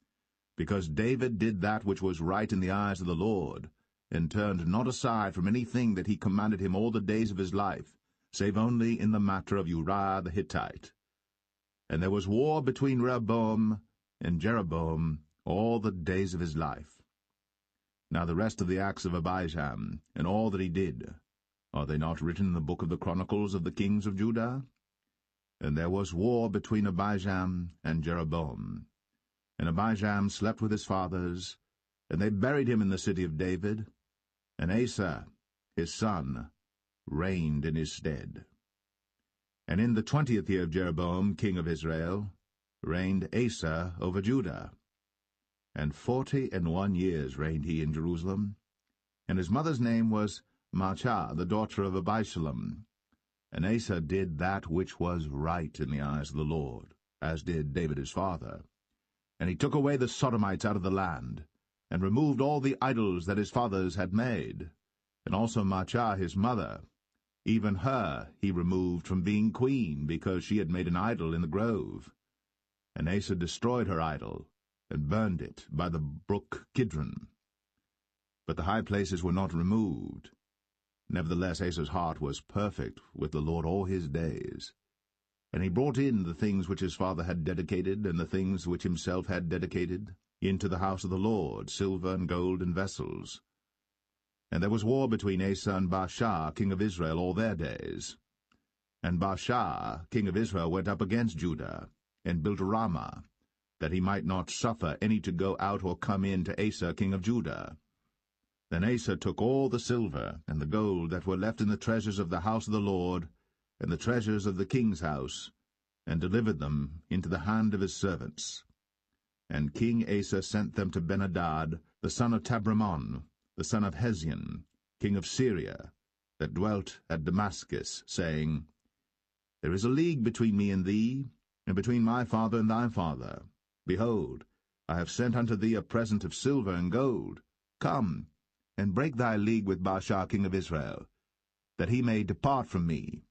because David did that which was right in the eyes of the Lord, and turned not aside from anything that he commanded him all the days of his life, save only in the matter of Uriah the Hittite. And there was war between Rehoboam and Jeroboam all the days of his life. Now the rest of the acts of Abijam, and all that he did, are they not written in the book of the Chronicles of the kings of Judah? And there was war between Abijam and Jeroboam. And Abijam slept with his fathers, and they buried him in the city of David, and Asa, his son, reigned in his stead. And in the 20th year of Jeroboam, king of Israel, reigned Asa over Judah. And 41 years reigned he in Jerusalem. And his mother's name was Maachah, the daughter of Abishalom. And Asa did that which was right in the eyes of the Lord, as did David his father. And he took away the Sodomites out of the land, and removed all the idols that his fathers had made. And also Maachah his mother, even her he removed from being queen, because she had made an idol in the grove. And Asa destroyed her idol, and burned it by the brook Kidron. But the high places were not removed. Nevertheless Asa's heart was perfect with the Lord all his days. And he brought in the things which his father had dedicated, and the things which himself had dedicated, into the house of the Lord, silver and gold and vessels. And there was war between Asa and Baasha, king of Israel, all their days. And Baasha, king of Israel, went up against Judah, and built Ramah, that he might not suffer any to go out or come in to Asa, king of Judah. Then Asa took all the silver and the gold that were left in the treasures of the house of the Lord, and the treasures of the king's house, and delivered them into the hand of his servants. And King Asa sent them to Ben-Hadad, the son of Tabrimon, the son of Hezion, king of Syria, that dwelt at Damascus, saying, There is a league between me and thee, and between my father and thy father. Behold, I have sent unto thee a present of silver and gold. Come, and break thy league with Baasha king of Israel, that he may depart from me.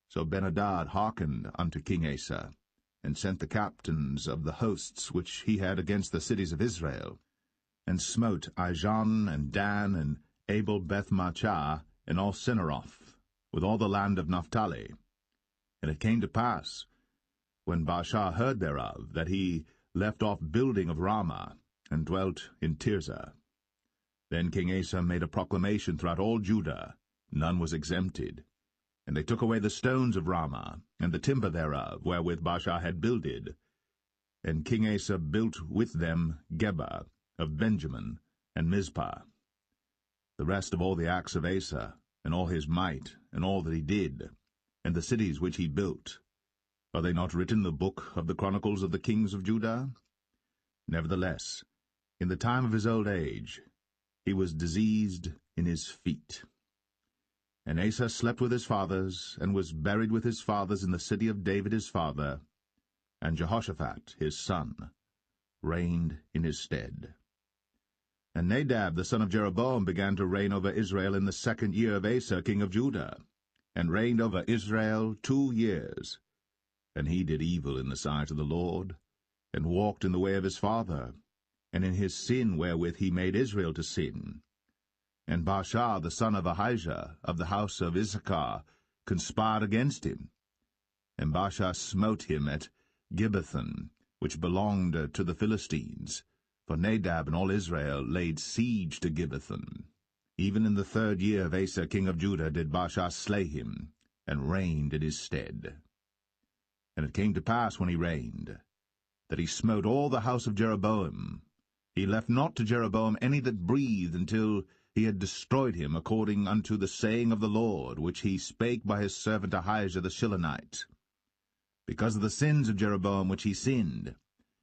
So Ben-Hadad hearkened unto King Asa, and sent the captains of the hosts which he had against the cities of Israel, and smote Ijon and Dan and Abel-Beth-Maachah and all Cinneroth, with all the land of Naphtali. And it came to pass, when Baasha heard thereof, that he left off building of Ramah, and dwelt in Tirzah. Then King Asa made a proclamation throughout all Judah, none was exempted. And they took away the stones of Ramah, and the timber thereof, wherewith Baasha had builded. And King Asa built with them Geba of Benjamin, and Mizpah. The rest of all the acts of Asa, and all his might, and all that he did, and the cities which he built, are they not written in the book of the chronicles of the kings of Judah? Nevertheless, in the time of his old age, he was diseased in his feet. And Asa slept with his fathers, and was buried with his fathers in the city of David his father, and Jehoshaphat his son reigned in his stead. And Nadab the son of Jeroboam began to reign over Israel in the 2nd year of Asa king of Judah, and reigned over Israel 2 years. And he did evil in the sight of the Lord, and walked in the way of his father, and in his sin wherewith he made Israel to sin. And Baasha the son of Ahijah of the house of Issachar conspired against him. And Baasha smote him at Gibbethon, which belonged to the Philistines, for Nadab and all Israel laid siege to Gibbethon. Even in the 3rd year of Asa king of Judah did Baasha slay him, and reigned in his stead. And it came to pass when he reigned, that he smote all the house of Jeroboam. He left not to Jeroboam any that breathed, until he had destroyed him, according unto the saying of the Lord, which he spake by his servant Ahijah the Shilonite. Because of the sins of Jeroboam which he sinned,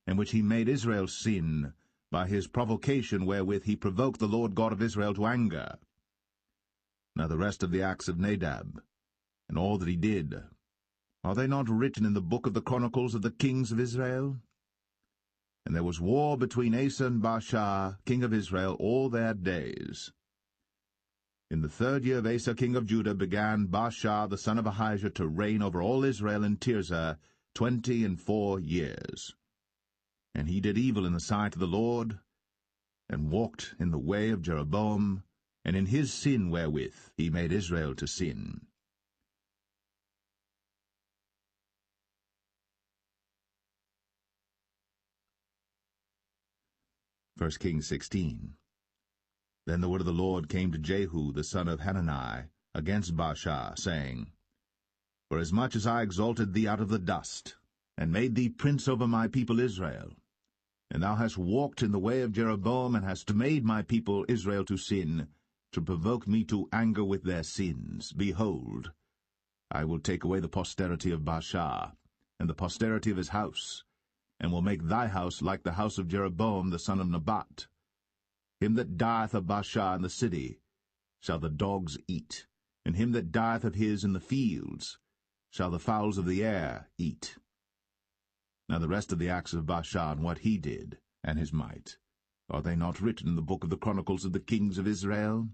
and which he made Israel sin, by his provocation wherewith he provoked the Lord God of Israel to anger. Now the rest of the acts of Nadab, and all that he did, are they not written in the book of the chronicles of the kings of Israel? And there was war between Asa and Baasha, king of Israel, all their days. In the 3rd year of Asa king of Judah began Baasha the son of Ahijah to reign over all Israel in Tirzah 24 years. And he did evil in the sight of the Lord, and walked in the way of Jeroboam, and in his sin wherewith he made Israel to sin. 1 Kings 16. Then the word of the Lord came to Jehu the son of Hanani against Baasha, saying, Forasmuch as I exalted thee out of the dust, and made thee prince over my people Israel, and thou hast walked in the way of Jeroboam, and hast made my people Israel to sin, to provoke me to anger with their sins, behold, I will take away the posterity of Baasha, and the posterity of his house, and will make thy house like the house of Jeroboam the son of Nebat. Him that dieth of Baasha in the city shall the dogs eat, and him that dieth of his in the fields shall the fowls of the air eat. Now the rest of the acts of Baasha, and what he did, and his might, are they not written in the book of the chronicles of the kings of Israel?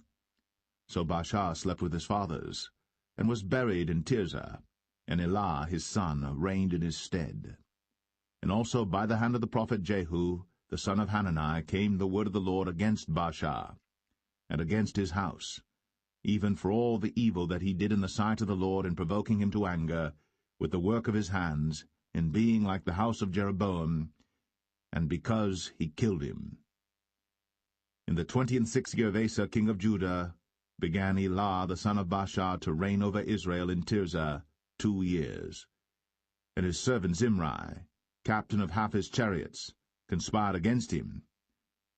So Baasha slept with his fathers, and was buried in Tirzah, and Elah his son reigned in his stead. And also by the hand of the prophet Jehu, the son of Hanani, came the word of the Lord against Baasha, and against his house, even for all the evil that he did in the sight of the Lord, in provoking him to anger, with the work of his hands, in being like the house of Jeroboam, and because he killed him. In the 26th year of Asa king of Judah began Elah the son of Baasha to reign over Israel in Tirzah 2 years. And his servant Zimri, captain of half his chariots, conspired against him,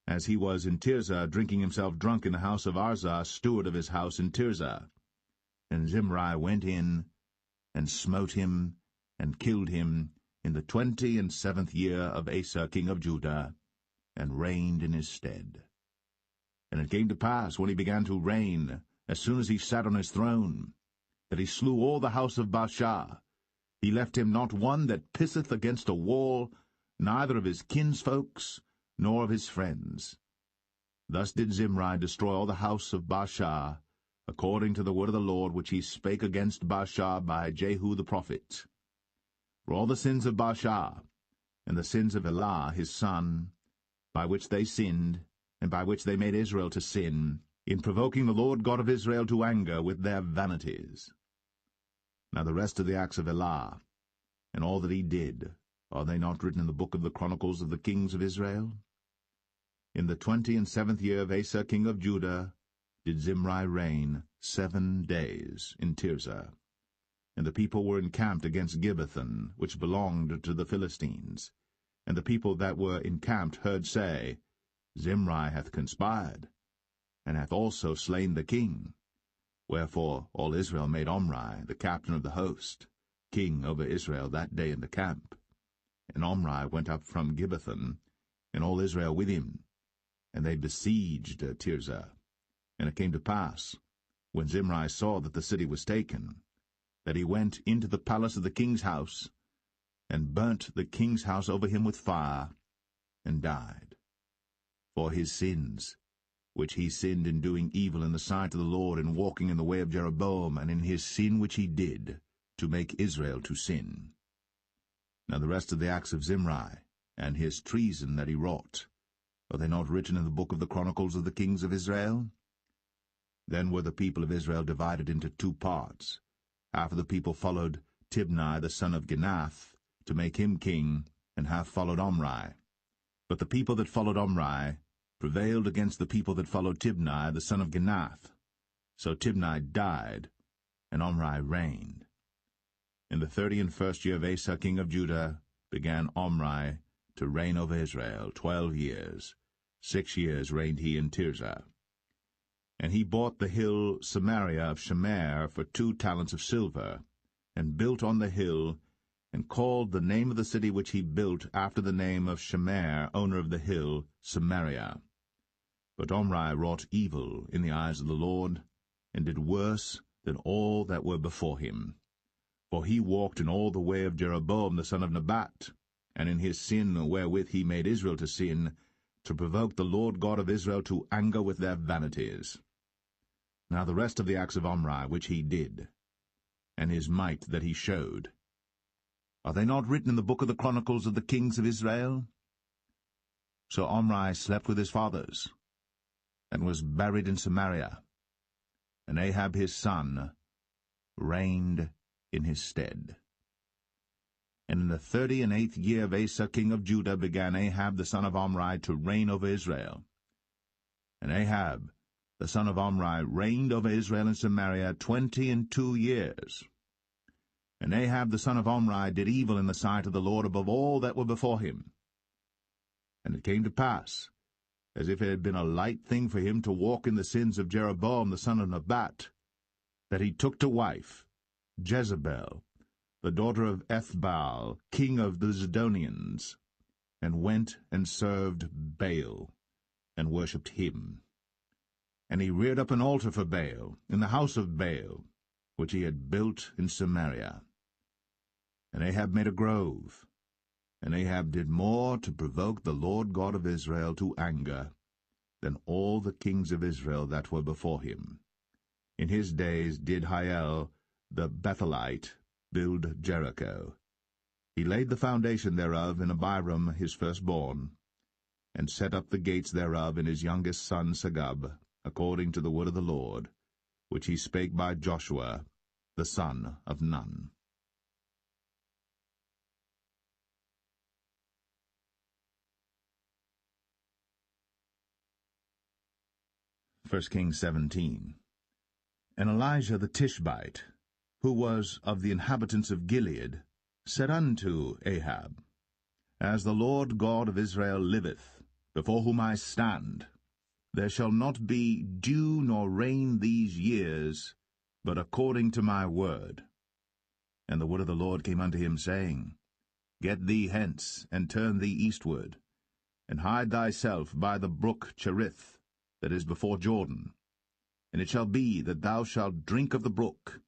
as he was in Tirzah drinking himself drunk in the house of Arzah, steward of his house in Tirzah. And Zimri went in, and smote him, and killed him, in the 27th year of Asa king of Judah, and reigned in his stead. And it came to pass, when he began to reign, as soon as he sat on his throne, that he slew all the house of Baasha. He left him not one that pisseth against a wall, neither of his kinsfolks, nor of his friends. Thus did Zimri destroy all the house of Baasha, according to the word of the Lord which he spake against Baasha by Jehu the prophet. For all the sins of Baasha, and the sins of Elah his son, by which they sinned, and by which they made Israel to sin, in provoking the Lord God of Israel to anger with their vanities. Now the rest of the acts of Elah, and all that he did, are they not written in the book of the Chronicles of the kings of Israel? In the 27th year of Asa king of Judah did Zimri reign 7 days in Tirzah. And the people were encamped against Gibbethon, which belonged to the Philistines. And the people that were encamped heard say, Zimri hath conspired, and hath also slain the king. Wherefore all Israel made Omri, the captain of the host, king over Israel that day in the camp. And Omri went up from Gibbethon, and all Israel with him, and they besieged Tirzah. And it came to pass, when Zimri saw that the city was taken, that he went into the palace of the king's house, and burnt the king's house over him with fire, and died. For his sins, which he sinned in doing evil in the sight of the Lord, and walking in the way of Jeroboam, and in his sin which he did, to make Israel to sin. Now the rest of the acts of Zimri, and his treason that he wrought, are they not written in the book of the Chronicles of the kings of Israel? Then were the people of Israel divided into 2 parts. Half of the people followed Tibni the son of Ginath, to make him king, and half followed Omri. But the people that followed Omri prevailed against the people that followed Tibni the son of Ginath. So Tibni died, and Omri reigned. In the 31st year of Asa king of Judah began Omri to reign over Israel 12 years. 6 years reigned he in Tirzah. And he bought the hill Samaria of Shemer for 2 talents of silver, and built on the hill, and called the name of the city which he built after the name of Shemer, owner of the hill, Samaria. But Omri wrought evil in the eyes of the Lord, and did worse than all that were before him. For he walked in all the way of Jeroboam the son of Nebat, and in his sin wherewith he made Israel to sin, to provoke the Lord God of Israel to anger with their vanities. Now the rest of the acts of Omri which he did, and his might that he showed, are they not written in the book of the Chronicles of the kings of Israel? So Omri slept with his fathers, and was buried in Samaria, and Ahab his son reigned in his stead. And in the 38th year of Asa king of Judah began Ahab the son of Omri to reign over Israel. And Ahab the son of Omri reigned over Israel in Samaria 22 years. And Ahab the son of Omri did evil in the sight of the Lord above all that were before him. And it came to pass, as if it had been a light thing for him to walk in the sins of Jeroboam the son of Nebat, that he took to wife Jezebel, the daughter of Ethbaal, king of the Zidonians, and went and served Baal, and worshipped him. And he reared up an altar for Baal in the house of Baal, which he had built in Samaria. And Ahab made a grove, and Ahab did more to provoke the Lord God of Israel to anger than all the kings of Israel that were before him. In his days did Hiel the Bethelite build Jericho. He laid the foundation thereof in Abiram his firstborn, and set up the gates thereof in his youngest son Segub, according to the word of the Lord, which he spake by Joshua the son of Nun. 1 Kings 17. And Elijah the Tishbite, who was of the inhabitants of Gilead, said unto Ahab, As the Lord God of Israel liveth, before whom I stand, there shall not be dew nor rain these years, but according to my word. And the word of the Lord came unto him, saying, Get thee hence, and turn thee eastward, and hide thyself by the brook Cherith, that is before Jordan. And it shall be that thou shalt drink of the brook,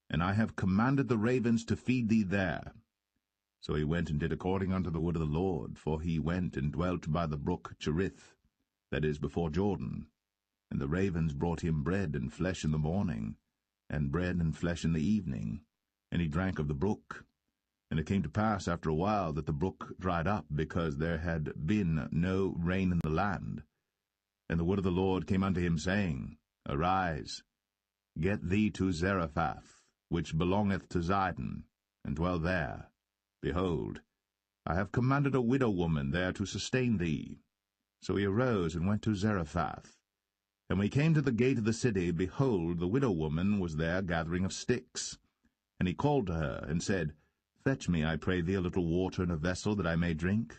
and I have commanded the ravens to feed thee there. So he went and did according unto the word of the Lord, for he went and dwelt by the brook Cherith, that is before Jordan. And the ravens brought him bread and flesh in the morning, and bread and flesh in the evening, and he drank of the brook. And it came to pass after a while that the brook dried up, because there had been no rain in the land. And the word of the Lord came unto him, saying, Arise, get thee to Zarephath, which belongeth to Zidon, and dwell there. Behold, I have commanded a widow woman there to sustain thee. So he arose and went to Zarephath. And when he came to the gate of the city, behold, the widow woman was there gathering of sticks. And he called to her, and said, Fetch me, I pray thee, a little water in a vessel, that I may drink.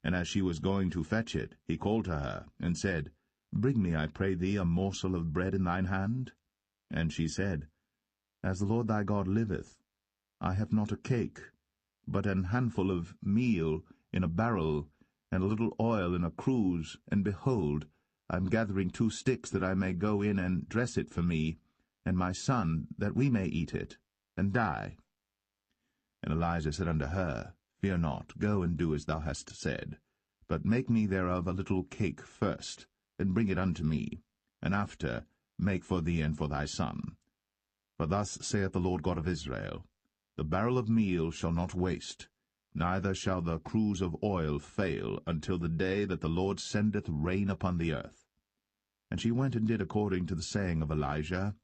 And as she was going to fetch it, he called to her, and said, Bring me, I pray thee, a morsel of bread in thine hand. And she said, As the Lord thy God liveth, I have not a cake, but an handful of meal in a barrel, and a little oil in a cruse, and behold, I am gathering 2 sticks, that I may go in and dress it for me, and my son, that we may eat it, and die. And Elijah said unto her, Fear not, go and do as thou hast said, but make me thereof a little cake first, and bring it unto me, and after make for thee and for thy son. For thus saith the Lord God of Israel, The barrel of meal shall not waste, neither shall the cruse of oil fail, until the day that the Lord sendeth rain upon the earth. And she went and did according to the saying of Elijah,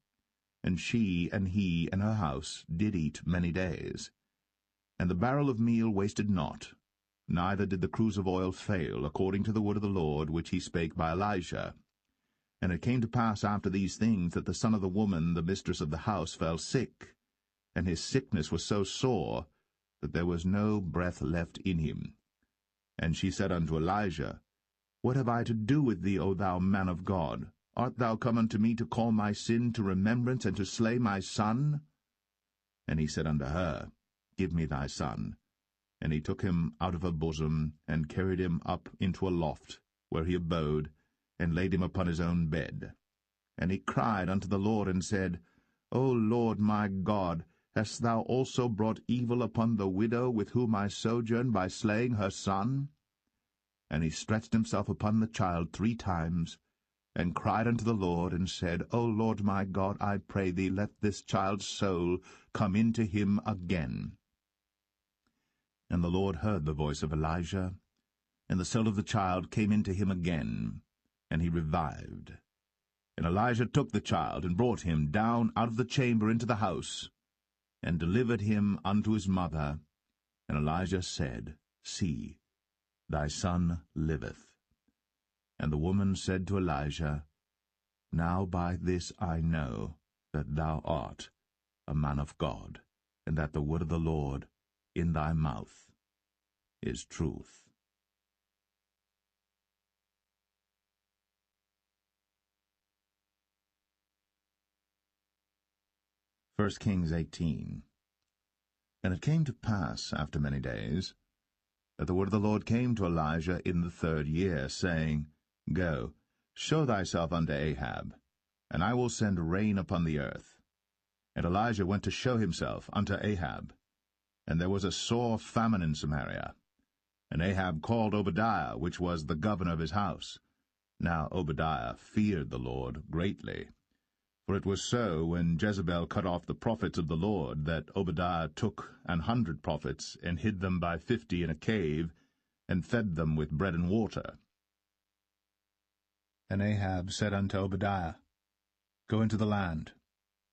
and she and he and her house did eat many days. And the barrel of meal wasted not, neither did the cruse of oil fail, according to the word of the Lord which he spake by Elijah. And it came to pass after these things, that the son of the woman, the mistress of the house, fell sick, and his sickness was so sore, that there was no breath left in him. And she said unto Elijah, What have I to do with thee, O thou man of God? Art thou come unto me to call my sin to remembrance, and to slay my son? And he said unto her, Give me thy son. And he took him out of her bosom, and carried him up into a loft, where he abode, and laid him upon his own bed. And he cried unto the Lord, and said, O Lord my God, hast thou also brought evil upon the widow with whom I sojourn, by slaying her son? And he stretched himself upon the child 3 times, and cried unto the Lord, and said, O Lord my God, I pray thee, let this child's soul come into him again. And the Lord heard the voice of Elijah, and the soul of the child came into him again, and he revived. And Elijah took the child, and brought him down out of the chamber into the house, and delivered him unto his mother. And Elijah said, See, thy son liveth. And the woman said to Elijah, Now by this I know that thou art a man of God, and that the word of the Lord in thy mouth is truth. 1 Kings 18. And it came to pass, after many days, that the word of the Lord came to Elijah in the 3rd year, saying, Go, show thyself unto Ahab, and I will send rain upon the earth. And Elijah went to show himself unto Ahab. And there was a sore famine in Samaria. And Ahab called Obadiah, which was the governor of his house. Now Obadiah feared the Lord greatly. For it was so, when Jezebel cut off the prophets of the Lord, that Obadiah took 100 prophets, and hid them by 50 in a cave, and fed them with bread and water. And Ahab said unto Obadiah, Go into the land,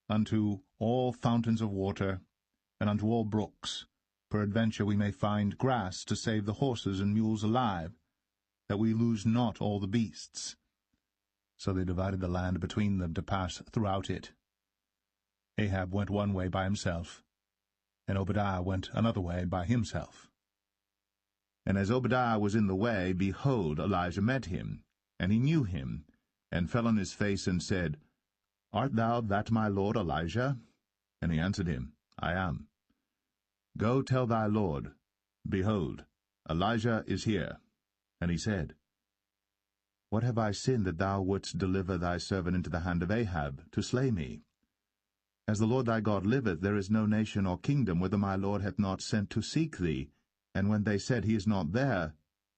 unto all fountains of water, and unto all brooks. Peradventure we may find grass to save the horses and mules alive, that we lose not all the beasts. So they divided the land between them to pass throughout it. Ahab went one way by himself, and Obadiah went another way by himself. And as Obadiah was in the way, behold, Elijah met him, and he knew him, and fell on his face, and said, Art thou that my lord Elijah? And he answered him, I am. Go tell thy lord, Behold, Elijah is here. And he said, What have I sinned that thou wouldst deliver thy servant into the hand of Ahab, to slay me? As the Lord thy God liveth, there is no nation or kingdom whither my lord hath not sent to seek thee. And when they said, He is not there,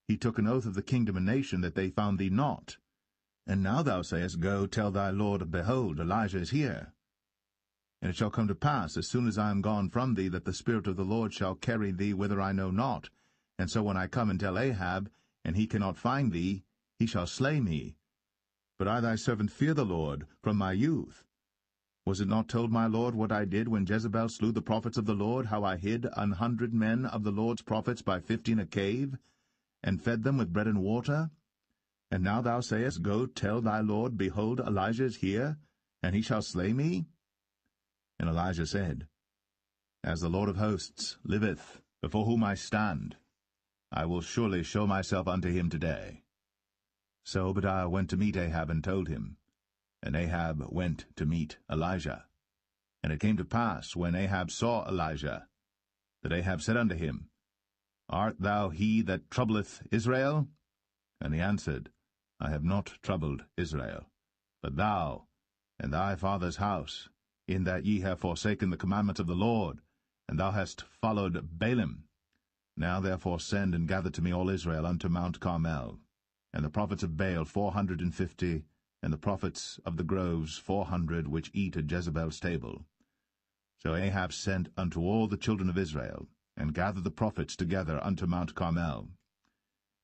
he took an oath of the kingdom and nation that they found thee not. And now thou sayest, Go, tell thy lord, Behold, Elijah is here. And it shall come to pass, as soon as I am gone from thee, that the Spirit of the Lord shall carry thee whither I know not. And so when I come and tell Ahab, and he cannot find thee, he shall slay me. But I thy servant fear the Lord from my youth. Was it not told my lord what I did when Jezebel slew the prophets of the Lord, how I hid 100 men of the Lord's prophets by 50 in a cave, and fed them with bread and water? And now thou sayest, Go tell thy lord, Behold, Elijah is here, and he shall slay me? And Elijah said, As the Lord of hosts liveth, before whom I stand, I will surely show myself unto him today. So Obadiah went to meet Ahab and told him. And Ahab went to meet Elijah. And it came to pass, when Ahab saw Elijah, that Ahab said unto him, Art thou he that troubleth Israel? And he answered, I have not troubled Israel, but thou and thy father's house, in that ye have forsaken the commandments of the Lord, and thou hast followed Baalim. Now therefore send and gather to me all Israel unto Mount Carmel, and the prophets of Baal 450, and the prophets of the groves 400, which eat at Jezebel's table. So Ahab sent unto all the children of Israel, and gathered the prophets together unto Mount Carmel.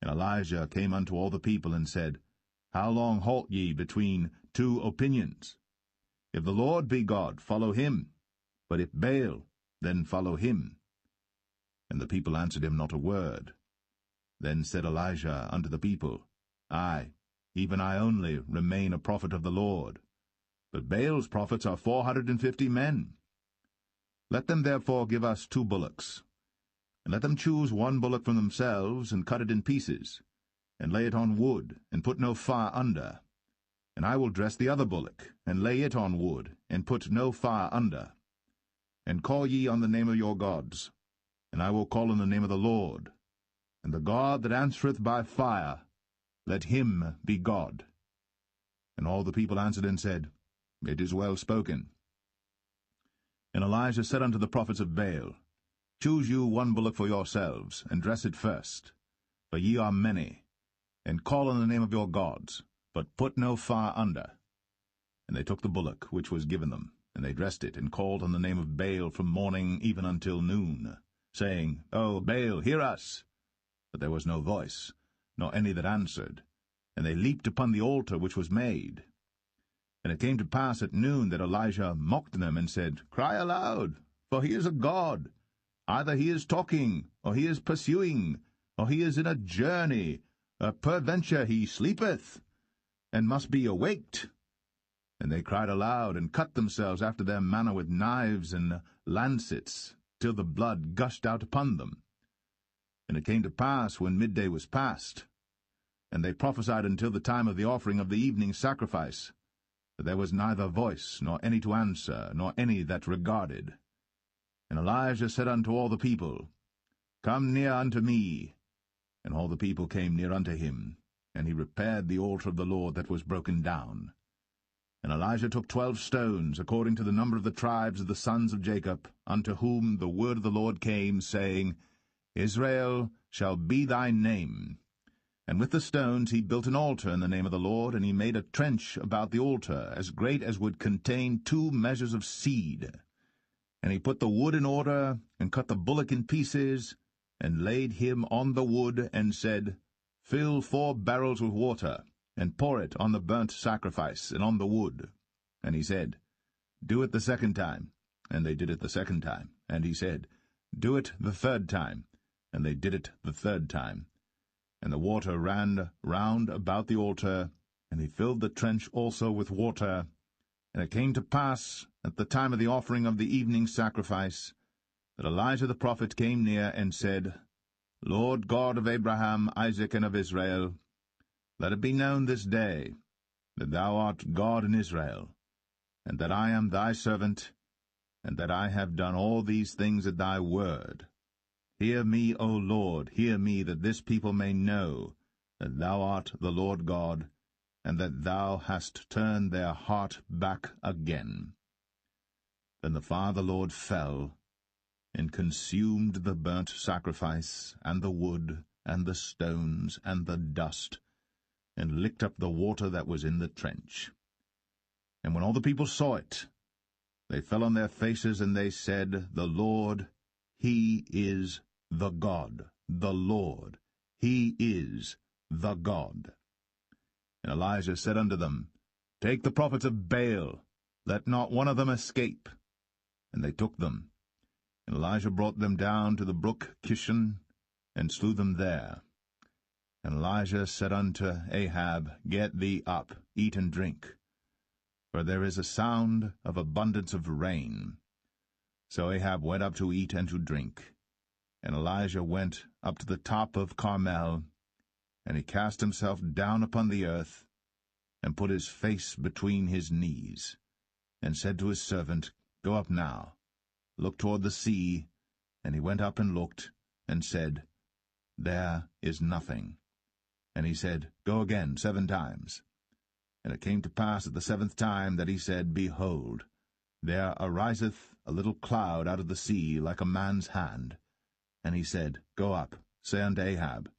And Elijah came unto all the people, and said, How long halt ye between two opinions? If the Lord be God, follow him, but if Baal, then follow him. And the people answered him not a word. Then said Elijah unto the people, I, even I only, remain a prophet of the Lord, but Baal's prophets are 450 men. Let them therefore give us 2 bullocks, and let them choose 1 bullock from themselves, and cut it in pieces, and lay it on wood, and put no fire under. And I will dress the other bullock, and lay it on wood, and put no fire under. And call ye on the name of your gods, and I will call on the name of the Lord. And the God that answereth by fire, let him be God. And all the people answered and said, It is well spoken. And Elijah said unto the prophets of Baal, Choose you 1 bullock for yourselves, and dress it first, for ye are many, and call on the name of your gods, but put no fire under. And they took the bullock which was given them, and they dressed it, and called on the name of Baal from morning even until noon, saying, O Baal, hear us! But there was no voice, nor any that answered, and they leaped upon the altar which was made. And it came to pass at noon that Elijah mocked them, and said, Cry aloud, for he is a god. Either he is talking, or he is pursuing, or he is in a journey, or peradventure he sleepeth, and must be awaked. And they cried aloud, and cut themselves after their manner with knives and lancets, till the blood gushed out upon them. And it came to pass, when midday was past, and they prophesied until the time of the offering of the evening sacrifice, that there was neither voice, nor any to answer, nor any that regarded. And Elijah said unto all the people, Come near unto me. And all the people came near unto him, and he repaired the altar of the Lord that was broken down. And Elijah took 12 stones, according to the number of the tribes of the sons of Jacob, unto whom the word of the Lord came, saying, Israel shall be thy name. And with the stones he built an altar in the name of the Lord, and he made a trench about the altar, as great as would contain 2 measures of seed. And he put the wood in order, and cut the bullock in pieces, and laid him on the wood, and said, Fill 4 barrels with water, and pour it on the burnt sacrifice, and on the wood. And he said, Do it the 2nd time. And they did it the 2nd time. And he said, Do it the 3rd time. And they did it the 3rd time. And the water ran round about the altar, and he filled the trench also with water. And it came to pass, at the time of the offering of the evening sacrifice, that Elijah the prophet came near and said, Lord God of Abraham, Isaac, and of Israel, let it be known this day that thou art God in Israel, and that I am thy servant, and that I have done all these things at thy word. Hear me, O Lord, hear me, that this people may know that thou art the Lord God, and that thou hast turned their heart back again. Then the fire of the Lord fell, and consumed the burnt sacrifice, and the wood, and the stones, and the dust, and licked up the water that was in the trench. And when all the people saw it, they fell on their faces, and they said, The Lord, he is the God, the Lord, he is the God. And Elijah said unto them, Take the prophets of Baal, Let not one of them escape. And they took them. And Elijah brought them down to the brook Kishon, and slew them there. And Elijah said unto Ahab, Get thee up, eat and drink, for there is a sound of abundance of rain. So Ahab went up to eat and to drink. And Elijah went up to the top of Carmel, and he cast himself down upon the earth, and put his face between his knees, and said to his servant, Go up now, look toward the sea. And he went up and looked, and said, There is nothing. And he said, Go again 7 times. And it came to pass at the 7th time that he said, Behold, there ariseth a little cloud out of the sea like a man's hand. And he said, Go up, say unto Ahab,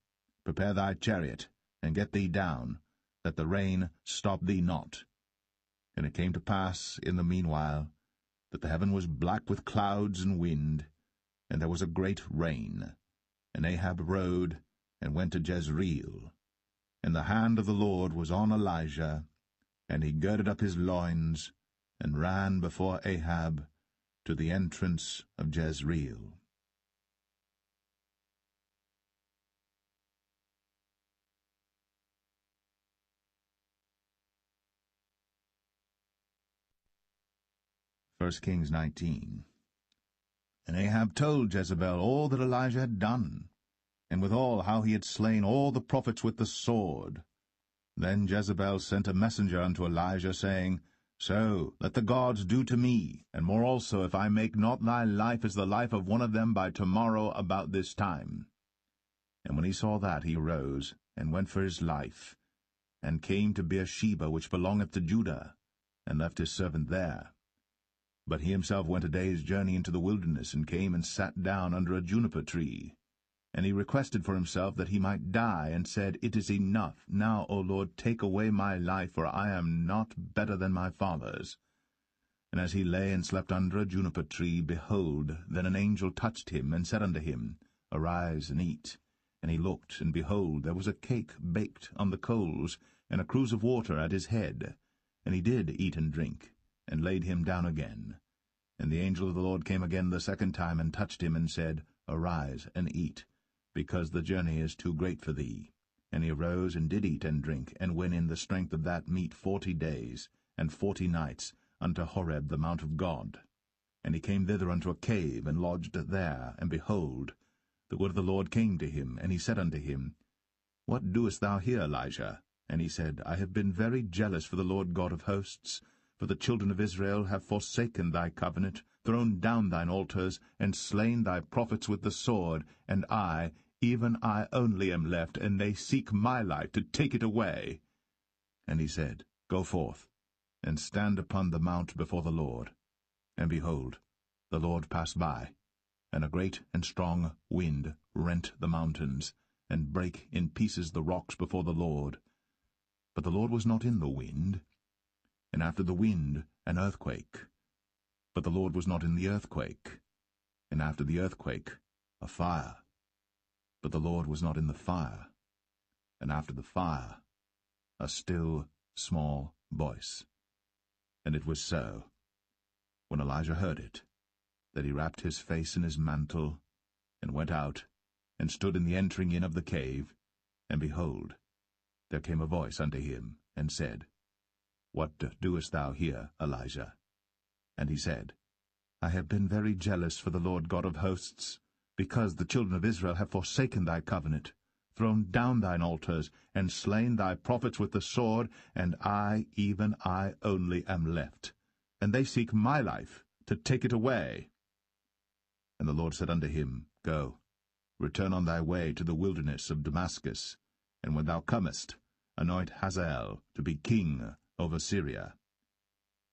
Prepare thy chariot, and get thee down, that the rain stop thee not. And it came to pass in the meanwhile that the heaven was black with clouds and wind, and there was a great rain. And Ahab rode, and went to Jezreel. And the hand of the Lord was on Elijah, and he girded up his loins, and ran before Ahab to the entrance of Jezreel. Kings 19. And Ahab told Jezebel all that Elijah had done, and withal how he had slain all the prophets with the sword. Then Jezebel sent a messenger unto Elijah, saying, So let the gods do to me, and more also, if I make not thy life as the life of one of them by tomorrow about this time. And when he saw that, he arose, and went for his life, and came to Beersheba, which belongeth to Judah, and left his servant there. But he himself went a day's journey into the wilderness, and came and sat down under a juniper tree. And he requested for himself that he might die, and said, It is enough. Now, O Lord, take away my life, for I am not better than my fathers. And as he lay and slept under a juniper tree, behold, then an angel touched him, and said unto him, Arise and eat. And he looked, and behold, there was a cake baked on the coals, and a cruse of water at his head. And he did eat and drink, and laid him down again. And the angel of the Lord came again the 2nd time, and touched him, and said, Arise and eat, because the journey is too great for thee. And he arose, and did eat and drink, and went in the strength of that meat 40 days, and 40 nights, unto Horeb the mount of God. And he came thither unto a cave, and lodged there. And behold, the word of the Lord came to him, and he said unto him, What doest thou here, Elijah? And he said, I have been very jealous for the Lord God of hosts, for the children of Israel have forsaken thy covenant, thrown down thine altars, and slain thy prophets with the sword, and I, even I only am left, and they seek my life to take it away. And he said, Go forth, and stand upon the mount before the Lord. And behold, the Lord passed by, and a great and strong wind rent the mountains, and brake in pieces the rocks before the Lord. But the Lord was not in the wind. And after the wind an earthquake. But the Lord was not in the earthquake. And after the earthquake a fire. But the Lord was not in the fire. And after the fire a still small voice. And it was so, when Elijah heard it, that he wrapped his face in his mantle, and went out, and stood in the entering in of the cave. And behold, there came a voice unto him, and said, What doest thou here, Elijah? And he said, I have been very jealous for the Lord God of hosts, because the children of Israel have forsaken thy covenant, thrown down thine altars, and slain thy prophets with the sword, and I, even I only, am left. And they seek my life, to take it away. And the Lord said unto him, Go, return on thy way to the wilderness of Damascus, and when thou comest, anoint Hazael to be king over Syria.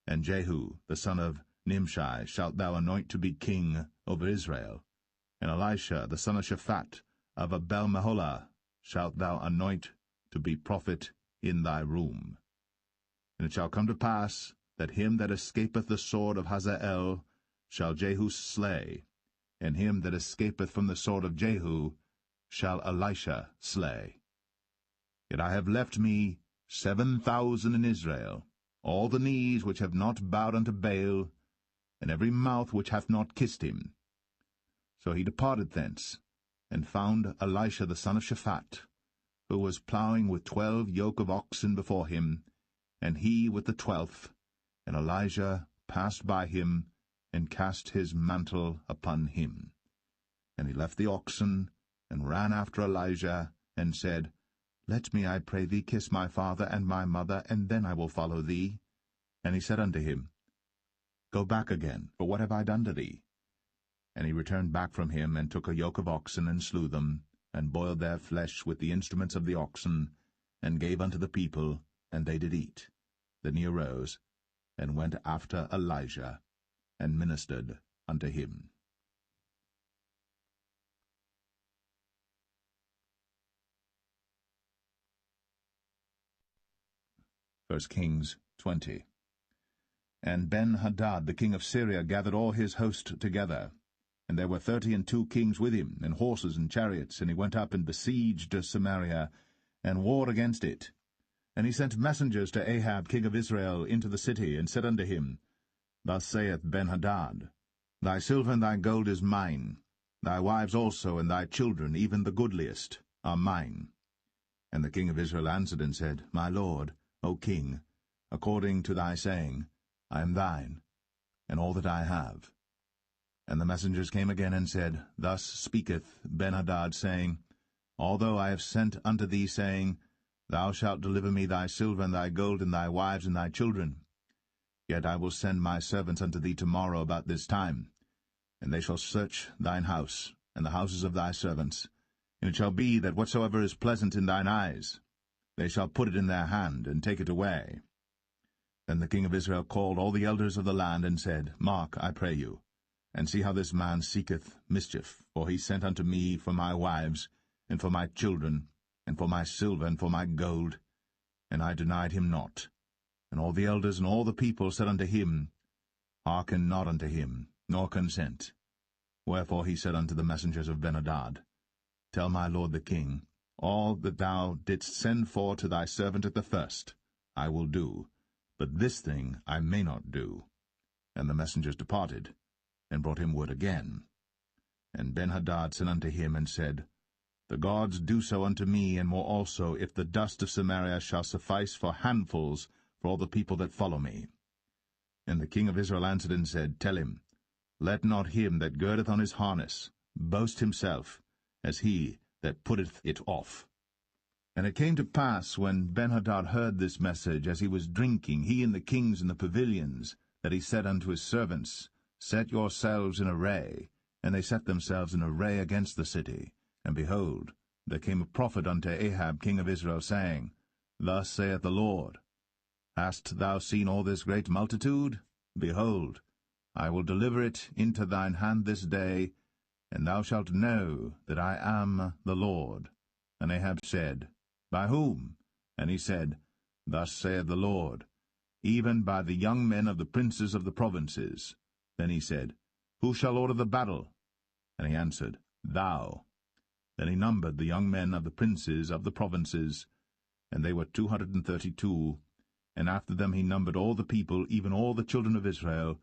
And Jehu, the son of Nimshi, shalt thou anoint to be king over Israel. And Elisha, the son of Shaphat, of Abel-Meholah, shalt thou anoint to be prophet in thy room. And it shall come to pass, that him that escapeth the sword of Hazael shall Jehu slay, and him that escapeth from the sword of Jehu shall Elisha slay. Yet I have left me 7,000 in Israel, all the knees which have not bowed unto Baal, and every mouth which hath not kissed him. So he departed thence, and found Elisha the son of Shaphat, who was plowing with 12 yoke of oxen before him, and he with the 12th. And Elijah passed by him, and cast his mantle upon him. And he left the oxen, and ran after Elijah, and said, Let me, I pray thee, kiss my father and my mother, and then I will follow thee. And he said unto him, Go back again, for what have I done to thee? And he returned back from him, and took a yoke of oxen, and slew them, and boiled their flesh with the instruments of the oxen, and gave unto the people, and they did eat. Then he arose, and went after Elijah, and ministered unto him. 1 Kings 20. And Ben-Hadad the king of Syria gathered all his host together, and there were 32 kings with him, and horses and chariots, and he went up and besieged Samaria, and warred against it. And he sent messengers to Ahab king of Israel into the city, and said unto him, Thus saith Ben-Hadad, Thy silver and thy gold is mine, thy wives also and thy children, even the goodliest, are mine. And the king of Israel answered and said, My lord, O king, according to thy saying, I am thine, and all that I have. And the messengers came again and said, Thus speaketh Ben-Hadad, saying, Although I have sent unto thee, saying, Thou shalt deliver me thy silver and thy gold and thy wives and thy children, yet I will send my servants unto thee tomorrow about this time, and they shall search thine house and the houses of thy servants. And it shall be that whatsoever is pleasant in thine eyes, they shall put it in their hand, and take it away. Then the king of Israel called all the elders of the land, and said, Mark, I pray you, and see how this man seeketh mischief, for he sent unto me for my wives, and for my children, and for my silver, and for my gold, and I denied him not. And all the elders and all the people said unto him, Hearken not unto him, nor consent. Wherefore he said unto the messengers of Ben-Hadad, Tell my lord the king, all that thou didst send for to thy servant at the first, I will do, but this thing I may not do. And the messengers departed, and brought him word again. And Ben-Hadad sent unto him, and said, The gods do so unto me, and more also, if the dust of Samaria shall suffice for handfuls for all the people that follow me. And the king of Israel answered and said, Tell him, Let not him that girdeth on his harness boast himself, as he that putteth it off. And it came to pass, when Ben-Hadad heard this message, as he was drinking, he and the kings in the pavilions, that he said unto his servants, Set yourselves in array. And they set themselves in array against the city. And behold, there came a prophet unto Ahab king of Israel, saying, Thus saith the Lord, Hast thou seen all this great multitude? Behold, I will deliver it into thine hand this day, and thou shalt know that I am the Lord. And Ahab said, By whom? And he said, Thus saith the Lord, even by the young men of the princes of the provinces. Then he said, Who shall order the battle? And he answered, Thou. Then he numbered the young men of the princes of the provinces, and they were 232, and after them he numbered all the people, even all the children of Israel,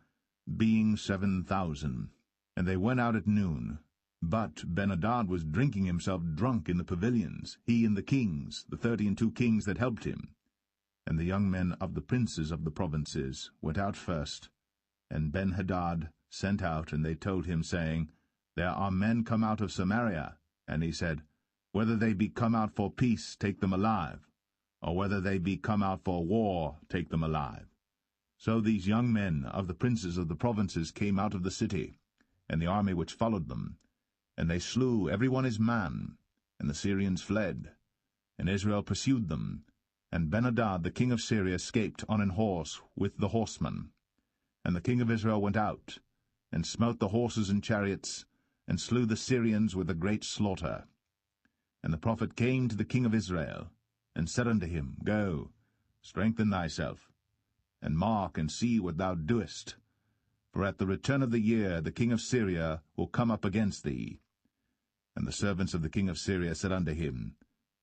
being 7,000. And they went out at noon. But Ben-Hadad was drinking himself drunk in the pavilions, he and the kings, the 32 kings that helped him. And the young men of the princes of the provinces went out first, and Ben-Hadad sent out, and they told him, saying, There are men come out of Samaria. And he said, Whether they be come out for peace, take them alive, or whether they be come out for war, take them alive. So these young men of the princes of the provinces came out of the city, and the army which followed them, and they slew every one his man, and the Syrians fled. And Israel pursued them, and Ben-Hadad the king of Syria escaped on an horse with the horsemen. And the king of Israel went out, and smote the horses and chariots, and slew the Syrians with a great slaughter. And the prophet came to the king of Israel, and said unto him, Go, strengthen thyself, and mark and see what thou doest. For at the return of the year the king of Syria will come up against thee. And the servants of the king of Syria said unto him,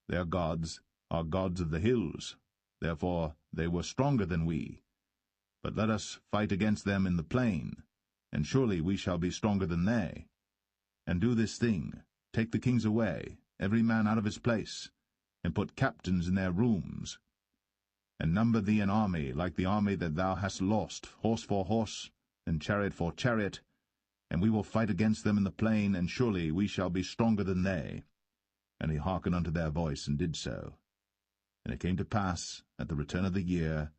Their gods are gods of the hills. therefore they were stronger than we. But let us fight against them in the plain, and surely we shall be stronger than they. And do this thing, take the kings away, every man out of his place, and put captains in their rooms. And number thee an army like the army that thou hast lost, horse for horse, and chariot for chariot, and we will fight against them in the plain, and surely we shall be stronger than they. And he hearkened unto their voice, and did so. And it came to pass, at the return of the year,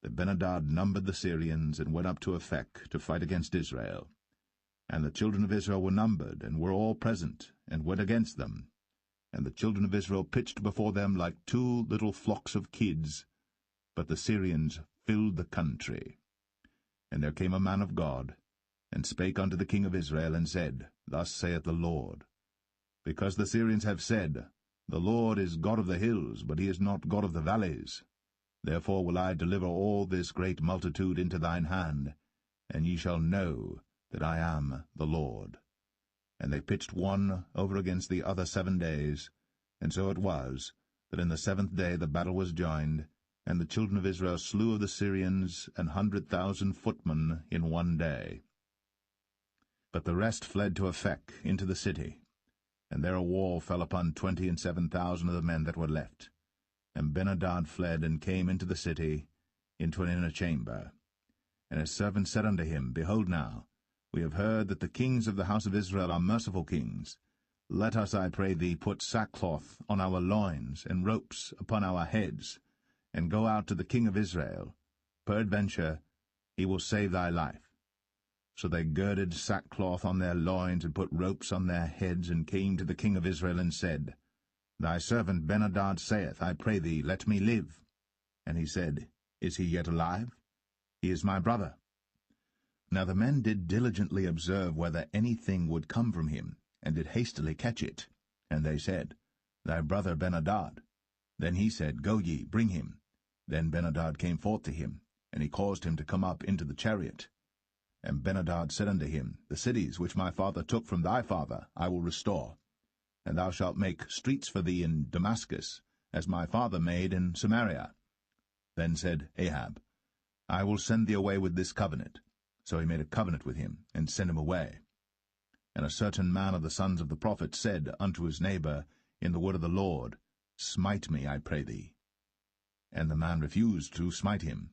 that Ben-hadad numbered the Syrians, and went up to Aphek to fight against Israel. And the children of Israel were numbered, and were all present, and went against them. And the children of Israel pitched before them like two little flocks of kids, but the Syrians filled the country. And there came a man of God, and spake unto the king of Israel, and said, Thus saith the Lord, Because the Syrians have said, The Lord is God of the hills, but he is not God of the valleys. Therefore will I deliver all this great multitude into thine hand, and ye shall know that I am the Lord. And they pitched one over against the other 7 days, and so it was, that in the 7th day the battle was joined, and the children of Israel slew of the Syrians 100,000 footmen in 1 day. But the rest fled to Aphek into the city, and there a wall fell upon 27,000 of the men that were left. And Ben-hadad fled, and came into the city, into an inner chamber. And his servants said unto him, Behold now, we have heard that the kings of the house of Israel are merciful kings. Let us, I pray thee, put sackcloth on our loins, and ropes upon our heads, and go out to the king of Israel. Peradventure he will save thy life. So they girded sackcloth on their loins, and put ropes on their heads, and came to the king of Israel, and said, Thy servant Ben-hadad saith, I pray thee, let me live. And he said, Is he yet alive? He is my brother. Now the men did diligently observe whether anything would come from him, and did hastily catch it. And they said, Thy brother Ben-hadad. Then he said, Go ye, bring him. Then Ben-hadad came forth to him, and he caused him to come up into the chariot. And Ben-hadad said unto him, The cities which my father took from thy father I will restore. And thou shalt make streets for thee in Damascus, as my father made in Samaria. Then said Ahab, I will send thee away with this covenant. So he made a covenant with him, and sent him away. And a certain man of the sons of the prophets said unto his neighbor in the word of the Lord, Smite me, I pray thee. And the man refused to smite him.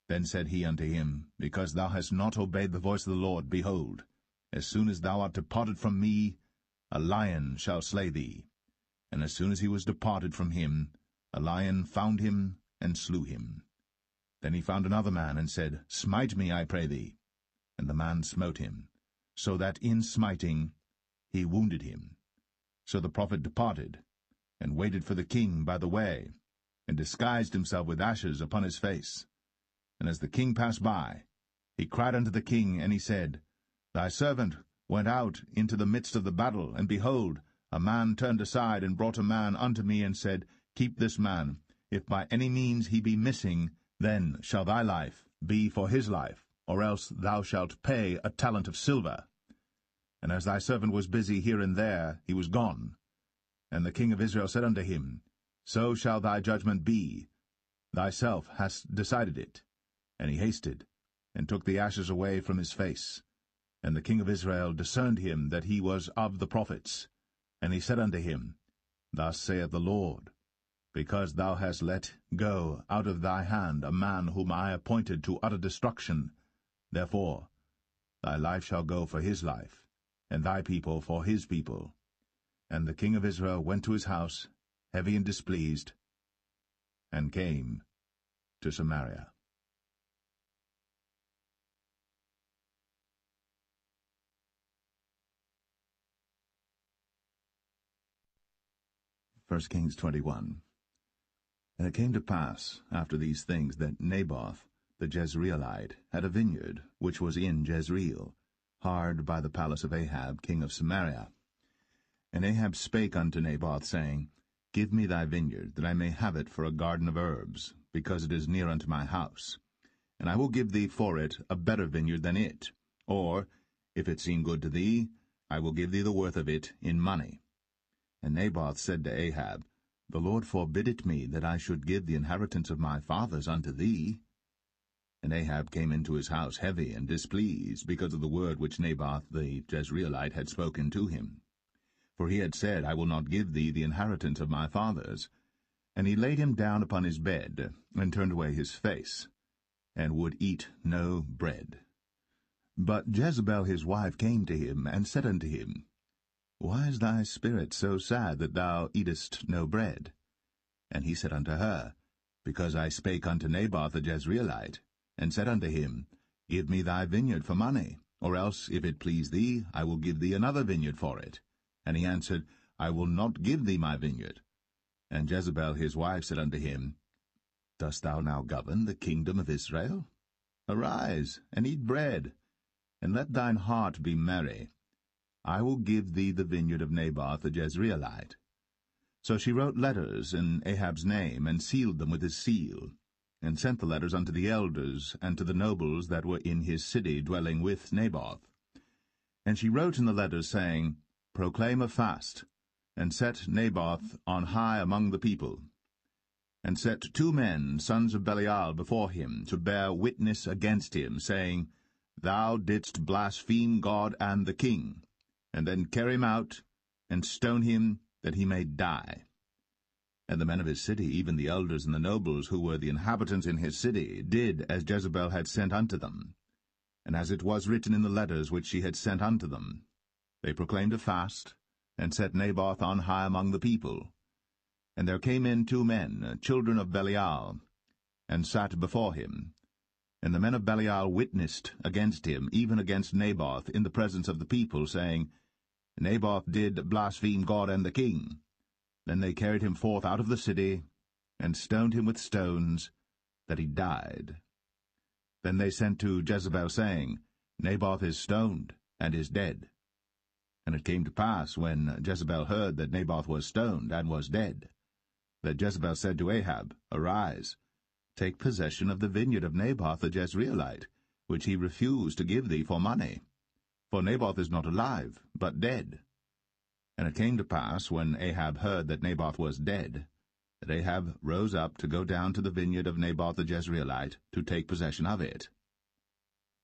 Then said he unto him, Because thou hast not obeyed the voice of the Lord, behold, as soon as thou art departed from me, a lion shall slay thee. And as soon as he was departed from him, a lion found him, and slew him. Then he found another man, and said, Smite me, I pray thee. And the man smote him, so that in smiting he wounded him. So the prophet departed, and waited for the king by the way, and disguised himself with ashes upon his face. And as the king passed by, he cried unto the king, and he said, Thy servant went out into the midst of the battle, and behold, a man turned aside, and brought a man unto me, and said, Keep this man. If by any means he be missing, then shall thy life be for his life, or else thou shalt pay a talent of silver. And as thy servant was busy here and there, he was gone. And the king of Israel said unto him, So shall thy judgment be. Thyself hast decided it. And he hasted, and took the ashes away from his face. And the king of Israel discerned him that he was of the prophets. And he said unto him, Thus saith the Lord, Because thou hast let go out of thy hand a man whom I appointed to utter destruction, therefore thy life shall go for his life, and thy people for his people. And the king of Israel went to his house, heavy and displeased, and came to Samaria. 1 Kings 21. And it came to pass, after these things, that Naboth the Jezreelite had a vineyard, which was in Jezreel, hard by the palace of Ahab king of Samaria. And Ahab spake unto Naboth, saying, Give me thy vineyard, that I may have it for a garden of herbs, because it is near unto my house. And I will give thee for it a better vineyard than it. Or, if it seem good to thee, I will give thee the worth of it in money. And Naboth said to Ahab, The Lord forbid it me, that I should give the inheritance of my fathers unto thee. And Ahab came into his house heavy and displeased, because of the word which Naboth the Jezreelite had spoken to him. For he had said, I will not give thee the inheritance of my fathers. And he laid him down upon his bed, and turned away his face, and would eat no bread. But Jezebel his wife came to him, and said unto him, Why is thy spirit so sad that thou eatest no bread? And he said unto her, Because I spake unto Naboth the Jezreelite, and said unto him, Give me thy vineyard for money, or else, if it please thee, I will give thee another vineyard for it. And he answered, I will not give thee my vineyard. And Jezebel his wife said unto him, Dost thou now govern the kingdom of Israel? Arise, and eat bread, and let thine heart be merry. I will give thee the vineyard of Naboth the Jezreelite. So she wrote letters in Ahab's name, and sealed them with his seal, and sent the letters unto the elders and to the nobles that were in his city dwelling with Naboth. And she wrote in the letters, saying, Proclaim a fast, and set Naboth on high among the people. And set 2 men, sons of Belial, before him, to bear witness against him, saying, Thou didst blaspheme God and the king. And then carry him out, and stone him, that he may die. And the men of his city, even the elders and the nobles, who were the inhabitants in his city, did as Jezebel had sent unto them, and as it was written in the letters which she had sent unto them. They proclaimed a fast, and set Naboth on high among the people. And there came in 2 men, children of Belial, and sat before him. And the men of Belial witnessed against him, even against Naboth, in the presence of the people, saying, Naboth did blaspheme God and the king. Then they carried him forth out of the city, and stoned him with stones, that he died. Then they sent to Jezebel, saying, Naboth is stoned, and is dead. And it came to pass, when Jezebel heard that Naboth was stoned, and was dead, that Jezebel said to Ahab, Arise, take possession of the vineyard of Naboth the Jezreelite, which he refused to give thee for money. For Naboth is not alive, but dead. And it came to pass, when Ahab heard that Naboth was dead, that Ahab rose up to go down to the vineyard of Naboth the Jezreelite, to take possession of it.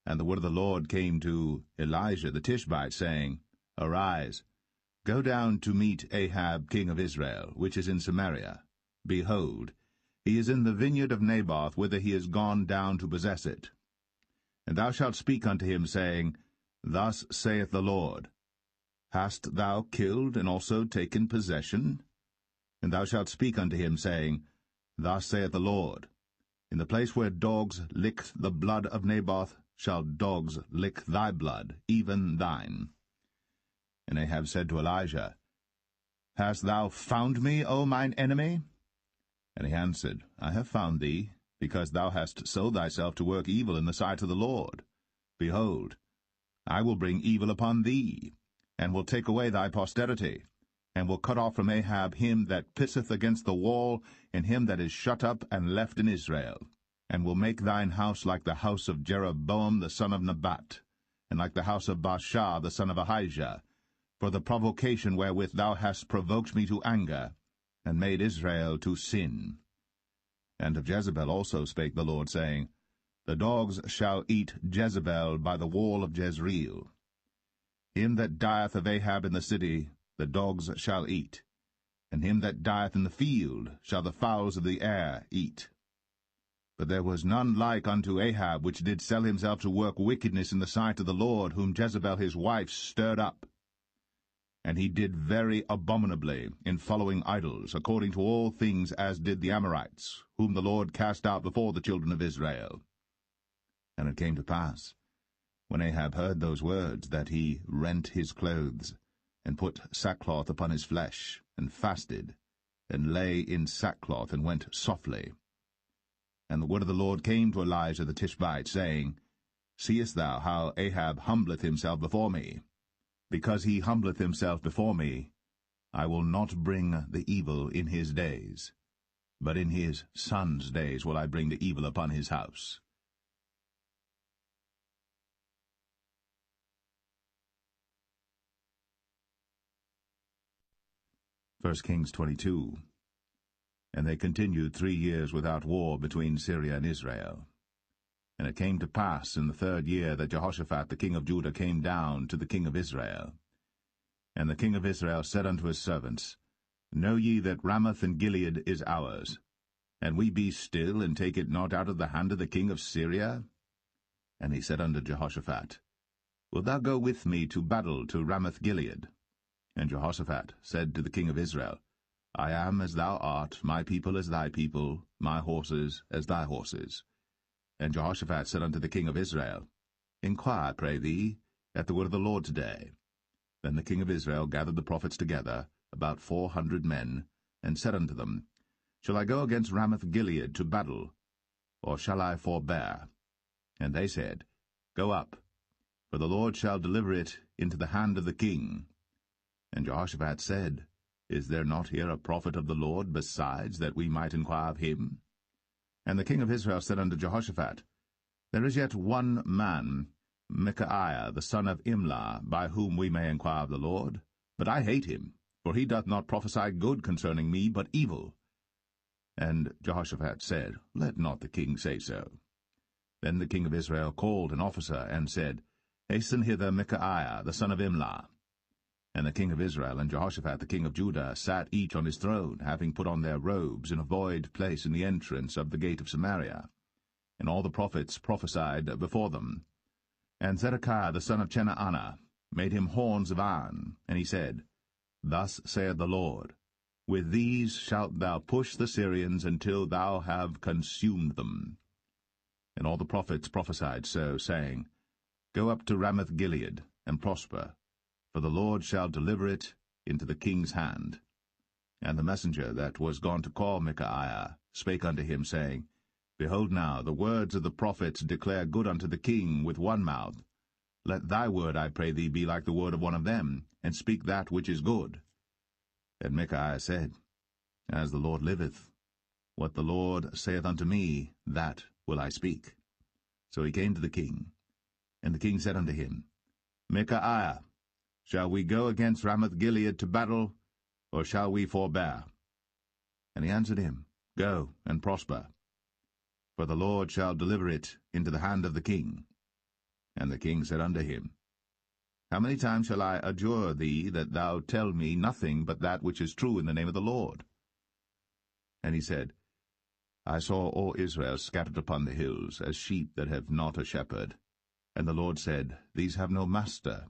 And the word of the Lord came to Elijah the Tishbite, saying, Arise, go down to meet Ahab king of Israel, which is in Samaria. Behold, he is in the vineyard of Naboth, whither he is gone down to possess it. And thou shalt speak unto him, saying, Thus saith the Lord, Hast thou killed and also taken possession? And thou shalt speak unto him, saying, Thus saith the Lord, In the place where dogs licked the blood of Naboth shall dogs lick thy blood, even thine. And Ahab said to Elijah, Hast thou found me, O mine enemy? And he answered, I have found thee, because thou hast sold thyself to work evil in the sight of the Lord. Behold, I will bring evil upon thee, and will take away thy posterity, and will cut off from Ahab him that pisseth against the wall, and him that is shut up and left in Israel, and will make thine house like the house of Jeroboam the son of Nebat, and like the house of Baasha the son of Ahijah, for the provocation wherewith thou hast provoked me to anger, and made Israel to sin. And of Jezebel also spake the Lord, saying, The dogs shall eat Jezebel by the wall of Jezreel. Him that dieth of Ahab in the city the dogs shall eat, and him that dieth in the field shall the fowls of the air eat. But there was none like unto Ahab, which did sell himself to work wickedness in the sight of the Lord, whom Jezebel his wife stirred up. And he did very abominably in following idols, according to all things as did the Amorites, whom the Lord cast out before the children of Israel. And it came to pass, when Ahab heard those words, that he rent his clothes, and put sackcloth upon his flesh, and fasted, and lay in sackcloth, and went softly. And the word of the Lord came to Elijah the Tishbite, saying, Seest thou how Ahab humbleth himself before me? Because he humbleth himself before me, I will not bring the evil in his days, but in his son's days will I bring the evil upon his house. 1 Kings 22. And they continued 3 years without war between Syria and Israel. And it came to pass in the 3rd year that Jehoshaphat the king of Judah came down to the king of Israel. And the king of Israel said unto his servants, Know ye that Ramoth in Gilead is ours? And we be still, and take it not out of the hand of the king of Syria? And he said unto Jehoshaphat, Wilt thou go with me to battle to Ramoth Gilead? And Jehoshaphat said to the king of Israel, I am as thou art, my people as thy people, my horses as thy horses. And Jehoshaphat said unto the king of Israel, Inquire, pray thee, at the word of the Lord today. Then the king of Israel gathered the prophets together, about 400 men, and said unto them, Shall I go against Ramoth Gilead to battle, or shall I forbear? And they said, Go up, for the Lord shall deliver it into the hand of the king. And Jehoshaphat said, Is there not here a prophet of the Lord besides, that we might inquire of him? And the king of Israel said unto Jehoshaphat, There is yet one man, Micaiah the son of Imlah, by whom we may inquire of the Lord. But I hate him, for he doth not prophesy good concerning me, but evil. And Jehoshaphat said, Let not the king say so. Then the king of Israel called an officer, and said, Hasten hither Micaiah the son of Imlah. And the king of Israel and Jehoshaphat the king of Judah sat each on his throne, having put on their robes in a void place in the entrance of the gate of Samaria. And all the prophets prophesied before them. And Zedekiah the son of Chenaanah made him horns of iron, and he said, Thus saith the Lord, With these shalt thou push the Syrians until thou have consumed them. And all the prophets prophesied so, saying, Go up to Ramoth Gilead, and prosper, for the Lord shall deliver it into the king's hand. And the messenger that was gone to call Micaiah spake unto him, saying, Behold now, the words of the prophets declare good unto the king with one mouth. Let thy word, I pray thee, be like the word of one of them, and speak that which is good. And Micaiah said, As the Lord liveth, what the Lord saith unto me, that will I speak. So he came to the king. And the king said unto him, Micaiah, shall we go against Ramoth Gilead to battle, or shall we forbear? And he answered him, Go, and prosper, for the Lord shall deliver it into the hand of the king. And the king said unto him, How many times shall I adjure thee that thou tell me nothing but that which is true in the name of the Lord? And he said, I saw all Israel scattered upon the hills, as sheep that have not a shepherd. And the Lord said, These have no master.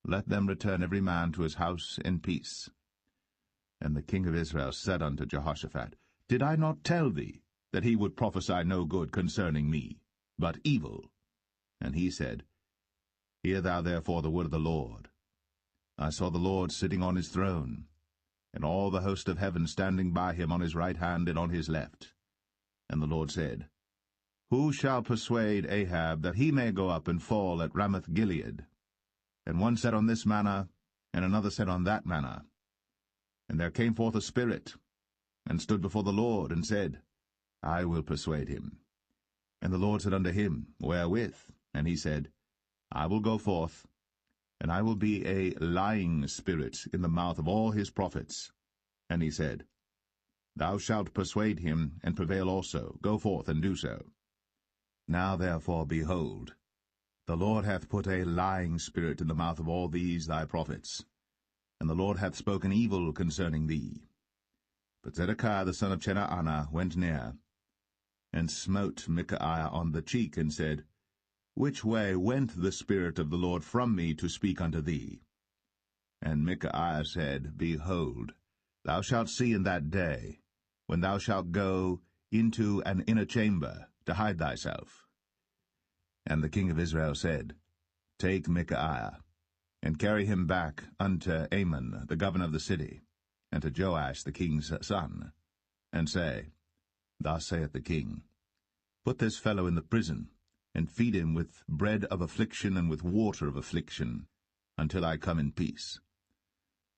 Let them return every man to his house in peace. And the king of Israel said unto Jehoshaphat, Did I not tell thee that he would prophesy no good concerning me, but evil? And he said, Hear thou therefore the word of the Lord. I saw the Lord sitting on his throne, and all the host of heaven standing by him on his right hand and on his left. And the Lord said, Who shall persuade Ahab that he may go up and fall at Ramoth Gilead? And one said on this manner, and another said on that manner. And there came forth a spirit, and stood before the Lord, and said, I will persuade him. And the Lord said unto him, Wherewith? And he said, I will go forth, and I will be a lying spirit in the mouth of all his prophets. And he said, Thou shalt persuade him, and prevail also. Go forth, and do so. Now therefore, behold, the Lord hath put a lying spirit in the mouth of all these thy prophets, and the Lord hath spoken evil concerning thee. But Zedekiah the son of Chenaanah went near, and smote Micaiah on the cheek, and said, Which way went the Spirit of the Lord from me to speak unto thee? And Micaiah said, Behold, thou shalt see in that day, when thou shalt go into an inner chamber to hide thyself. And the king of Israel said, Take Micaiah, and carry him back unto Amon, the governor of the city, and to Joash the king's son, and say, Thus saith the king, Put this fellow in the prison, and feed him with bread of affliction and with water of affliction, until I come in peace.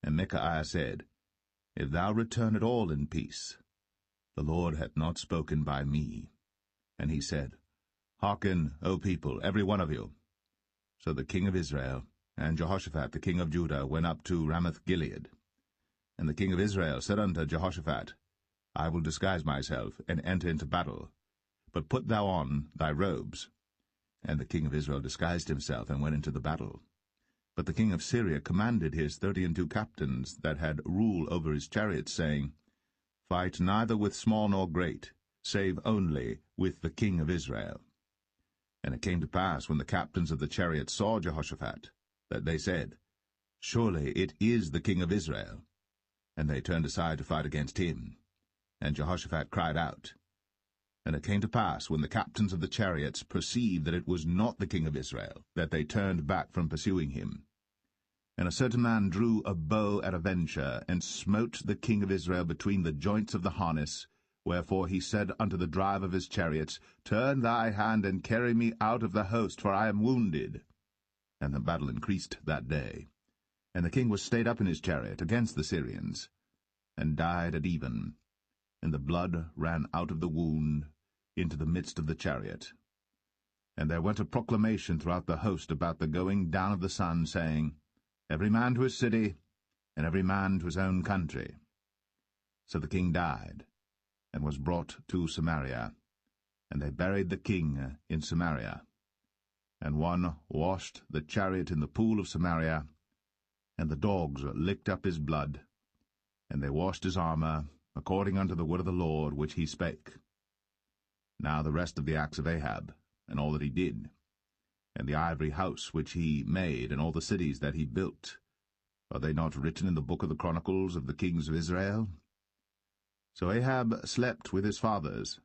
And Micaiah said, If thou return at all in peace, the Lord hath not spoken by me. And he said, Hearken, O people, every one of you. So the king of Israel and Jehoshaphat the king of Judah went up to Ramoth Gilead. And the king of Israel said unto Jehoshaphat, I will disguise myself, and enter into battle. But put thou on thy robes. And the king of Israel disguised himself, and went into the battle. But the king of Syria commanded his 32 captains that had rule over his chariots, saying, Fight neither with small nor great, save only with the king of Israel. And it came to pass, when the captains of the chariots saw Jehoshaphat, that they said, Surely it is the king of Israel. And they turned aside to fight against him. And Jehoshaphat cried out. And it came to pass, when the captains of the chariots perceived that it was not the king of Israel, that they turned back from pursuing him. And a certain man drew a bow at a venture, and smote the king of Israel between the joints of the harness. Wherefore he said unto the driver of his chariots, Turn thy hand, and carry me out of the host, for I am wounded. And the battle increased that day. And the king was stayed up in his chariot against the Syrians, and died at even. And the blood ran out of the wound into the midst of the chariot. And there went a proclamation throughout the host about the going down of the sun, saying, Every man to his city, and every man to his own country. So the king died, and was brought to Samaria. And they buried the king in Samaria. And one washed the chariot in the pool of Samaria, and the dogs licked up his blood. And they washed his armor, according unto the word of the Lord which he spake. Now the rest of the acts of Ahab, and all that he did, and the ivory house which he made, and all the cities that he built, are they not written in the book of the Chronicles of the kings of Israel? So Ahab slept with his fathers,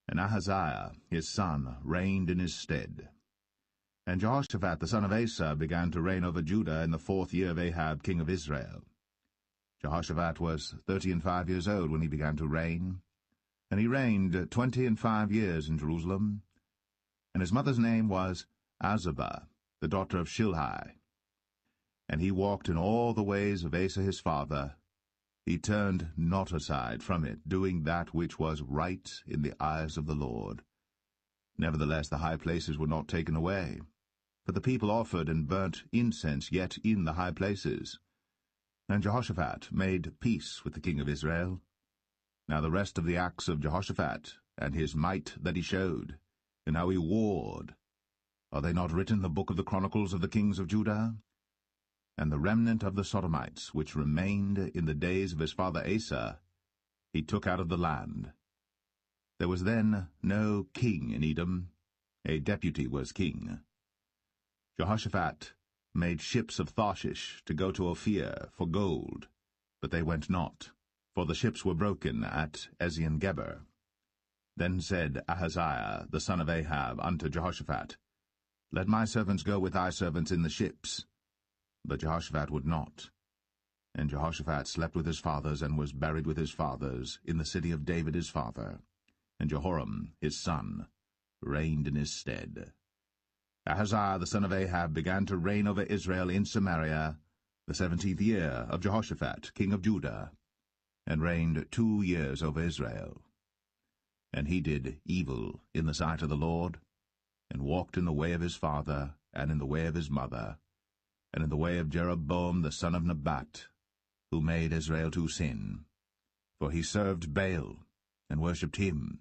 and Ahaziah his son reigned in his stead. And Jehoshaphat the son of Asa began to reign over Judah in the 4th year of Ahab king of Israel. Jehoshaphat was 35 years old when he began to reign, and he reigned 25 years in Jerusalem. And his mother's name was Azubah, the daughter of Shilhi. And he walked in all the ways of Asa his father. He turned not aside from it, doing that which was right in the eyes of the Lord. Nevertheless the high places were not taken away, for the people offered and burnt incense yet in the high places. And Jehoshaphat made peace with the king of Israel. Now the rest of the acts of Jehoshaphat, and his might that he showed, and how he warred, are they not written in the book of the Chronicles of the kings of Judah? And the remnant of the Sodomites, which remained in the days of his father Asa, he took out of the land. There was then no king in Edom, a deputy was king. Jehoshaphat made ships of Tarshish to go to Ophir for gold, but they went not, for the ships were broken at Ezion-Geber. Then said Ahaziah the son of Ahab unto Jehoshaphat, Let my servants go with thy servants in the ships. But Jehoshaphat would not. And Jehoshaphat slept with his fathers, and was buried with his fathers in the city of David his father. And Jehoram his son reigned in his stead. Ahaziah the son of Ahab began to reign over Israel in Samaria the 17th year of Jehoshaphat king of Judah, and reigned 2 years over Israel. And he did evil in the sight of the Lord, and walked in the way of his father, and in the way of his mother, and in the way of Jeroboam the son of Nebat, who made Israel to sin. For he served Baal, and worshipped him,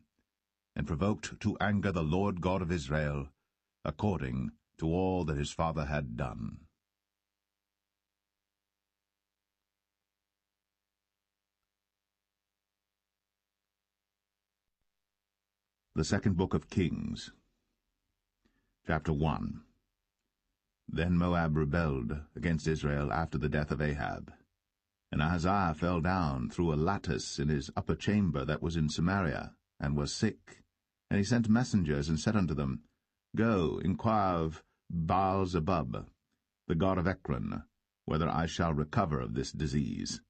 and provoked to anger the Lord God of Israel, according to all that his father had done. The Second Book of Kings, Chapter 1. Then Moab rebelled against Israel after the death of Ahab. And Ahaziah fell down through a lattice in his upper chamber that was in Samaria, and was sick. And he sent messengers, and said unto them, Go, inquire of Baal-zebub, the god of Ekron, whether I shall recover of this disease.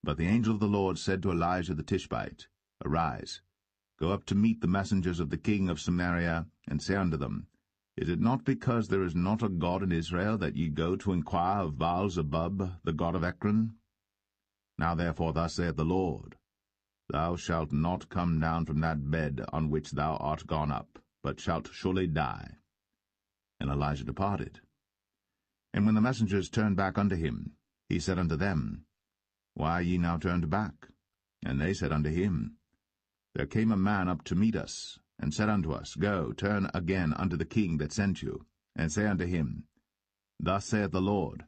But the angel of the Lord said to Elijah the Tishbite, Arise, go up to meet the messengers of the king of Samaria, and say unto them, Is it not because there is not a God in Israel that ye go to inquire of Baal-zebub, the god of Ekron? Now therefore thus saith the Lord, Thou shalt not come down from that bed on which thou art gone up, but shalt surely die. And Elijah departed. And when the messengers turned back unto him, he said unto them, Why are ye now turned back? And they said unto him, There came a man up to meet us, and said unto us, Go, turn again unto the king that sent you, and say unto him, Thus saith the Lord,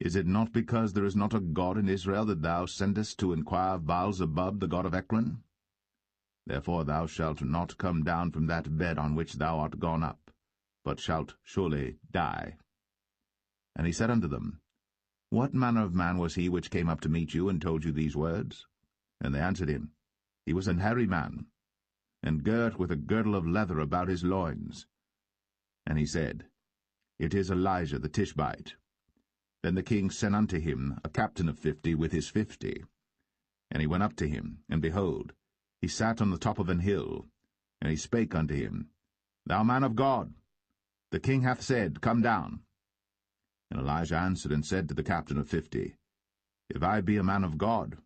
Is it not because there is not a God in Israel that thou sendest to inquire of Baal-zebub, the god of Ekron? Therefore thou shalt not come down from that bed on which thou art gone up, but shalt surely die. And he said unto them, What manner of man was he which came up to meet you, and told you these words? And they answered him, He was an hairy man, and girt with a girdle of leather about his loins. And he said, It is Elijah the Tishbite. Then the king sent unto him a captain of 50 with his 50. And he went up to him, and behold, he sat on the top of an hill. And he spake unto him, Thou man of God, the king hath said, Come down. And Elijah answered and said to the captain of 50, If I be a man of God,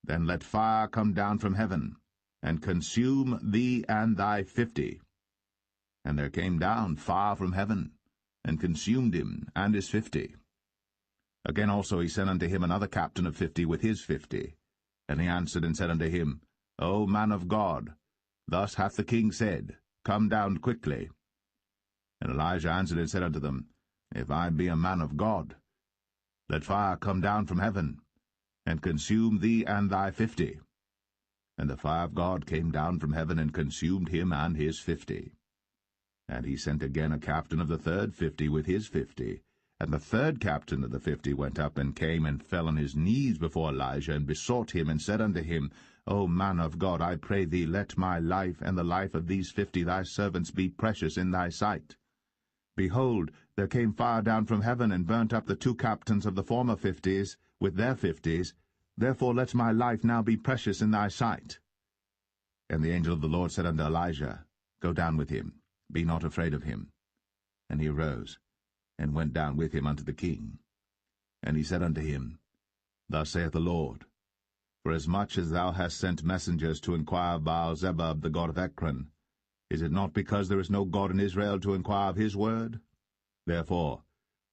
then let fire come down from heaven, and consume thee and thy 50. And there came down fire from heaven, and consumed him and his 50. Again also he sent unto him another captain of 50 with his 50. And he answered and said unto him, O man of God, thus hath the king said, Come down quickly. And Elijah answered and said unto them, If I be a man of God, let fire come down from heaven, and consume thee and thy 50. And the fire of God came down from heaven, and consumed him and his 50. And he sent again a captain of the third 50 with his 50. And the third captain of the 50 went up, and came and fell on his knees before Elijah, and besought him, and said unto him, O man of God, I pray thee, let my life and the life of these 50 thy servants be precious in thy sight. Behold, there came fire down from heaven, and burnt up the 2 captains of the former 50s with their 50s. Therefore let my life now be precious in thy sight. And the angel of the Lord said unto Elijah, Go down with him, be not afraid of him. And he arose, and went down with him unto the king. And he said unto him, Thus saith the Lord, Forasmuch as thou hast sent messengers to inquire of Baal-zebub, the god of Ekron, is it not because there is no God in Israel to inquire of his word? Therefore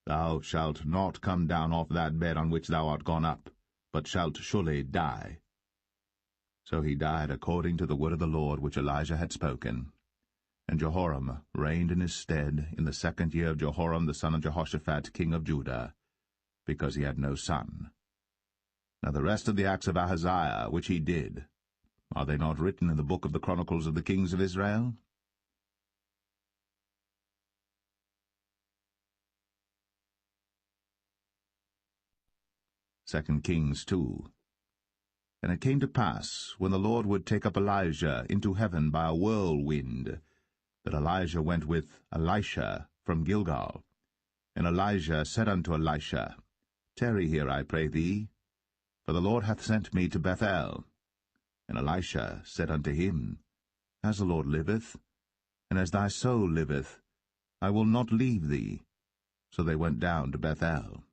thou shalt not come down off that bed on which thou art gone up, but shalt surely die. So he died according to the word of the Lord which Elijah had spoken. And Jehoram reigned in his stead in the 2nd year of Jehoram the son of Jehoshaphat king of Judah, because he had no son. Now the rest of the acts of Ahaziah which he did, are they not written in the book of the Chronicles of the kings of Israel? 2 Kings 2. And it came to pass, when the Lord would take up Elijah into heaven by a whirlwind, that Elijah went with Elisha from Gilgal. And Elijah said unto Elisha, Tarry here, I pray thee, for the Lord hath sent me to Bethel. And Elisha said unto him, As the Lord liveth, and as thy soul liveth, I will not leave thee. So they went down to Bethel.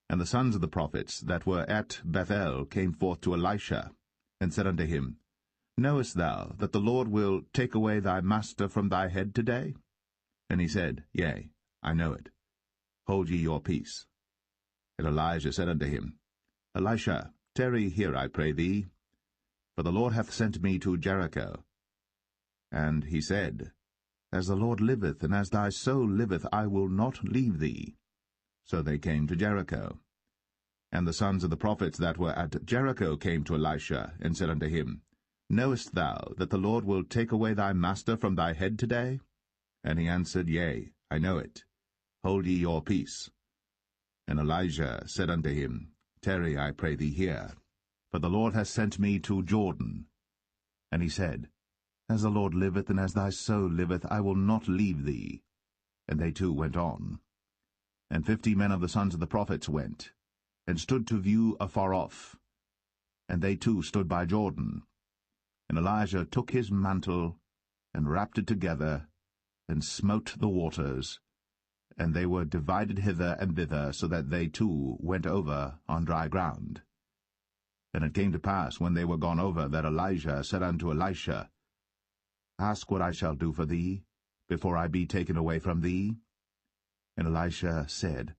And the sons of the prophets that were at Bethel came forth to Elisha, and said unto him, Knowest thou that the Lord will take away thy master from thy head today? And he said, Yea, I know it. Hold ye your peace. And Elijah said unto him, Elisha, tarry here, I pray thee, for the Lord hath sent me to Jericho. And he said, As the Lord liveth, and as thy soul liveth, I will not leave thee. So they came to Jericho. And the sons of the prophets that were at Jericho came to Elisha, and said unto him, Knowest thou that the Lord will take away thy master from thy head today? And he answered, Yea, I know it. Hold ye your peace. And Elijah said unto him, Tarry, I pray thee here, for the Lord hath sent me to Jordan. And he said, As the Lord liveth, and as thy soul liveth, I will not leave thee. And they two went on. And 50 men of the sons of the prophets went, and stood to view afar off. And they too stood by Jordan. And Elijah took his mantle, and wrapped it together, and smote the waters, and they were divided hither and thither, so that they too went over on dry ground. And it came to pass, when they were gone over, that Elijah said unto Elisha, Ask what I shall do for thee, before I be taken away from thee. And Elisha said,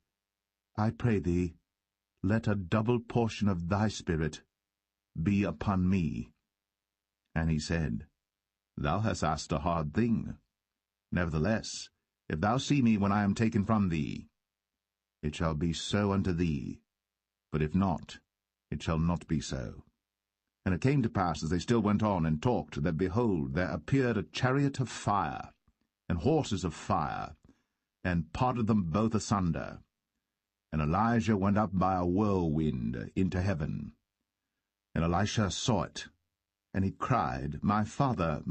I pray thee, let a double portion of thy spirit be upon me. And he said, Thou hast asked a hard thing. Nevertheless, if thou see me when I am taken from thee, it shall be so unto thee, but if not, it shall not be so. And it came to pass, as they still went on and talked, that, behold, there appeared a chariot of fire, and horses of fire, and parted them both asunder. And Elijah went up by a whirlwind into heaven. And Elisha saw it, and he cried, My father,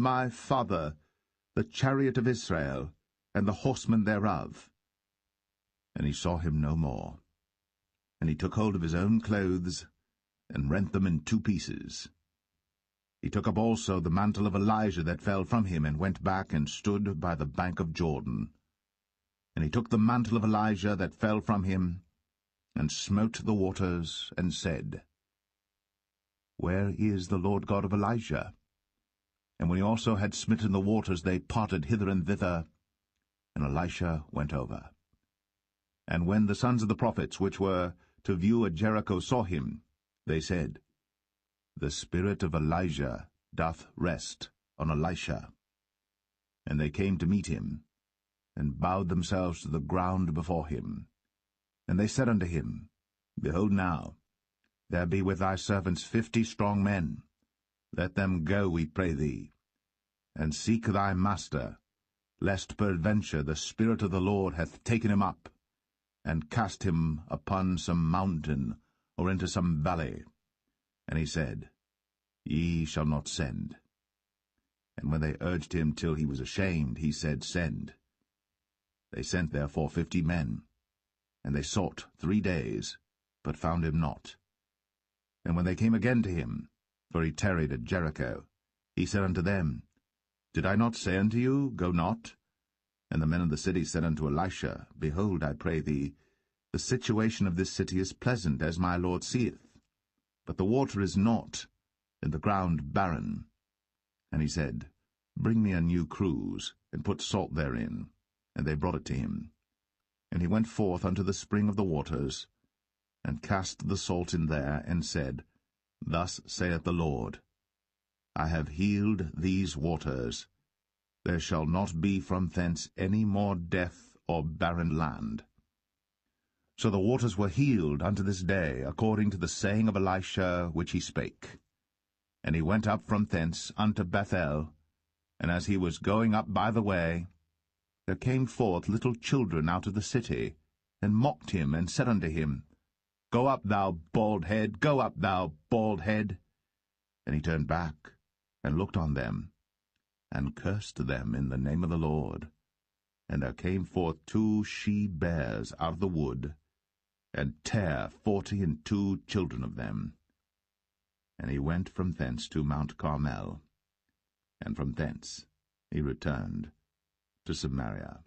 the chariot of Israel, and the horsemen thereof. And he saw him no more. And he took hold of his own clothes, and rent them in 2 pieces. He took up also the mantle of Elijah that fell from him, and went back and stood by the bank of Jordan. And he took the mantle of Elijah that fell from him, and smote the waters, and said, Where is the Lord God of Elijah? And when he also had smitten the waters, they parted hither and thither, and Elisha went over. And when the sons of the prophets, which were to view at Jericho, saw him, they said, The spirit of Elijah doth rest on Elisha. And they came to meet him, and bowed themselves to the ground before him. And they said unto him, Behold now, there be with thy servants 50 strong men. Let them go, we pray thee, and seek thy master, lest peradventure the Spirit of the Lord hath taken him up, and cast him upon some mountain, or into some valley. And he said, Ye shall not send. And when they urged him till he was ashamed, he said, Send. They sent therefore 50 men, and they sought 3 days, but found him not. And when they came again to him, for he tarried at Jericho, he said unto them, Did I not say unto you, Go not? And the men of the city said unto Elisha, Behold, I pray thee, the situation of this city is pleasant, as my Lord seeth. But the water is not, and the ground barren. And he said, Bring me a new cruse, and put salt therein. And they brought it to him. And he went forth unto the spring of the waters, and cast the salt in there, and said, Thus saith the Lord, I have healed these waters. There shall not be from thence any more death or barren land. So the waters were healed unto this day, according to the saying of Elisha which he spake. And he went up from thence unto Bethel, and as he was going up by the way, there came forth little children out of the city, and mocked him, and said unto him, Go up, thou bald head, go up, thou bald head. And he turned back, and looked on them, and cursed them in the name of the Lord. And there came forth 2 she-bears out of the wood, and tare 42 children of them. And he went from thence to Mount Carmel, and from thence he returned to Samaria.